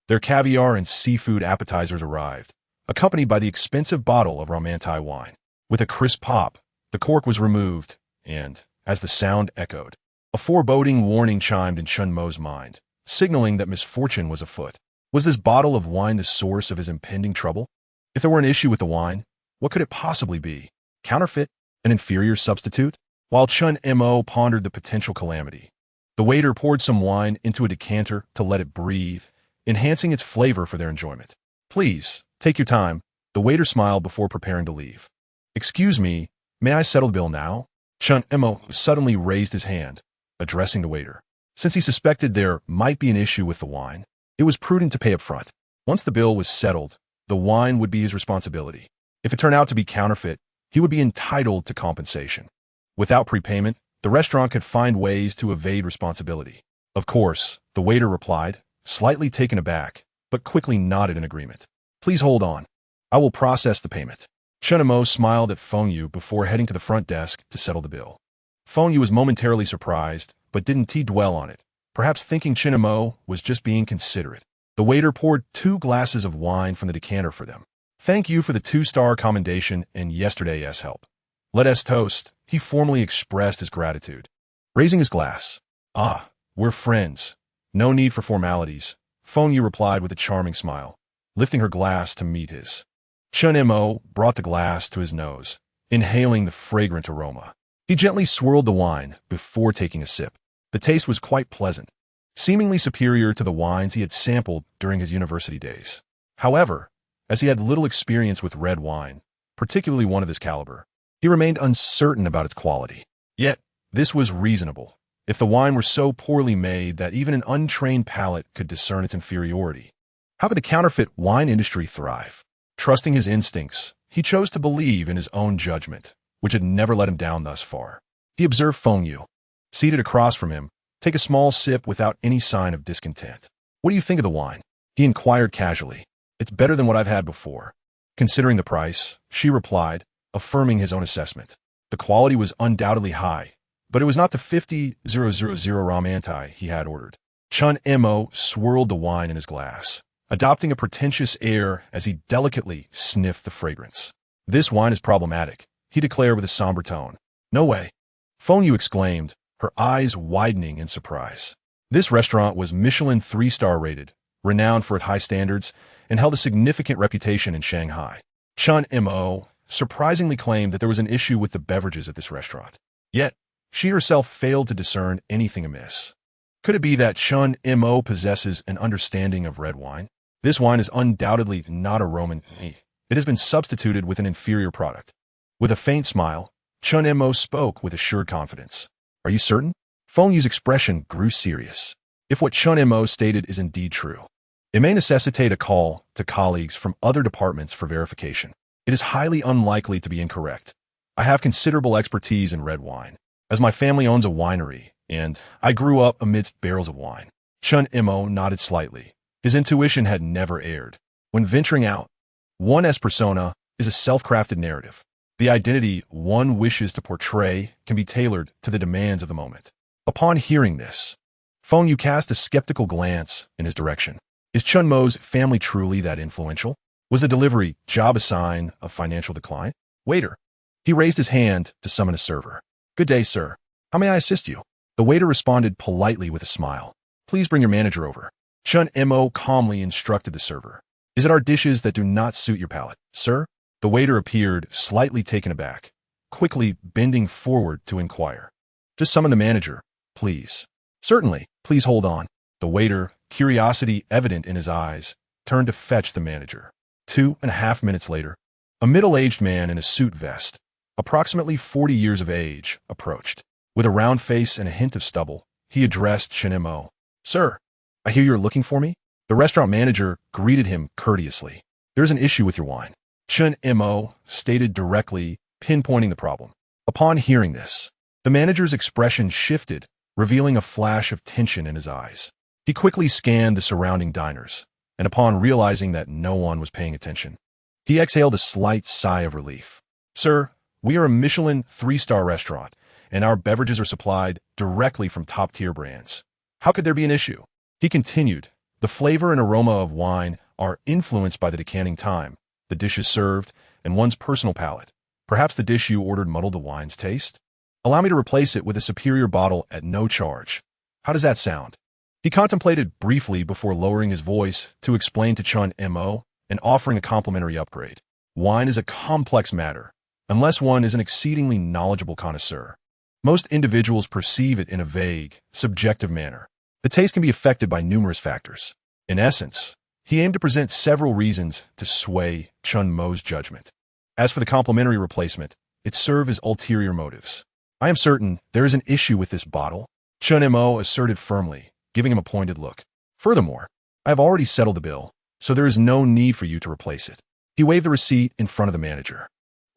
their caviar and seafood appetizers arrived, accompanied by the expensive bottle of Ramantai wine. With a crisp pop, the cork was removed, and, as the sound echoed, a foreboding warning chimed in Chen Mo's mind, signaling that misfortune was afoot. Was this bottle of wine the source of his impending trouble? If there were an issue with the wine, what could it possibly be? Counterfeit? An inferior substitute? While Chen Mo pondered the potential calamity, the waiter poured some wine into a decanter to let it breathe, enhancing its flavor for their enjoyment. Please, take your time, the waiter smiled before preparing to leave. Excuse me, may I settle the bill now? Chen Mo suddenly raised his hand, addressing the waiter. Since he suspected there might be an issue with the wine, it was prudent to pay up front. Once the bill was settled, the wine would be his responsibility. If it turned out to be counterfeit, he would be entitled to compensation. Without prepayment, the restaurant could find ways to evade responsibility. Of course, the waiter replied, slightly taken aback, but quickly nodded in agreement. Please hold on. I will process the payment. Chen Mo smiled at Feng Yu before heading to the front desk to settle the bill. Feng Yu was momentarily surprised, but didn't dwell on it, perhaps thinking Chen Mo was just being considerate. The waiter poured 2 glasses of wine from the decanter for them. Thank you for the 2-star commendation and yesterday's help. Let us toast, he formally expressed his gratitude, raising his glass. Ah, we're friends. No need for formalities, Feng Yu replied with a charming smile, lifting her glass to meet his. Chen Mo brought the glass to his nose, inhaling the fragrant aroma. He gently swirled the wine before taking a sip. The taste was quite pleasant, seemingly superior to the wines he had sampled during his university days. However, as he had little experience with red wine, particularly one of this caliber, he remained uncertain about its quality. Yet, this was reasonable, if the wine were so poorly made that even an untrained palate could discern its inferiority. How could the counterfeit wine industry thrive? Trusting his instincts, he chose to believe in his own judgment, which had never let him down thus far. He observed Feng Yu, seated across from him, take a small sip without any sign of discontent. What do you think of the wine? He inquired casually. It's better than what I've had before. Considering the price, she replied, affirming his own assessment. The quality was undoubtedly high, but it was not the 50,000 Ramantai he had ordered. Chen Mo swirled the wine in his glass, adopting a pretentious air as he delicately sniffed the fragrance. This wine is problematic, he declared with a somber tone. No way. Feng Yu exclaimed, her eyes widening in surprise. This restaurant was Michelin 3-star rated, renowned for its high standards, and held a significant reputation in Shanghai. Chen Mo surprisingly claimed that there was an issue with the beverages at this restaurant. Yet, she herself failed to discern anything amiss. Could it be that Chen Mo possesses an understanding of red wine? This wine is undoubtedly not a Roman. It has been substituted with an inferior product. With a faint smile, Chen Mo spoke with assured confidence. Are you certain? Feng Yu's expression grew serious. If what Chen Mo stated is indeed true, it may necessitate a call to colleagues from other departments for verification. It is highly unlikely to be incorrect. I have considerable expertise in red wine, as my family owns a winery, and I grew up amidst barrels of wine. Chen Mo nodded slightly. His intuition had never erred. When venturing out, One's persona is a self-crafted narrative. The identity one wishes to portray can be tailored to the demands of the moment. Upon hearing this, Feng Yu cast a skeptical glance in his direction. Is Chen Mo's family truly that influential? Was the delivery job a sign of financial decline? Waiter. He raised his hand to summon a server. Good day, sir. How may I assist you? The waiter responded politely with a smile. Please bring your manager over. Chen Mo calmly instructed the server. Is it our dishes that do not suit your palate, sir? The waiter appeared slightly taken aback, quickly bending forward to inquire. Just summon the manager, please. Certainly, please hold on. The waiter, curiosity evident in his eyes, turned to fetch the manager. 2.5 minutes later, a middle-aged man in a suit vest, approximately 40 years of age, approached. With a round face and a hint of stubble, he addressed Chen Mo. Sir, I hear you're looking for me? The restaurant manager greeted him courteously. There's an issue with your wine. Chen Mo stated directly, pinpointing the problem. Upon hearing this, the manager's expression shifted, revealing a flash of tension in his eyes. He quickly scanned the surrounding diners, and upon realizing that no one was paying attention, he exhaled a slight sigh of relief. Sir, we are a Michelin 3-star restaurant, and our beverages are supplied directly from top-tier brands. How could there be an issue? He continued, the flavor and aroma of wine are influenced by the decanting time, the dishes served, and one's personal palate. Perhaps the dish you ordered muddled the wine's taste? Allow me to replace it with a superior bottle at no charge. How does that sound? He contemplated briefly before lowering his voice to explain to Chen Mo and offering a complimentary upgrade. Wine is a complex matter, unless one is an exceedingly knowledgeable connoisseur. Most individuals perceive it in a vague, subjective manner. The taste can be affected by numerous factors. In essence, he aimed to present several reasons to sway Chen Mo's judgment. As for the complimentary replacement, it served as ulterior motives. I am certain there is an issue with this bottle, Chen Mo asserted firmly, giving him a pointed look. Furthermore, I have already settled the bill, so there is no need for you to replace it. He waved the receipt in front of the manager.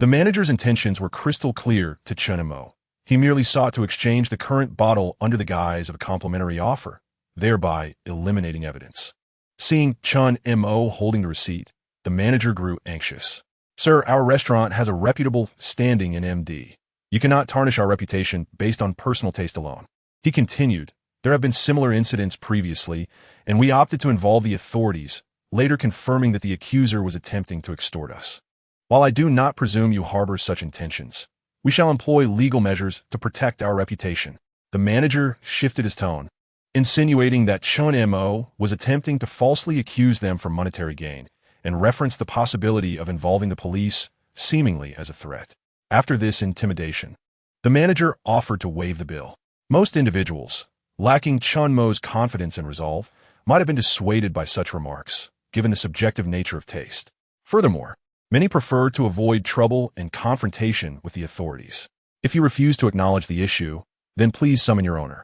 The manager's intentions were crystal clear to Chen Mo. He merely sought to exchange the current bottle under the guise of a complimentary offer, thereby eliminating evidence. Seeing Chen Mo holding the receipt, the manager grew anxious. Sir, our restaurant has a reputable standing in MD. You cannot tarnish our reputation based on personal taste alone. He continued, there have been similar incidents previously, and we opted to involve the authorities, later confirming that the accuser was attempting to extort us. While I do not presume you harbor such intentions, we shall employ legal measures to protect our reputation. The manager shifted his tone, insinuating that Chen Mo was attempting to falsely accuse them for monetary gain, and referenced the possibility of involving the police, seemingly as a threat. After this intimidation, the manager offered to waive the bill. Most individuals, lacking Chen Mo's confidence and resolve, might have been dissuaded by such remarks, given the subjective nature of taste. Furthermore, many prefer to avoid trouble and confrontation with the authorities. If you refuse to acknowledge the issue, then please summon your owner.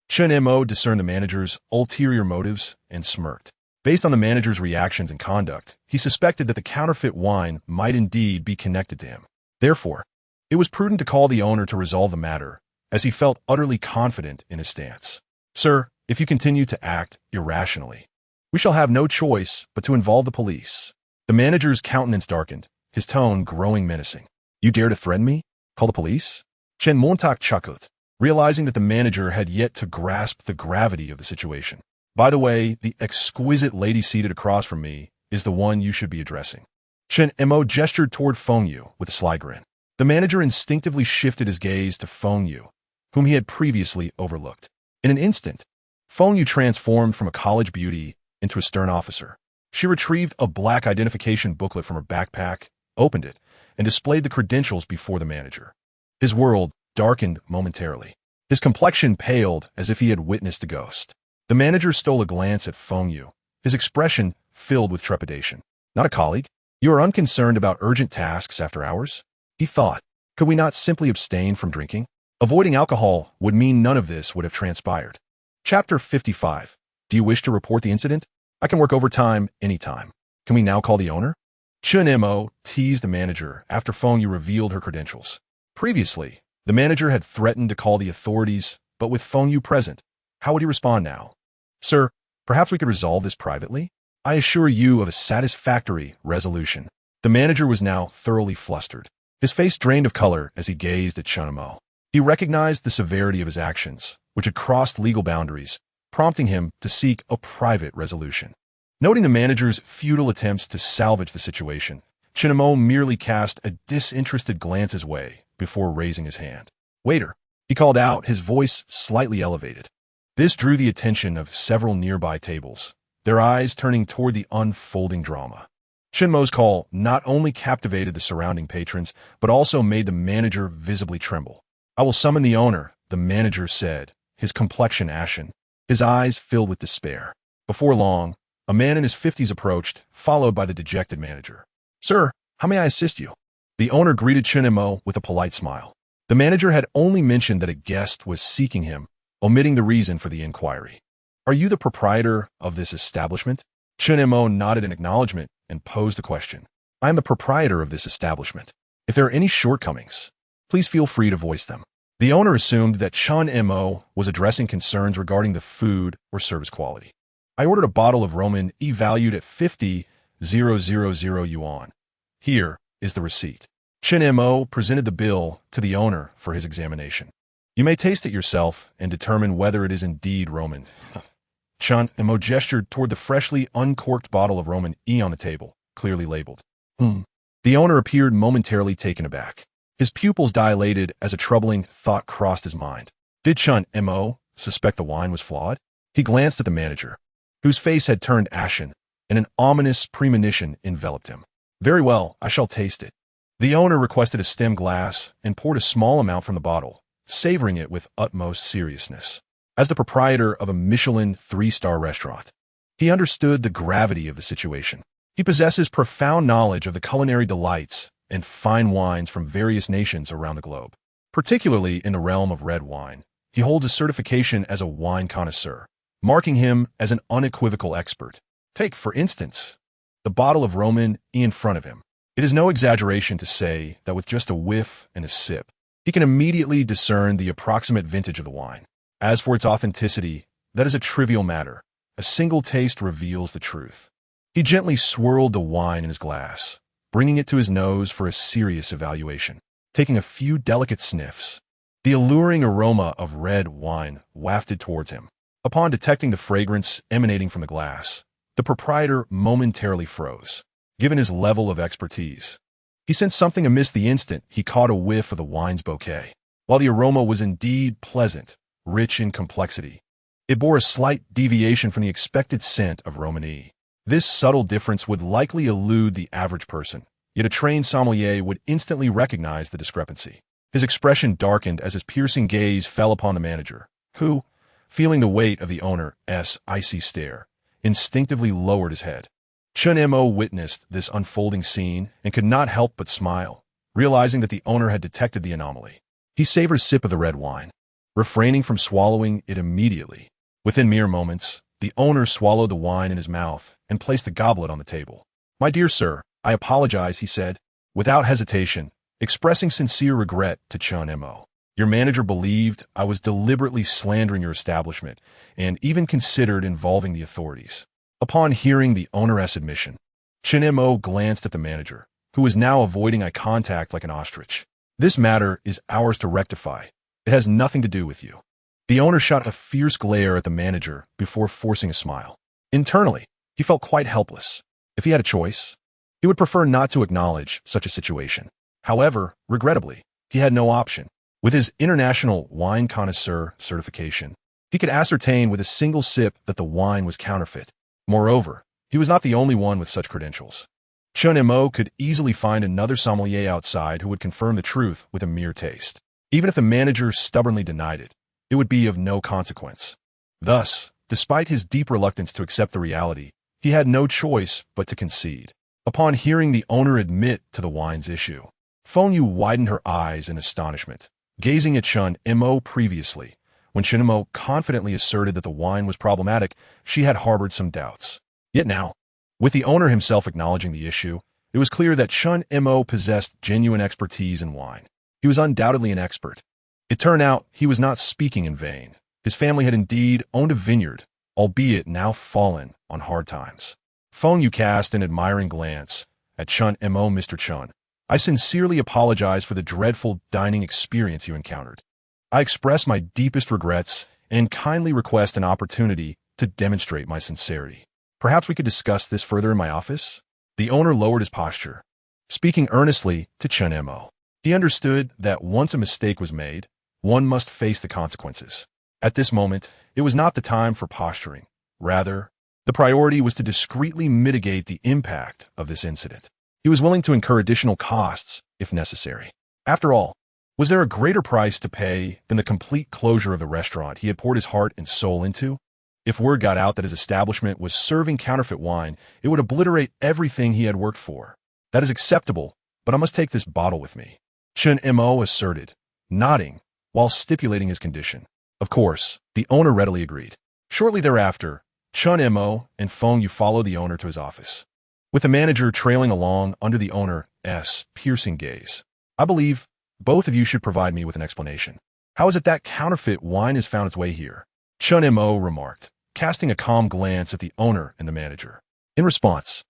Chen Mo discerned the manager's ulterior motives and smirked. Based on the manager's reactions and conduct, he suspected that the counterfeit wine might indeed be connected to him. Therefore, it was prudent to call the owner to resolve the matter, as he felt utterly confident in his stance. Sir, if you continue to act irrationally, we shall have no choice but to involve the police. The manager's countenance darkened, his tone growing menacing. You dare to threaten me? Call the police? Chen Montauk chuckled, realizing that the manager had yet to grasp the gravity of the situation. By the way, the exquisite lady seated across from me is the one you should be addressing. Chen Mo gestured toward Feng Yu with a sly grin. The manager instinctively shifted his gaze to Feng Yu, whom he had previously overlooked. In an instant, Feng Yu transformed from a college beauty into a stern officer. She retrieved a black identification booklet from her backpack, opened it, and displayed the credentials before the manager. His world darkened momentarily. His complexion paled as if he had witnessed a ghost. The manager stole a glance at Feng Yu, his expression filled with trepidation. Not a colleague? You are unconcerned about urgent tasks after hours? He thought, could we not simply abstain from drinking? Avoiding alcohol would mean none of this would have transpired. Chapter 55. Do you wish to report the incident? I can work overtime anytime. Can we now call the owner? Chen Mo teased the manager after Feng Yu revealed her credentials. Previously, the manager had threatened to call the authorities, but with Feng Yu present, how would he respond now? Sir, perhaps we could resolve this privately? I assure you of a satisfactory resolution. The manager was now thoroughly flustered. His face drained of color as he gazed at Chen Mo. He recognized the severity of his actions, which had crossed legal boundaries, prompting him to seek a private resolution. Noting the manager's futile attempts to salvage the situation, Chen Mo merely cast a disinterested glance his way before raising his hand. "Waiter," he called out, his voice slightly elevated. This drew the attention of several nearby tables, their eyes turning toward the unfolding drama. Chen Mo's call not only captivated the surrounding patrons, but also made the manager visibly tremble. "I will summon the owner," the manager said, his complexion ashen, his eyes filled with despair. Before long, a man in his 50s approached, followed by the dejected manager. "Sir, how may I assist you?" The owner greeted Chen Mo with a polite smile. The manager had only mentioned that a guest was seeking him, omitting the reason for the inquiry. "Are you the proprietor of this establishment?" Chen Mo nodded in acknowledgement and posed the question. "I am the proprietor of this establishment. If there are any shortcomings, please feel free to voice them." The owner assumed that Chen Mo was addressing concerns regarding the food or service quality. "I ordered a bottle of Roman E valued at 50,000 yuan. Here is the receipt." Chen Mo presented the bill to the owner for his examination. "You may taste it yourself and determine whether it is indeed Roman." Chen Mo gestured toward the freshly uncorked bottle of Roman E on the table, clearly labeled. The owner appeared momentarily taken aback. His pupils dilated as a troubling thought crossed his mind. Did Chen Mo suspect the wine was flawed? He glanced at the manager, whose face had turned ashen, and an ominous premonition enveloped him. "Very well, I shall taste it." The owner requested a stem glass and poured a small amount from the bottle, savoring it with utmost seriousness. As the proprietor of a Michelin 3-star restaurant, he understood the gravity of the situation. He possesses profound knowledge of the culinary delights and fine wines from various nations around the globe. Particularly in the realm of red wine, he holds a certification as a wine connoisseur, marking him as an unequivocal expert. Take, for instance, the bottle of Roman E in front of him. It is no exaggeration to say that with just a whiff and a sip, he can immediately discern the approximate vintage of the wine. As for its authenticity, that is a trivial matter. A single taste reveals the truth. He gently swirled the wine in his glass, bringing it to his nose for a serious evaluation. Taking a few delicate sniffs, the alluring aroma of red wine wafted towards him. Upon detecting the fragrance emanating from the glass, the proprietor momentarily froze. Given his level of expertise, he sensed something amiss the instant he caught a whiff of the wine's bouquet. While the aroma was indeed pleasant, rich in complexity, it bore a slight deviation from the expected scent of Roman E. This subtle difference would likely elude the average person, yet a trained sommelier would instantly recognize the discrepancy. His expression darkened as his piercing gaze fell upon the manager, who, feeling the weight of the owner's icy stare, instinctively lowered his head. Chen Mo witnessed this unfolding scene and could not help but smile, realizing that the owner had detected the anomaly. He savored a sip of the red wine, refraining from swallowing it immediately. Within mere moments, the owner swallowed the wine in his mouth and placed the goblet on the table. "My dear sir, I apologize," he said, without hesitation, expressing sincere regret to Chen Mo. "Your manager believed I was deliberately slandering your establishment and even considered involving the authorities." Upon hearing the owner's admission, Chen Mo glanced at the manager, who was now avoiding eye contact like an ostrich. "This matter is ours to rectify. It has nothing to do with you." The owner shot a fierce glare at the manager before forcing a smile. Internally, he felt quite helpless. If he had a choice, he would prefer not to acknowledge such a situation. However, regrettably, he had no option. With his international wine connoisseur certification, he could ascertain with a single sip that the wine was counterfeit. Moreover, he was not the only one with such credentials. Chen Mo could easily find another sommelier outside who would confirm the truth with a mere taste. Even if the manager stubbornly denied it, it would be of no consequence. Thus, despite his deep reluctance to accept the reality, he had no choice but to concede. Upon hearing the owner admit to the wine's issue, Feng Yu widened her eyes in astonishment, gazing at Chen Mo. Previously, when Chen Mo confidently asserted that the wine was problematic, she had harbored some doubts. Yet now, with the owner himself acknowledging the issue, it was clear that Chen Mo possessed genuine expertise in wine. He was undoubtedly an expert. It turned out he was not speaking in vain. His family had indeed owned a vineyard, albeit now fallen on hard times. Feng Yu cast an admiring glance at Chen Mo. Mr. Chen, I sincerely apologize for the dreadful dining experience you encountered. I express my deepest regrets and kindly request an opportunity to demonstrate my sincerity. Perhaps we could discuss this further in my office? The owner lowered his posture, speaking earnestly to Chen Mo. He understood that once a mistake was made, one must face the consequences. At this moment, it was not the time for posturing. Rather, the priority was to discreetly mitigate the impact of this incident. He was willing to incur additional costs if necessary. After all, was there a greater price to pay than the complete closure of the restaurant he had poured his heart and soul into? If word got out that his establishment was serving counterfeit wine, it would obliterate everything he had worked for. That is acceptable, but I must take this bottle with me, Chen Mo asserted, nodding while stipulating his condition. Of course, the owner readily agreed. Shortly thereafter, Chen Mo and Feng Yu followed the owner to his office, with the manager trailing along under the owner's piercing gaze. I believe both of you should provide me with an explanation. How is it that counterfeit wine has found its way here? Chen Mo remarked, casting a calm glance at the owner and the manager. In response,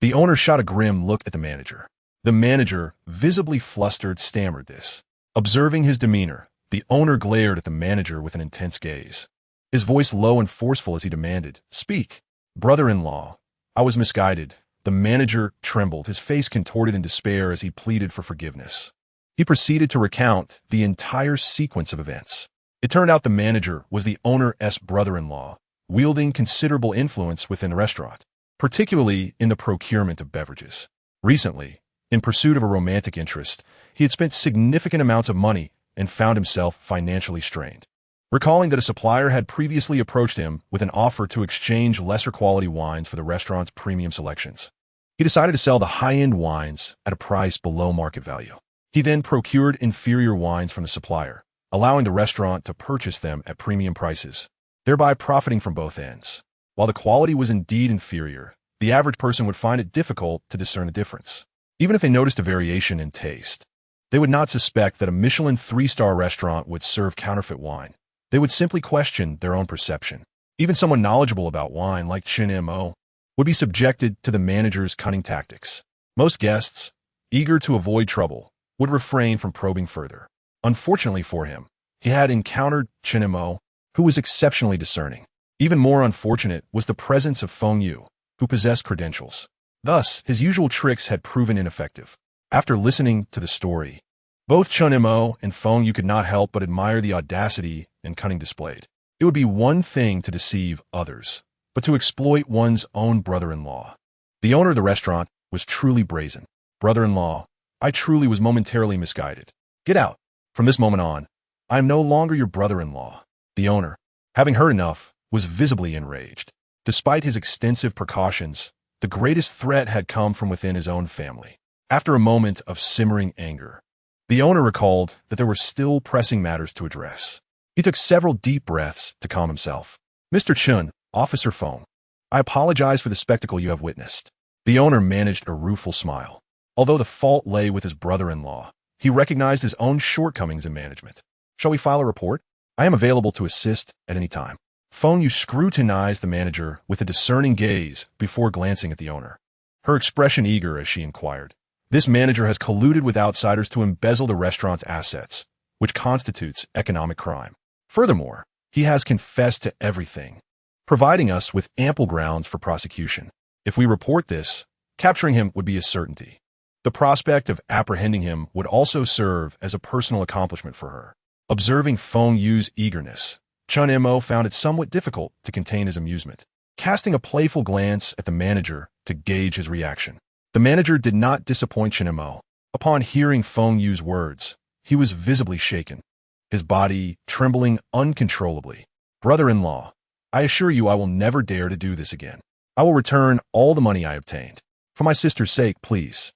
the owner shot a grim look at the manager. The manager, visibly flustered, stammered this. Observing his demeanor, the owner glared at the manager with an intense gaze, his voice low and forceful as he demanded, "Speak." Brother-in-law, I was misguided. The manager trembled, his face contorted in despair as he pleaded for forgiveness. He proceeded to recount the entire sequence of events. It turned out the manager was the owner's brother-in-law, wielding considerable influence within the restaurant, particularly in the procurement of beverages. Recently, in pursuit of a romantic interest, he had spent significant amounts of money and found himself financially strained. Recalling that a supplier had previously approached him with an offer to exchange lesser quality wines for the restaurant's premium selections, he decided to sell the high-end wines at a price below market value. He then procured inferior wines from the supplier, allowing the restaurant to purchase them at premium prices, thereby profiting from both ends. While the quality was indeed inferior, the average person would find it difficult to discern the difference. Even if they noticed a variation in taste, they would not suspect that a Michelin 3-star restaurant would serve counterfeit wine. They would simply question their own perception. Even someone knowledgeable about wine, like Chen Mo, would be subjected to the manager's cunning tactics. Most guests, eager to avoid trouble, would refrain from probing further. Unfortunately for him, he had encountered Chen Mo, who was exceptionally discerning. Even more unfortunate was the presence of Feng Yu, who possessed credentials. Thus, his usual tricks had proven ineffective. After listening to the story, both Chen Mo and Feng Yu could not help but admire the audacity and cunning displayed. It would be one thing to deceive others, but to exploit one's own brother-in-law. The owner of the restaurant was truly brazen. Brother-in-law, I truly was momentarily misguided. Get out. From this moment on, I am no longer your brother-in-law. The owner, having heard enough, was visibly enraged. Despite his extensive precautions, the greatest threat had come from within his own family. After a moment of simmering anger, the owner recalled that there were still pressing matters to address. He took several deep breaths to calm himself. Mr. Chen, Officer Feng, I apologize for the spectacle you have witnessed. The owner managed a rueful smile. Although the fault lay with his brother-in-law, he recognized his own shortcomings in management. Shall we file a report? I am available to assist at any time. Feng Yu scrutinized the manager with a discerning gaze before glancing at the owner, her expression eager as she inquired. This manager has colluded with outsiders to embezzle the restaurant's assets, which constitutes economic crime. Furthermore, he has confessed to everything, providing us with ample grounds for prosecution. If we report this, capturing him would be a certainty. The prospect of apprehending him would also serve as a personal accomplishment for her. Observing Feng Yu's eagerness, Chen Mo found it somewhat difficult to contain his amusement, casting a playful glance at the manager to gauge his reaction. The manager did not disappoint Chen Mo. Upon hearing Feng Yu's words, he was visibly shaken, his body trembling uncontrollably. Brother-in-law, I assure you I will never dare to do this again. I will return all the money I obtained. For my sister's sake, please.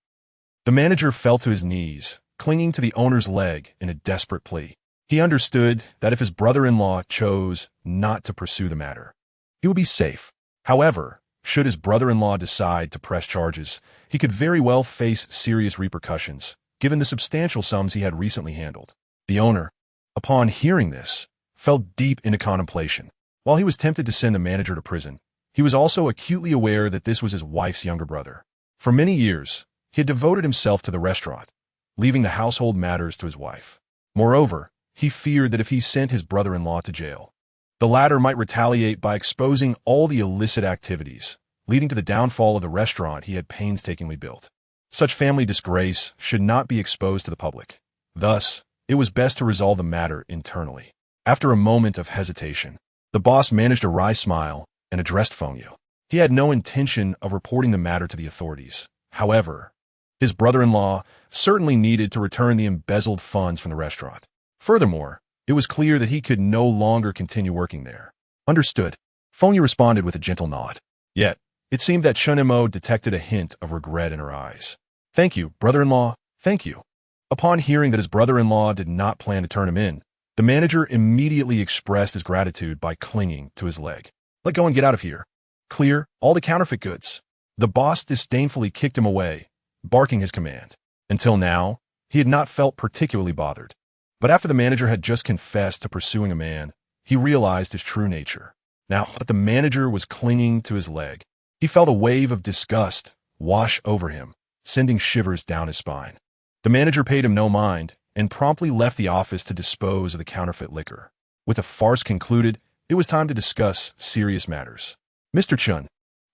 The manager fell to his knees, clinging to the owner's leg in a desperate plea. He understood that if his brother-in-law chose not to pursue the matter, he would be safe. However, should his brother-in-law decide to press charges, he could very well face serious repercussions, given the substantial sums he had recently handled. The owner, upon hearing this, fell deep into contemplation. While he was tempted to send the manager to prison, he was also acutely aware that this was his wife's younger brother. For many years, he had devoted himself to the restaurant, leaving the household matters to his wife. Moreover, he feared that if he sent his brother-in-law to jail, the latter might retaliate by exposing all the illicit activities, leading to the downfall of the restaurant he had painstakingly built. Such family disgrace should not be exposed to the public. Thus, it was best to resolve the matter internally. After a moment of hesitation, the boss managed a wry smile and addressed Feng Yu. He had no intention of reporting the matter to the authorities. However, his brother-in-law certainly needed to return the embezzled funds from the restaurant. Furthermore, it was clear that he could no longer continue working there. Understood. Feng Yu responded with a gentle nod. Yet, it seemed that Chen Mo detected a hint of regret in her eyes. Thank you, brother-in-law, thank you. Upon hearing that his brother-in-law did not plan to turn him in, the manager immediately expressed his gratitude by clinging to his leg. Let go and get out of here. Clear all the counterfeit goods. The boss disdainfully kicked him away, barking his command. Until now, he had not felt particularly bothered. But after the manager had just confessed to pursuing a man, he realized his true nature. Now that the manager was clinging to his leg, he felt a wave of disgust wash over him, sending shivers down his spine. The manager paid him no mind and promptly left the office to dispose of the counterfeit liquor. With the farce concluded, it was time to discuss serious matters. Mr. Chen,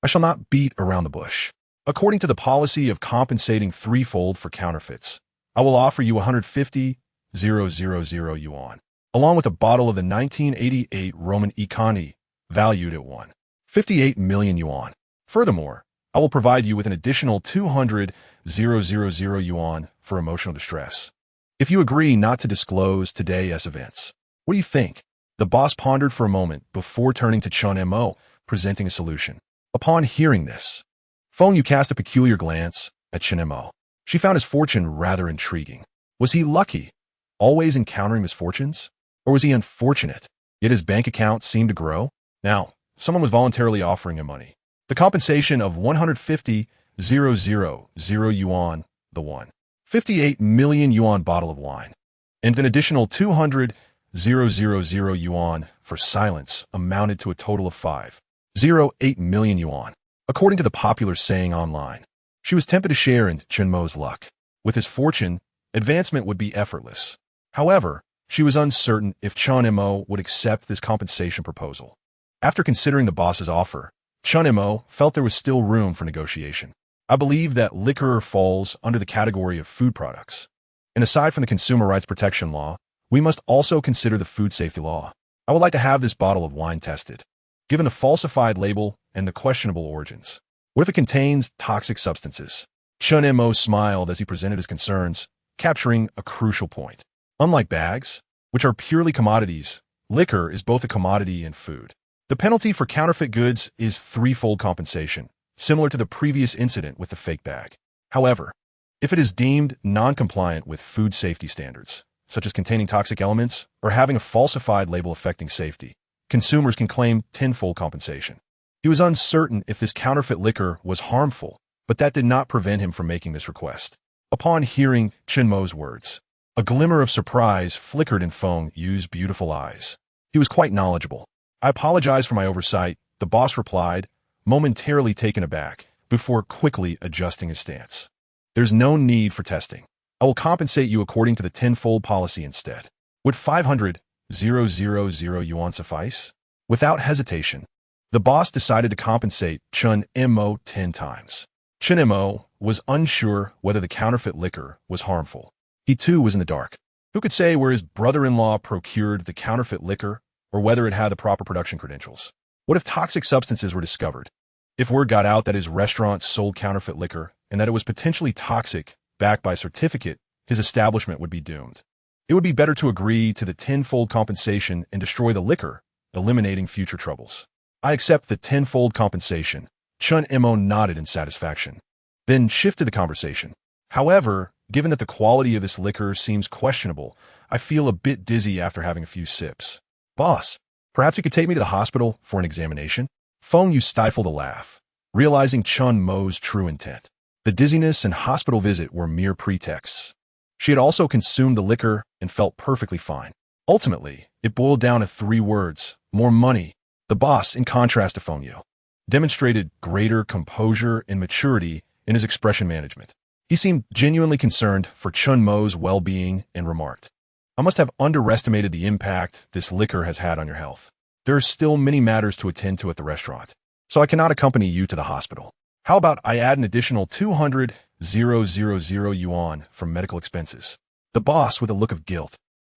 I shall not beat around the bush. According to the policy of compensating threefold for counterfeits, I will offer you 150,000 yuan, along with a bottle of the 1988 Roman economy, valued at 158 million yuan. Furthermore, I will provide you with an additional 200,000 yuan for emotional distress, if you agree not to disclose today's events. What do you think? The boss pondered for a moment before turning to Chen Mo, presenting a solution. Upon hearing this, Feng Yu cast a peculiar glance at Chen Mo. She found his fortune rather intriguing. Was he lucky, always encountering misfortunes? Or was he unfortunate, yet his bank account seemed to grow? Now, someone was voluntarily offering him money. The compensation of 150,000 yuan, the 158 million yuan bottle of wine, and an additional 200,000 yuan for silence amounted to a total of 508 million yuan. According to the popular saying online, she was tempted to share in Chen Mo's luck. With his fortune, advancement would be effortless. However, she was uncertain if Chen Mo would accept this compensation proposal. After considering the boss's offer, Chen Mo felt there was still room for negotiation. I believe that liquor falls under the category of food products. And aside from the consumer rights protection law, we must also consider the food safety law. I would like to have this bottle of wine tested, given the falsified label and the questionable origins. What if it contains toxic substances? Chen Mo smiled as he presented his concerns, capturing a crucial point. Unlike bags, which are purely commodities, liquor is both a commodity and food. The penalty for counterfeit goods is threefold compensation, similar to the previous incident with the fake bag. However, if it is deemed non-compliant with food safety standards, such as containing toxic elements or having a falsified label affecting safety, consumers can claim tenfold compensation. He was uncertain if this counterfeit liquor was harmful, but that did not prevent him from making this request. Upon hearing Chen Mo's words, a glimmer of surprise flickered in Feng Yu's beautiful eyes. He was quite knowledgeable. I apologize for my oversight, the boss replied, momentarily taken aback, before quickly adjusting his stance. There's no need for testing. I will compensate you according to the tenfold policy instead. Would 500,000 yuan suffice? Without hesitation, the boss decided to compensate Chen Mo 10 times. Chen Mo was unsure whether the counterfeit liquor was harmful. He too was in the dark. Who could say where his brother-in-law procured the counterfeit liquor or whether it had the proper production credentials? What if toxic substances were discovered? If word got out that his restaurant sold counterfeit liquor and that it was potentially toxic, backed by a certificate, his establishment would be doomed. It would be better to agree to the tenfold compensation and destroy the liquor, eliminating future troubles. I accept the tenfold compensation. Chen Mo nodded in satisfaction, then shifted the conversation. However, given that the quality of this liquor seems questionable, I feel a bit dizzy after having a few sips. Boss, perhaps you could take me to the hospital for an examination? Feng Yu stifled a laugh, realizing Chen Mo's true intent. The dizziness and hospital visit were mere pretexts. She had also consumed the liquor and felt perfectly fine. Ultimately, it boiled down to 3 words: more money. The boss, in contrast to Feng Yu, demonstrated greater composure and maturity in his expression management. He seemed genuinely concerned for Chen Mo's well-being and remarked, "I must have underestimated the impact this liquor has had on your health. There are still many matters to attend to at the restaurant, so I cannot accompany you to the hospital. How about I add an additional 200,000 yuan from medical expenses?" The boss, with a look of guilt,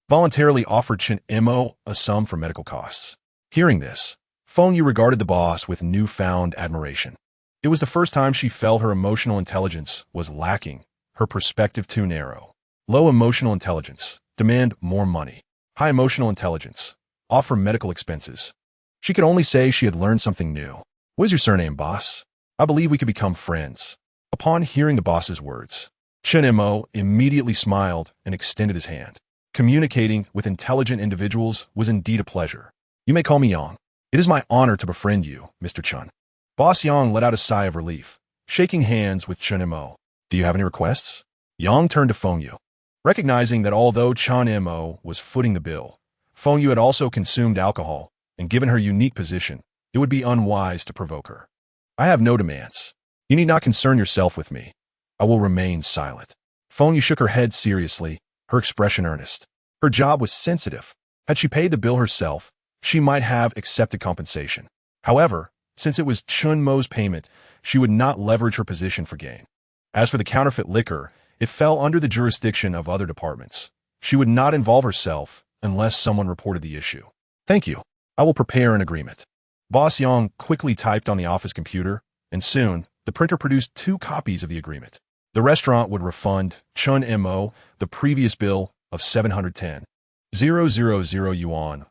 voluntarily offered Chen Mo a sum for medical costs. Hearing this, Feng Yu regarded the boss with newfound admiration. It was the first time she felt her emotional intelligence was lacking, her perspective too narrow. Low emotional intelligence, demand more money. High emotional intelligence, offer medical expenses. She could only say she had learned something new. "What is your surname, boss? I believe we could become friends." Upon hearing the boss's words, Chen Mo immediately smiled and extended his hand. Communicating with intelligent individuals was indeed a pleasure. "You may call me Yang. It is my honor to befriend you, Mr. Chen." Boss Yang let out a sigh of relief, shaking hands with Chen Mo. "Do you have any requests?" Yang turned to Feng Yu. Recognizing that although Chen Mo was footing the bill, Feng Yu had also consumed alcohol, and given her unique position, it would be unwise to provoke her. "I have no demands. You need not concern yourself with me. I will remain silent." Feng Yu shook her head seriously, her expression earnest. Her job was sensitive. Had she paid the bill herself, she might have accepted compensation. However, since it was Chen Mo's payment, she would not leverage her position for gain. As for the counterfeit liquor, it fell under the jurisdiction of other departments. She would not involve herself unless someone reported the issue. "Thank you. I will prepare an agreement." Boss Yang quickly typed on the office computer, and soon, the printer produced 2 copies of the agreement. The restaurant would refund Chen Mo the previous bill of 710,000 yuan,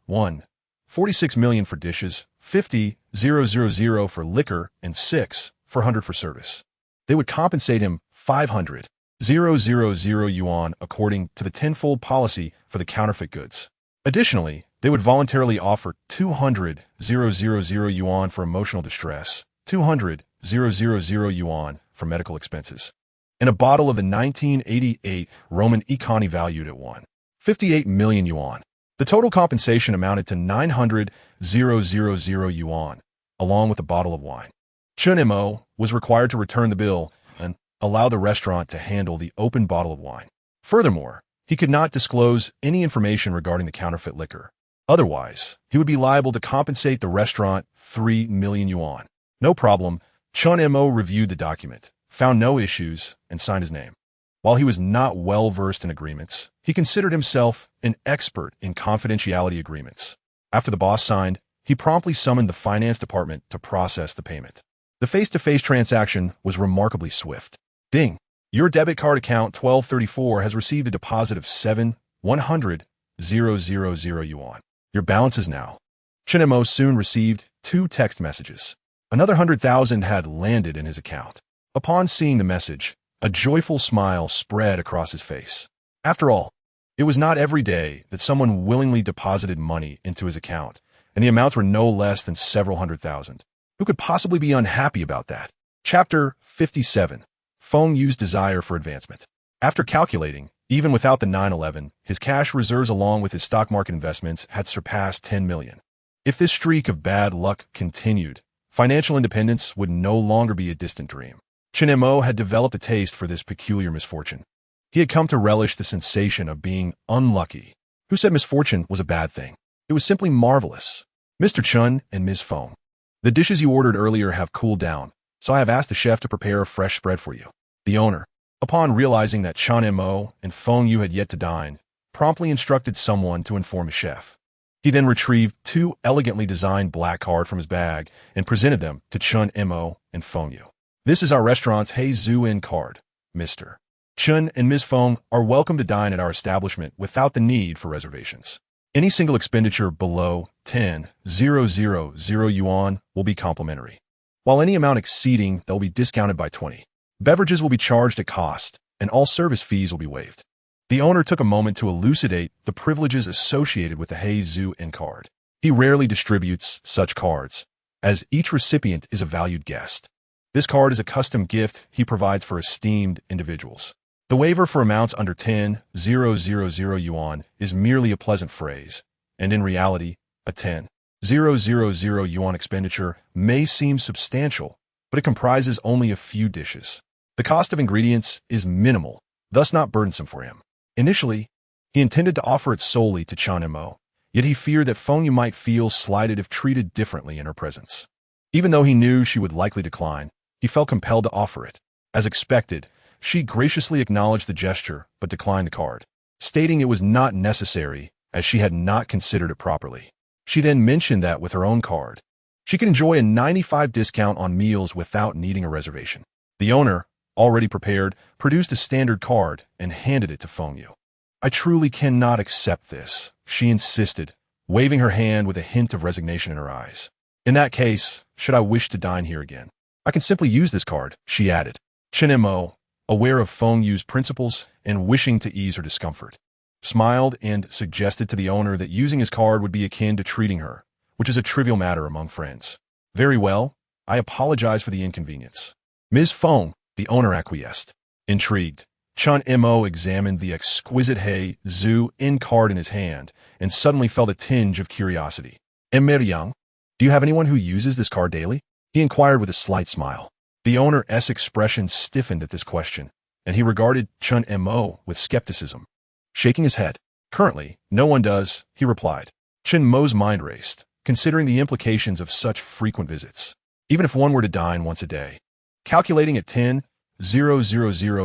46 million for dishes, 50,000 for liquor, and 6,400 for service. They would compensate him 500,000 yuan according to the tenfold policy for the counterfeit goods. Additionally, they would voluntarily offer 200,000 yuan for emotional distress, 200,000 yuan for medical expenses, and a bottle of the 1988 Roman economy valued at 158 million yuan. The total compensation amounted to 900,000 yuan, along with a bottle of wine. Chen Mo was required to return the bill and allow the restaurant to handle the open bottle of wine. Furthermore, he could not disclose any information regarding the counterfeit liquor. Otherwise, he would be liable to compensate the restaurant 3 million yuan. No problem. Chen Mo reviewed the document, found no issues, and signed his name. While he was not well-versed in agreements, he considered himself an expert in confidentiality agreements. After the boss signed, he promptly summoned the finance department to process the payment. The face-to-face transaction was remarkably swift. "Ding! Your debit card account 1234 has received a deposit of 700,000 yuan. Your balance is now." Chen Mo soon received 2 text messages. Another 100,000 had landed in his account. Upon seeing the message, a joyful smile spread across his face. After all, it was not every day that someone willingly deposited money into his account, and the amounts were no less than several 100,000. Who could possibly be unhappy about that? Chapter 57. Feng Yu's desire for advancement. After calculating, even without the 9/11, his cash reserves along with his stock market investments had surpassed 10 million. If this streak of bad luck continued, financial independence would no longer be a distant dream. Chen Mo had developed a taste for this peculiar misfortune. He had come to relish the sensation of being unlucky. Who said misfortune was a bad thing? It was simply marvelous. "Mr. Chen and Ms. Feng, the dishes you ordered earlier have cooled down, so I have asked the chef to prepare a fresh spread for you." The owner, upon realizing that Chen Mo and Feng Yu had yet to dine, promptly instructed someone to inform the chef. He then retrieved 2 elegantly designed black cards from his bag and presented them to Chen Mo and Feng Yu. "This is our restaurant's Hei Zhu card, Mr. Chen and Ms. Feng are welcome to dine at our establishment without the need for reservations. Any single expenditure below 10,000 yuan will be complimentary, while any amount exceeding they'll be discounted by 20. Beverages will be charged at cost, and all service fees will be waived." The owner took a moment to elucidate the privileges associated with the Hei Zhu card. He rarely distributes such cards, as each recipient is a valued guest. This card is a custom gift he provides for esteemed individuals. The waiver for amounts under 10,000 yuan is merely a pleasant phrase, and in reality, a 10,000 yuan expenditure may seem substantial, but it comprises only a few dishes. The cost of ingredients is minimal, thus not burdensome for him. Initially, he intended to offer it solely to Chen Mo, yet he feared that Feng Yu might feel slighted if treated differently in her presence. Even though he knew she would likely decline, he felt compelled to offer it. As expected, she graciously acknowledged the gesture but declined the card, stating it was not necessary as she had not considered it properly. She then mentioned that with her own card, she could enjoy a 95% discount on meals without needing a reservation. The owner, already prepared, produced a standard card and handed it to Feng Yu. "I truly cannot accept this," she insisted, waving her hand with a hint of resignation in her eyes. "In that case, should I wish to dine here again, I can simply use this card," she added. Chen Mo, aware of Feng Yu's principles and wishing to ease her discomfort, smiled and suggested to the owner that using his card would be akin to treating her, which is a trivial matter among friends. "Very well, I apologize for the inconvenience." "Ms. Feng," the owner acquiesced. Intrigued, Chen Mo examined the exquisite He Zhu in card in his hand and suddenly felt a tinge of curiosity. "Yang, do you have anyone who uses this card daily?" he inquired with a slight smile. The owner's expression stiffened at this question, and he regarded Chen Mo with skepticism. Shaking his head, "Currently, no one does," he replied. Chen Mo's mind raced, considering the implications of such frequent visits. Even if one were to dine once a day, calculating at 10,000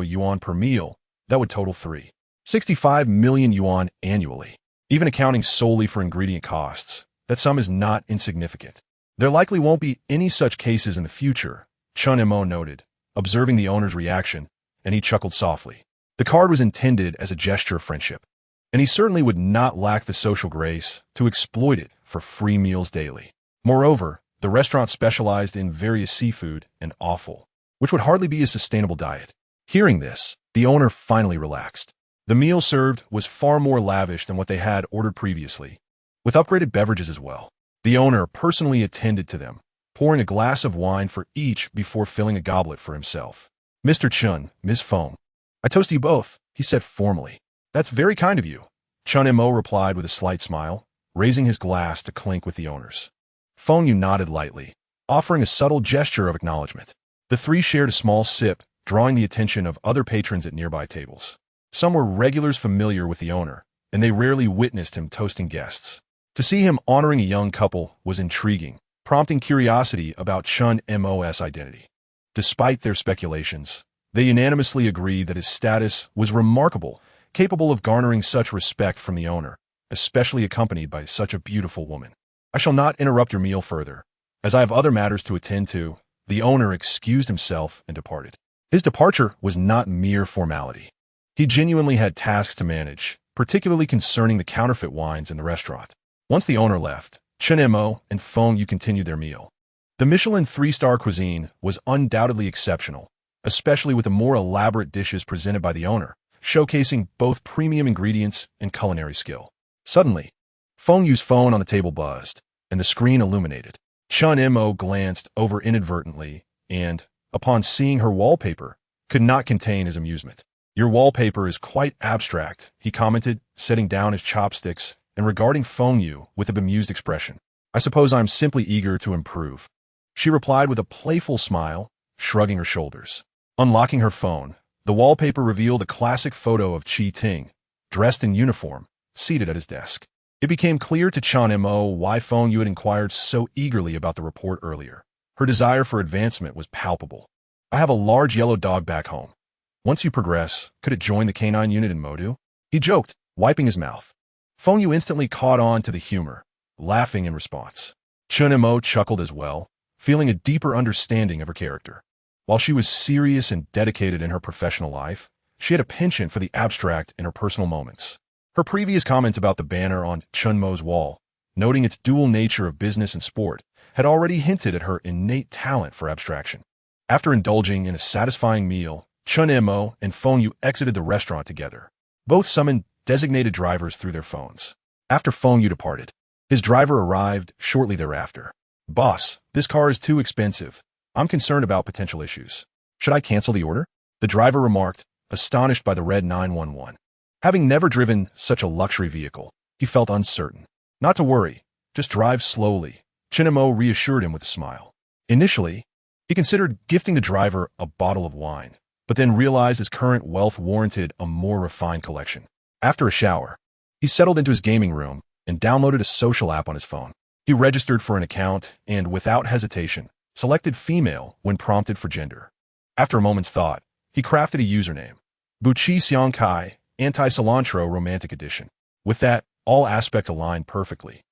yuan per meal, that would total 365 million yuan annually. Even accounting solely for ingredient costs, that sum is not insignificant. "There likely won't be any such cases in the future," Chen Mo noted, observing the owner's reaction, and he chuckled softly. The card was intended as a gesture of friendship, and he certainly would not lack the social grace to exploit it for free meals daily. Moreover, the restaurant specialized in various seafood and offal, which would hardly be a sustainable diet. Hearing this, the owner finally relaxed. The meal served was far more lavish than what they had ordered previously, with upgraded beverages as well. The owner personally attended to them, pouring a glass of wine for each before filling a goblet for himself. "Mr. Chen, Ms. Feng, I toast you both," he said formally. "That's very kind of you," Chen Mo replied with a slight smile, raising his glass to clink with the owner's. Feng Yu nodded lightly, offering a subtle gesture of acknowledgement. The three shared a small sip, drawing the attention of other patrons at nearby tables. Some were regulars familiar with the owner, and they rarely witnessed him toasting guests. To see him honoring a young couple was intriguing, prompting curiosity about Chen Mo's identity. Despite their speculations, they unanimously agreed that his status was remarkable, capable of garnering such respect from the owner, especially accompanied by such a beautiful woman. "I shall not interrupt your meal further, as I have other matters to attend to." The owner excused himself and departed. His departure was not mere formality. He genuinely had tasks to manage, particularly concerning the counterfeit wines in the restaurant. Once the owner left, Chen Mo and Feng Yu continued their meal. The Michelin 3-star cuisine was undoubtedly exceptional, especially with the more elaborate dishes presented by the owner, showcasing both premium ingredients and culinary skill. Suddenly, Feng Yu's phone on the table buzzed, and the screen illuminated. Chen Mo glanced over inadvertently and, upon seeing her wallpaper, could not contain his amusement. "Your wallpaper is quite abstract," he commented, setting down his chopsticks and regarding Feng Yu with a bemused expression. "I suppose I'm simply eager to improve," she replied with a playful smile, shrugging her shoulders. Unlocking her phone, the wallpaper revealed a classic photo of Qi Ting, dressed in uniform, seated at his desk. It became clear to Chen Mo why Feng Yu had inquired so eagerly about the report earlier. Her desire for advancement was palpable. "I have a large yellow dog back home. Once you progress, could it join the canine unit in Modu?" he joked, wiping his mouth. Feng Yu instantly caught on to the humor, laughing in response. Chen Mo chuckled as well, feeling a deeper understanding of her character. While she was serious and dedicated in her professional life, she had a penchant for the abstract in her personal moments. Her previous comments about the banner on Chen Mo's wall, noting its dual nature of business and sport, had already hinted at her innate talent for abstraction. After indulging in a satisfying meal, Chen Mo and Feng Yu exited the restaurant together. Both summoned designated drivers through their phones. After Feng Yu departed, his driver arrived shortly thereafter. "Boss, this car is too expensive. I'm concerned about potential issues. Should I cancel the order?" the driver remarked, astonished by the red 911. Having never driven such a luxury vehicle, he felt uncertain. "Not to worry, just drive slowly," Chen Mo reassured him with a smile. Initially, he considered gifting the driver a bottle of wine, but then realized his current wealth warranted a more refined collection. After a shower, he settled into his gaming room and downloaded a social app on his phone. He registered for an account and, without hesitation, selected female when prompted for gender. After a moment's thought, he crafted a username, Buqi Xiangkai, Anti-Cilantro Romantic Edition. With that, all aspects aligned perfectly.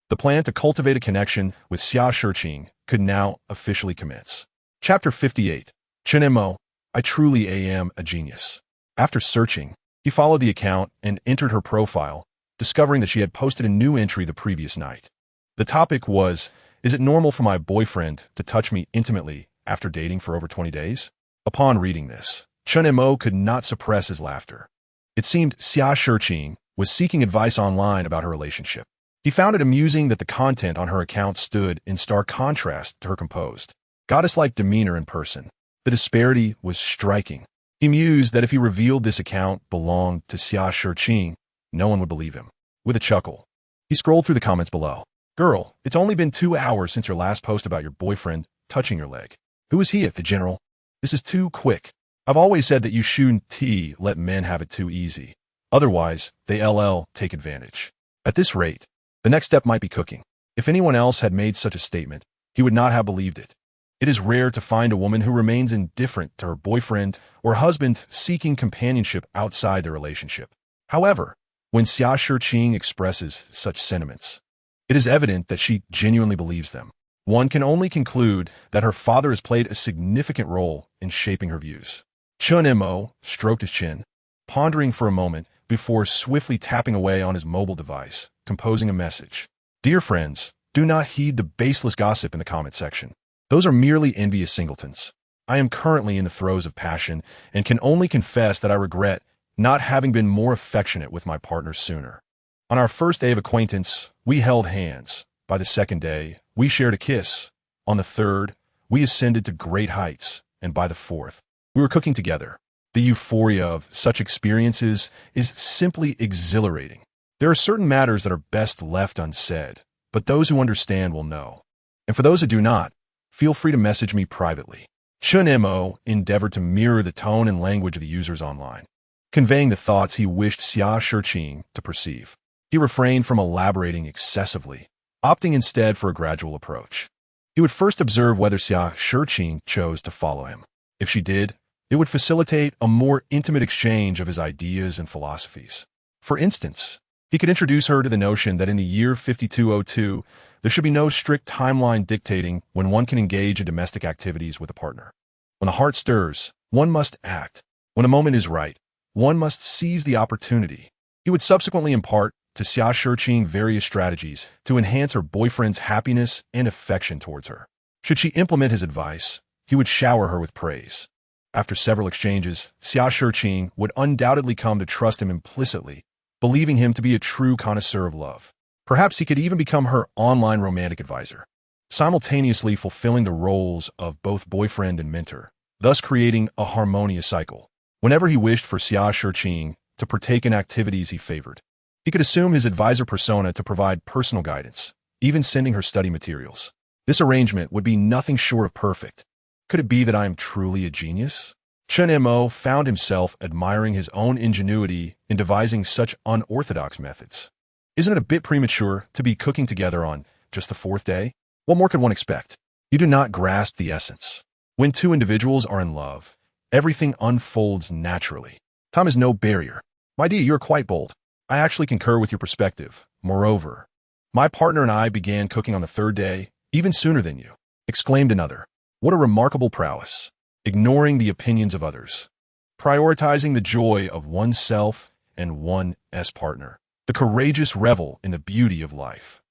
The plan to cultivate a connection with Xia Shiqing could now officially commence. Chapter 58. Chen Mo, I truly am a genius. After searching, he followed the account and entered her profile, discovering that she had posted a new entry the previous night. The topic was, is it normal for my boyfriend to touch me intimately after dating for over 20 days? Upon reading this, Chen Mo could not suppress his laughter. It seemed Xia Shiqing was seeking advice online about her relationship. He found it amusing that the content on her account stood in stark contrast to her composed, goddess-like demeanor in person. The disparity was striking. He mused that if he revealed this account belonged to Xia Shiqing, no one would believe him. With a chuckle, he scrolled through the comments below. Girl, it's only been 2 hours since your last post about your boyfriend touching your leg. Who is he at the general? This is too quick. I've always said that you shouldn't let men have it too easy. Otherwise, they take advantage. At this rate, the next step might be cooking. If anyone else had made such a statement, he would not have believed it. It is rare to find a woman who remains indifferent to her boyfriend or husband seeking companionship outside their relationship. However, when Xia Shiqing expresses such sentiments, it is evident that she genuinely believes them. One can only conclude that her father has played a significant role in shaping her views. Chen Mo stroked his chin, pondering for a moment before swiftly tapping away on his mobile device, composing a message. Dear friends, do not heed the baseless gossip in the comment section. Those are merely envious singletons. I am currently in the throes of passion and can only confess that I regret not having been more affectionate with my partner sooner. On our first day of acquaintance, we held hands. By the second day, we shared a kiss. On the third, we ascended to great heights. And by the fourth, we were cooking together. The euphoria of such experiences is simply exhilarating. There are certain matters that are best left unsaid, but those who understand will know. And for those who do not, feel free to message me privately. Chen Mo endeavored to mirror the tone and language of the users online, conveying the thoughts he wished Xia Shiqing to perceive. He refrained from elaborating excessively, opting instead for a gradual approach. He would first observe whether Xia Shiqing chose to follow him. If she did, it would facilitate a more intimate exchange of his ideas and philosophies. For instance, he could introduce her to the notion that in the year 5202, there should be no strict timeline dictating when one can engage in domestic activities with a partner. When the heart stirs, one must act. When a moment is right, one must seize the opportunity. He would subsequently impart to Xia Shiqing various strategies to enhance her boyfriend's happiness and affection towards her. Should she implement his advice, he would shower her with praise. After several exchanges, Xia Shiqing would undoubtedly come to trust him implicitly, believing him to be a true connoisseur of love. Perhaps he could even become her online romantic advisor, simultaneously fulfilling the roles of both boyfriend and mentor, thus creating a harmonious cycle. Whenever he wished for Xia Shiqing to partake in activities he favored, he could assume his advisor persona to provide personal guidance, even sending her study materials. This arrangement would be nothing short of perfect. Could it be that I am truly a genius? Chen Mo found himself admiring his own ingenuity in devising such unorthodox methods. Isn't it a bit premature to be cooking together on just the 4th day? What more could one expect? You do not grasp the essence. When two individuals are in love, everything unfolds naturally. Time is no barrier. My dear, you are quite bold. I actually concur with your perspective. Moreover, my partner and I began cooking on the 3rd day, even sooner than you, exclaimed another. What a remarkable prowess. Ignoring the opinions of others. Prioritizing the joy of oneself and one's partner. The courageous revel in the beauty of life.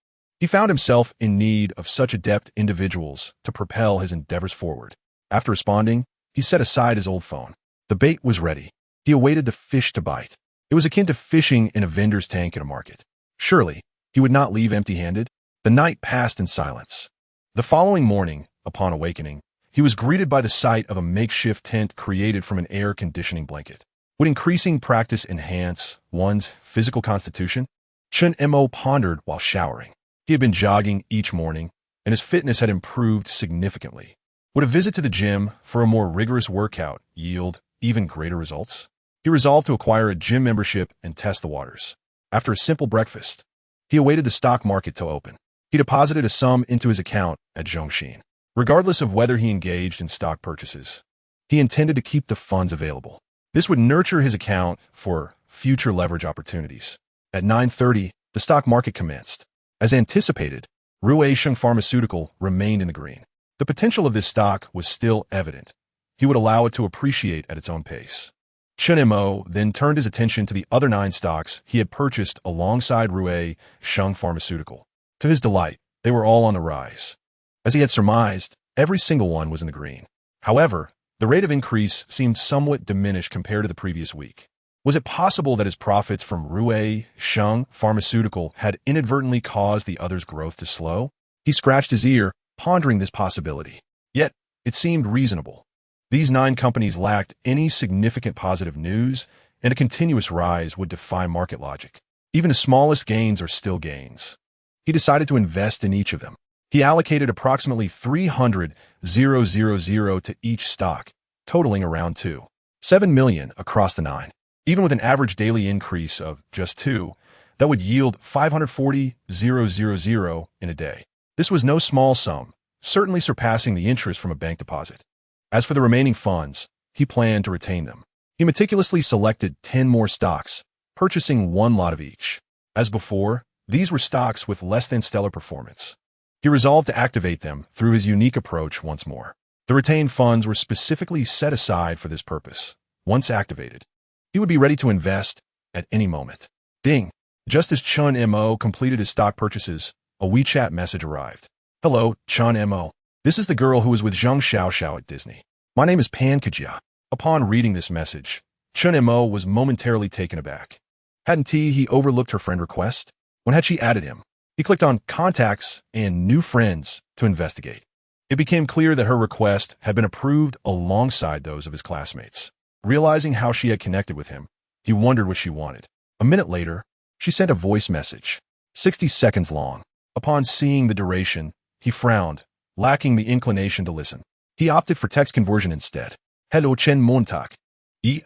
He found himself in need of such adept individuals to propel his endeavors forward. After responding, he set aside his old phone. The bait was ready. He awaited the fish to bite. It was akin to fishing in a vendor's tank at a market. Surely, he would not leave empty-handed. The night passed in silence. The following morning, upon awakening, he was greeted by the sight of a makeshift tent created from an air conditioning blanket. Would increasing practice enhance one's physical constitution? Chen Mo pondered while showering. He had been jogging each morning, and his fitness had improved significantly. Would a visit to the gym for a more rigorous workout yield even greater results? He resolved to acquire a gym membership and test the waters. After a simple breakfast, he awaited the stock market to open. He deposited a sum into his account at Zhongxin. Regardless of whether he engaged in stock purchases, he intended to keep the funds available. This would nurture his account for future leverage opportunities. At 9:30, the stock market commenced. As anticipated, Ruisheng Pharmaceutical remained in the green. The potential of this stock was still evident. He would allow it to appreciate at its own pace. Chen Mo then turned his attention to the other 9 stocks he had purchased alongside Ruisheng Pharmaceutical. To his delight, they were all on the rise. As he had surmised, every single one was in the green. However, the rate of increase seemed somewhat diminished compared to the previous week. Was it possible that his profits from Ruisheng Pharmaceutical had inadvertently caused the others' growth to slow? He scratched his ear, pondering this possibility. Yet, it seemed reasonable. These 9 companies lacked any significant positive news, and a continuous rise would defy market logic. Even the smallest gains are still gains. He decided to invest in each of them. He allocated approximately 300,000 to each stock, totaling around 2.7 million across the 9. Even with an average daily increase of just 2, that would yield 540,000 in a day. This was no small sum, certainly surpassing the interest from a bank deposit. As for the remaining funds, he planned to retain them. He meticulously selected 10 more stocks, purchasing 1 lot of each. As before, these were stocks with less than stellar performance. He resolved to activate them through his unique approach once more. The retained funds were specifically set aside for this purpose. Once activated, he would be ready to invest at any moment. Ding! Just as Chen Mo completed his stock purchases, a WeChat message arrived. Hello, Chen Mo. This is the girl who was with Zhang Xiaoxiao at Disney. My name is Pan Kajia. Upon reading this message, Chen Mo was momentarily taken aback. Hadn't he overlooked her friend request? When had she added him? He clicked on Contacts and New Friends to investigate. It became clear that her request had been approved alongside those of his classmates. Realizing how she had connected with him, he wondered what she wanted. A minute later, she sent a voice message, 60 seconds long. Upon seeing the duration, he frowned, lacking the inclination to listen. He opted for text conversion instead. Hello Chen Montak.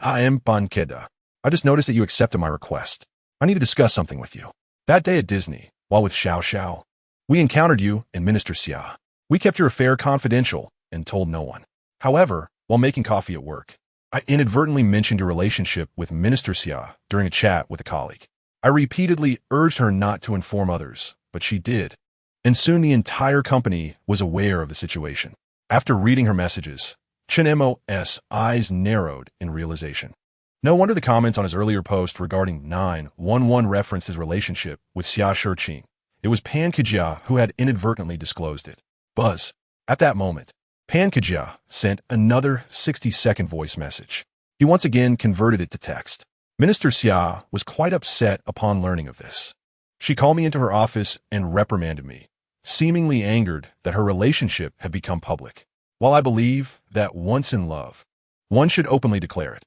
I am Pankeda. I just noticed that you accepted my request. I need to discuss something with you. That day at Disney, while with Xiao Xiao, we encountered you and Minister Xia. We kept your affair confidential and told no one. However, while making coffee at work, I inadvertently mentioned your relationship with Minister Xia during a chat with a colleague. I repeatedly urged her not to inform others, but she did. And soon the entire company was aware of the situation. After reading her messages, Chen Mo's eyes narrowed in realization. No wonder the comments on his earlier post regarding 911 referenced his relationship with Xia Shiqing. It was Pan Kajia who had inadvertently disclosed it. Buzz. At that moment, Pan Kajia sent another 60-second voice message. He once again converted it to text. Minister Xia was quite upset upon learning of this. She called me into her office and reprimanded me, seemingly angered that her relationship had become public. While I believe that once in love, one should openly declare it,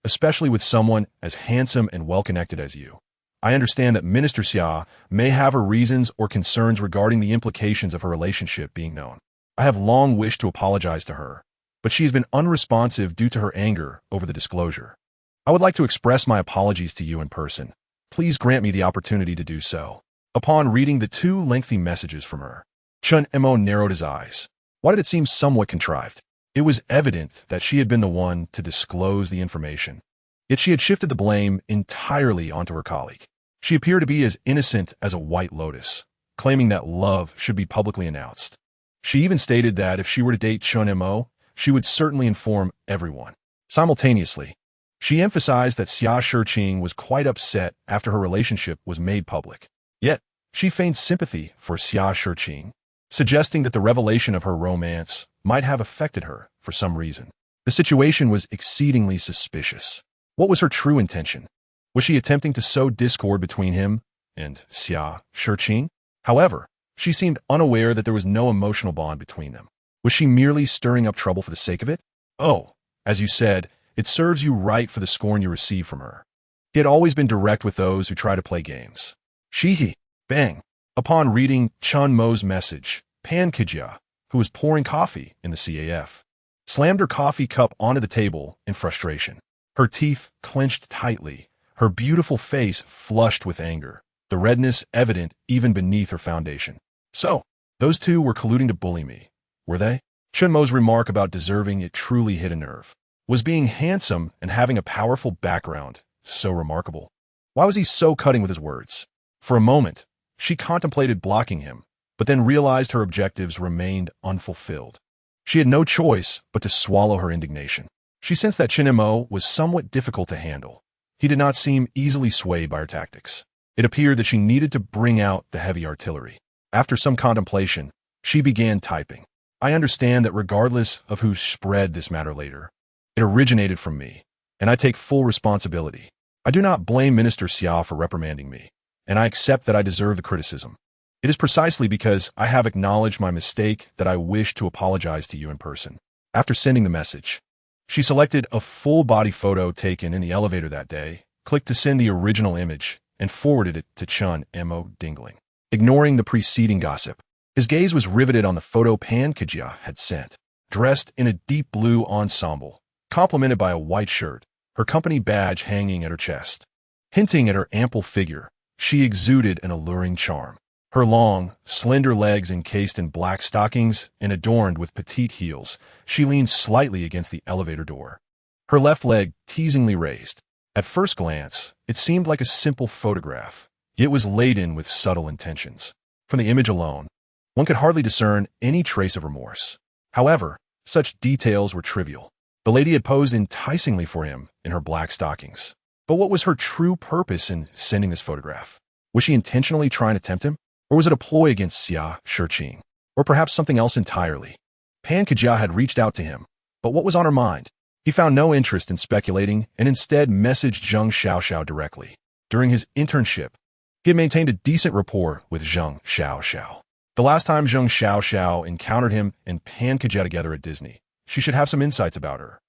especially with someone as handsome and well-connected as you, I understand that Minister Xia may have her reasons or concerns regarding the implications of her relationship being known. I have long wished to apologize to her, but she has been unresponsive due to her anger over the disclosure. I would like to express my apologies to you in person. Please grant me the opportunity to do so. Upon reading the 2 lengthy messages from her, Chen Mo narrowed his eyes. Why did it seem somewhat contrived? It was evident that she had been the one to disclose the information. Yet she had shifted the blame entirely onto her colleague. She appeared to be as innocent as a white lotus, claiming that love should be publicly announced. She even stated that if she were to date Chen Mo, she would certainly inform everyone. Simultaneously, she emphasized that Xia Shiqing was quite upset after her relationship was made public. Yet, she feigned sympathy for Xia Shiqing, suggesting that the revelation of her romance might have affected her for some reason. The situation was exceedingly suspicious. What was her true intention? Was she attempting to sow discord between him and Xia Shiqing? However, she seemed unaware that there was no emotional bond between them. Was she merely stirring up trouble for the sake of it? Oh, as you said, it serves you right for the scorn you receive from her. He had always been direct with those who try to play games. Bang. Upon reading Chen Mo's message, Pan Kajia, who was pouring coffee in the CAF, slammed her coffee cup onto the table in frustration. Her teeth clenched tightly, her beautiful face flushed with anger, the redness evident even beneath her foundation. So, those two were colluding to bully me, were they? Chen Mo's remark about deserving it truly hit a nerve. Was being handsome and having a powerful background so remarkable? Why was he so cutting with his words? For a moment, she contemplated blocking him, but then realized her objectives remained unfulfilled. She had no choice but to swallow her indignation. She sensed that Chen Mo was somewhat difficult to handle. He did not seem easily swayed by her tactics. It appeared that she needed to bring out the heavy artillery. After some contemplation, she began typing. I understand that regardless of who spread this matter later, it originated from me, and I take full responsibility. I do not blame Minister Xia for reprimanding me, and I accept that I deserve the criticism. It is precisely because I have acknowledged my mistake that I wish to apologize to you in person. After sending the message, she selected a full-body photo taken in the elevator that day, clicked to send the original image, and forwarded it to Chen Mo Dingling. Ignoring the preceding gossip, his gaze was riveted on the photo Pan Kajia had sent. Dressed in a deep blue ensemble, complemented by a white shirt, her company badge hanging at her chest. Hinting at her ample figure, she exuded an alluring charm. Her long, slender legs encased in black stockings and adorned with petite heels, she leaned slightly against the elevator door. Her left leg teasingly raised. At first glance, it seemed like a simple photograph. It was laden with subtle intentions. From the image alone, one could hardly discern any trace of remorse. However, such details were trivial. The lady had posed enticingly for him in her black stockings. But what was her true purpose in sending this photograph? Was she intentionally trying to tempt him? Or was it a ploy against Xia Shiqing? Or perhaps something else entirely? Pan Kajia had reached out to him, but what was on her mind? He found no interest in speculating and instead messaged Zheng Xiaoxiao directly. During his internship, he had maintained a decent rapport with Zheng Xiaoxiao. The last time Zheng Xiaoxiao encountered him and Pan Kajia together at Disney, she should have some insights about her.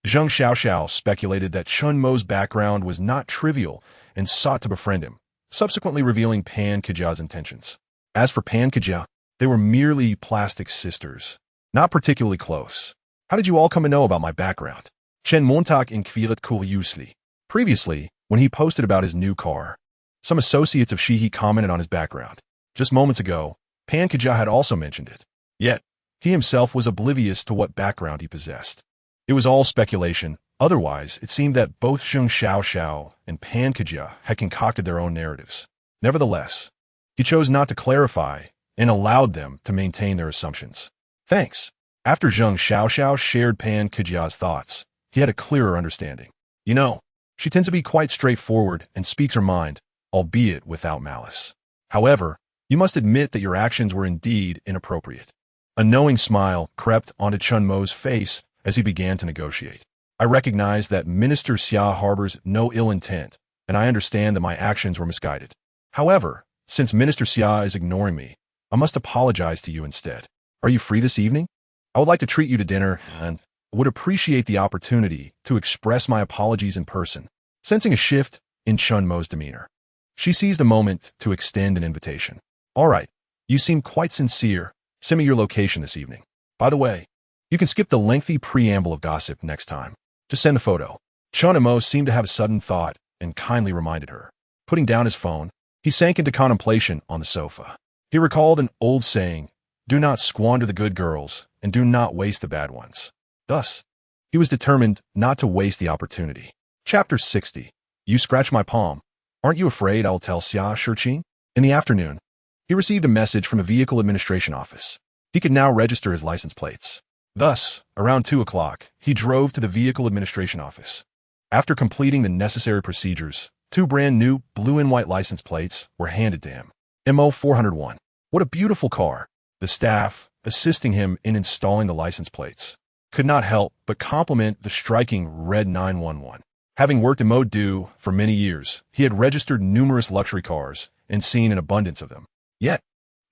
Zheng Xiaoxiao speculated that Chen Mo's background was not trivial and sought to befriend him, subsequently revealing Pan Kajia's intentions. As for Pan Kajia, they were merely plastic sisters, not particularly close. How did you all come to know about my background? Chen Montak in Miraculously. Previously, when he posted about his new car, some associates of Shihi commented on his background. Just moments ago, Pan Kajia had also mentioned it. Yet, he himself was oblivious to what background he possessed. It was all speculation. Otherwise, it seemed that both Zheng Xiaoxiao and Pan Kajia had concocted their own narratives. Nevertheless, he chose not to clarify and allowed them to maintain their assumptions. Thanks. After Zheng Xiaoxiao shared Pan Kajia's thoughts, he had a clearer understanding. You know, she tends to be quite straightforward and speaks her mind, albeit without malice. However, you must admit that your actions were indeed inappropriate. A knowing smile crept onto Chen Mo's face as he began to negotiate. I recognize that Minister Xia harbors no ill intent, and I understand that my actions were misguided. However, since Minister Xia is ignoring me, I must apologize to you instead. Are you free this evening? I would like to treat you to dinner and would appreciate the opportunity to express my apologies in person. Sensing a shift in Chen Mo's demeanor, she seized a moment to extend an invitation. All right, you seem quite sincere. Send me your location this evening. By the way, you can skip the lengthy preamble of gossip next time. Just send a photo. Chen Mo seemed to have a sudden thought and kindly reminded her. Putting down his phone, he sank into contemplation on the sofa. He recalled an old saying, do not squander the good girls and do not waste the bad ones. Thus, he was determined not to waste the opportunity. Chapter 60. You scratch my palm. Aren't you afraid I'll tell Xia Shiqing? In the afternoon, he received a message from a vehicle administration office. He could now register his license plates. Thus, around 2 o'clock, he drove to the vehicle administration office. After completing the necessary procedures, 2 brand new blue and white license plates were handed to him. MO 401. What a beautiful car. The staff, assisting him in installing the license plates, could not help but compliment the striking red 911. Having worked in Mode Du for many years, he had registered numerous luxury cars and seen an abundance of them. Yet,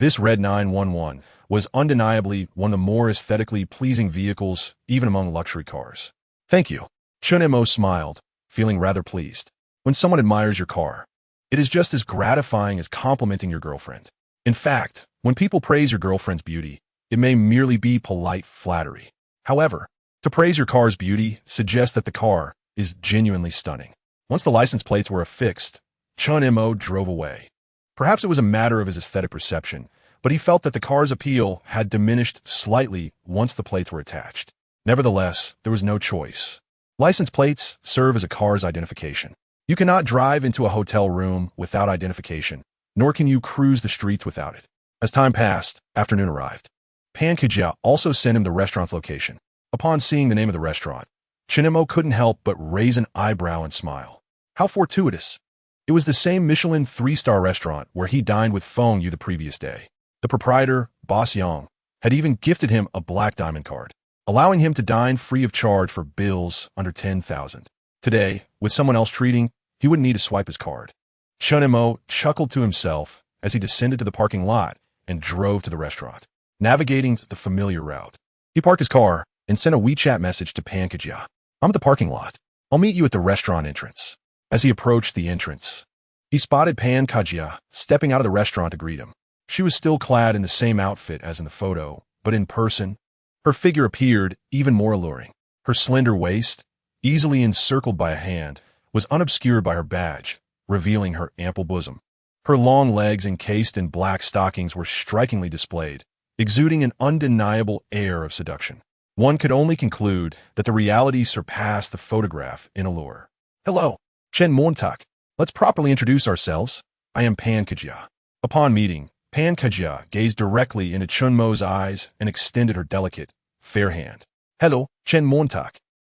this red 911 was undeniably one of the more aesthetically pleasing vehicles even among luxury cars. Thank you. Chen Mo smiled, feeling rather pleased. When someone admires your car, it is just as gratifying as complimenting your girlfriend. In fact, when people praise your girlfriend's beauty, it may merely be polite flattery. However, To praise your car's beauty suggests that the car is genuinely stunning. Once the license plates were affixed, Chen Mo drove away. Perhaps it was a matter of his aesthetic perception, but he felt that the car's appeal had diminished slightly once the plates were attached. Nevertheless, there was no choice. License plates serve as a car's identification. You cannot drive into a hotel room without identification, nor can you cruise the streets without it. As time passed, afternoon arrived. Pan Kajia also sent him the restaurant's location. Upon seeing the name of the restaurant, Chen Mo couldn't help but raise an eyebrow and smile. How fortuitous. It was the same Michelin 3-star restaurant where he dined with Feng Yu the previous day. The proprietor, Boss Yang, had even gifted him a black diamond card, allowing him to dine free of charge for bills under 10,000. Today, with someone else treating, he wouldn't need to swipe his card. Chen Mo chuckled to himself as he descended to the parking lot and drove to the restaurant, navigating the familiar route. He parked his car and sent a WeChat message to Pan Kajia. I'm at the parking lot. I'll meet you at the restaurant entrance. As he approached the entrance, he spotted Pan Kajia stepping out of the restaurant to greet him. She was still clad in the same outfit as in the photo, but in person, her figure appeared even more alluring. Her slender waist, easily encircled by a hand, was unobscured by her badge, revealing her ample bosom. Her long legs encased in black stockings were strikingly displayed, exuding an undeniable air of seduction. One could only conclude that the reality surpassed the photograph in allure. Hello, Chen Mo. Let's properly introduce ourselves. I am Pan Kajia. Upon meeting, Pan Kajia gazed directly into Chen Mo's eyes and extended her delicate, fair hand. Hello, Chen Mo.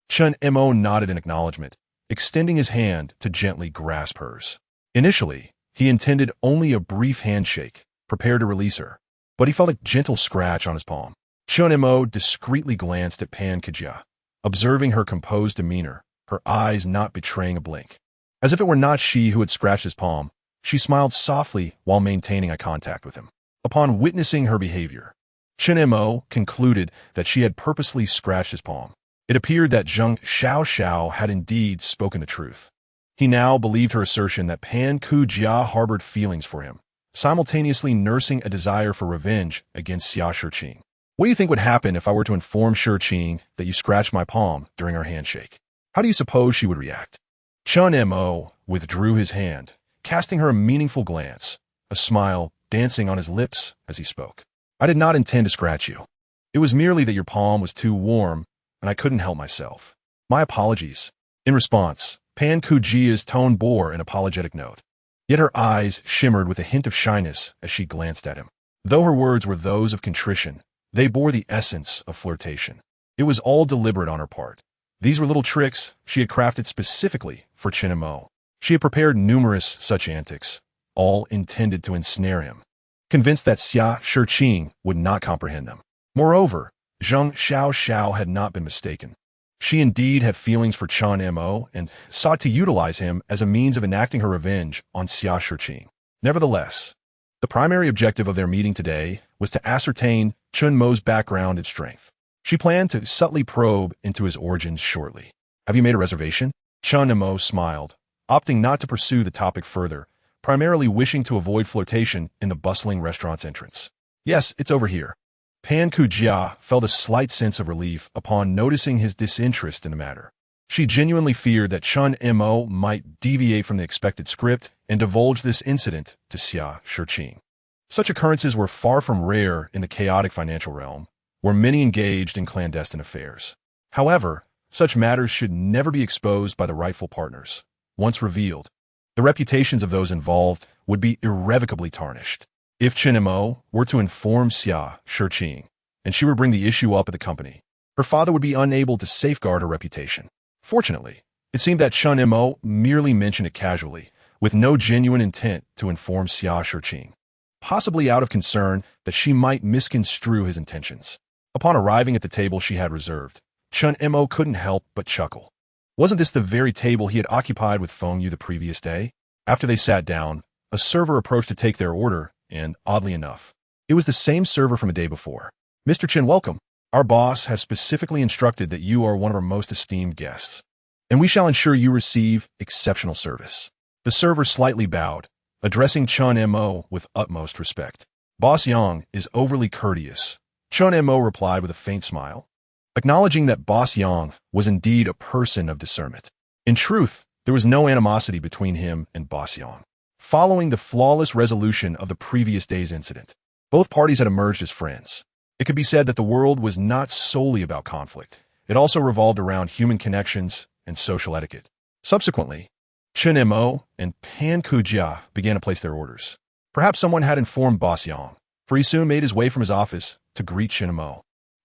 Chen Mo nodded in acknowledgement, extending his hand to gently grasp hers. Initially, he intended only a brief handshake, prepared to release her, but he felt a gentle scratch on his palm. Chen Mo discreetly glanced at Pan Kajia, observing her composed demeanor, her eyes not betraying a blink. As if it were not she who had scratched his palm, she smiled softly while maintaining eye contact with him. Upon witnessing her behavior, Chen Mo concluded that she had purposely scratched his palm. It appeared that Zheng Xiao had indeed spoken the truth. He now believed her assertion that Pan Kajia harbored feelings for him, simultaneously nursing a desire for revenge against Xia Shiqing. What do you think would happen if I were to inform Shiqing that you scratched my palm during our handshake? How do you suppose she would react? Chen Mo withdrew his hand, casting her a meaningful glance, a smile dancing on his lips as he spoke. I did not intend to scratch you. It was merely that your palm was too warm, and I couldn't help myself. My apologies. In response, Pan Kajia's tone bore an apologetic note. Yet her eyes shimmered with a hint of shyness as she glanced at him. Though her words were those of contrition, they bore the essence of flirtation. It was all deliberate on her part. These were little tricks she had crafted specifically for Chen Mo. She had prepared numerous such antics, all intended to ensnare him, convinced that Xia Shiqing would not comprehend them. Moreover, Zheng Xiao had not been mistaken. She indeed had feelings for Chen Mo and sought to utilize him as a means of enacting her revenge on Xia Shiqing. Nevertheless, the primary objective of their meeting today was to ascertain Chen Mo's background and strength. She planned to subtly probe into his origins shortly. Have you made a reservation? Chen Mo smiled, opting not to pursue the topic further, primarily wishing to avoid flirtation in the bustling restaurant's entrance. Yes, it's over here. Pan Kajia felt a slight sense of relief upon noticing his disinterest in the matter. She genuinely feared that Chen Mo might deviate from the expected script and divulge this incident to Xia Shiqing. Such occurrences were far from rare in the chaotic financial realm, where many engaged in clandestine affairs. However, such matters should never be exposed by the rightful partners. Once revealed, the reputations of those involved would be irrevocably tarnished. If Chen Mo were to inform Xia Shiqing, and she would bring the issue up at the company, her father would be unable to safeguard her reputation. Fortunately, it seemed that Chen Mo merely mentioned it casually, with no genuine intent to inform Xia Shiqing, possibly out of concern that she might misconstrue his intentions. Upon arriving at the table she had reserved, Chen Mo couldn't help but chuckle. Wasn't this the very table he had occupied with Feng Yu the previous day? After they sat down, a server approached to take their order, and, oddly enough, it was the same server from a day before. Mr. Chen, welcome. Our boss has specifically instructed that you are one of our most esteemed guests, and we shall ensure you receive exceptional service. The server slightly bowed, addressing Chen Mo with utmost respect. Boss Yang is overly courteous. Chen Mo replied with a faint smile. acknowledging that Boss Yang was indeed a person of discernment. In truth, there was no animosity between him and Boss Yang. Following the flawless resolution of the previous day's incident, both parties had emerged as friends. It could be said that the world was not solely about conflict. It also revolved around human connections and social etiquette. Subsequently, Chen Mo and Pan Kujia began to place their orders. Perhaps someone had informed Boss Yang, for he soon made his way from his office to greet Chen Mo.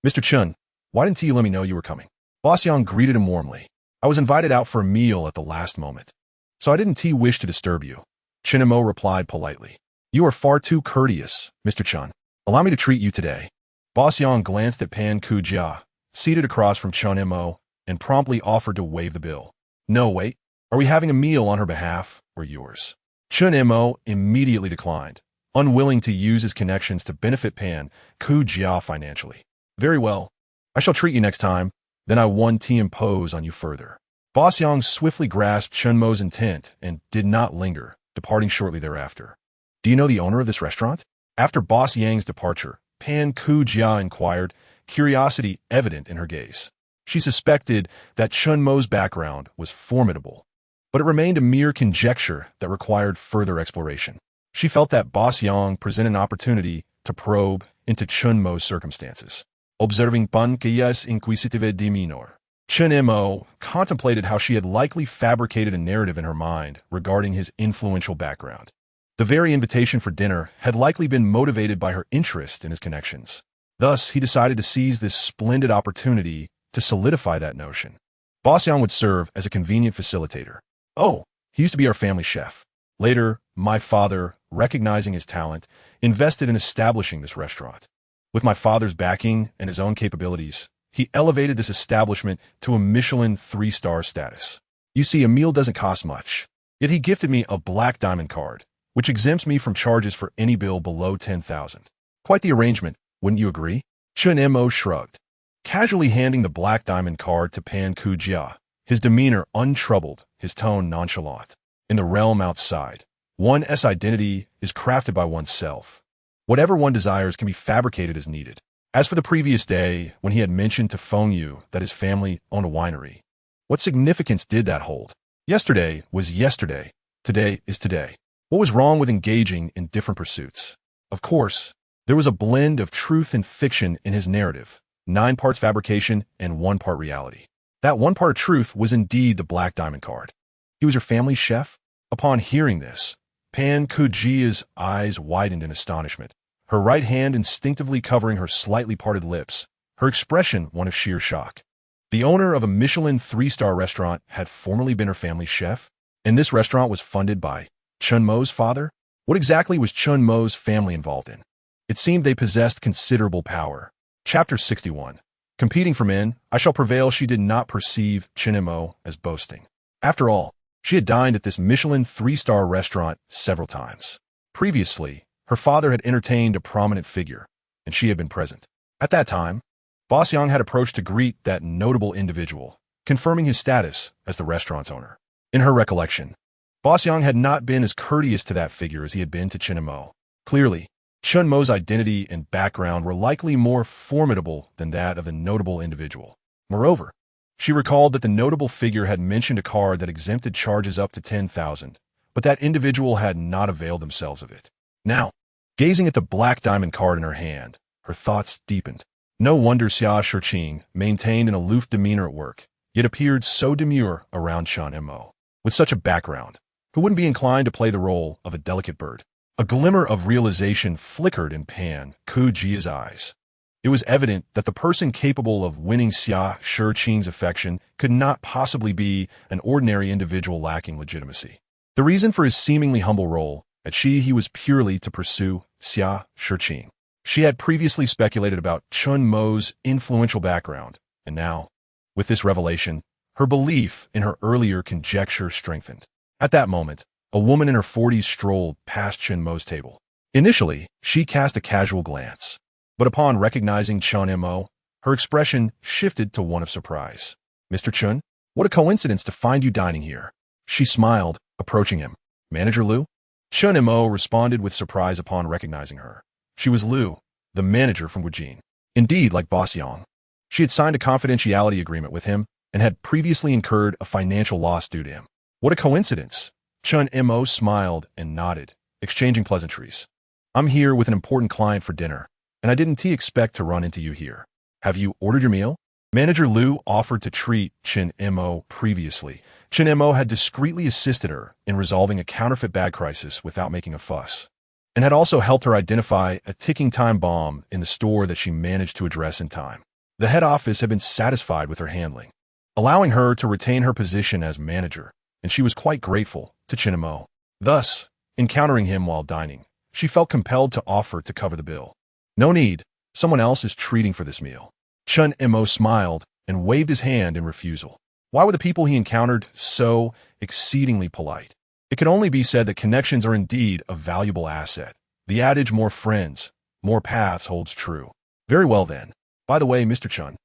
"Mr. Chen, why didn't you let me know you were coming?" Boss Yang greeted him warmly. "I was invited out for a meal at the last moment, so I didn't wish to disturb you." Chen Mo replied politely. "You are far too courteous, Mr. Chen. Allow me to treat you today." Boss Yang glanced at Pan Kujia, seated across from Chen Mo, and promptly offered to waive the bill. "No, wait. Are we having a meal on her behalf or yours?" Chen Mo immediately declined, unwilling to use his connections to benefit Pan Kujia financially. "Very well. I shall treat you next time, then I won't impose on you further." Boss Yang swiftly grasped Chen Mo's intent and did not linger, departing shortly thereafter. "Do you know the owner of this restaurant?" After Boss Yang's departure, Pan Kujia inquired, curiosity evident in her gaze. She suspected that Chen Mo's background was formidable, but it remained a mere conjecture that required further exploration. She felt that Boss Yang presented an opportunity to probe into Chen Mo's circumstances. Observing Pan Kujia's inquisitive demeanor, Chen Mo contemplated how she had likely fabricated a narrative in her mind regarding his influential background. The very invitation for dinner had likely been motivated by her interest in his connections. Thus, he decided to seize this splendid opportunity to solidify that notion. Boss Yang would serve as a convenient facilitator. "Oh, he used to be our family chef. Later, my father, recognizing his talent, invested in establishing this restaurant. With my father's backing and his own capabilities, he elevated this establishment to a Michelin 3-star status. You see, a meal doesn't cost much. Yet he gifted me a black diamond card, which exempts me from charges for any bill below 10,000. Quite the arrangement, wouldn't you agree?" Chen Mo shrugged, casually handing the black diamond card to Pan Kujia, his demeanor untroubled, his tone nonchalant. "In the realm outside, one's identity is crafted by oneself. Whatever one desires can be fabricated as needed. As for the previous day, when he had mentioned to Feng Yu that his family owned a winery, what significance did that hold? Yesterday was yesterday. Today is today. What was wrong with engaging in different pursuits? Of course, there was a blend of truth and fiction in his narrative, 9 parts fabrication and 1 part reality. That 1 part of truth was indeed the black diamond card. He was your family's chef? Upon hearing this, Pan Kujia's eyes widened in astonishment, her right hand instinctively covering her slightly parted lips, her expression one of sheer shock. The owner of a Michelin 3-star restaurant had formerly been her family's chef, and this restaurant was funded by Chen Mo's father? What exactly was Chen Mo's family involved in? It seemed they possessed considerable power. Chapter 61. Competing for men, I shall prevail. She did not perceive Chen Mo as boasting. After all, she had dined at this Michelin 3-star restaurant several times. Previously, her father had entertained a prominent figure, and she had been present. At that time, Boss Yang had approached to greet that notable individual, confirming his status as the restaurant's owner. In her recollection, Boss Yang had not been as courteous to that figure as he had been to Chen Mo. Clearly, Chen Mo's identity and background were likely more formidable than that of the notable individual. Moreover, she recalled that the notable figure had mentioned a card that exempted charges up to 10,000, but that individual had not availed themselves of it. Now, gazing at the black diamond card in her hand, her thoughts deepened. No wonder Xia Shiqing maintained an aloof demeanor at work, yet appeared so demure around Chen Mo. With such a background, who wouldn't be inclined to play the role of a delicate bird? A glimmer of realization flickered in Pan Kujia's eyes. It was evident that the person capable of winning Xia Shiqing's affection could not possibly be an ordinary individual lacking legitimacy. The reason for his seemingly humble role at he was purely to pursue Xia Shiqing. She had previously speculated about Chen Mo's influential background, and now, with this revelation, her belief in her earlier conjecture strengthened. At that moment, a woman in her 40s strolled past Chen Mo's table. Initially, she cast a casual glance, but upon recognizing Chen Mo, her expression shifted to one of surprise. "Mr. Chen, what a coincidence to find you dining here." She smiled, approaching him. "Manager Liu?" Chen Mo responded with surprise upon recognizing her. She was Liu, the manager from Wujin. Indeed, like Boss Yang, She had signed a confidentiality agreement with him and had previously incurred a financial loss due to him. What a coincidence! Chen Mo smiled and nodded, exchanging pleasantries. I'm here with an important client for dinner, and I didn't expect to run into you here. Have you ordered your meal? Manager Liu offered to treat Chen Mo previously. Chen Mo had discreetly assisted her in resolving a counterfeit bag crisis without making a fuss, and had also helped her identify a ticking time bomb in the store that she managed to address in time. The head office had been satisfied with her handling, allowing her to retain her position as manager, and she was quite grateful to Chen Mo. Thus, encountering him while dining, she felt compelled to offer to cover the bill. No need, someone else is treating for this meal. Chen Mo smiled and waved his hand in refusal. Why were the people he encountered so exceedingly polite? It could only be said that connections are indeed a valuable asset. The adage, more friends, more paths, holds true. Very well then. By the way, Mr. Chen,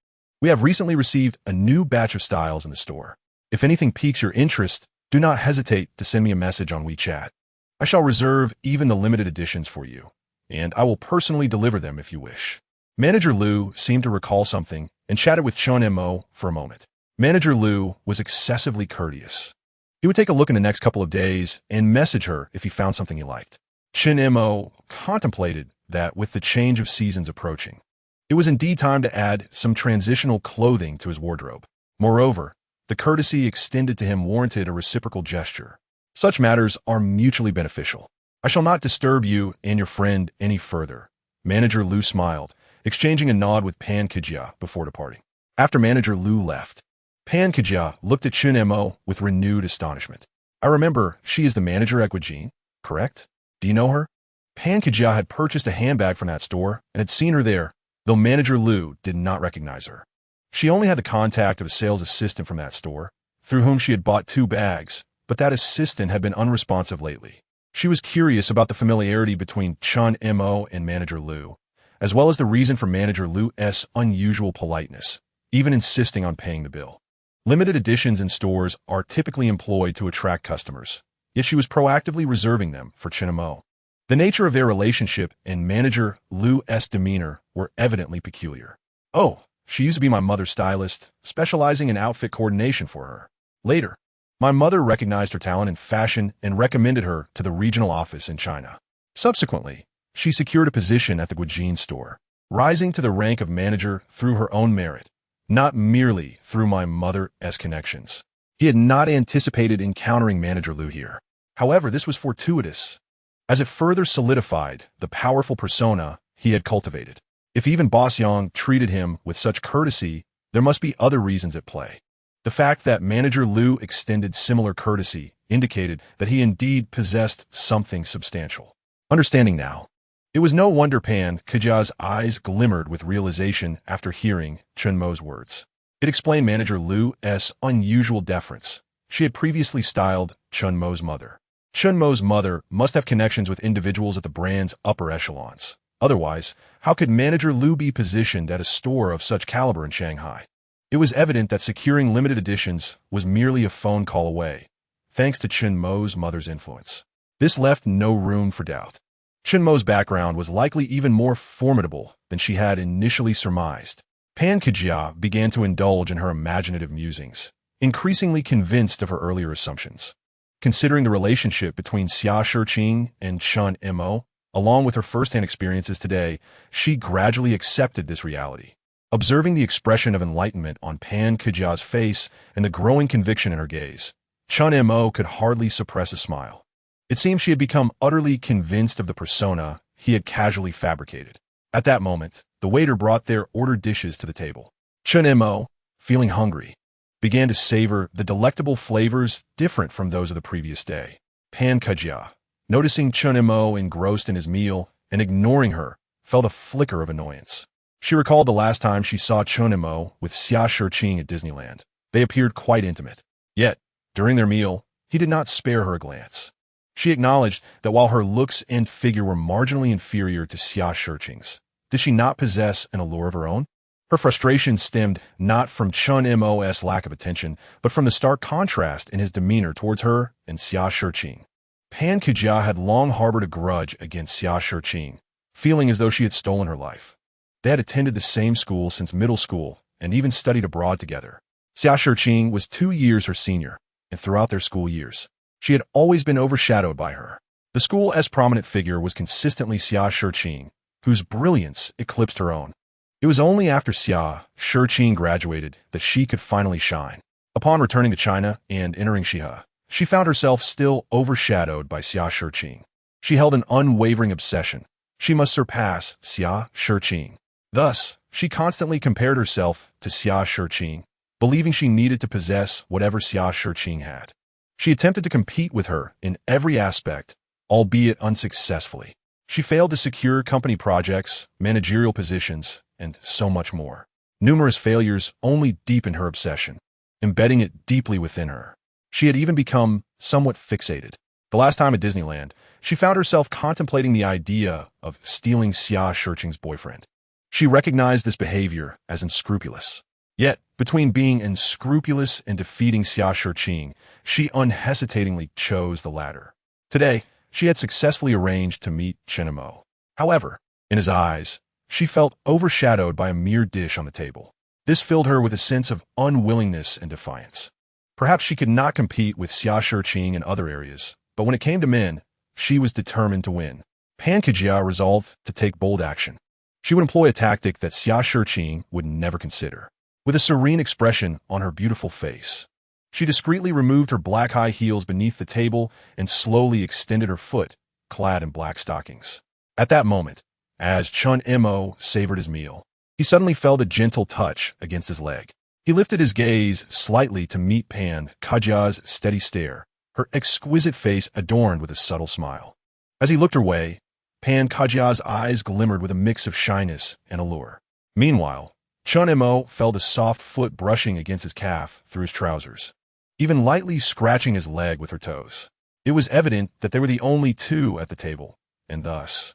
we have recently received a new batch of styles in the store. If anything piques your interest, do not hesitate to send me a message on WeChat. I shall reserve even the limited editions for you, and I will personally deliver them if you wish. Manager Liu seemed to recall something and chatted with Chen Mo for a moment. Manager Liu was excessively courteous. He would take a look in the next couple of days and message her if he found something he liked. Chen Mo contemplated that with the change of seasons approaching, it was indeed time to add some transitional clothing to his wardrobe. Moreover, the courtesy extended to him warranted a reciprocal gesture. Such matters are mutually beneficial. I shall not disturb you and your friend any further. Manager Liu smiled, exchanging a nod with Pan Kejia before departing. After Manager Liu left, Pan Kejia looked at Chen Mo with renewed astonishment. I remember she is the manager at Guijin, correct? Do you know her? Pan Kejia had purchased a handbag from that store and had seen her there, though Manager Liu did not recognize her. She only had the contact of a sales assistant from that store, through whom she had bought 2 bags, but that assistant had been unresponsive lately. She was curious about the familiarity between Chen Mo and Manager Liu, as well as the reason for Manager Liu's unusual politeness, even insisting on paying the bill. Limited editions in stores are typically employed to attract customers, yet she was proactively reserving them for Chen Mo. The nature of their relationship and Manager Liu's demeanor were evidently peculiar. Oh, she used to be my mother's stylist, specializing in outfit coordination for her. Later, my mother recognized her talent in fashion and recommended her to the regional office in China. Subsequently, she secured a position at the Guijin store, rising to the rank of manager through her own merit, not merely through my mother's connections. He had not anticipated encountering Manager Liu here. However, this was fortuitous, as it further solidified the powerful persona he had cultivated. If even Boss Yang treated him with such courtesy, there must be other reasons at play. The fact that Manager Liu extended similar courtesy indicated that he indeed possessed something substantial. Understanding now, it was no wonder Pan Kejia's eyes glimmered with realization after hearing Chen Mo's words. It explained Manager Liu's unusual deference. She had previously styled Chen Mo's mother. Chen Mo's mother must have connections with individuals at the brand's upper echelons. Otherwise, how could Manager Liu be positioned at a store of such caliber in Shanghai? It was evident that securing limited editions was merely a phone call away, thanks to Chen Mo's mother's influence. This left no room for doubt. Chen Mo's background was likely even more formidable than she had initially surmised. Pan Kejia began to indulge in her imaginative musings, increasingly convinced of her earlier assumptions. Considering the relationship between Xia Shiqing and Chen Mo, along with her first-hand experiences today, she gradually accepted this reality. Observing the expression of enlightenment on Pan Kejia's face and the growing conviction in her gaze, Chen Mo could hardly suppress a smile. It seemed she had become utterly convinced of the persona he had casually fabricated. At that moment, the waiter brought their ordered dishes to the table. Chen Mo, feeling hungry, began to savor the delectable flavors different from those of the previous day. Pan Kejia, noticing Chen Mo engrossed in his meal and ignoring her, felt a flicker of annoyance. She recalled the last time she saw Chen Mo with Xia Shiqing at Disneyland. They appeared quite intimate. Yet, during their meal, he did not spare her a glance. She acknowledged that while her looks and figure were marginally inferior to Xia Shiqing's, did she not possess an allure of her own? Her frustration stemmed not from Chen Mo's lack of attention, but from the stark contrast in his demeanor towards her and Xia Shiqing. Pan Kejia had long harbored a grudge against Xia Shiqing, feeling as though she had stolen her life. They had attended the same school since middle school and even studied abroad together. Xia Shiqing was 2 years her senior, and throughout their school years, she had always been overshadowed by her. The school's prominent figure was consistently Xia Shiqing, whose brilliance eclipsed her own. It was only after Xia Shiqing graduated that she could finally shine. Upon returning to China and entering Shihe, she found herself still overshadowed by Xia Shiqing. She held an unwavering obsession. She must surpass Xia Shiqing. Thus, she constantly compared herself to Xia Shiqing, believing she needed to possess whatever Xia Shiqing had. She attempted to compete with her in every aspect, albeit unsuccessfully. She failed to secure company projects, managerial positions, and so much more. Numerous failures only deepened her obsession, embedding it deeply within her. She had even become somewhat fixated. The last time at Disneyland, she found herself contemplating the idea of stealing Xia Shiqing's boyfriend. She recognized this behavior as unscrupulous. Yet, between being unscrupulous and defeating Xia Shiqing, she unhesitatingly chose the latter. Today, she had successfully arranged to meet Chen Mo. However, in his eyes, she felt overshadowed by a mere dish on the table. This filled her with a sense of unwillingness and defiance. Perhaps she could not compete with Xia Shiqing in other areas, but when it came to men, she was determined to win. Pan Kejia resolved to take bold action. She would employ a tactic that Xia Shiqing would never consider. With a serene expression on her beautiful face, she discreetly removed her black high heels beneath the table and slowly extended her foot, clad in black stockings. At that moment, as Chen Mo savored his meal, he suddenly felt a gentle touch against his leg. He lifted his gaze slightly to meet Pan Kajia's steady stare, her exquisite face adorned with a subtle smile. As he looked her way, Pan Kajia's eyes glimmered with a mix of shyness and allure. Meanwhile, Chen Mo felt a soft foot brushing against his calf through his trousers, even lightly scratching his leg with her toes. It was evident that they were the only two at the table, and thus,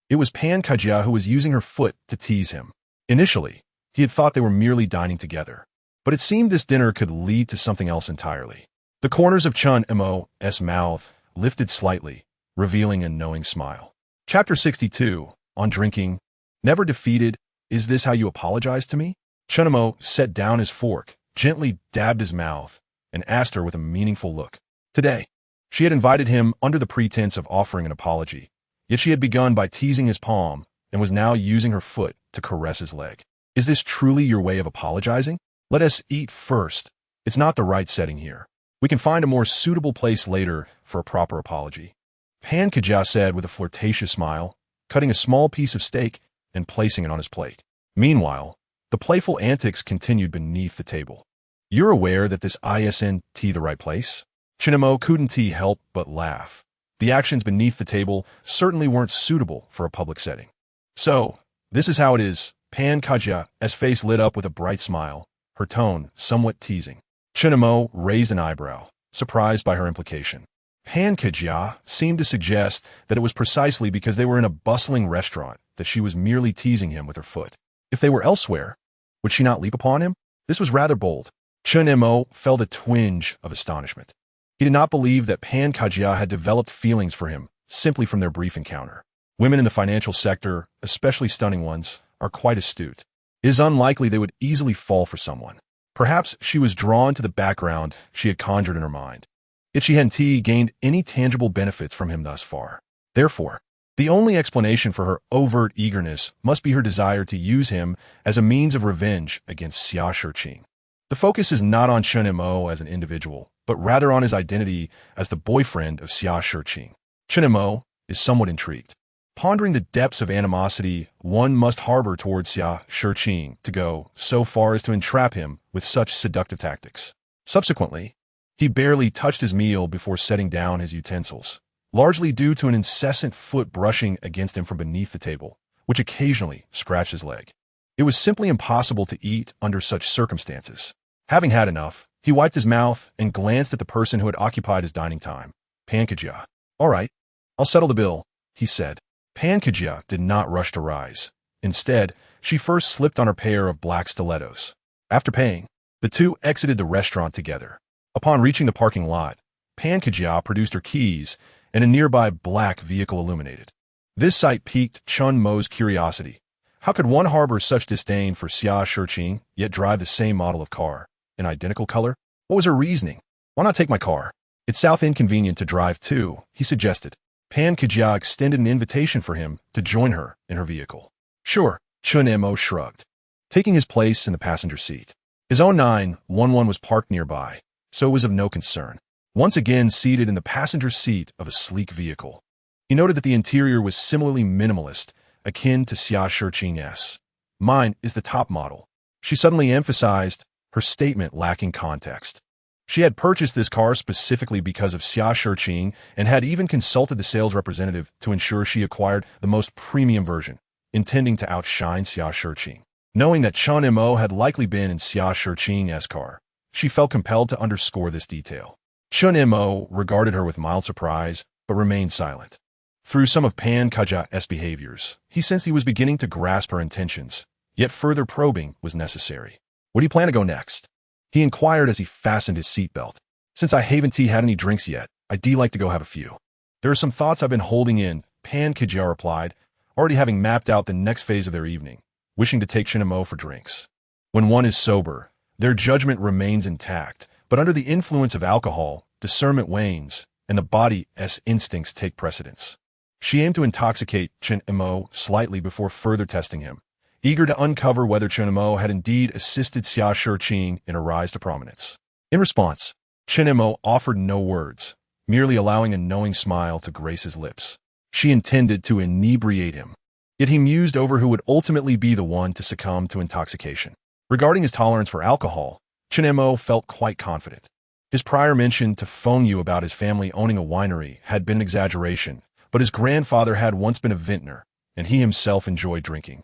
it was Pan Kajia who was using her foot to tease him. Initially, he had thought they were merely dining together, but it seemed this dinner could lead to something else entirely. The corners of Chen Mo's mouth lifted slightly, revealing a knowing smile. Chapter 62, on drinking. Never defeated, is this how you apologize to me? Chen Mo set down his fork, gently dabbed his mouth, and asked her with a meaningful look. Today, she had invited him under the pretense of offering an apology, yet she had begun by teasing his palm and was now using her foot to caress his leg. Is this truly your way of apologizing? Let us eat first. It's not the right setting here. We can find a more suitable place later for a proper apology. Pan Kajia said with a flirtatious smile, cutting a small piece of steak and placing it on his plate. Meanwhile, the playful antics continued beneath the table. You're aware that this isn't the right place? Chen Mo couldn't help but laugh. The actions beneath the table certainly weren't suitable for a public setting. So, this is how it is. Pan Kajia's face lit up with a bright smile, her tone somewhat teasing. Chen Mo raised an eyebrow, surprised by her implication. Pan Kajia seemed to suggest that it was precisely because they were in a bustling restaurant that she was merely teasing him with her foot. If they were elsewhere, would she not leap upon him? This was rather bold. Chen Mo felt a twinge of astonishment. He did not believe that Pan Kajia had developed feelings for him simply from their brief encounter. Women in the financial sector, especially stunning ones, are quite astute. It is unlikely they would easily fall for someone. Perhaps she was drawn to the background she had conjured in her mind. Yet she hadn't gained any tangible benefits from him thus far. Therefore, the only explanation for her overt eagerness must be her desire to use him as a means of revenge against Xia Shiqing. The focus is not on Chen Mo as an individual, but rather on his identity as the boyfriend of Xia Shiqing. Chen Mo is somewhat intrigued. Pondering the depths of animosity one must harbor towards Xia Shiqing to go so far as to entrap him with such seductive tactics. Subsequently, he barely touched his meal before setting down his utensils, largely due to an incessant foot brushing against him from beneath the table, which occasionally scratched his leg. It was simply impossible to eat under such circumstances. Having had enough, he wiped his mouth and glanced at the person who had occupied his dining time, Pan Kajia. All right, I'll settle the bill, he said. Pan Kajia did not rush to rise. Instead, she first slipped on her pair of black stilettos. After paying, the two exited the restaurant together. Upon reaching the parking lot, Pan Kajia produced her keys and a nearby black vehicle illuminated. This sight piqued Chen Mo's curiosity, How could one harbor such disdain for Xia Shiqing, yet drive the same model of car, in identical color? What was her reasoning? Why not take my car? It's south inconvenient to drive too, he suggested. Pan Kejia extended an invitation for him to join her in her vehicle. Sure, Chen Mo shrugged, taking his place in the passenger seat. His own 911 was parked nearby, so it was of no concern. Once again seated in the passenger seat of a sleek vehicle, he noted that the interior was similarly minimalist, akin to Xia Shiqing's. Mine is the top model. She suddenly emphasized, her statement lacking context. She had purchased this car specifically because of Xia Shiqing and had even consulted the sales representative to ensure she acquired the most premium version, intending to outshine Xia Shiqing. Knowing that Chen Mo had likely been in Xia Shiqing's car, she felt compelled to underscore this detail. Chen Mo regarded her with mild surprise, but remained silent. Through some of Pan Kejia's behaviors, he sensed he was beginning to grasp her intentions, yet further probing was necessary. Where do you plan to go next? He inquired as he fastened his seatbelt. Since I haven't had any drinks yet, I'd like to go have a few. There are some thoughts I've been holding in, Pan Kejia replied, already having mapped out the next phase of their evening, wishing to take Chen Mo for drinks. When one is sober, their judgment remains intact, but under the influence of alcohol, discernment wanes, and the body's instincts take precedence. She aimed to intoxicate Chen Mo slightly before further testing him, eager to uncover whether Chen Mo had indeed assisted Xia Shiqing in a rise to prominence. In response, Chen Mo offered no words, merely allowing a knowing smile to grace his lips. She intended to inebriate him. Yet he mused over who would ultimately be the one to succumb to intoxication. Regarding his tolerance for alcohol, Chen Mo felt quite confident. His prior mention to Feng Yu about his family owning a winery had been an exaggeration, but his grandfather had once been a vintner, and he himself enjoyed drinking.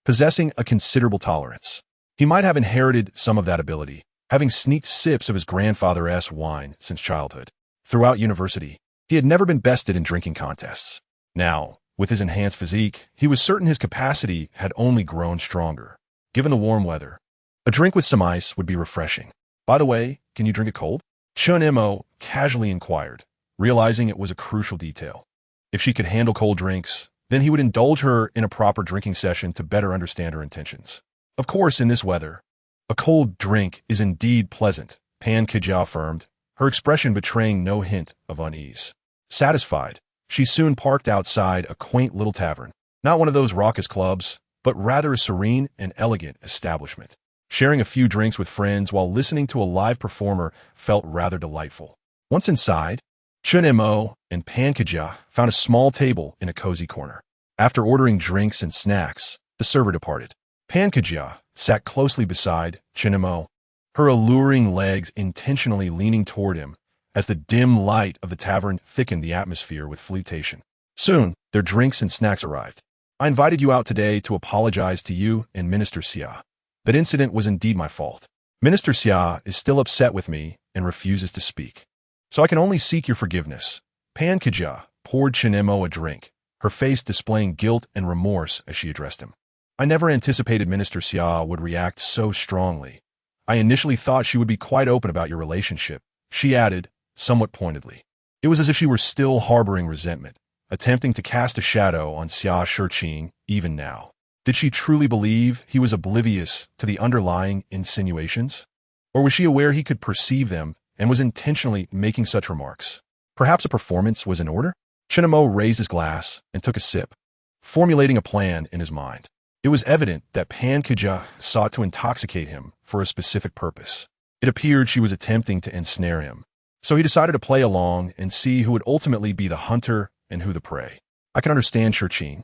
Possessing a considerable tolerance, he might have inherited some of that ability, having sneaked sips of his grandfather's wine since childhood. Throughout university, he had never been bested in drinking contests. Now, with his enhanced physique, he was certain his capacity had only grown stronger. Given the warm weather, a drink with some ice would be refreshing. By the way, can you drink it cold? Chen Mo casually inquired, realizing it was a crucial detail. If she could handle cold drinks, then he would indulge her in a proper drinking session to better understand her intentions. Of course, in this weather, a cold drink is indeed pleasant, Pan Kejia affirmed, her expression betraying no hint of unease. Satisfied, she soon parked outside a quaint little tavern, not one of those raucous clubs, but rather a serene and elegant establishment. Sharing a few drinks with friends while listening to a live performer felt rather delightful. Once inside, Chen Mo and Pan Kejia found a small table in a cozy corner. After ordering drinks and snacks, the server departed. Pan Kejia sat closely beside Chen Mo, her alluring legs intentionally leaning toward him as the dim light of the tavern thickened the atmosphere with flirtation. Soon, their drinks and snacks arrived. I invited you out today to apologize to you and Minister Xia. That incident was indeed my fault. Minister Xia is still upset with me and refuses to speak. So I can only seek your forgiveness. Pan Kejia poured Chen Mo a drink, her face displaying guilt and remorse as she addressed him. I never anticipated Minister Xia would react so strongly. I initially thought she would be quite open about your relationship, she added, somewhat pointedly. It was as if she were still harboring resentment, attempting to cast a shadow on Xia Shiqing even now. Did she truly believe he was oblivious to the underlying insinuations? Or was she aware he could perceive them and was intentionally making such remarks? Perhaps a performance was in order? Chen Mo raised his glass and took a sip, formulating a plan in his mind. It was evident that Pan Kejia sought to intoxicate him for a specific purpose. It appeared she was attempting to ensnare him. So he decided to play along and see who would ultimately be the hunter and who the prey. I can understand Shiqing.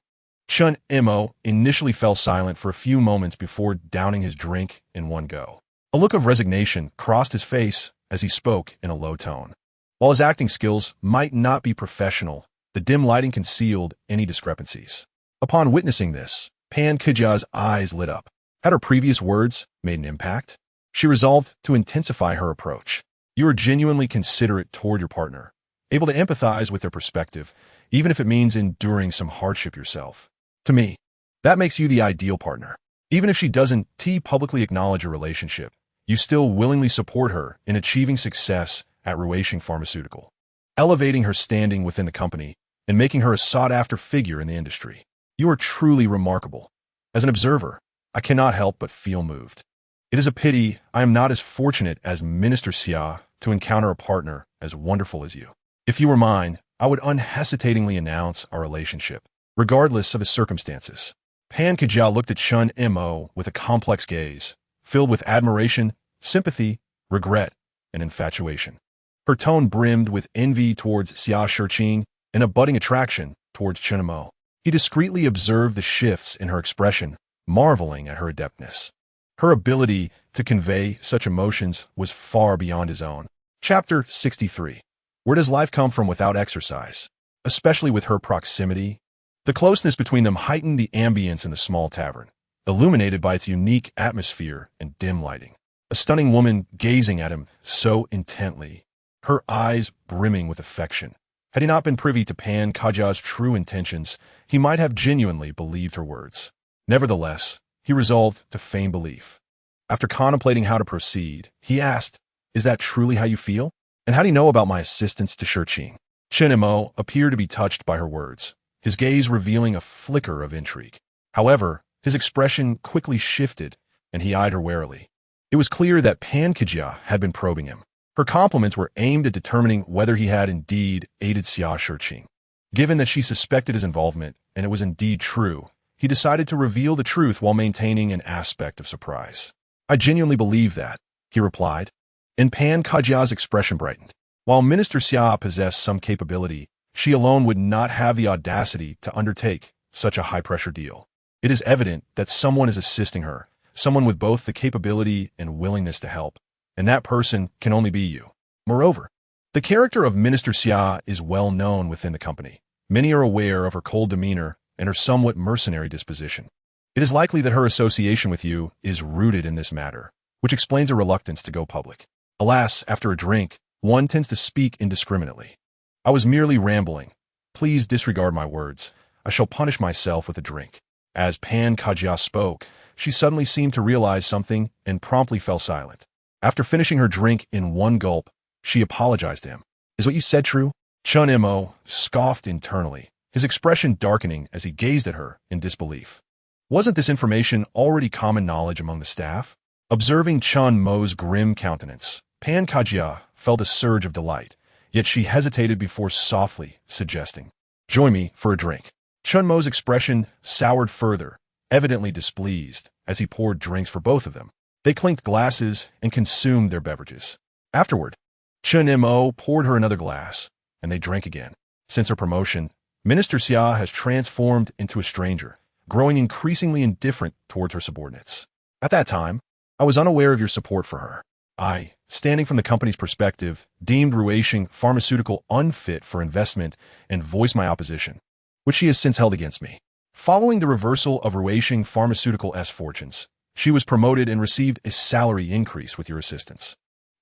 Chen Mo initially fell silent for a few moments before downing his drink in one go. A look of resignation crossed his face as he spoke in a low tone. While his acting skills might not be professional, the dim lighting concealed any discrepancies. Upon witnessing this, Pan Kejia's eyes lit up. Had her previous words made an impact? She resolved to intensify her approach. You are genuinely considerate toward your partner, able to empathize with their perspective, even if it means enduring some hardship yourself. To me, that makes you the ideal partner. Even if she doesn't publicly acknowledge your relationship, you still willingly support her in achieving success at Ruishing Pharmaceutical, elevating her standing within the company and making her a sought-after figure in the industry. You are truly remarkable. As an observer, I cannot help but feel moved. It is a pity I am not as fortunate as Minister Xia to encounter a partner as wonderful as you. If you were mine, I would unhesitatingly announce our relationship, regardless of his circumstances. Pan Kajia looked at Chen Mo with a complex gaze, filled with admiration, sympathy, regret, and infatuation. Her tone brimmed with envy towards Xia Shiqing and a budding attraction towards Chen Mo. He discreetly observed the shifts in her expression, marveling at her adeptness. Her ability to convey such emotions was far beyond his own. Chapter 63. Where does life come from without exercise? Especially with her proximity. The closeness between them heightened the ambience in the small tavern, illuminated by its unique atmosphere and dim lighting. A stunning woman gazing at him so intently, her eyes brimming with affection. Had he not been privy to Pan Kajia's true intentions, he might have genuinely believed her words. Nevertheless, he resolved to feign belief. After contemplating how to proceed, he asked, "Is that truly how you feel? And how do you know about my assistance to Shiqing?" Chen Mo appeared to be touched by her words, his gaze revealing a flicker of intrigue. However, his expression quickly shifted, and he eyed her warily. It was clear that Pan Kajia had been probing him. Her compliments were aimed at determining whether he had indeed aided Xia Shiqing. Given that she suspected his involvement, and it was indeed true, he decided to reveal the truth while maintaining an aspect of surprise. "I genuinely believe that," he replied, and Pan Kajia's expression brightened. While Minister Xia possessed some capability, she alone would not have the audacity to undertake such a high-pressure deal. It is evident that someone is assisting her, someone with both the capability and willingness to help, and that person can only be you. Moreover, the character of Minister Xia is well known within the company. Many are aware of her cold demeanor and her somewhat mercenary disposition. It is likely that her association with you is rooted in this matter, which explains her reluctance to go public. Alas, after a drink, one tends to speak indiscriminately. I was merely rambling. Please disregard my words. I shall punish myself with a drink. As Pan Kajia spoke, she suddenly seemed to realize something and promptly fell silent. After finishing her drink in one gulp, she apologized to him. "Is what you said true?" Chen Mo scoffed internally, his expression darkening as he gazed at her in disbelief. Wasn't this information already common knowledge among the staff? Observing Chen Mo's grim countenance, Pan Kajia felt a surge of delight, yet she hesitated before softly suggesting, "Join me for a drink." Chen Mo's expression soured further, evidently displeased, as he poured drinks for both of them. They clinked glasses and consumed their beverages. Afterward, Chen Mo poured her another glass, and they drank again. Since her promotion, Minister Xia has transformed into a stranger, growing increasingly indifferent towards her subordinates. At that time, I was unaware of your support for her. I, standing from the company's perspective, deemed Ruishing Pharmaceutical unfit for investment and voiced my opposition, which she has since held against me. Following the reversal of Ruishing Pharmaceutical's fortunes, she was promoted and received a salary increase with your assistance.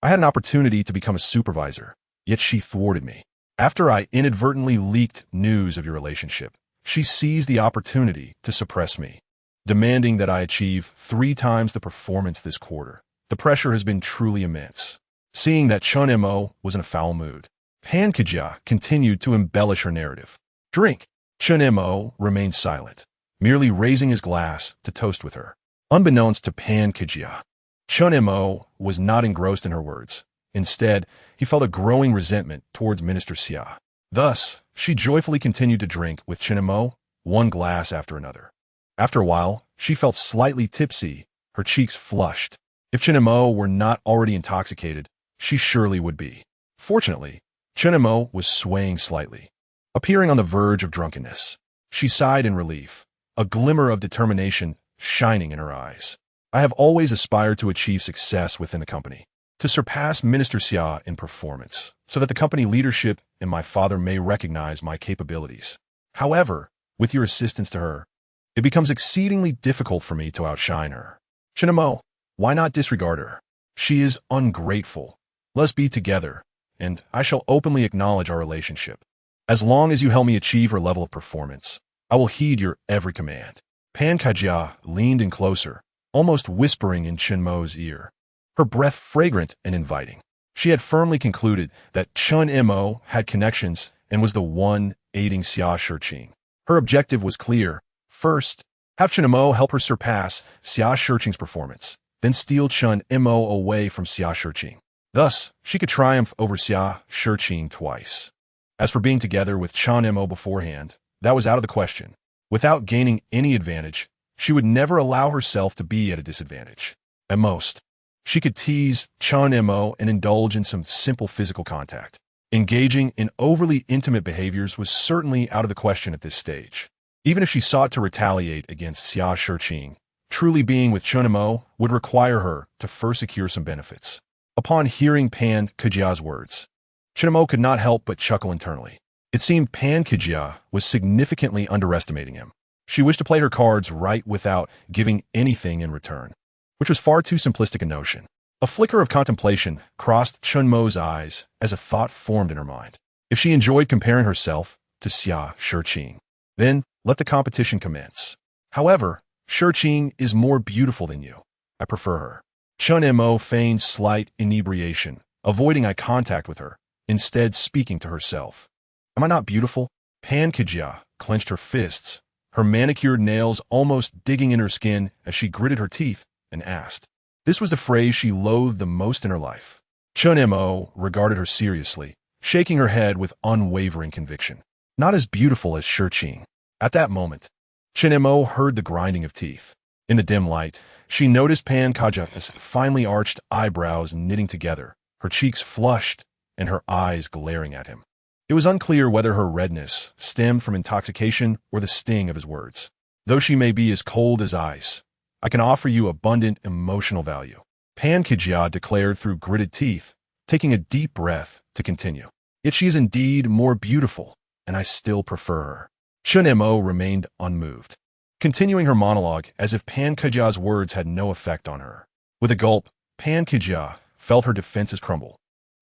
I had an opportunity to become a supervisor, yet she thwarted me. After I inadvertently leaked news of your relationship, she seized the opportunity to suppress me, demanding that I achieve 3 times the performance this quarter. The pressure has been truly immense. Seeing that Chen Mo was in a foul mood, Pan Kajia continued to embellish her narrative. "Drink." Chen Mo remained silent, merely raising his glass to toast with her. Unbeknownst to Pan Kajia, Chen Mo was not engrossed in her words. Instead, he felt a growing resentment towards Minister Xia. Thus, she joyfully continued to drink with Chen Mo, one glass after another. After a while, she felt slightly tipsy, her cheeks flushed. If Chen Mo were not already intoxicated, she surely would be. Fortunately, Chen Mo was swaying slightly, appearing on the verge of drunkenness. She sighed in relief, a glimmer of determination shining in her eyes. "I have always aspired to achieve success within the company, to surpass Minister Xia in performance, so that the company leadership and my father may recognize my capabilities. However, with your assistance to her, it becomes exceedingly difficult for me to outshine her. Chen Mo, why not disregard her? She is ungrateful. Let's be together, and I shall openly acknowledge our relationship. As long as you help me achieve her level of performance, I will heed your every command." Pan Kajia leaned in closer, almost whispering in Chen Mo's ear, her breath fragrant and inviting. She had firmly concluded that Chen Mo had connections and was the one aiding Xia Shiqing. Her objective was clear. First, Have Chen Mo help her surpass Xia Shiqing's performance, then steal Chen Mo away from Xia Shiqing. Thus, she could triumph over Xia Shiqing twice. As for being together with Chen Mo beforehand, that was out of the question. Without gaining any advantage, she would never allow herself to be at a disadvantage. At most, she could tease Chen Mo and indulge in some simple physical contact. Engaging in overly intimate behaviors was certainly out of the question at this stage. Even if she sought to retaliate against Xia Shiqing, truly being with Chen Mo would require her to first secure some benefits. Upon hearing Pan Kejia's words, Chen Mo could not help but chuckle internally. It seemed Pan Kejia was significantly underestimating him. She wished to play her cards right without giving anything in return, which was far too simplistic a notion. A flicker of contemplation crossed Chen Mo's eyes as a thought formed in her mind. If she enjoyed comparing herself to Xia Shiqing, then let the competition commence. However, Shiqing is more beautiful than you. I prefer her. Chen Mo feigned slight inebriation, avoiding eye contact with her, instead speaking to herself. Am I not beautiful? Pan Kejia clenched her fists, her manicured nails almost digging in her skin as she gritted her teeth and asked. This was the phrase she loathed the most in her life. Chen Mo regarded her seriously, shaking her head with unwavering conviction. Not as beautiful as Shiqing. At that moment, Chen Mo heard the grinding of teeth. In the dim light, she noticed Pan Kejia's finely arched eyebrows knitting together, her cheeks flushed, and her eyes glaring at him. It was unclear whether her redness stemmed from intoxication or the sting of his words. Though she may be as cold as ice, I can offer you abundant emotional value, Pan Kejia declared through gritted teeth, taking a deep breath to continue. Yet she is indeed more beautiful, and I still prefer her. Chen Mo remained unmoved, continuing her monologue as if Pan Kejia's words had no effect on her. With a gulp, Pan Kejia felt her defenses crumble,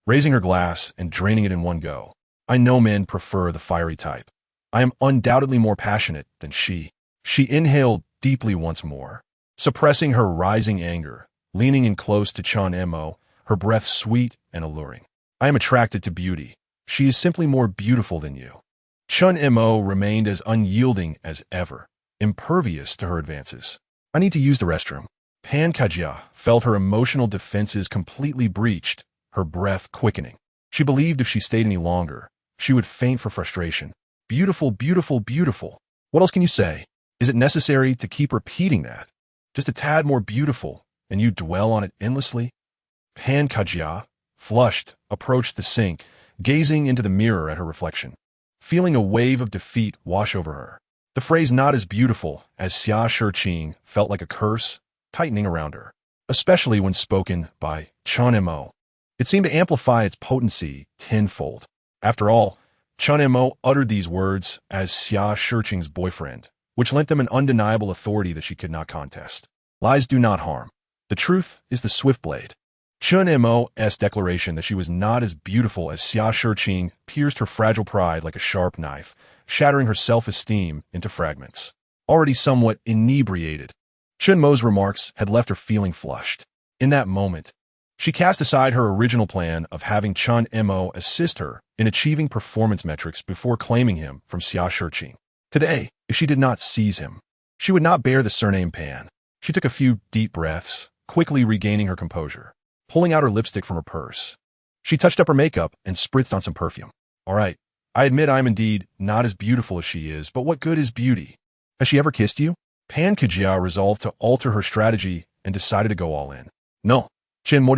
raising her glass and draining it in one go. I know men prefer the fiery type. I am undoubtedly more passionate than she. She inhaled deeply once more, suppressing her rising anger, leaning in close to Chen Mo, her breath sweet and alluring. I am attracted to beauty. She is simply more beautiful than you. Chen Mo remained as unyielding as ever, impervious to her advances. I need to use the restroom. Pan Kejia felt her emotional defenses completely breached, her breath quickening. She believed if she stayed any longer, she would faint for frustration. Beautiful, beautiful, beautiful. What else can you say? Is it necessary to keep repeating that? Just a tad more beautiful, and you dwell on it endlessly? Pan Kejia, flushed, approached the sink, gazing into the mirror at her reflection, feeling a wave of defeat wash over her. The phrase not as beautiful as Xia Shiqing felt like a curse, tightening around her, especially when spoken by Chen Mo. It seemed to amplify its potency tenfold. After all, Chen Mo uttered these words as Xia Shiqing's boyfriend, which lent them an undeniable authority that she could not contest. Lies do not harm. The truth is the swift blade. Chen Mo's declaration that she was not as beautiful as Xia Shiqing pierced her fragile pride like a sharp knife, shattering her self-esteem into fragments. Already somewhat inebriated, Chen Mo's remarks had left her feeling flushed. In that moment, she cast aside her original plan of having Chen Mo assist her in achieving performance metrics before claiming him from Xia Shiqing. Today, if she did not seize him, she would not bear the surname Pan. She took a few deep breaths, quickly regaining her composure. Pulling out her lipstick from her purse, she touched up her makeup and spritzed on some perfume. All right, I admit I am indeed not as beautiful as she is, but what good is beauty? Has she ever kissed you? Pan Kejia resolved to alter her strategy and decided to go all in. No. Chen Mo.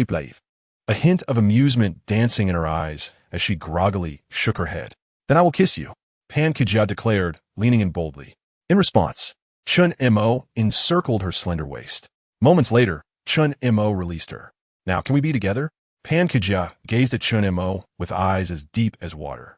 A hint of amusement dancing in her eyes as she groggily shook her head. Then I will kiss you, Pan Kejia declared, leaning in boldly. In response, Chen Mo encircled her slender waist. Moments later, Chen Mo released her. Now, can we be together? Pan Kejia gazed at Chen Mo with eyes as deep as water.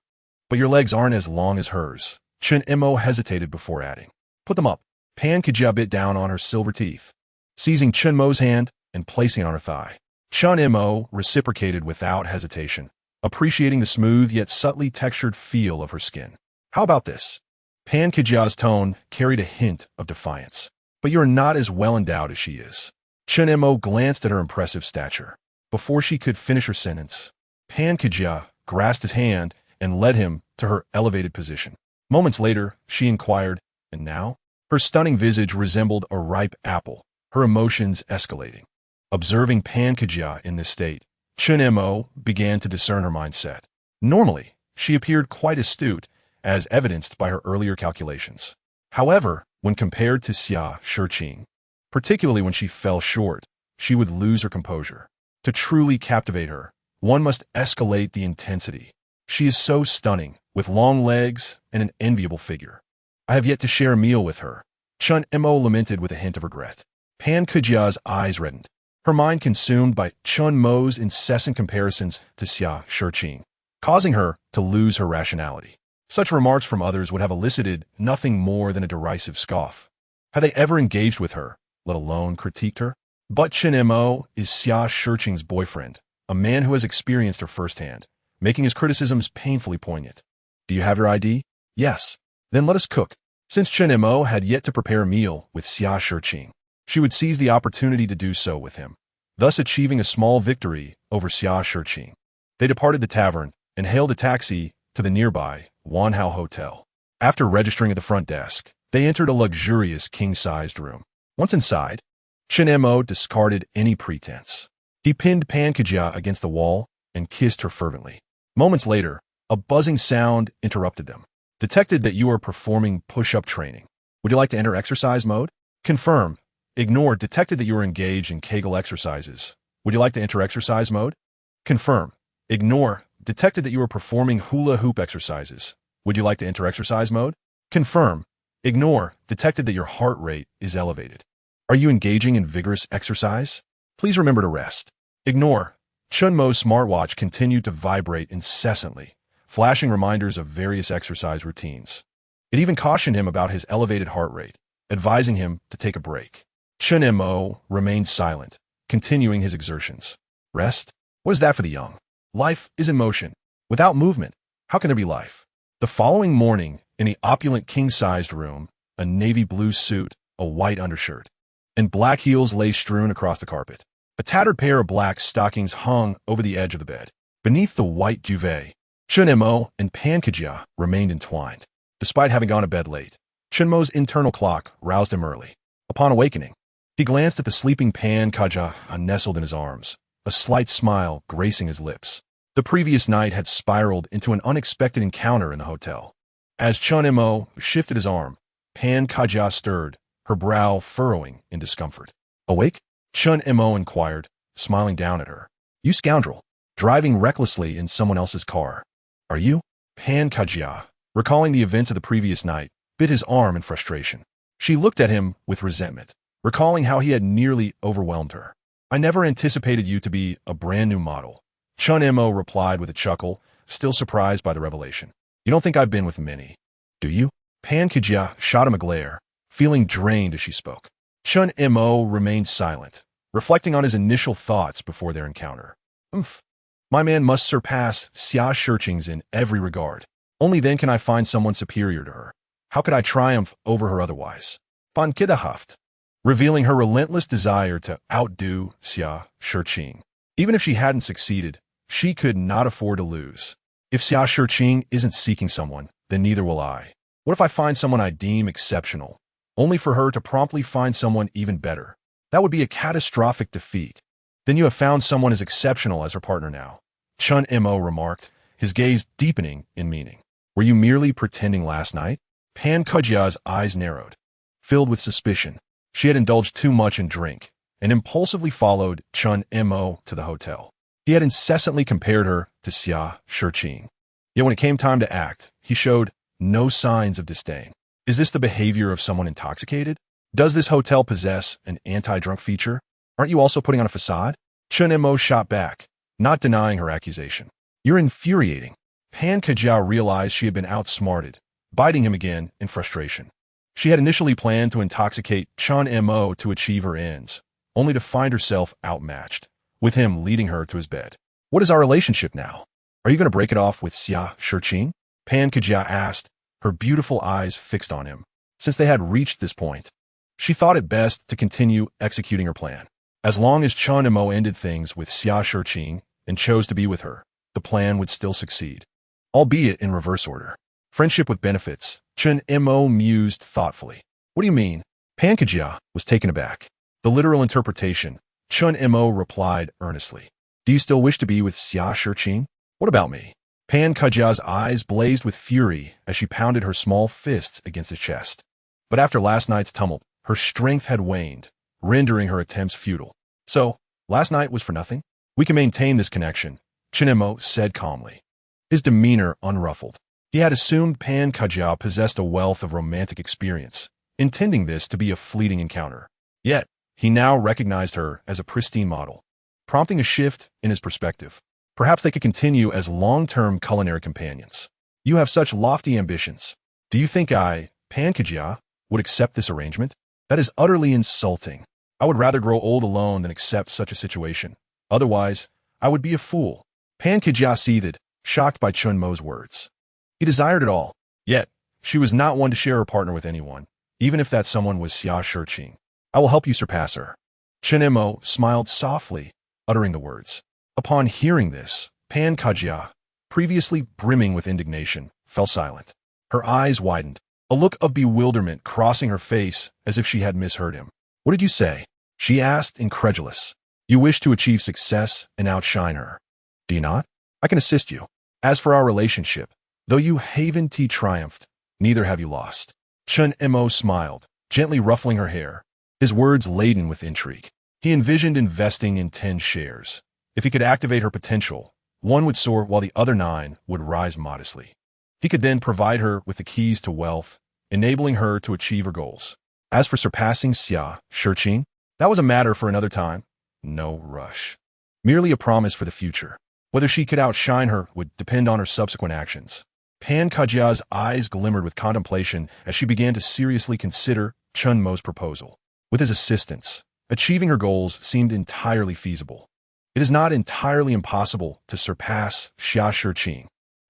But your legs aren't as long as hers. Chen Mo hesitated before adding. Put them up. Pan Kejia bit down on her silver teeth, seizing Chen Mo's hand and placing it on her thigh. Chen Mo reciprocated without hesitation, appreciating the smooth yet subtly textured feel of her skin. How about this? Pan Kejia's tone carried a hint of defiance. But you're not as well endowed as she is. Chen Mo glanced at her impressive stature. Before she could finish her sentence, Pan Kejia grasped his hand and led him to her elevated position. Moments later, she inquired, and now? Her stunning visage resembled a ripe apple, her emotions escalating. Observing Pan Kajia in this state, Chen Mo began to discern her mindset. Normally, she appeared quite astute, as evidenced by her earlier calculations. However, when compared to Xia Shiqing, particularly when she fell short, she would lose her composure. To truly captivate her, one must escalate the intensity. She is so stunning, with long legs and an enviable figure. I have yet to share a meal with her, Chen Mo lamented with a hint of regret. Pan Kujia's eyes reddened, her mind consumed by Chen Mo's incessant comparisons to Xia Shiqing, causing her to lose her rationality. Such remarks from others would have elicited nothing more than a derisive scoff. Had they ever engaged with her, let alone critiqued her? But Chen Mo is Xia Shiqing's boyfriend, a man who has experienced her firsthand, making his criticisms painfully poignant. Do you have your ID? Yes. Then let us cook. Since Chen Mo had yet to prepare a meal with Xia Shiqing, she would seize the opportunity to do so with him, thus achieving a small victory over Xia Shiqing. They departed the tavern and hailed a taxi to the nearby Wanhao Hotel. After registering at the front desk, they entered a luxurious king-sized room. Once inside, Chen Mo discarded any pretense. He pinned Pan Kajia against the wall and kissed her fervently. Moments later, a buzzing sound interrupted them. Detected that you are performing push-up training. Would you like to enter exercise mode? Confirm. Ignore. Detected that you are engaged in Kegel exercises. Would you like to enter exercise mode? Confirm. Ignore. Detected that you are performing hula hoop exercises. Would you like to enter exercise mode? Confirm. Ignore. Detected that your heart rate is elevated. Are you engaging in vigorous exercise? Please remember to rest. Ignore. Chen Mo's smartwatch continued to vibrate incessantly, flashing reminders of various exercise routines. It even cautioned him about his elevated heart rate, advising him to take a break. Chen Mo remained silent, continuing his exertions. Rest? What is that for the young? Life is in motion. Without movement, how can there be life? The following morning, in the opulent king-sized room, a navy blue suit, a white undershirt, and black heels lay strewn across the carpet. A tattered pair of black stockings hung over the edge of the bed. Beneath the white duvet, Chen Mo and Pan Kajia remained entwined. Despite having gone to bed late, Chen Mo's internal clock roused him early. Upon awakening, he glanced at the sleeping Pan Kajia nestled in his arms, a slight smile gracing his lips. The previous night had spiraled into an unexpected encounter in the hotel. As Chen Mo shifted his arm, Pan Kajia stirred, her brow furrowing in discomfort. Awake? Chen Mo inquired, smiling down at her. You scoundrel, driving recklessly in someone else's car. Are you? Pan Kajia, recalling the events of the previous night, bit his arm in frustration. She looked at him with resentment, recalling how he had nearly overwhelmed her. I never anticipated you to be a brand new model. Chen Mo replied with a chuckle, still surprised by the revelation. You don't think I've been with many, do you? Pan Kajia shot him a glare, feeling drained as she spoke. Chen Mo remained silent, reflecting on his initial thoughts before their encounter. My man must surpass Xia Shiqing's in every regard. Only then can I find someone superior to her. How could I triumph over her otherwise? Van Kiddehaft, revealing her relentless desire to outdo Xia Shiqing. Even if she hadn't succeeded, she could not afford to lose. If Xia Shiqing isn't seeking someone, then neither will I. What if I find someone I deem exceptional, only for her to promptly find someone even better? That would be a catastrophic defeat. Then you have found someone as exceptional as her partner now, Chen Mo remarked, his gaze deepening in meaning. Were you merely pretending last night? Pan Kujia's eyes narrowed, filled with suspicion. She had indulged too much in drink, and impulsively followed Chen Mo to the hotel. He had incessantly compared her to Xia Shiqing. Yet when it came time to act, he showed no signs of disdain. Is this the behavior of someone intoxicated? Does this hotel possess an anti-drunk feature? Aren't you also putting on a facade? Chen Mo shot back, not denying her accusation. You're infuriating. Pan Kajia realized she had been outsmarted, biting him again in frustration. She had initially planned to intoxicate Chen Mo to achieve her ends, only to find herself outmatched, with him leading her to his bed. What is our relationship now? Are you going to break it off with Xia Shiqing? Pan Kajia asked, her beautiful eyes fixed on him. Since they had reached this point, she thought it best to continue executing her plan. As long as Chen Mo ended things with Xia Shiqing and chose to be with her, the plan would still succeed, albeit in reverse order. Friendship with benefits, Chen Mo mused thoughtfully. What do you mean? Pan Kajia was taken aback. The literal interpretation, Chen Mo replied earnestly. Do you still wish to be with Xia Shiqing? What about me? Pan Kajia's eyes blazed with fury as she pounded her small fists against his chest. But after last night's tumult, her strength had waned, rendering her attempts futile. So, last night was for nothing? We can maintain this connection, Chen Mo said calmly, his demeanor unruffled. He had assumed Pan Kajia possessed a wealth of romantic experience, intending this to be a fleeting encounter. Yet, he now recognized her as a pristine model, prompting a shift in his perspective. Perhaps they could continue as long-term culinary companions. You have such lofty ambitions. Do you think I, Pan Kajia, would accept this arrangement? That is utterly insulting. I would rather grow old alone than accept such a situation. Otherwise, I would be a fool. Pan Kajia seethed, shocked by Chen Mo's words. He desired it all. Yet, she was not one to share her partner with anyone, even if that someone was Xia Shiqing. I will help you surpass her. Chen Mo smiled softly, uttering the words. Upon hearing this, Pan Kajia, previously brimming with indignation, fell silent. Her eyes widened, a look of bewilderment crossing her face as if she had misheard him. What did you say? She asked, incredulous. You wish to achieve success and outshine her. Do you not? I can assist you. As for our relationship, though you Haven T triumphed, neither have you lost. Chen Mo smiled, gently ruffling her hair, his words laden with intrigue. He envisioned investing in 10 shares. If he could activate her potential, one would soar while the other 9 would rise modestly. He could then provide her with the keys to wealth, enabling her to achieve her goals. As for surpassing Xia Shiqing, that was a matter for another time. No rush. Merely a promise for the future. Whether she could outshine her would depend on her subsequent actions. Pan Kajia's eyes glimmered with contemplation as she began to seriously consider Chen Mo's proposal. With his assistance, achieving her goals seemed entirely feasible. It is not entirely impossible to surpass Xia Shiqing.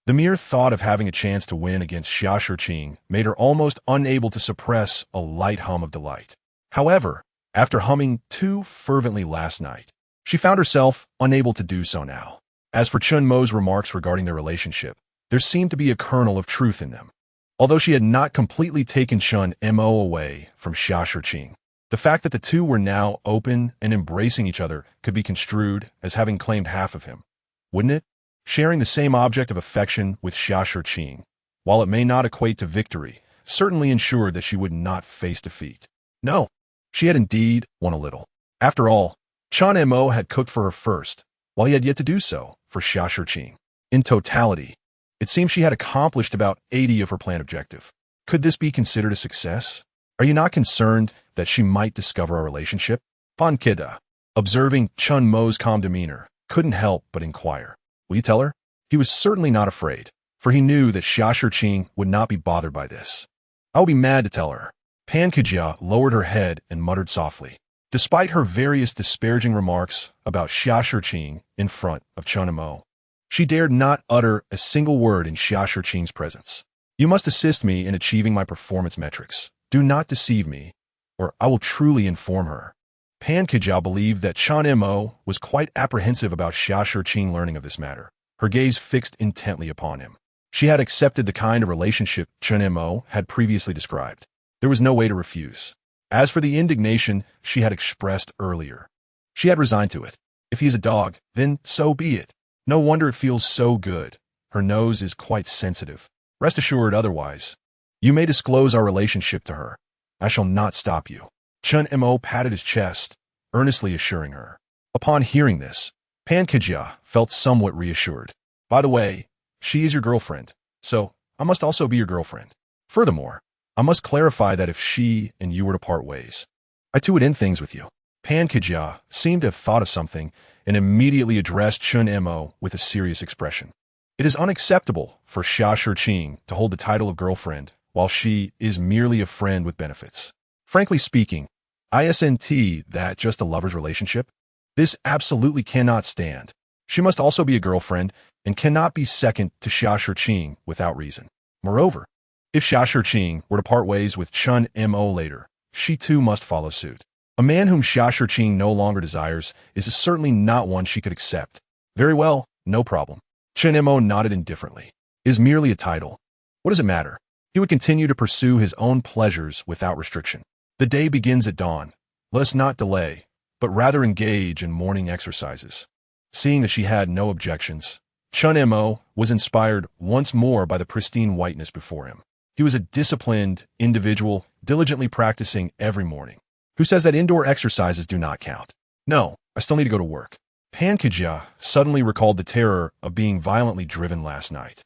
The mere thought of having a chance to win against Xia Shiqing made her almost unable to suppress a light hum of delight. However, after humming too fervently last night, she found herself unable to do so now. As for Chen Mo's remarks regarding their relationship, there seemed to be a kernel of truth in them. Although she had not completely taken Chen Mo away from Xia Shiqing, the fact that the two were now open and embracing each other could be construed as having claimed half of him, wouldn't it? Sharing the same object of affection with Xia Shiqing, while it may not equate to victory, certainly ensured that she would not face defeat. No, she had indeed won a little. After all, Chen Mo had cooked for her first, while he had yet to do so for Xia Shiqing. In totality, it seemed she had accomplished about 80 of her planned objective. Could this be considered a success? Are you not concerned that she might discover our relationship? Pan Kida, observing Chen Mo's calm demeanor, couldn't help but inquire. Will you tell her? He was certainly not afraid, for he knew that Xia Shiqing would not be bothered by this. I will be mad to tell her. Pan Kajia lowered her head and muttered softly. Despite her various disparaging remarks about Xia Shiqing in front of Chen Mo, she dared not utter a single word in Xia Shiqing's presence. You must assist me in achieving my performance metrics. Do not deceive me, or I will truly inform her. Pan Kajia believed that Chen Mo was quite apprehensive about Xia Shiqing learning of this matter, her gaze fixed intently upon him. She had accepted the kind of relationship Chen Mo had previously described. There was no way to refuse. As for the indignation she had expressed earlier, she had resigned to it. If he is a dog, then so be it. No wonder it feels so good. Her nose is quite sensitive. Rest assured otherwise. You may disclose our relationship to her. I shall not stop you. Chen Mo patted his chest, earnestly assuring her. Upon hearing this, Pan Kajia felt somewhat reassured. By the way, she is your girlfriend, so I must also be your girlfriend. Furthermore, I must clarify that if she and you were to part ways, I too would end things with you. Pan Kajia seemed to have thought of something and immediately addressed Chen Mo with a serious expression. It is unacceptable for Xia Shiqing to hold the title of girlfriend while she is merely a friend with benefits. Frankly speaking, isn't that just a lover's relationship? This absolutely cannot stand. She must also be a girlfriend and cannot be second to Xia Shiqing without reason. Moreover, if Xia Shiqing were to part ways with Chen Mo later, she too must follow suit. A man whom Xia Shiqing no longer desires is certainly not one she could accept. Very well, no problem. Chen Mo nodded indifferently. It is merely a title. What does it matter? He would continue to pursue his own pleasures without restriction. The day begins at dawn. Let us not delay, but rather engage in morning exercises. Seeing that she had no objections, Chen Mo was inspired once more by the pristine whiteness before him. He was a disciplined individual, diligently practicing every morning. Who says that indoor exercises do not count? No, I still need to go to work. Pan Kajia suddenly recalled the terror of being violently driven last night.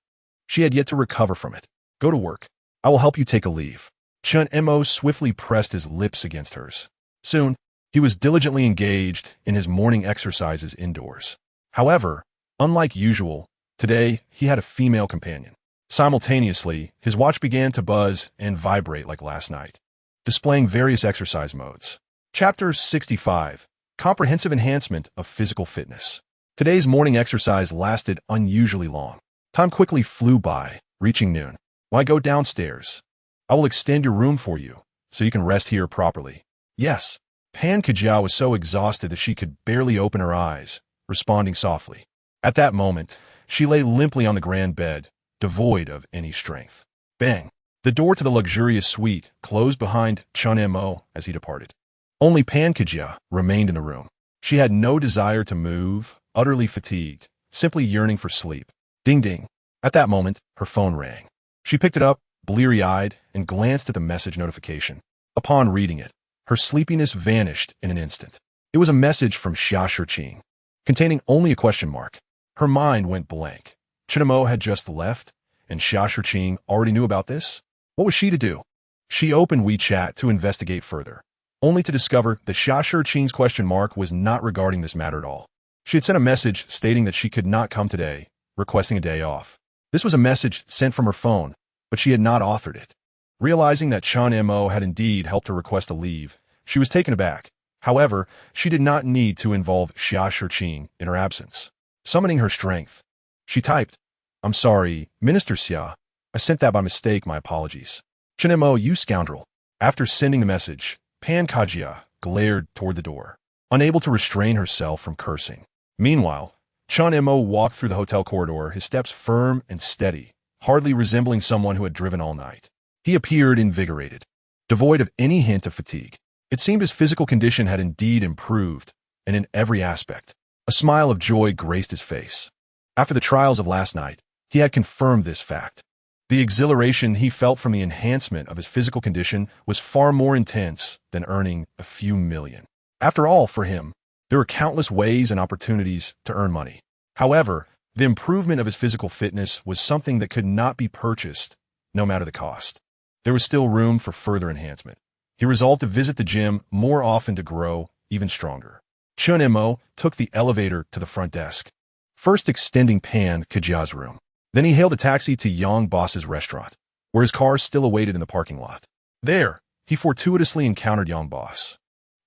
She had yet to recover from it. Go to work. I will help you take a leave. Chen Mo swiftly pressed his lips against hers. Soon, he was diligently engaged in his morning exercises indoors. However, unlike usual, today he had a female companion. Simultaneously, his watch began to buzz and vibrate like last night, displaying various exercise modes. Chapter 65. Comprehensive Enhancement of Physical Fitness. Today's morning exercise lasted unusually long. Time quickly flew by, reaching noon. Why go downstairs? I will extend your room for you, so you can rest here properly. Yes. Pan Kajia was so exhausted that she could barely open her eyes, responding softly. At that moment, she lay limply on the grand bed, devoid of any strength. Bang! The door to the luxurious suite closed behind Chen Mo as he departed. Only Pan Kajia remained in the room. She had no desire to move, utterly fatigued, simply yearning for sleep. Ding ding. At that moment, her phone rang. She picked it up, bleary-eyed, and glanced at the message notification. Upon reading it, her sleepiness vanished in an instant. It was a message from Xia Shiqing, containing only a question mark. Her mind went blank. Chen Mo had just left, and Xia Shiqing already knew about this? What was she to do? She opened WeChat to investigate further, only to discover that Xia Shiqing's question mark was not regarding this matter at all. She had sent a message stating that she could not come today, requesting a day off. This was a message sent from her phone, but she had not authored it. Realizing that Chen Mo had indeed helped her request a leave, she was taken aback. However, she did not need to involve Xia Shiqing in her absence. Summoning her strength, she typed, I'm sorry, Minister Xia. I sent that by mistake, my apologies. Chen Mo, you scoundrel. After sending the message, Pan Kajia glared toward the door, unable to restrain herself from cursing. Meanwhile, Chen Mo walked through the hotel corridor, his steps firm and steady, hardly resembling someone who had driven all night. He appeared invigorated, devoid of any hint of fatigue. It seemed his physical condition had indeed improved, and in every aspect. A smile of joy graced his face. After the trials of last night, he had confirmed this fact. The exhilaration he felt from the enhancement of his physical condition was far more intense than earning a few million. After all, for him, there were countless ways and opportunities to earn money. However, the improvement of his physical fitness was something that could not be purchased, no matter the cost. There was still room for further enhancement. He resolved to visit the gym more often to grow even stronger. Chen Mo took the elevator to the front desk, first extending Pan Kajia's room. Then he hailed a taxi to Yang Boss's restaurant, where his car still awaited in the parking lot. There, he fortuitously encountered Yang Boss,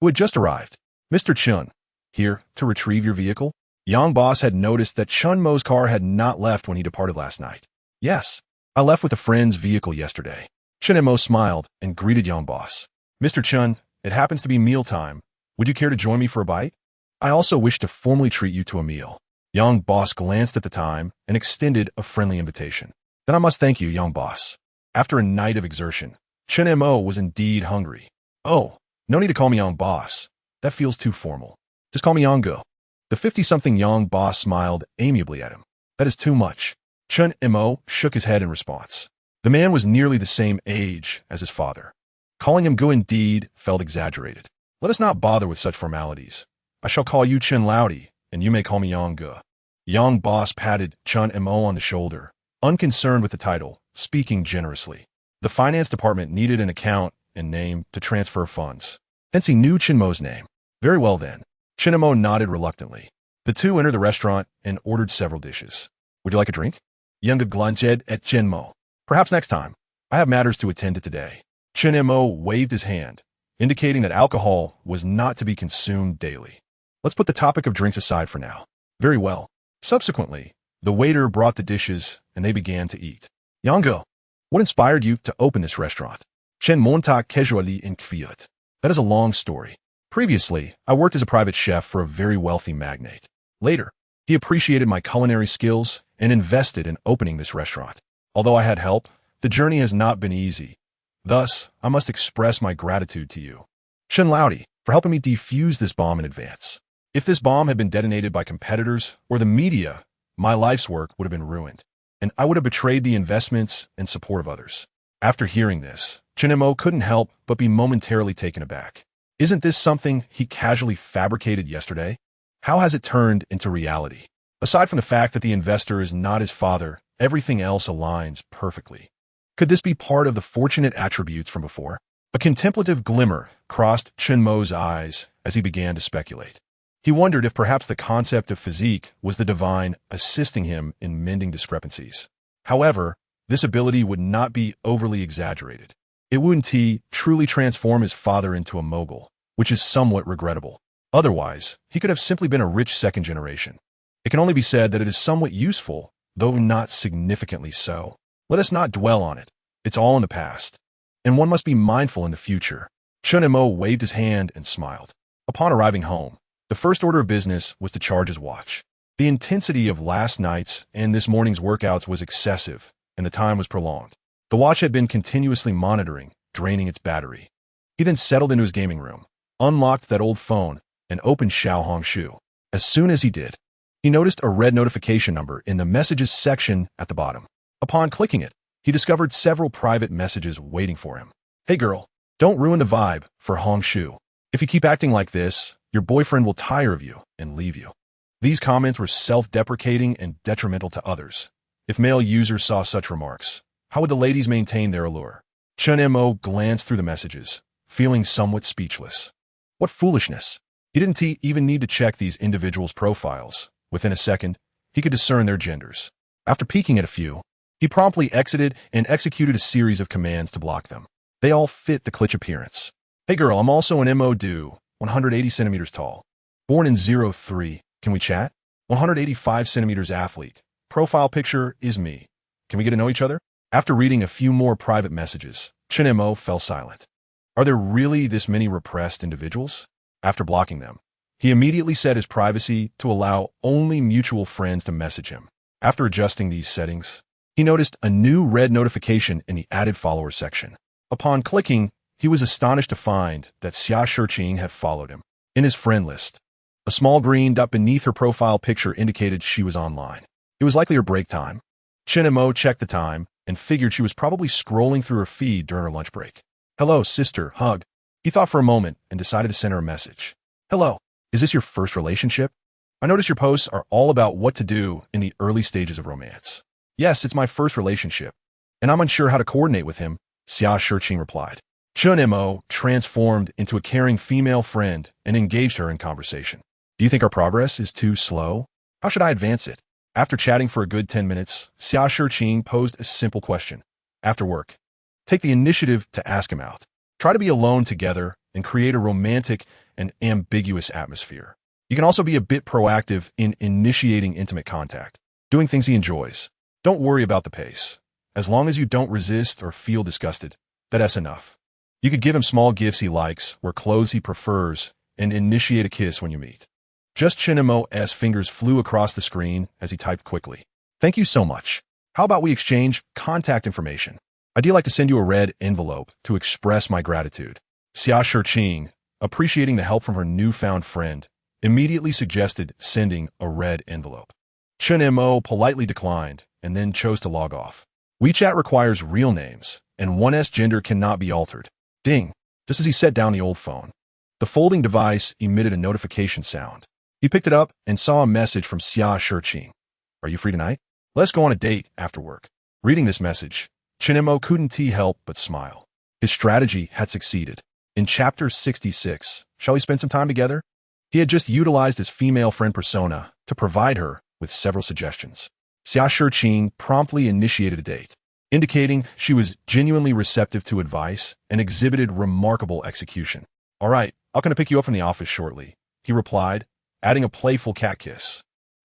who had just arrived. Mr. Chen, here to retrieve your vehicle? Yang Boss had noticed that Chen Mo's car had not left when he departed last night. Yes, I left with a friend's vehicle yesterday. Chen Mo smiled and greeted Yang Boss. Mr. Chen, it happens to be mealtime. Would you care to join me for a bite? I also wish to formally treat you to a meal. Yang Boss glanced at the time and extended a friendly invitation. Then I must thank you, Yang Boss. After a night of exertion, Chen Mo was indeed hungry. Oh, no need to call me Yang Boss. That feels too formal. Just call me Yang Go. The 50-something Yang Boss smiled amiably at him. That is too much. Chen Mo shook his head in response. The man was nearly the same age as his father. Calling him Go indeed felt exaggerated. Let us not bother with such formalities. I shall call you Chen Laudi, and you may call me Yang Go. Yang Boss patted Chen Mo on the shoulder, unconcerned with the title, speaking generously. The finance department needed an account and name to transfer funds. Hence he knew Chen Mo's name. Very well then. Chen Mo nodded reluctantly. The two entered the restaurant and ordered several dishes. Would you like a drink? Yang glanced at Chen Mo. Perhaps next time. I have matters to attend to today. Chen Mo waved his hand, indicating that alcohol was not to be consumed daily. Let's put the topic of drinks aside for now. Very well. Subsequently, the waiter brought the dishes and they began to eat. Yango, what inspired you to open this restaurant? Chen monta casually in Kviat. That is a long story. Previously, I worked as a private chef for a very wealthy magnate. Later, he appreciated my culinary skills and invested in opening this restaurant. Although I had help, The journey has not been easy. Thus, I must express my gratitude to you, Chen Mo, for helping me defuse this bomb in advance. If this bomb had been detonated by competitors or the media, my life's work would have been ruined, and I would have betrayed the investments and support of others. After hearing this, Chen Mo couldn't help but be momentarily taken aback. Isn't this something he casually fabricated yesterday? How has it turned into reality? Aside from the fact that the investor is not his father, everything else aligns perfectly. Could this be part of the fortunate attributes from before? A contemplative glimmer crossed Chen Mo's eyes as he began to speculate. He wondered if perhaps the concept of physique was the divine assisting him in mending discrepancies. However, this ability would not be overly exaggerated. It wouldn't truly transform his father into a mogul, which is somewhat regrettable. Otherwise, he could have simply been a rich second generation. It can only be said that it is somewhat useful, though not significantly so. Let us not dwell on it. It's all in the past, and one must be mindful in the future. Chen Mo waved his hand and smiled. Upon arriving home, the first order of business was to charge his watch. The intensity of last night's and this morning's workouts was excessive, and the time was prolonged. The watch had been continuously monitoring, draining its battery. He then settled into his gaming room, unlocked that old phone, and opened Xiaohongshu. As soon as he did, he noticed a red notification number in the messages section at the bottom. Upon clicking it, he discovered several private messages waiting for him. Hey girl, don't ruin the vibe for Hongshu. If you keep acting like this, your boyfriend will tire of you and leave you. These comments were self-deprecating and detrimental to others. If male users saw such remarks, how would the ladies maintain their allure? Chen Mo glanced through the messages, feeling somewhat speechless. What foolishness! He didn't even need to check these individuals' profiles. Within a second, he could discern their genders. After peeking at a few, he promptly exited and executed a series of commands to block them. They all fit the Klitsch appearance. Hey girl, I'm also an MO 180 centimeters tall. Born in 03. Can we chat? 185 centimeters athlete. Profile picture is me. Can we get to know each other? After reading a few more private messages, Chen Mo fell silent. Are there really this many repressed individuals? After blocking them, he immediately set his privacy to allow only mutual friends to message him. After adjusting these settings, he noticed a new red notification in the added follower section. Upon clicking, he was astonished to find that Xia Shiqing had followed him. In his friend list, a small green dot beneath her profile picture indicated she was online. It was likely her break time. Chen Mo checked the time and figured she was probably scrolling through her feed during her lunch break. Hello, sister, hug. He thought for a moment and decided to send her a message. Hello, is this your first relationship? I notice your posts are all about what to do in the early stages of romance. Yes, it's my first relationship, and I'm unsure how to coordinate with him, Xia Shiqing replied. Chen Mo transformed into a caring female friend and engaged her in conversation. Do you think our progress is too slow? How should I advance it? After chatting for a good 10 minutes, Xia Shiqing posed a simple question. After work, take the initiative to ask him out. Try to be alone together and create a romantic and ambiguous atmosphere. You can also be a bit proactive in initiating intimate contact, doing things he enjoys. Don't worry about the pace. As long as you don't resist or feel disgusted, that's enough. You could give him small gifts he likes, wear clothes he prefers, and initiate a kiss when you meet. Just Chen Mo's fingers flew across the screen as he typed quickly. Thank you so much. How about we exchange contact information? I'd like to send you a red envelope to express my gratitude. Xia Shiqing, appreciating the help from her newfound friend, immediately suggested sending a red envelope. Chen Mo politely declined and then chose to log off. WeChat requires real names, and one's gender cannot be altered. Ding, just as he set down the old phone. The folding device emitted a notification sound. He picked it up and saw a message from Xia Shiqing. Are you free tonight? Let's go on a date after work. Reading this message, Chen Mo couldn't help but smile. His strategy had succeeded. In Chapter 66, shall we spend some time together? He had just utilized his female friend persona to provide her with several suggestions. Xia Shiqing promptly initiated a date, indicating she was genuinely receptive to advice and exhibited remarkable execution. All right, I'll come to pick you up from the office shortly, he replied, adding a playful cat kiss.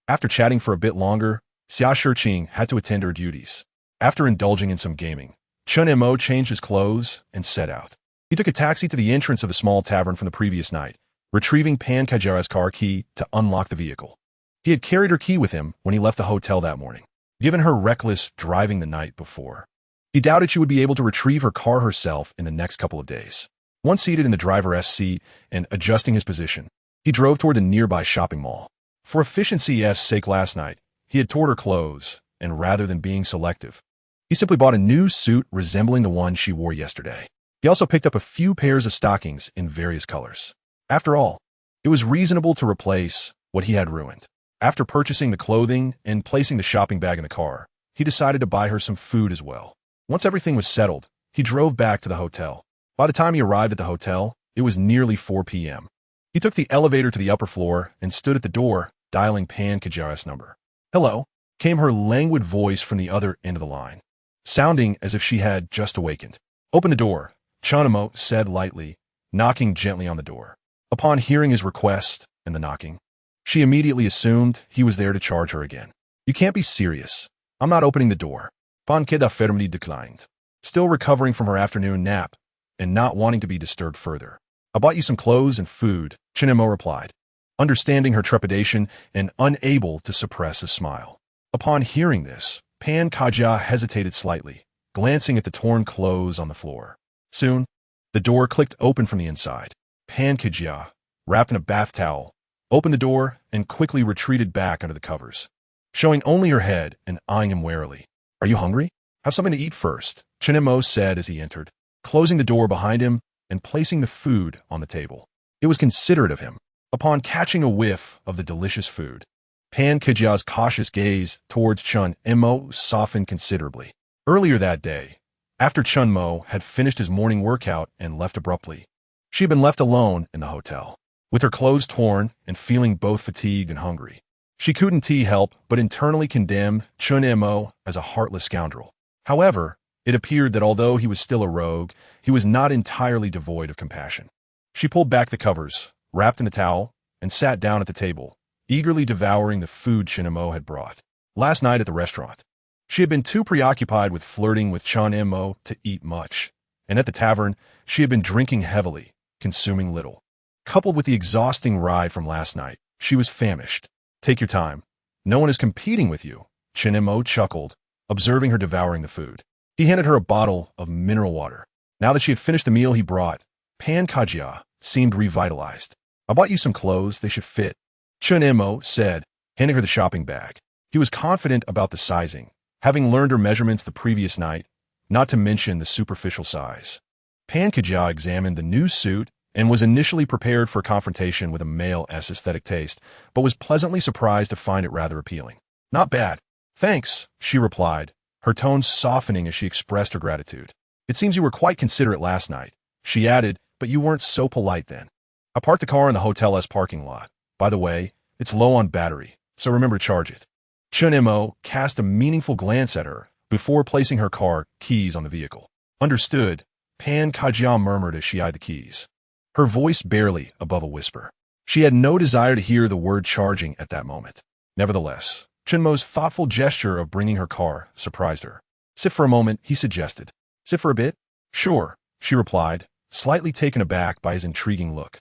After chatting for a bit longer, Xia Shiqing had to attend to her duties. After indulging in some gaming, Chen Mo changed his clothes and set out. He took a taxi to the entrance of the small tavern from the previous night, retrieving Pan Kajera's car key to unlock the vehicle. He had carried her key with him when he left the hotel that morning, given her reckless driving the night before. He doubted she would be able to retrieve her car herself in the next couple of days. Once seated in the driver's seat and adjusting his position, he drove toward the nearby shopping mall. For efficiency's sake last night, he had toured her clothes, and rather than being selective, he simply bought a new suit resembling the one she wore yesterday. He also picked up a few pairs of stockings in various colors. After all, it was reasonable to replace what he had ruined. After purchasing the clothing and placing the shopping bag in the car, he decided to buy her some food as well. Once everything was settled, he drove back to the hotel. By the time he arrived at the hotel, it was nearly 4 p.m. He took the elevator to the upper floor and stood at the door, dialing Pan Kaja's number. "Hello," came her languid voice from the other end of the line, sounding as if she had just awakened. "Open the door," Chen Mo said lightly, knocking gently on the door. Upon hearing his request and the knocking, she immediately assumed he was there to charge her again. "You can't be serious. I'm not opening the door." Pan Keda firmly declined, still recovering from her afternoon nap and not wanting to be disturbed further. "I bought you some clothes and food," Chen Mo replied, understanding her trepidation and unable to suppress a smile. Upon hearing this, Pan Kaja hesitated slightly, glancing at the torn clothes on the floor. Soon, the door clicked open from the inside. Pan Kaja, wrapped in a bath towel, opened the door and quickly retreated back under the covers, showing only her head and eyeing him warily. "Are you hungry? Have something to eat first," Chen Mo said as he entered, closing the door behind him and placing the food on the table. It was considerate of him. Upon catching a whiff of the delicious food, Pan Kaja's cautious gaze towards Chen Mo softened considerably. Earlier that day, after Chen Mo had finished his morning workout and left abruptly, she had been left alone in the hotel, with her clothes torn and feeling both fatigued and hungry. She couldn't help but internally condemn Chen Mo as a heartless scoundrel. However, it appeared that although he was still a rogue, he was not entirely devoid of compassion. She pulled back the covers, wrapped in the towel, and sat down at the table, eagerly devouring the food Chen Mo had brought. Last night at the restaurant, she had been too preoccupied with flirting with Chen Mo to eat much, and at the tavern, she had been drinking heavily, consuming little. Coupled with the exhausting ride from last night, she was famished. "Take your time. No one is competing with you," Chen Mo chuckled, observing her devouring the food. He handed her a bottle of mineral water. Now that she had finished the meal he brought, Pan Kajia seemed revitalized. "I bought you some clothes, they should fit," Chen Mo said, handing her the shopping bag. He was confident about the sizing, having learned her measurements the previous night, not to mention the superficial size. Pan Kajia examined the new suit and was initially prepared for a confrontation with a male's aesthetic taste, but was pleasantly surprised to find it rather appealing. "Not bad. Thanks," she replied, her tone softening as she expressed her gratitude. "It seems you were quite considerate last night," she added, "but you weren't so polite then. I parked the car in the hotel's parking lot. By the way, it's low on battery, so remember to charge it." Chen Mo cast a meaningful glance at her before placing her car keys on the vehicle. "Understood," Pan Kajia murmured as she eyed the keys, her voice barely above a whisper. She had no desire to hear the word charging at that moment. Nevertheless, Chen Mo's thoughtful gesture of bringing her car surprised her. "Sit for a moment," he suggested. "Sit for a bit?" "Sure," she replied, slightly taken aback by his intriguing look.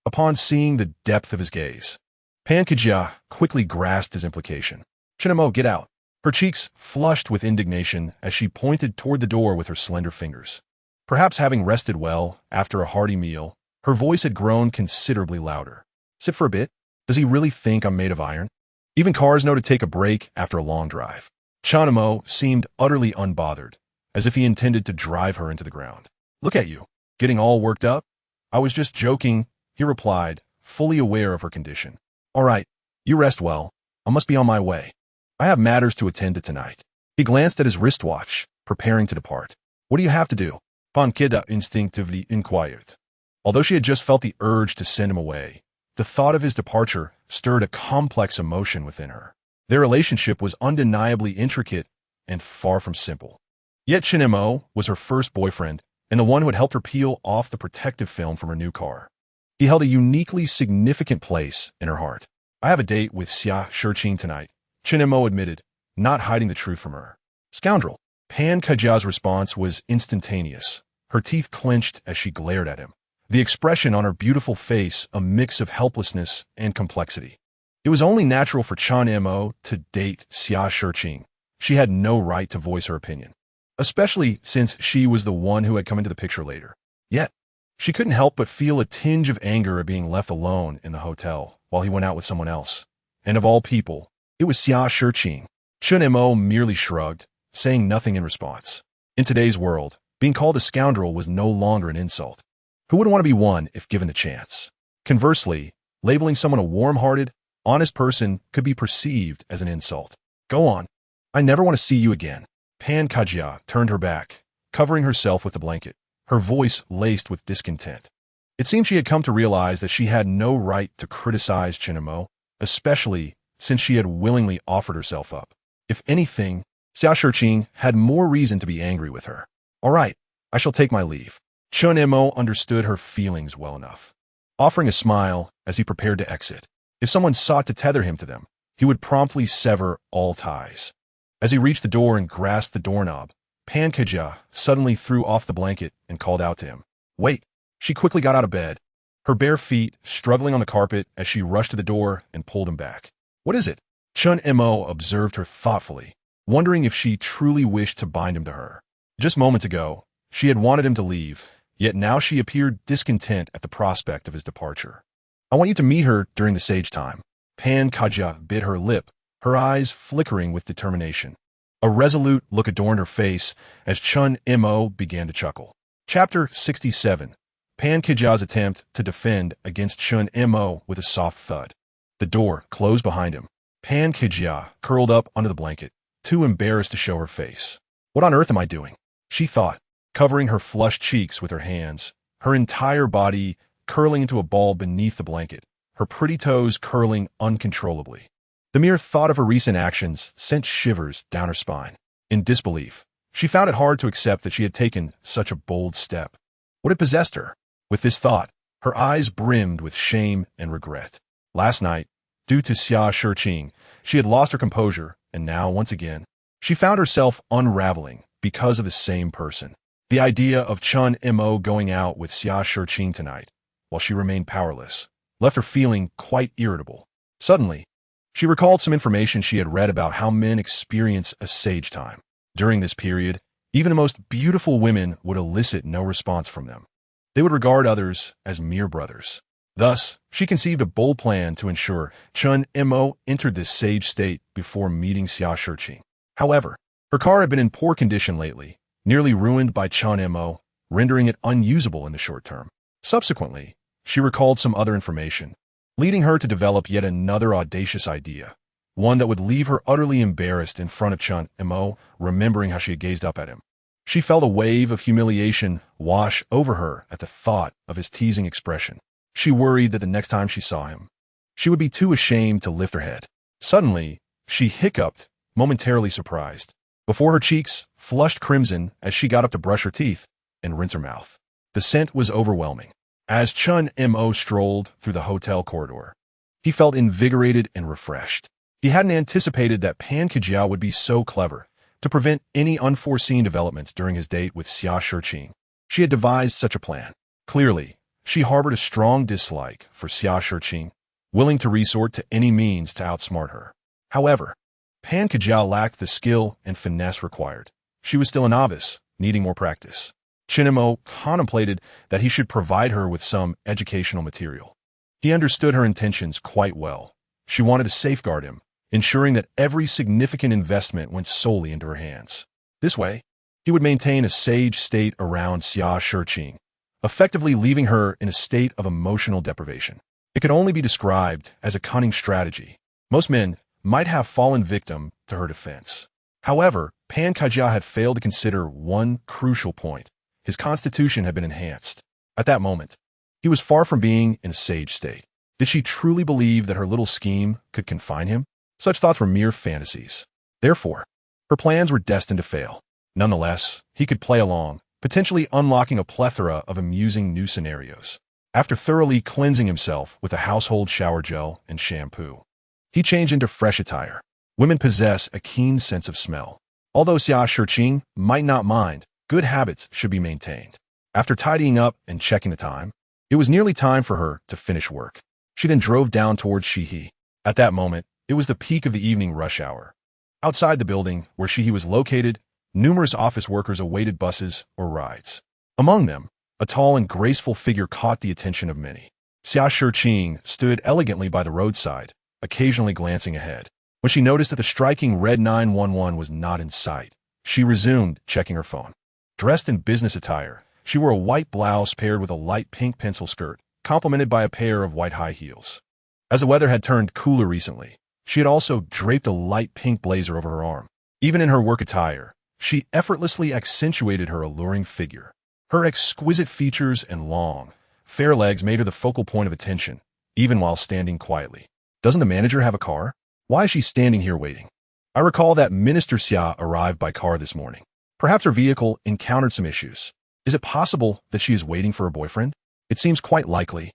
Upon seeing the depth of his gaze, Pan Kajia quickly grasped his implication. "Chen Mo, get out." Her cheeks flushed with indignation as she pointed toward the door with her slender fingers. Perhaps having rested well after a hearty meal, her voice had grown considerably louder. "Sit for a bit? Does he really think I'm made of iron? Even cars know to take a break after a long drive." Chen Mo seemed utterly unbothered, as if he intended to drive her into the ground. "Look at you, getting all worked up." "I was just joking," he replied, fully aware of her condition. "All right, you rest well. I must be on my way. I have matters to attend to tonight." He glanced at his wristwatch, preparing to depart. "What do you have to do?" Pankida instinctively inquired. Although she had just felt the urge to send him away, the thought of his departure stirred a complex emotion within her. Their relationship was undeniably intricate and far from simple. Yet Chen Mo was her first boyfriend and the one who had helped her peel off the protective film from her new car. He held a uniquely significant place in her heart. "I have a date with Xia Shiqing tonight," Chen Mo admitted, not hiding the truth from her. "Scoundrel." Pan Kajia's response was instantaneous. Her teeth clenched as she glared at him, the expression on her beautiful face a mix of helplessness and complexity. It was only natural for Chen Mo to date Xia Shiqing. She had no right to voice her opinion. especially since she was the one who had come into the picture later. Yet, she couldn't help but feel a tinge of anger at being left alone in the hotel while he went out with someone else. And of all people, it was Xia Shiqing. Chen Mo merely shrugged, saying nothing in response. In today's world, being called a scoundrel was no longer an insult. Who wouldn't want to be one if given the chance? Conversely, labeling someone a warm-hearted, honest person could be perceived as an insult. Go on. I never want to see you again. Pan Kajia turned her back, covering herself with the blanket, her voice laced with discontent. It seemed she had come to realize that she had no right to criticize Chen Mo, especially since she had willingly offered herself up. If anything, Xia Shiqing had more reason to be angry with her. All right, I shall take my leave. Chen Mo understood her feelings well enough, offering a smile as he prepared to exit. If someone sought to tether him to them, he would promptly sever all ties. As he reached the door and grasped the doorknob, Pan Kajia suddenly threw off the blanket and called out to him. Wait! She quickly got out of bed, her bare feet struggling on the carpet as she rushed to the door and pulled him back. What is it? Chen Mo observed her thoughtfully, wondering if she truly wished to bind him to her. Just moments ago, she had wanted him to leave, yet now she appeared discontent at the prospect of his departure. I want you to meet her during the sage time. Pan Kajia bit her lip, her eyes flickering with determination. A resolute look adorned her face as Chen Mo began to chuckle. Chapter 67. Pan Kajia's attempt to defend against Chen Mo with a soft thud. The door closed behind him. Pan Kajia curled up under the blanket, too embarrassed to show her face. What on earth am I doing? She thought, covering her flushed cheeks with her hands, her entire body curling into a ball beneath the blanket, her pretty toes curling uncontrollably. The mere thought of her recent actions sent shivers down her spine. In disbelief, she found it hard to accept that she had taken such a bold step. What had possessed her? With this thought, her eyes brimmed with shame and regret. Last night, due to Xia Shiqing, she had lost her composure, and now, once again, she found herself unraveling because of the same person. The idea of Chen Mo going out with Xia Shiqing tonight, while she remained powerless, left her feeling quite irritable. Suddenly, she recalled some information she had read about how men experience a sage time. During this period, even the most beautiful women would elicit no response from them. They would regard others as mere brothers. Thus, she conceived a bold plan to ensure Chen Mo entered this sage state before meeting Xia Shiqing. However, her car had been in poor condition lately, nearly ruined by Chen Mo, rendering it unusable in the short term. Subsequently, she recalled some other information, leading her to develop yet another audacious idea, one that would leave her utterly embarrassed in front of Chen Mo, remembering how she had gazed up at him. She felt a wave of humiliation wash over her at the thought of his teasing expression. She worried that the next time she saw him, she would be too ashamed to lift her head. Suddenly, she hiccuped, momentarily surprised, before her cheeks flushed crimson as she got up to brush her teeth and rinse her mouth. The scent was overwhelming. As Chen Mo strolled through the hotel corridor, he felt invigorated and refreshed. He hadn't anticipated that Pan Kajia would be so clever to prevent any unforeseen developments during his date with Xia Shiqing. She had devised such a plan. Clearly, she harbored a strong dislike for Xia Shiqing, willing to resort to any means to outsmart her. However, Pan Kajia lacked the skill and finesse required. She was still a novice, needing more practice. Chen Mo contemplated that he should provide her with some educational material. He understood her intentions quite well. She wanted to safeguard him, ensuring that every significant investment went solely into her hands. This way, he would maintain a sage state around Xia Shiqing, effectively leaving her in a state of emotional deprivation. It could only be described as a cunning strategy. Most men might have fallen victim to her defense. However, Pan Kajia had failed to consider one crucial point. His constitution had been enhanced. At that moment, he was far from being in a sage state. Did she truly believe that her little scheme could confine him? Such thoughts were mere fantasies. Therefore, her plans were destined to fail. Nonetheless, he could play along, potentially unlocking a plethora of amusing new scenarios. After thoroughly cleansing himself with a household shower gel and shampoo, he changed into fresh attire. Women possess a keen sense of smell. Although Xia Shiqing might not mind, good habits should be maintained. After tidying up and checking the time, it was nearly time for her to finish work. She then drove down towards Shihe. At that moment, it was the peak of the evening rush hour. Outside the building where Shihe was located, numerous office workers awaited buses or rides. Among them, a tall and graceful figure caught the attention of many. Xia Shiqing stood elegantly by the roadside, occasionally glancing ahead. When she noticed that the striking red 911 was not in sight, she resumed checking her phone. Dressed in business attire, she wore a white blouse paired with a light pink pencil skirt, complemented by a pair of white high heels. As the weather had turned cooler recently, she had also draped a light pink blazer over her arm. Even in her work attire, she effortlessly accentuated her alluring figure. Her exquisite features and long, fair legs made her the focal point of attention, even while standing quietly. Doesn't the manager have a car? Why is she standing here waiting? I recall that Minister Xia arrived by car this morning. Perhaps her vehicle encountered some issues. Is it possible that she is waiting for a boyfriend? It seems quite likely.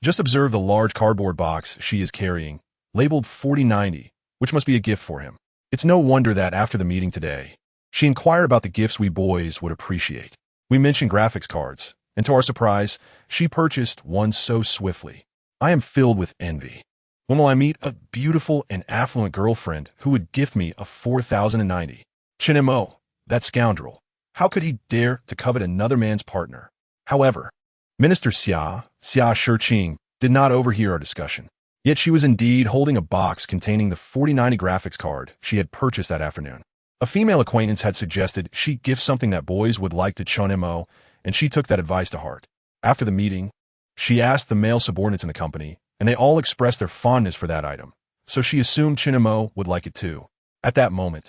Just observe the large cardboard box she is carrying, labeled 4090, which must be a gift for him. It's no wonder that after the meeting today, she inquired about the gifts we boys would appreciate. We mentioned graphics cards, and to our surprise, she purchased one so swiftly. I am filled with envy. When will I meet a beautiful and affluent girlfriend who would gift me a 4090? Chen Mo, that scoundrel. How could he dare to covet another man's partner? However, Minister Xia Shiqing, did not overhear our discussion. Yet she was indeed holding a box containing the 4090 graphics card she had purchased that afternoon. A female acquaintance had suggested she gift something that boys would like to Chen Mo, and she took that advice to heart. After the meeting, she asked the male subordinates in the company, and they all expressed their fondness for that item, so she assumed Chen Mo would like it too. At that moment,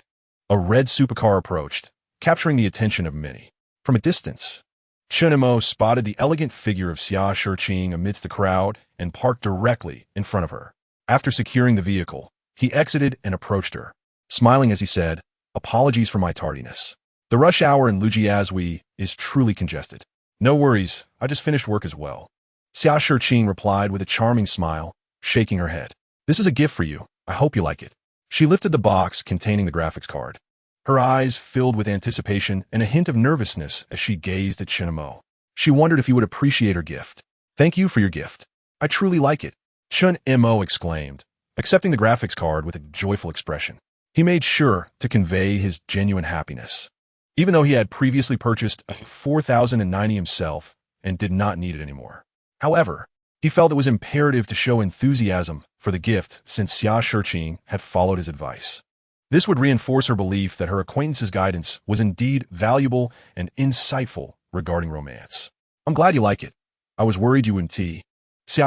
a red supercar approached, capturing the attention of many. From a distance, Chen Mo spotted the elegant figure of Xia Shiqing amidst the crowd and parked directly in front of her. After securing the vehicle, he exited and approached her, smiling as he said, "Apologies for my tardiness. The rush hour in Lujiazui is truly congested." "No worries, I just finished work as well." Xia Shiqing replied with a charming smile, shaking her head. "This is a gift for you. I hope you like it." She lifted the box containing the graphics card. Her eyes filled with anticipation and a hint of nervousness as she gazed at Chen Mo. She wondered if he would appreciate her gift. "Thank you for your gift. I truly like it," Chen Mo exclaimed, accepting the graphics card with a joyful expression. He made sure to convey his genuine happiness. Even though he had previously purchased a 4090 himself and did not need it anymore. However, he felt it was imperative to show enthusiasm for the gift since Xia Shiqing had followed his advice. This would reinforce her belief that her acquaintance's guidance was indeed valuable and insightful regarding romance. "I'm glad you like it. I was worried you wouldn't." Xia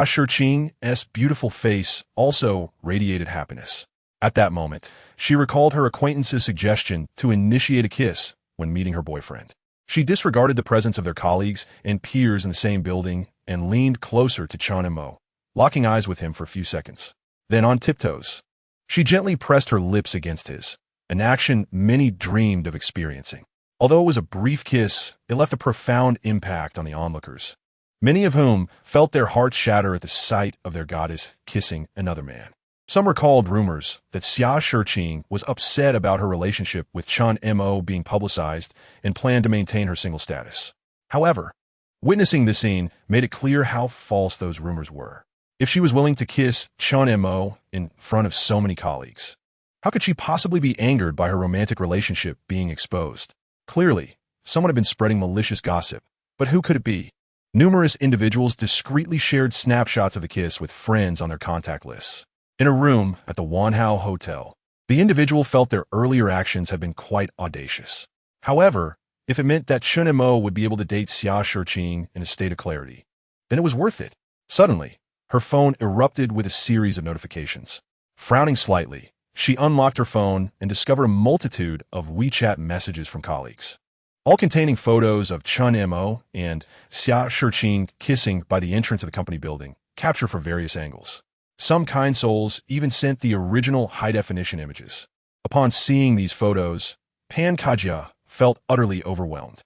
Shiqing's beautiful face also radiated happiness. At that moment, she recalled her acquaintance's suggestion to initiate a kiss when meeting her boyfriend. She disregarded the presence of their colleagues and peers in the same building and leaned closer to Chen Mo, locking eyes with him for a few seconds. Then on tiptoes, she gently pressed her lips against his, an action many dreamed of experiencing. Although it was a brief kiss, it left a profound impact on the onlookers, many of whom felt their hearts shatter at the sight of their goddess kissing another man. Some recalled rumors that Xia Shiqing was upset about her relationship with Chen Mo being publicized and planned to maintain her single status. However, witnessing this scene made it clear how false those rumors were. If she was willing to kiss Chen Mo in front of so many colleagues, how could she possibly be angered by her romantic relationship being exposed? Clearly, someone had been spreading malicious gossip, but who could it be? Numerous individuals discreetly shared snapshots of the kiss with friends on their contact lists. In a room at the Wanhao Hotel, the individual felt their earlier actions had been quite audacious. However, if it meant that Chen Mo would be able to date Xia Shiqing in a state of clarity, then it was worth it. Suddenly, her phone erupted with a series of notifications. Frowning slightly, she unlocked her phone and discovered a multitude of WeChat messages from colleagues, all containing photos of Chen Mo and Xia Shiqing kissing by the entrance of the company building, captured from various angles. Some kind souls even sent the original high-definition images. Upon seeing these photos, Pan Kajia felt utterly overwhelmed.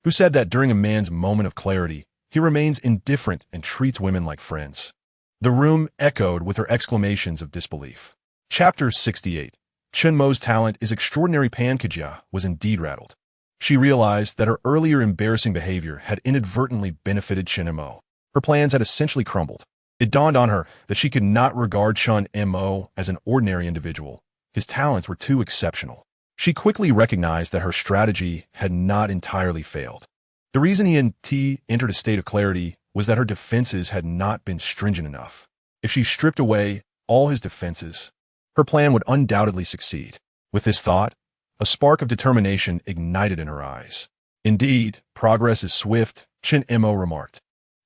Who said that during a man's moment of clarity, he remains indifferent and treats women like friends? The room echoed with her exclamations of disbelief. Chapter 68. Chen Mo's talent is extraordinary. Pan Kajia was indeed rattled. She realized that her earlier embarrassing behavior had inadvertently benefited Chen Mo. Her plans had essentially crumbled. It dawned on her that she could not regard Chen Mo as an ordinary individual. His talents were too exceptional. She quickly recognized that her strategy had not entirely failed. The reason he and T entered a state of clarity was that her defenses had not been stringent enough. If she stripped away all his defenses, her plan would undoubtedly succeed. With this thought, a spark of determination ignited in her eyes. Indeed, progress is swift, Chen Mo remarked,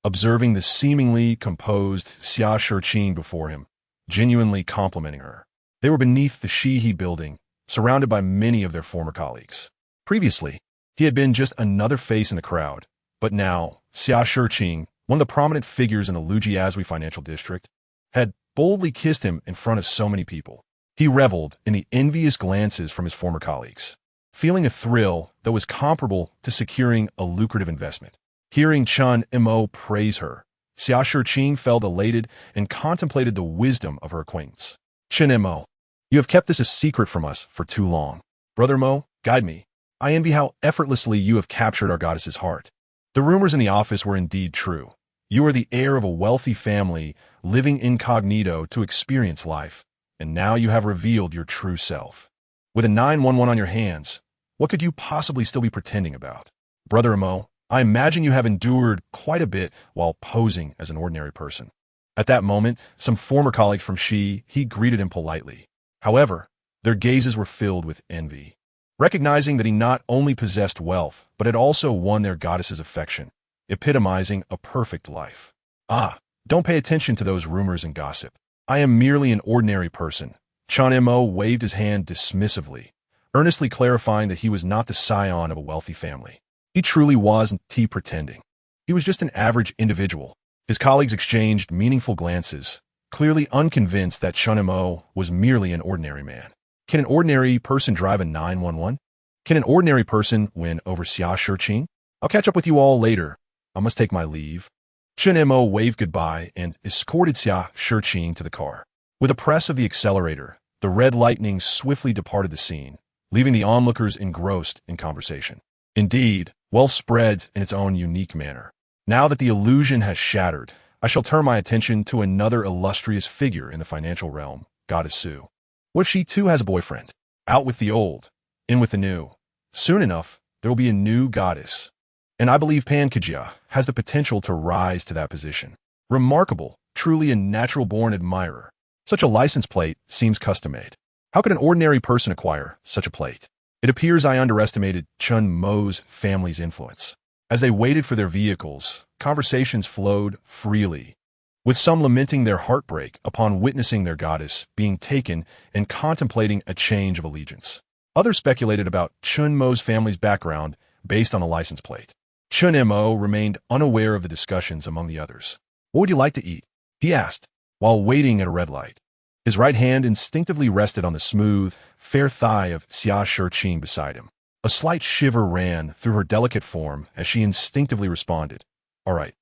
observing the seemingly composed Xia Shiqing before him, genuinely complimenting her. They were beneath the Shihe building, surrounded by many of their former colleagues. Previously, he had been just another face in the crowd, but now, Xia Shiqing, one of the prominent figures in the Lujiazui financial district, had boldly kissed him in front of so many people. He reveled in the envious glances from his former colleagues, feeling a thrill that was comparable to securing a lucrative investment. Hearing Chen Mo praise her, Xia Shiqing felt elated and contemplated the wisdom of her acquaintance. Chen Mo, you have kept this a secret from us for too long. Brother Mo, guide me. I envy how effortlessly you have captured our goddess's heart. The rumors in the office were indeed true. You are the heir of a wealthy family, living incognito to experience life, and now you have revealed your true self. With a 911 on your hands, what could you possibly still be pretending about? Brother Mo, I imagine you have endured quite a bit while posing as an ordinary person. At that moment, some former colleagues from he greeted him politely. However, their gazes were filled with envy. Recognizing that he not only possessed wealth, but had also won their goddess's affection, epitomizing a perfect life. Ah, don't pay attention to those rumors and gossip. I am merely an ordinary person. Chen Mo waved his hand dismissively, earnestly clarifying that he was not the scion of a wealthy family. He truly wasn't pretending. He was just an average individual. His colleagues exchanged meaningful glances, clearly unconvinced that Chen Mo was merely an ordinary man. Can an ordinary person drive a 911? Can an ordinary person win over Xia Shiqing? I'll catch up with you all later. I must take my leave. Chen Mo waved goodbye and escorted Xia Shiqing to the car. With a press of the accelerator, the red lightning swiftly departed the scene, leaving the onlookers engrossed in conversation. Indeed, wealth spreads in its own unique manner. Now that the illusion has shattered, I shall turn my attention to another illustrious figure in the financial realm, Goddess Su. What if she too has a boyfriend? Out with the old, in with the new. Soon enough, there will be a new goddess. And I believe Pankajia has the potential to rise to that position. Remarkable, truly a natural-born admirer. Such a license plate seems custom-made. How could an ordinary person acquire such a plate? It appears I underestimated Chen Mo's family's influence. As they waited for their vehicles, conversations flowed freely, with some lamenting their heartbreak upon witnessing their goddess being taken and contemplating a change of allegiance. Others speculated about Chen Mo's family's background based on the license plate. Chen Mo remained unaware of the discussions among the others. What would you like to eat? He asked, while waiting at a red light. His right hand instinctively rested on the smooth, fair thigh of Xia Shiqing beside him. A slight shiver ran through her delicate form as she instinctively responded. All right,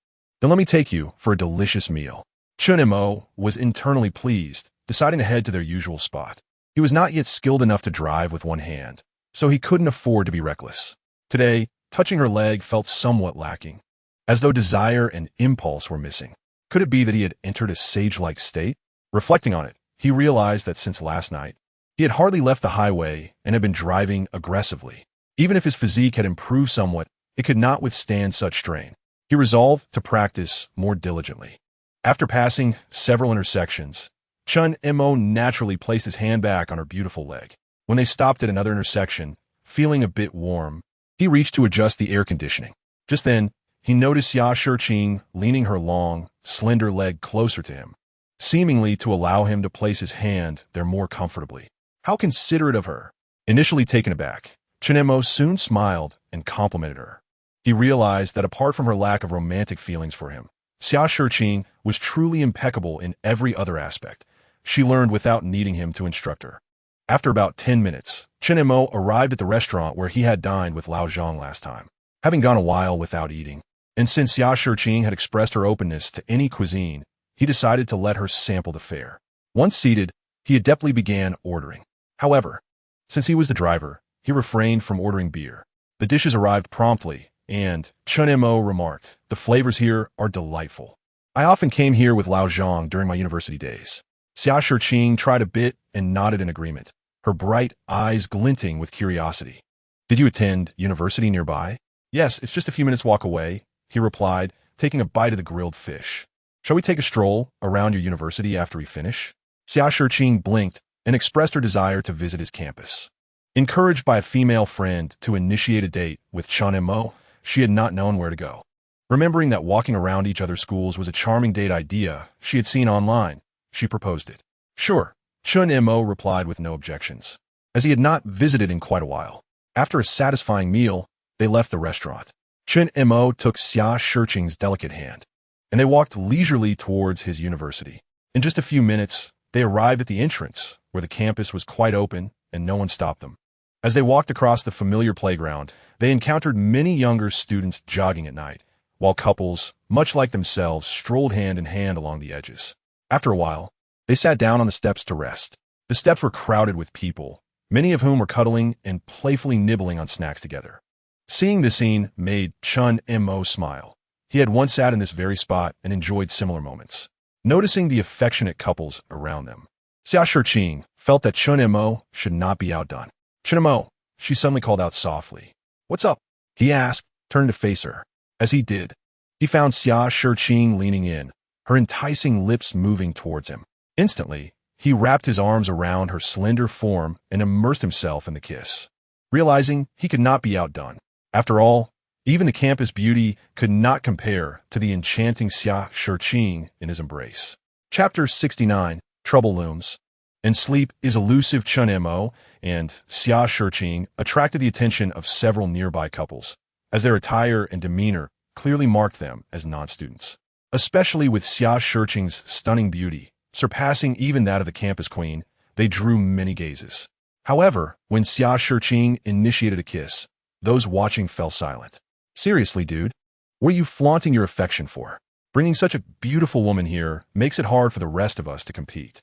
then let me take you for a delicious meal. Chen Mo was internally pleased, deciding to head to their usual spot. He was not yet skilled enough to drive with one hand, so he couldn't afford to be reckless. Today, touching her leg felt somewhat lacking, as though desire and impulse were missing. Could it be that he had entered a sage-like state? Reflecting on it, he realized that since last night, he had hardly left the highway and had been driving aggressively. Even if his physique had improved somewhat, it could not withstand such strain. He resolved to practice more diligently. After passing several intersections, Chen Mo naturally placed his hand back on her beautiful leg. When they stopped at another intersection, feeling a bit warm, he reached to adjust the air conditioning. Just then, he noticed Xia Shiqing leaning her long, slender leg closer to him, seemingly to allow him to place his hand there more comfortably. How considerate of her! Initially taken aback, Chen Mo soon smiled and complimented her. He realized that apart from her lack of romantic feelings for him, Xia Shiqing was truly impeccable in every other aspect. She learned without needing him to instruct her. After about 10 minutes, Chen Mo arrived at the restaurant where he had dined with Lao Zhang last time, having gone a while without eating. And since Xia Shiqing had expressed her openness to any cuisine, he decided to let her sample the fare. Once seated, he adeptly began ordering. However, since he was the driver, he refrained from ordering beer. The dishes arrived promptly, and Chen Mo remarked, "The flavors here are delightful. I often came here with Lao Zhang during my university days." Xia Shiqing tried a bit and nodded in agreement, her bright eyes glinting with curiosity. Did you attend university nearby? Yes, it's just a few minutes walk away, he replied, taking a bite of the grilled fish. Shall we take a stroll around your university after we finish? Xia Shiqing blinked and expressed her desire to visit his campus. Encouraged by a female friend to initiate a date with Chen Mo, she had not known where to go. Remembering that walking around each other's schools was a charming date idea she had seen online, she proposed it. Sure, Chen Mo replied with no objections, as he had not visited in quite a while. After a satisfying meal, they left the restaurant. Chen Mo took Xia Shiqing's delicate hand, and they walked leisurely towards his university. In just a few minutes, they arrived at the entrance, where the campus was quite open and no one stopped them. As they walked across the familiar playground, they encountered many younger students jogging at night, while couples, much like themselves, strolled hand in hand along the edges. After a while, they sat down on the steps to rest. The steps were crowded with people, many of whom were cuddling and playfully nibbling on snacks together. Seeing this scene made Chen Mo smile. He had once sat in this very spot and enjoyed similar moments. Noticing the affectionate couples around them, Xia Shiqing felt that Chen Mo should not be outdone. Chen Mo, she suddenly called out softly. What's up? He asked, turning to face her. As he did, he found Xia Shiqing leaning in, her enticing lips moving towards him. Instantly, he wrapped his arms around her slender form and immersed himself in the kiss, realizing he could not be outdone. After all, even the campus beauty could not compare to the enchanting Xia Shiqing in his embrace. Chapter 69, Trouble Looms. And sleep is elusive. Chen Mo and Xia Shiqing attracted the attention of several nearby couples, as their attire and demeanor clearly marked them as non-students. Especially with Xia Shiqing's stunning beauty, surpassing even that of the campus queen, they drew many gazes. However, when Xia Shiqing initiated a kiss, those watching fell silent. Seriously, dude, what are you flaunting your affection for? Bringing such a beautiful woman here makes it hard for the rest of us to compete.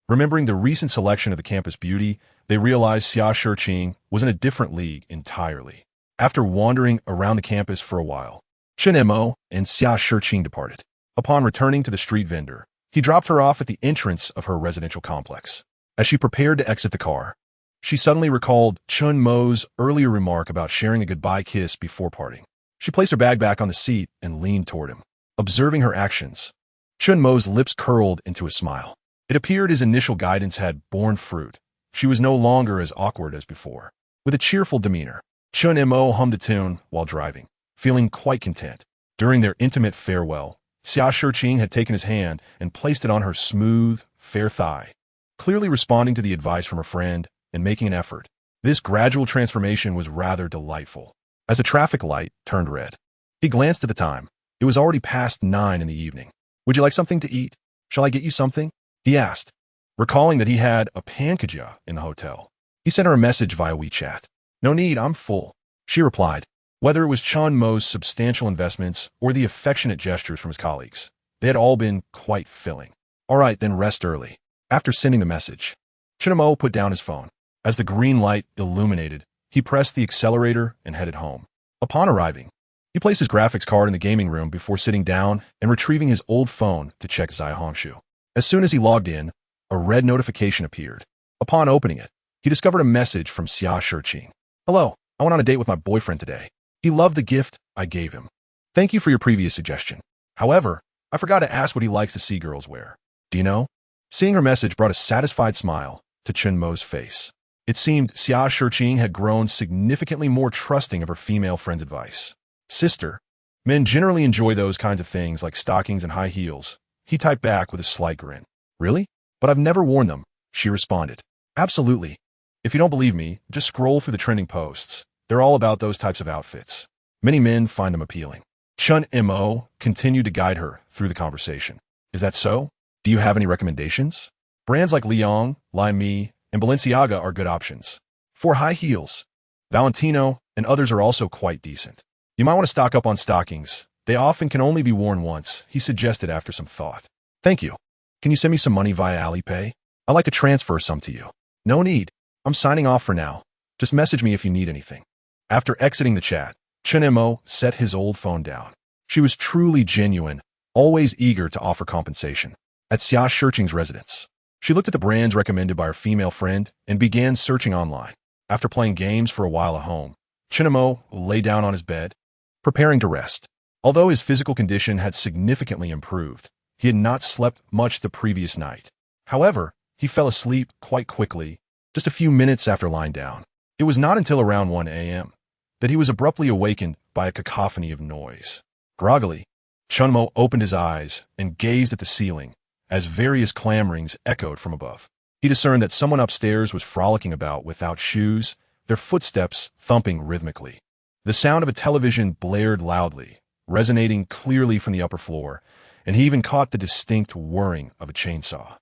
Remembering the recent selection of the campus beauty, they realized Xia Shiqing was in a different league entirely. After wandering around the campus for a while, Chen Mo and Xia Shiqing departed. Upon returning to the street vendor, he dropped her off at the entrance of her residential complex. As she prepared to exit the car, she suddenly recalled Chen Mo's earlier remark about sharing a goodbye kiss before parting. She placed her bag back on the seat and leaned toward him. Observing her actions, Chen Mo's lips curled into a smile. It appeared his initial guidance had borne fruit. She was no longer as awkward as before. With a cheerful demeanor, Chen Mo hummed a tune while driving, feeling quite content. During their intimate farewell, Xia Shiqing had taken his hand and placed it on her smooth, fair thigh, clearly responding to the advice from her friend and making an effort. This gradual transformation was rather delightful. As a traffic light turned red, he glanced at the time. It was already past 9 in the evening. Would you like something to eat? Shall I get you something? He asked, recalling that he had a pankajia in the hotel. He sent her a message via WeChat. No need, I'm full, she replied. Whether it was Chen Mo's substantial investments or the affectionate gestures from his colleagues, they had all been quite filling. All right, then rest early. After sending the message, Chen Mo put down his phone. As the green light illuminated, he pressed the accelerator and headed home. Upon arriving, he placed his graphics card in the gaming room before sitting down and retrieving his old phone to check Zaihongshu. As soon as he logged in, a red notification appeared. Upon opening it, he discovered a message from Xia Shiqing. Hello, I went on a date with my boyfriend today. He loved the gift I gave him. Thank you for your previous suggestion. However, I forgot to ask what he likes to see girls wear. Do you know? Seeing her message brought a satisfied smile to Chen Mo's face. It seemed Xia Shiqing had grown significantly more trusting of her female friend's advice. Sister, men generally enjoy those kinds of things like stockings and high heels. He typed back with a slight grin. Really? But I've never worn them, she responded. Absolutely. If you don't believe me, just scroll through the trending posts. They're all about those types of outfits. Many men find them appealing. Chen Mo continued to guide her through the conversation. Is that so? Do you have any recommendations? Brands like Liang, Lai Mi, and Balenciaga are good options. For high heels, Valentino and others are also quite decent. You might want to stock up on stockings. They often can only be worn once, he suggested after some thought. Thank you. Can you send me some money via Alipay? I'd like to transfer some to you. No need. I'm signing off for now. Just message me if you need anything. After exiting the chat, Chen Mo set his old phone down. She was truly genuine, always eager to offer compensation. At Xia Shiqing's residence, She looked at the brands recommended by her female friend and began searching online. After playing games for a while at home, Chen Mo lay down on his bed, preparing to rest. Although his physical condition had significantly improved, he had not slept much the previous night. However, he fell asleep quite quickly, just a few minutes after lying down. It was not until around 1 a.m. that he was abruptly awakened by a cacophony of noise. Groggily, Chen Mo opened his eyes and gazed at the ceiling as various clamorings echoed from above. He discerned that someone upstairs was frolicking about without shoes, their footsteps thumping rhythmically. The sound of a television blared loudly, resonating clearly from the upper floor, and he even caught the distinct whirring of a chainsaw.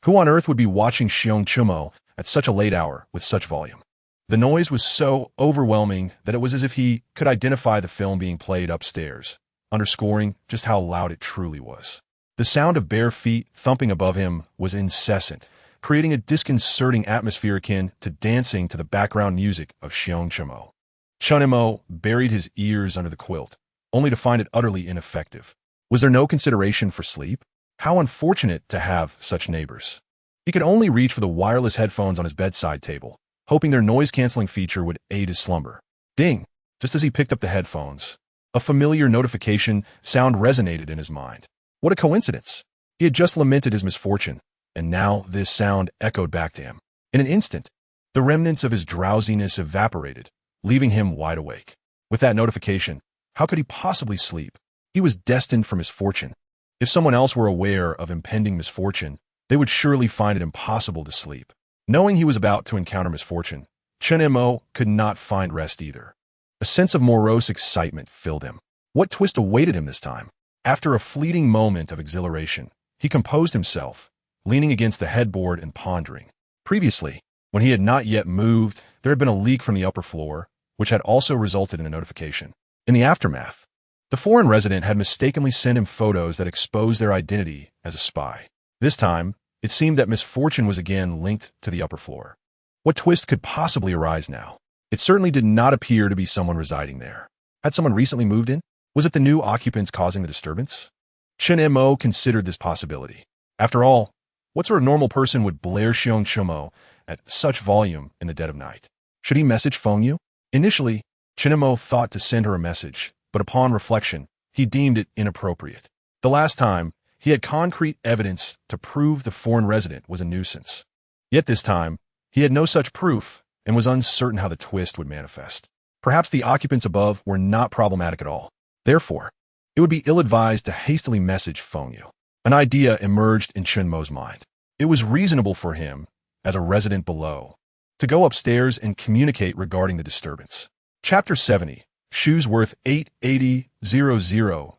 Who on earth would be watching Chen Mo at such a late hour with such volume? The noise was so overwhelming that it was as if he could identify the film being played upstairs, underscoring just how loud it truly was. The sound of bare feet thumping above him was incessant, creating a disconcerting atmosphere akin to dancing to the background music of Chen Mo. Chen Mo buried his ears under the quilt, only to find it utterly ineffective. Was there no consideration for sleep? How unfortunate to have such neighbors. He could only reach for the wireless headphones on his bedside table, hoping their noise-canceling feature would aid his slumber. Ding! Just as he picked up the headphones, a familiar notification sound resonated in his mind. What a coincidence! He had just lamented his misfortune, and now this sound echoed back to him. In an instant, the remnants of his drowsiness evaporated, leaving him wide awake. With that notification, how could he possibly sleep? He was destined for misfortune. If someone else were aware of impending misfortune, they would surely find it impossible to sleep. Knowing he was about to encounter misfortune, Chen Mo could not find rest either. A sense of morose excitement filled him. What twist awaited him this time? After a fleeting moment of exhilaration, he composed himself, leaning against the headboard and pondering. Previously, when he had not yet moved, there had been a leak from the upper floor, which had also resulted in a notification. In the aftermath, the foreign resident had mistakenly sent him photos that exposed their identity as a spy. This time, it seemed that misfortune was again linked to the upper floor. What twist could possibly arise now? It certainly did not appear to be someone residing there. Had someone recently moved in? Was it the new occupants causing the disturbance? Chen Mo considered this possibility. After all, what sort of normal person would blare Chen Mo at such volume in the dead of night? Should he message Feng Yu? Initially, Chen Mo thought to send her a message, but upon reflection, he deemed it inappropriate. The last time, he had concrete evidence to prove the foreign resident was a nuisance. Yet this time, he had no such proof and was uncertain how the twist would manifest. Perhaps the occupants above were not problematic at all. Therefore, it would be ill-advised to hastily message Feng Yu. An idea emerged in Chen Mo's mind. It was reasonable for him, as a resident below, to go upstairs and communicate regarding the disturbance. Chapter 70. Shoes worth 880,000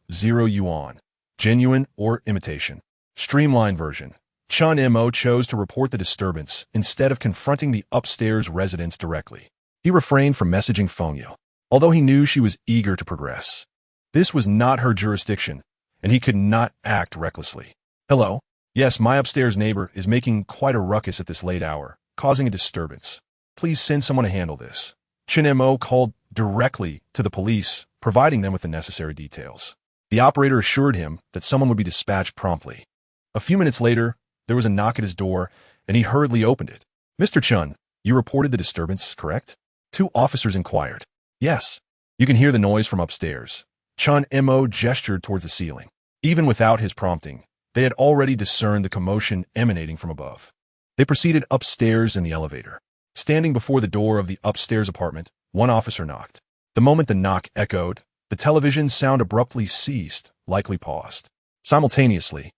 yuan. Genuine or imitation. Streamlined version. Chen Mo chose to report the disturbance instead of confronting the upstairs residents directly. He refrained from messaging Feng Yu, although he knew she was eager to progress. This was not her jurisdiction, and he could not act recklessly. Hello? Yes, my upstairs neighbor is making quite a ruckus at this late hour, causing a disturbance. Please send someone to handle this. Chen Mo called directly to the police, providing them with the necessary details. The operator assured him that someone would be dispatched promptly. A few minutes later, there was a knock at his door, and he hurriedly opened it. Mr. Chen, you reported the disturbance, correct? Two officers inquired. Yes. You can hear the noise from upstairs. Chen Mo gestured towards the ceiling. Even without his prompting, they had already discerned the commotion emanating from above. They proceeded upstairs in the elevator. Standing before the door of the upstairs apartment, one officer knocked. The moment the knock echoed, the television sound abruptly ceased, likely paused. Simultaneously,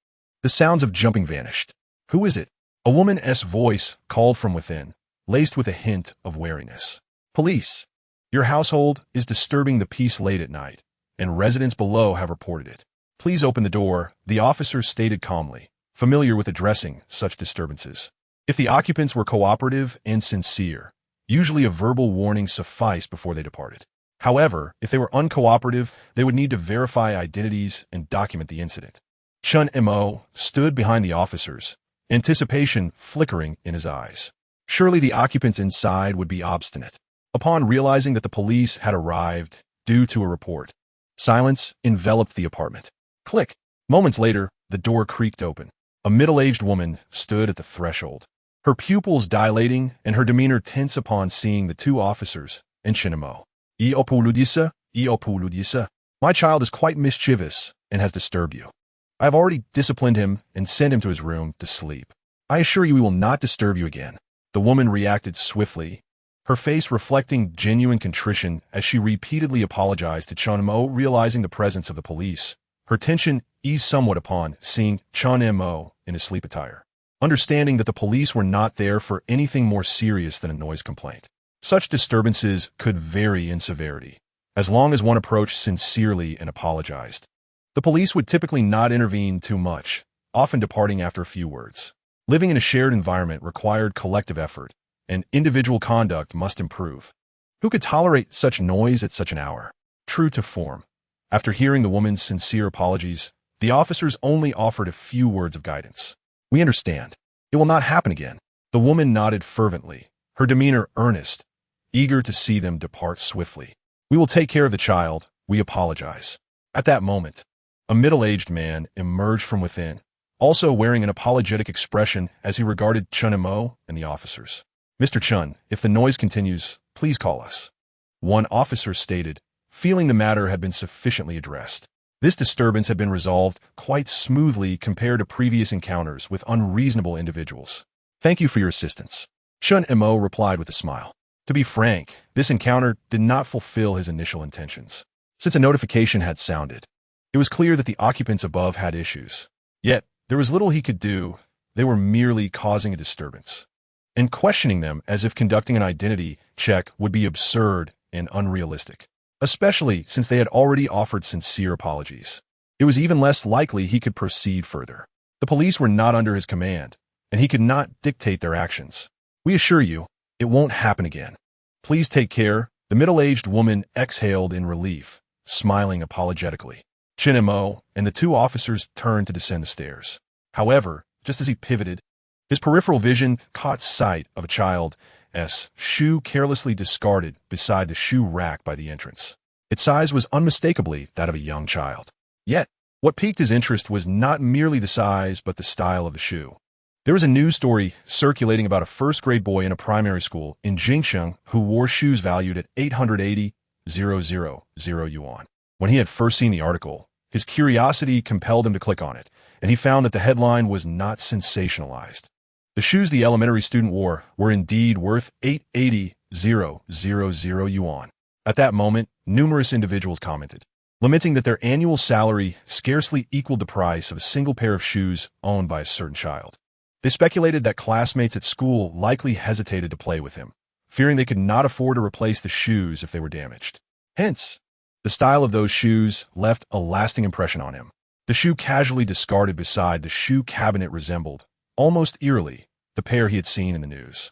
the sounds of jumping vanished. Who is it? A woman's voice called from within, laced with a hint of wariness. Police. Your household is disturbing the peace late at night, and residents below have reported it. Please open the door, the officer stated calmly, familiar with addressing such disturbances. If the occupants were cooperative and sincere, usually a verbal warning sufficed before they departed. However, if they were uncooperative, they would need to verify identities and document the incident. Chen Mo stood behind the officers, anticipation flickering in his eyes. Surely the occupants inside would be obstinate. Upon realizing that the police had arrived due to a report, silence enveloped the apartment. Click. Moments later, the door creaked open. A middle-aged woman stood at the threshold, her pupils dilating and her demeanor tense upon seeing the two officers and Chen Mo. Iopuludisa. My child is quite mischievous and has disturbed you. I have already disciplined him and sent him to his room to sleep. I assure you we will not disturb you again. The woman reacted swiftly, her face reflecting genuine contrition as she repeatedly apologized to Chen Mo, realizing the presence of the police. Her tension eased somewhat upon seeing Chen Mo in his sleep attire, understanding that the police were not there for anything more serious than a noise complaint. Such disturbances could vary in severity, as long as one approached sincerely and apologized. The police would typically not intervene too much, often departing after a few words. Living in a shared environment required collective effort, and individual conduct must improve. Who could tolerate such noise at such an hour? True to form, after hearing the woman's sincere apologies, the officers only offered a few words of guidance. We understand. It will not happen again. The woman nodded fervently, her demeanor earnest, eager to see them depart swiftly. We will take care of the child. We apologize. At that moment, a middle-aged man emerged from within, also wearing an apologetic expression as he regarded Chen Mo and the officers. Mr. Chen, if the noise continues, please call us. One officer stated, feeling the matter had been sufficiently addressed. This disturbance had been resolved quite smoothly compared to previous encounters with unreasonable individuals. Thank you for your assistance. Chen Mo replied with a smile. To be frank, this encounter did not fulfill his initial intentions. Since a notification had sounded, it was clear that the occupants above had issues. Yet, there was little he could do. They were merely causing a disturbance. And questioning them as if conducting an identity check would be absurd and unrealistic, especially since they had already offered sincere apologies. It was even less likely he could proceed further. The police were not under his command, and he could not dictate their actions. We assure you, it won't happen again. Please take care. The middle-aged woman exhaled in relief, smiling apologetically. Chen Mo and the two officers turned to descend the stairs. However, just as he pivoted, his peripheral vision caught sight of a child's shoe carelessly discarded beside the shoe rack by the entrance. Its size was unmistakably that of a young child. Yet, what piqued his interest was not merely the size but the style of the shoe. There was a news story circulating about a first-grade boy in a primary school in Jinx who wore shoes valued at 880,000 yuan. When he had first seen the article, his curiosity compelled him to click on it, and he found that the headline was not sensationalized. The shoes the elementary student wore were indeed worth 880,000 yuan. At that moment, numerous individuals commented, lamenting that their annual salary scarcely equaled the price of a single pair of shoes owned by a certain child. They speculated that classmates at school likely hesitated to play with him, fearing they could not afford to replace the shoes if they were damaged. Hence, the style of those shoes left a lasting impression on him. The shoe casually discarded beside the shoe cabinet resembled, almost eerily, the pair he had seen in the news.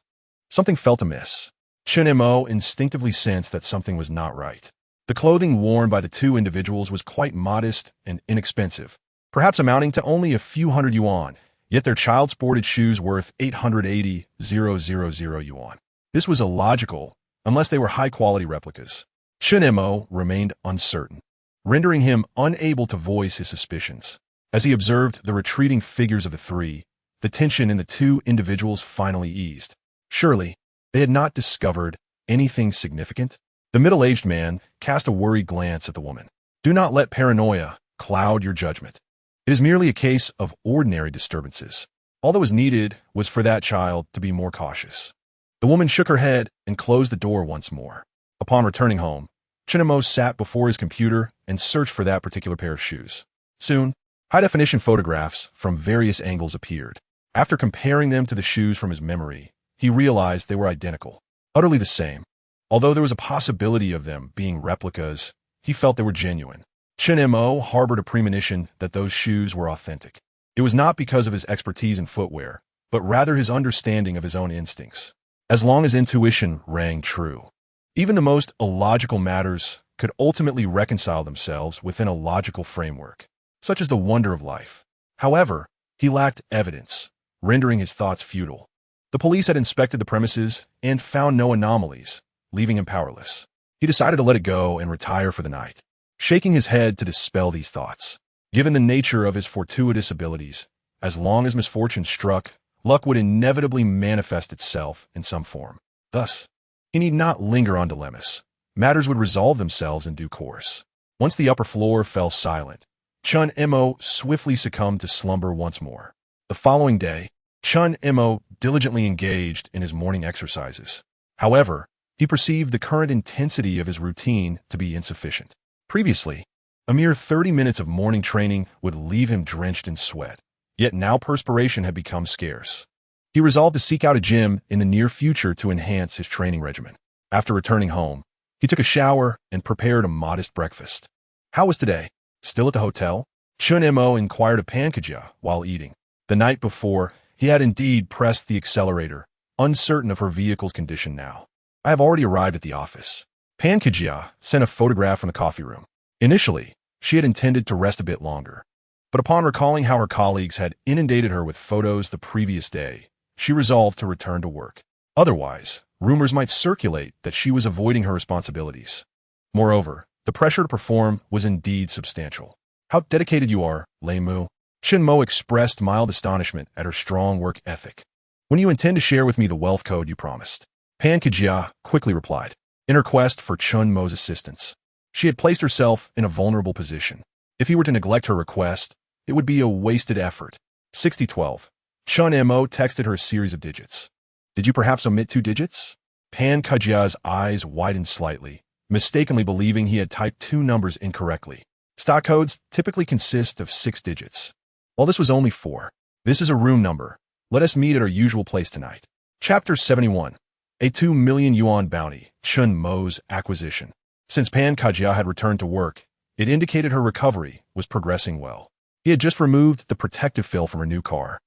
Something felt amiss. Chen Mo instinctively sensed that something was not right. The clothing worn by the two individuals was quite modest and inexpensive, perhaps amounting to only a few hundred yuan, yet their child sported shoes worth 880,000 yuan. This was illogical, unless they were high-quality replicas. Chen Mo remained uncertain, rendering him unable to voice his suspicions. As he observed the retreating figures of the three, the tension in the two individuals finally eased. Surely, they had not discovered anything significant? The middle-aged man cast a worried glance at the woman. Do not let paranoia cloud your judgment. It is merely a case of ordinary disturbances. All that was needed was for that child to be more cautious. The woman shook her head and closed the door once more. Upon returning home, Chen Mo sat before his computer and searched for that particular pair of shoes. Soon, high-definition photographs from various angles appeared. After comparing them to the shoes from his memory, he realized they were identical, utterly the same. Although there was a possibility of them being replicas, he felt they were genuine. Chen Mo harbored a premonition that those shoes were authentic. It was not because of his expertise in footwear, but rather his understanding of his own instincts. As long as intuition rang true, even the most illogical matters could ultimately reconcile themselves within a logical framework, such as the wonder of life. However, he lacked evidence, rendering his thoughts futile. The police had inspected the premises and found no anomalies, leaving him powerless. He decided to let it go and retire for the night, shaking his head to dispel these thoughts. Given the nature of his fortuitous abilities, As long as misfortune struck, luck would inevitably manifest itself in some form. Thus, he need not linger on dilemmas. Matters would resolve themselves in due course. Once the upper floor fell silent, Chen Mo swiftly succumbed to slumber once more. The following day, Chen Mo diligently engaged in his morning exercises. However, he perceived the current intensity of his routine to be insufficient. Previously, a mere 30 minutes of morning training would leave him drenched in sweat. Yet now perspiration had become scarce. He resolved to seek out a gym in the near future to enhance his training regimen. After returning home, he took a shower and prepared a modest breakfast. How was today? Still at the hotel? Chen Mo inquired of Pankajia while eating. The night before, he had indeed pressed the accelerator, uncertain of her vehicle's condition now. I have already arrived at the office. Pankajia sent a photograph from the coffee room. Initially, she had intended to rest a bit longer. But upon recalling how her colleagues had inundated her with photos the previous day, she resolved to return to work. Otherwise, rumors might circulate that she was avoiding her responsibilities. Moreover, the pressure to perform was indeed substantial. How dedicated you are, Lei Mu. Chen Mo expressed mild astonishment at her strong work ethic. When you intend to share with me the wealth code you promised? Pankajia quickly replied. In her quest for Chen Mo's assistance, she had placed herself in a vulnerable position. If he were to neglect her request, it would be a wasted effort. 6012. Chen Mo texted her a series of digits. Did you perhaps omit 2 digits? Pankajia's eyes widened slightly, mistakenly believing he had typed 2 numbers incorrectly. Stock codes typically consist of 6 digits. While this was only 4. This is a room number. Let us meet at our usual place tonight. Chapter 71. A 2 million yuan bounty, Chen Mo's acquisition. Since Pankajia had returned to work, it indicated her recovery was progressing well. He had just removed the protective film from her new car,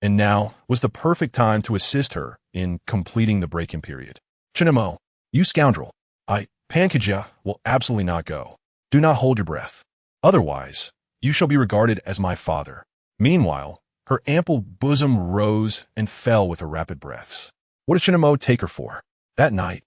and now was the perfect time to assist her in completing the break-in period. Chen Mo, you scoundrel. Pankajia will absolutely not go. Do not hold your breath. Otherwise, you shall be regarded as my father. Meanwhile, her ample bosom rose and fell with her rapid breaths. What did Chen Mo take her for? That night,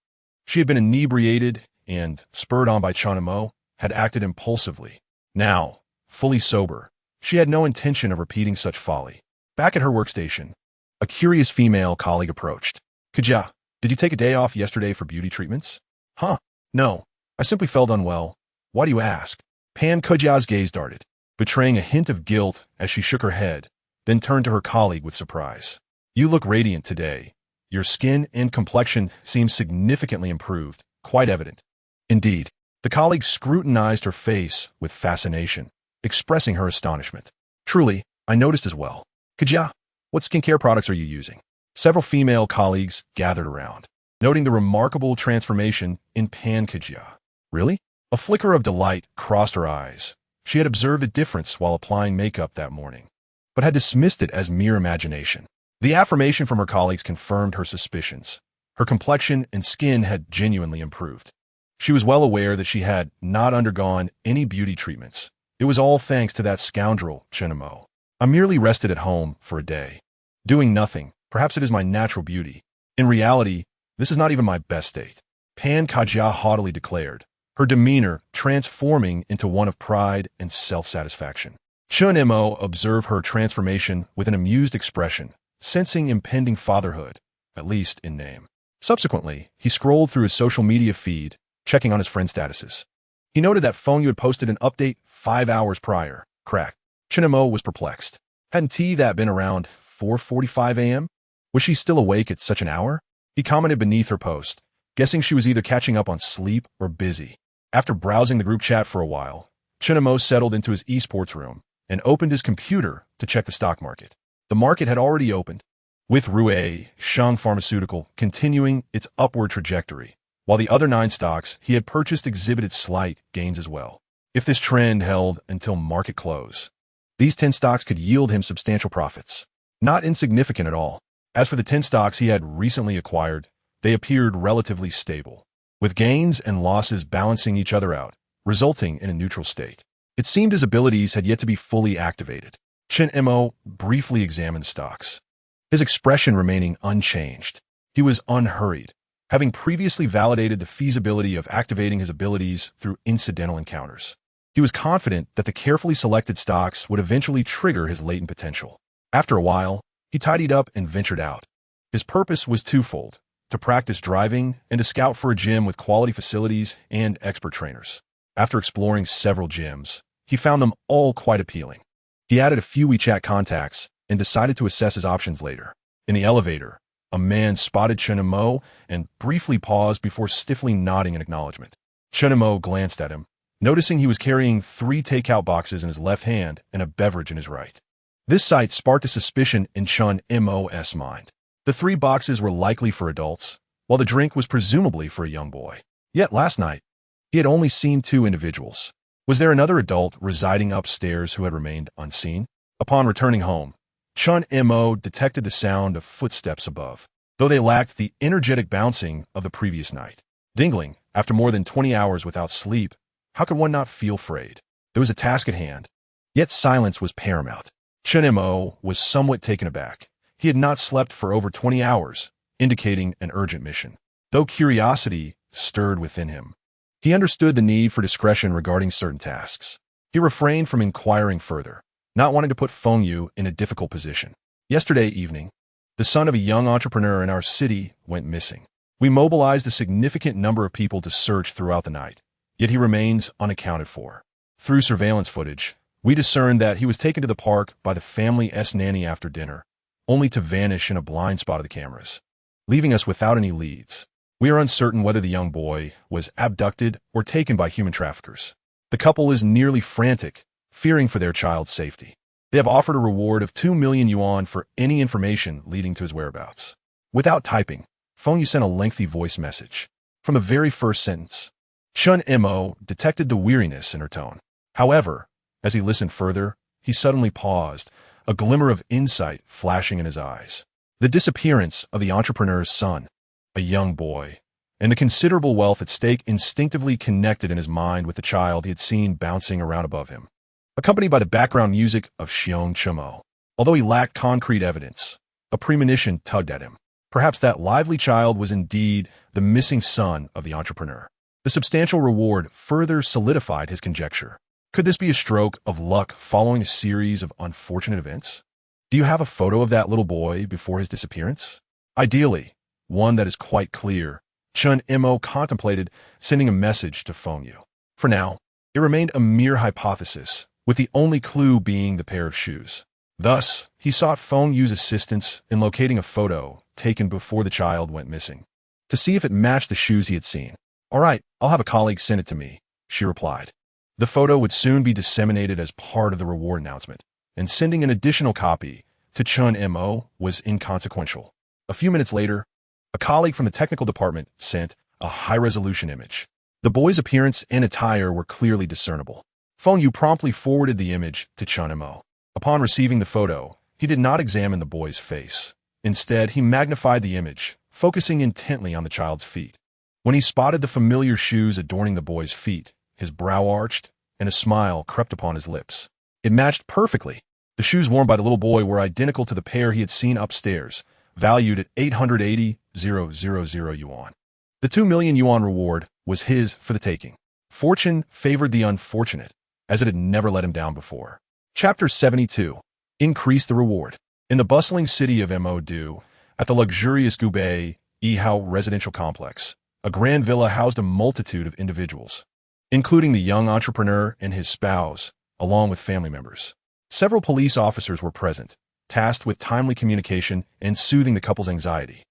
she had been inebriated and, spurred on by Chen Mo, had acted impulsively. Now, fully sober, she had no intention of repeating such folly. Back at her workstation, a curious female colleague approached. Kajia, did you take a day off yesterday for beauty treatments? Huh? No, I simply felt unwell. Why do you ask? Pankajia's gaze darted, betraying a hint of guilt as she shook her head, then turned to her colleague with surprise. You look radiant today. Your skin and complexion seem significantly improved, quite evident. Indeed, the colleague scrutinized her face with fascination, expressing her astonishment. Truly, I noticed as well. Kajia, what skincare products are you using? Several female colleagues gathered around, noting the remarkable transformation in Pankajia. Really? A flicker of delight crossed her eyes. She had observed a difference while applying makeup that morning, but had dismissed it as mere imagination. The affirmation from her colleagues confirmed her suspicions. Her complexion and skin had genuinely improved. She was well aware that she had not undergone any beauty treatments. It was all thanks to that scoundrel, Chen Mo. I merely rested at home for a day, doing nothing. Perhaps it is my natural beauty. In reality, this is not even my best state. Pankajia haughtily declared, her demeanor transforming into one of pride and self-satisfaction. Chen Mo observed her transformation with an amused expression, sensing impending fatherhood, at least in name. Subsequently, he scrolled through his social media feed, checking on his friend statuses. He noted that Feng Yu had posted an update 5 hours prior. Crack. Chen Mo was perplexed. Hadn't that been around 4:45 a.m.? Was she still awake at such an hour? He commented beneath her post, guessing she was either catching up on sleep or busy. After browsing the group chat for a while, Chen Mo settled into his esports room and opened his computer to check the stock market. The market had already opened, with Rui Shang Pharmaceutical continuing its upward trajectory, while the other 9 stocks he had purchased exhibited slight gains as well. If this trend held until market close, these 10 stocks could yield him substantial profits. Not insignificant at all. As for the 10 stocks he had recently acquired, they appeared relatively stable, with gains and losses balancing each other out, resulting in a neutral state. It seemed his abilities had yet to be fully activated. Chen Mo briefly examined the stocks, his expression remaining unchanged. He was unhurried, having previously validated the feasibility of activating his abilities through incidental encounters. He was confident that the carefully selected stocks would eventually trigger his latent potential. After a while, he tidied up and ventured out. His purpose was twofold: to practice driving and to scout for a gym with quality facilities and expert trainers. After exploring several gyms, he found them all quite appealing. He added a few WeChat contacts and decided to assess his options later. In the elevator, a man spotted Chen Mo and briefly paused before stiffly nodding in acknowledgement. Chen Mo glanced at him, noticing he was carrying 3 takeout boxes in his left hand and a beverage in his right. This sight sparked a suspicion in Chen Mo's mind. The 3 boxes were likely for adults, while the drink was presumably for a young boy. Yet last night, he had only seen 2 individuals. Was there another adult residing upstairs who had remained unseen? Upon returning home, Chen Mo detected the sound of footsteps above, though they lacked the energetic bouncing of the previous night. Dingling, after more than 20 hours without sleep, how could one not feel frayed? There was a task at hand, yet silence was paramount. Chen Mo was somewhat taken aback. He had not slept for over 20 hours, indicating an urgent mission. Though curiosity stirred within him, he understood the need for discretion regarding certain tasks. He refrained from inquiring further, not wanting to put Feng Yu in a difficult position. Yesterday evening, the son of a young entrepreneur in our city went missing. We mobilized a significant number of people to search throughout the night, yet he remains unaccounted for. Through surveillance footage, we discerned that he was taken to the park by the family's nanny after dinner, only to vanish in a blind spot of the cameras, leaving us without any leads. We are uncertain whether the young boy was abducted or taken by human traffickers. The couple is nearly frantic, fearing for their child's safety. They have offered a reward of 2 million yuan for any information leading to his whereabouts. Without typing, Feng Yu sent a lengthy voice message. From the very first sentence, Chen Mo detected the weariness in her tone. However, as he listened further, he suddenly paused, a glimmer of insight flashing in his eyes. The disappearance of the entrepreneur's son, a young boy, and the considerable wealth at stake instinctively connected in his mind with the child he had seen bouncing around above him, accompanied by the background music of Chen Mo. Although he lacked concrete evidence, a premonition tugged at him. Perhaps that lively child was indeed the missing son of the entrepreneur. The substantial reward further solidified his conjecture. Could this be a stroke of luck following a series of unfortunate events? Do you have a photo of that little boy before his disappearance? Ideally, one that is quite clear. Chen Mo contemplated sending a message to Feng Yu. For now, it remained a mere hypothesis, with the only clue being the pair of shoes. Thus, he sought Feng Yu's assistance in locating a photo taken before the child went missing, to see if it matched the shoes he had seen. "All right, I'll have a colleague send it to me," she replied. The photo would soon be disseminated as part of the reward announcement, and sending an additional copy to Chen Mo was inconsequential. A few minutes later, a colleague from the technical department sent a high-resolution image. The boy's appearance and attire were clearly discernible. Feng Yu promptly forwarded the image to Chen Mo. Upon receiving the photo, he did not examine the boy's face. Instead, he magnified the image, focusing intently on the child's feet. When he spotted the familiar shoes adorning the boy's feet, his brow arched, and a smile crept upon his lips. It matched perfectly. The shoes worn by the little boy were identical to the pair he had seen upstairs, valued at 880,000 yuan. The 2 million yuan reward was his for the taking. Fortune favored the unfortunate, as it had never let him down before. Chapter 72. Increase the reward. In the bustling city of Mo, at the luxurious Gubei Yihao residential complex, a grand villa housed a multitude of individuals, including the young entrepreneur and his spouse, along with family members. Several police officers were present, tasked with timely communication and soothing the couple's anxiety.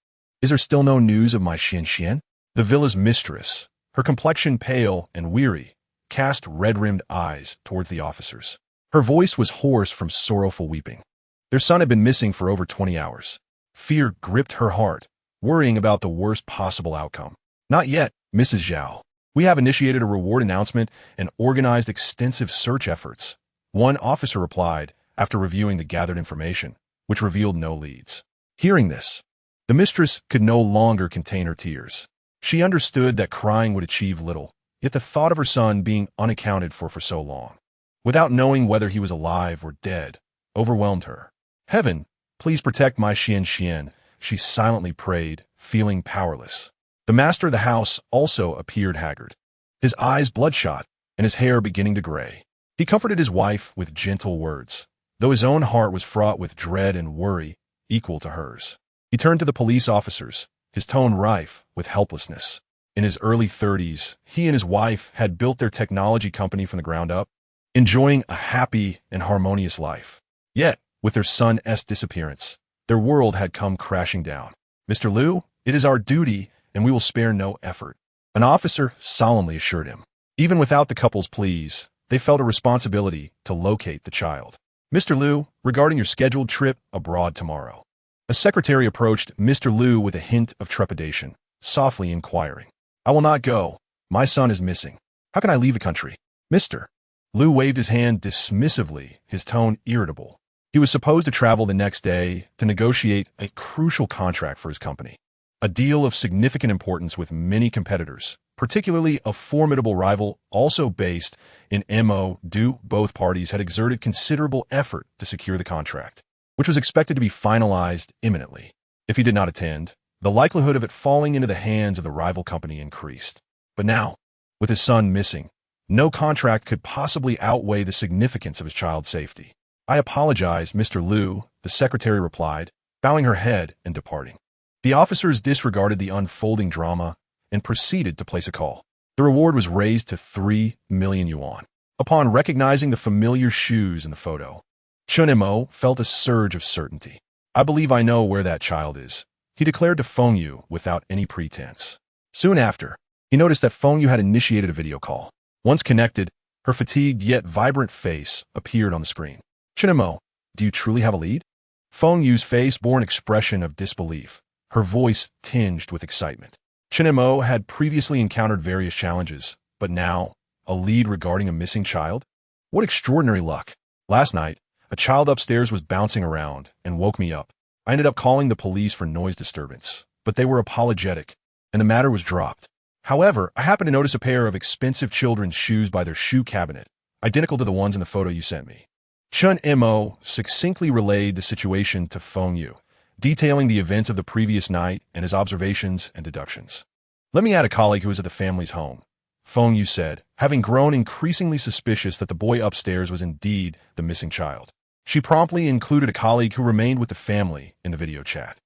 "Is there still no news of my Xian? The villa's mistress, her complexion pale and weary, cast red-rimmed eyes towards the officers. Her voice was hoarse from sorrowful weeping. Their son had been missing for over 20 hours. Fear gripped her heart, worrying about the worst possible outcome. "Not yet, Mrs. Zhao. We have initiated a reward announcement and organized extensive search efforts," one officer replied after reviewing the gathered information, which revealed no leads. Hearing this, the mistress could no longer contain her tears. She understood that crying would achieve little, yet the thought of her son being unaccounted for so long, without knowing whether he was alive or dead, overwhelmed her. "Heaven, please protect my Xian," she silently prayed, feeling powerless. The master of the house also appeared haggard, his eyes bloodshot and his hair beginning to gray. He comforted his wife with gentle words, though his own heart was fraught with dread and worry equal to hers. He turned to the police officers, his tone rife with helplessness. In his early 30s, he and his wife had built their technology company from the ground up, enjoying a happy and harmonious life. Yet, with their son's disappearance, their world had come crashing down. "Mr. Liu, it is our duty, and we will spare no effort," an officer solemnly assured him. Even without the couple's pleas, they felt a responsibility to locate the child. "Mr. Liu, regarding your scheduled trip abroad tomorrow." A secretary approached Mr. Liu with a hint of trepidation, softly inquiring. "I will not go. My son is missing. How can I leave the country?" Mr. Liu waved his hand dismissively, his tone irritable. He was supposed to travel the next day to negotiate a crucial contract for his company, a deal of significant importance with many competitors, particularly a formidable rival also based in Mo. Both parties had exerted considerable effort to secure the contract, which was expected to be finalized imminently. If he did not attend, the likelihood of it falling into the hands of the rival company increased. But now, with his son missing, no contract could possibly outweigh the significance of his child's safety. "I apologize, Mr. Liu," the secretary replied, bowing her head and departing. The officers disregarded the unfolding drama and proceeded to place a call. The reward was raised to 3 million yuan. Upon recognizing the familiar shoes in the photo, Chen Mo felt a surge of certainty. "I believe I know where that child is," he declared to Feng Yu without any pretense. Soon after, he noticed that Feng Yu had initiated a video call. Once connected, her fatigued yet vibrant face appeared on the screen. "Chen Mo, do you truly have a lead?" Feng Yu's face bore an expression of disbelief, her voice tinged with excitement. Chen Mo had previously encountered various challenges, but now, a lead regarding a missing child? What extraordinary luck. "Last night, a child upstairs was bouncing around and woke me up. I ended up calling the police for noise disturbance, but they were apologetic, and the matter was dropped. However, I happened to notice a pair of expensive children's shoes by their shoe cabinet, identical to the ones in the photo you sent me." Chen Mo succinctly relayed the situation to Feng Yu, detailing the events of the previous night and his observations and deductions. "Let me add a colleague who was at the family's home," Feng Yu said, having grown increasingly suspicious that the boy upstairs was indeed the missing child. She promptly included a colleague who remained with the family in the video chat.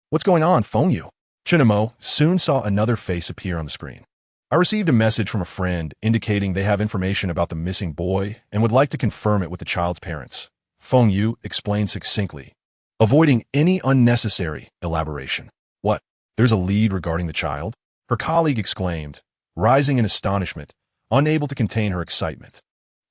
What's going on, Feng Yu?" Chen Mo soon saw another face appear on the screen. "I received a message from a friend indicating they have information about the missing boy and would like to confirm it with the child's parents," Feng Yu explained succinctly, avoiding any unnecessary elaboration. "What? There's a lead regarding the child?" her colleague exclaimed, rising in astonishment, unable to contain her excitement.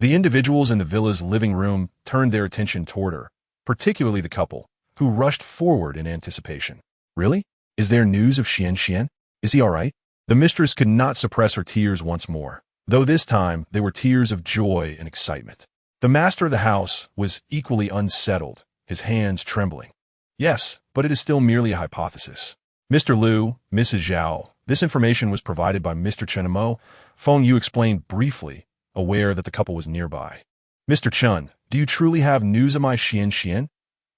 The individuals in the villa's living room turned their attention toward her, particularly the couple, who rushed forward in anticipation. "Really? Is there news of Xian? Is he all right?" The mistress could not suppress her tears once more, though this time they were tears of joy and excitement. The master of the house was equally unsettled, his hands trembling. "Yes, but it is still merely a hypothesis. Mr. Liu, Mrs. Zhao, this information was provided by Mr. Chen Mo," Feng Yu explained briefly, aware that the couple was nearby. "Mr. Chen, do you truly have news of my Xian?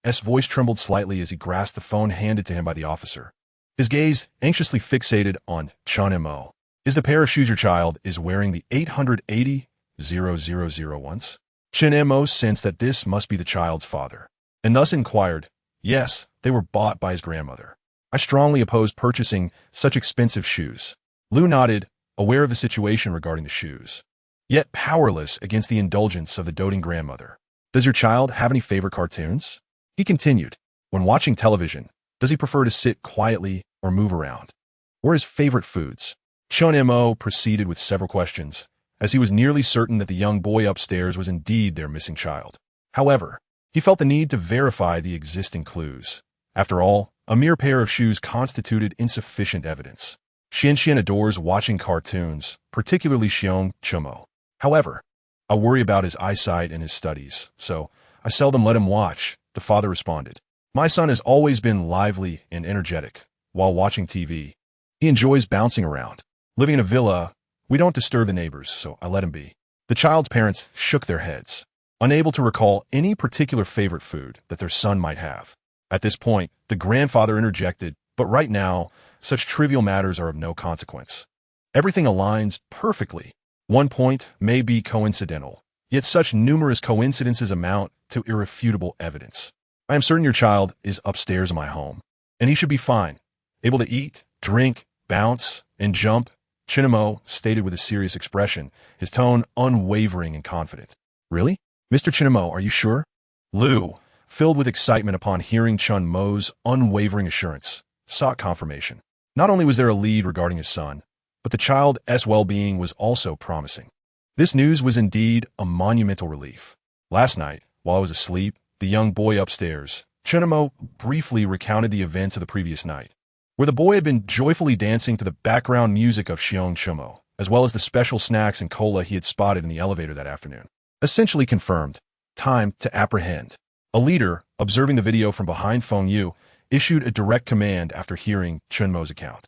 S voice trembled slightly as he grasped the phone handed to him by the officer, his gaze anxiously fixated on Chen Mo. "Is the pair of shoes your child is wearing the 880,000 ones?" Chen Mo sensed that this must be the child's father, and thus inquired. "Yes, they were bought by his grandmother. I strongly oppose purchasing such expensive shoes." Liu nodded, aware of the situation regarding the shoes, yet powerless against the indulgence of the doting grandmother. "Does your child have any favorite cartoons?" He continued. "When watching television, does he prefer to sit quietly or move around? What are his favorite foods?" Chen Mo proceeded with several questions, as he was nearly certain that the young boy upstairs was indeed their missing child. However, he felt the need to verify the existing clues. After all, a mere pair of shoes constituted insufficient evidence. Xian adores watching cartoons, particularly Chen Mo. However, I worry about his eyesight and his studies, so I seldom let him watch, the father responded. "My son has always been lively and energetic while watching TV. He enjoys bouncing around. Living in a villa, we don't disturb the neighbors, so I let him be." The child's parents shook their heads, unable to recall any particular favorite food that their son might have. At this point, the grandfather interjected, "But right now, such trivial matters are of no consequence. Everything aligns perfectly. One point may be coincidental, Yet such numerous coincidences amount to irrefutable evidence. I am certain your child is upstairs in my home, and he should be fine, able to eat, drink, bounce, and jump, Chen Mo stated with a serious expression, his tone unwavering and confident. Really? Mr. Chen Mo, are you sure? Lu, filled with excitement upon hearing Chen Mo's unwavering assurance, sought confirmation. Not only was there a lead regarding his son, but the child's well-being was also promising. This news was indeed a monumental relief. Last night, while I was asleep, the young boy upstairs, Chen Mo briefly recounted the events of the previous night, where the boy had been joyfully dancing to the background music of Chen Mo, as well as the special snacks and cola he had spotted in the elevator that afternoon. Essentially confirmed, time to apprehend. A leader, observing the video from behind Feng Yu, issued a direct command after hearing Chen Mo's account.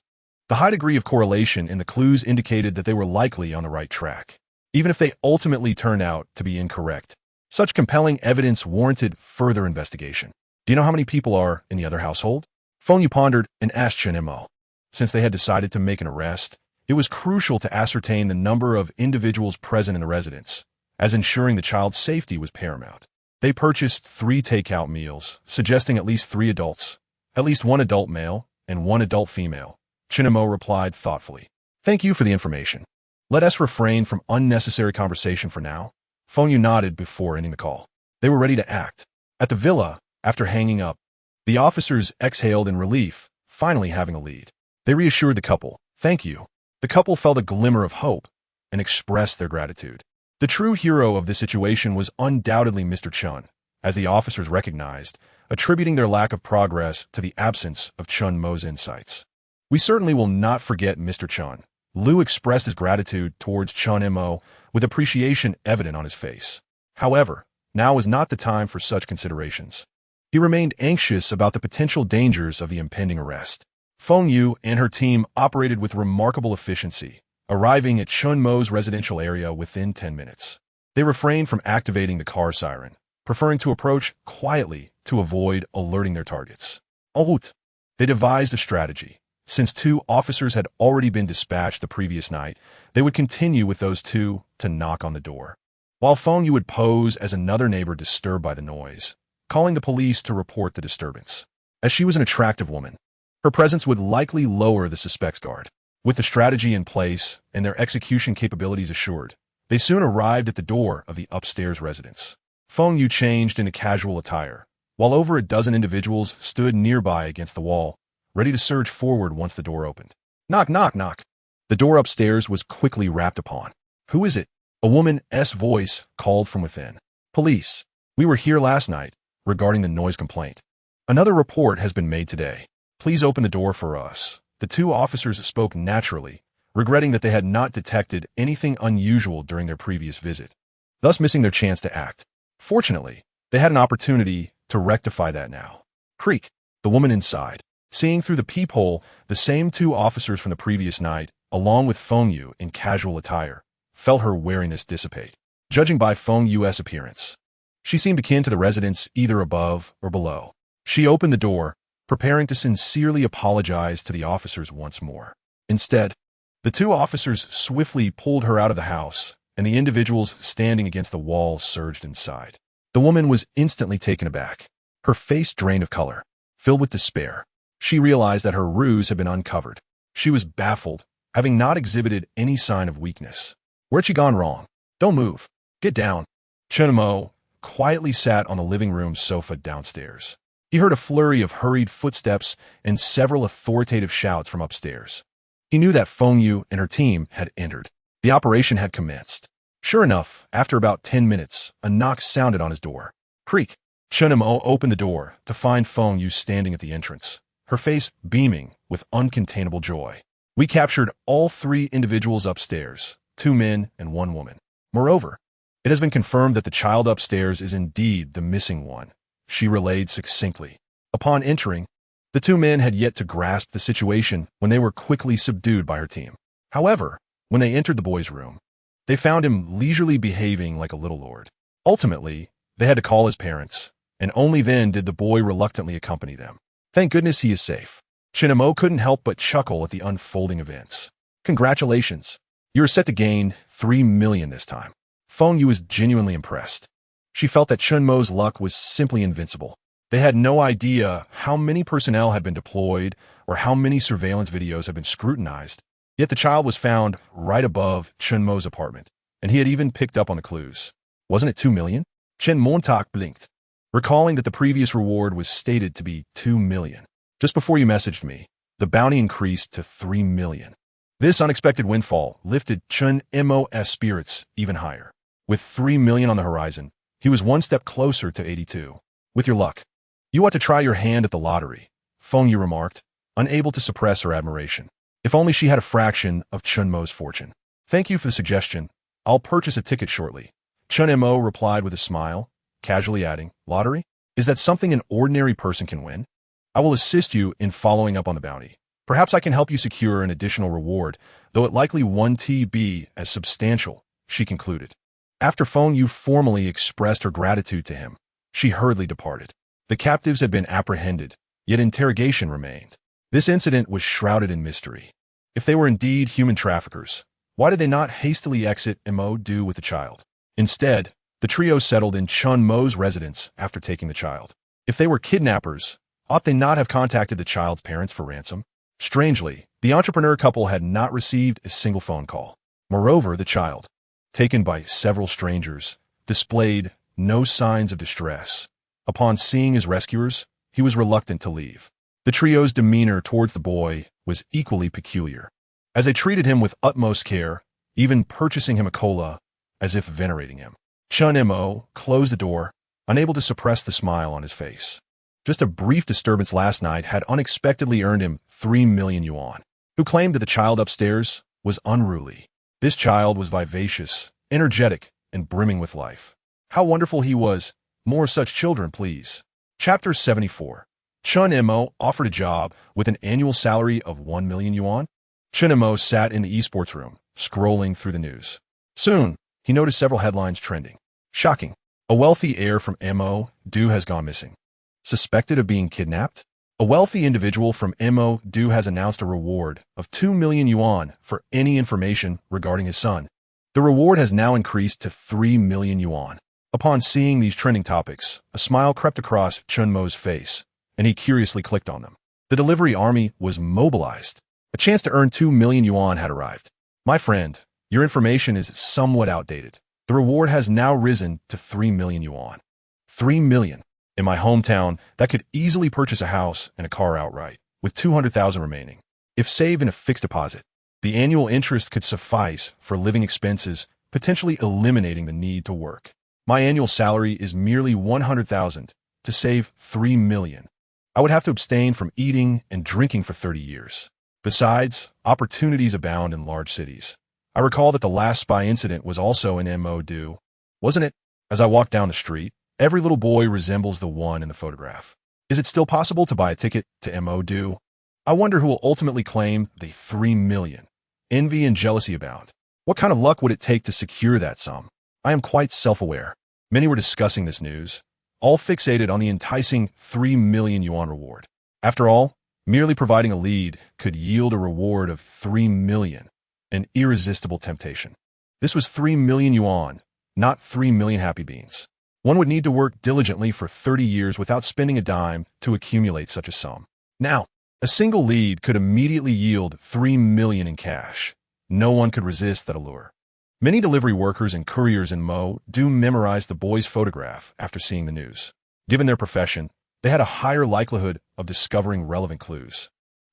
The high degree of correlation in the clues indicated that they were likely on the right track, even if they ultimately turned out to be incorrect. Such compelling evidence warranted further investigation. Do you know how many people are in the other household? Feng Yu pondered and asked Chen Mo. Since they had decided to make an arrest, it was crucial to ascertain the number of individuals present in the residence, as ensuring the child's safety was paramount. They purchased 3 takeout meals, suggesting at least 3 adults, at least 1 adult male and 1 adult female. Chen Mo replied thoughtfully. Thank you for the information. Let us refrain from unnecessary conversation for now. Feng Yu nodded before ending the call. They were ready to act. At the villa, after hanging up, the officers exhaled in relief, finally having a lead. They reassured the couple. Thank you. The couple felt a glimmer of hope and expressed their gratitude. The true hero of this situation was undoubtedly Mr. Chen, as the officers recognized, attributing their lack of progress to the absence of Chen Mo's insights. We certainly will not forget Mr. Chen. Lu expressed his gratitude towards Chen Mo with appreciation evident on his face. However, now was not the time for such considerations. He remained anxious about the potential dangers of the impending arrest. Feng Yu and her team operated with remarkable efficiency, arriving at Chen Mo's residential area within 10 minutes. They refrained from activating the car siren, preferring to approach quietly to avoid alerting their targets. They devised a strategy. Since 2 officers had already been dispatched the previous night, they would continue with those 2 to knock on the door, while Feng Yu would pose as another neighbor disturbed by the noise, calling the police to report the disturbance. As she was an attractive woman, her presence would likely lower the suspect's guard. With the strategy in place and their execution capabilities assured, they soon arrived at the door of the upstairs residence. Feng Yu changed into casual attire, while over a dozen individuals stood nearby against the wall, ready to surge forward once the door opened. Knock, knock, knock. The door upstairs was quickly rapped upon. Who is it? A woman's voice called from within. Police. We were here last night, regarding the noise complaint. Another report has been made today. Please open the door for us. The 2 officers spoke naturally, regretting that they had not detected anything unusual during their previous visit, thus missing their chance to act. Fortunately, they had an opportunity to rectify that now. Creak. The woman inside. Seeing through the peephole the same 2 officers from the previous night, along with Feng Yu in casual attire, felt her wariness dissipate. Judging by Feng Yu's appearance, she seemed akin to the residents either above or below. She opened the door, preparing to sincerely apologize to the officers once more. Instead, the 2 officers swiftly pulled her out of the house, and the individuals standing against the wall surged inside. The woman was instantly taken aback, her face drained of color, filled with despair. She realized that her ruse had been uncovered. She was baffled, having not exhibited any sign of weakness. Where'd she gone wrong? Don't move. Get down. Chen Mo quietly sat on the living room sofa downstairs. He heard a flurry of hurried footsteps and several authoritative shouts from upstairs. He knew that Feng Yu and her team had entered. The operation had commenced. Sure enough, after about 10 minutes, a knock sounded on his door. Creak. Chen Mo opened the door to find Feng Yu standing at the entrance, her face beaming with uncontainable joy. We captured all 3 individuals upstairs, 2 men and 1 woman. Moreover, it has been confirmed that the child upstairs is indeed the missing one, she relayed succinctly. Upon entering, the 2 men had yet to grasp the situation when they were quickly subdued by her team. However, when they entered the boy's room, they found him leisurely behaving like a little lord. Ultimately, they had to call his parents, and only then did the boy reluctantly accompany them. Thank goodness he is safe. Chen Mo couldn't help but chuckle at the unfolding events. Congratulations. You are set to gain 3 million this time. Feng Yu was genuinely impressed. She felt that Chen Mo's luck was simply invincible. They had no idea how many personnel had been deployed or how many surveillance videos had been scrutinized. Yet the child was found right above Chen Mo's apartment, and he had even picked up on the clues. Wasn't it 2 million? Chen Montauk blinked, recalling that the previous reward was stated to be 2 million. Just before you messaged me, the bounty increased to 3 million. This unexpected windfall lifted Chen Mo's spirits even higher. With 3 million on the horizon, he was one step closer to 82. With your luck, you ought to try your hand at the lottery, Feng Yu remarked, unable to suppress her admiration. If only she had a fraction of Chen Mo's fortune. Thank you for the suggestion. I'll purchase a ticket shortly. Chen Mo replied with a smile, casually adding, lottery? Is that something an ordinary person can win? I will assist you in following up on the bounty. Perhaps I can help you secure an additional reward, though it likely won't be as substantial, she concluded. After Feng Yu formally expressed her gratitude to him, she hurriedly departed. The captives had been apprehended, yet interrogation remained. This incident was shrouded in mystery. If they were indeed human traffickers, why did they not hastily exit Mo do with the child? Instead, the trio settled in Chen Mo's residence after taking the child. If they were kidnappers, ought they not have contacted the child's parents for ransom? Strangely, the entrepreneur couple had not received a single phone call. Moreover, the child, taken by several strangers, displayed no signs of distress. Upon seeing his rescuers, he was reluctant to leave. The trio's demeanor towards the boy was equally peculiar, as they treated him with utmost care, even purchasing him a cola, as if venerating him. Chen Mo closed the door, unable to suppress the smile on his face. Just a brief disturbance last night had unexpectedly earned him 3 million yuan. Who claimed that the child upstairs was unruly. This child was vivacious, energetic, and brimming with life. How wonderful he was. More of such children, please. Chapter 74. Chen Mo offered a job with an annual salary of 1 million yuan. Chen Mo sat in the esports room, scrolling through the news. Soon, he noticed several headlines trending. Shocking. A wealthy heir from Mo Do has gone missing. Suspected of being kidnapped? A wealthy individual from Mo Do has announced a reward of 2 million yuan for any information regarding his son. The reward has now increased to 3 million yuan. Upon seeing these trending topics, a smile crept across Chen Mo's face, and he curiously clicked on them. The delivery army was mobilized. A chance to earn 2 million yuan had arrived. My friend, your information is somewhat outdated. The reward has now risen to 3 million yuan. 3 million. In my hometown, that could easily purchase a house and a car outright, with 200,000 remaining. If saved in a fixed deposit, the annual interest could suffice for living expenses, potentially eliminating the need to work. My annual salary is merely 100,000. To save 3 million, I would have to abstain from eating and drinking for 30 years. Besides, opportunities abound in large cities. I recall that the last spy incident was also in Mo Do, wasn't it? As I walked down the street, every little boy resembles the one in the photograph. Is it still possible to buy a ticket to Mo Do? I wonder who will ultimately claim the 3 million. Envy and jealousy abound. What kind of luck would it take to secure that sum? I am quite self-aware. Many were discussing this news, all fixated on the enticing 3 million yuan reward. After all, merely providing a lead could yield a reward of 3 million, an irresistible temptation. This was 3 million yuan, not 3 million happy beans. One would need to work diligently for 30 years without spending a dime to accumulate such a sum. Now, a single lead could immediately yield 3 million in cash. No one could resist that allure. Many delivery workers and couriers in Mo Do memorized the boy's photograph after seeing the news. Given their profession, they had a higher likelihood of discovering relevant clues.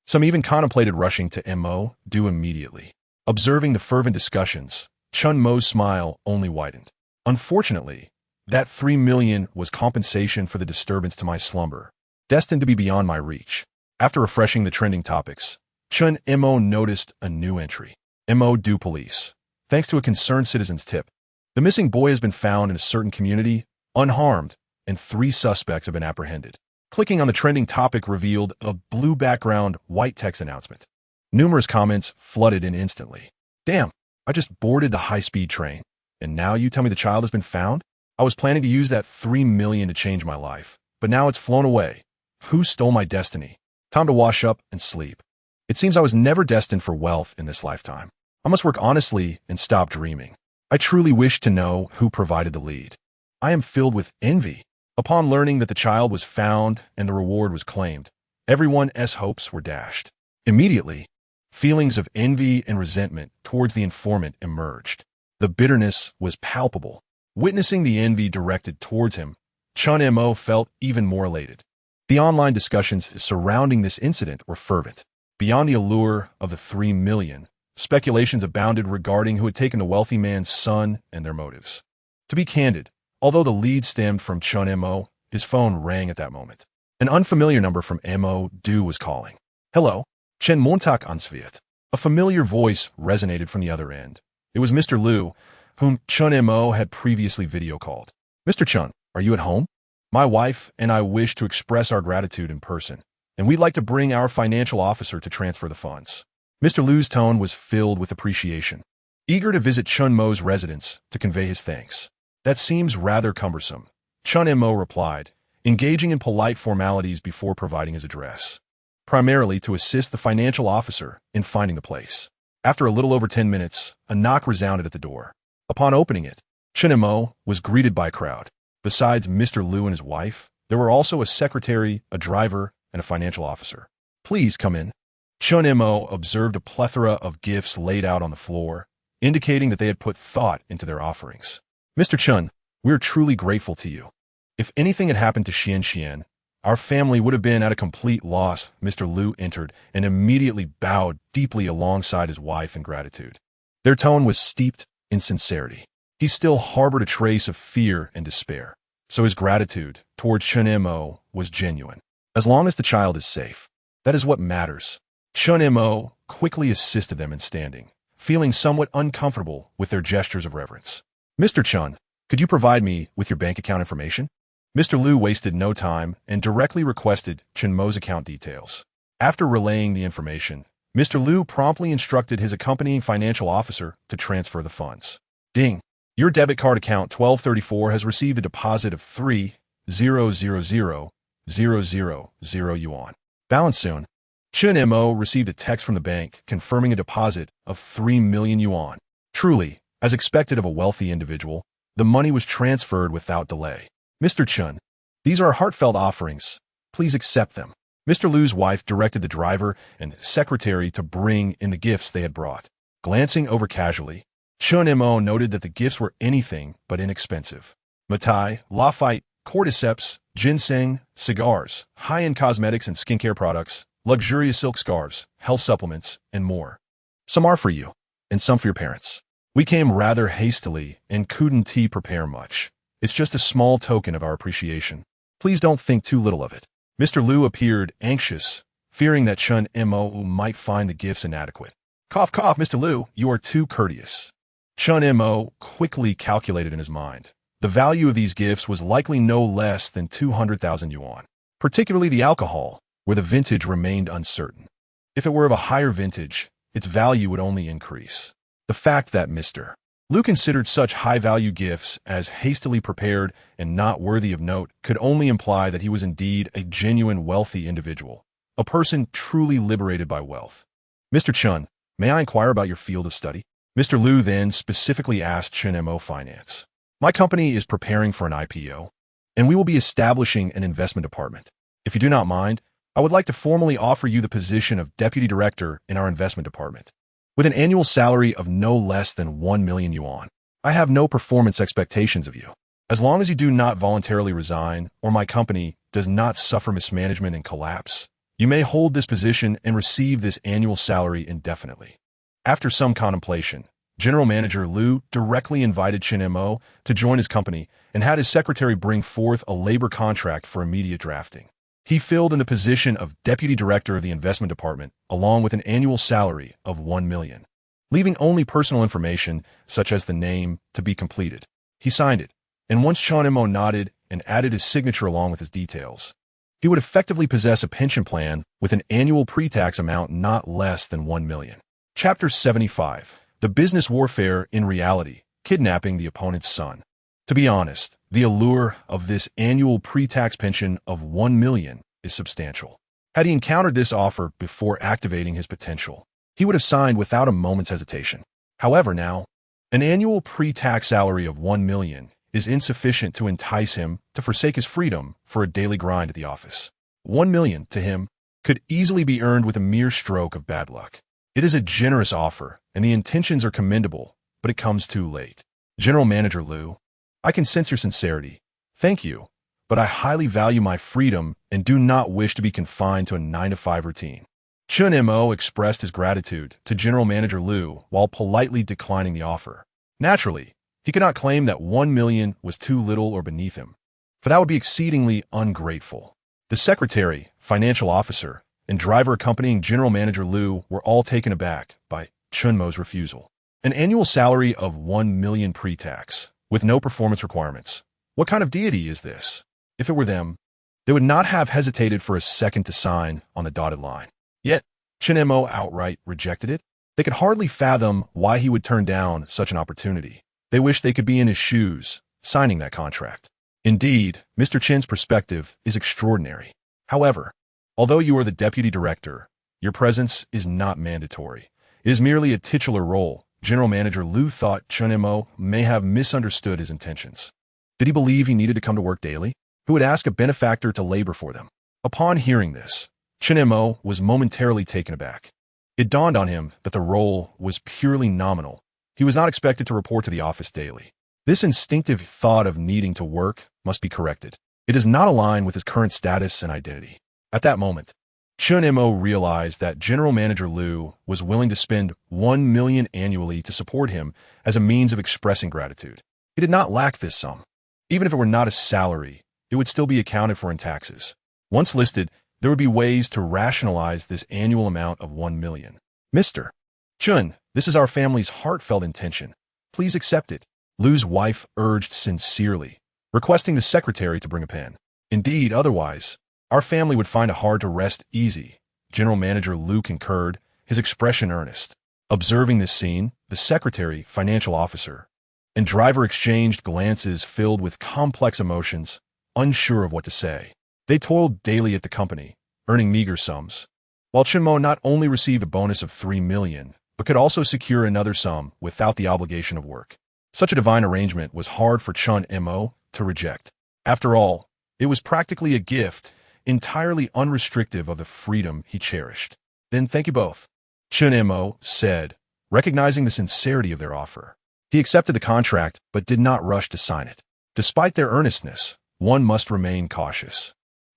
Some even contemplated rushing to Mo Do immediately. Observing the fervent discussions, Chen Mo's smile only widened. Unfortunately, that 3 million was compensation for the disturbance to my slumber, destined to be beyond my reach. After refreshing the trending topics, Chen Mo noticed a new entry. Mo Do police. Thanks to a concerned citizen's tip, the missing boy has been found in a certain community, unharmed, and 3 suspects have been apprehended. Clicking on the trending topic revealed a blue background, white text announcement. Numerous comments flooded in instantly. Damn, I just boarded the high-speed train, and now you tell me the child has been found? I was planning to use that 3 million to change my life, but now it's flown away. Who stole my destiny? Time to wash up and sleep. It seems I was never destined for wealth in this lifetime. I must work honestly and stop dreaming. I truly wish to know who provided the lead. I am filled with envy. Upon learning that the child was found and the reward was claimed, everyone's hopes were dashed. Immediately, feelings of envy and resentment towards the informant emerged. The bitterness was palpable. Witnessing the envy directed towards him, Chen Mo felt even more elated. The online discussions surrounding this incident were fervent. Beyond the allure of the 3 million, speculations abounded regarding who had taken the wealthy man's son and their motives. To be candid, although the lead stemmed from Chen Mo, his phone rang at that moment. An unfamiliar number from Mo Du was calling. Hello, Chen Montag Ansviet. A familiar voice resonated from the other end. It was Mr. Liu, whom Chen Mo had previously video called. Mr. Chen, are you at home? My wife and I wish to express our gratitude in person, and we'd like to bring our financial officer to transfer the funds. Mr. Liu's tone was filled with appreciation, eager to visit Chen Mo's residence to convey his thanks. That seems rather cumbersome, Chen Mo replied, engaging in polite formalities before providing his address, primarily to assist the financial officer in finding the place. After a little over 10 minutes, a knock resounded at the door. Upon opening it, Chen Mo was greeted by a crowd. Besides Mr. Liu and his wife, there were also a secretary, a driver, and a financial officer. Please come in. Chen Mo observed a plethora of gifts laid out on the floor, indicating that they had put thought into their offerings. Mr. Chen, we are truly grateful to you. If anything had happened to Xian, our family would have been at a complete loss. Mr. Liu entered and immediately bowed deeply alongside his wife in gratitude. Their tone was steeped in sincerity. He still harbored a trace of fear and despair, so his gratitude towards Chen Mo was genuine. As long as the child is safe, that is what matters. Chen Mo quickly assisted them in standing, feeling somewhat uncomfortable with their gestures of reverence. Mr. Chen, could you provide me with your bank account information? Mr. Liu wasted no time and directly requested Chen Mo's account details. After relaying the information, Mr. Liu promptly instructed his accompanying financial officer to transfer the funds. Ding! Your debit card account 1234 has received a deposit of 3,000,000 yuan. Balance soon. Chen Mo received a text from the bank confirming a deposit of 3 million yuan. Truly, as expected of a wealthy individual, the money was transferred without delay. Mr. Chen, these are heartfelt offerings. Please accept them. Mr. Liu's wife directed the driver and secretary to bring in the gifts they had brought. Glancing over casually, Chen Mo noted that the gifts were anything but inexpensive. Matai, Lafite, cordyceps, ginseng, cigars, high-end cosmetics and skincare products, luxurious silk scarves, health supplements, and more. Some are for you, and some for your parents. We came rather hastily and couldn't prepare much. It's just a small token of our appreciation. Please don't think too little of it. Mr. Liu appeared anxious, fearing that Chen Mo might find the gifts inadequate. Cough, cough, Mr. Liu, you are too courteous. Chen Mo quickly calculated in his mind. The value of these gifts was likely no less than 200,000 yuan, particularly the alcohol, where the vintage remained uncertain. If it were of a higher vintage, its value would only increase. The fact that Mr. Liu considered such high-value gifts as hastily prepared and not worthy of note could only imply that he was indeed a genuine wealthy individual, a person truly liberated by wealth. Mr. Chen, may I inquire about your field of study? Mr. Liu then specifically asked Chen Mo Finance. My company is preparing for an IPO, and we will be establishing an investment department. If you do not mind, I would like to formally offer you the position of deputy director in our investment department, with an annual salary of no less than 1 million yuan. I have no performance expectations of you. As long as you do not voluntarily resign or my company does not suffer mismanagement and collapse, you may hold this position and receive this annual salary indefinitely. After some contemplation, General Manager Liu directly invited Chen Mo to join his company and had his secretary bring forth a labor contract for immediate drafting. He filled in the position of Deputy Director of the Investment Department, along with an annual salary of 1 million, leaving only personal information, such as the name, to be completed. He signed it, and once Chen Mo nodded and added his signature along with his details, he would effectively possess a pension plan with an annual pre-tax amount not less than 1 million. Chapter 75. The Business Warfare in Reality, Kidnapping the Opponent's Son. To be honest, the allure of this annual pre-tax pension of 1 million is substantial. Had he encountered this offer before activating his potential, he would have signed without a moment's hesitation. However, now, An annual pre-tax salary of 1 million is insufficient to entice him to forsake his freedom for a daily grind at the office. 1 million, to him, could easily be earned with a mere stroke of bad luck. It is a generous offer, and the intentions are commendable, but it comes too late. General Manager Liu, I can sense your sincerity. Thank you, but I highly value my freedom and do not wish to be confined to a 9-to-5 routine. Chen Mo expressed his gratitude to General Manager Liu while politely declining the offer. Naturally, he could not claim that 1 million was too little or beneath him, for that would be exceedingly ungrateful. The secretary, financial officer, and driver accompanying General Manager Liu were all taken aback by Chen Mo's refusal. An annual salary of 1 million pre-tax, with no performance requirements. What kind of deity is this? If it were them, they would not have hesitated for a second to sign on the dotted line. Yet, Chen Mo outright rejected it. They could hardly fathom why he would turn down such an opportunity. They wished they could be in his shoes, signing that contract. Indeed, Mr. Chen's perspective is extraordinary. However, although you are the deputy director, your presence is not mandatory. It is merely a titular role. General Manager Liu thought Chen Mo may have misunderstood his intentions. Did he believe he needed to come to work daily? Who would ask a benefactor to labor for them? Upon hearing this, Chen Mo was momentarily taken aback. It dawned on him that the role was purely nominal. He was not expected to report to the office daily. This instinctive thought of needing to work must be corrected. It does not align with his current status and identity. At that moment, Chen Mo realized that General Manager Liu was willing to spend 1 million annually to support him as a means of expressing gratitude. He did not lack this sum. Even if it were not a salary, it would still be accounted for in taxes. Once listed, there would be ways to rationalize this annual amount of 1 million. Mr. Chen, this is our family's heartfelt intention. Please accept it, Liu's wife urged sincerely, requesting the secretary to bring a pen. Indeed, otherwise, our family would find it hard to rest easy. General Manager Liu concurred, his expression earnest. Observing this scene, the secretary, financial officer, and driver exchanged glances filled with complex emotions, unsure of what to say. They toiled daily at the company, earning meager sums, while Chen Mo not only received a bonus of 3 million, but could also secure another sum without the obligation of work. Such a divine arrangement was hard for Chen Mo to reject. After all, it was practically a gift, entirely unrestrictive of the freedom he cherished. Then thank you both, Chen Mo said, recognizing the sincerity of their offer. He accepted the contract but did not rush to sign it. Despite their earnestness, one must remain cautious.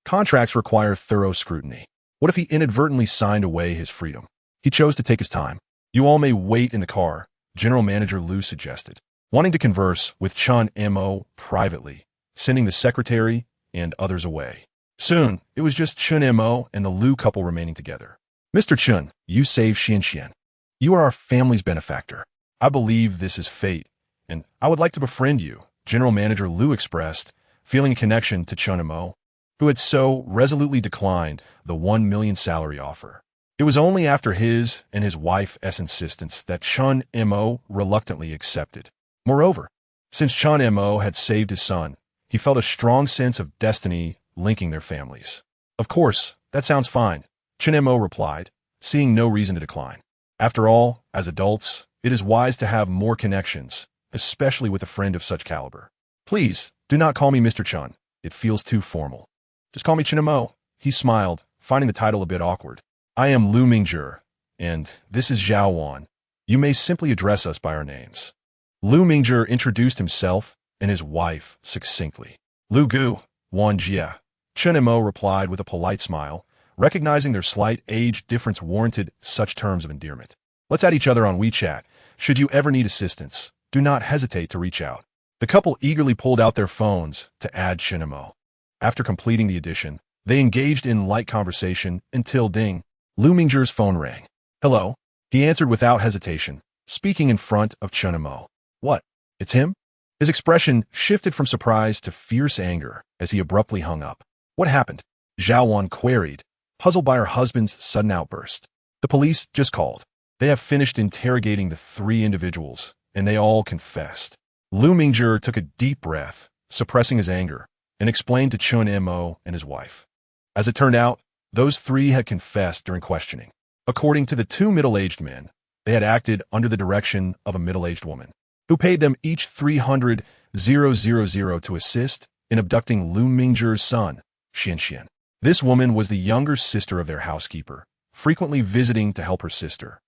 Contracts require thorough scrutiny. What if he inadvertently signed away his freedom? He chose to take his time. You all may wait in the car, General Manager Liu suggested, wanting to converse with Chen Mo privately, sending the secretary and others away. Soon, it was just Chen Mo and the Liu couple remaining together. Mr. Chen, you saved Xian. You are our family's benefactor. I believe this is fate, and I would like to befriend you, General Manager Liu expressed, feeling a connection to Chen Mo, who had so resolutely declined the 1 million salary offer. It was only after his and his wife's insistence that Chen Mo reluctantly accepted. Moreover, since Chen Mo had saved his son, he felt a strong sense of destiny linking their families. Of course, that sounds fine, Chen Mo replied, seeing no reason to decline. After all, as adults, it is wise to have more connections, especially with a friend of such caliber. Please, do not call me Mr. Chen. It feels too formal. Just call me Chen Mo. He smiled, finding the title a bit awkward. I am Liu Mingzhi, and this is Zhao Wan. You may simply address us by our names. Liu Mingzhi introduced himself and his wife succinctly. Liu Gu, Wan Jia. Chen Mo replied with a polite smile, recognizing their slight age difference warranted such terms of endearment. Let's add each other on WeChat. Should you ever need assistance, do not hesitate to reach out. The couple eagerly pulled out their phones to add Chen Mo. After completing the addition, they engaged in light conversation until ding. Liu Mingzhi's phone rang. Hello, he answered without hesitation, speaking in front of Chen Mo. What? It's him? His expression shifted from surprise to fierce anger as he abruptly hung up. What happened? Zhao Wan queried, puzzled by her husband's sudden outburst. The police just called. They have finished interrogating the 3 individuals, and they all confessed. Liu Mingzhi took a deep breath, suppressing his anger, and explained to Chen Mo and his wife. As it turned out, those 3 had confessed during questioning. According to the 2 middle-aged men, they had acted under the direction of a middle-aged woman. who paid them each 300,000 to assist in abducting Lu Mingzhi's son, Xianxian. This woman was the younger sister of their housekeeper, frequently visiting to help her sister,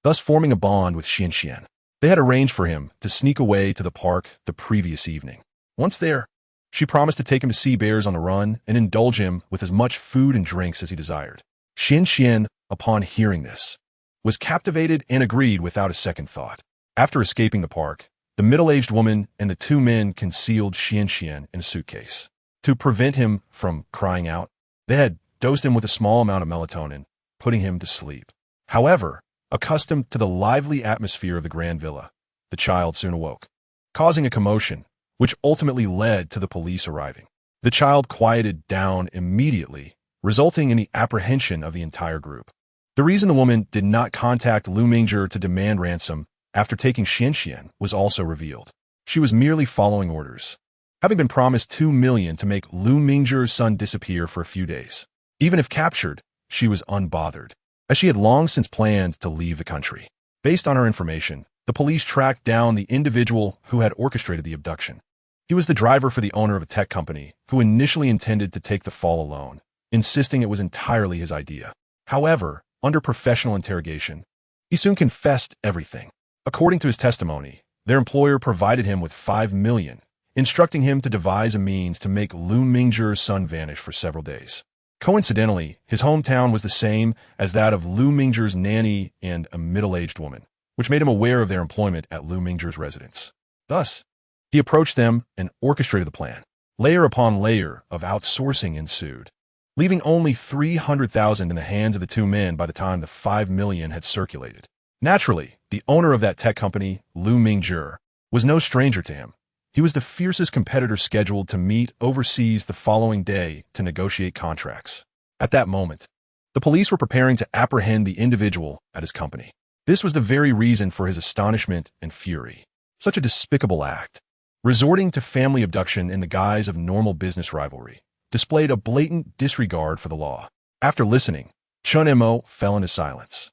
thus forming a bond with Xianxian. They had arranged for him to sneak away to the park the previous evening. Once there, she promised to take him to see bears on the run and indulge him with as much food and drinks as he desired. Xianxian, upon hearing this, was captivated and agreed without a second thought. After escaping the park, the middle-aged woman and the two men concealed Xianxian in a suitcase. To prevent him from crying out, they had dosed him with a small amount of melatonin, putting him to sleep. However, accustomed to the lively atmosphere of the grand villa, the child soon awoke, causing a commotion, which ultimately led to the police arriving. The child quieted down immediately, resulting in the apprehension of the entire group. The reason the woman did not contact Lu Mingzhi to demand ransom after taking Xianxian was also revealed. She was merely following orders, having been promised 2 million to make Lu Mingzhi's son disappear for a few days. Even if captured, she was unbothered, as she had long since planned to leave the country. Based on her information, the police tracked down the individual who had orchestrated the abduction. He was the driver for the owner of a tech company who initially intended to take the fall alone, insisting it was entirely his idea. However, under professional interrogation, he soon confessed everything. According to his testimony, their employer provided him with 5 million, instructing him to devise a means to make Lu Mingzhi's son vanish for several days. Coincidentally, his hometown was the same as that of Lu Mingzhi's nanny and a middle-aged woman, which made him aware of their employment at Lu Mingzhi's residence. Thus, he approached them and orchestrated the plan. Layer upon layer of outsourcing ensued, leaving only 300,000 in the hands of the two men by the time the 5 million had circulated. Naturally, the owner of that tech company, Lu Mingzhi, was no stranger to him. He was the fiercest competitor scheduled to meet overseas the following day to negotiate contracts. At that moment, the police were preparing to apprehend the individual at his company. This was the very reason for his astonishment and fury. Such a despicable act, resorting to family abduction in the guise of normal business rivalry, displayed a blatant disregard for the law. After listening, Chen Mo fell into silence.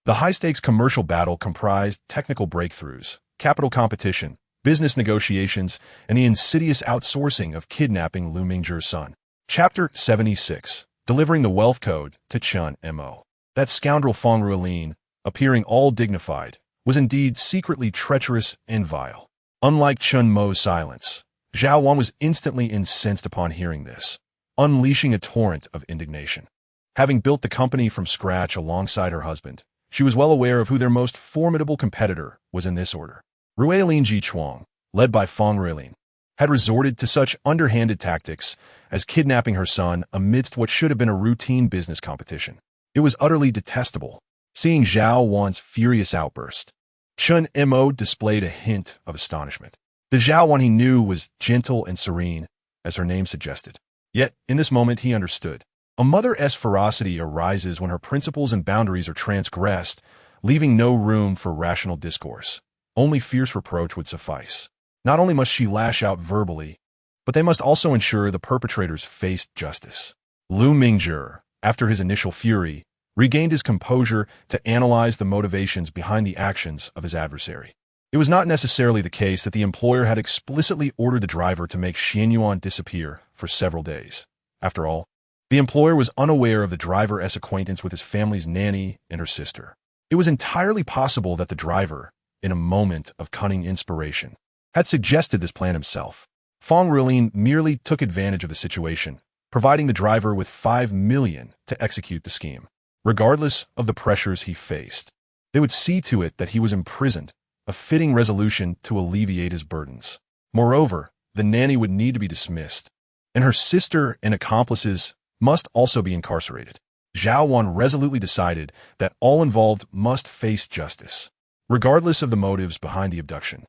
The high-stakes commercial battle comprised technical breakthroughs, capital competition, business negotiations, and the insidious outsourcing of kidnapping Lu Mingzhi's son. Chapter 76. Delivering the Wealth Code to Chen Mo. That scoundrel Feng Ruolin, appearing all dignified, was indeed secretly treacherous and vile. Unlike Chen Mo's silence, Zhao Wan was instantly incensed upon hearing this, unleashing a torrent of indignation. Having built the company from scratch alongside her husband, she was well aware of who their most formidable competitor was in this order. Ruolin Jichuang, led by Feng Ruolin, had resorted to such underhanded tactics as kidnapping her son amidst what should have been a routine business competition. It was utterly detestable. Seeing Zhao Wan's furious outburst, Chen Mo displayed a hint of astonishment. The Zhao Wan he knew was gentle and serene, as her name suggested. Yet, in this moment he understood. A mother's ferocity arises when her principles and boundaries are transgressed, leaving no room for rational discourse. Only fierce reproach would suffice. Not only must she lash out verbally, but they must also ensure the perpetrators faced justice. Lu Mingzhi, after his initial fury, regained his composure to analyze the motivations behind the actions of his adversary. It was not necessarily the case that the employer had explicitly ordered the driver to make Xianyuan disappear for several days. After all, the employer was unaware of the driver's acquaintance with his family's nanny and her sister. It was entirely possible that the driver, in a moment of cunning inspiration, had suggested this plan himself. Feng Ruolin merely took advantage of the situation, providing the driver with 5 million to execute the scheme. Regardless of the pressures he faced, they would see to it that he was imprisoned, a fitting resolution to alleviate his burdens. Moreover, the nanny would need to be dismissed, and her sister and accomplices must also be incarcerated. Zhao Wan resolutely decided that all involved must face justice, regardless of the motives behind the abduction.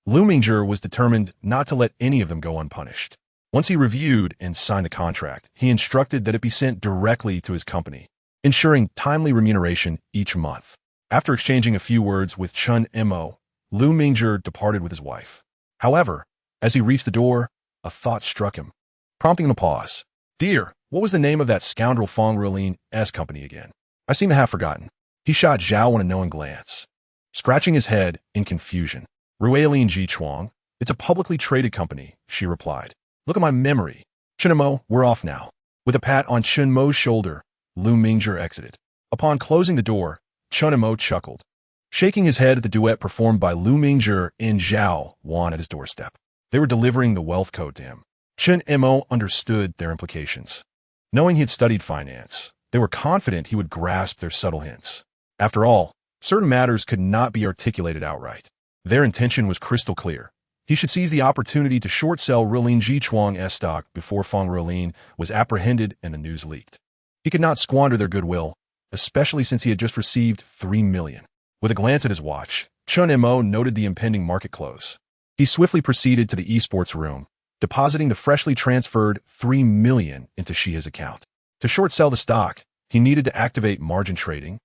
Lu Mingzhi was determined not to let any of them go unpunished. Once he reviewed and signed the contract, he instructed that it be sent directly to his company, ensuring timely remuneration each month. After exchanging a few words with Chen Mo, Lu Mingzhi departed with his wife. However, as he reached the door, a thought struck him, prompting him to pause. "Dear, what was the name of that scoundrel Feng Ruolin's company again? I seem to have forgotten." He shot Zhao Wan a knowing glance, scratching his head in confusion. Rueilin Jichuang. It's a publicly traded company, she replied. Look at my memory. Chen Mo, we're off now. With a pat on Chen Mo's shoulder, Lu Mingzhi exited. Upon closing the door, Chen Mo chuckled, shaking his head at the duet performed by Lu Mingzhi and Zhao Wan at his doorstep. They were delivering the wealth code to him. Chen Mo understood their implications. Knowing he had studied finance, they were confident he would grasp their subtle hints. After all, certain matters could not be articulated outright. Their intention was crystal clear. He should seize the opportunity to short-sell Rueilin Jichuang's stock before Feng Rueilin was apprehended and the news leaked. He could not squander their goodwill, especially since he had just received $3 million. With a glance at his watch, Chen Mo noted the impending market close. He swiftly proceeded to the esports room, depositing the freshly transferred $3 million into Shiha's account. To short-sell the stock, he needed to activate margin trading,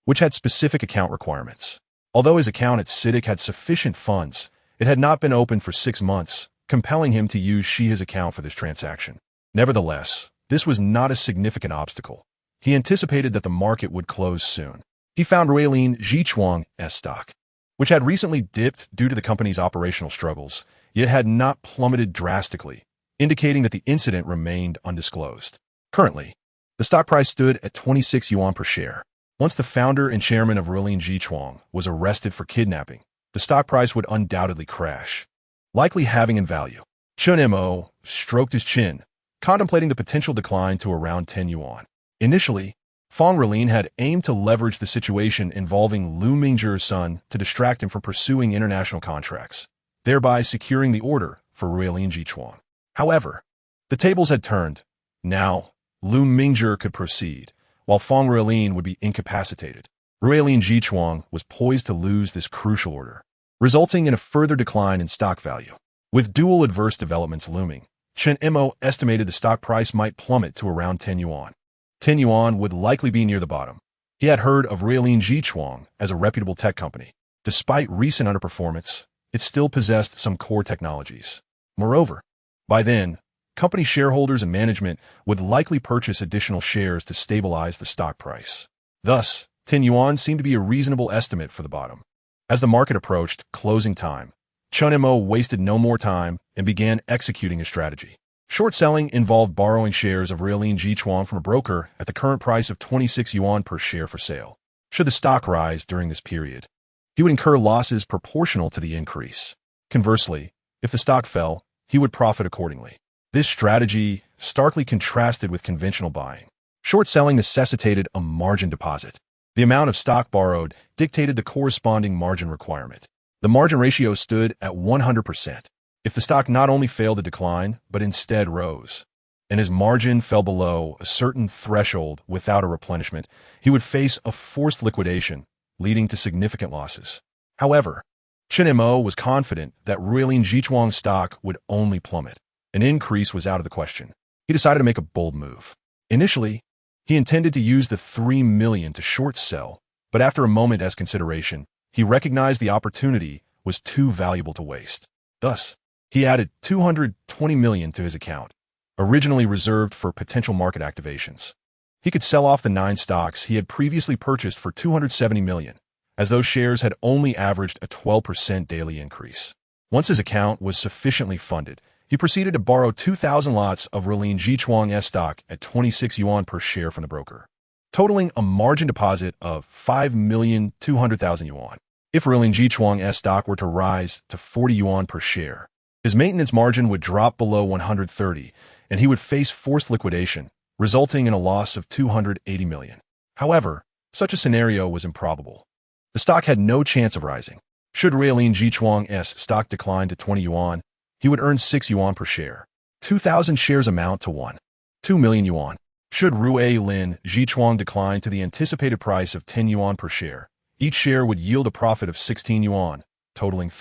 which had specific account requirements. Although his account at CITIC had sufficient funds, it had not been open for 6 months, compelling him to use Shiha's account for this transaction. Nevertheless, this was not a significant obstacle. He anticipated that the market would close soon. He found Rueilin Jichuang's stock, which had recently dipped due to the company's operational struggles, yet had not plummeted drastically, indicating that the incident remained undisclosed. Currently, the stock price stood at 26 yuan per share. Once the founder and chairman of Rueilin Jichuang was arrested for kidnapping, the stock price would undoubtedly crash, likely halving in value. Chen Mo stroked his chin, contemplating the potential decline to around 10 yuan. Initially, Feng Rueilin had aimed to leverage the situation involving Lu Mingzhi's son to distract him from pursuing international contracts, thereby securing the order for Rueilin Jichuang. However, the tables had turned. Now, Lu Mingzhi could proceed, while Feng Rueilin would be incapacitated. Rueilin Jichuang was poised to lose this crucial order, resulting in a further decline in stock value. With dual adverse developments looming, Chen Mo estimated the stock price might plummet to around 10 yuan. 10 yuan would likely be near the bottom. He had heard of Rueilin Jichuang as a reputable tech company. Despite recent underperformance, it still possessed some core technologies. Moreover, by then, company shareholders and management would likely purchase additional shares to stabilize the stock price. Thus, 10 yuan seemed to be a reasonable estimate for the bottom. As the market approached closing time, Chen Mo wasted no more time and began executing his strategy. Short selling involved borrowing shares of Rueilin Jichuang from a broker at the current price of 26 yuan per share for sale. Should the stock rise during this period, he would incur losses proportional to the increase. Conversely, if the stock fell, he would profit accordingly. This strategy starkly contrasted with conventional buying. Short selling necessitated a margin deposit. The amount of stock borrowed dictated the corresponding margin requirement. The margin ratio stood at 100%. If the stock not only failed to decline, but instead rose, and his margin fell below a certain threshold without a replenishment, he would face a forced liquidation, leading to significant losses. However, Chen Mo was confident that Rueilin Jichuang's stock would only plummet. An increase was out of the question. He decided to make a bold move. Initially, he intended to use the $3 million to short sell, but after a moment as consideration, he recognized the opportunity was too valuable to waste. Thus, he added $220 million to his account, originally reserved for potential market activations. He could sell off the 9 stocks he had previously purchased for $270 million, as those shares had only averaged a 12% daily increase. Once his account was sufficiently funded, he proceeded to borrow 2,000 lots of Rueilin Jichuang's stock at 26 yuan per share from the broker, totaling a margin deposit of 5,200,000 yuan. If Rueilin Jichuang's stock were to rise to 40 yuan per share, his maintenance margin would drop below 130, and he would face forced liquidation, resulting in a loss of 280 million. However, such a scenario was improbable. The stock had no chance of rising. Should Rueilin Jichuang's stock decline to 20 yuan, he would earn 6 yuan per share. 2,000 shares amount to 2 million yuan. Should Rueilin Jichuang decline to the anticipated price of 10 yuan per share, each share would yield a profit of 16 yuan, totaling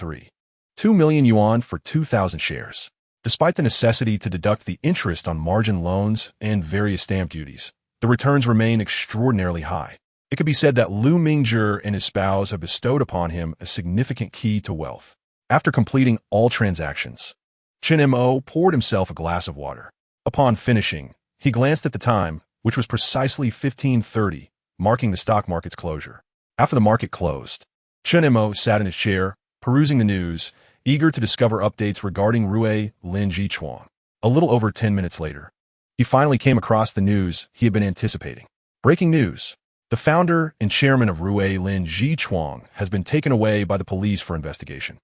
2 million yuan for 2,000 shares. Despite the necessity to deduct the interest on margin loans and various stamp duties, the returns remain extraordinarily high. It could be said that Lu Mingzhi and his spouse have bestowed upon him a significant key to wealth. After completing all transactions, Chen Mo poured himself a glass of water. Upon finishing, he glanced at the time, which was precisely 15:30, marking the stock market's closure. After the market closed, Chen Mo sat in his chair, perusing the news, eager to discover updates regarding Rui Lin Jichuang. A little over 10 minutes later, he finally came across the news he had been anticipating. Breaking news. The founder and chairman of Rui Lin Jichuang has been taken away by the police for investigation,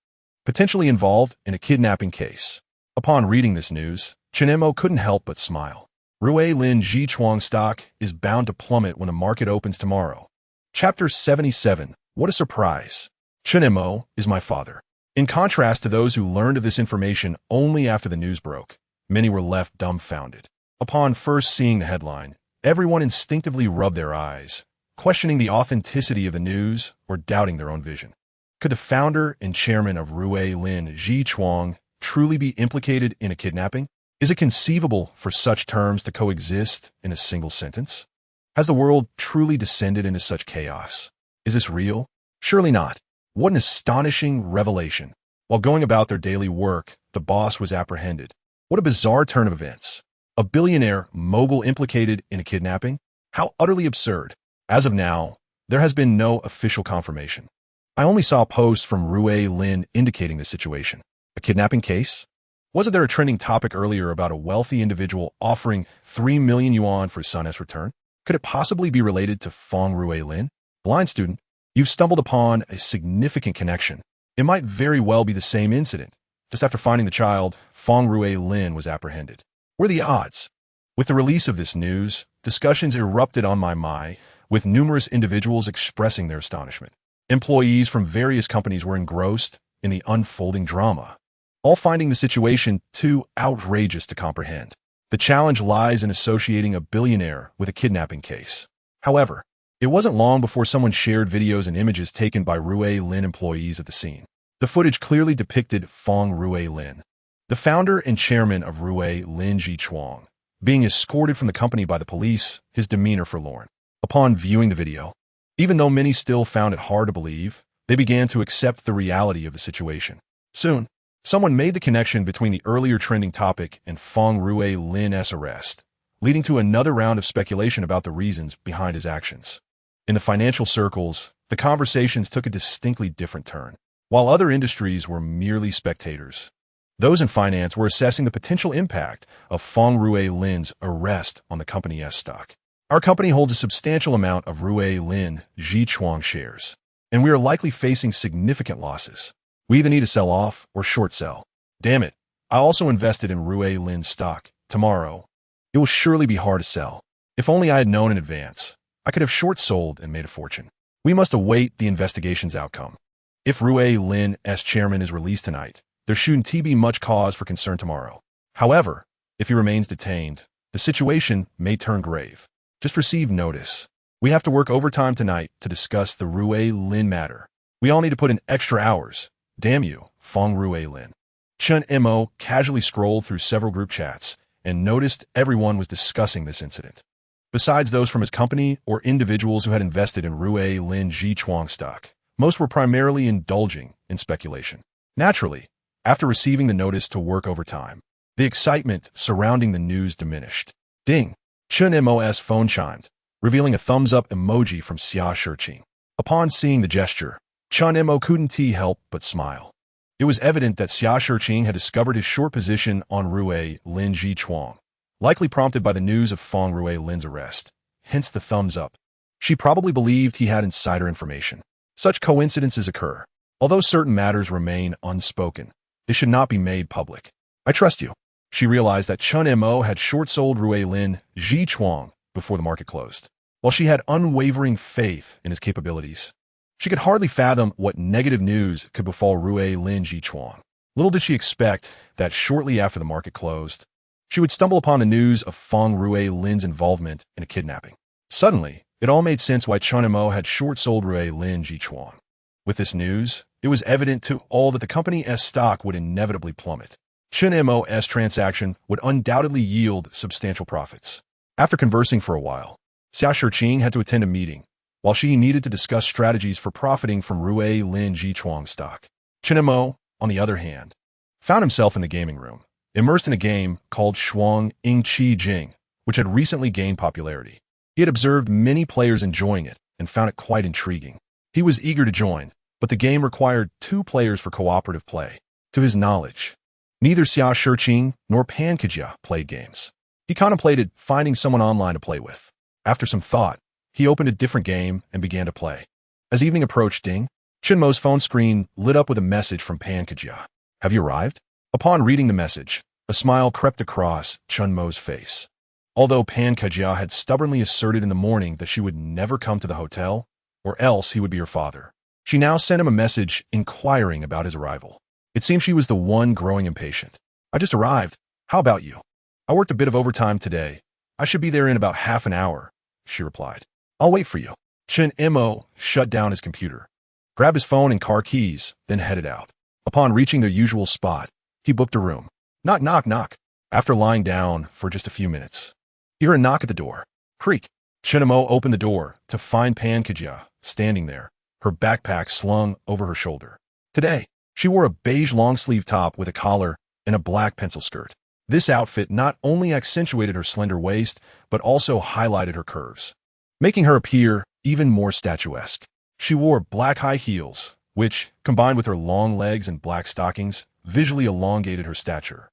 potentially involved in a kidnapping case. Upon reading this news, Chen Mo couldn't help but smile. Rui Lin Jichuang stock is bound to plummet when the market opens tomorrow. Chapter 77. What a surprise. Chen Mo is my father. In contrast to those who learned of this information only after the news broke, many were left dumbfounded. Upon first seeing the headline, everyone instinctively rubbed their eyes, questioning the authenticity of the news or doubting their own vision. Could the founder and chairman of Rui Lin Jichuang truly be implicated in a kidnapping? Is it conceivable for such terms to coexist in a single sentence? Has the world truly descended into such chaos? Is this real? Surely not. What an astonishing revelation. While going about their daily work, the boss was apprehended. What a bizarre turn of events. A billionaire mogul implicated in a kidnapping? How utterly absurd. As of now, there has been no official confirmation. I only saw posts from Rui Lin indicating the situation. A kidnapping case? Wasn't there a trending topic earlier about a wealthy individual offering 3 million yuan for his son's return? Could it possibly be related to Fong Rui Lin? Blind student, you've stumbled upon a significant connection. It might very well be the same incident. Just after finding the child, Fong Rui Lin was apprehended. What are the odds? With the release of this news, discussions erupted on my mind, with numerous individuals expressing their astonishment. Employees from various companies were engrossed in the unfolding drama, all finding the situation too outrageous to comprehend. The challenge lies in associating a billionaire with a kidnapping case. However, it wasn't long before someone shared videos and images taken by Rui Lin employees at the scene. The footage clearly depicted Fong Rui Lin, the founder and chairman of Rui Lin Jichuang, being escorted from the company by the police, his demeanor forlorn. Upon viewing the video, even though many still found it hard to believe, they began to accept the reality of the situation. Soon, someone made the connection between the earlier trending topic and Fong Rui Lin's arrest, leading to another round of speculation about the reasons behind his actions. In the financial circles, the conversations took a distinctly different turn. While other industries were merely spectators, those in finance were assessing the potential impact of Fong Rui Lin's arrest on the company's stock. Our company holds a substantial amount of Rui Lin Jichuang shares, and we are likely facing significant losses. We either need to sell off or short sell. Damn it, I also invested in Rui Lin's stock. Tomorrow, it will surely be hard to sell. If only I had known in advance, I could have short sold and made a fortune. We must await the investigation's outcome. If Rui Lin's chairman is released tonight, there shouldn't be much cause for concern tomorrow. However, if he remains detained, the situation may turn grave. Just received notice. We have to work overtime tonight to discuss the Rui Lin matter. We all need to put in extra hours. Damn you, Fong Rui Lin. Chen Mo casually scrolled through several group chats and noticed everyone was discussing this incident. Besides those from his company or individuals who had invested in Rui Lin Jichuang stock, most were primarily indulging in speculation. Naturally, after receiving the notice to work overtime, the excitement surrounding the news diminished. Ding! Chen Mo's phone chimed, revealing a thumbs-up emoji from Xia Shiqing. Upon seeing the gesture, Chen Mo couldn't help but smile. It was evident that Xia Shiqing had discovered his short position on Rui Lin Jichuang, likely prompted by the news of Fong Rui Lin's arrest, hence the thumbs-up. She probably believed he had insider information. Such coincidences occur. Although certain matters remain unspoken, they should not be made public. I trust you. She realized that Chen Mo had short-sold Rui Lin Jichuang before the market closed. While she had unwavering faith in his capabilities, she could hardly fathom what negative news could befall Rui Lin Jichuang. Little did she expect that shortly after the market closed, she would stumble upon the news of Fong Rui Lin's involvement in a kidnapping. Suddenly, it all made sense why Chen Mo had short-sold Rui Lin Jichuang. With this news, it was evident to all that the company's stock would inevitably plummet. Chen Mo's transaction would undoubtedly yield substantial profits. After conversing for a while, Xia Shiqing had to attend a meeting, while she needed to discuss strategies for profiting from Rui Lin Jichuang stock. Chen Mo, on the other hand, found himself in the gaming room, immersed in a game called Shuang Ing Qi Jing, which had recently gained popularity. He had observed many players enjoying it and found it quite intriguing. He was eager to join, but the game required 2 players for cooperative play. To his knowledge, neither Xia Shiqing nor Pan Kejia played games. He contemplated finding someone online to play with. After some thought, he opened a different game and began to play. As evening approached, Chen Mo's phone screen lit up with a message from Pan Kejia. "Have you arrived?" Upon reading the message, a smile crept across Chen Mo's face. Although Pan Kejia had stubbornly asserted in the morning that she would never come to the hotel, or else he would be her father, she now sent him a message inquiring about his arrival. It seemed she was the one growing impatient. "I just arrived. How about you?" "I worked a bit of overtime today. I should be there in about half an hour," she replied. "I'll wait for you." Chen Mo shut down his computer, grabbed his phone and car keys, then headed out. Upon reaching their usual spot, he booked a room. Knock, knock, knock. After lying down for just a few minutes, he heard a knock at the door. Creak. Chen Mo opened the door to find Pan Kejia standing there, her backpack slung over her shoulder. Today, she wore a beige long-sleeve top with a collar and a black pencil skirt. This outfit not only accentuated her slender waist, but also highlighted her curves, making her appear even more statuesque. She wore black high heels, which, combined with her long legs and black stockings, visually elongated her stature.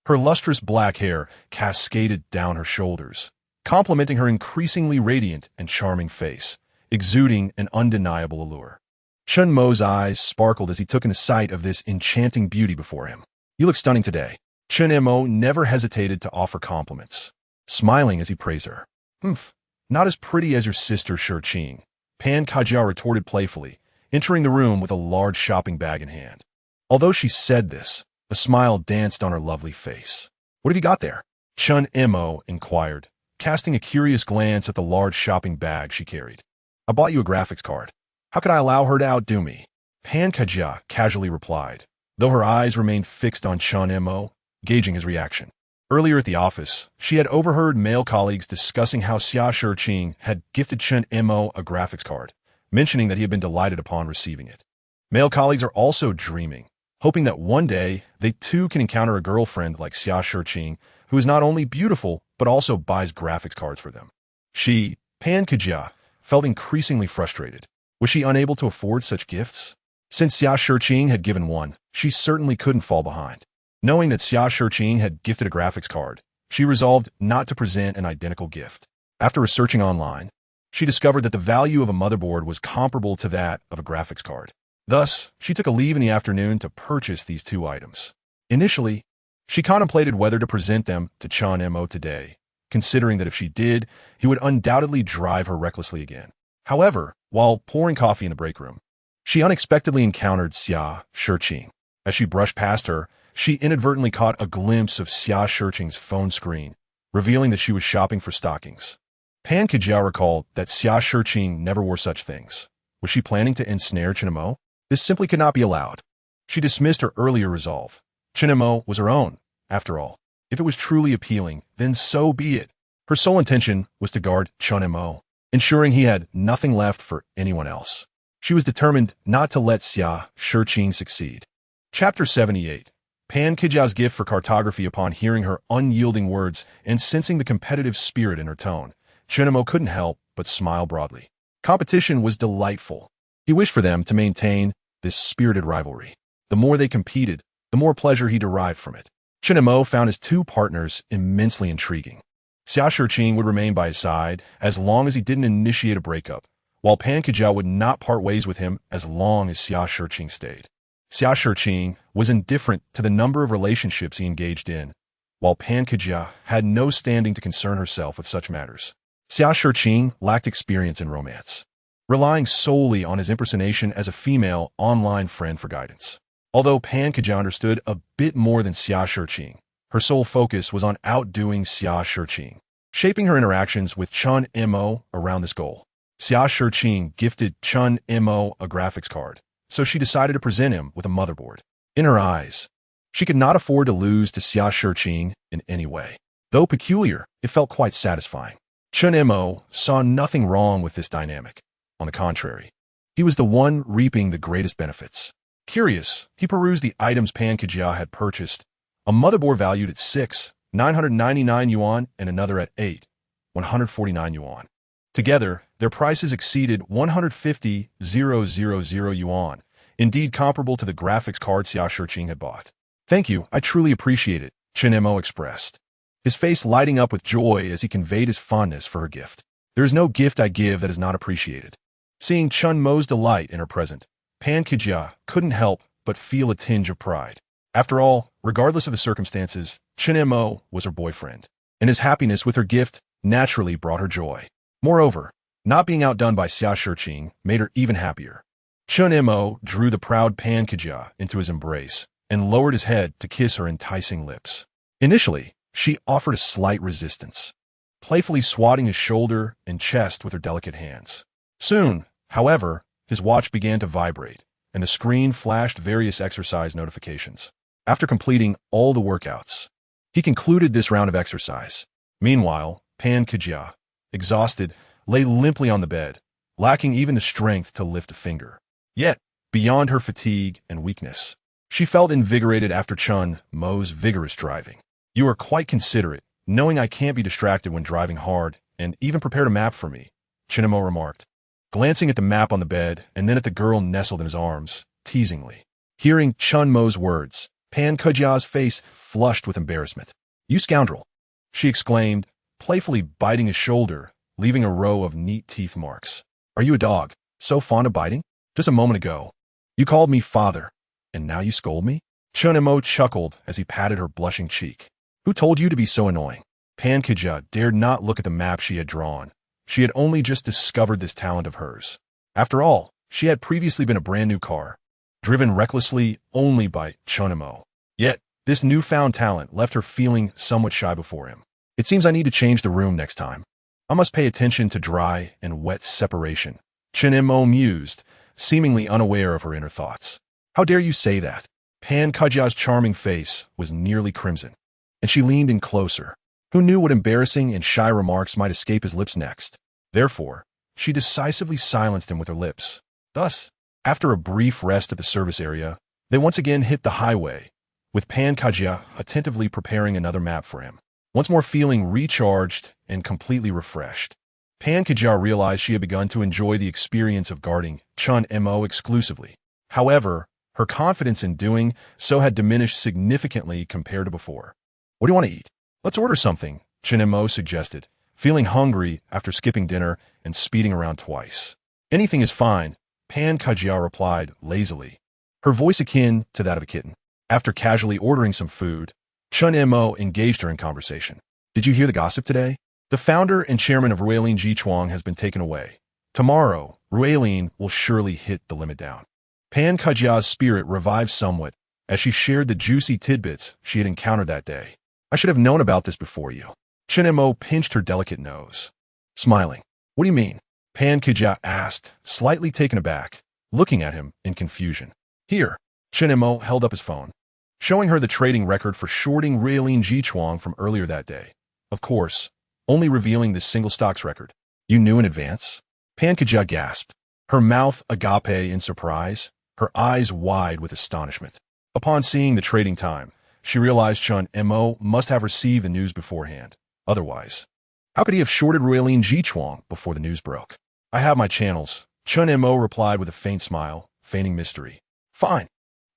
Her lustrous black hair cascaded down her shoulders, complementing her increasingly radiant and charming face, exuding an undeniable allure. Chen Mo's eyes sparkled as he took in the sight of this enchanting beauty before him. "You look stunning today." Chen Mo never hesitated to offer compliments, smiling as he praised her. "Humph, not as pretty as your sister Shiqing," Pan Kejia retorted playfully, entering the room with a large shopping bag in hand. Although she said this, a smile danced on her lovely face. "What have you got there?" Chen Mo inquired, casting a curious glance at the large shopping bag she carried. "I bought you a graphics card. How could I allow her to outdo me?" Pan Kejia casually replied, though her eyes remained fixed on Chen Mo, gauging his reaction. Earlier at the office, she had overheard male colleagues discussing how Xia Shiqing had gifted Chen Mo a graphics card, mentioning that he had been delighted upon receiving it. Male colleagues are also dreaming, hoping that one day they too can encounter a girlfriend like Xia Shiqing, who is not only beautiful, but also buys graphics cards for them. She, Pan Kejia, felt increasingly frustrated. Was she unable to afford such gifts? Since Xia Shiqing had given one, she certainly couldn't fall behind. Knowing that Xia Shiqing had gifted a graphics card, she resolved not to present an identical gift. After researching online, she discovered that the value of a motherboard was comparable to that of a graphics card. Thus, she took a leave in the afternoon to purchase these 2 items. Initially, she contemplated whether to present them to Chen Mo today, considering that if she did, he would undoubtedly drive her recklessly again. However, while pouring coffee in the break room, she unexpectedly encountered Xia Shiqing. As she brushed past her, she inadvertently caught a glimpse of Xia Shiqing's phone screen, revealing that she was shopping for stockings. Pan Kejia recalled that Xia Shiqing never wore such things. Was she planning to ensnare Chen Mo? This simply could not be allowed. She dismissed her earlier resolve. Chen Mo was her own, after all. If it was truly appealing, then so be it. Her sole intention was to guard Chen Mo, ensuring he had nothing left for anyone else. She was determined not to let Xia Shiqing succeed. Chapter 78. Pan Kejia's gift for cartography. Upon hearing her unyielding words and sensing the competitive spirit in her tone, Chen Mo couldn't help but smile broadly. Competition was delightful. He wished for them to maintain this spirited rivalry. The more they competed, the more pleasure he derived from it. Chen Mo found his 2 partners immensely intriguing. Xia Shiqing would remain by his side as long as he didn't initiate a breakup, while Pan Kejia would not part ways with him as long as Xia Shiqing stayed. Xia Shiqing was indifferent to the number of relationships he engaged in, while Pan Kejia had no standing to concern herself with such matters. Xia Shiqing lacked experience in romance, relying solely on his impersonation as a female online friend for guidance. Although Pan Kejia understood a bit more than Xia Shiqing, her sole focus was on outdoing Xia Shiqing, shaping her interactions with Chen Mo around this goal. Xia Shiqing gifted Chen Mo a graphics card, so she decided to present him with a motherboard. In her eyes, she could not afford to lose to Xia Shiqing in any way. Though peculiar, it felt quite satisfying. Chen Mo saw nothing wrong with this dynamic. On the contrary, he was the one reaping the greatest benefits. Curious, he perused the items Pan Kejia had purchased, a motherboard valued at 999 yuan and another at 149 yuan. Together, their prices exceeded 150,000 yuan, indeed comparable to the graphics card Xia Shiqing had bought. "Thank you, I truly appreciate it," Chen Mo expressed, his face lighting up with joy as he conveyed his fondness for her gift. "There is no gift I give that is not appreciated." Seeing Chen Mo's delight in her present, Pan Kijia couldn't help but feel a tinge of pride. After all, regardless of the circumstances, Chen Mo was her boyfriend, and his happiness with her gift naturally brought her joy. Moreover, not being outdone by Xia Shiqing made her even happier. Chen Mo drew the proud Pan Kijia into his embrace and lowered his head to kiss her enticing lips. Initially, she offered a slight resistance, playfully swatting his shoulder and chest with her delicate hands. Soon, however, his watch began to vibrate, and the screen flashed various exercise notifications. After completing all the workouts, he concluded this round of exercise. Meanwhile, Pan Kijia, exhausted, lay limply on the bed, lacking even the strength to lift a finger. Yet, beyond her fatigue and weakness, she felt invigorated after Chen Mo's vigorous driving. "You are quite considerate, knowing I can't be distracted when driving hard, and even prepared a map for me," Chen Mo remarked, glancing at the map on the bed and then at the girl nestled in his arms, teasingly. Hearing Chen Mo's words, Pan Kujia's face flushed with embarrassment. "You scoundrel!" she exclaimed, playfully biting his shoulder, leaving a row of neat teeth marks. "Are you a dog, so fond of biting? Just a moment ago, you called me father, and now you scold me?" Chen Mo chuckled as he patted her blushing cheek. "Who told you to be so annoying?" Pan Kijia dared not look at the map she had drawn. She had only just discovered this talent of hers. After all, she had previously been a brand new car, driven recklessly only by Chen Mo. Yet, this newfound talent left her feeling somewhat shy before him. "It seems I need to change the room next time. I must pay attention to dry and wet separation," Chen Mo mused, seemingly unaware of her inner thoughts. "How dare you say that?" Pan Kujia's charming face was nearly crimson, and she leaned in closer. Who knew what embarrassing and shy remarks might escape his lips next? Therefore, she decisively silenced him with her lips. Thus, after a brief rest at the service area, they once again hit the highway, with Pan Kajia attentively preparing another map for him. Once more feeling recharged and completely refreshed, Pan Kajia realized she had begun to enjoy the experience of guarding Chen Mo exclusively. However, her confidence in doing so had diminished significantly compared to before. "What do you want to eat? Let's order something," Chen Mo suggested, feeling hungry after skipping dinner and speeding around twice. "Anything is fine," Pan Kajia replied lazily, her voice akin to that of a kitten. After casually ordering some food, Chen Mo engaged her in conversation. "Did you hear the gossip today? The founder and chairman of Ruilin Jichuang has been taken away. Tomorrow, Ruilin will surely hit the limit down." Pan Kajia's spirit revived somewhat as she shared the juicy tidbits she had encountered that day. "I should have known about this before you." Chen Mo pinched her delicate nose, smiling. "What do you mean?" Pan Kajia asked, slightly taken aback, looking at him in confusion. "Here." Chen Mo held up his phone, showing her the trading record for shorting Ruilin Jichuang from earlier that day. Of course, only revealing this single stocks record. "You knew in advance?" Pan Kajia gasped, her mouth agape in surprise, her eyes wide with astonishment. Upon seeing the trading time, she realized Chen Mo must have received the news beforehand. Otherwise, how could he have shorted Ruilin Jichuang before the news broke? "I have my channels," Chen Mo replied with a faint smile, feigning mystery. "Fine.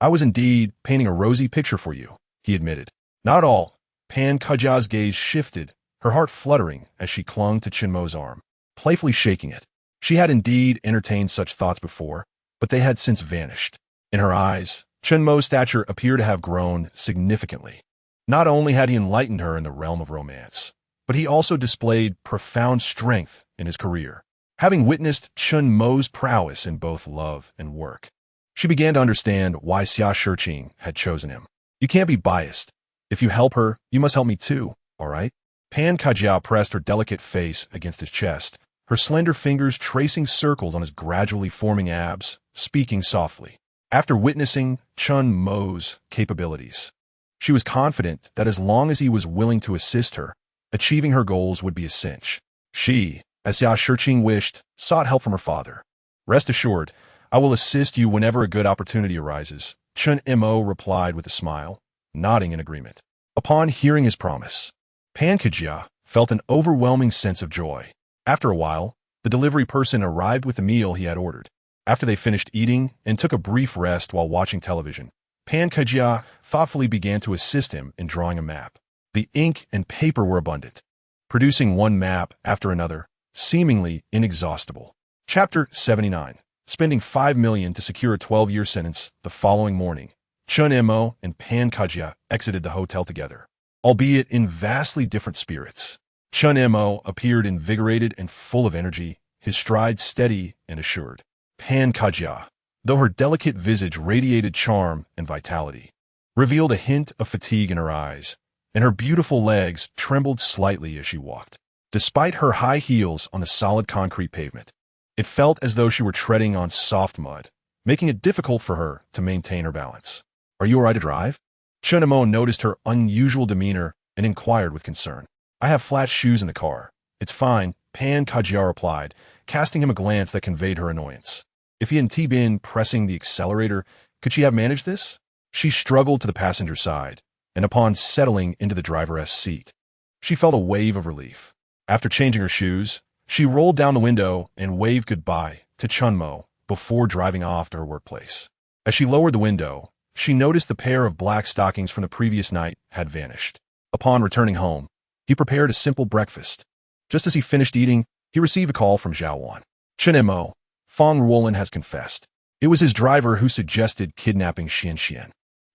I was indeed painting a rosy picture for you," he admitted. "Not all." Pan Kajia's gaze shifted, her heart fluttering as she clung to Chen Mo's arm, playfully shaking it. She had indeed entertained such thoughts before, but they had since vanished. In her eyes, Chen Mo's stature appeared to have grown significantly. Not only had he enlightened her in the realm of romance, but he also displayed profound strength in his career. Having witnessed Chen Mo's prowess in both love and work, she began to understand why Xia Shiqing had chosen him. "You can't be biased. If you help her, you must help me too, all right?" Pan Kajia pressed her delicate face against his chest, her slender fingers tracing circles on his gradually forming abs, speaking softly. After witnessing Chen Mo's capabilities, she was confident that as long as he was willing to assist her, achieving her goals would be a cinch. She, as Xia Shiqing wished, sought help from her father. "Rest assured, I will assist you whenever a good opportunity arises," Chen Mo replied with a smile, nodding in agreement. Upon hearing his promise, Pan Kajia felt an overwhelming sense of joy. After a while, the delivery person arrived with the meal he had ordered. After they finished eating and took a brief rest while watching television, Pan Kajia thoughtfully began to assist him in drawing a map. The ink and paper were abundant, producing one map after another, seemingly inexhaustible. Chapter 79. Spending $5 million to secure a 12-year sentence. The following morning, Chen Mo and Pan Kajia exited the hotel together, albeit in vastly different spirits. Chen Mo appeared invigorated and full of energy, his stride steady and assured. Pan Kajia, though her delicate visage radiated charm and vitality, revealed a hint of fatigue in her eyes, and her beautiful legs trembled slightly as she walked. Despite her high heels on the solid concrete pavement, it felt as though she were treading on soft mud, making it difficult for her to maintain her balance. "Are you all right to drive?" Chen Mo noticed her unusual demeanor and inquired with concern. "I have flat shoes in the car. It's fine," Pan Kajia replied, casting him a glance that conveyed her annoyance. If he hadn't been pressing the accelerator, could she have managed this? She struggled to the passenger side, and upon settling into the driver's seat, she felt a wave of relief. After changing her shoes, she rolled down the window and waved goodbye to Chen Mo before driving off to her workplace. As she lowered the window, she noticed the pair of black stockings from the previous night had vanished. Upon returning home, he prepared a simple breakfast. Just as he finished eating, he received a call from Zhao Wan. "Chen Mo, Fong Ruolin has confessed. It was his driver who suggested kidnapping Xian,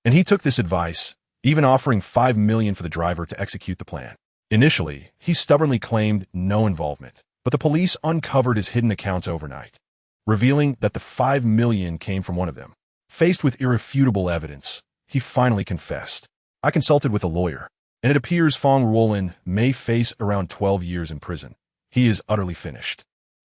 and he took this advice, even offering $5 million for the driver to execute the plan. Initially, he stubbornly claimed no involvement, but the police uncovered his hidden accounts overnight, revealing that the $5 million came from one of them. Faced with irrefutable evidence, he finally confessed. I consulted with a lawyer, and it appears Fong Ruolin may face around 12 years in prison. He is utterly finished."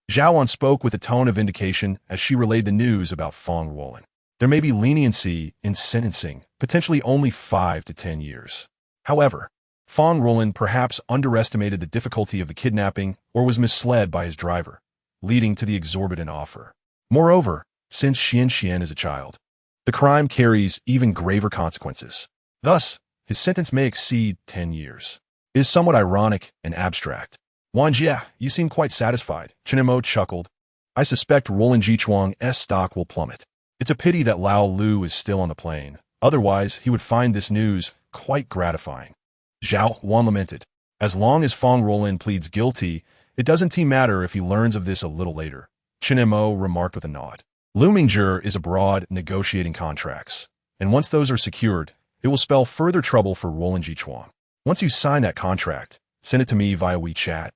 Zhao Wan spoke with a tone of vindication as she relayed the news about Fong Ruolin. There may be leniency in sentencing, potentially only 5 to 10 years. However, Fong Ruolin perhaps underestimated the difficulty of the kidnapping or was misled by his driver, leading to the exorbitant offer. Moreover, since Xian is a child, the crime carries even graver consequences. Thus, his sentence may exceed 10 years. It is somewhat ironic and abstract. "Wan Jia, you seem quite satisfied," Chen Mo chuckled. "I suspect Roland Jichuang's stock will plummet. It's a pity that Lao Lu is still on the plane. Otherwise, he would find this news quite gratifying." Zhao Wan lamented. "As long as Fong Ruolin pleads guilty, it doesn't matter if he learns of this a little later," Chen Mo remarked with a nod. Looming Jur is abroad negotiating contracts, and once those are secured, it will spell further trouble for Roland Jichuang. Once you sign that contract, send it to me via WeChat,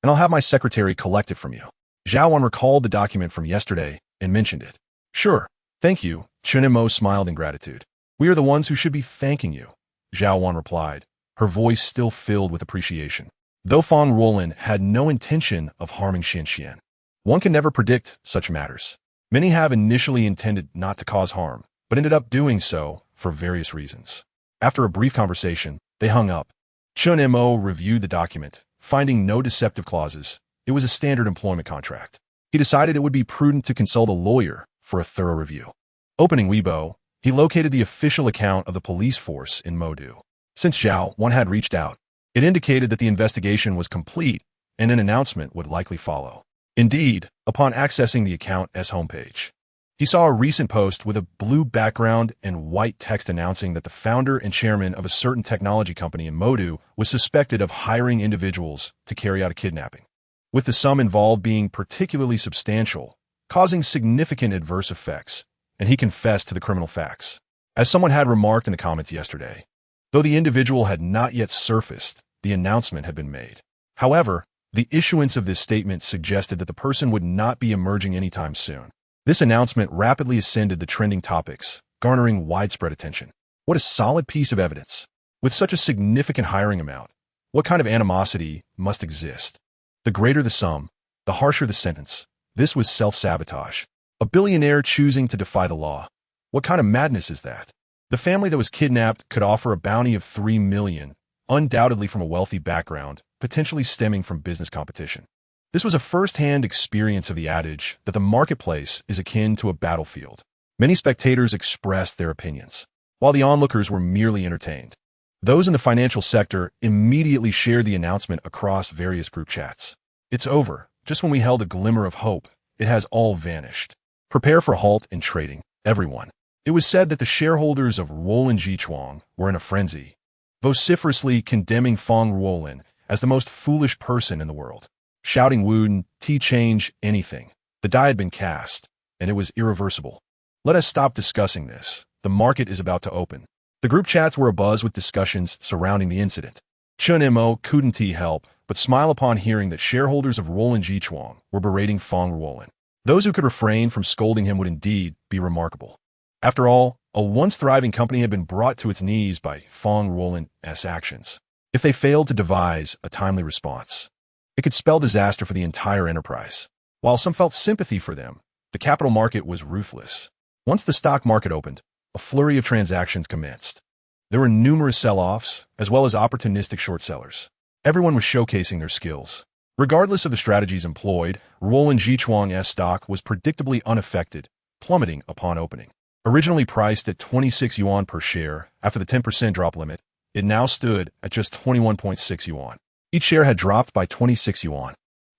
and I'll have my secretary collect it from you." Zhao Wan recalled the document from yesterday and mentioned it. "Sure, thank you," Chen Mo smiled in gratitude. "We are the ones who should be thanking you," Zhao Wan replied, her voice still filled with appreciation. Though Fong Ruolin had no intention of harming Xian, one can never predict such matters. Many have initially intended not to cause harm, but ended up doing so for various reasons. After a brief conversation, they hung up. Chen Mo reviewed the document, finding no deceptive clauses. It was a standard employment contract. He decided it would be prudent to consult a lawyer for a thorough review. Opening Weibo, he located the official account of the police force in Modu. Since Zhao Wan had reached out, it indicated that the investigation was complete and an announcement would likely follow. Indeed, upon accessing the account's homepage, he saw a recent post with a blue background and white text announcing that the founder and chairman of a certain technology company in Modu was suspected of hiring individuals to carry out a kidnapping, with the sum involved being particularly substantial, causing significant adverse effects, and he confessed to the criminal facts. As someone had remarked in the comments yesterday, though the individual had not yet surfaced, the announcement had been made. However, the issuance of this statement suggested that the person would not be emerging anytime soon. This announcement rapidly ascended the trending topics, garnering widespread attention. What a solid piece of evidence. With such a significant hiring amount, what kind of animosity must exist? The greater the sum, the harsher the sentence. This was self-sabotage. A billionaire choosing to defy the law. What kind of madness is that? The family that was kidnapped could offer a bounty of $3 million, undoubtedly from a wealthy background, potentially stemming from business competition. This was a first-hand experience of the adage that the marketplace is akin to a battlefield. Many spectators expressed their opinions, while the onlookers were merely entertained. Those in the financial sector immediately shared the announcement across various group chats. "It's over. Just when we held a glimmer of hope, it has all vanished." Prepare for a halt in trading, everyone. It was said that the shareholders of Ruolin Jichuang were in a frenzy, vociferously condemning Feng Ruolin as the most foolish person in the world, shouting wouldn't he change anything. The die had been cast, and it was irreversible. Let us stop discussing this. The market is about to open. The group chats were abuzz with discussions surrounding the incident. Chen Mo couldn't help but smile upon hearing that shareholders of Ruolin Jichuang were berating Feng Ruolin. Those who could refrain from scolding him would indeed be remarkable. After all, a once thriving company had been brought to its knees by Feng Ruolin's actions. If they failed to devise a timely response, it could spell disaster for the entire enterprise. While some felt sympathy for them, the capital market was ruthless. Once the stock market opened, a flurry of transactions commenced. There were numerous sell-offs, as well as opportunistic short sellers. Everyone was showcasing their skills. Regardless of the strategies employed, Ruolin Jichuang's stock was predictably unaffected, plummeting upon opening. Originally priced at 26 yuan per share after the 10% drop limit, it now stood at just 21.6 yuan. Each share had dropped by 26 yuan.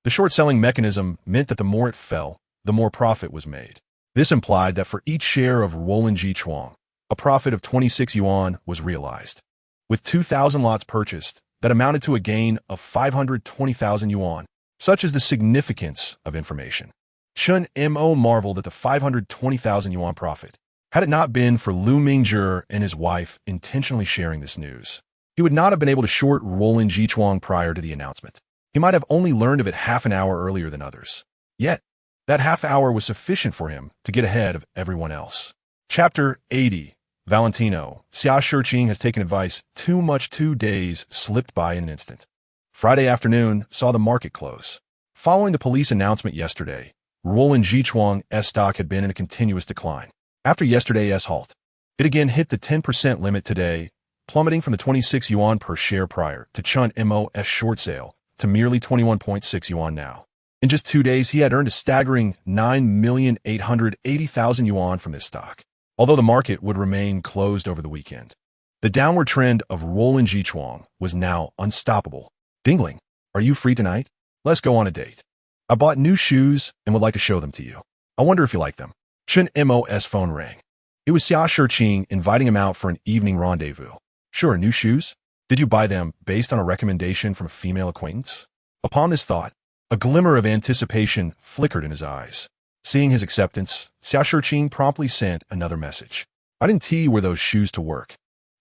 The short-selling mechanism meant that the more it fell, the more profit was made. This implied that for each share of Ruolin Jichuang, a profit of 26 yuan was realized. With 2,000 lots purchased, that amounted to a gain of 520,000 yuan. Such is the significance of information. Chen Mo marveled at the 520,000 yuan profit. Had it not been for Lu Mingzhi and his wife intentionally sharing this news, he would not have been able to short Ruolin Jichuang prior to the announcement. He might have only learned of it half an hour earlier than others. Yet, that half hour was sufficient for him to get ahead of everyone else. Chapter 80. Valentino. Xia Shiqing has taken advice. Too much. 2 days slipped by in an instant. Friday afternoon saw the market close. Following the police announcement yesterday, Ruolin Jichuang's stock had been in a continuous decline. After yesterday's halt, it again hit the 10% limit today, plummeting from the 26 yuan per share prior to Chen Mo's short sale to merely 21.6 yuan now. In just 2 days, he had earned a staggering 9,880,000 yuan from this stock, although the market would remain closed over the weekend. The downward trend of Ruolin Jichuang was now unstoppable. Dingling, are you free tonight? Let's go on a date. I bought new shoes and would like to show them to you. I wonder if you like them. Chen Mo's phone rang. It was Xia Shiqing inviting him out for an evening rendezvous. Sure, new shoes? Did you buy them based on a recommendation from a female acquaintance? Upon this thought, a glimmer of anticipation flickered in his eyes. Seeing his acceptance, Xia Shiqing promptly sent another message. I didn't wear those shoes to work.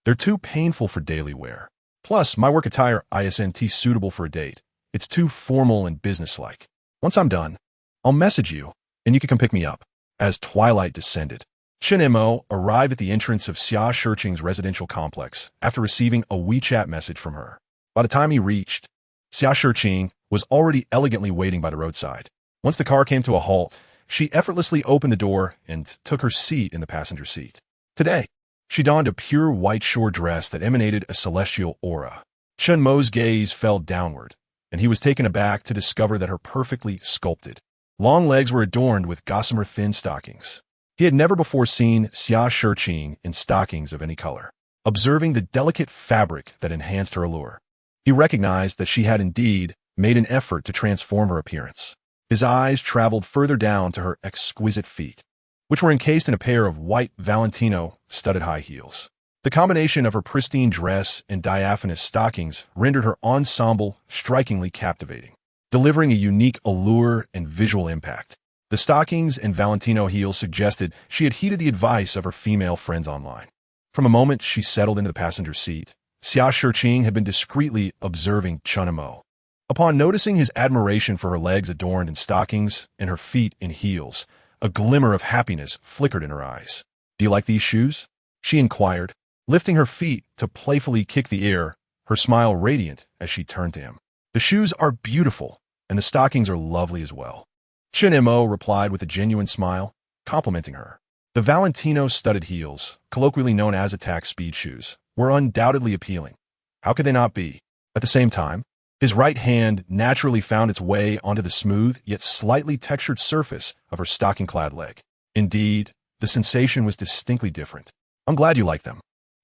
They're too painful for daily wear. Plus, my work attire isn't suitable for a date. It's too formal and businesslike. Once I'm done, I'll message you, and you can come pick me up. As twilight descended, Chen Mo arrived at the entrance of Xia Shiqing's residential complex after receiving a WeChat message from her. By the time he reached, Xia Shiqing was already elegantly waiting by the roadside. Once the car came to a halt, she effortlessly opened the door and took her seat in the passenger seat. Today, she donned a pure white shore dress that emanated a celestial aura. Chen Mo's gaze fell downward, and he was taken aback to discover that her perfectly sculpted long legs were adorned with gossamer thin stockings. He had never before seen Xia Shiqing in stockings of any color. Observing the delicate fabric that enhanced her allure, he recognized that she had indeed made an effort to transform her appearance. His eyes traveled further down to her exquisite feet, which were encased in a pair of white Valentino studded high heels. The combination of her pristine dress and diaphanous stockings rendered her ensemble strikingly captivating, delivering a unique allure and visual impact. The stockings and Valentino heels suggested she had heeded the advice of her female friends online. From a moment she settled into the passenger seat, Xia Shiqing had been discreetly observing Chen Mo. Upon noticing his admiration for her legs adorned in stockings and her feet in heels, a glimmer of happiness flickered in her eyes. Do you like these shoes? She inquired, lifting her feet to playfully kick the air, her smile radiant as she turned to him. The shoes are beautiful, and the stockings are lovely as well. Chen Mo replied with a genuine smile, complimenting her. The Valentino studded heels, colloquially known as attack speed shoes, were undoubtedly appealing. How could they not be? At the same time, his right hand naturally found its way onto the smooth yet slightly textured surface of her stocking-clad leg. Indeed, the sensation was distinctly different. I'm glad you like them.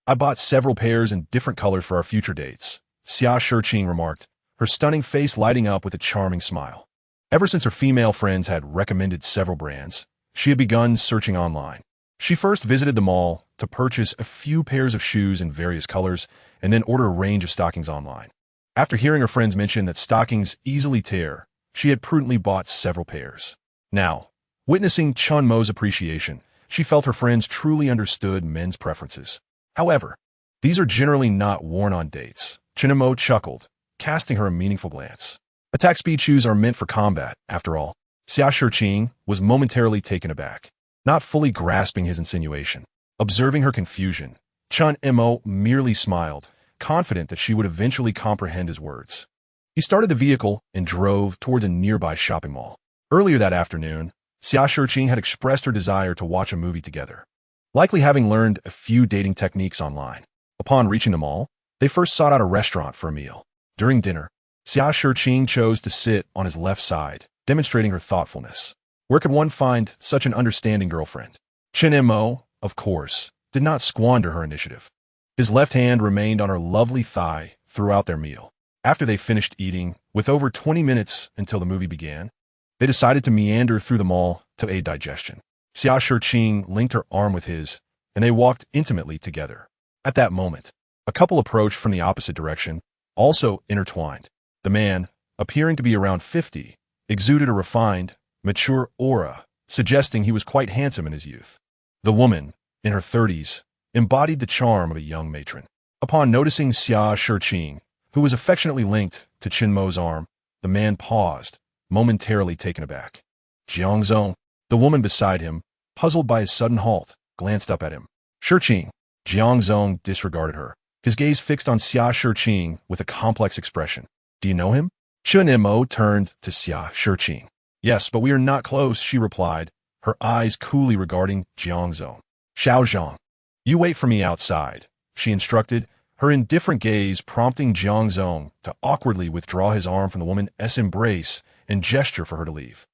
I bought several pairs in different colors for our future dates, Xia Shiqing remarked, her stunning face lighting up with a charming smile. Ever since her female friends had recommended several brands, she had begun searching online. She first visited the mall to purchase a few pairs of shoes in various colors and then order a range of stockings online. After hearing her friends mention that stockings easily tear, she had prudently bought several pairs. Now, witnessing Chen Mo's appreciation, she felt her friends truly understood men's preferences. However, these are generally not worn on dates. Chen Mo chuckled, casting her a meaningful glance. Attack speed shoes are meant for combat, after all. Xia Shiqing was momentarily taken aback, not fully grasping his insinuation. Observing her confusion, Chen Mo merely smiled, confident that she would eventually comprehend his words. He started the vehicle and drove towards a nearby shopping mall. Earlier that afternoon, Xia Shiqing had expressed her desire to watch a movie together, likely having learned a few dating techniques online. Upon reaching the mall, they first sought out a restaurant for a meal. During dinner, Xia Shiqing chose to sit on his left side, demonstrating her thoughtfulness. Where could one find such an understanding girlfriend? Chen Mo, of course, did not squander her initiative. His left hand remained on her lovely thigh throughout their meal. After they finished eating, with over 20 minutes until the movie began, they decided to meander through the mall to aid digestion. Xia Shiqing linked her arm with his, and they walked intimately together. At that moment, a couple approached from the opposite direction, also intertwined. The man, appearing to be around 50, exuded a refined, mature aura, suggesting he was quite handsome in his youth. The woman, in her 30s, embodied the charm of a young matron. Upon noticing Xia Shiqing, who was affectionately linked to Chen Mo's arm, the man paused, momentarily taken aback. Jiangzong, the woman beside him, puzzled by his sudden halt, glanced up at him. Shiqing. Jiangzong disregarded her, his gaze fixed on Xia Shiqing with a complex expression. Do you know him? Chen Mo turned to Xia Shiqing. Yes, but we are not close, she replied, her eyes coolly regarding Jiangzong. Xiaozhang. You wait for me outside, she instructed, her indifferent gaze prompting Jiangzong to awkwardly withdraw his arm from the woman's embrace and gesture for her to leave.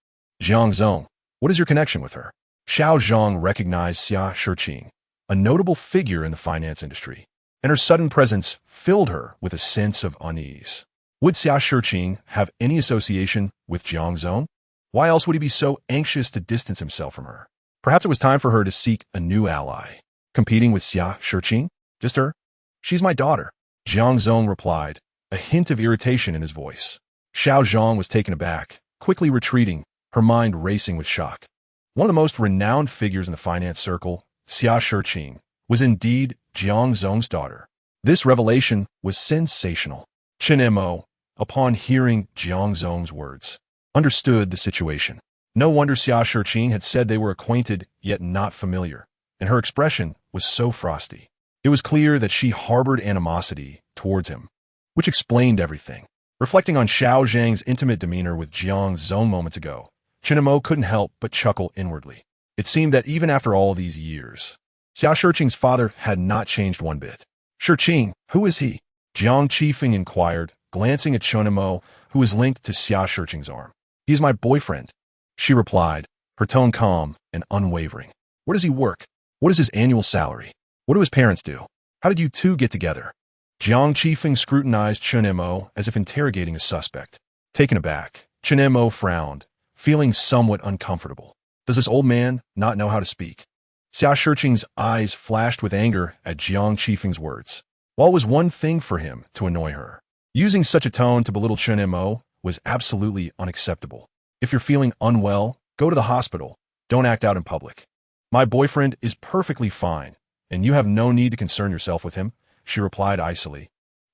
Jiangzong, what is your connection with her? Xiaozhang recognized Xia Shiqing, a notable figure in the finance industry, and her sudden presence filled her with a sense of unease. Would Xia Shiqing have any association with Jiangzong? Why else would he be so anxious to distance himself from her? Perhaps it was time for her to seek a new ally. Competing with Xia Shiqing? Just her? She's my daughter, Jiangzong replied, a hint of irritation in his voice. Xiaozhang was taken aback, quickly retreating, her mind racing with shock. One of the most renowned figures in the finance circle, Xia Shiqing, was indeed Jiangzong's daughter. This revelation was sensational. Chen Mo, upon hearing Jiangzong's words, understood the situation. No wonder Xia Shiqing had said they were acquainted yet not familiar, and her expression was so frosty. It was clear that she harbored animosity towards him, which explained everything. Reflecting on Xiao Zhang's intimate demeanor with Jiangzong moments ago, Chen Mo couldn't help but chuckle inwardly. It seemed that even after all these years, Xia Shiqing's father had not changed one bit. Shiqing, who is he? Jiang Qifeng inquired, glancing at Chen Mo, who was linked to Xia Shiqing's arm. He is my boyfriend, she replied, her tone calm and unwavering. Where does he work? What is his annual salary? What do his parents do? How did you two get together? Jiang Qifeng scrutinized Chen Mo as if interrogating a suspect. Taken aback, Chen Mo frowned, feeling somewhat uncomfortable. Does this old man not know how to speak? Xia Shiqing's eyes flashed with anger at Jiang Qifeng's words. While it was one thing for him to annoy her, using such a tone to belittle Chen Mo was absolutely unacceptable. If you're feeling unwell, go to the hospital. Don't act out in public. My boyfriend is perfectly fine, and you have no need to concern yourself with him, she replied icily.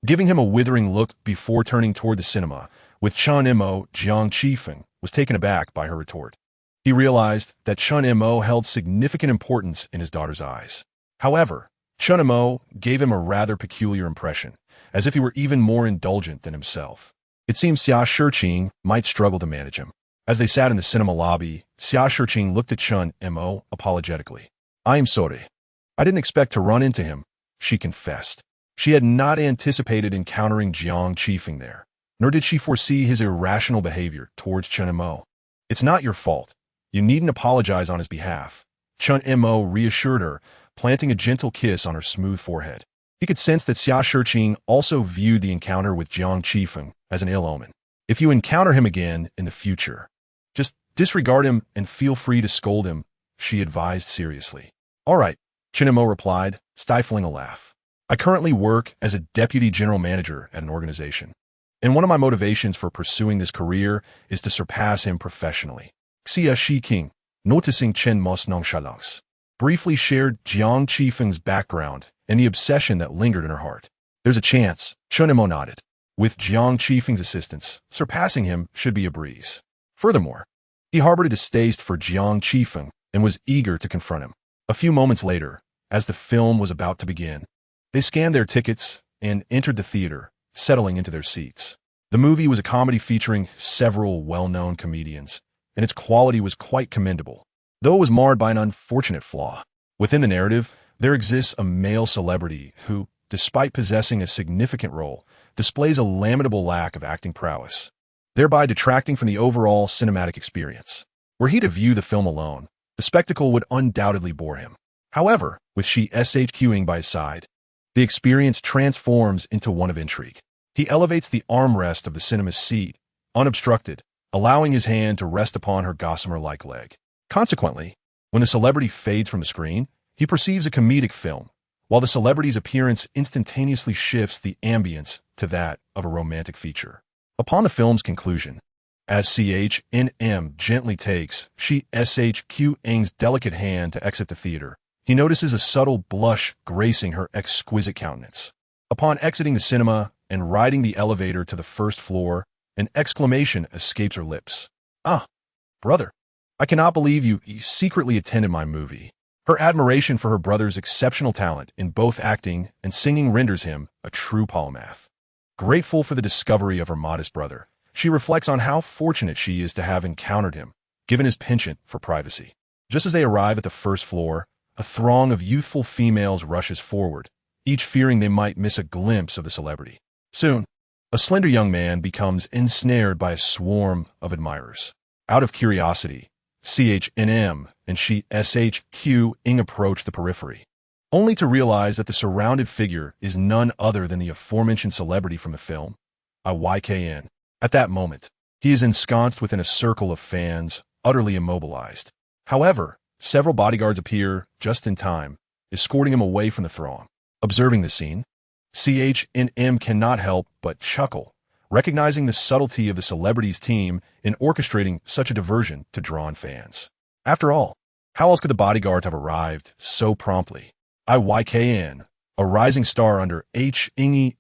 Giving him a withering look before turning toward the cinema, with Chen Mo, Jiang Qifeng was taken aback by her retort. He realized that Chen Mo held significant importance in his daughter's eyes. However, Chen Mo gave him a rather peculiar impression, as if he were even more indulgent than himself. It seemed Xia Shiqing might struggle to manage him. As they sat in the cinema lobby, Xia Shiqing looked at Chen Mo apologetically. I am sorry. I didn't expect to run into him, she confessed. She had not anticipated encountering Jiang Qifeng there, nor did she foresee his irrational behavior towards Chen Mo. It's not your fault. You needn't apologize on his behalf, Chen Mo reassured her, planting a gentle kiss on her smooth forehead. He could sense that Xia Shiqing also viewed the encounter with Jiang Qifeng as an ill omen. If you encounter him again in the future, just disregard him and feel free to scold him she advised seriously. All right, Chen Mo replied, stifling a laugh. I currently work as a deputy general manager at an organization, and one of my motivations for pursuing this career is to surpass him professionally. Xia Shiking, noticing Chen Mo's nonchalance, briefly shared Jiang Qifeng's background and the obsession that lingered in her heart. There's a chance, Chen Mo nodded. With Jiang Qifeng's assistance, surpassing him should be a breeze. Furthermore, he harbored a distaste for Jiang Qifeng and was eager to confront him. A few moments later, as the film was about to begin, they scanned their tickets and entered the theater, settling into their seats. The movie was a comedy featuring several well-known comedians, and its quality was quite commendable, though it was marred by an unfortunate flaw. Within the narrative, there exists a male celebrity who, despite possessing a significant role, displays a lamentable lack of acting prowess, thereby detracting from the overall cinematic experience. Were he to view the film alone, the spectacle would undoubtedly bore him. However, with she SHQing by his side, the experience transforms into one of intrigue. He elevates the armrest of the cinema's seat, unobstructed, allowing his hand to rest upon her gossamer-like leg. Consequently, when the celebrity fades from the screen, he perceives a comedic film, while the celebrity's appearance instantaneously shifts the ambience to that of a romantic feature. Upon the film's conclusion, as CHNM gently takes she SHQing's delicate hand to exit the theater, he notices a subtle blush gracing her exquisite countenance. Upon exiting the cinema and riding the elevator to the first floor, an exclamation escapes her lips. Ah, brother, I cannot believe you secretly attended my movie. Her admiration for her brother's exceptional talent in both acting and singing renders him a true polymath. Grateful for the discovery of her modest brother, she reflects on how fortunate she is to have encountered him, given his penchant for privacy. Just as they arrive at the first floor, a throng of youthful females rushes forward, each fearing they might miss a glimpse of the celebrity. Soon, a slender young man becomes ensnared by a swarm of admirers. Out of curiosity, CHNM and she SHQing approach the periphery, only to realize that the surrounded figure is none other than the aforementioned celebrity from the film, IYKN. At that moment, he is ensconced within a circle of fans, utterly immobilized. However, several bodyguards appear just in time, escorting him away from the throng. Observing the scene, CHNM cannot help but chuckle, recognizing the subtlety of the celebrity's team in orchestrating such a diversion to draw in fans. After all, how else could the bodyguards have arrived so promptly? IYKN, a rising star under HNGWI,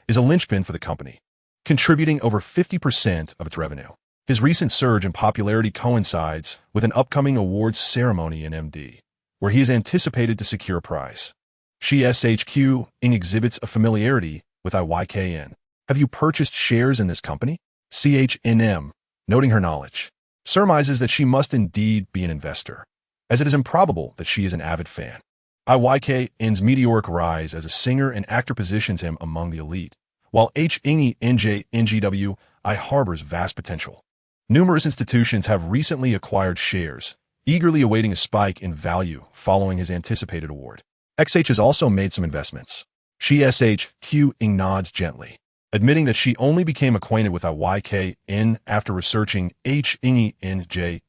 is a linchpin for the company, contributing over 50% of its revenue. His recent surge in popularity coincides with an upcoming awards ceremony in MD, where he is anticipated to secure a prize. She SHQing exhibits a familiarity with IYKN. Have you purchased shares in this company? CHNM, noting her knowledge, surmises that she must indeed be an investor, as it is improbable that she is an avid fan. IYKN's meteoric rise as a singer and actor positions him among the elite, while HNGWI harbors vast potential. Numerous institutions have recently acquired shares, eagerly awaiting a spike in value following his anticipated award. XH has also made some investments. She SHQing nods gently, admitting that she only became acquainted with IYKN after researching HNGWI.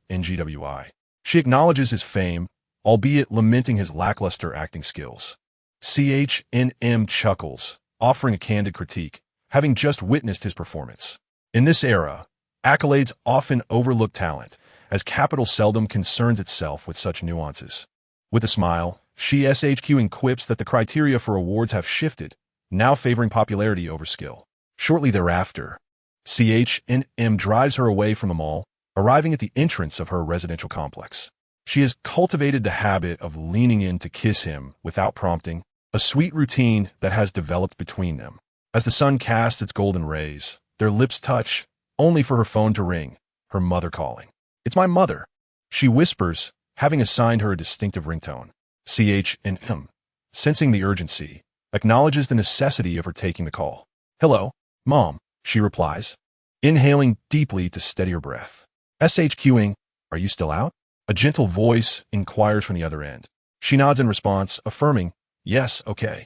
She acknowledges his fame, albeit lamenting his lackluster acting skills. CHNM chuckles, offering a candid critique, having just witnessed his performance. In this era, accolades often overlook talent, as capital seldom concerns itself with such nuances. With a smile, she SHQing quips that the criteria for awards have shifted, now favoring popularity over skill. Shortly thereafter, CHNM drives her away from the mall, arriving at the entrance of her residential complex. She has cultivated the habit of leaning in to kiss him without prompting, a sweet routine that has developed between them. As the sun casts its golden rays, their lips touch, only for her phone to ring, her mother calling. It's my mother, she whispers, having assigned her a distinctive ringtone. CHNM, sensing the urgency, acknowledges the necessity of her taking the call. Hello, Mom, she replies, inhaling deeply to steady her breath. SHQing, are you still out? A gentle voice inquires from the other end. She nods in response, affirming, yes, okay.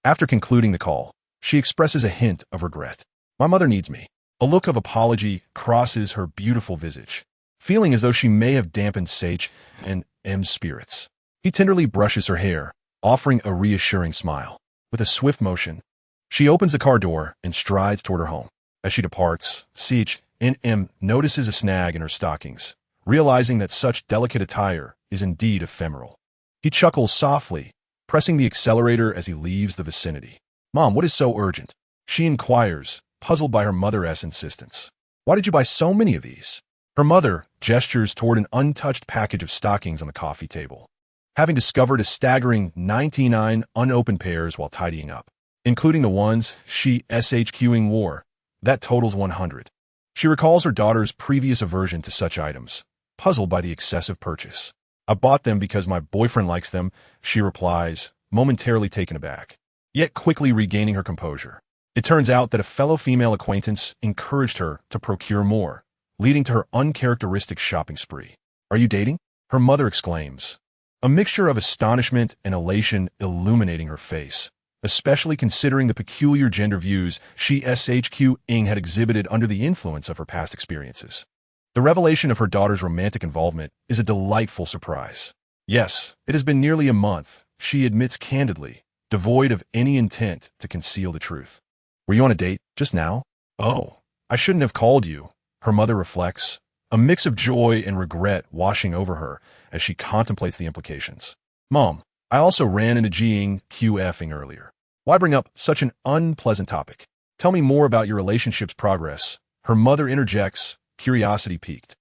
After concluding the call, she expresses a hint of regret. My mother needs me. A look of apology crosses her beautiful visage. feeling as though she may have dampened Sage and M's spirits. He tenderly brushes her hair, offering a reassuring smile. With a swift motion, she opens the car door and strides toward her home. As she departs, Sage and M notices a snag in her stockings, realizing that such delicate attire is indeed ephemeral. He chuckles softly, pressing the accelerator as he leaves the vicinity. "Mom, what is so urgent?" she inquires, puzzled by her mother's insistence. "Why did you buy so many of these?" Her mother gestures toward an untouched package of stockings on the coffee table, having discovered a staggering 99 unopened pairs while tidying up, including the ones she SHQing wore. That totals 100. She recalls her daughter's previous aversion to such items, puzzled by the excessive purchase. "I bought them because my boyfriend likes them," she replies, momentarily taken aback, yet quickly regaining her composure. It turns out that a fellow female acquaintance encouraged her to procure more, leading to her uncharacteristic shopping spree. "Are you dating?" her mother exclaims, a mixture of astonishment and elation illuminating her face, especially considering the peculiar gender views she SHQing had exhibited under the influence of her past experiences. The revelation of her daughter's romantic involvement is a delightful surprise. "Yes, it has been nearly a month," she admits candidly, devoid of any intent to conceal the truth. "Were you on a date just now?" "Oh, I shouldn't have called you," her mother reflects, a mix of joy and regret washing over her as she contemplates the implications. "Mom, I also ran into QFing earlier. Why bring up such an unpleasant topic? Tell me more about your relationship's progress," her mother interjects, curiosity piqued.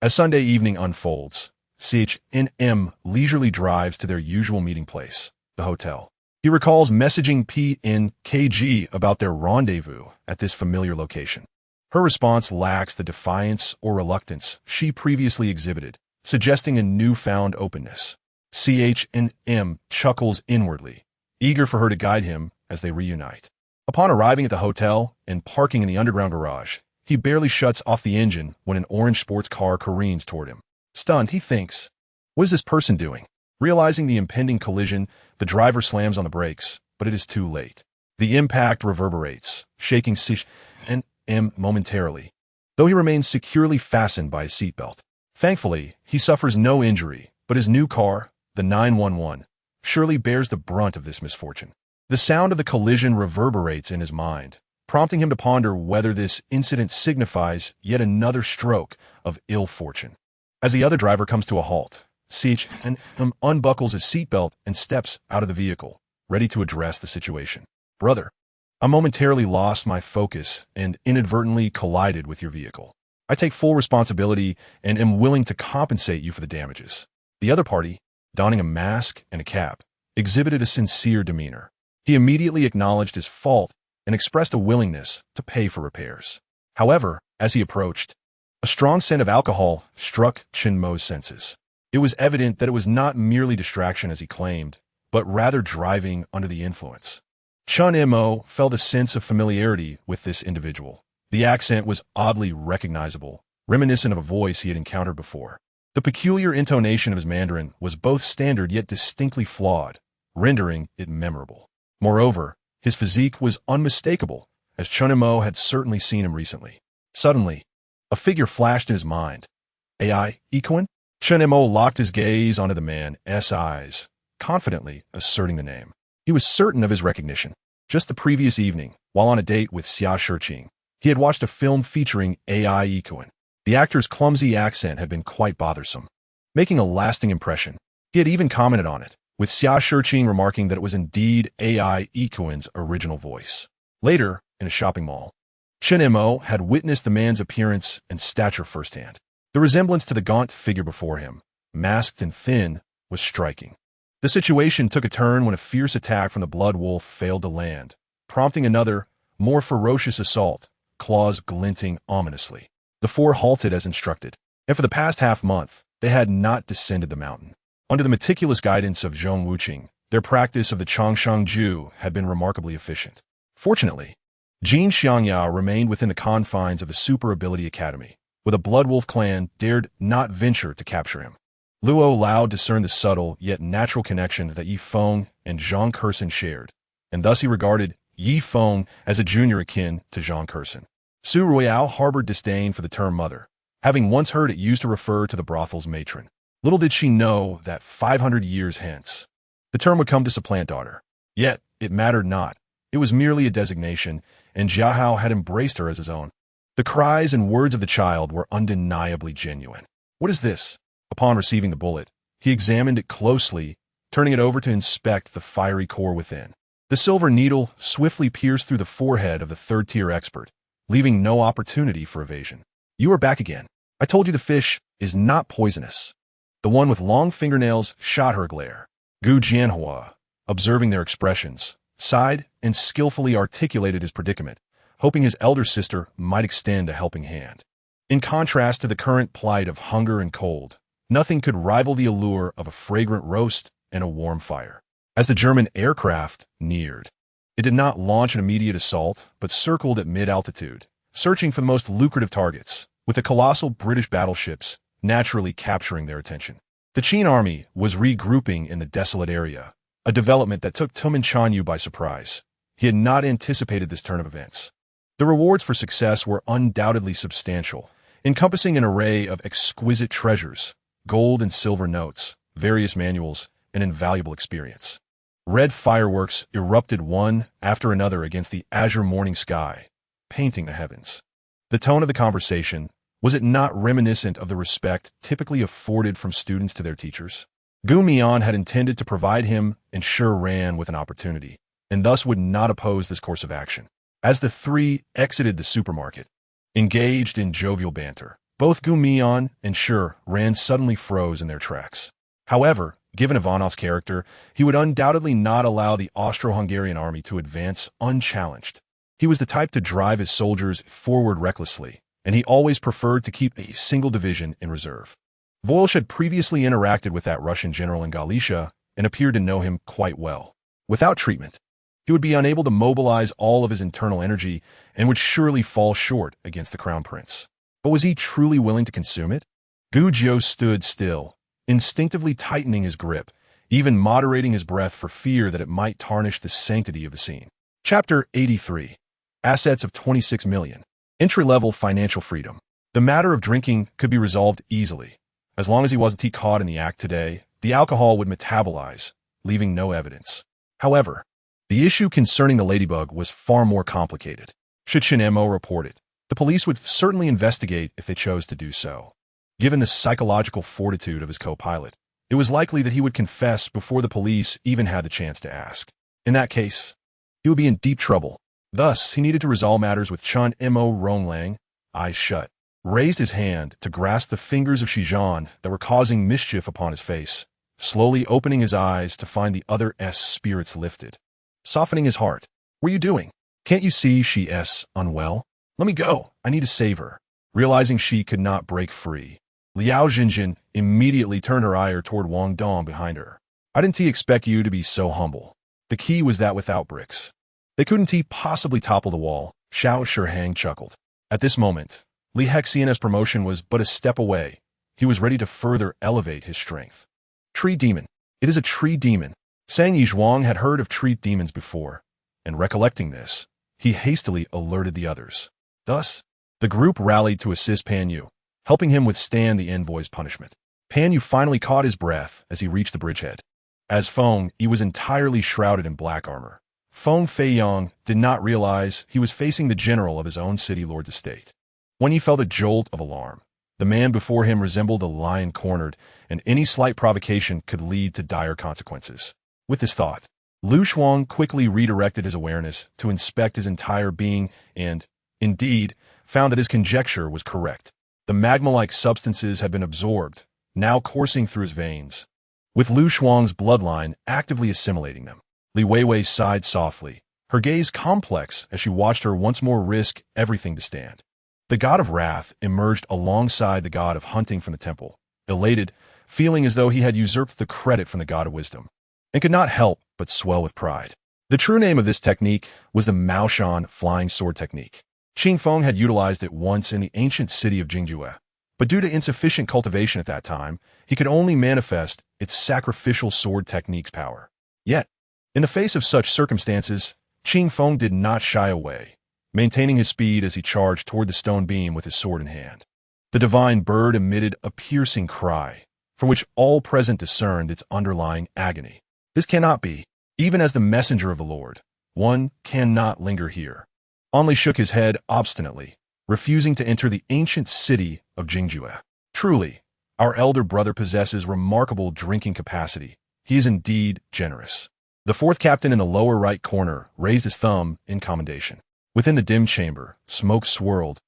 As Sunday evening unfolds, CH&M leisurely drives to their usual meeting place, the hotel. He recalls messaging PNKG about their rendezvous at this familiar location. Her response lacks the defiance or reluctance she previously exhibited, suggesting a newfound openness. CH&M chuckles inwardly, eager for her to guide him as they reunite. Upon arriving at the hotel and parking in the underground garage, he barely shuts off the engine when an orange sports car careens toward him. Stunned, he thinks, "What is this person doing?" Realizing the impending collision, the driver slams on the brakes, but it is too late. The impact reverberates, shaking CH&M momentarily, though he remains securely fastened by his seatbelt. Thankfully, he suffers no injury, but his new car, the 911, surely bears the brunt of this misfortune. The sound of the collision reverberates in his mind, prompting him to ponder whether this incident signifies yet another stroke of ill fortune. As the other driver comes to a halt, CH&M unbuckles his seatbelt and steps out of the vehicle, ready to address the situation. "Brother, I momentarily lost my focus and inadvertently collided with your vehicle. I take full responsibility and am willing to compensate you for the damages." The other party, donning a mask and a cap, exhibited a sincere demeanor. He immediately acknowledged his fault and expressed a willingness to pay for repairs. However, as he approached, a strong scent of alcohol struck Chen Mo's senses. It was evident that it was not merely distraction as he claimed, but rather driving under the influence. Chen Mo felt a sense of familiarity with this individual. The accent was oddly recognizable, reminiscent of a voice he had encountered before. The peculiar intonation of his Mandarin was both standard yet distinctly flawed, rendering it memorable. Moreover, his physique was unmistakable, as Chen Mo had certainly seen him recently. Suddenly, a figure flashed in his mind. AI Equin? Chen Mo locked his gaze onto the man's eyes, confidently asserting the name. He was certain of his recognition. Just the previous evening, while on a date with Xia Shiqing, he had watched a film featuring AI Equin. The actor's clumsy accent had been quite bothersome, making a lasting impression. He had even commented on it, with Xia Shiqing remarking that it was indeed AI Equin's original voice. Later, in a shopping mall, Chen Mo had witnessed the man's appearance and stature firsthand. The resemblance to the gaunt figure before him, masked and thin, was striking. The situation took a turn when a fierce attack from the blood wolf failed to land, prompting another, more ferocious assault, claws glinting ominously. The four halted as instructed, and for the past half-month, they had not descended the mountain. Under the meticulous guidance of Zhong Wuqing, their practice of the Chongshang Ju had been remarkably efficient. Fortunately, Jin Xiangya remained within the confines of the Super Ability Academy, where the Blood Wolf clan dared not venture to capture him. Luo Lao discerned the subtle yet natural connection that Yi Feng and Zhang Curson shared, and thus he regarded Yi Feng as a junior akin to Zhang Curson. Su Royale harbored disdain for the term mother, having once heard it used to refer to the brothel's matron. Little did she know that 500 years hence, the term would come to supplant daughter. Yet, it mattered not. It was merely a designation, and Jiahao had embraced her as his own. The cries and words of the child were undeniably genuine. "What is this?" Upon receiving the bullet, he examined it closely, turning it over to inspect the fiery core within. The silver needle swiftly pierced through the forehead of the third-tier expert, leaving no opportunity for evasion. "You are back again. I told you the fish is not poisonous." The one with long fingernails shot her a glare. Gu Jianhua, observing their expressions, sighed and skillfully articulated his predicament, hoping his elder sister might extend a helping hand. In contrast to the current plight of hunger and cold, nothing could rival the allure of a fragrant roast and a warm fire. As the German aircraft neared, it did not launch an immediate assault, but circled at mid-altitude, searching for the most lucrative targets, with the colossal British battleships naturally capturing their attention. The Qin army was regrouping in the desolate area, a development that took Tumon Chanyu by surprise. He had not anticipated this turn of events. The rewards for success were undoubtedly substantial, encompassing an array of exquisite treasures, gold and silver notes, various manuals, and invaluable experience. Red fireworks erupted one after another against the azure morning sky, painting the heavens. The tone of the conversation, was it not reminiscent of the respect typically afforded from students to their teachers? Gu Mian had intended to provide him and Sure Ran with an opportunity, and thus would not oppose this course of action. As the three exited the supermarket, engaged in jovial banter, both Gu Mian and Sure Ran suddenly froze in their tracks. However, given Ivanov's character, he would undoubtedly not allow the Austro-Hungarian army to advance unchallenged. He was the type to drive his soldiers forward recklessly, and he always preferred to keep a single division in reserve. Voilch had previously interacted with that Russian general in Galicia and appeared to know him quite well. Without treatment, he would be unable to mobilize all of his internal energy and would surely fall short against the crown prince. But was he truly willing to consume it? Gu Jiu stood still, instinctively tightening his grip, even moderating his breath for fear that it might tarnish the sanctity of the scene. Chapter 83. Assets of 26 million. Entry-level financial freedom. The matter of drinking could be resolved easily. As long as he wasn't caught in the act today, the alcohol would metabolize, leaving no evidence. However, the issue concerning the ladybug was far more complicated. Should Chen Mo report it, the police would certainly investigate if they chose to do so. Given the psychological fortitude of his co-pilot, it was likely that he would confess before the police even had the chance to ask. In that case, he would be in deep trouble. Thus, he needed to resolve matters with Chen Mo. Ronglang, eyes shut, raised his hand to grasp the fingers of Shijan that were causing mischief upon his face, slowly opening his eyes to find the other's spirits lifted. Softening his heart. "What are you doing? Can't you see she's unwell? Let me go. I need to save her." Realizing she could not break free, Liao Jinjin immediately turned her ire toward Wang Dong behind her. "I didn't expect you to be so humble." The key was that without bricks, they couldn't possibly topple the wall. Xiao Shihang chuckled. At this moment, Li Hexian's promotion was but a step away. He was ready to further elevate his strength. Tree demon. It is a tree demon. Sang Yizhuang had heard of tree demons before, and recollecting this, he hastily alerted the others. Thus, the group rallied to assist Pan Yu, helping him withstand the envoy's punishment. Pan Yu finally caught his breath as he reached the bridgehead. As Feng, he was entirely shrouded in black armor. Feng Feiyang did not realize he was facing the general of his own city lord's estate. When he felt a jolt of alarm, the man before him resembled a lion cornered, and any slight provocation could lead to dire consequences. With this thought, Lu Shuang quickly redirected his awareness to inspect his entire being and, indeed, found that his conjecture was correct. The magma-like substances had been absorbed, now coursing through his veins, with Lu Shuang's bloodline actively assimilating them. Li Weiwei sighed softly, her gaze complex as she watched her once more risk everything to stand. The god of wrath emerged alongside the god of hunting from the temple, elated, feeling as though he had usurped the credit from the god of wisdom, and could not help but swell with pride. The true name of this technique was the Maoshan flying sword technique. Qing Feng had utilized it once in the ancient city of Jingjue, but due to insufficient cultivation at that time, he could only manifest its sacrificial sword technique's power. Yet, in the face of such circumstances, Qing Feng did not shy away, maintaining his speed as he charged toward the stone beam with his sword in hand. The divine bird emitted a piercing cry, from which all present discerned its underlying agony. This cannot be. Even as the messenger of the Lord, one cannot linger here. Only shook his head obstinately, refusing to enter the ancient city of Jingjue. Truly, our elder brother possesses remarkable drinking capacity. He is indeed generous. The fourth captain in the lower right corner raised his thumb in commendation. Within the dim chamber, smoke swirled,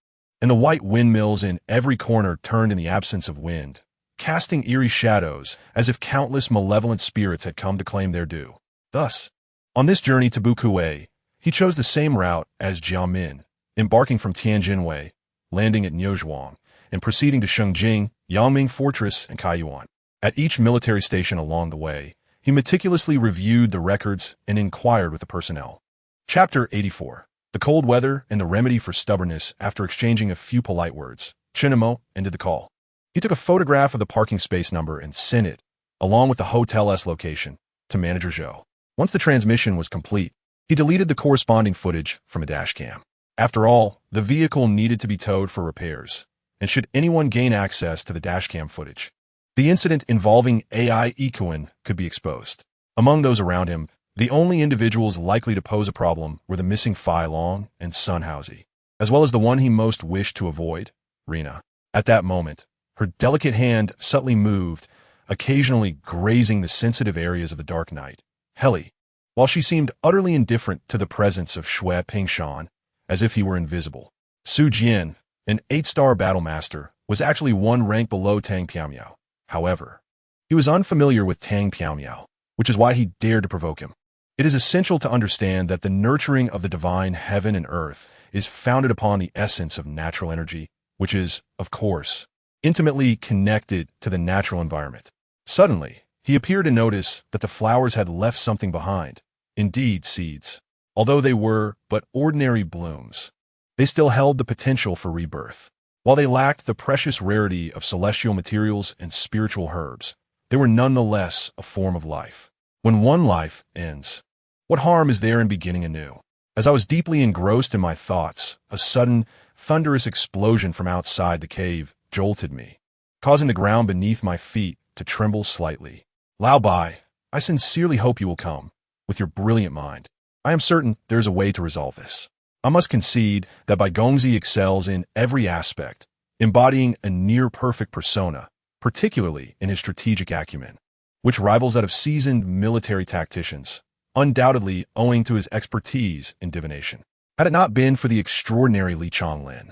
and the white windmills in every corner turned in the absence of wind, casting eerie shadows as if countless malevolent spirits had come to claim their due. Thus, on this journey to Bukue, he chose the same route as Jiamin, embarking from Tianjinwei, landing at Niuzhuang, and proceeding to Shengjing, Yangming Fortress, and Kaiyuan. At each military station along the way, he meticulously reviewed the records and inquired with the personnel. Chapter 84. The cold weather and the remedy for stubbornness. After exchanging a few polite words, Chen Mo ended the call. He took a photograph of the parking space number and sent it, along with the hotel's location, to Manager Zhou. Once the transmission was complete, he deleted the corresponding footage from a dashcam. After all, the vehicle needed to be towed for repairs, and should anyone gain access to the dashcam footage, the incident involving AI Ikuin could be exposed. Among those around him, the only individuals likely to pose a problem were the missing Fai Long and Sun Haozi, as well as the one he most wished to avoid, Rina. At that moment, her delicate hand subtly moved, occasionally grazing the sensitive areas of the Dark Knight, Heli, while she seemed utterly indifferent to the presence of Shui Pingshan, as if he were invisible. Su Jian, an 8-star battle master, was actually one rank below Tang Piamiao. However, he was unfamiliar with Tang Piamiao, which is why he dared to provoke him. It is essential to understand that the nurturing of the divine heaven and earth is founded upon the essence of natural energy, which is, of course, intimately connected to the natural environment. Suddenly, he appeared to notice that the flowers had left something behind, indeed seeds. Although they were but ordinary blooms, they still held the potential for rebirth. While they lacked the precious rarity of celestial materials and spiritual herbs, they were nonetheless a form of life. When one life ends, what harm is there in beginning anew? As I was deeply engrossed in my thoughts, a sudden, thunderous explosion from outside the cave jolted me, causing the ground beneath my feet to tremble slightly. Lao Bai, I sincerely hope you will come. With your brilliant mind, I am certain there is a way to resolve this. I must concede that Bai Gongzi excels in every aspect, embodying a near-perfect persona, particularly in his strategic acumen, which rivals that of seasoned military tacticians, undoubtedly owing to his expertise in divination. Had it not been for the extraordinary Li Changlin,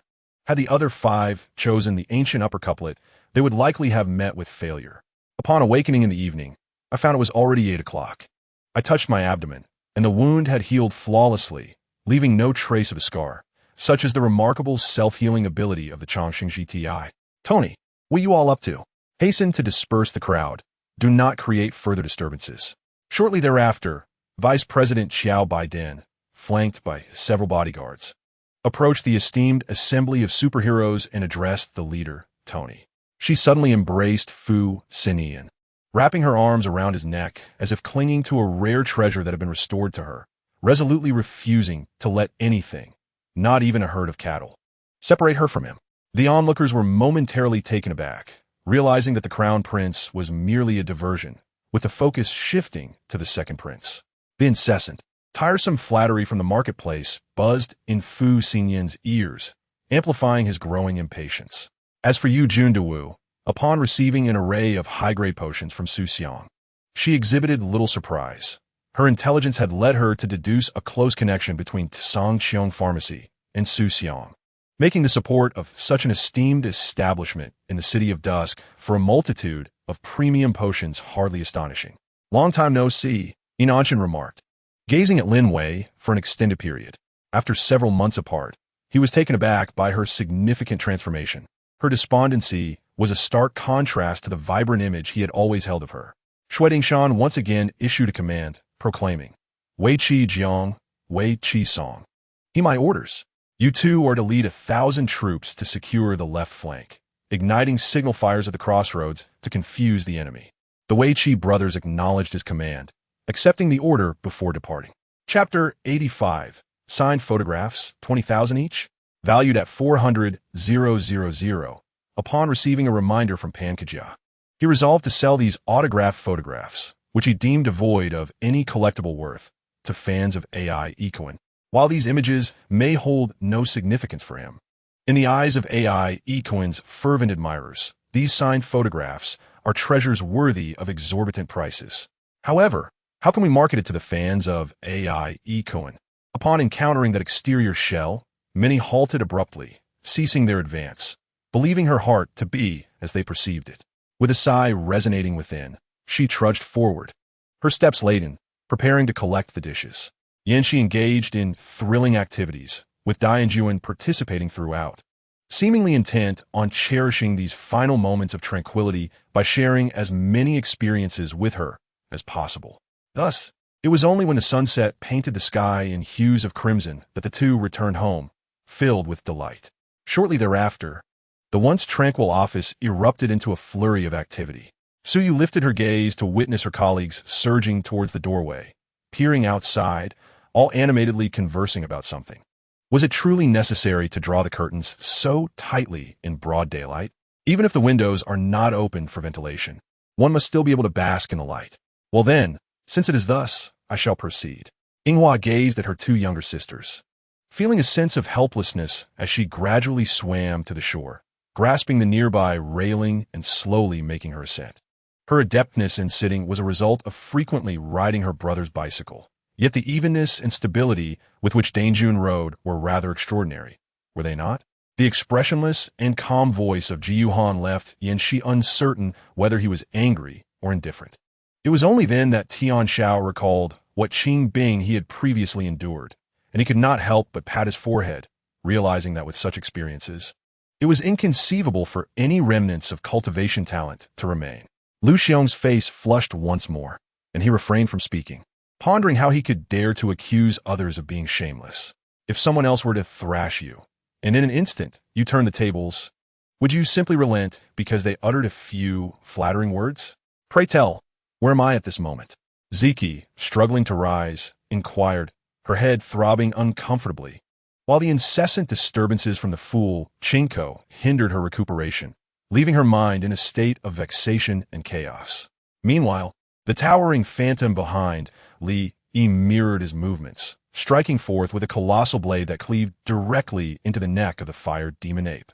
had the other 5 chosen the ancient upper couplet, they would likely have met with failure. Upon awakening in the evening, I found it was already 8 o'clock. I touched my abdomen, and the wound had healed flawlessly, leaving no trace of a scar, such as the remarkable self-healing ability of the Chongqing GTI. Tony, what are you all up to? Hasten to disperse the crowd. Do not create further disturbances. Shortly thereafter, Vice President Xiao Baiden, flanked by several bodyguards, approached the esteemed assembly of superheroes and addressed the leader, Tony. She suddenly embraced Fu Sinian, wrapping her arms around his neck as if clinging to a rare treasure that had been restored to her, resolutely refusing to let anything, not even a herd of cattle, separate her from him. The onlookers were momentarily taken aback, realizing that the crown prince was merely a diversion, with the focus shifting to the second prince. The incessant, tiresome flattery from the marketplace buzzed in Fu Xinyan's ears, amplifying his growing impatience. As for Yu Jundewu, upon receiving an array of high-grade potions from Su Xiang, she exhibited little surprise. Her intelligence had led her to deduce a close connection between Tsang Qiong Pharmacy and Su Xiang, making the support of such an esteemed establishment in the City of Dusk for a multitude of premium potions hardly astonishing. Long time no see, Inanchin remarked, gazing at Lin Wei for an extended period. After several months apart, he was taken aback by her significant transformation. Her despondency was a stark contrast to the vibrant image he had always held of her. Shui Dingshan once again issued a command, proclaiming, Wei Qi Jiang, Wei Qi Song. He my orders. You two are to lead 1,000 troops to secure the left flank, igniting signal fires at the crossroads to confuse the enemy. The Wei Qi brothers acknowledged his command, accepting the order before departing. Chapter 85. Signed photographs, 20,000 each, valued at 400,000, upon receiving a reminder from Pankajia. He resolved to sell these autographed photographs, which he deemed devoid of any collectible worth, to fans of AI Ikoen. While these images may hold no significance for him, in the eyes of AI Ikoen's fervent admirers, these signed photographs are treasures worthy of exorbitant prices. However, how can we market it to the fans of AI Ikoen? Upon encountering that exterior shell, many halted abruptly, ceasing their advance, believing her heart to be as they perceived it. With a sigh resonating within, she trudged forward, her steps laden, preparing to collect the dishes. Yanxi engaged in thrilling activities, with Dianjuan participating throughout, seemingly intent on cherishing these final moments of tranquility by sharing as many experiences with her as possible. Thus, it was only when the sunset painted the sky in hues of crimson that the two returned home, filled with delight. Shortly thereafter, the once tranquil office erupted into a flurry of activity. Suyu lifted her gaze to witness her colleagues surging towards the doorway, peering outside, all animatedly conversing about something. Was it truly necessary to draw the curtains so tightly in broad daylight? Even if the windows are not open for ventilation, one must still be able to bask in the light. Well then, since it is thus, I shall proceed. Inghua gazed at her two younger sisters, feeling a sense of helplessness as she gradually swam to the shore, grasping the nearby railing and slowly making her ascent. Her adeptness in sitting was a result of frequently riding her brother's bicycle, yet the evenness and stability with which Danjun rode were rather extraordinary, were they not? The expressionless and calm voice of Ji Yuhan left Yanxi uncertain whether he was angry or indifferent. It was only then that Tian Xiao recalled what Qing Bing he had previously endured, and he could not help but pat his forehead, realizing that with such experiences, it was inconceivable for any remnants of cultivation talent to remain. Lu Xiong's face flushed once more, and he refrained from speaking, pondering how he could dare to accuse others of being shameless. If someone else were to thrash you, and in an instant you turn the tables, would you simply relent because they uttered a few flattering words? Pray tell, where am I at this moment? Ziki, struggling to rise, inquired, her head throbbing uncomfortably, while the incessant disturbances from the fool, Chinko, hindered her recuperation, leaving her mind in a state of vexation and chaos. Meanwhile, the towering phantom behind Li Yi mirrored his movements, striking forth with a colossal blade that cleaved directly into the neck of the fired demon ape.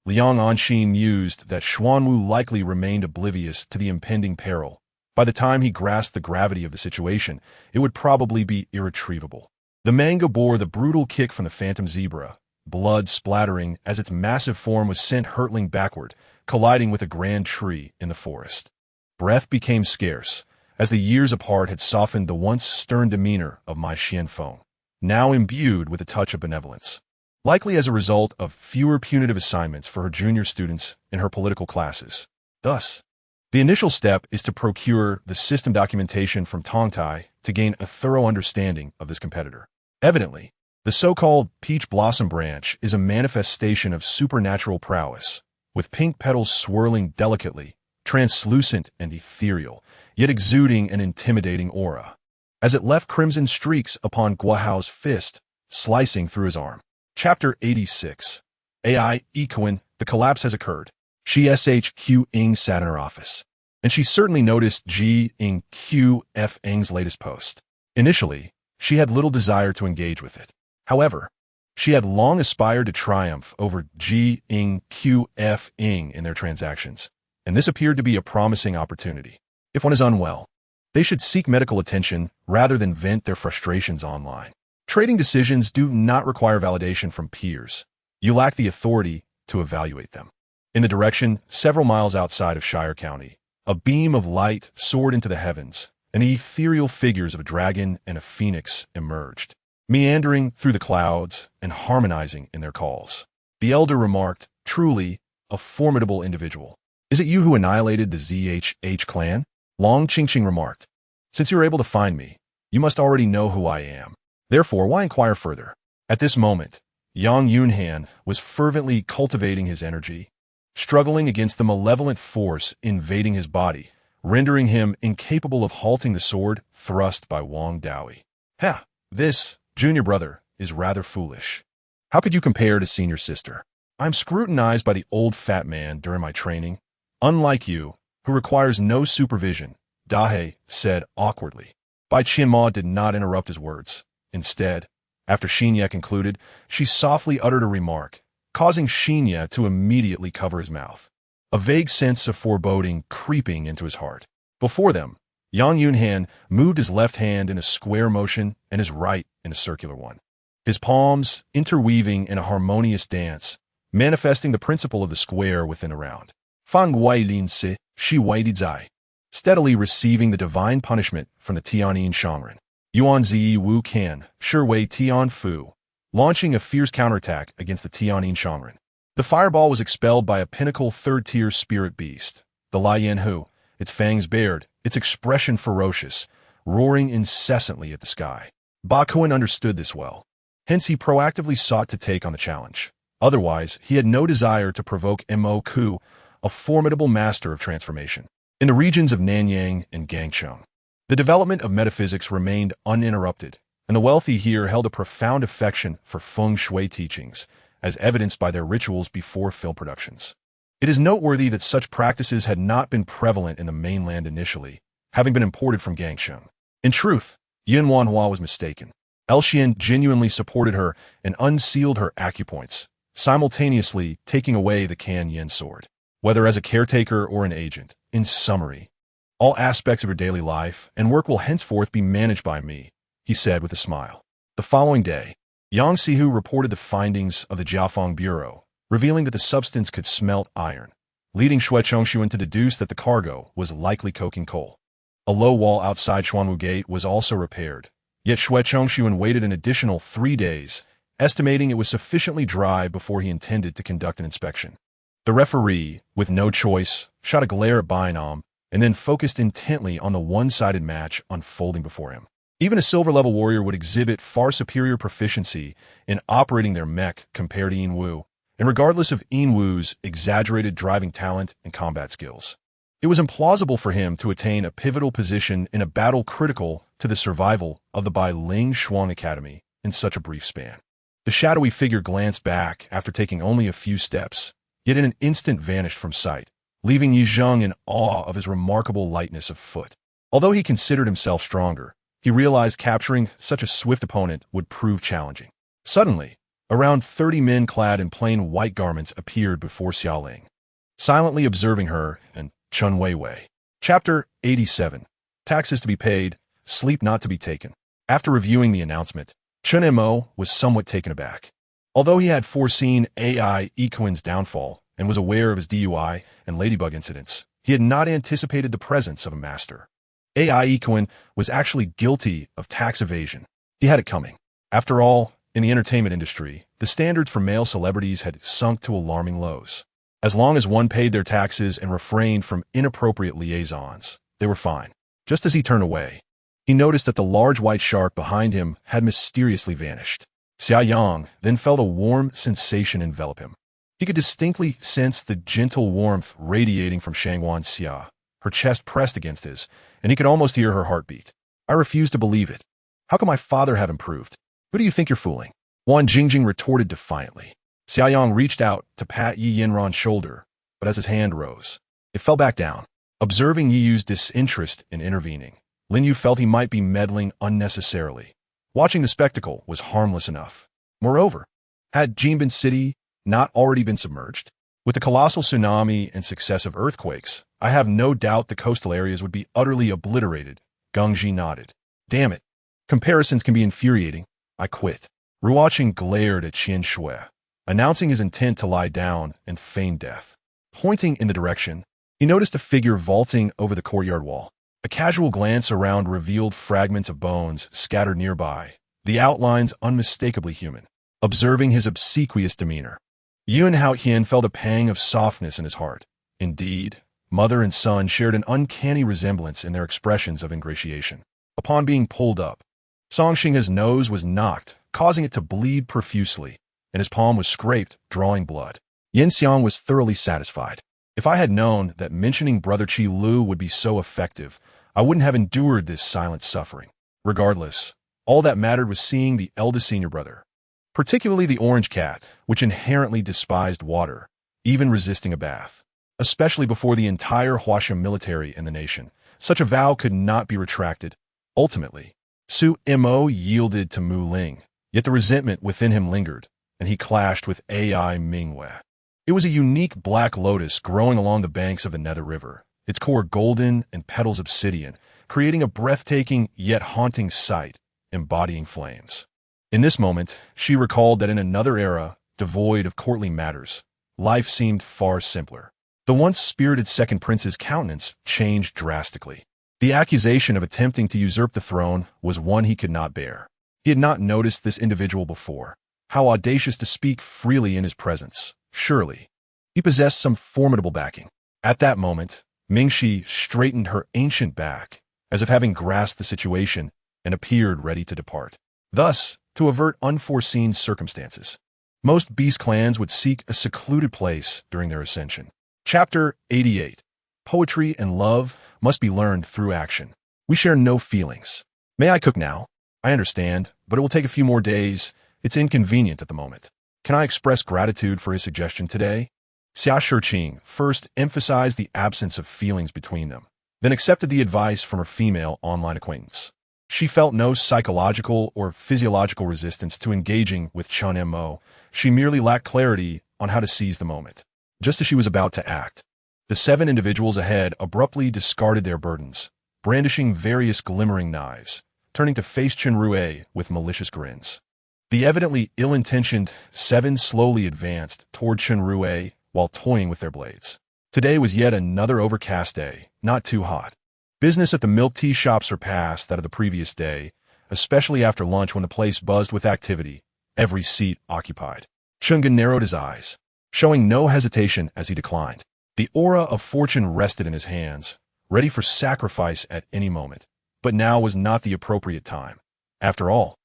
Liang Anxin mused that Xuanwu likely remained oblivious to the impending peril. By the time he grasped the gravity of the situation, it would probably be irretrievable. The manga bore the brutal kick from the phantom zebra, blood splattering as its massive form was sent hurtling backward, colliding with a grand tree in the forest. Breath became scarce, as the years apart had softened the once stern demeanor of my Xianfeng, now imbued with a touch of benevolence, likely as a result of fewer punitive assignments for her junior students in her political classes. Thus, the initial step is to procure the system documentation from Tongtai to gain a thorough understanding of this competitor. Evidently, the so-called Peach Blossom branch is a manifestation of supernatural prowess, with pink petals swirling delicately, translucent and ethereal, yet exuding an intimidating aura, as it left crimson streaks upon Guahao's fist, slicing through his arm. Chapter 86. AI Ikoen, the collapse has occurred. She SHQ Ing sat in her office, and she certainly noticed Ji Ing QF Ing's latest post. Initially, she had little desire to engage with it. However, she had long aspired to triumph over Ji Ing QF Ing in their transactions, and this appeared to be a promising opportunity. If one is unwell, they should seek medical attention rather than vent their frustrations online. Trading decisions do not require validation from peers. You lack the authority to evaluate them. In the direction several miles outside of Shire County, a beam of light soared into the heavens, and the ethereal figures of a dragon and a phoenix emerged, meandering through the clouds and harmonizing in their calls. The elder remarked, "Truly, a formidable individual. Is it you who annihilated the ZHH clan?" Long Qingqing remarked, "Since you were able to find me, you must already know who I am. Therefore, why inquire further?" At this moment, Yang Yunhan was fervently cultivating his energy, struggling against the malevolent force invading his body, rendering him incapable of halting the sword thrust by Wang Daoyi. This, junior brother, is rather foolish. How could you compare to senior sister? I'm scrutinized by the old fat man during my training. Unlike you, who requires no supervision, Dahe said awkwardly. Bai Chen Mo did not interrupt his words. Instead, after Xinya concluded, she softly uttered a remark, causing Xinya to immediately cover his mouth. A vague sense of foreboding creeping into his heart. Before them, Yang Yunhan moved his left hand in a square motion and his right in a circular one, his palms interweaving in a harmonious dance, manifesting the principle of the square within a round. Fang Wai Lin Si, Shi Wai Di Zai, steadily receiving the divine punishment from the Tianyin Shangren. Yuan Zi Wu Kan, Shi Wei Tian Fu, launching a fierce counterattack against the Tianyin Shangren. The fireball was expelled by a pinnacle third-tier spirit beast, the Lian Hu, its fangs bared, its expression ferocious, roaring incessantly at the sky. Bakuan understood this well. Hence he proactively sought to take on the challenge. Otherwise, he had no desire to provoke Mo Ku, a formidable master of transformation. In the regions of Nanyang and Gangcheng, the development of metaphysics remained uninterrupted, and the wealthy here held a profound affection for feng shui teachings, as evidenced by their rituals before film productions. It is noteworthy that such practices had not been prevalent in the mainland initially, having been imported from Gangcheng. In truth, Yin Wanhua was mistaken. Elxian genuinely supported her and unsealed her acupoints, simultaneously taking away the Kan Yin sword. Whether as a caretaker or an agent, in summary, all aspects of your daily life and work will henceforth be managed by me, he said with a smile. The following day, Yang Sihu reported the findings of the Jiafeng Bureau, revealing that the substance could smelt iron, leading Xue Chongshuan to deduce that the cargo was likely coking coal. A low wall outside Xuanwu Gate was also repaired, yet Xue Chongshuan waited an additional 3 days, estimating it was sufficiently dry before he intended to conduct an inspection. The referee, with no choice, shot a glare at Bainom and then focused intently on the one-sided match unfolding before him. Even a silver-level warrior would exhibit far superior proficiency in operating their mech compared to Yin Wu, and regardless of Yin Wu's exaggerated driving talent and combat skills, it was implausible for him to attain a pivotal position in a battle critical to the survival of the Bai Ling Shuang Academy in such a brief span. The shadowy figure glanced back after taking only a few steps, yet in an instant vanished from sight, leaving Yi Zheng in awe of his remarkable lightness of foot. Although he considered himself stronger, he realized capturing such a swift opponent would prove challenging. Suddenly, around 30 men clad in plain white garments appeared before Xiaoling, silently observing her and Chun Weiwei. Chapter 87. Taxes to be paid, sleep not to be taken. After reviewing the announcement, Chen Mo was somewhat taken aback. Although he had foreseen AI Equin's downfall and was aware of his DUI and Ladybug incidents, he had not anticipated the presence of a master. AI Equin was actually guilty of tax evasion. He had it coming. After all, in the entertainment industry, the standards for male celebrities had sunk to alarming lows. As long as one paid their taxes and refrained from inappropriate liaisons, they were fine. Just as he turned away, he noticed that the large white shark behind him had mysteriously vanished. Xia Yang then felt a warm sensation envelop him. He could distinctly sense the gentle warmth radiating from Shangwan Xia, her chest pressed against his, and he could almost hear her heartbeat. I refuse to believe it. How can my father have improved? Who do you think you're fooling? Wan Jingjing retorted defiantly. Xia Yang reached out to pat Yi Yinran's shoulder, but as his hand rose, it fell back down. Observing Yi Yu's disinterest in intervening, Lin Yu felt he might be meddling unnecessarily. Watching the spectacle was harmless enough. Moreover, had Jinbin City not already been submerged? With the colossal tsunami and successive earthquakes, I have no doubt the coastal areas would be utterly obliterated. Gengji nodded. Damn it. Comparisons can be infuriating. I quit. Ruoqing glared at Qian Shui, announcing his intent to lie down and feign death. Pointing in the direction, he noticed a figure vaulting over the courtyard wall. A casual glance around revealed fragments of bones scattered nearby, the outlines unmistakably human. Observing his obsequious demeanor, Yun Haotian felt a pang of softness in his heart. Indeed, mother and son shared an uncanny resemblance in their expressions of ingratiation. Upon being pulled up, Songxing's nose was knocked, causing it to bleed profusely, and his palm was scraped, drawing blood. Yin Xiang was thoroughly satisfied. If I had known that mentioning Brother Qi Lu would be so effective, I wouldn't have endured this silent suffering. Regardless, all that mattered was seeing the eldest senior brother. particularly the orange cat, which inherently despised water, even resisting a bath. Especially before the entire Huaxia military in the nation, such a vow could not be retracted. Ultimately, Chen Mo yielded to Mu Ling, yet the resentment within him lingered, and he clashed with Ai Mingwei. It was a unique black lotus growing along the banks of the Nether River, its core golden and petals obsidian, creating a breathtaking yet haunting sight, embodying flames. In this moment, she recalled that in another era, devoid of courtly matters, life seemed far simpler. The once spirited second prince's countenance changed drastically. The accusation of attempting to usurp the throne was one he could not bear. He had not noticed this individual before. How audacious to speak freely in his presence. Surely, he possessed some formidable backing. At that moment, Mingxi straightened her ancient back, as if having grasped the situation, and appeared ready to depart. Thus, to avert unforeseen circumstances. Most beast clans would seek a secluded place during their ascension. Chapter 88. Poetry and love must be learned through action. We share no feelings. May I cook now? I understand, but it will take a few more days. It's inconvenient at the moment. Can I express gratitude for his suggestion today? Xia Shiqing first emphasized the absence of feelings between them, then accepted the advice from her female online acquaintance. She felt no psychological or physiological resistance to engaging with Chen Mo. She merely lacked clarity on how to seize the moment. Just as she was about to act, the 7 individuals ahead abruptly discarded their burdens, brandishing various glimmering knives, turning to face Chen Rue with malicious grins. The evidently ill-intentioned 7 slowly advanced toward Chen Rue while toying with their blades. Today was yet another overcast day, not too hot. Business at the milk tea shop surpassed that of the previous day, especially after lunch when the place buzzed with activity, every seat occupied. Chungan narrowed his eyes, showing no hesitation as he declined. The aura of fortune rested in his hands, ready for sacrifice at any moment. But now was not the appropriate time. After all,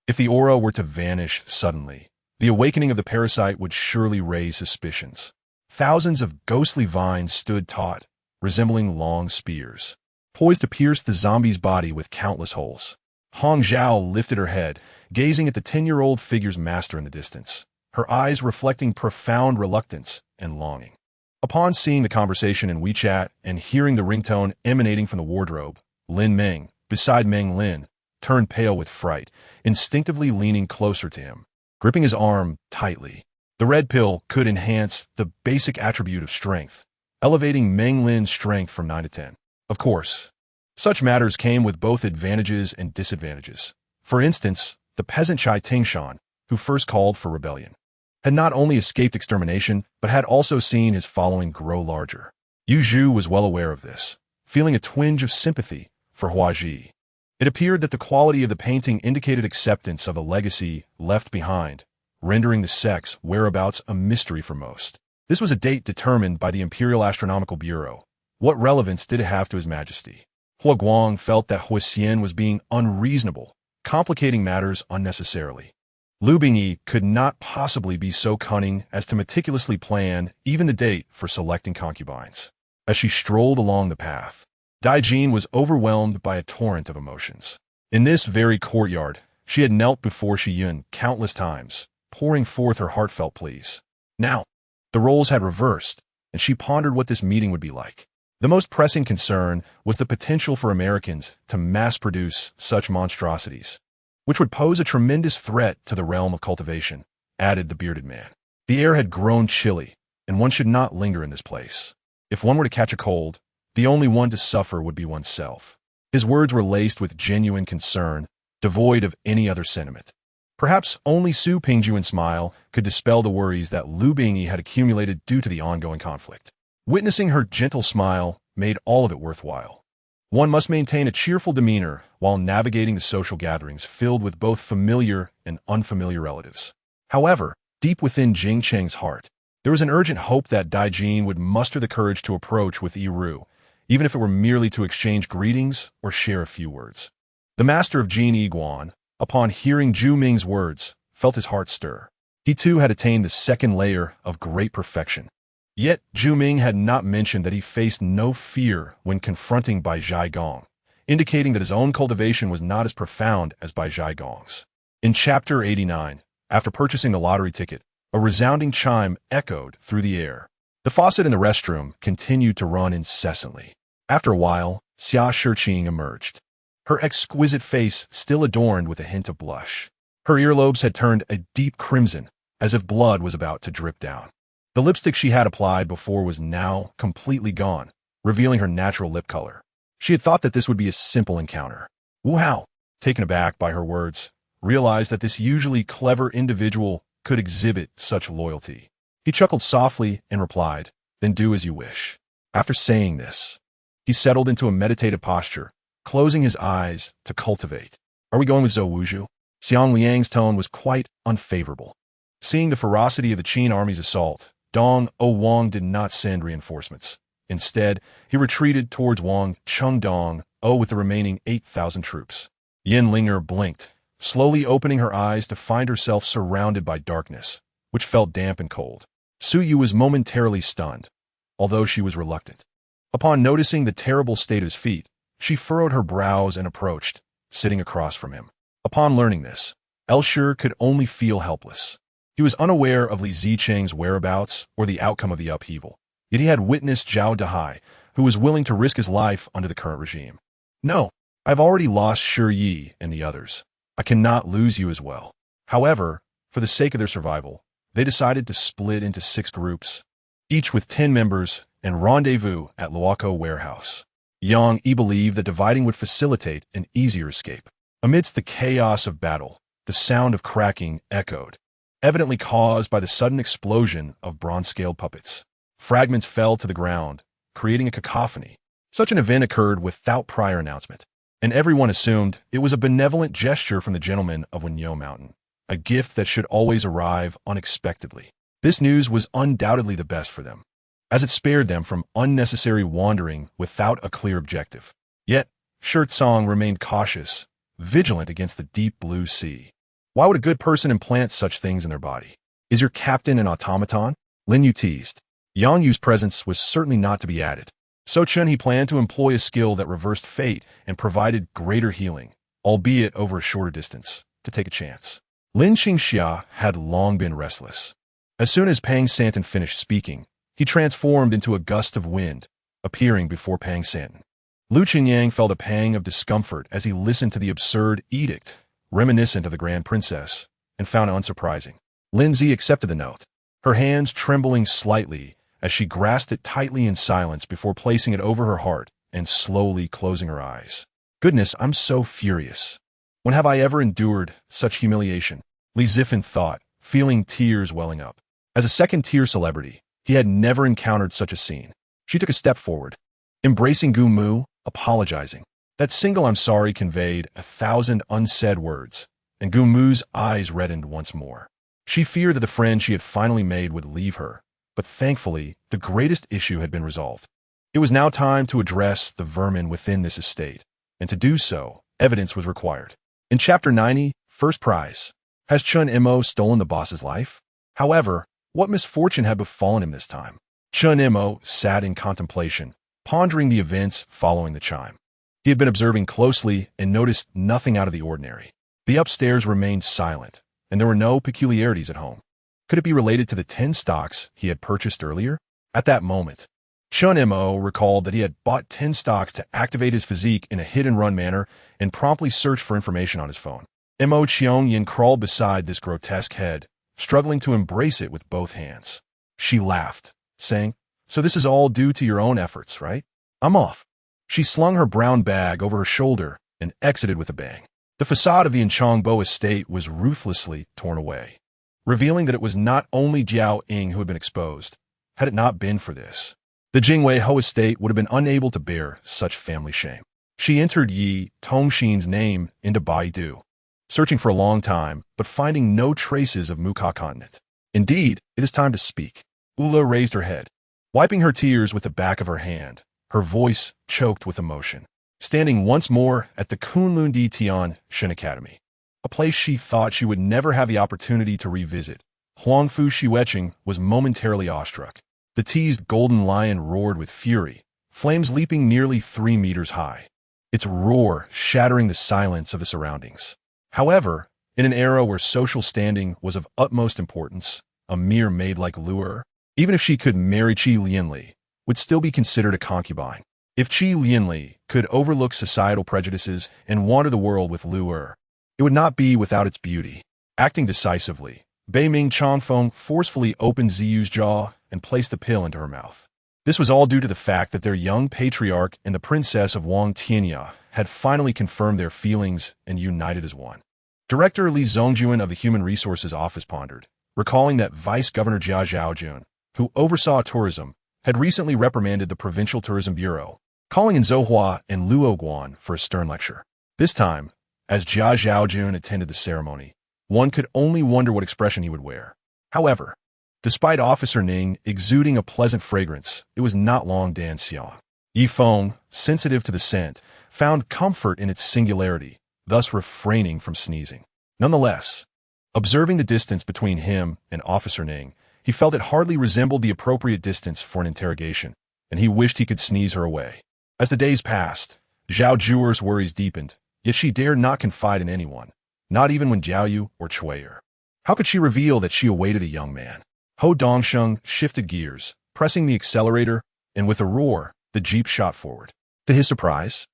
if the aura were to vanish suddenly, the awakening of the parasite would surely raise suspicions. Thousands of ghostly vines stood taut, resembling long spears, poised to pierce the zombie's body with countless holes. Hong Zhao lifted her head, gazing at the 10-year-old figure's master in the distance, her eyes reflecting profound reluctance and longing. Upon seeing the conversation in WeChat and hearing the ringtone emanating from the wardrobe, Lin Meng, beside Meng Lin, turned pale with fright, instinctively leaning closer to him, gripping his arm tightly. The red pill could enhance the basic attribute of strength, elevating Meng Lin's strength from 9 to 10. Of course, such matters came with both advantages and disadvantages. For instance, the peasant Chai Tingshan, who first called for rebellion, had not only escaped extermination, but had also seen his following grow larger. Yu Zhu was well aware of this, feeling a twinge of sympathy for Hua Ji. It appeared that the quality of the painting indicated acceptance of a legacy left behind, rendering the sect's whereabouts a mystery for most. This was a date determined by the Imperial Astronomical Bureau. What relevance did it have to His Majesty? Hua Guang felt that Hua Xian was being unreasonable, complicating matters unnecessarily. Lu Bingyi could not possibly be so cunning as to meticulously plan even the date for selecting concubines. As she strolled along the path, Dai Jin was overwhelmed by a torrent of emotions. In this very courtyard, she had knelt before Shi Yun countless times, pouring forth her heartfelt pleas. Now, the roles had reversed, and she pondered what this meeting would be like. The most pressing concern was the potential for Americans to mass-produce such monstrosities, which would pose a tremendous threat to the realm of cultivation, added the bearded man. The air had grown chilly, and one should not linger in this place. If one were to catch a cold, the only one to suffer would be oneself. His words were laced with genuine concern, devoid of any other sentiment. Perhaps only Su Pingjuan's smile could dispel the worries that Lu Bingyi had accumulated due to the ongoing conflict. Witnessing her gentle smile made all of it worthwhile. One must maintain a cheerful demeanor while navigating the social gatherings filled with both familiar and unfamiliar relatives. However, deep within Jing Cheng's heart, there was an urgent hope that Dai Jin would muster the courage to approach with Yiru, even if it were merely to exchange greetings or share a few words. The master of Jin Yiguan, upon hearing Zhu Ming's words, felt his heart stir. He too had attained the second layer of great perfection. Yet Zhu Ming had not mentioned that he faced no fear when confronting Bai Zhaigong, indicating that his own cultivation was not as profound as Bai Zhaigong's. In Chapter 89, After purchasing the lottery ticket, a resounding chime echoed through the air. The faucet in the restroom continued to run incessantly. After a while, Xia Shiqing emerged, her exquisite face still adorned with a hint of blush. Her earlobes had turned a deep crimson, as if blood was about to drip down. The lipstick she had applied before was now completely gone, revealing her natural lip color. She had thought that this would be a simple encounter. Wu Hao, taken aback by her words, realized that this usually clever individual could exhibit such loyalty. He chuckled softly and replied, "Then do as you wish." After saying this, he settled into a meditative posture, closing his eyes to cultivate. "Are we going with Zhou Wuju?" Xiang Liang's tone was quite unfavorable. Seeing the ferocity of the Qin army's assault, Dong O Wang did not send reinforcements. Instead, he retreated towards Wang Chengdong O with the remaining 8,000 troops. Yin Linger blinked, slowly opening her eyes to find herself surrounded by darkness, which felt damp and cold. Su Yu was momentarily stunned, although she was reluctant. Upon noticing the terrible state of his feet, she furrowed her brows and approached, sitting across from him. Upon learning this, Elshir could only feel helpless. He was unaware of Li Zicheng's whereabouts or the outcome of the upheaval, yet he had witnessed Zhao Dahai, who was willing to risk his life under the current regime. "No, I've already lost Shi Yi and the others. I cannot lose you as well." However, for the sake of their survival, they decided to split into 6 groups, each with 10 members, and rendezvous at Luoco Warehouse. Yang Yi believed that dividing would facilitate an easier escape. Amidst the chaos of battle, the sound of cracking echoed, evidently caused by the sudden explosion of bronze-scaled puppets. Fragments fell to the ground, creating a cacophony. Such an event occurred without prior announcement, and everyone assumed it was a benevolent gesture from the gentleman of Wenyo Mountain, a gift that should always arrive unexpectedly. This news was undoubtedly the best for them, as it spared them from unnecessary wandering without a clear objective. Yet, Shirtsong remained cautious, vigilant against the deep blue sea. Why would a good person implant such things in their body? Is your captain an automaton? Lin Yu teased. Yang Yu's presence was certainly not to be added. So Chen he planned to employ a skill that reversed fate and provided greater healing, albeit over a shorter distance, to take a chance. Lin Qingxia had long been restless. As soon as Pang Santin finished speaking, he transformed into a gust of wind, appearing before Pang Santin. Lu Qinyang felt a pang of discomfort as he listened to the absurd edict, reminiscent of the Grand Princess, and found it unsurprising. Lindsay accepted the note, her hands trembling slightly as she grasped it tightly in silence before placing it over her heart and slowly closing her eyes. "Goodness, I'm so furious. When have I ever endured such humiliation?" Li Zifen thought, feeling tears welling up. As a second-tier celebrity, he had never encountered such a scene. She took a step forward, embracing Gu Mu, apologizing. That single "I'm sorry" conveyed 1,000 unsaid words, and Gu Mu's eyes reddened once more. She feared that the friend she had finally made would leave her, but thankfully, the greatest issue had been resolved. It was now time to address the vermin within this estate, and to do so, evidence was required. In Chapter 90, First Prize, has Chen Mo stolen the boss's life? However, what misfortune had befallen him this time? Chen Mo sat in contemplation, pondering the events following the chime. He had been observing closely and noticed nothing out of the ordinary. The upstairs remained silent, and there were no peculiarities at home. Could it be related to the 10 stocks he had purchased earlier? At that moment, Chen Mo recalled that he had bought 10 stocks to activate his physique in a hit-and-run manner and promptly searched for information on his phone. Mo Qiongyin crawled beside this grotesque head, struggling to embrace it with both hands. She laughed, saying, "So this is all due to your own efforts, right? I'm off." She slung her brown bag over her shoulder and exited with a bang. The facade of the Enchangbo estate was ruthlessly torn away, revealing that it was not only Jiao Ying who had been exposed. Had it not been for this, the Jingwei Ho estate would have been unable to bear such family shame. She entered Yi Tongxin's name into Baidu, searching for a long time, but finding no traces of Muka continent. Indeed, it is time to speak. Ula raised her head, wiping her tears with the back of her hand, her voice choked with emotion. Standing once more at the Kunlun Di Tian Shen Academy, a place she thought she would never have the opportunity to revisit, Huangfu Shiweqing was momentarily awestruck. The teased golden lion roared with fury, flames leaping nearly 3 meters high, its roar shattering the silence of the surroundings. However, In an era where social standing was of utmost importance, a mere maid like Luer, even if she could marry Qi Lianli, would still be considered a concubine. If Qi Lianli could overlook societal prejudices and wander the world with Luer, it would not be without its beauty. Acting decisively, Bei Ming Changfeng forcefully opened Ziyu's jaw and placed the pill into her mouth. This was all due to the fact that their young patriarch and the princess of Wang Tianya had finally confirmed their feelings and united as one. Director Li Zhongjuan of the Human Resources Office pondered, recalling that Vice Governor Jia Zhaojun, who oversaw tourism, had recently reprimanded the Provincial Tourism Bureau, calling in Zhouhua and Luo Guan for a stern lecture. This time, as Jia Zhaojun attended the ceremony, one could only wonder what expression he would wear. However, despite Officer Ning exuding a pleasant fragrance, it was not long Dan Xiang. Yi Feng, sensitive to the scent, found comfort in its singularity, thus refraining from sneezing. Nonetheless, observing the distance between him and Officer Ning, he felt it hardly resembled the appropriate distance for an interrogation, and he wished he could sneeze her away. As the days passed, Zhao Zhuer's worries deepened, yet she dared not confide in anyone, not even when Jiaoyu or Chui'er. How could she reveal that she awaited a young man? Ho Dongsheng shifted gears, pressing the accelerator, and with a roar, the jeep shot forward. To his surprise,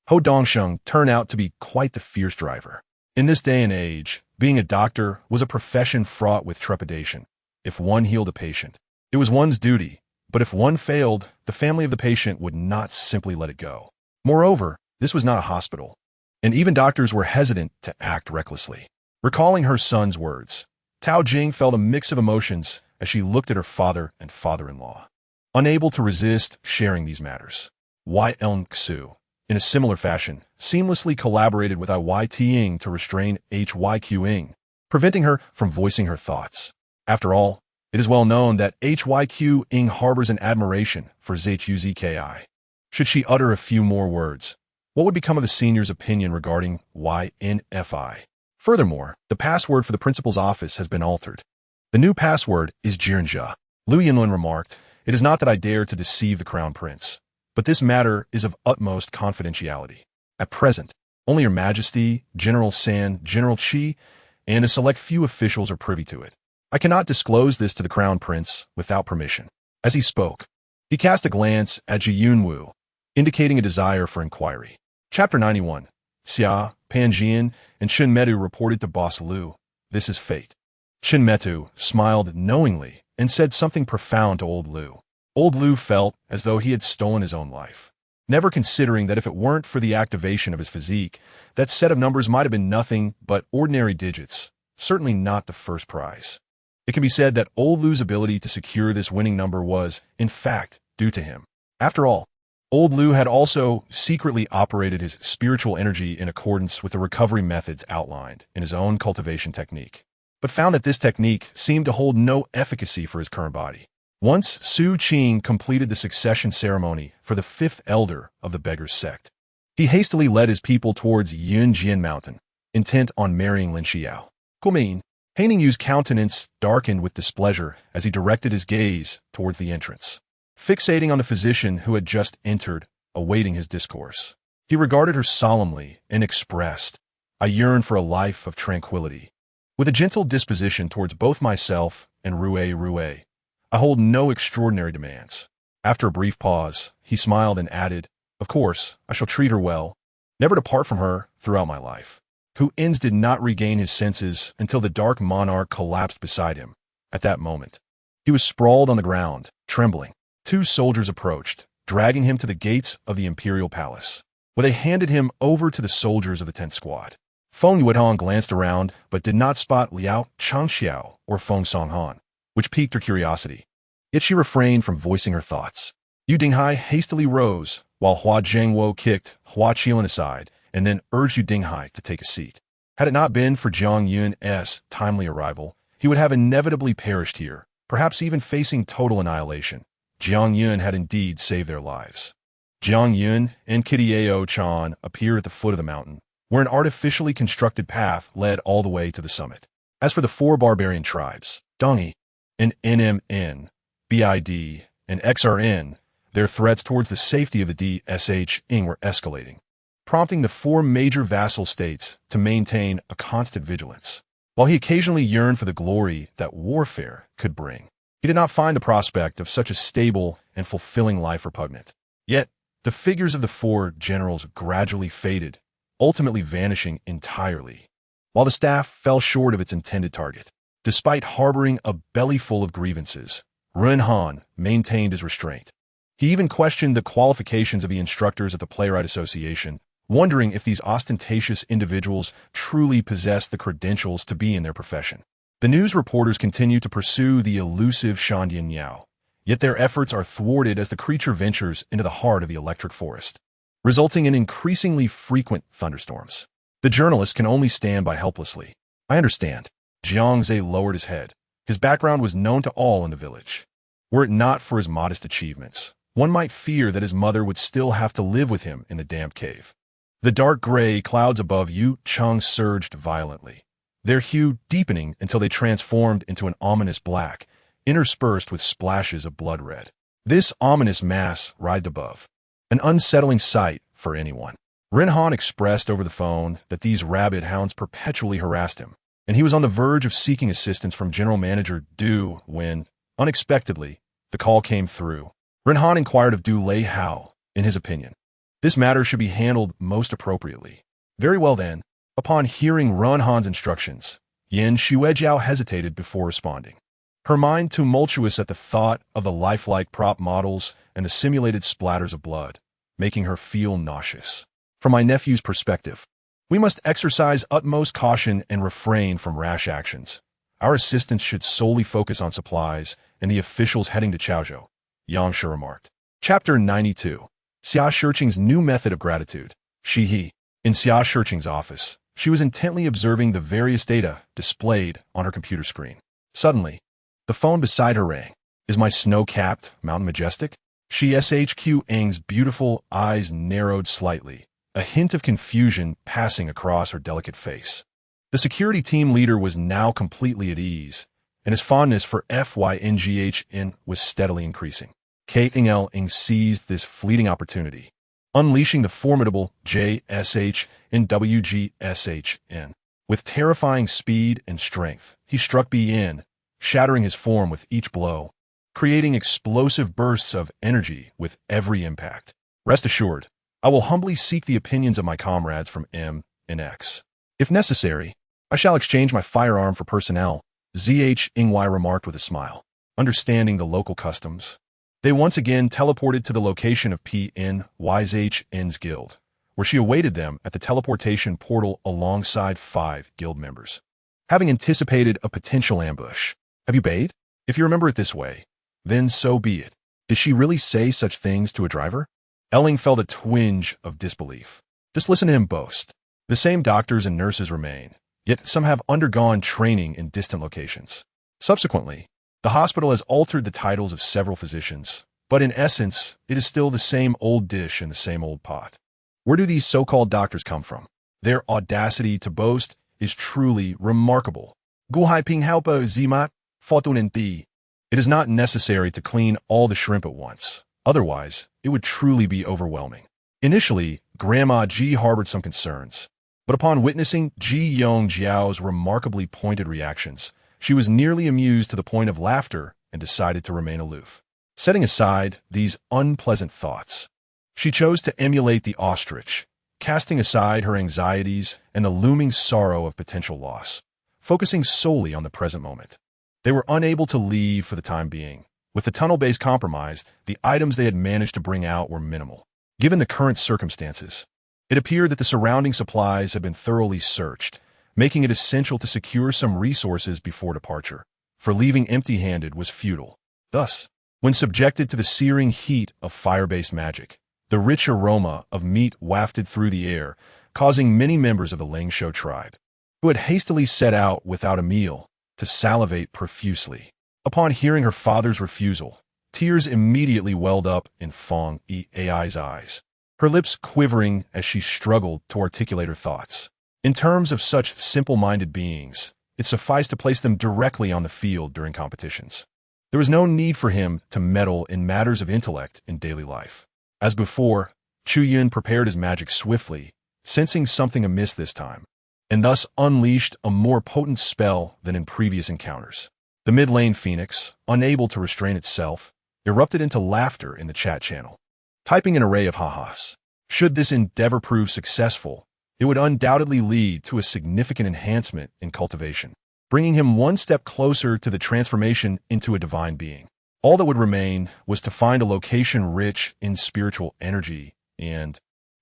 Ho Dongsheng turned out to be quite the fierce driver. In this day and age, being a doctor was a profession fraught with trepidation. If one healed a patient, it was one's duty, but if one failed, the family of the patient would not simply let it go. Moreover, this was not a hospital, and even doctors were hesitant to act recklessly. Recalling her son's words, Tao Jing felt a mix of emotions as she looked at her father and father-in-law. Unable to resist sharing these matters, Y.L. Xu, in a similar fashion, seamlessly collaborated with I.Y. Ying to restrain H.Y.Q. Ying, preventing her from voicing her thoughts. After all, it is well known that H.Y.Q. Ying harbors an admiration for ZHUZKI. Should she utter a few more words, what would become of the senior's opinion regarding YNFI? Furthermore, the password for the principal's office has been altered. The new password is Jirinjia. Lu Yinlun remarked, "It is not that I dare to deceive the crown prince, but this matter is of utmost confidentiality. At present, only Your Majesty, General San, General Qi, and a select few officials are privy to it. I cannot disclose this to the crown prince without permission." As he spoke, he cast a glance at Ji Yunwu, indicating a desire for inquiry. Chapter 91. Xia, Panjian, and Chen Metu reported to Boss Lu, "This is fate." Chen Metu smiled knowingly and said something profound to old Lu. Old Lu felt as though he had stolen his own life, never considering that if it weren't for the activation of his physique, that set of numbers might have been nothing but ordinary digits, certainly not the first prize. It can be said that old Lu's ability to secure this winning number was, in fact, due to him. After all, old Lu had also secretly operated his spiritual energy in accordance with the recovery methods outlined in his own cultivation technique, but found that this technique seemed to hold no efficacy for his current body. Once Su Qing completed the succession ceremony for the fifth elder of the Beggars sect, he hastily led his people towards Yunjian Mountain, intent on marrying Lin Xiao. Goldmine, Haining Yu's countenance darkened with displeasure as he directed his gaze towards the entrance, fixating on the physician who had just entered, awaiting his discourse. He regarded her solemnly and expressed, "I yearn for a life of tranquility. With a gentle disposition towards both myself and Rue, I hold no extraordinary demands." After a brief pause, he smiled and added, "Of course, I shall treat her well, never depart from her throughout my life." Hu En's did not regain his senses until the dark monarch collapsed beside him. At that moment, he was sprawled on the ground, trembling. Two soldiers approached, dragging him to the gates of the imperial palace, where they handed him over to the soldiers of the 10th Squad. Feng Yuehong glanced around, but did not spot Liao Changxiao or Feng Songhan, which piqued her curiosity. Yet she refrained from voicing her thoughts. Yu Dinghai hastily rose, while Hua Zhengwo kicked Hua Qilin aside, and then urged Yu Dinghai to take a seat. Had it not been for Jiang Yun's timely arrival, he would have inevitably perished here, perhaps even facing total annihilation. Jiang Yun had indeed saved their lives. Jiang Yun and Kidiao Chan appeared at the foot of the mountain, where an artificially constructed path led all the way to the summit. As for the four barbarian tribes, Dongi and NMN, BID, and XRN, their threats towards the safety of the DSH Ing were escalating. prompting the four major vassal states to maintain a constant vigilance. While he occasionally yearned for the glory that warfare could bring, he did not find the prospect of such a stable and fulfilling life repugnant. Yet, the figures of the four generals gradually faded, ultimately vanishing entirely, while the staff fell short of its intended target. Despite harboring a belly full of grievances, Ren Han maintained his restraint. He even questioned the qualifications of the instructors at the Playwright Association, wondering if these ostentatious individuals truly possessed the credentials to be in their profession. The news reporters continue to pursue the elusive Shandian Yao, yet their efforts are thwarted as the creature ventures into the heart of the electric forest, resulting in increasingly frequent thunderstorms. The journalist can only stand by helplessly. I understand. Jiangze lowered his head. His background was known to all in the village. Were it not for his modest achievements, one might fear that his mother would still have to live with him in the damp cave. The dark gray clouds above Yu Cheng surged violently, their hue deepening until they transformed into an ominous black, interspersed with splashes of blood red. This ominous mass writhed above, an unsettling sight for anyone. Ren Han expressed over the phone that these rabid hounds perpetually harassed him, and he was on the verge of seeking assistance from General Manager Du when, unexpectedly, the call came through. Ren Han inquired of Du Lei how, in his opinion, this matter should be handled most appropriately. Very well then. Upon hearing Ren Han's instructions, Yin Xuejiao hesitated before responding, her mind tumultuous at the thought of the lifelike prop models and the simulated splatters of blood, making her feel nauseous. From my nephew's perspective, we must exercise utmost caution and refrain from rash actions. Our assistance should solely focus on supplies and the officials heading to Chaozhou, Yang Shi remarked. Chapter 92. Xia Shiqing's new method of gratitude. He. In Xia Shiqing's office, she was intently observing the various data displayed on her computer screen. Suddenly, the phone beside her rang. Is my snow-capped mountain majestic? SHQ Eng's beautiful eyes narrowed slightly, a hint of confusion passing across her delicate face. The security team leader was now completely at ease, and his fondness for FYNGHN was steadily increasing. K.L. Ing seized this fleeting opportunity, unleashing the formidable JSH in WGSHN. With terrifying speed and strength, he struck BN, shattering his form with each blow, creating explosive bursts of energy with every impact. Rest assured, I will humbly seek the opinions of my comrades from M and X. If necessary, I shall exchange my firearm for personnel, ZH Ingwai remarked with a smile. Understanding the local customs, they once again teleported to the location of PNYZHN's guild, where she awaited them at the teleportation portal alongside 5 guild members. Having anticipated a potential ambush, have you bathed? If you remember it this way, then so be it. Did she really say such things to a driver? Elling felt a twinge of disbelief. Just listen to him boast. The same doctors and nurses remain, yet some have undergone training in distant locations. Subsequently, the hospital has altered the titles of several physicians, but in essence, it is still the same old dish in the same old pot. Where do these so-called doctors come from? Their audacity to boast is truly remarkable. Guhaiping Halpa Zimat, Fortunen. It is not necessary to clean all the shrimp at once. Otherwise, it would truly be overwhelming. Initially, Grandma Ji harbored some concerns, but upon witnessing Ji Yong Jiao's remarkably pointed reactions, she was nearly amused to the point of laughter and decided to remain aloof. Setting aside these unpleasant thoughts, she chose to emulate the ostrich, casting aside her anxieties and the looming sorrow of potential loss, focusing solely on the present moment. They were unable to leave for the time being. With the tunnel base compromised, the items they had managed to bring out were minimal. Given the current circumstances, it appeared that the surrounding supplies had been thoroughly searched, making it essential to secure some resources before departure, for leaving empty-handed was futile. Thus, when subjected to the searing heat of fire-based magic, the rich aroma of meat wafted through the air, causing many members of the Lingsho tribe, who had hastily set out without a meal, to salivate profusely. Upon hearing her father's refusal, tears immediately welled up in Fong Ai's eyes, her lips quivering as she struggled to articulate her thoughts. In terms of such simple-minded beings, it sufficed to place them directly on the field during competitions. There was no need for him to meddle in matters of intellect in daily life. As before, Chu Yun prepared his magic swiftly, sensing something amiss this time, and thus unleashed a more potent spell than in previous encounters. The mid-lane Phoenix, unable to restrain itself, erupted into laughter in the chat channel, typing an array of ha-has. Should this endeavor prove successful, it would undoubtedly lead to a significant enhancement in cultivation, bringing him one step closer to the transformation into a divine being. All that would remain was to find a location rich in spiritual energy, and,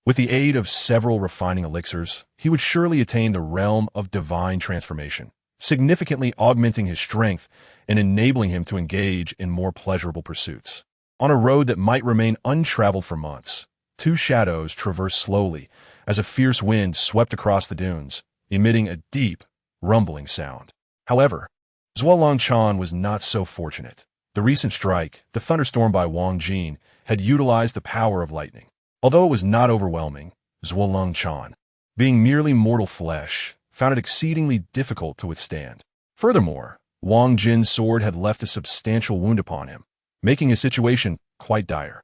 with the aid of several refining elixirs, he would surely attain the realm of divine transformation, significantly augmenting his strength and enabling him to engage in more pleasurable pursuits. On a road that might remain untraveled for months, two shadows traversed slowly as a fierce wind swept across the dunes, emitting a deep, rumbling sound. However, Zhuolang was not so fortunate. The recent strike, the thunderstorm by Wang Jin, had utilized the power of lightning. Although it was not overwhelming, Zhuolang, being merely mortal flesh, found it exceedingly difficult to withstand. Furthermore, Wang Jin's sword had left a substantial wound upon him, making his situation quite dire.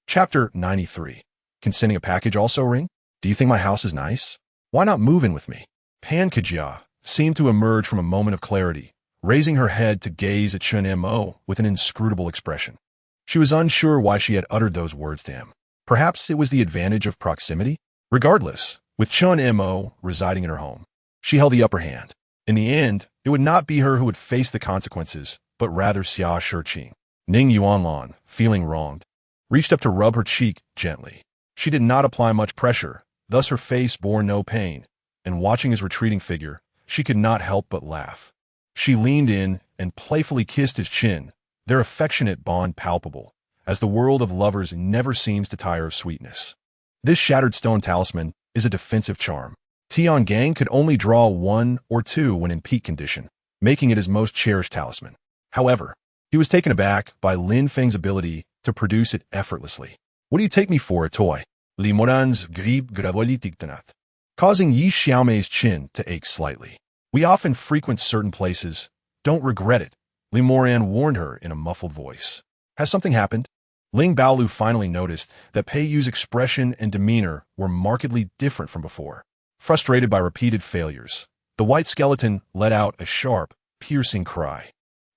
Chapter 93. Can sending a package also ring? Do you think my house is nice? Why not move in with me? Pan Kajia seemed to emerge from a moment of clarity, raising her head to gaze at Chen Mo with an inscrutable expression. She was unsure why she had uttered those words to him. Perhaps it was the advantage of proximity? Regardless, with Chen Mo residing in her home, she held the upper hand. In the end, it would not be her who would face the consequences, but rather Xia Shiqing. Ning Yuanlan, feeling wronged, reached up to rub her cheek gently. She did not apply much pressure, thus her face bore no pain, and watching his retreating figure, she could not help but laugh. She leaned in and playfully kissed his chin, their affectionate bond palpable, as the world of lovers never seems to tire of sweetness. This shattered stone talisman is a defensive charm. Tian Gang could only draw 1 or 2 when in peak condition, making it his most cherished talisman. However, he was taken aback by Lin Feng's ability to produce it effortlessly. What do you take me for, a toy? Li Moran's grib gravoli tiktanat, causing Yi Xiaomei's chin to ache slightly. We often frequent certain places. Don't regret it, Li Moran warned her in a muffled voice. Has something happened? Ling Baolu finally noticed that Pei Yu's expression and demeanor were markedly different from before. Frustrated by repeated failures, the white skeleton let out a sharp, piercing cry.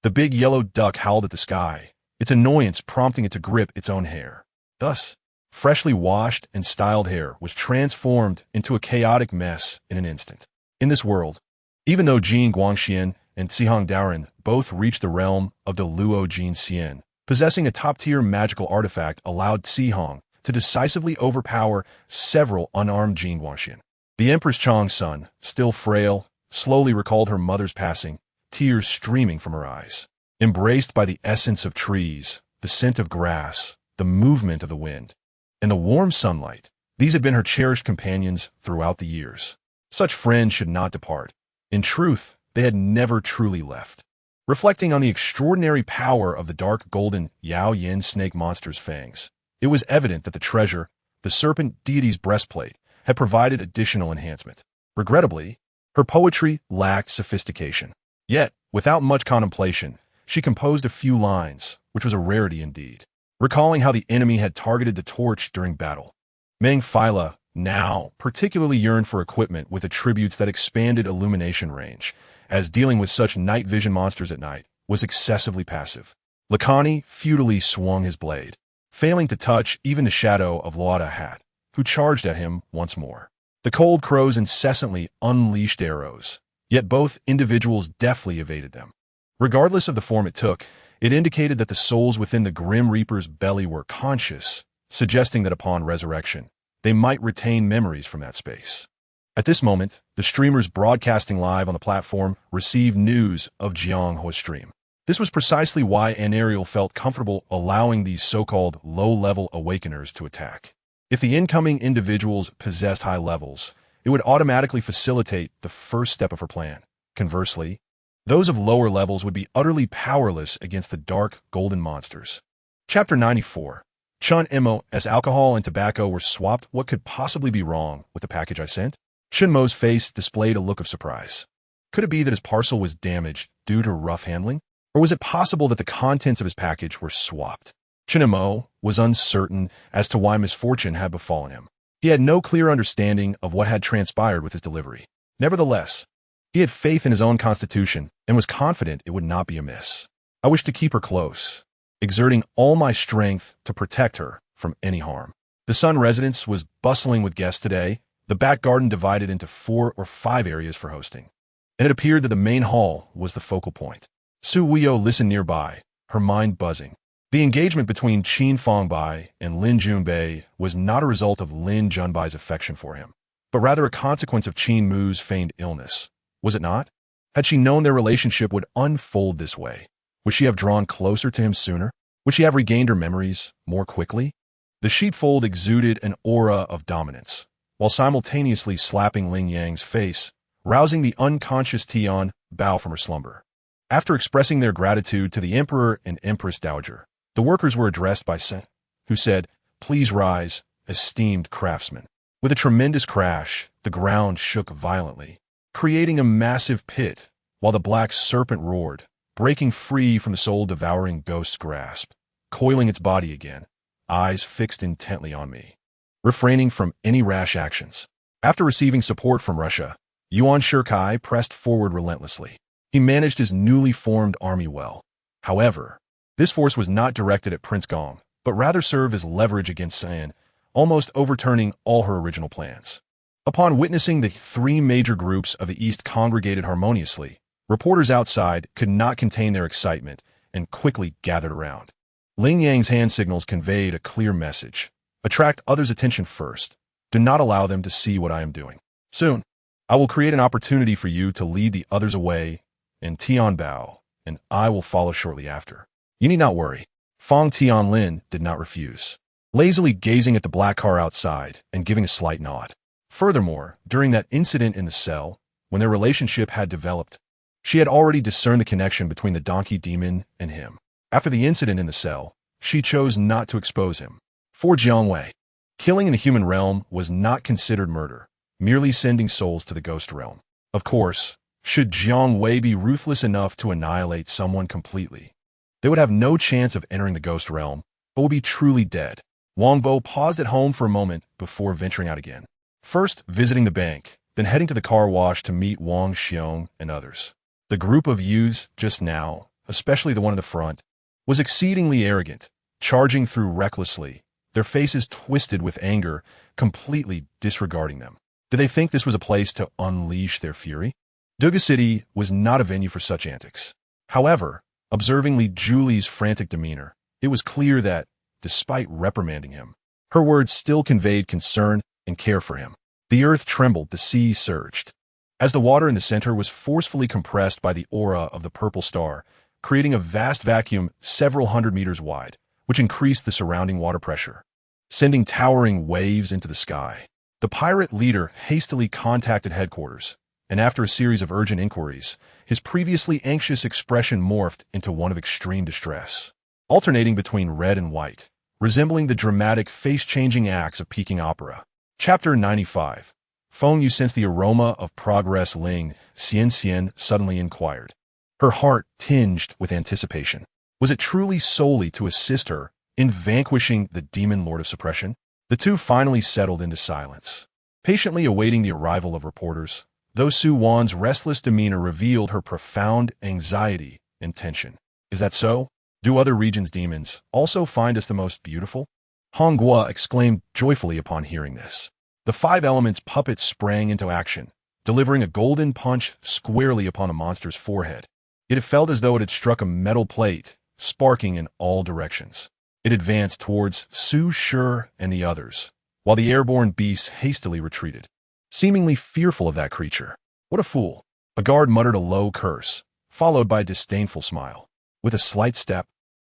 The big yellow duck howled at the sky, its annoyance prompting it to grip its own hair. Thus, freshly washed and styled hair was transformed into a chaotic mess in an instant. In this world, even though Jin Guangxian and Cihang Daoren both reached the realm of the Luo Jin Xian, possessing a top-tier magical artifact allowed Cihang to decisively overpower several unarmed Jin Guangxian. The Empress Chang's son, still frail, slowly recalled her mother's passing, tears streaming from her eyes. Embraced by the essence of trees, the scent of grass, the movement of the wind, and the warm sunlight, these had been her cherished companions throughout the years. Such friends should not depart. In truth, they had never truly left. Reflecting on the extraordinary power of the dark golden Yao Yin snake monster's fangs, it was evident that the treasure, the serpent deity's breastplate, had provided additional enhancement. Regrettably, her poetry lacked sophistication. Yet, without much contemplation, she composed a few lines, which was a rarity indeed. Recalling how the enemy had targeted the torch during battle, Meng Phyla now particularly yearned for equipment with attributes that expanded illumination range, as dealing with such night vision monsters at night was excessively passive. Lakani futilely swung his blade, failing to touch even the shadow of Loada Hat, who charged at him once more. The cold crows incessantly unleashed arrows, yet both individuals deftly evaded them. Regardless of the form it took, it indicated that the souls within the Grim Reaper's belly were conscious, suggesting that upon resurrection, they might retain memories from that space. At this moment, the streamers broadcasting live on the platform received news of Jiang Hua's stream. This was precisely why Anariel felt comfortable allowing these so-called low-level awakeners to attack. If the incoming individuals possessed high levels, it would automatically facilitate the first step of her plan. Conversely, those of lower levels would be utterly powerless against the dark golden monsters. Chapter 94. Chen Mo, as alcohol and tobacco were swapped, what could possibly be wrong with the package I sent? Chen Mo's face displayed a look of surprise. Could it be that his parcel was damaged due to rough handling? Or was it possible that the contents of his package were swapped? Chen Mo was uncertain as to why misfortune had befallen him. He had no clear understanding of what had transpired with his delivery. Nevertheless, he had faith in his own constitution and was confident it would not be amiss. I wished to keep her close, exerting all my strength to protect her from any harm. The Sun residence was bustling with guests today, the back garden divided into 4 or 5 areas for hosting, and it appeared that the main hall was the focal point. Su Weiyou listened nearby, her mind buzzing. The engagement between Qin Fangbai and Lin Junbei was not a result of Lin Junbai's affection for him, but rather a consequence of Qin Mu's feigned illness. Was it not? Had she known their relationship would unfold this way, would she have drawn closer to him sooner? Would she have regained her memories more quickly? The sheepfold exuded an aura of dominance, while simultaneously slapping Ling Yang's face, rousing the unconscious Tian Bao from her slumber. After expressing their gratitude to the Emperor and Empress Dowager, the workers were addressed by Sen, who said, "Please rise, esteemed craftsmen." With a tremendous crash, the ground shook violently, creating a massive pit, while the black serpent roared, breaking free from the soul-devouring ghost's grasp, coiling its body again, eyes fixed intently on me, refraining from any rash actions. After receiving support from Russia, Yuan Shikai pressed forward relentlessly. He managed his newly formed army well. However, this force was not directed at Prince Gong, but rather served as leverage against San, almost overturning all her original plans. Upon witnessing the 3 major groups of the East congregated harmoniously, reporters outside could not contain their excitement and quickly gathered around. Ling Yang's hand signals conveyed a clear message. Attract others' attention first. Do not allow them to see what I am doing. Soon, I will create an opportunity for you to lead the others away, and Tian Bao, and I will follow shortly after. You need not worry. Fang Tianlin did not refuse, lazily gazing at the black car outside and giving a slight nod. Furthermore, during that incident in the cell, when their relationship had developed, she had already discerned the connection between the donkey demon and him. After the incident in the cell, she chose not to expose him. For Jiang Wei, killing in the human realm was not considered murder, merely sending souls to the ghost realm. Of course, should Jiang Wei be ruthless enough to annihilate someone completely, they would have no chance of entering the ghost realm, but would be truly dead. Wang Bo paused at home for a moment before venturing out again. First visiting the bank, then heading to the car wash to meet Wang Xiong and others. The group of youths just now, especially the one in the front, was exceedingly arrogant, charging through recklessly, their faces twisted with anger, completely disregarding them. Did they think this was a place to unleash their fury? Duga City was not a venue for such antics. However, observing Li Julie's frantic demeanor, it was clear that, despite reprimanding him, her words still conveyed concern and care for him. The earth trembled, the sea surged, as the water in the center was forcefully compressed by the aura of the purple star, creating a vast vacuum several hundred meters wide, which increased the surrounding water pressure, sending towering waves into the sky. The pirate leader hastily contacted headquarters, and after a series of urgent inquiries, his previously anxious expression morphed into one of extreme distress, alternating between red and white, resembling the dramatic face-changing acts of Peking opera. Chapter 95. Feng Yu sensed the aroma of progress. Ling Xian suddenly inquired, her heart tinged with anticipation. Was it truly solely to assist her in vanquishing the demon lord of suppression? The two finally settled into silence, patiently awaiting the arrival of reporters, though Su Wan's restless demeanor revealed her profound anxiety and tension. Is that so? Do other regions' demons also find us the most beautiful? Hong Guo exclaimed joyfully upon hearing this. The 5 elements puppet sprang into action, delivering a golden punch squarely upon a monster's forehead. It felt as though it had struck a metal plate, sparking in all directions. It advanced towards Su Shi and the others, while the airborne beasts hastily retreated, seemingly fearful of that creature. What a fool! A guard muttered a low curse, followed by a disdainful smile. With a slight step,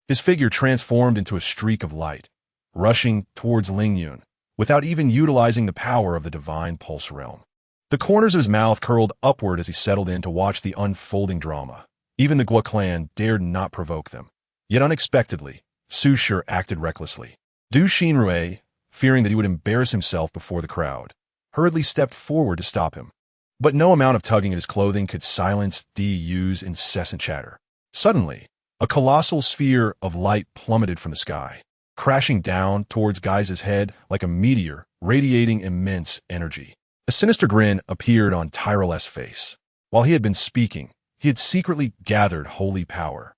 his figure transformed into a streak of light, rushing towards Ling Yun, without even utilizing the power of the divine pulse realm. The corners of his mouth curled upward as he settled in to watch the unfolding drama. Even the Guo clan dared not provoke them. Yet unexpectedly, Su Shi acted recklessly. Du Xinrui, fearing that he would embarrass himself before the crowd, hurriedly stepped forward to stop him. But no amount of tugging at his clothing could silence Du's incessant chatter. Suddenly, a colossal sphere of light plummeted from the sky, crashing down towards Gai's head like a meteor, radiating immense energy. A sinister grin appeared on Tyrell's face. While he had been speaking, he had secretly gathered holy power.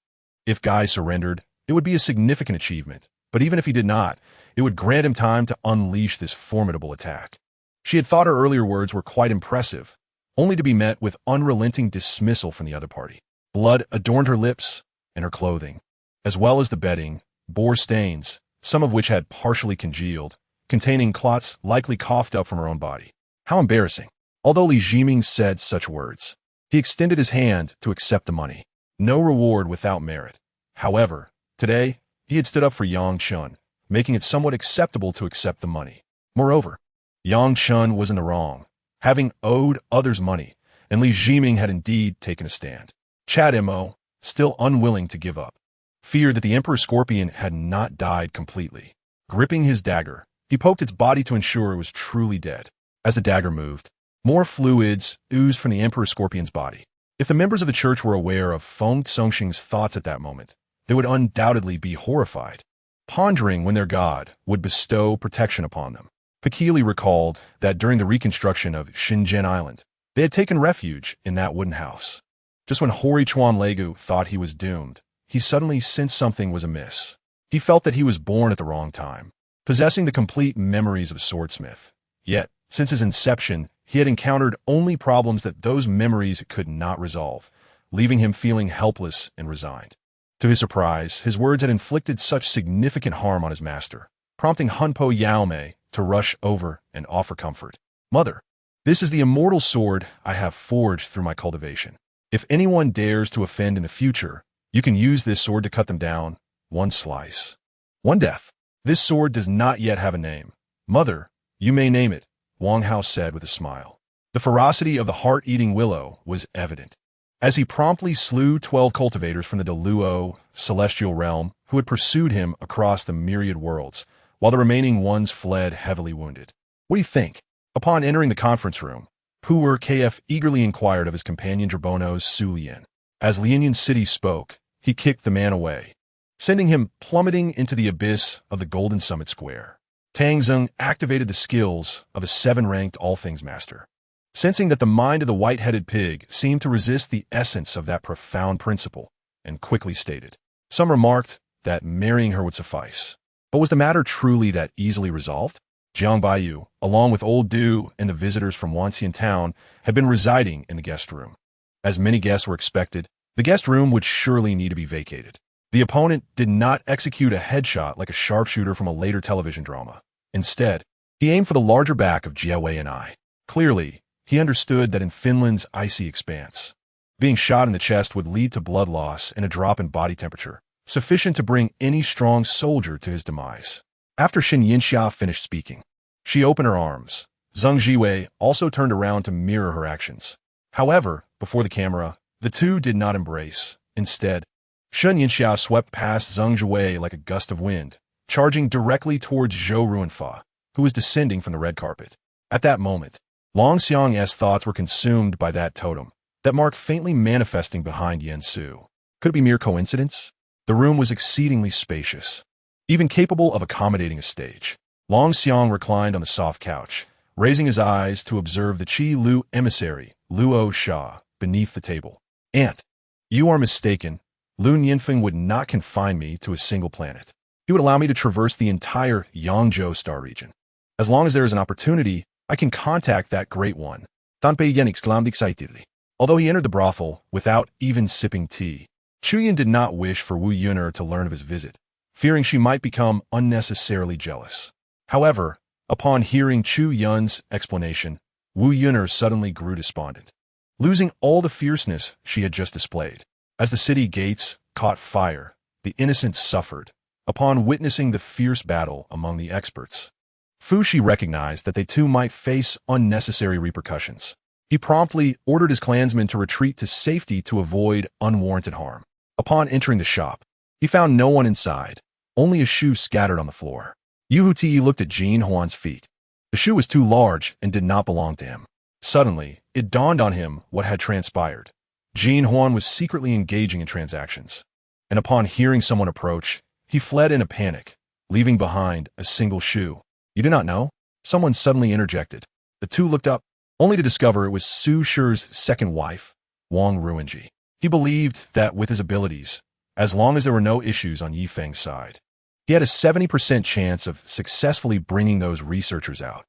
If Gai surrendered, it would be a significant achievement, but even if he did not, it would grant him time to unleash this formidable attack. She had thought her earlier words were quite impressive, only to be met with unrelenting dismissal from the other party. Blood adorned her lips and her clothing, as well as the bedding, bore stains, some of which had partially congealed, containing clots likely coughed up from her own body. How embarrassing. Although Li Jiming said such words, he extended his hand to accept the money. No reward without merit. However, today, he had stood up for Yang Chun, making it somewhat acceptable to accept the money. Moreover, Yang Chun was in the wrong, having owed others money, and Li Jiming had indeed taken a stand. Chen Mo, still unwilling to give up, feared that the Emperor Scorpion had not died completely. Gripping his dagger, he poked its body to ensure it was truly dead. As the dagger moved, more fluids oozed from the Emperor Scorpion's body. If the members of the church were aware of Feng Xing's thoughts at that moment, they would undoubtedly be horrified, pondering when their god would bestow protection upon them. Pakili recalled that during the reconstruction of Shenzhen Island, they had taken refuge in that wooden house. Just when Hori Chuan Legu thought he was doomed, he suddenly sensed something was amiss. He felt that he was born at the wrong time, possessing the complete memories of a swordsmith. Yet, since his inception, he had encountered only problems that those memories could not resolve, leaving him feeling helpless and resigned. To his surprise, his words had inflicted such significant harm on his master, prompting Hunpo Yaomei to rush over and offer comfort. Mother, this is the immortal sword I have forged through my cultivation. If anyone dares to offend in the future, you can use this sword to cut them down, one slice, one death. This sword does not yet have a name. Mother, you may name it, Wang Hao said with a smile. The ferocity of the heart-eating willow was evident, as he promptly slew 12 cultivators from the Deluo celestial realm who had pursued him across the myriad worlds, while the remaining ones fled heavily wounded. What do you think? Upon entering the conference room, Pu'er KF eagerly inquired of his companion Drabonos Su Lian. As Lianyan City spoke, he kicked the man away, sending him plummeting into the abyss of the Golden Summit Square. Tang Zeng activated the skills of a 7-ranked all-things master. Sensing that the mind of the white-headed pig seemed to resist the essence of that profound principle, and quickly stated. Some remarked that marrying her would suffice. But was the matter truly that easily resolved? Jiang Baiyu, along with Old Du and the visitors from Wanxian Town, had been residing in the guest room. As many guests were expected, the guest room would surely need to be vacated. The opponent did not execute a headshot like a sharpshooter from a later television drama. Instead, he aimed for the larger back of Jie Wei and I. Clearly, he understood that in Finland's icy expanse, being shot in the chest would lead to blood loss and a drop in body temperature, sufficient to bring any strong soldier to his demise. After Shen Yinxia finished speaking, she opened her arms. Zheng Jiwei also turned around to mirror her actions. However, before the camera, the two did not embrace. Instead, Shen Yinxia swept past Zheng Jiwei like a gust of wind, charging directly towards Zhou Ruanfa, who was descending from the red carpet. At that moment, Long Xiang's thoughts were consumed by that totem, that mark faintly manifesting behind Yen Su. Could it be mere coincidence? The room was exceedingly spacious, even capable of accommodating a stage. Long Xiang reclined on the soft couch, raising his eyes to observe the Qi Lu emissary, Luo Sha, beneath the table. Aunt, you are mistaken. Lu Nianfeng would not confine me to a single planet. He would allow me to traverse the entire Yangzhou star region. As long as there is an opportunity, I can contact that great one. Tanpei Yen exclaimed excitedly. Although he entered the brothel without even sipping tea, Chuyan did not wish for Wu Yuner to learn of his visit, fearing she might become unnecessarily jealous. However, upon hearing Chu Yun's explanation, Wu Yuner suddenly grew despondent, losing all the fierceness she had just displayed. As the city gates caught fire, the innocents suffered. Upon witnessing the fierce battle among the experts, Fu Shi recognized that they too might face unnecessary repercussions. He promptly ordered his clansmen to retreat to safety to avoid unwarranted harm. Upon entering the shop, he found no one inside, only a shoe scattered on the floor. Yu Huti looked at Jin Huan's feet. The shoe was too large and did not belong to him. Suddenly, it dawned on him what had transpired. Jin Huan was secretly engaging in transactions, and upon hearing someone approach, he fled in a panic, leaving behind a single shoe. You do not know? Someone suddenly interjected. The two looked up, only to discover it was Su Shi's second wife, Wang Ruinji. He believed that with his abilities, as long as there were no issues on Yifeng's side, he had a 70% chance of successfully bringing those researchers out.